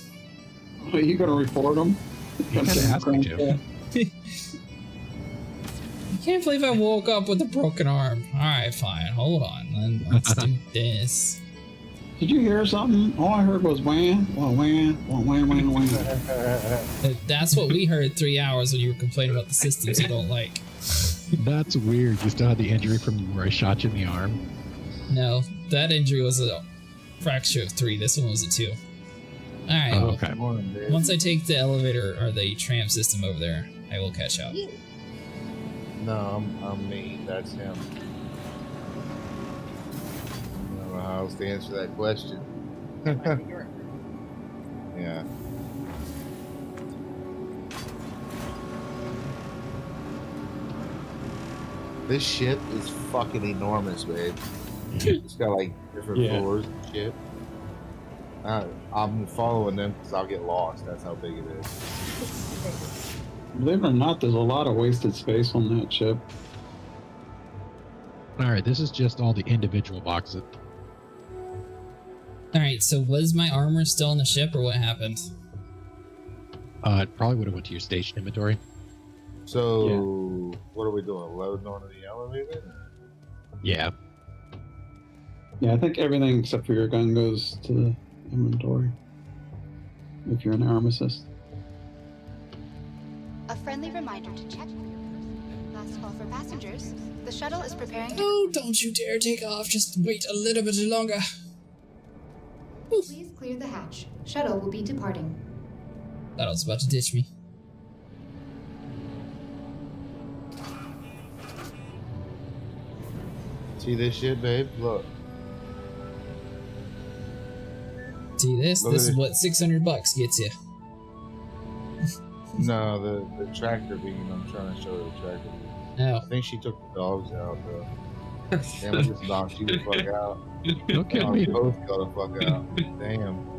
Are you gonna report him? You kinda asked me to. I can't believe I woke up with a broken arm. Alright, fine. Hold on. Let's do this. Did you hear something? All I heard was wham, wham, wham, wham, wham, wham. That's what we heard 3 hours when you were complaining about the systems you don't like. That's weird. You still had the injury from where I shot you in the arm. No, that injury was a fracture of 3. This one was a 2. Alright, Oh, well, okay. once I take the elevator or the tram system over there, I will catch up. No, I'm me. That's him. I don't know how else to answer that question. Yeah. This ship is fucking enormous, babe. It's got like different Yeah. floors and shit. I'm following them because I'll get lost. That's how big it is. Believe it or not, there's a lot of wasted space on that ship. All right, this is just all the individual boxes. Alright, so was my armor still in the ship or what happened? It probably would have went to your station inventory. So, what are we doing? Loading onto the elevator? Yeah. Yeah, I think everything except for your gun goes to the inventory. If you're an arm assist. A friendly reminder to check for your person. Last call for passengers. The shuttle is preparing to... Oh, don't you dare take off. Just wait a little bit longer. Please clear the hatch. Shuttle will be departing. Thought I was about to ditch me. See this shit, babe? Look. See this? Look This at is it. what $600 gets you. No, the tractor beam. I'm trying to show her the tractor beam. No. I think she took the dogs out, though. Damn, I just knocked you the fuck out. Okay, Y'all me. both got the fuck out. Damn.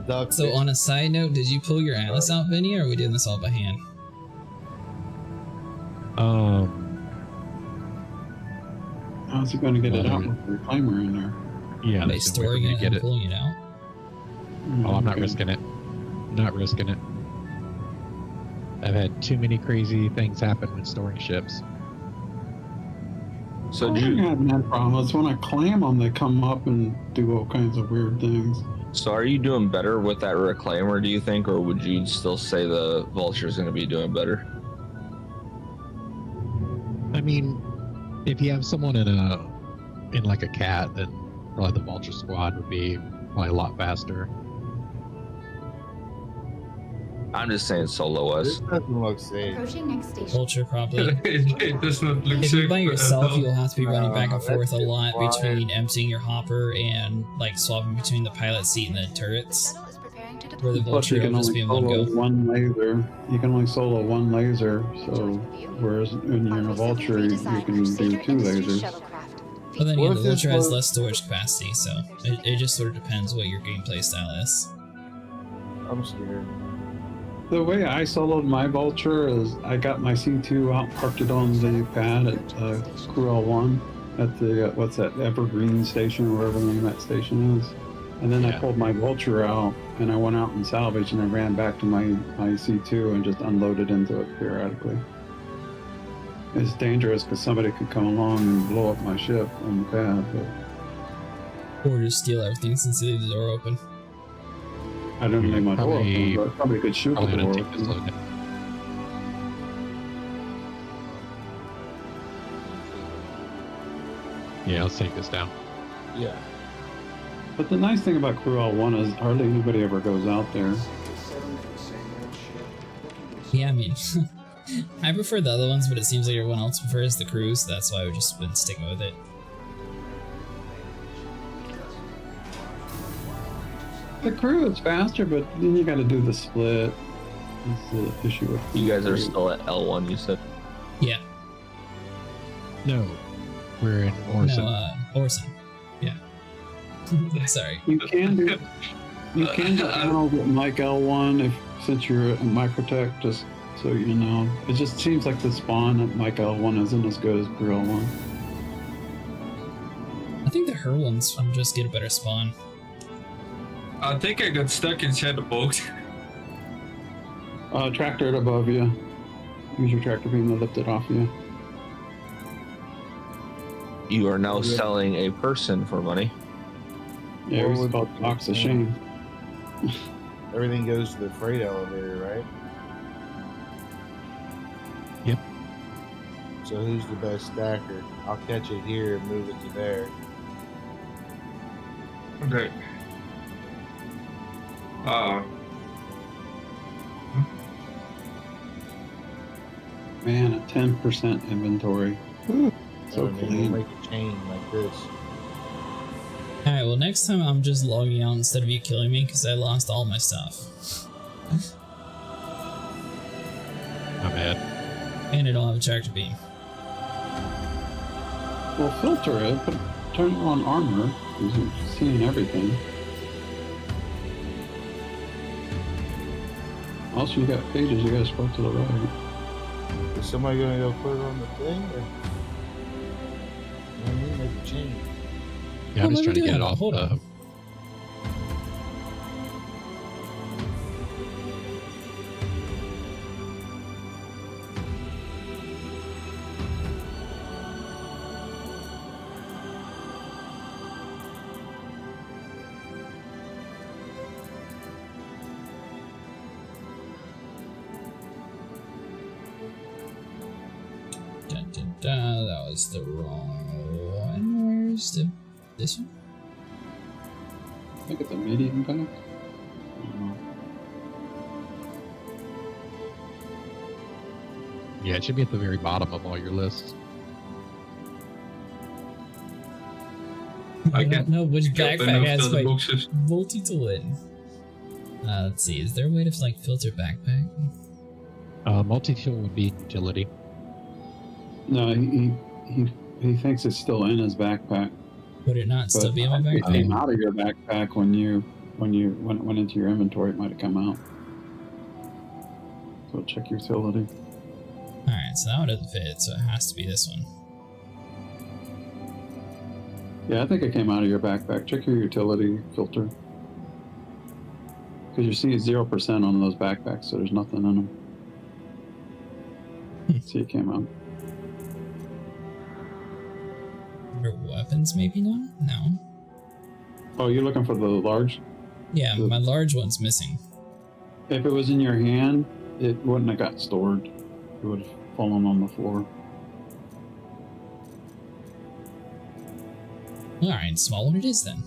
Duck So fish. on a side note, did you pull your atlas out, Vinny, or are we doing this all by hand? How's he going to get it out with the reclaimer in there? Yeah, By there's no way for storing me it to get and it. pulling it out? Oh, I'm not Okay. risking it. Not risking it. I've had too many crazy things happen when storing ships. So I do don't you, have that problem. It's when I clam them, they come up and do all kinds of weird things. so are you doing better with that reclaimer, do you think, or would you still say the Vulture's going to be doing better? I mean, if you have someone in like a cat, then probably the Vulture squad would be probably a lot faster. I'm just saying solo This us. doesn't look safe. Approaching next station. Vulture, probably. It does not look If safe you're by yourself, at all. you'll have to be running back and that's forth a just lot why- between emptying your hopper and like swapping between the pilot seat and the turrets. Shuttle is preparing to Where the depart. Plus, Vulture you can will just only be in one solo go. one laser. You can only solo one laser, so whereas when you're in a Vulture, you can do 2 lasers. But then What again, if the this Vulture has was- less storage capacity, so it just sort of depends what your gameplay style is. I'm scared. The way I soloed my Vulture is I got my C2 out, parked it on the pad at Crew L1 at the, what's that, Evergreen Station or whatever the name of that station is. And then I Yeah. pulled my Vulture out and I went out and salvaged and I ran back to my C2 and just unloaded into it periodically. It's dangerous because somebody could come along and blow up my ship on the path. Or just steal everything since you leave the door open. But I don't leave my door Probably- open, but somebody could shoot the Probably door gonna take this open. load. Yeah, let's take this down. Yeah. But the nice thing about Crew L1 is hardly anybody ever goes out there. Yeah, I mean, I prefer the other ones, but it seems like everyone else prefers the cruise, so that's why we've just been sticking with it. The crew is faster, but then you got to do the split. That's the issue with You guys are still at L1, you said? Yeah. No, we're in Orson. No, Orson. Yeah. Sorry. You can do panels at Mike L1 since you're at Microtech, just so you know. It just seems like the spawn at Mike L1 isn't as good as Crew L1. I think the her ones just get a better spawn. I think I got stuck inside the box. Tractor it above you. Use your tractor beam to lift it off you. You are now selling a person for money. Yeah, it's called Box of Shame. Everything goes to the freight elevator, right? Yep. So who's the best stacker? I'll catch it here and move it to there. Okay. Man, a 10% inventory. Whew, so maybe clean. we'll make a chain like this. Alright, well next time I'm just logging out instead of you killing me because I lost all my stuff. My bad. And I don't have a tractor beam. Well, filter it, but turn it on armor, because you're seeing everything. Also, you got pages you gotta scroll to the right. Is somebody gonna go put it on the thing? Or... You know what I mean? Make a chain. Yeah, I'm just trying to get it off. Hold on. That was the wrong one. Where's this one? I think it's a medium pack. Yeah, it should be at the very bottom of all your lists. I don't know which backpack has the my boxes. multi-tool in. Let's see, is there a way to like filter backpack? Multi-tool would be utility. No, he thinks it's still in his backpack. Would it not still be in my It backpack? came out of your backpack when you went into your inventory. It might have come out. So check your utility. Alright, so that one doesn't fit, so it has to be this one. Yeah, I think it came out of your backpack. Check your utility filter. Because you see 0% on those backpacks, so there's nothing in them. See, it came out. Under weapons, maybe now? No. Oh, you're looking for the large? Yeah, my large one's missing. If it was in your hand, it wouldn't have got stored. It would have fallen on the floor. Alright, small one it is then.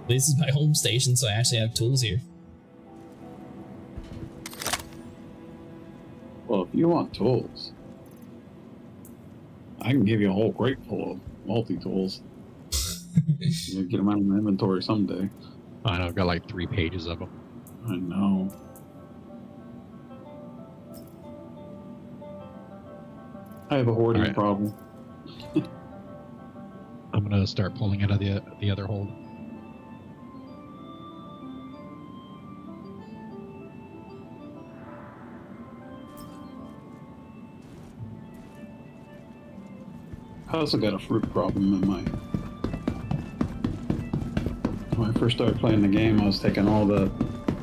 This is my home station, so I actually have tools here. Well, if you want tools, I can give you a whole crate full of multi-tools. You'll get them out of my inventory someday. I know, I've got like 3 pages of them. I know. I have a hoarding Alright. problem. I'm gonna start pulling out of the other hold. I also got a fruit problem in my... When I first started playing the game, I was taking all the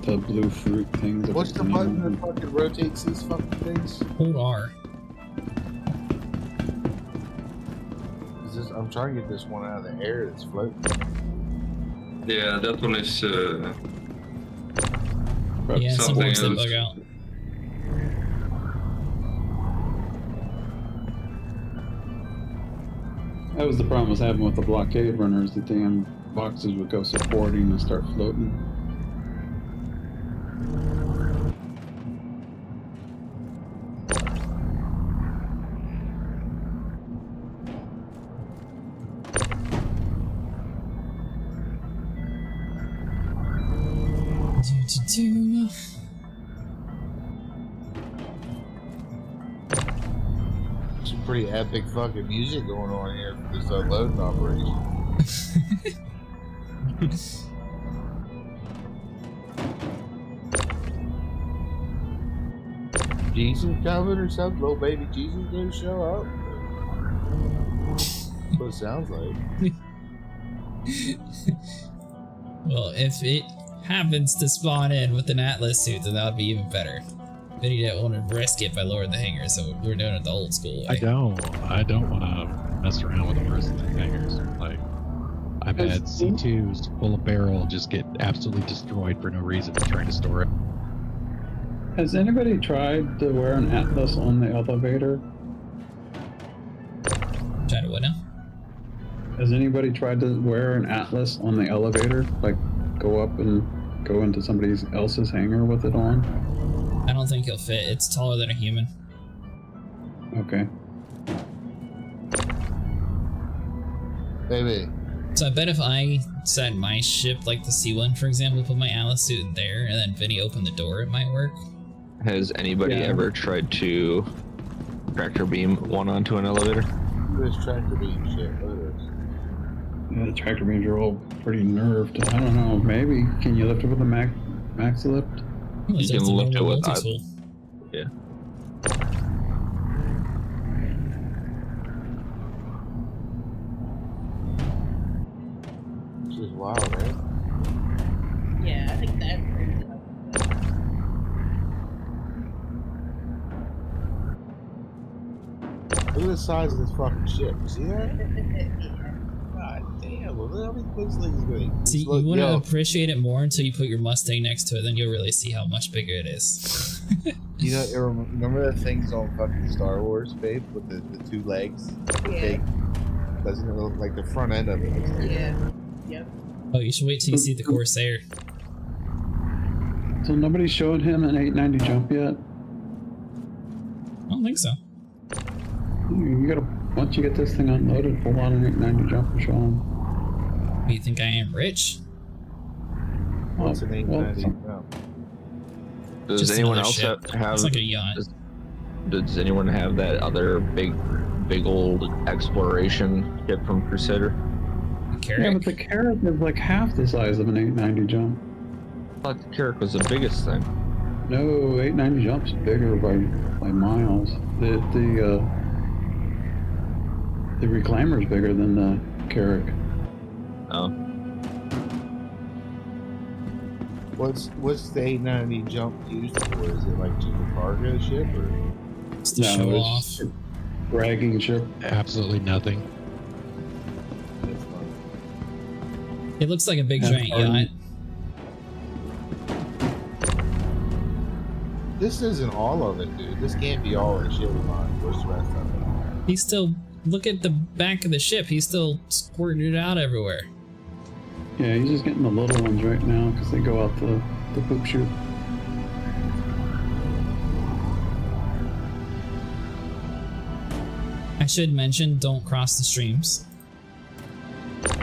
the blue fruit things. that What's the are button green. that fucking rotates these fucking things? Hold R. Is this, I'm trying to get this one out of the air that's floating. Yeah, that one is Yeah, some something bugs that else. bug out. That was the problem I was having with the blockade runners. The damn boxes would go supporting and start floating. Do. Some pretty epic fucking music going on here for this unloading operation. Jesus coming or something? Little baby Jesus gonna show up? That's what it sounds like. Well, if it happens to spawn in with an Atlas suit, then that would be even better. Then you didn't want to risk it by lowering the hanger, so we're doing it the old school way. I don't want to mess around with the first hangers. Like, I've had C2s full of barrel just get absolutely destroyed for no reason trying to store it. Has anybody tried to wear an Atlas on the elevator? Try to what now? Has anybody tried to wear an Atlas on the elevator? Like, go up and go into somebody else's hangar with it on? I don't think he'll fit. It's taller than a human. Okay. Baby. So I bet if I set my ship, like the C1 for example, put my Atlas suit in there, and then Vinny opened the door, it might work. Has anybody ever tried to tractor beam one onto an elevator? This tractor beam shit. Look at this. Yeah, the tractor beams are all pretty nerfed. I don't know. Maybe. Can you lift it with a max lift? Oh, You can lift it with multi-tool. Yeah. This is wild, man. Yeah, I think that's crazy. Look at the size of this fucking ship. You see that? God damn, look how many things like he's doing. See, Look, you want to yo, appreciate it more until you put your Mustang next to it, then you'll really see how much bigger it is. you know, remember the things on fucking Star Wars, babe, with the two legs? The Yeah. big, doesn't it look like the front end of it looks like Yeah. Yep. Oh, you should wait till you see the Corsair. So nobody showed him an 890 jump yet? I don't think so. You gotta, once you get this thing unloaded, pull on an 890 jump and show him. Do you think I am rich? What's an 890? No. Does Just anyone another else ship. have? It's like a yacht. Does anyone have that other big old exploration ship from Crusader? Yeah, but the Carrot is like half the size of an 890 jump. I thought the Carrack was the biggest thing. No, 890 jump's bigger by miles. The Reclaimer's bigger than the Carrack. Oh. What's the 890 jump used for? Is it like just a cargo ship or? It's to show off. It's a bragging ship. Absolutely nothing. That's fun. It looks like a big Yeah, giant yacht. This isn't all of it, dude. This can't be all of the ship on. Where's the rest of it? He's still, look at the back of the ship, he's still squirting it out everywhere. Yeah, he's just getting the little ones right now because they go out the poop chute. I should mention, don't cross the streams. Don't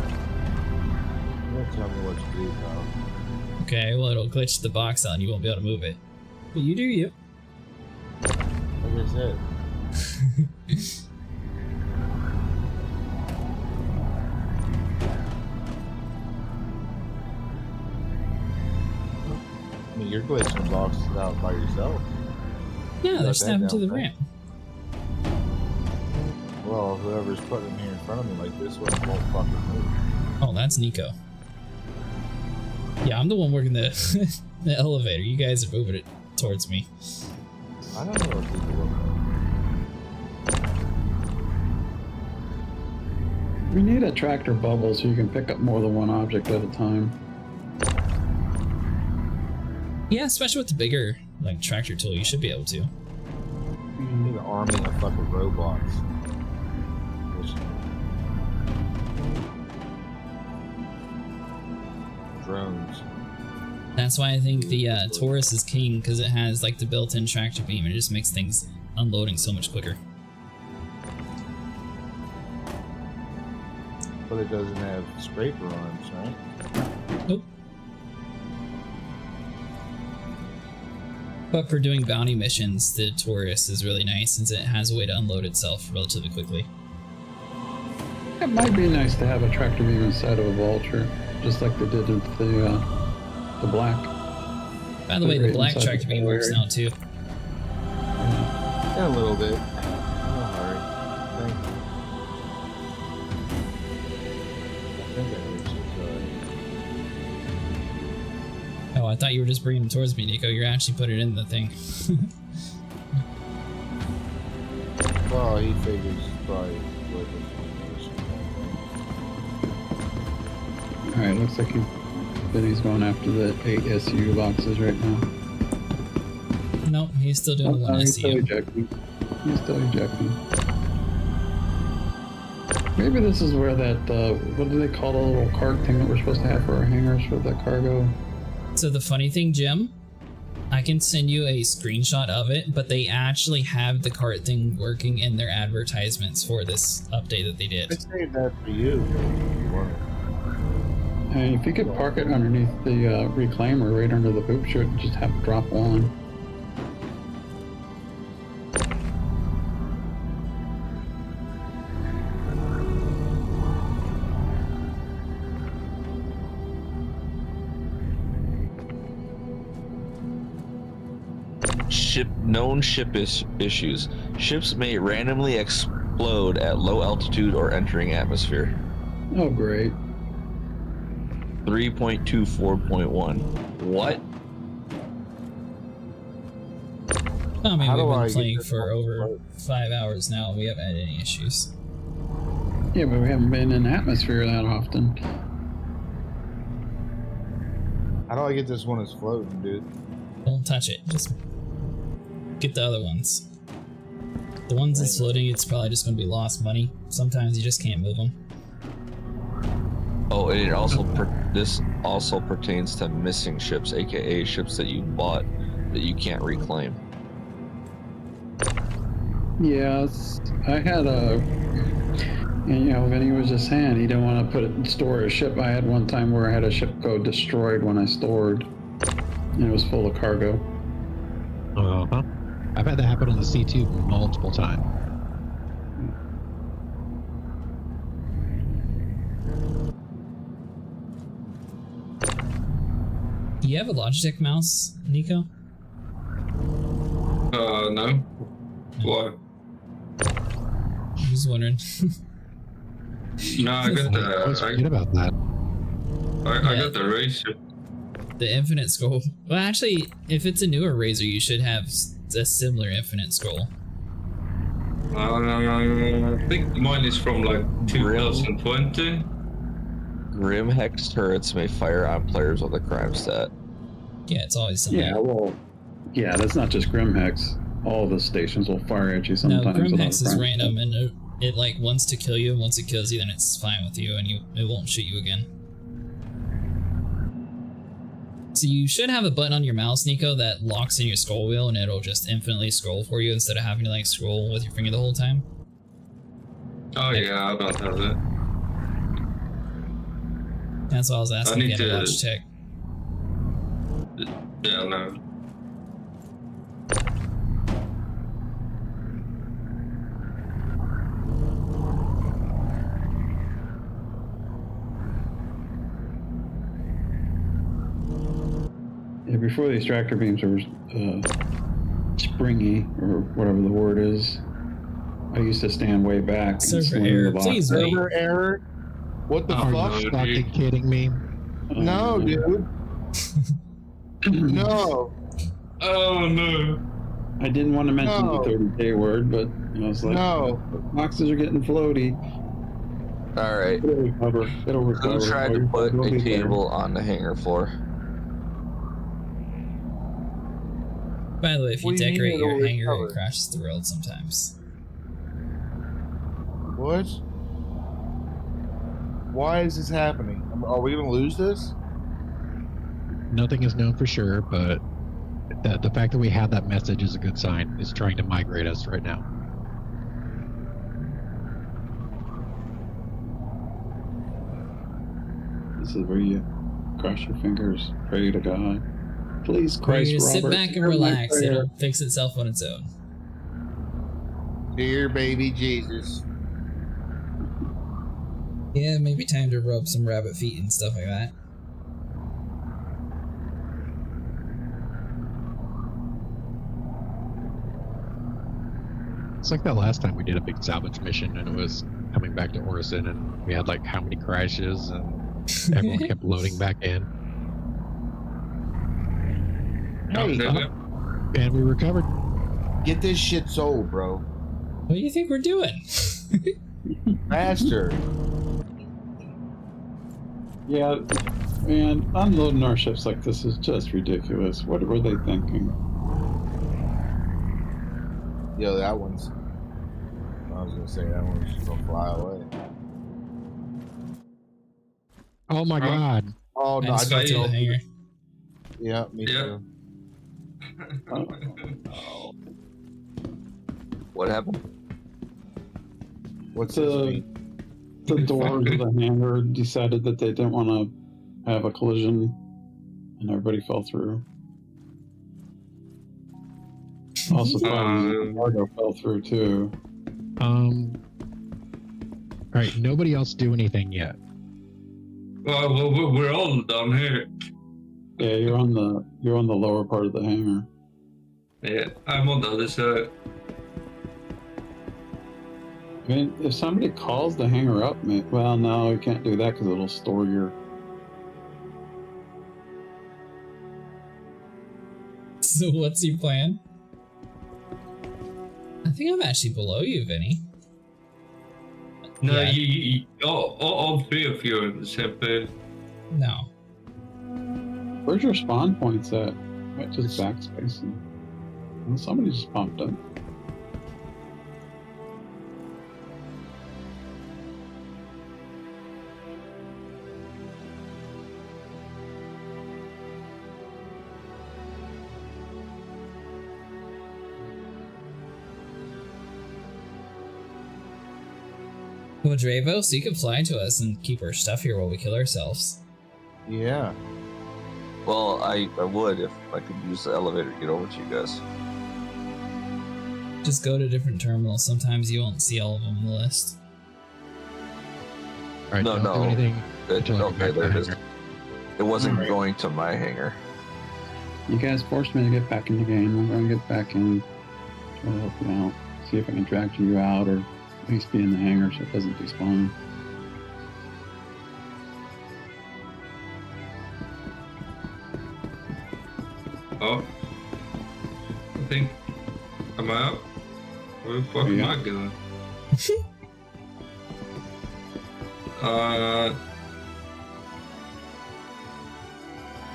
tell me what to do, pal. Okay, well it'll glitch the box out and you won't be able to move it. But you do you. Like I said. I mean, you're glitching boxes out by yourself. Yeah, Got they're snapping that to the down, right? ramp. Well, whoever's putting them here in front of me like this one won't fucking move. Oh, that's Nico. Yeah, I'm the one working the the elevator. You guys are moving it towards me. I don't know what people look like. We need a tractor bubble so you can pick up more than one object at a time. Yeah, especially with the bigger like tractor tool, you should be able to. You need an army of fucking robots. Drones. That's why I think the Taurus is king, because it has like the built-in tractor beam and it just makes things unloading so much quicker. But it doesn't have scraper arms, right? Nope. But for doing bounty missions, the Taurus is really nice since it has a way to unload itself relatively quickly. It might be nice to have a tractor beam inside of a vulture, just like they did with the black. By the way, the black tractor beam works now too. Yeah, a little bit. Don't worry. Thank you. I think I reached it. Oh, I thought you were just bringing it towards me, Nico. You're actually putting it in the thing. Well, he figures probably what the Alright, looks like Vinny's going after the 8 SU boxes right now. Nope, he's still doing the one he's SU. still ejecting. He's still ejecting. Maybe this is where that, what do they call the little cart thing that we're supposed to have for our hangars for the cargo? So the funny thing, Jim, I can send you a screenshot of it, but they actually have the cart thing working in their advertisements for this update that they did. I saved that for you. And if you could park it underneath the reclaimer right under the poop chute and just have it drop on. Known ship issues. Ships may randomly explode at low altitude or entering atmosphere. Oh, great. 3.24.1. What? I mean, How we've do I been get playing this for on over 5 hours now, and we haven't had any issues. Yeah, but we haven't been in atmosphere that often. How do I get this one that's floating, dude? Don't touch it. Just get the other ones. The ones that's floating, it's probably just going to be lost money. Sometimes you just can't move them. Oh, and it also this also pertains to missing ships, aka ships that you bought that you can't reclaim. Yes, I had and you know, Vinny was just saying he didn't want to store a ship. I had one time where I had a ship go destroyed when I stored, and it was full of cargo. Uh-huh. I've had that happen on the C2 multiple times. Do you have a Logitech mouse, Nico? No. Why? I was wondering. No, I got I always forget about that. I got the Razer. The infinite scroll. Well, actually, if it's a newer Razer, you should have a similar infinite scroll. I think mine is from like 2020. Grim Hex turrets may fire on players with a crime stat. Yeah, it's always something. Yeah, well, yeah, that's not just Grimhex. All the stations will fire at you sometimes. No, without Grimhex is crime. random, and it like wants to kill you, and once it kills you, then it's fine with you, and it won't shoot you again. So you should have a button on your mouse, Nico, that locks in your scroll wheel, and it'll just infinitely scroll for you instead of having to like scroll with your finger the whole time. Oh yeah, I don't have that. That's why I was asking need if you had a to- Logitech. Yeah, no. Yeah, before these tractor beams were springy, or whatever the word is, I used to stand way back and Server sling error, the box. please wait. Server error? What the Oh, fuck? no, Fucking dude. kidding me? No, dude. No. Oh no. I didn't want to mention No. the 30K word, but I was like, No. boxes are getting floaty. All right. It'll recover. It'll recover. Who tried Oh, to you're put fine. a It'll be there. cable on the hangar floor? By the way, if you What do you mean decorate your it'll hangar, recover? it crashes the world sometimes. What? Why is this happening? Are we gonna lose this? Nothing is known for sure, but the fact that we have that message is a good sign. It's trying to migrate us right now. This is where you cross your fingers, pray to God. Please, We're Christ, gonna sit Robert, back and hear my relax. prayer. It'll fix itself on its own. Dear baby Jesus. Yeah, maybe time to rub some rabbit feet and stuff like that. It's like that last time we did a big salvage mission and it was coming back to Orison and we had like how many crashes and everyone kept loading back in. Hey, And we recovered. get this shit sold, bro. What do you think we're doing? Faster. Yeah, man, unloading our ships like this is just ridiculous. What were they thinking? Yo, that one's. I was gonna say that one's just gonna fly away. Oh my God. Oh no, I I just fell just through the hangar. Yeah, me too. What happened? What's this mean? The doors of the hangar decided that they didn't want to have a collision, and everybody fell through. Also, the cargo fell through too. All right, nobody else do anything yet. Well, we're all down here. Yeah, you're on the lower part of the hangar. Yeah, I'm on the other side. I mean, if somebody calls the hangar up, well, no, you can't do that because it'll store your. So what's your plan? I think I'm actually below you, Vinny. No, Yeah. you all three of you are in the same place. No. Where's your spawn points at? Might just backspace them. Well, somebody just popped up. Well, Dravo, so you can fly to us and keep our stuff here while we kill ourselves. Yeah. Well, I would if I could use the elevator to get over to you guys. Just go to different terminals. Sometimes you won't see all of them on the list. All right, No, don't do no. anything until I Okay, get back to there the it is. hangar. It wasn't Alright. going to my hangar. You guys forced me to get back in the game. I'm going to get back in. Try to help you out. See if I can drag you out or at least be in the hangar so it doesn't despawn. Oh. I think. Am I up? Where the fuck am I going?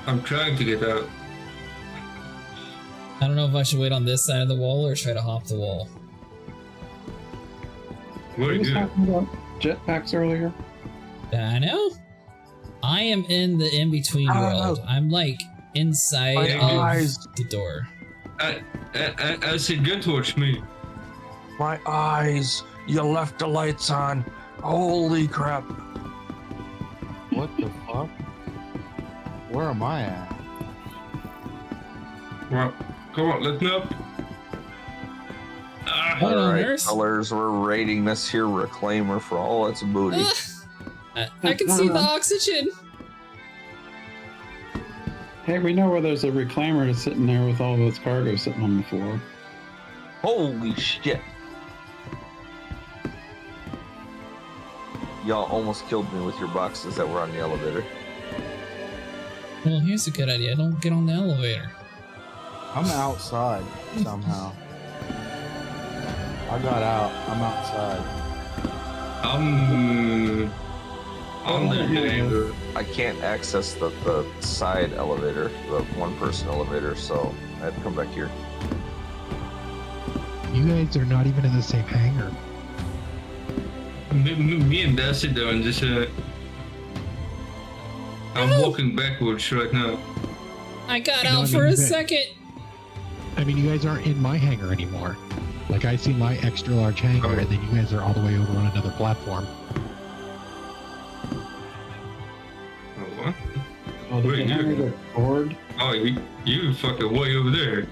I'm trying to get out. I don't know if I should wait on this side of the wall or try to hop the wall. Where are We you was going? talking about jetpacks earlier. I know. I am in the in-between world. I'm like inside My of eyes. the door. I said go towards me. My eyes! You left the lights on. Holy crap! What the fuck? Where am I at? Well, come on, let me up. Ah, Hold on, Alright, nurse. colors, we're raiding this here reclaimer for all its booty. I can see the oxygen. Hey, we know where there's a reclaimer that's sitting there with all of its cargo sitting on the floor. Holy shit! Y'all almost killed me with your boxes that were on the elevator. Well, here's a good idea. Don't get on the elevator. I'm outside somehow. I got out. I'm outside. On the neighbor. I can't access the side elevator, the one-person elevator, so I have to come back here. You guys are not even in the same hangar. Me and Darcy doing this. I'm walking backwards right now. I got No, out I for mean, a you- second. I mean, you guys aren't in my hangar anymore. Like, I see my extra large hangar, and then you guys are all the way over on another platform. What? Oh, Wait, the hangar you- got bored. Oh, you fucking way over there.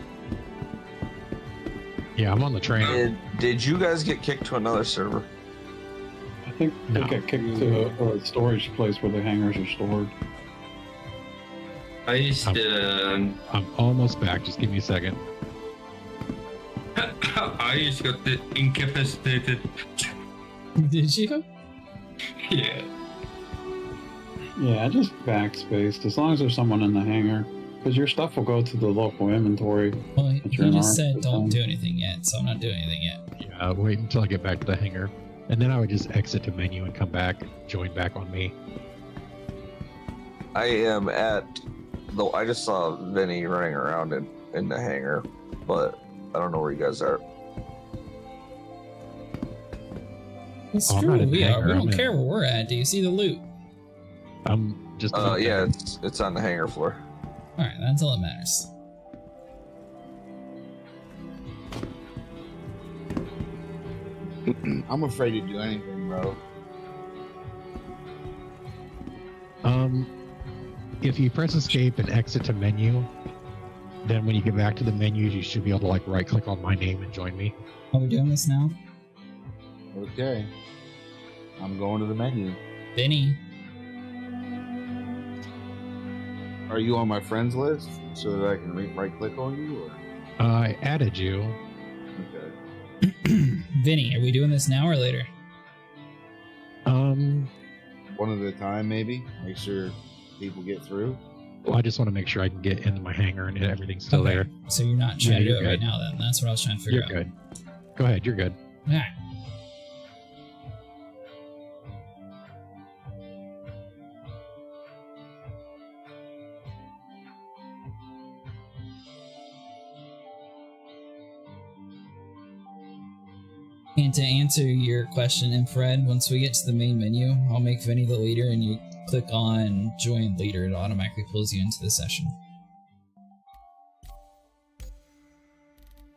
Yeah, I'm on the train. Did you guys get kicked to another server? I think they got kicked to a storage place where the hangars are stored. I used I'm almost back. Just give me a second. I just got incapacitated. Did you? Yeah. Yeah, just backspaced. As long as there's someone in the hangar. Because your stuff will go to the local inventory. Well, that you're you in just our- said don't do anything yet, so I'm not doing anything yet. Yeah, wait until I get back to the hangar. And then I would just exit to menu and come back, join back on me. I am at, though I just saw Vinny running around in the hangar, but I don't know where you guys are. Well, screw not who in we the are. hangar, We I'm don't in- care where we're at. Do you see the loot? I'm just. Yeah, it's on the hangar floor. Alright, that's all that matters. I'm afraid to do anything, bro. If you press escape and exit to menu, then when you get back to the menus, you should be able to like right click on my name and join me. Are we doing this now? Okay. I'm going to the menu. Benny. Are you on my friends list so that I can right click on you? Or? I added you. Okay. Vinny, are we doing this now or later? One at a time, maybe. Make sure people get through. Well, I just want to make sure I can get into my hangar and everything's still Okay, there. so you're not trying to do you're it right good. now then. That's what I was trying to figure You're out. good. Go ahead, you're good. Alright. And to answer your question, Infrared, once we get to the main menu, I'll make Vinny the leader and you click on join leader, it automatically pulls you into the session.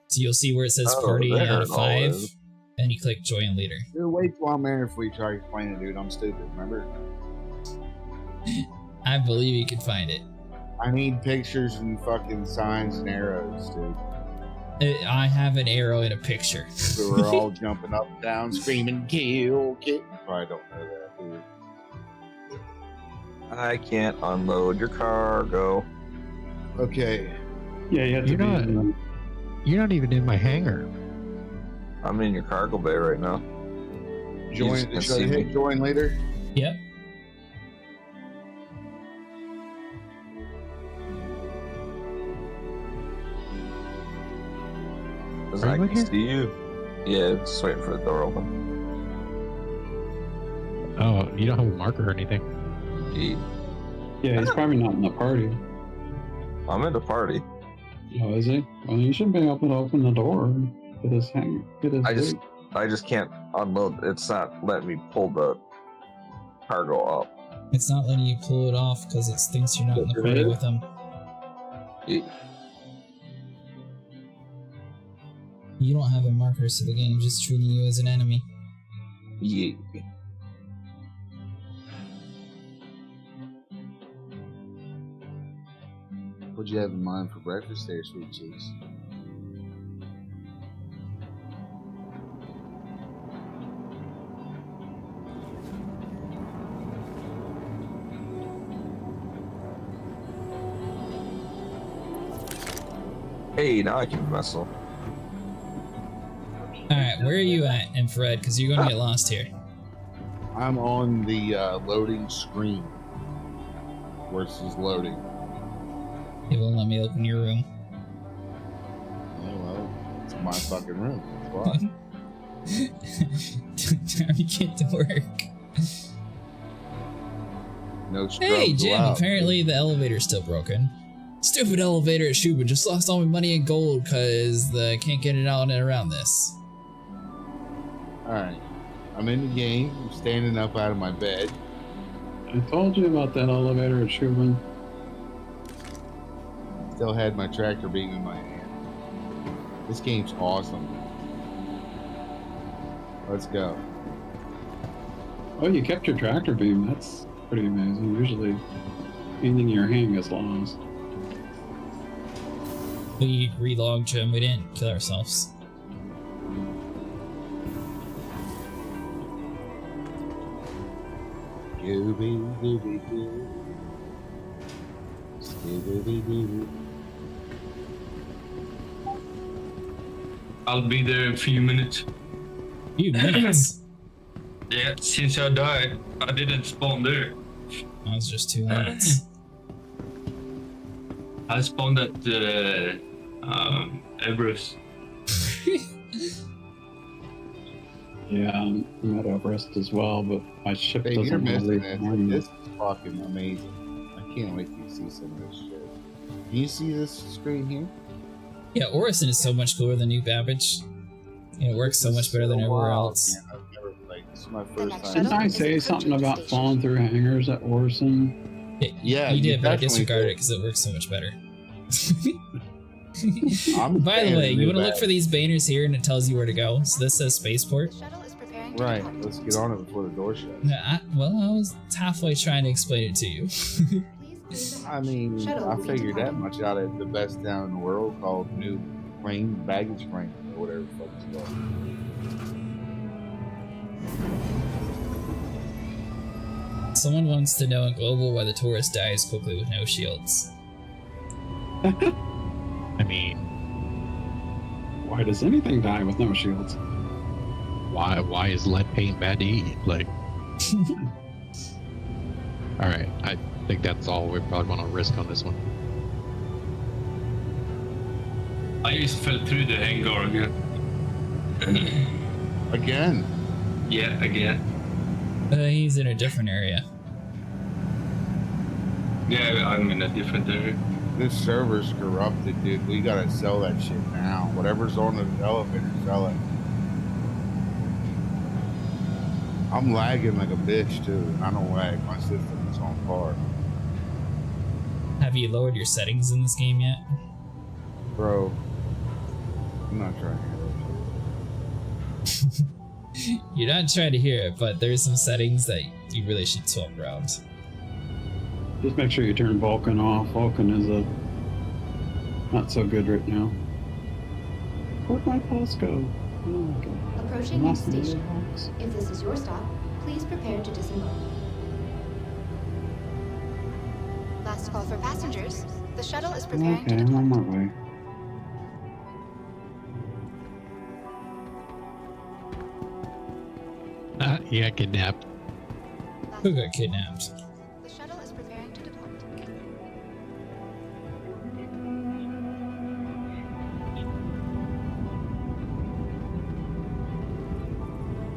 So you'll see where it says party there out of it all 5, is. and you click join leader. Dude, wait till I'm there before you try to explain it, dude. I'm stupid, remember? I believe you can find it. I need pictures and fucking signs and arrows, dude. I have an arrow in a picture. So we're all jumping up and down, screaming, kill, kill. Probably don't know that, dude. I can't unload your cargo. Okay. Yeah, you have to You're not even in my hangar. I'm in your cargo bay right now. Join. You can Should I see hit me. join later? Yep. Because Are I you in can here? see you. Yeah, just waiting for the door open. Oh, you don't have a marker or anything. Yeah, he's probably not in the party. I'm in the party. Oh, is he? Well, you should be able to open the door. Get his hang. Get his. I just can't unload. It's not letting me pull the cargo up. It's not letting you pull it off because it thinks you're not in the party with them. You don't have a marker, so the game's just treating you as an enemy. Yeah. What'd you have in mind for breakfast there, sweet cheeks? Hey, now I can wrestle. Alright, where are you at, Infrared? Because you're going to get lost here. I'm on the loading screen. Where it says loading. It won't let me open your room. Yeah, well, it's my fucking room. That's why. Time to get to work. No scrubs Hey, Jim, allowed. apparently the elevator's still broken. Stupid elevator at Shubin just lost all my money and gold because the can't get it out and around this. Alright. I'm in the game. I'm standing up out of my bed. I told you about that elevator at Shubin. Still had my tractor beam in my hand. This game's awesome. Let's go. Oh, you kept your tractor beam. That's pretty amazing. Usually, anything in your hand gets lost. We relogged, Jim. We didn't kill ourselves. Scooby-Dooby-Doo. Scooby-Doo. I'll be there in a few minutes. Few minutes? Yeah, since I died, I didn't spawn there. That was just 2 minutes. I spawned at Everest. Yeah, I'm at Everest as well, but my ship Hey, you're doesn't missing really it. This is fucking amazing. I can't wait to see some of this shit. Can you see this screen here? Yeah, Orison is so much cooler than New Babbage. And it works so much better than everywhere else. Man, I've never played. This is my first time. Didn't I say something about falling through hangars at Orison? Yeah, you did, but I definitely disregarded did. it because it works so much better. I'm By the fan way, of you New want to look Bad. for these banners here and it tells you where to go. So this says Spaceport. Right, let's get on it before the door shuts. I was halfway trying to explain it to you. I mean, I figured that much out at the best town in the world called New Baggage Claim, or whatever the fuck it's called. Someone wants to know in Global why the tourist dies quickly with no shields. I mean, Why does anything die with no shields? why is lead paint bad to eat? Like, all right, I think that's all we probably want to risk on this one. I just fell through the hangar again. Again? Yeah, again. He's in a different area. Yeah, I'm in a different area. This server's corrupted, dude. We gotta sell that shit now. Whatever's on the elevator, sell it. I'm lagging like a bitch, too. I don't lag. My system is on par. Have you lowered your settings in this game yet? Bro, I'm not trying to hear that shit. You're not trying to hear it, but there's some settings that you really should swap around. Just make sure you turn Vulcan off. Vulcan is not so good right now. Where'd my pulse go? Oh my god. Approaching Lost next the station. mailbox. If this is your stop, please prepare to disembark. Last call for passengers. The shuttle is preparing Okay, to I'm depart. on my way. He got kidnapped. Who got kidnapped? The shuttle is preparing to depart.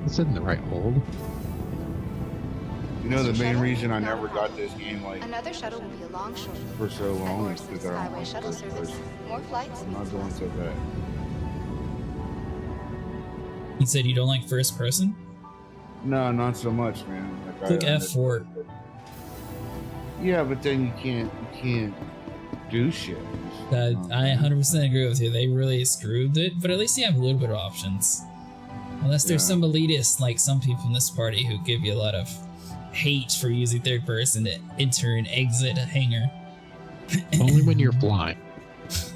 Is it in the right hold? You know, the main reason I never got this game, like, Another shuttle will be along shortly. for so long is Orson's because I don't highway like shuttle first service. person. More flights I'm means not doing less. so bad. You said you don't like first person? No, not so much, man. Like, Click I- F4. Yeah, but then you can't do shit. I 100% agree with you. They really screwed it, but at least you have a little bit of options. Unless there's Yeah. some elitist, like some people in this party, who give you a lot of hate for using third person to enter and exit a hangar. Only when you're flying.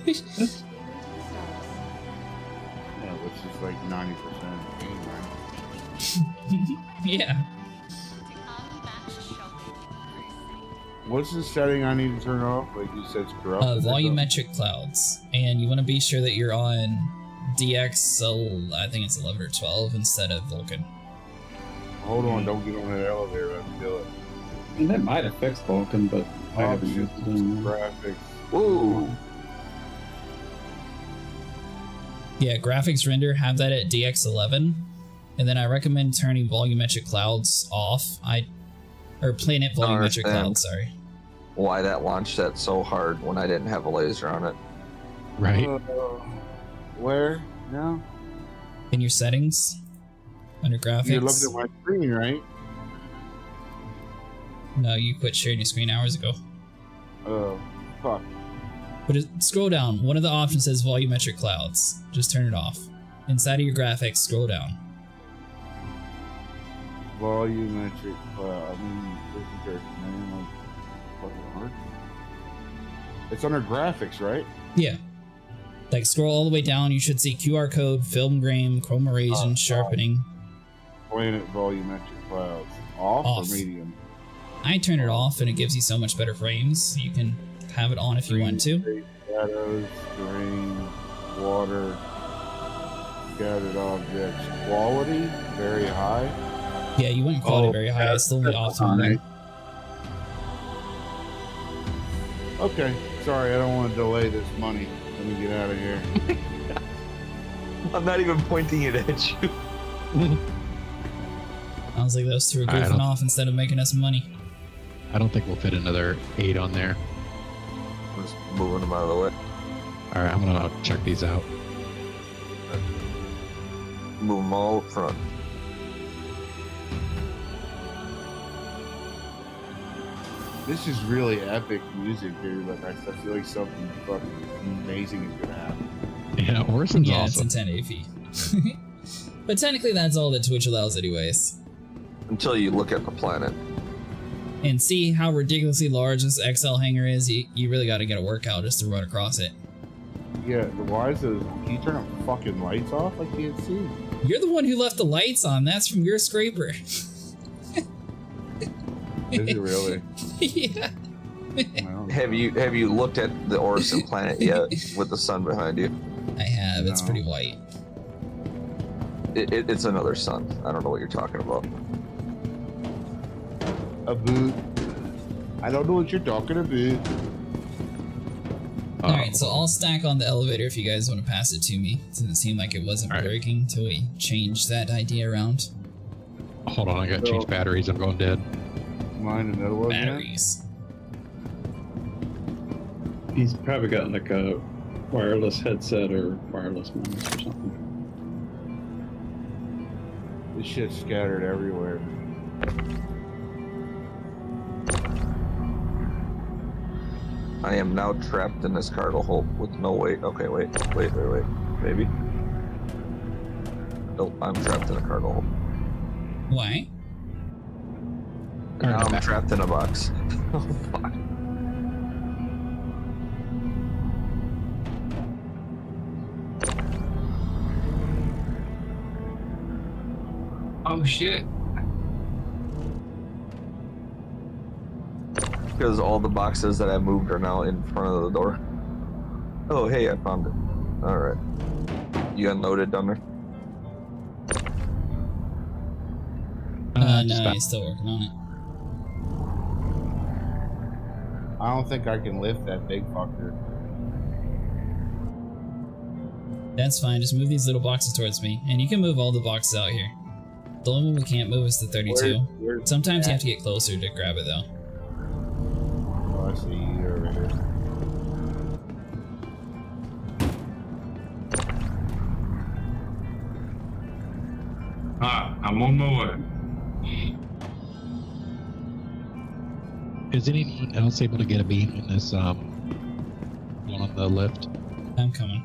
Yeah, which is like 90% of the game, right? Yeah. What's the setting I need to turn off? Like you said, it's corrupted. or something? Volumetric clouds, and you want to be sure that you're on DX, I think it's 11 or 12 instead of Vulcan. Hold on, don't get on that elevator. Let's do it. And that might have fixed Vulcan, but I haven't used it in a while. Graphics. Whoa. Yeah, graphics render, have that at DX11. And then I recommend turning volumetric clouds off. Or planet volumetric clouds, sorry. Why that launched that so hard when I didn't have a laser on it. Right. Where? No. In your settings, under graphics. You're looking at my screen, right? No, you quit sharing your screen hours ago. Oh, fuck. But scroll down. One of the options says volumetric clouds. Just turn it off. Inside of your graphics, scroll down. Volumetric cloud. I mean, this is your name of fucking art. It's under graphics, right? Yeah. Like scroll all the way down, you should see QR code, film grain, chroma sharpening. Planet volumetric clouds. Off or medium? I turn it off and it gives you so much better frames. You can have it on if you want to. Shadows, terrain, water, scattered objects. Quality, very high. Yeah, you wouldn't quality very high. It's still the optimum. Okay, sorry, I don't want to delay this money. Let me get out of here. I'm not even pointing it at you. I was like, those two are goofing off instead of making us money. I don't think we'll fit another 8 on there. I'm just moving them out of the way. All right, I'm gonna check these out. Move them all up front. This is really epic music, dude. Like, I feel like something fucking amazing is gonna happen. Yeah, Orison's awesome. It's in 1080p. But technically, that's all that Twitch allows, anyways. Until you look at the planet. And see how ridiculously large this XL hangar is. You really got to get a workout just to run across it. Yeah, why is those? Can you turn the fucking lights off? I can't see. You're the one who left the lights on. That's from your scraper. Is it really? Yeah. Have you looked at the Orison planet yet with the sun behind you? I have. It's pretty white. It's another sun. I don't know what you're talking about. A boot. I don't know what you're talking about. Alright, so I'll stack on the elevator if you guys want to pass it to me. It didn't seem like it wasn't working until we changed that idea around. Hold on, I gotta change batteries. I'm going dead. Mine another one. Batteries. He's probably got like a wireless headset or wireless mouse or something. This shit's scattered everywhere. I am now trapped in this cargo hold with no weight. Okay, wait. Maybe. Nope, I'm trapped in a cargo hold. Why? Now I'm trapped in a box. Oh, fuck. Oh shit. Because all the boxes that I moved are now in front of the door. Oh, hey, I found it. Alright. You unloaded down there? No, he's still working on it. I don't think I can lift that big fucker. That's fine, just move these little boxes towards me. And you can move all the boxes out here. The only one we can't move is the 32. Sometimes you have to get closer to grab it though. Oh, I see you over here. I'm on my way. Is anyone else able to get a beam in this one on the lift? I'm coming.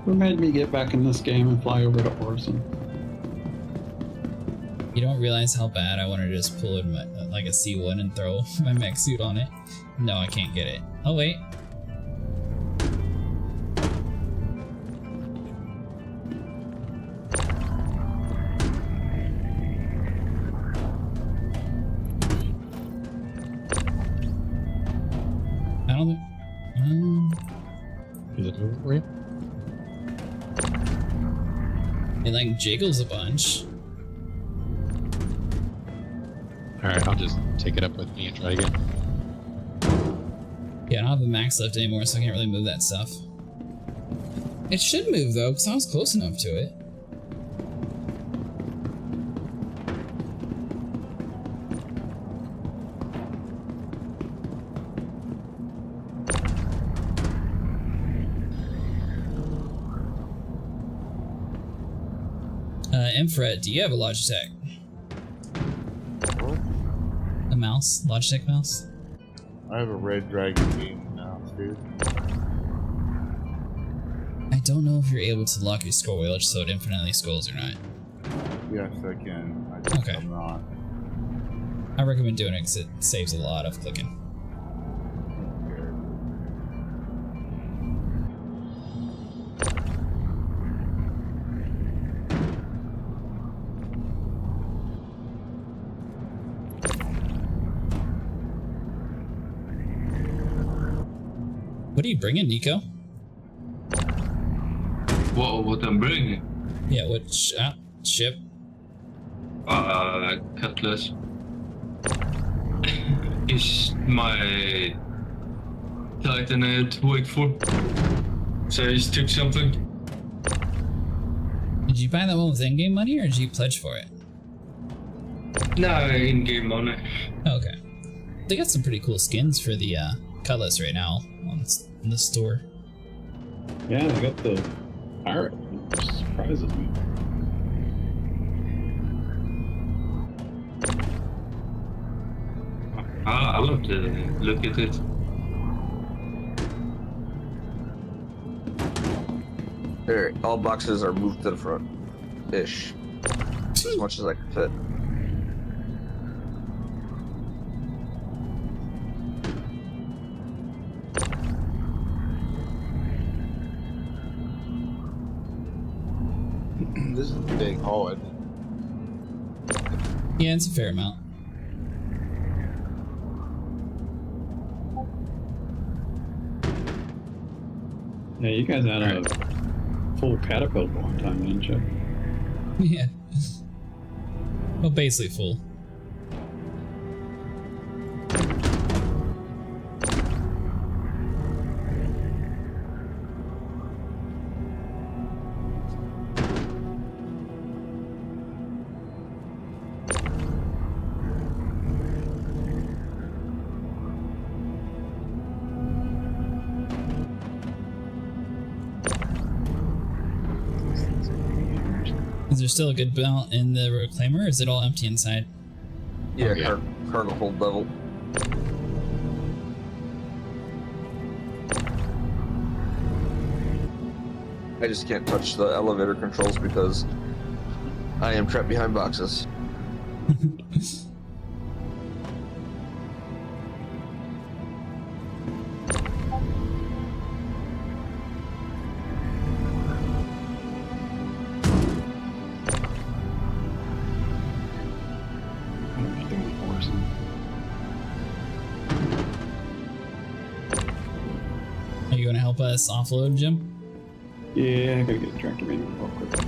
Who made me get back in this game and fly over to Orison? You don't realize how bad I want to just pull in my, like a C1 and throw my mech suit on it. No, I can't get it. Oh wait. I don't. Is it over for you? It like jiggles a bunch. Alright, I'll just take it up with me and try again. Yeah, I don't have the max lift anymore, so I can't really move that stuff. It should move though, because I was close enough to it. Infrared, do you have a Logitech? What? A mouse? Logitech mouse? I have a Red Dragon game now, dude. I don't know if you're able to lock your scroll wheel so it infinitely scrolls or not. Yes, I can. Okay. I'm not. I recommend doing it because it saves a lot of clicking. What are you bringing, Nico? What I'm bringing? Yeah, what ship? Cutlass. Is my Titan I had to wait for. So I just took something. Did you buy that one with in-game money, or did you pledge for it? No, in-game money. Okay. They got some pretty cool skins for the Cutlass right now in the store. Yeah, they got the pirate, which surprises me. I love to look at it. There, all boxes are moved to the front. Ish. As much as I can fit. This is a big haul, isn't it? Yeah, it's a fair amount. Yeah, you guys had a full caterpillar one time, didn't you? Yeah. Well, basically full. Is there still a good amount in the reclaimer, or is it all empty inside? Yeah, Oh, yeah. cargo hold level. I just can't touch the elevator controls because I am trapped behind boxes. Are you going to help us offload, Jim? Yeah, I gotta get a tractor man real quick. I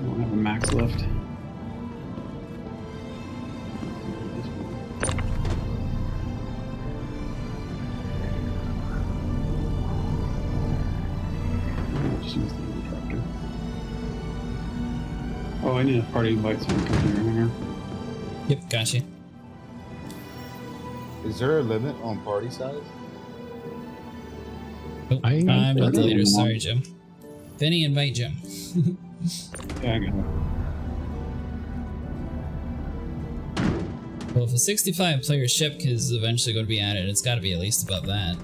don't have a max left. I'll just use the other tractor. Oh, I need a party invite so I can come here. Remember? Yep, gotcha. Is there a limit on party size? Oh, I'm not the leader. Sorry, Jim. Vinny, invite Jim. Yeah, I got it. Well, if a 65-player ship is eventually going to be added, it's got to be at least above that.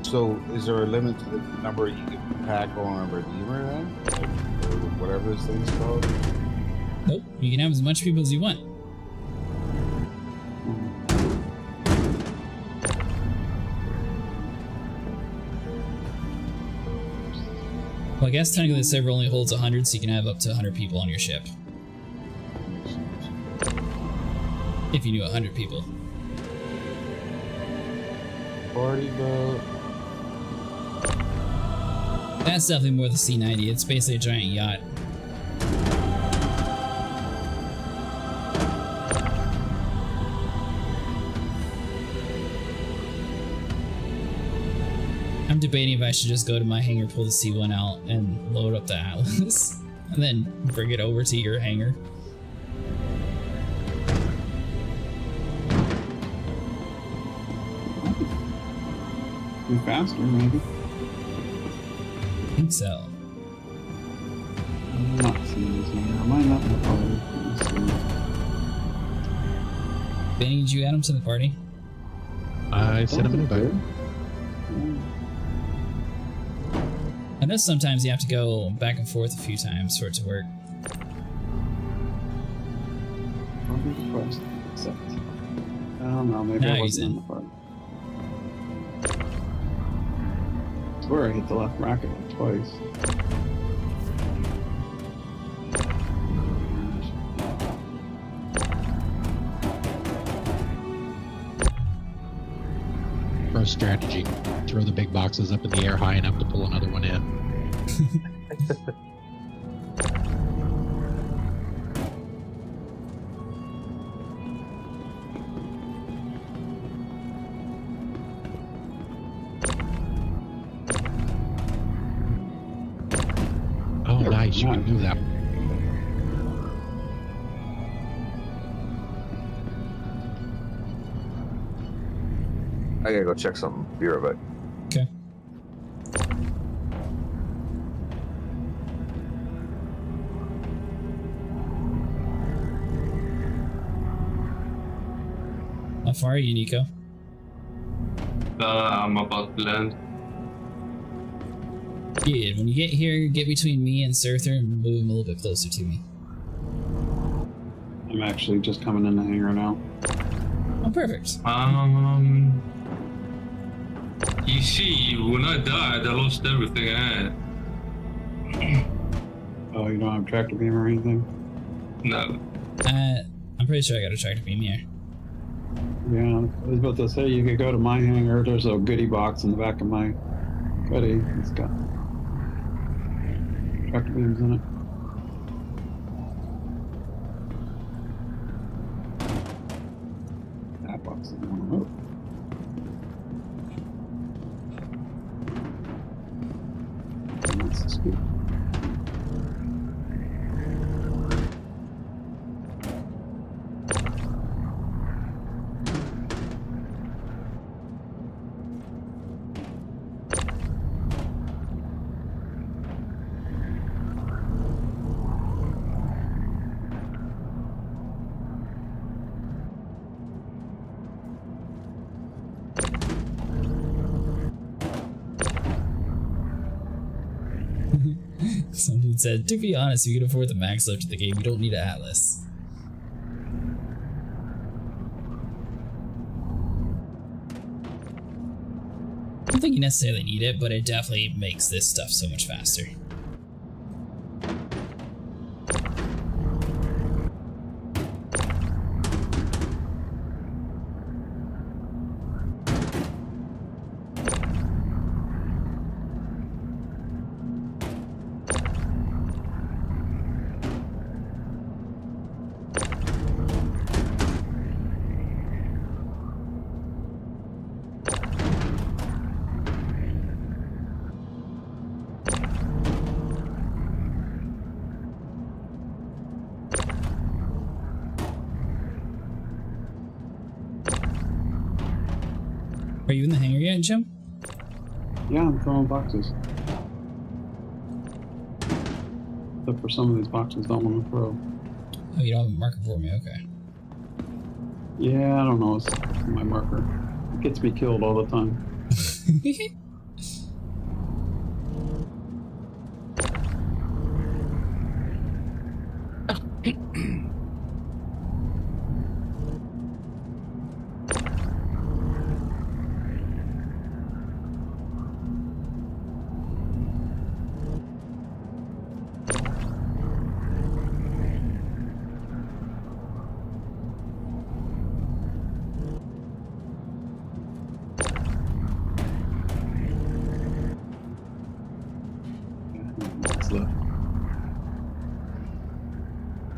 So, is there a limit to the number you can pack on a Redeemer then? Or whatever this thing's called? Nope, you can have as much people as you want. Well, I guess technically the server only holds 100, so you can have up to 100 people on your ship. If you knew 100 people. Party boat. That's definitely more the C90. It's basically a giant yacht. I'm debating if I should just go to my hangar, pull the C1 out, and load up the Atlas, and then bring it over to your hangar. Be faster, maybe. I think so. I'm not seeing this here. Am I not in the party? Let's see. Benny, did you add him to the party? I sent him an invite. I know sometimes you have to go back and forth a few times for it to work. I'll be first. Accept. I don't know. Maybe Now I he's wasn't in in. the party. I swear I hit the left bracket like twice. Pro strategy. Throw the big boxes up in the air high enough to pull another one in. Oh, nice. You can move that. I gotta go check something. Be right back. Okay. How far are you, Nico? I'm about to land. Good. When you get here, get between me and Surther and move him a little bit closer to me. I'm actually just coming in the hangar now. Oh, perfect. You see, when I died, I lost everything I had. Oh, you don't have tractor beam or anything? No. I'm pretty sure I got a tractor beam here. Yeah, I was about to say you could go to my hangar. There's a goodie box in the back of my goodie. It's got tractor beams in it. That box is on. That's the scoop. Someone said, to be honest, you can afford the max lift of the game. You don't need an Atlas. I don't think you necessarily need it, but it definitely makes this stuff so much faster. Are you in the hangar yet, Jim? Yeah, I'm throwing boxes. Except for some of these boxes don't want to throw. Oh, you don't have a marker for me, okay. Yeah, I don't know. It's my marker. It gets me killed all the time.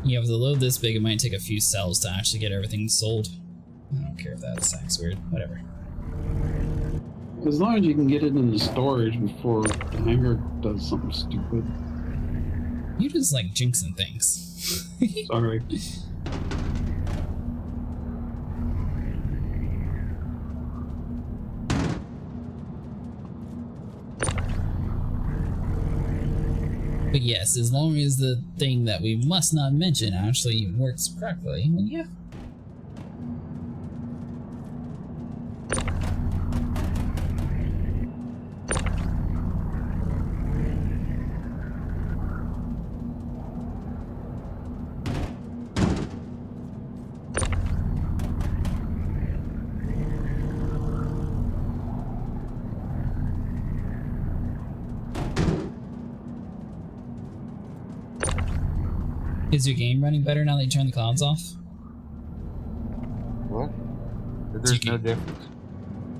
Yeah, with a load this big, it might take a few cells to actually get everything sold. I don't care if that sounds weird. Whatever. As long as you can get it into storage before the hangar does something stupid. You just like jinxing things. Sorry. But yes, as long as the thing that we must not mention actually works correctly, then yeah. Is your game running better now that you turned the clouds off? What? There's no difference.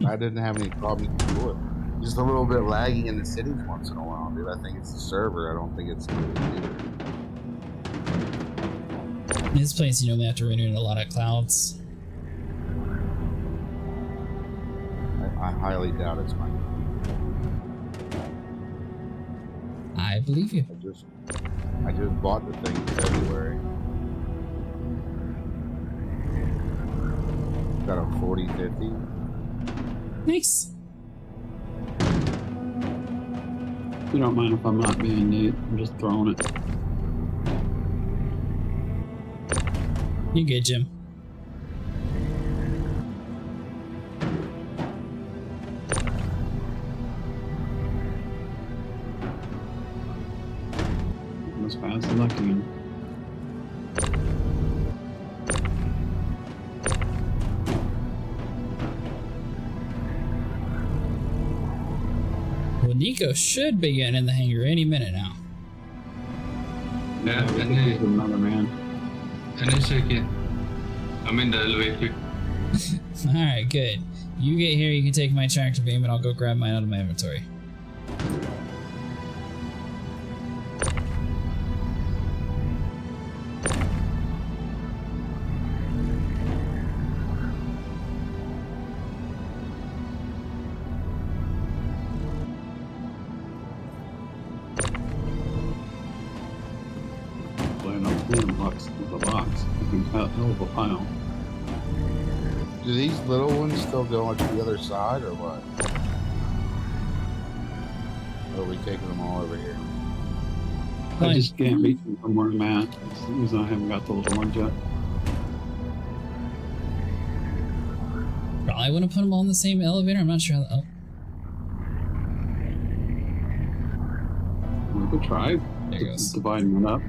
I didn't have any problems before. Just a little bit laggy in the cities once in a while, dude. I think it's the server. I don't think it's the computer. In this place, you normally have to render in a lot of clouds. I highly doubt it's mine. I believe you. I just bought the thing in February. Got a 4050. Nice. You don't mind if I'm not being neat. I'm just throwing it. You good, Jim? As fast as I can. Well, Nico should be getting in the hangar any minute now. Yeah, and another man. And a second. I'm in the elevator. Alright, good. You get here, you can take my tractor beam, and I'll go grab mine out of my inventory. Do these little ones still go onto the other side, or what? Or are we taking them all over here? I just can't reach them from where I'm at. That's the reason I haven't got the little ones yet. Probably want to put them all in the same elevator. I'm not sure how. Oh. We could try. There it goes. Dividing it up.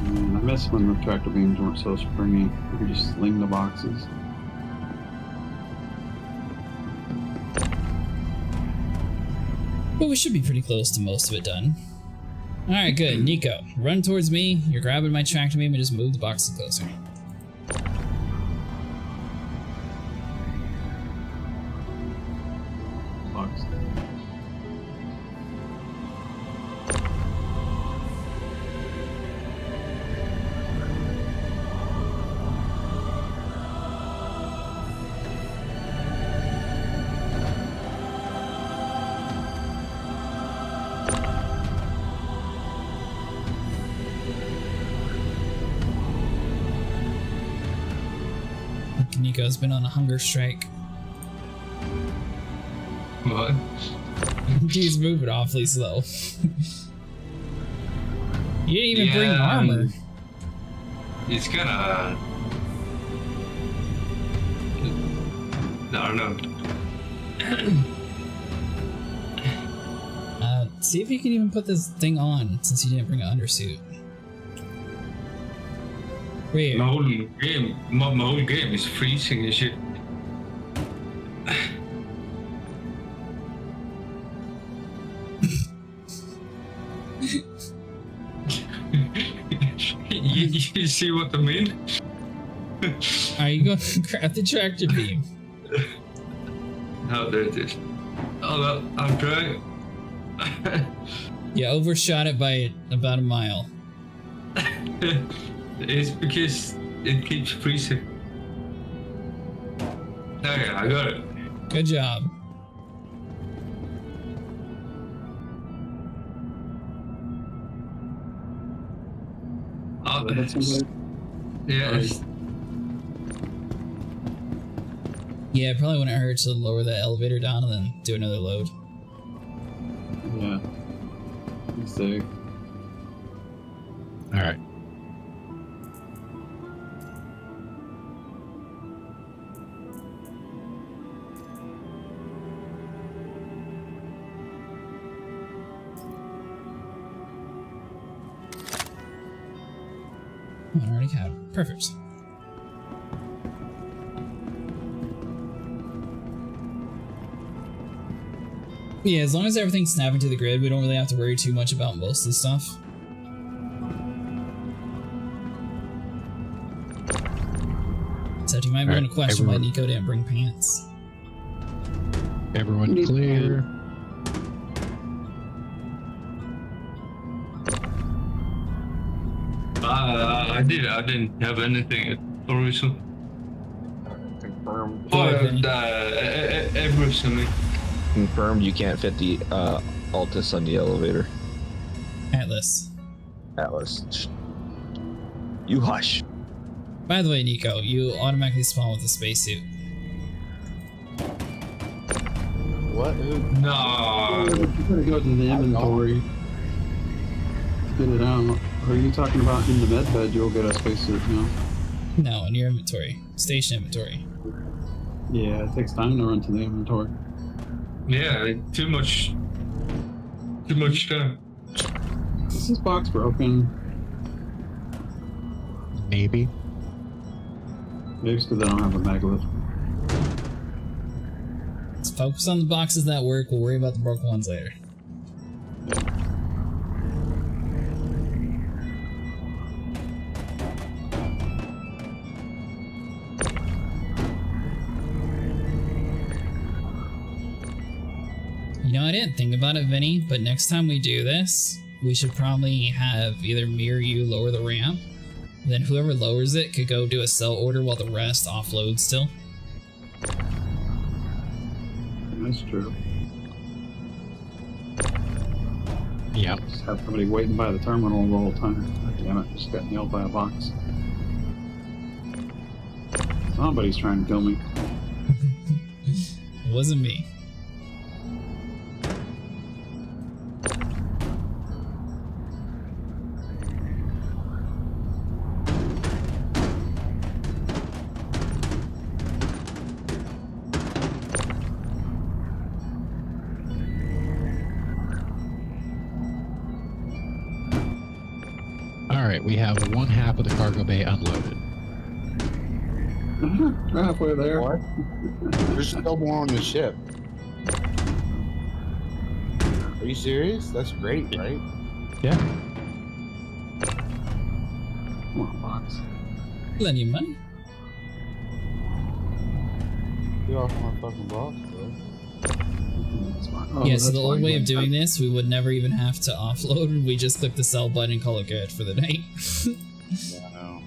I miss when the tractor beams weren't so springy. You could just sling the boxes. But we should be pretty close to most of it done. Alright, good. Nico, run towards me. You're grabbing my tractor beam and just move the boxes closer. Box. Nico's been on a hunger strike. What? He's moving awfully slow. You didn't even bring armor. It's kinda... I don't know. See if you can even put this thing on, since you didn't bring an undersuit. Wait. My whole game is freezing and shit. you see what I mean? Are you going to grab the tractor beam? Oh, there it is. Oh, well, I'll try. You overshot it by about a mile. It's because it keeps freezing. Okay, I got it. Good job. Oh, That's yes. Yeah, it probably wouldn't hurt to lower the elevator down and then do another load. Yeah. Let's see. All right. Oh, I already have it. Perfect. Yeah, as long as everything's snapping to the grid, we don't really have to worry too much about most of the stuff. Except you might be going to question why Nico didn't bring pants. Everyone clear. I didn't have anything at original. Confirmed. Oh, everything. Confirmed you can't fit the Altus on the elevator. Atlas. You hush. By the way, Nico, you automatically spawn with a spacesuit. What? No. You gotta go to the inventory. Get it out. Or are you talking about in the med bed you'll get a spacesuit now? No, in your inventory. Station inventory. Yeah, it takes time to run to the inventory. Yeah, too much time. Is this box broken? Maybe. Maybe it's because I don't have a megalith. Let's focus on the boxes that work. We'll worry about the broken ones later. You know, I didn't think about it, Vinny, but next time we do this, we should probably have either me or you lower the ramp. Then whoever lowers it could go do a sell order while the rest offload still. That's true. Yeah. Just have somebody waiting by the terminal the whole time. God damn it, just got nailed by a box. Somebody's trying to kill me. It wasn't me. All right, we have one half of the cargo bay unloaded. We're halfway there. What? There's still more on the ship. Are you serious? That's great, right? Yeah. Come on, box. Plenty of money. Get off my fucking box, bro. Oh, Yeah, so that's the old fine. way of doing this, we would never even have to offload. We just click the sell button and call it good for the night. Yeah, I know.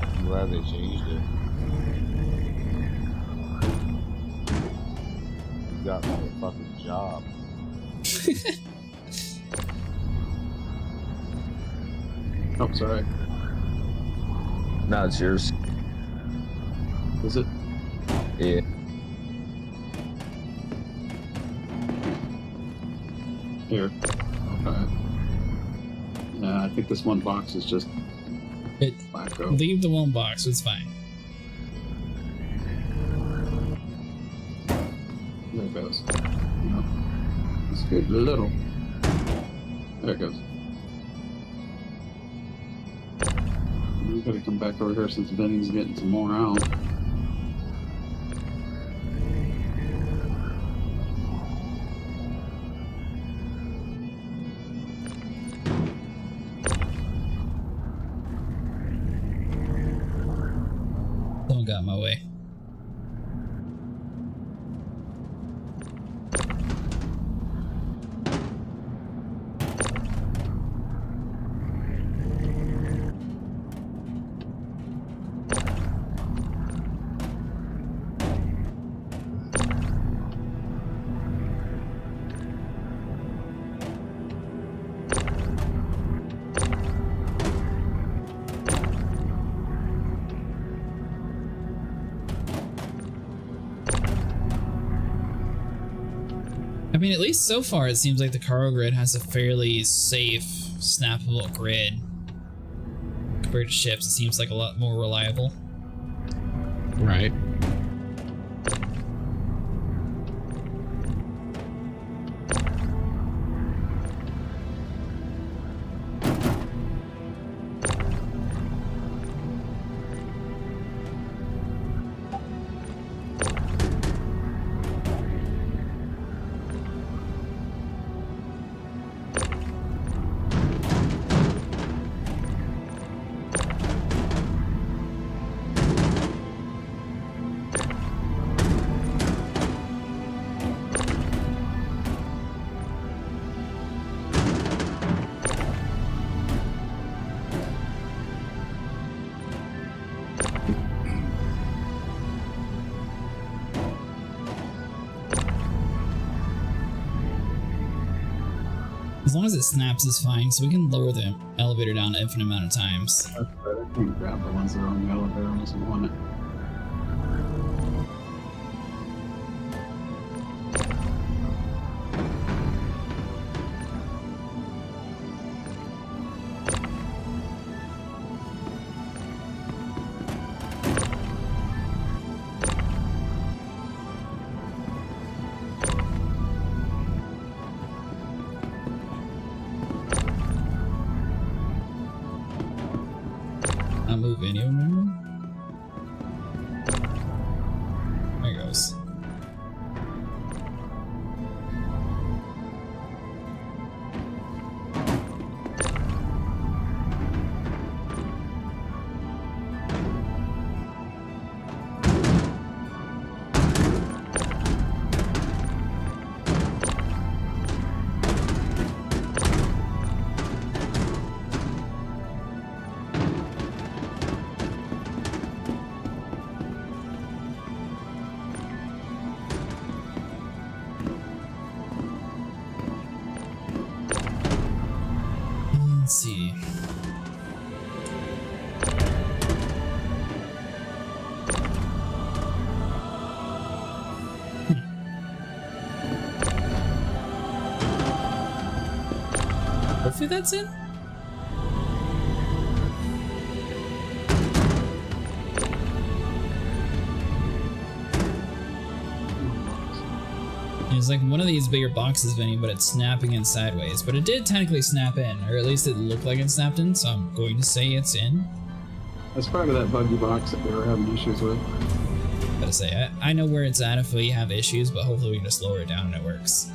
I'm glad they changed it. You got me a fucking job. Oh, sorry. No, it's yours. Is it? Yeah. Here. Okay. Yeah, I think this one box is just wacko. Leave the one box, it's fine. There it goes. No. It's good, little. There it goes. We gotta come back over here since Benny's getting some more out. Don't got in my way. I mean, at least so far, it seems like the cargo grid has a fairly safe, snappable grid. Compared to ships, it seems like a lot more reliable. Right. As long as it snaps is fine, so we can lower the elevator down an infinite amount of times. That's better. I can grab the ones that are on the elevator unless you want it. Not move any of them anymore? There it goes. Let's see. Hopefully that's it. It's like one of these bigger boxes, Vinny, but it's snapping in sideways. But it did technically snap in, or at least it looked like it snapped in, so I'm going to say it's in. That's part of that buggy box that we were having issues with. Gotta say, I know where it's at if we have issues, but hopefully we can just lower it down and it works.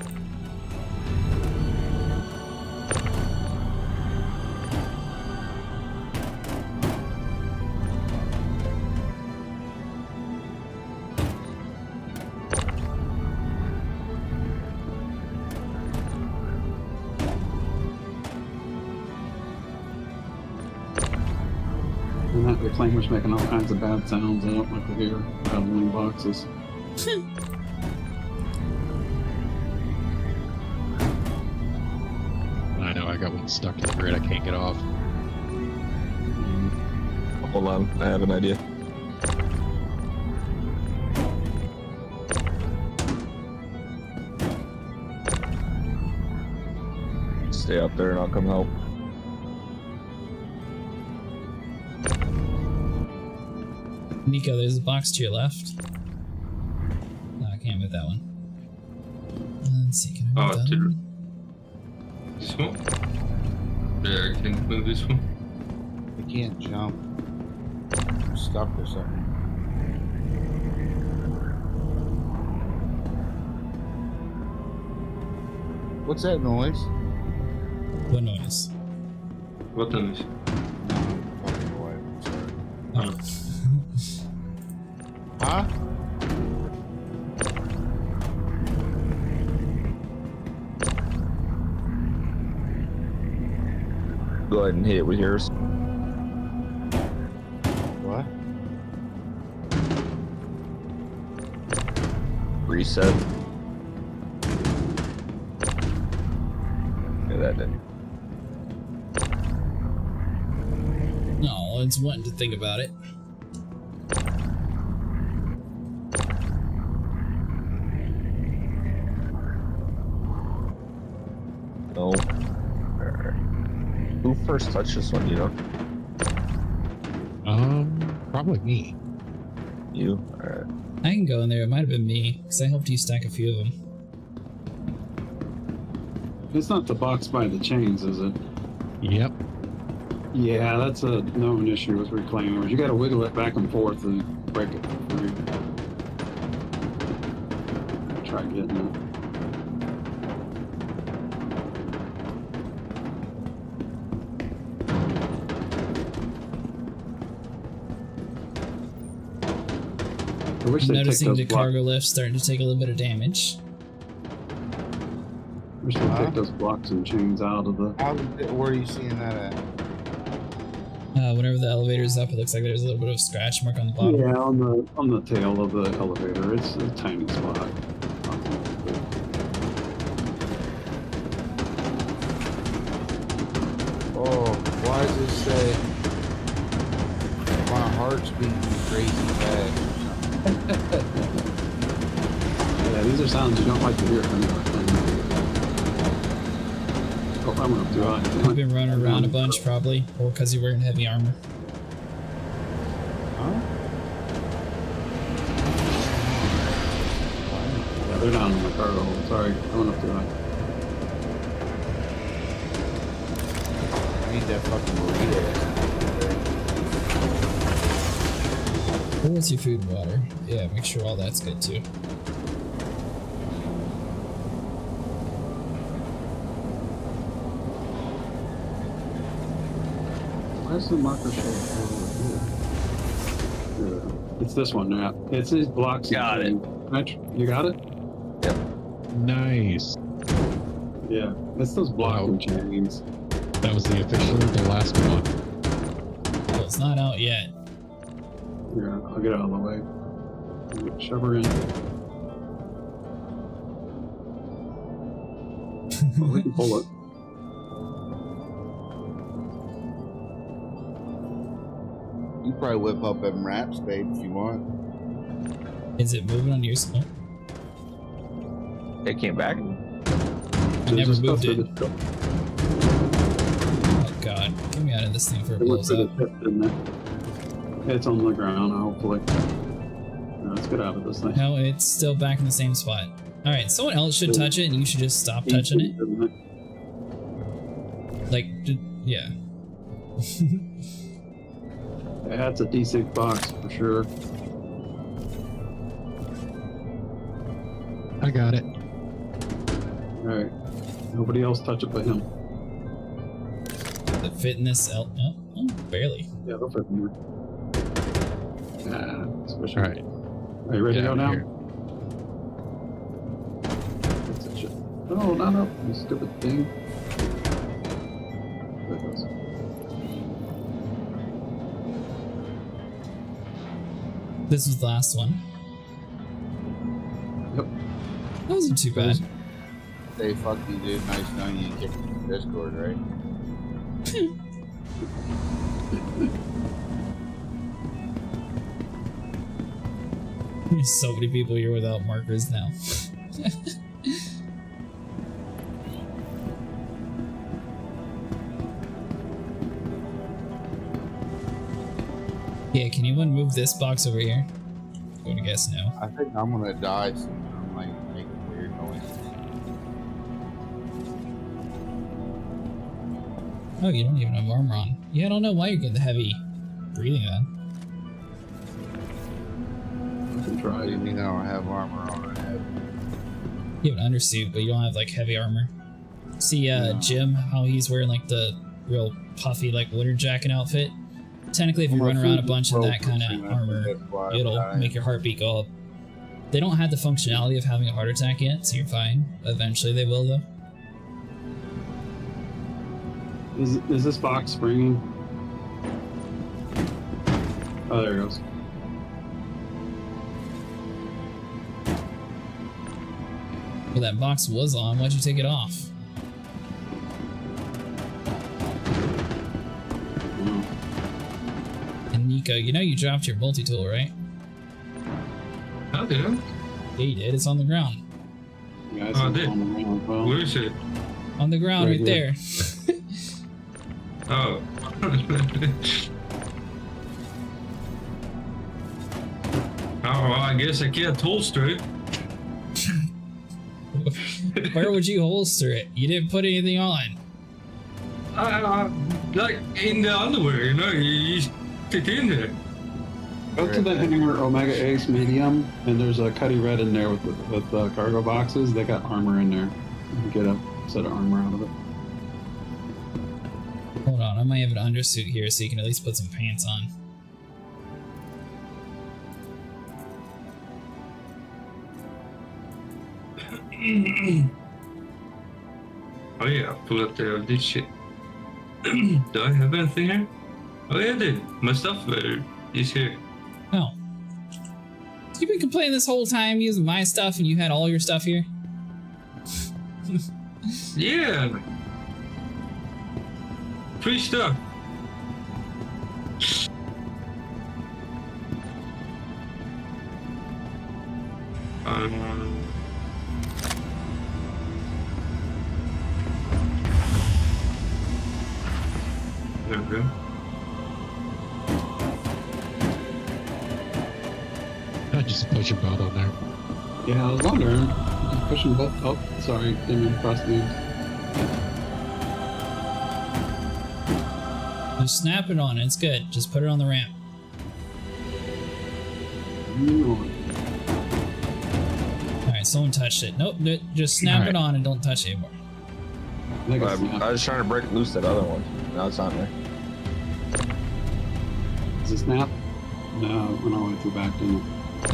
And that reclaimer's making all kinds of bad sounds. I don't like to hear rattling boxes. I know I got one stuck in the grid. I can't get off. Hold on, I have an idea. Stay up there and I'll come help. Nico, there's a box to your left. No, I can't move that one. Let's see, can I move that one? This one? Yeah, I can move this one. I can't jump. I'm stuck or something. What's that noise? What noise? What noise? Fucking away. I'm sorry. Oh. Huh? Go ahead and hit it with yours. What? Reset. Yeah, that didn't. No, it's wanting to think about it. first touched this one, you know? Probably me. You? Alright. I can go in there. It might have been me, because I helped you stack a few of them. It's not the box by the chains, is it? Yep. Yeah, that's a known issue with reclaimers. You got to wiggle it back and forth and break it free. Try getting it. I wish I'm they'd take noticing those the blocks. cargo lift starting to take a little bit of damage. I wish they'd take those blocks and chains out of the. Where are you seeing that at? Whenever the elevator's up, it looks like there's a little bit of scratch mark on the bottom. Yeah, on the tail of the elevator. It's a tiny spot. Oh, why does it say my heart's beating crazy fast? Yeah, these are sounds you don't like to hear. Oh, I'm up too high. You've been running around a bunch, probably, or because you're wearing heavy armor. Yeah, they're down in the cargo hold. Sorry, I went up too high. I need that fucking burrito. What's your food and water? Yeah, make sure all that's good too. Where's the marker show over here? It's this one now. It's these blocks. Got it. You got it? Yep. Nice. Yeah, it's those blocking chains. That was officially the last one. Well, it's not out yet. Here, I'll get out of the way. Shove her in. Well, we can pull it. You probably whip up them wraps, babe, if you want. Is it moving on your screen? It came back. I never moved it. Oh god, get me out of this thing before it blows up. It's on the ground, hopefully. Let's get out of this thing. No, it's still back in the same spot. Alright, someone else should touch it and you should just stop touching it. Like, yeah. Yeah, it's a D6 box for sure. I got it. Alright. Nobody else touch it but him. Does it fit in this oh, barely. Yeah, they'll fit in there. Alright. Are you ready to go now? Here. That's it, shit. No, not up, you stupid thing. There it goes. This was the last one. Yep. That wasn't too bad. Say fuck you, dude. Nice knowing you kicked me in Discord, right? There's so many people here without markers now. Yeah, can anyone move this box over here? I'm going to guess no. I think I'm gonna die soon. I'm like making weird noises. Oh, you don't even have armor on. Yeah, I don't know why you're getting the heavy breathing then. I can try. What do you mean I don't have armor on? I have. You have an undersuit, but you don't have like heavy armor. See, Jim, how he's wearing like the real puffy like winter jacket outfit. Technically, if you run around a bunch in that kind of armor, it'll make your heartbeat go up. They don't have the functionality of having a heart attack yet, so you're fine. Eventually, they will though. Is this box springing? Oh, there it goes. Well, that box was on. Why'd you take it off? And Nico, you know you dropped your multi-tool, right? I did. Yeah, you did. It's on the ground. Oh, I did. Where is it? On the ground, right there. Oh. Oh, well, I guess I can't holster it. Where would you holster it? You didn't put anything on. Like in the underwear, you know, you stick in there. Go to the hangar Omega Ace Medium, and there's a Cuddy Red in there with the cargo boxes. They got armor in there. You can get a set of armor out of it. Hold on, I might have an undersuit here so you can at least put some pants on. Oh yeah, pull up this shit. Do I have anything here? Oh yeah, dude. My stuff is here. Oh. You've been complaining this whole time using my stuff and you had all your stuff here? Yeah. Free stuff. There we go. I just push your boat on there. Yeah, I was wondering. Just pushing both. Oh, sorry, didn't mean to cross beams. Just snap it on, it's good. Just put it on the ramp. Alright, someone touched it. Nope, just snap it on and don't touch it anymore. I was trying to break loose that other one. Now it's on there. Does it snap? No, it went all the way through back, didn't it?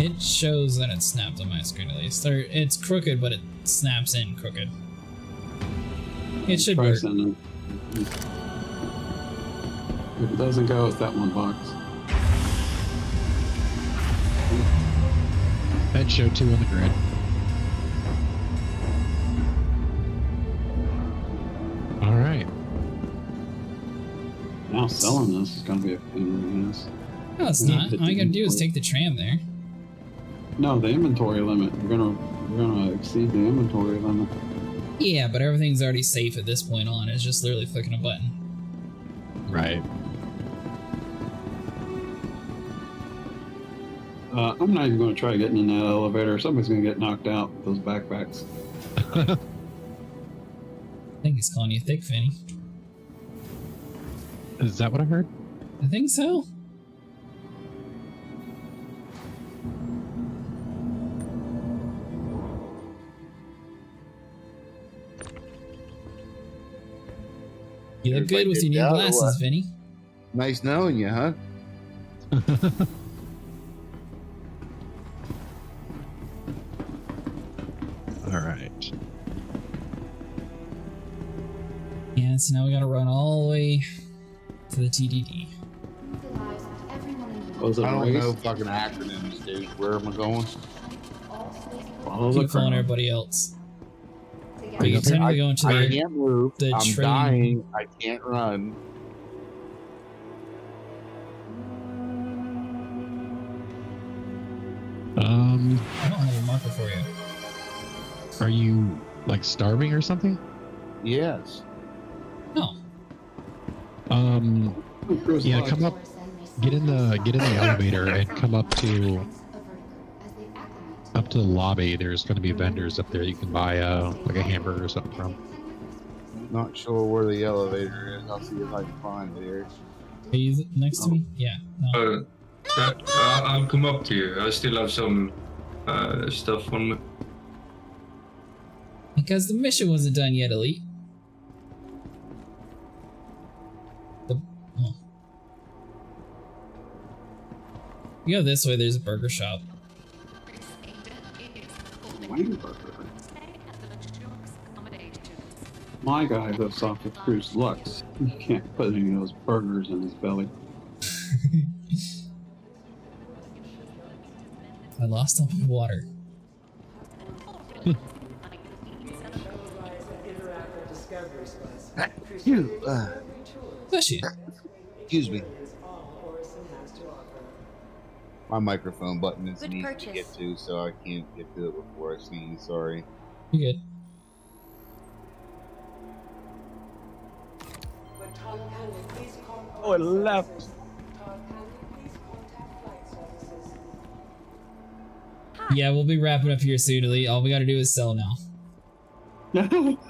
It shows that it's snapped on my screen at least. Or it's crooked, but it snaps in crooked. It should work. If it doesn't go, it's that one box. That show 2 on the grid. Alright. Now selling this is gonna be a pain in the ass. No, it's not. All you gotta do is take the tram there. No, the inventory limit. We're gonna exceed the inventory limit. Yeah, but everything's already safe at this point on. It's just literally clicking a button. Right. I'm not even going to try getting in that elevator. Somebody's going to get knocked out with those backpacks. I think he's calling you thick, Finny. Is that what I heard? I think so. You look good with your new glasses, Vinny. Nice knowing you, huh? All right. Yeah, so now we gotta run all the way to the TDD. Oh, is it I a don't race? know fucking acronyms, dude. Where am I going? Follow the Keep following crowd. everybody else. Are you technically going to I the, can't move. the I'm train? dying. I can't run. I don't have a marker for you. Are you like starving or something? Yes. No. Yeah, come up. Get in the elevator and come up to the lobby. There's going to be vendors up there. You can buy like a hamburger or something from. Not sure where the elevator is. I'll see if I can find it here. Are you next to me? Yeah. No. I'll come up to you. I still have some stuff on me. Because the mission wasn't done yet, Elite. You go this way, there's a burger shop. My guy lives off of Cruise Lux. You can't put any of those burgers in his belly. I lost all my water. Bless you. Excuse me. My microphone button is Good easy to purchase. get to, so I can't get to it before I sneeze. Sorry. You good? Oh, it left. Yeah, we'll be wrapping up here soon, Elite. All we gotta do is sell now.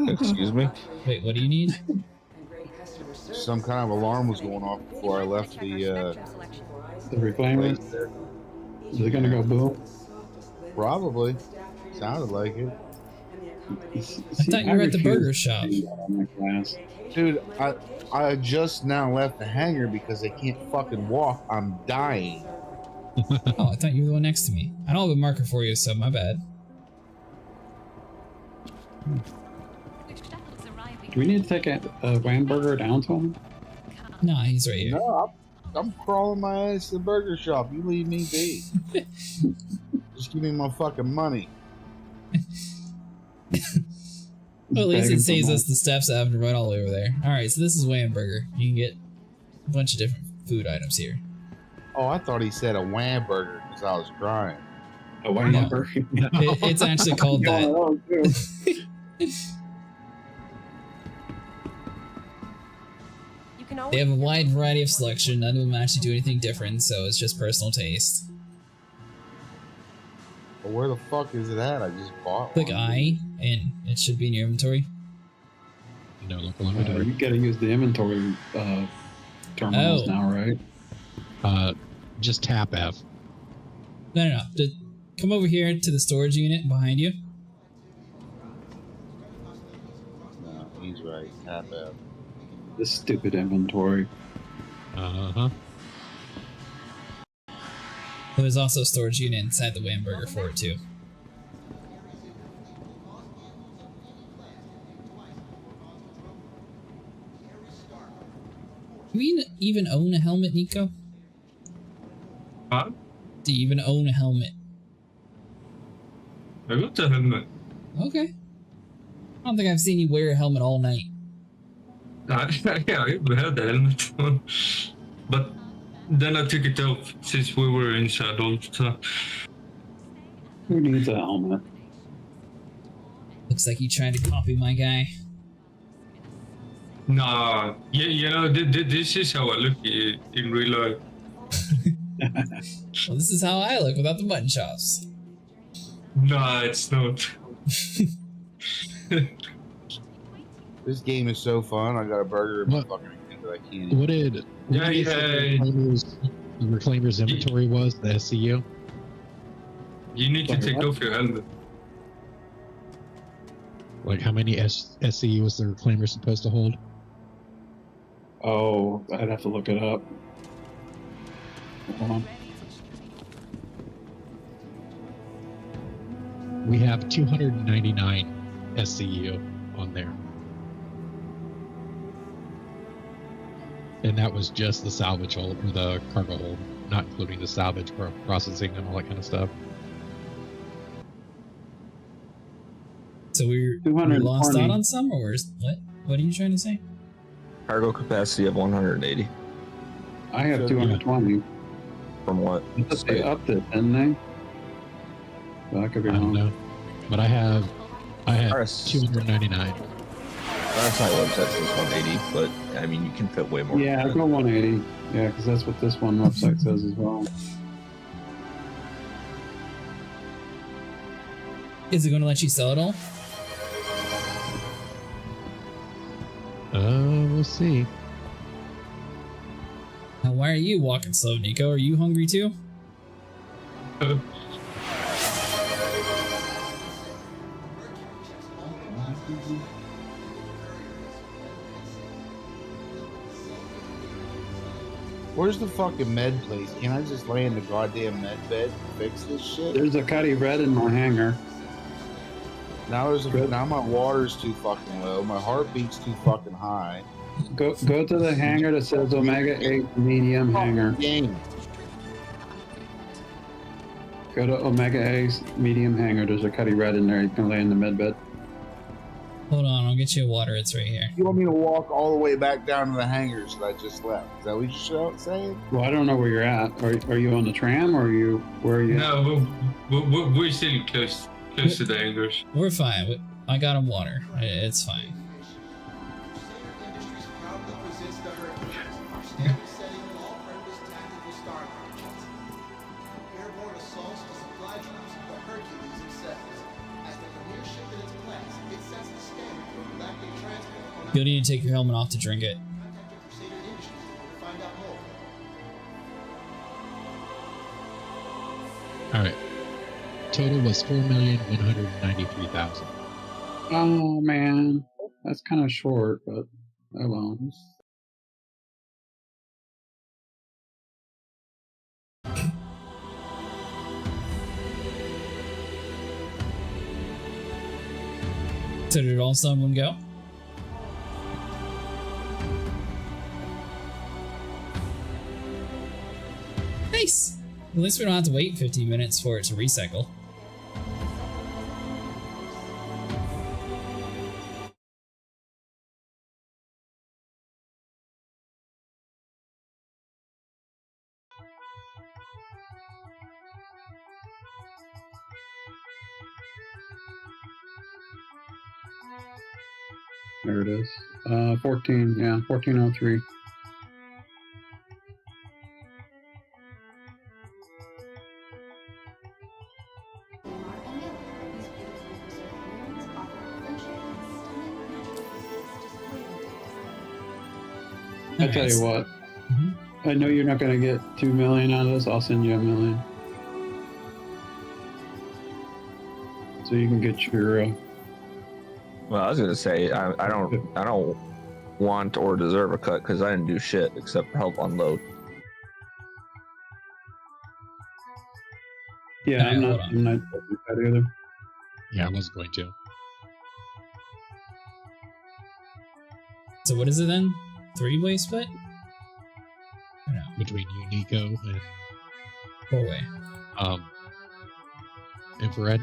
Excuse me? Wait, what do you need? Some kind of alarm was going off before I left the reclaimer. place there. Is it gonna go boom? Probably. Sounded like it. I thought you were at the burger shop. Dude, I just now left the hangar because I can't fucking walk. I'm dying. Oh, I thought you were the one next to me. I don't have a marker for you, so my bad. Do we need to take a Whamburger down to him? Nah, he's right here. No, I'm crawling my ass to the burger shop. You leave me be. Just give me my fucking money. Well, at least it saves us the steps having to run all over there. Alright, so this is Whamburger. You can get a bunch of different food items here. Oh, I thought he said a wham burger because I was crying. A Whamburger? It's actually called that. They have a wide variety of selection. None of them actually do anything different, so it's just personal taste. But where the fuck is it at? I just bought Click one. I, and it should be in your inventory. No local inventory. You gotta use the inventory terminals now, right? Just tap F. No. Come over here to the storage unit behind you. No, he's right. Tap F. This stupid inventory. Uh-huh. There's also a storage unit inside the Whamburger for it too. Do you even own a helmet, Nico? Huh? Do you even own a helmet? I got a helmet. Okay. I don't think I've seen you wear a helmet all night. Yeah, I had the helmet on. But then I took it off since we were inside all the time. Who needs a helmet? Looks like you tried to copy my guy. Nah, you know, this is how I look in real life. Well, this is how I look without the button shops. Nah, it's not. This game is so fun. I got a burger in my fucking hand that I can't eat. What did the Reclaimer's inventory was, the SCU? You need to take off your helmet. Like how many SCU is the Reclaimer supposed to hold? Oh, I'd have to look it up. Hold on. We have 299 SCU on there. And that was just the salvage hold, or the cargo hold, not including the salvage processing and all that kind of stuff. So we lost out on some, or what? What are you trying to say? Cargo capacity of 180. I have 220. From what? They upped it, didn't they? Well, I could be wrong. I don't know. But I have 299. Our site website says 180, but I mean, you can fit way more. Yeah, I'll go 180. Yeah, because that's what this one website says as well. Is it going to let you sell it all? We'll see. Now, why are you walking slow, Nico? Are you hungry too? Where's the fucking med place? Can I just lay in the goddamn med bed and fix this shit? There's a Cuddy Red in my hangar. Now now my water's too fucking low. My heartbeat's too fucking high. Go to the hangar that says Omega 8 medium hangar. Go to Omega 8 medium hangar. There's a Cuddy Red in there. You can lay in the med bed. Hold on, I'll get you water. It's right here. You want me to walk all the way back down to the hangars that I just left? Is that what you're saying? Well, I don't know where you're at. Are you on the tram or where are you? No, we're still close to the hangars. We're fine. I got him water. It's fine. You'll need to take your helmet off to drink it. All right. Total was 4,193,000. Oh man, that's kind of short, but oh well. So did it all start in one go? Nice! At least we don't have to wait 15 minutes for it to recycle. There it is. 14, yeah, 1403. I tell you what, I know you're not going to get 2 million out of this. I'll send you $1 million. So you can get your. Well, I was gonna say I don't want or deserve a cut because I didn't do shit except help unload. Yeah, I'm not that either. Yeah, I wasn't going to. So what is it then? 3-way split? Or no? Between Unico and 4-way. Infrared.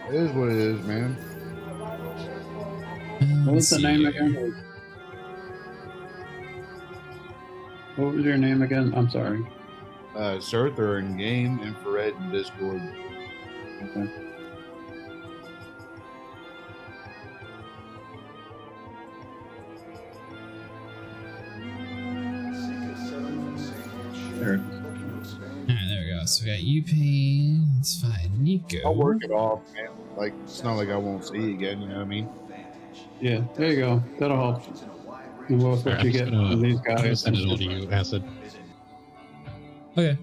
It is what it is, man. What was the name again? What was your name again? I'm sorry. Surther in game, infrared, and Discord. Okay. There it is. Alright, there we go. So we got UP, it's fine. Nico. I'll work it off, man. Like, it's not like I won't see you again, you know what I mean? Yeah, there you go. That'll help. And we'll what you get from these guys. Send it all to you, Acid. Okay.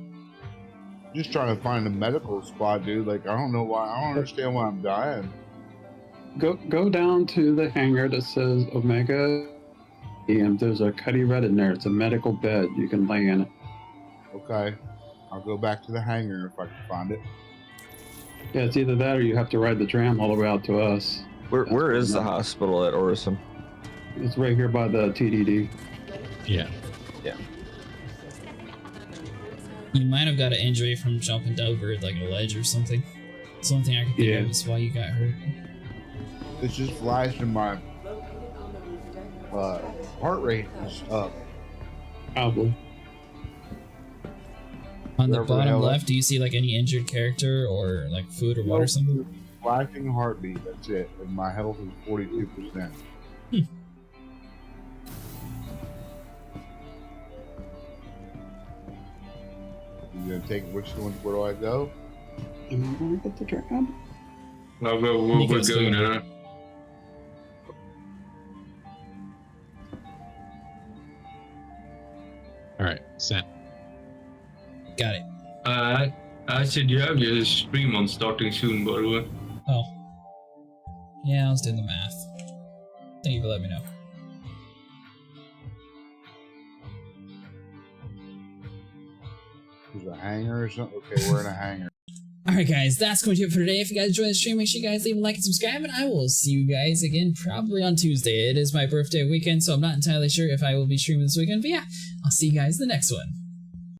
Just trying to find a medical spot, dude. Like, I don't know why. I don't understand why I'm dying. Go down to the hangar that says Omega, and there's a Cuddy Red in there. It's a medical bed. You can lay in it. Okay. I'll go back to the hangar if I can find it. Yeah, it's either that or you have to ride the tram all the way out to us. Where is the hospital at Orison? It's right here by the TDD. Yeah. Yeah. You might have got an injury from jumping over like a ledge or something. It's the only thing I can think of is why you got hurt. It's just flashing my heart rate is up. Probably. On the Wherever the bottom hell left, do you see like any injured character or like food or water or something? Flashing heartbeat, that's it. And my health is 42%. You gonna take which one? Where do I go? Am I gonna get the tram? Well, we're going there. Alright, sent. Got it. I said you have your stream on starting soon, by the way. Oh. Yeah, I was doing the math. Thank you for letting me know. There's a hangar or something? Okay, we're in a hangar. Alright guys, that's going to do it for today. If you guys enjoyed the stream, make sure you guys leave a like and subscribe, and I will see you guys again probably on Tuesday. It is my birthday weekend, so I'm not entirely sure if I will be streaming this weekend, but yeah, I'll see you guys in the next one.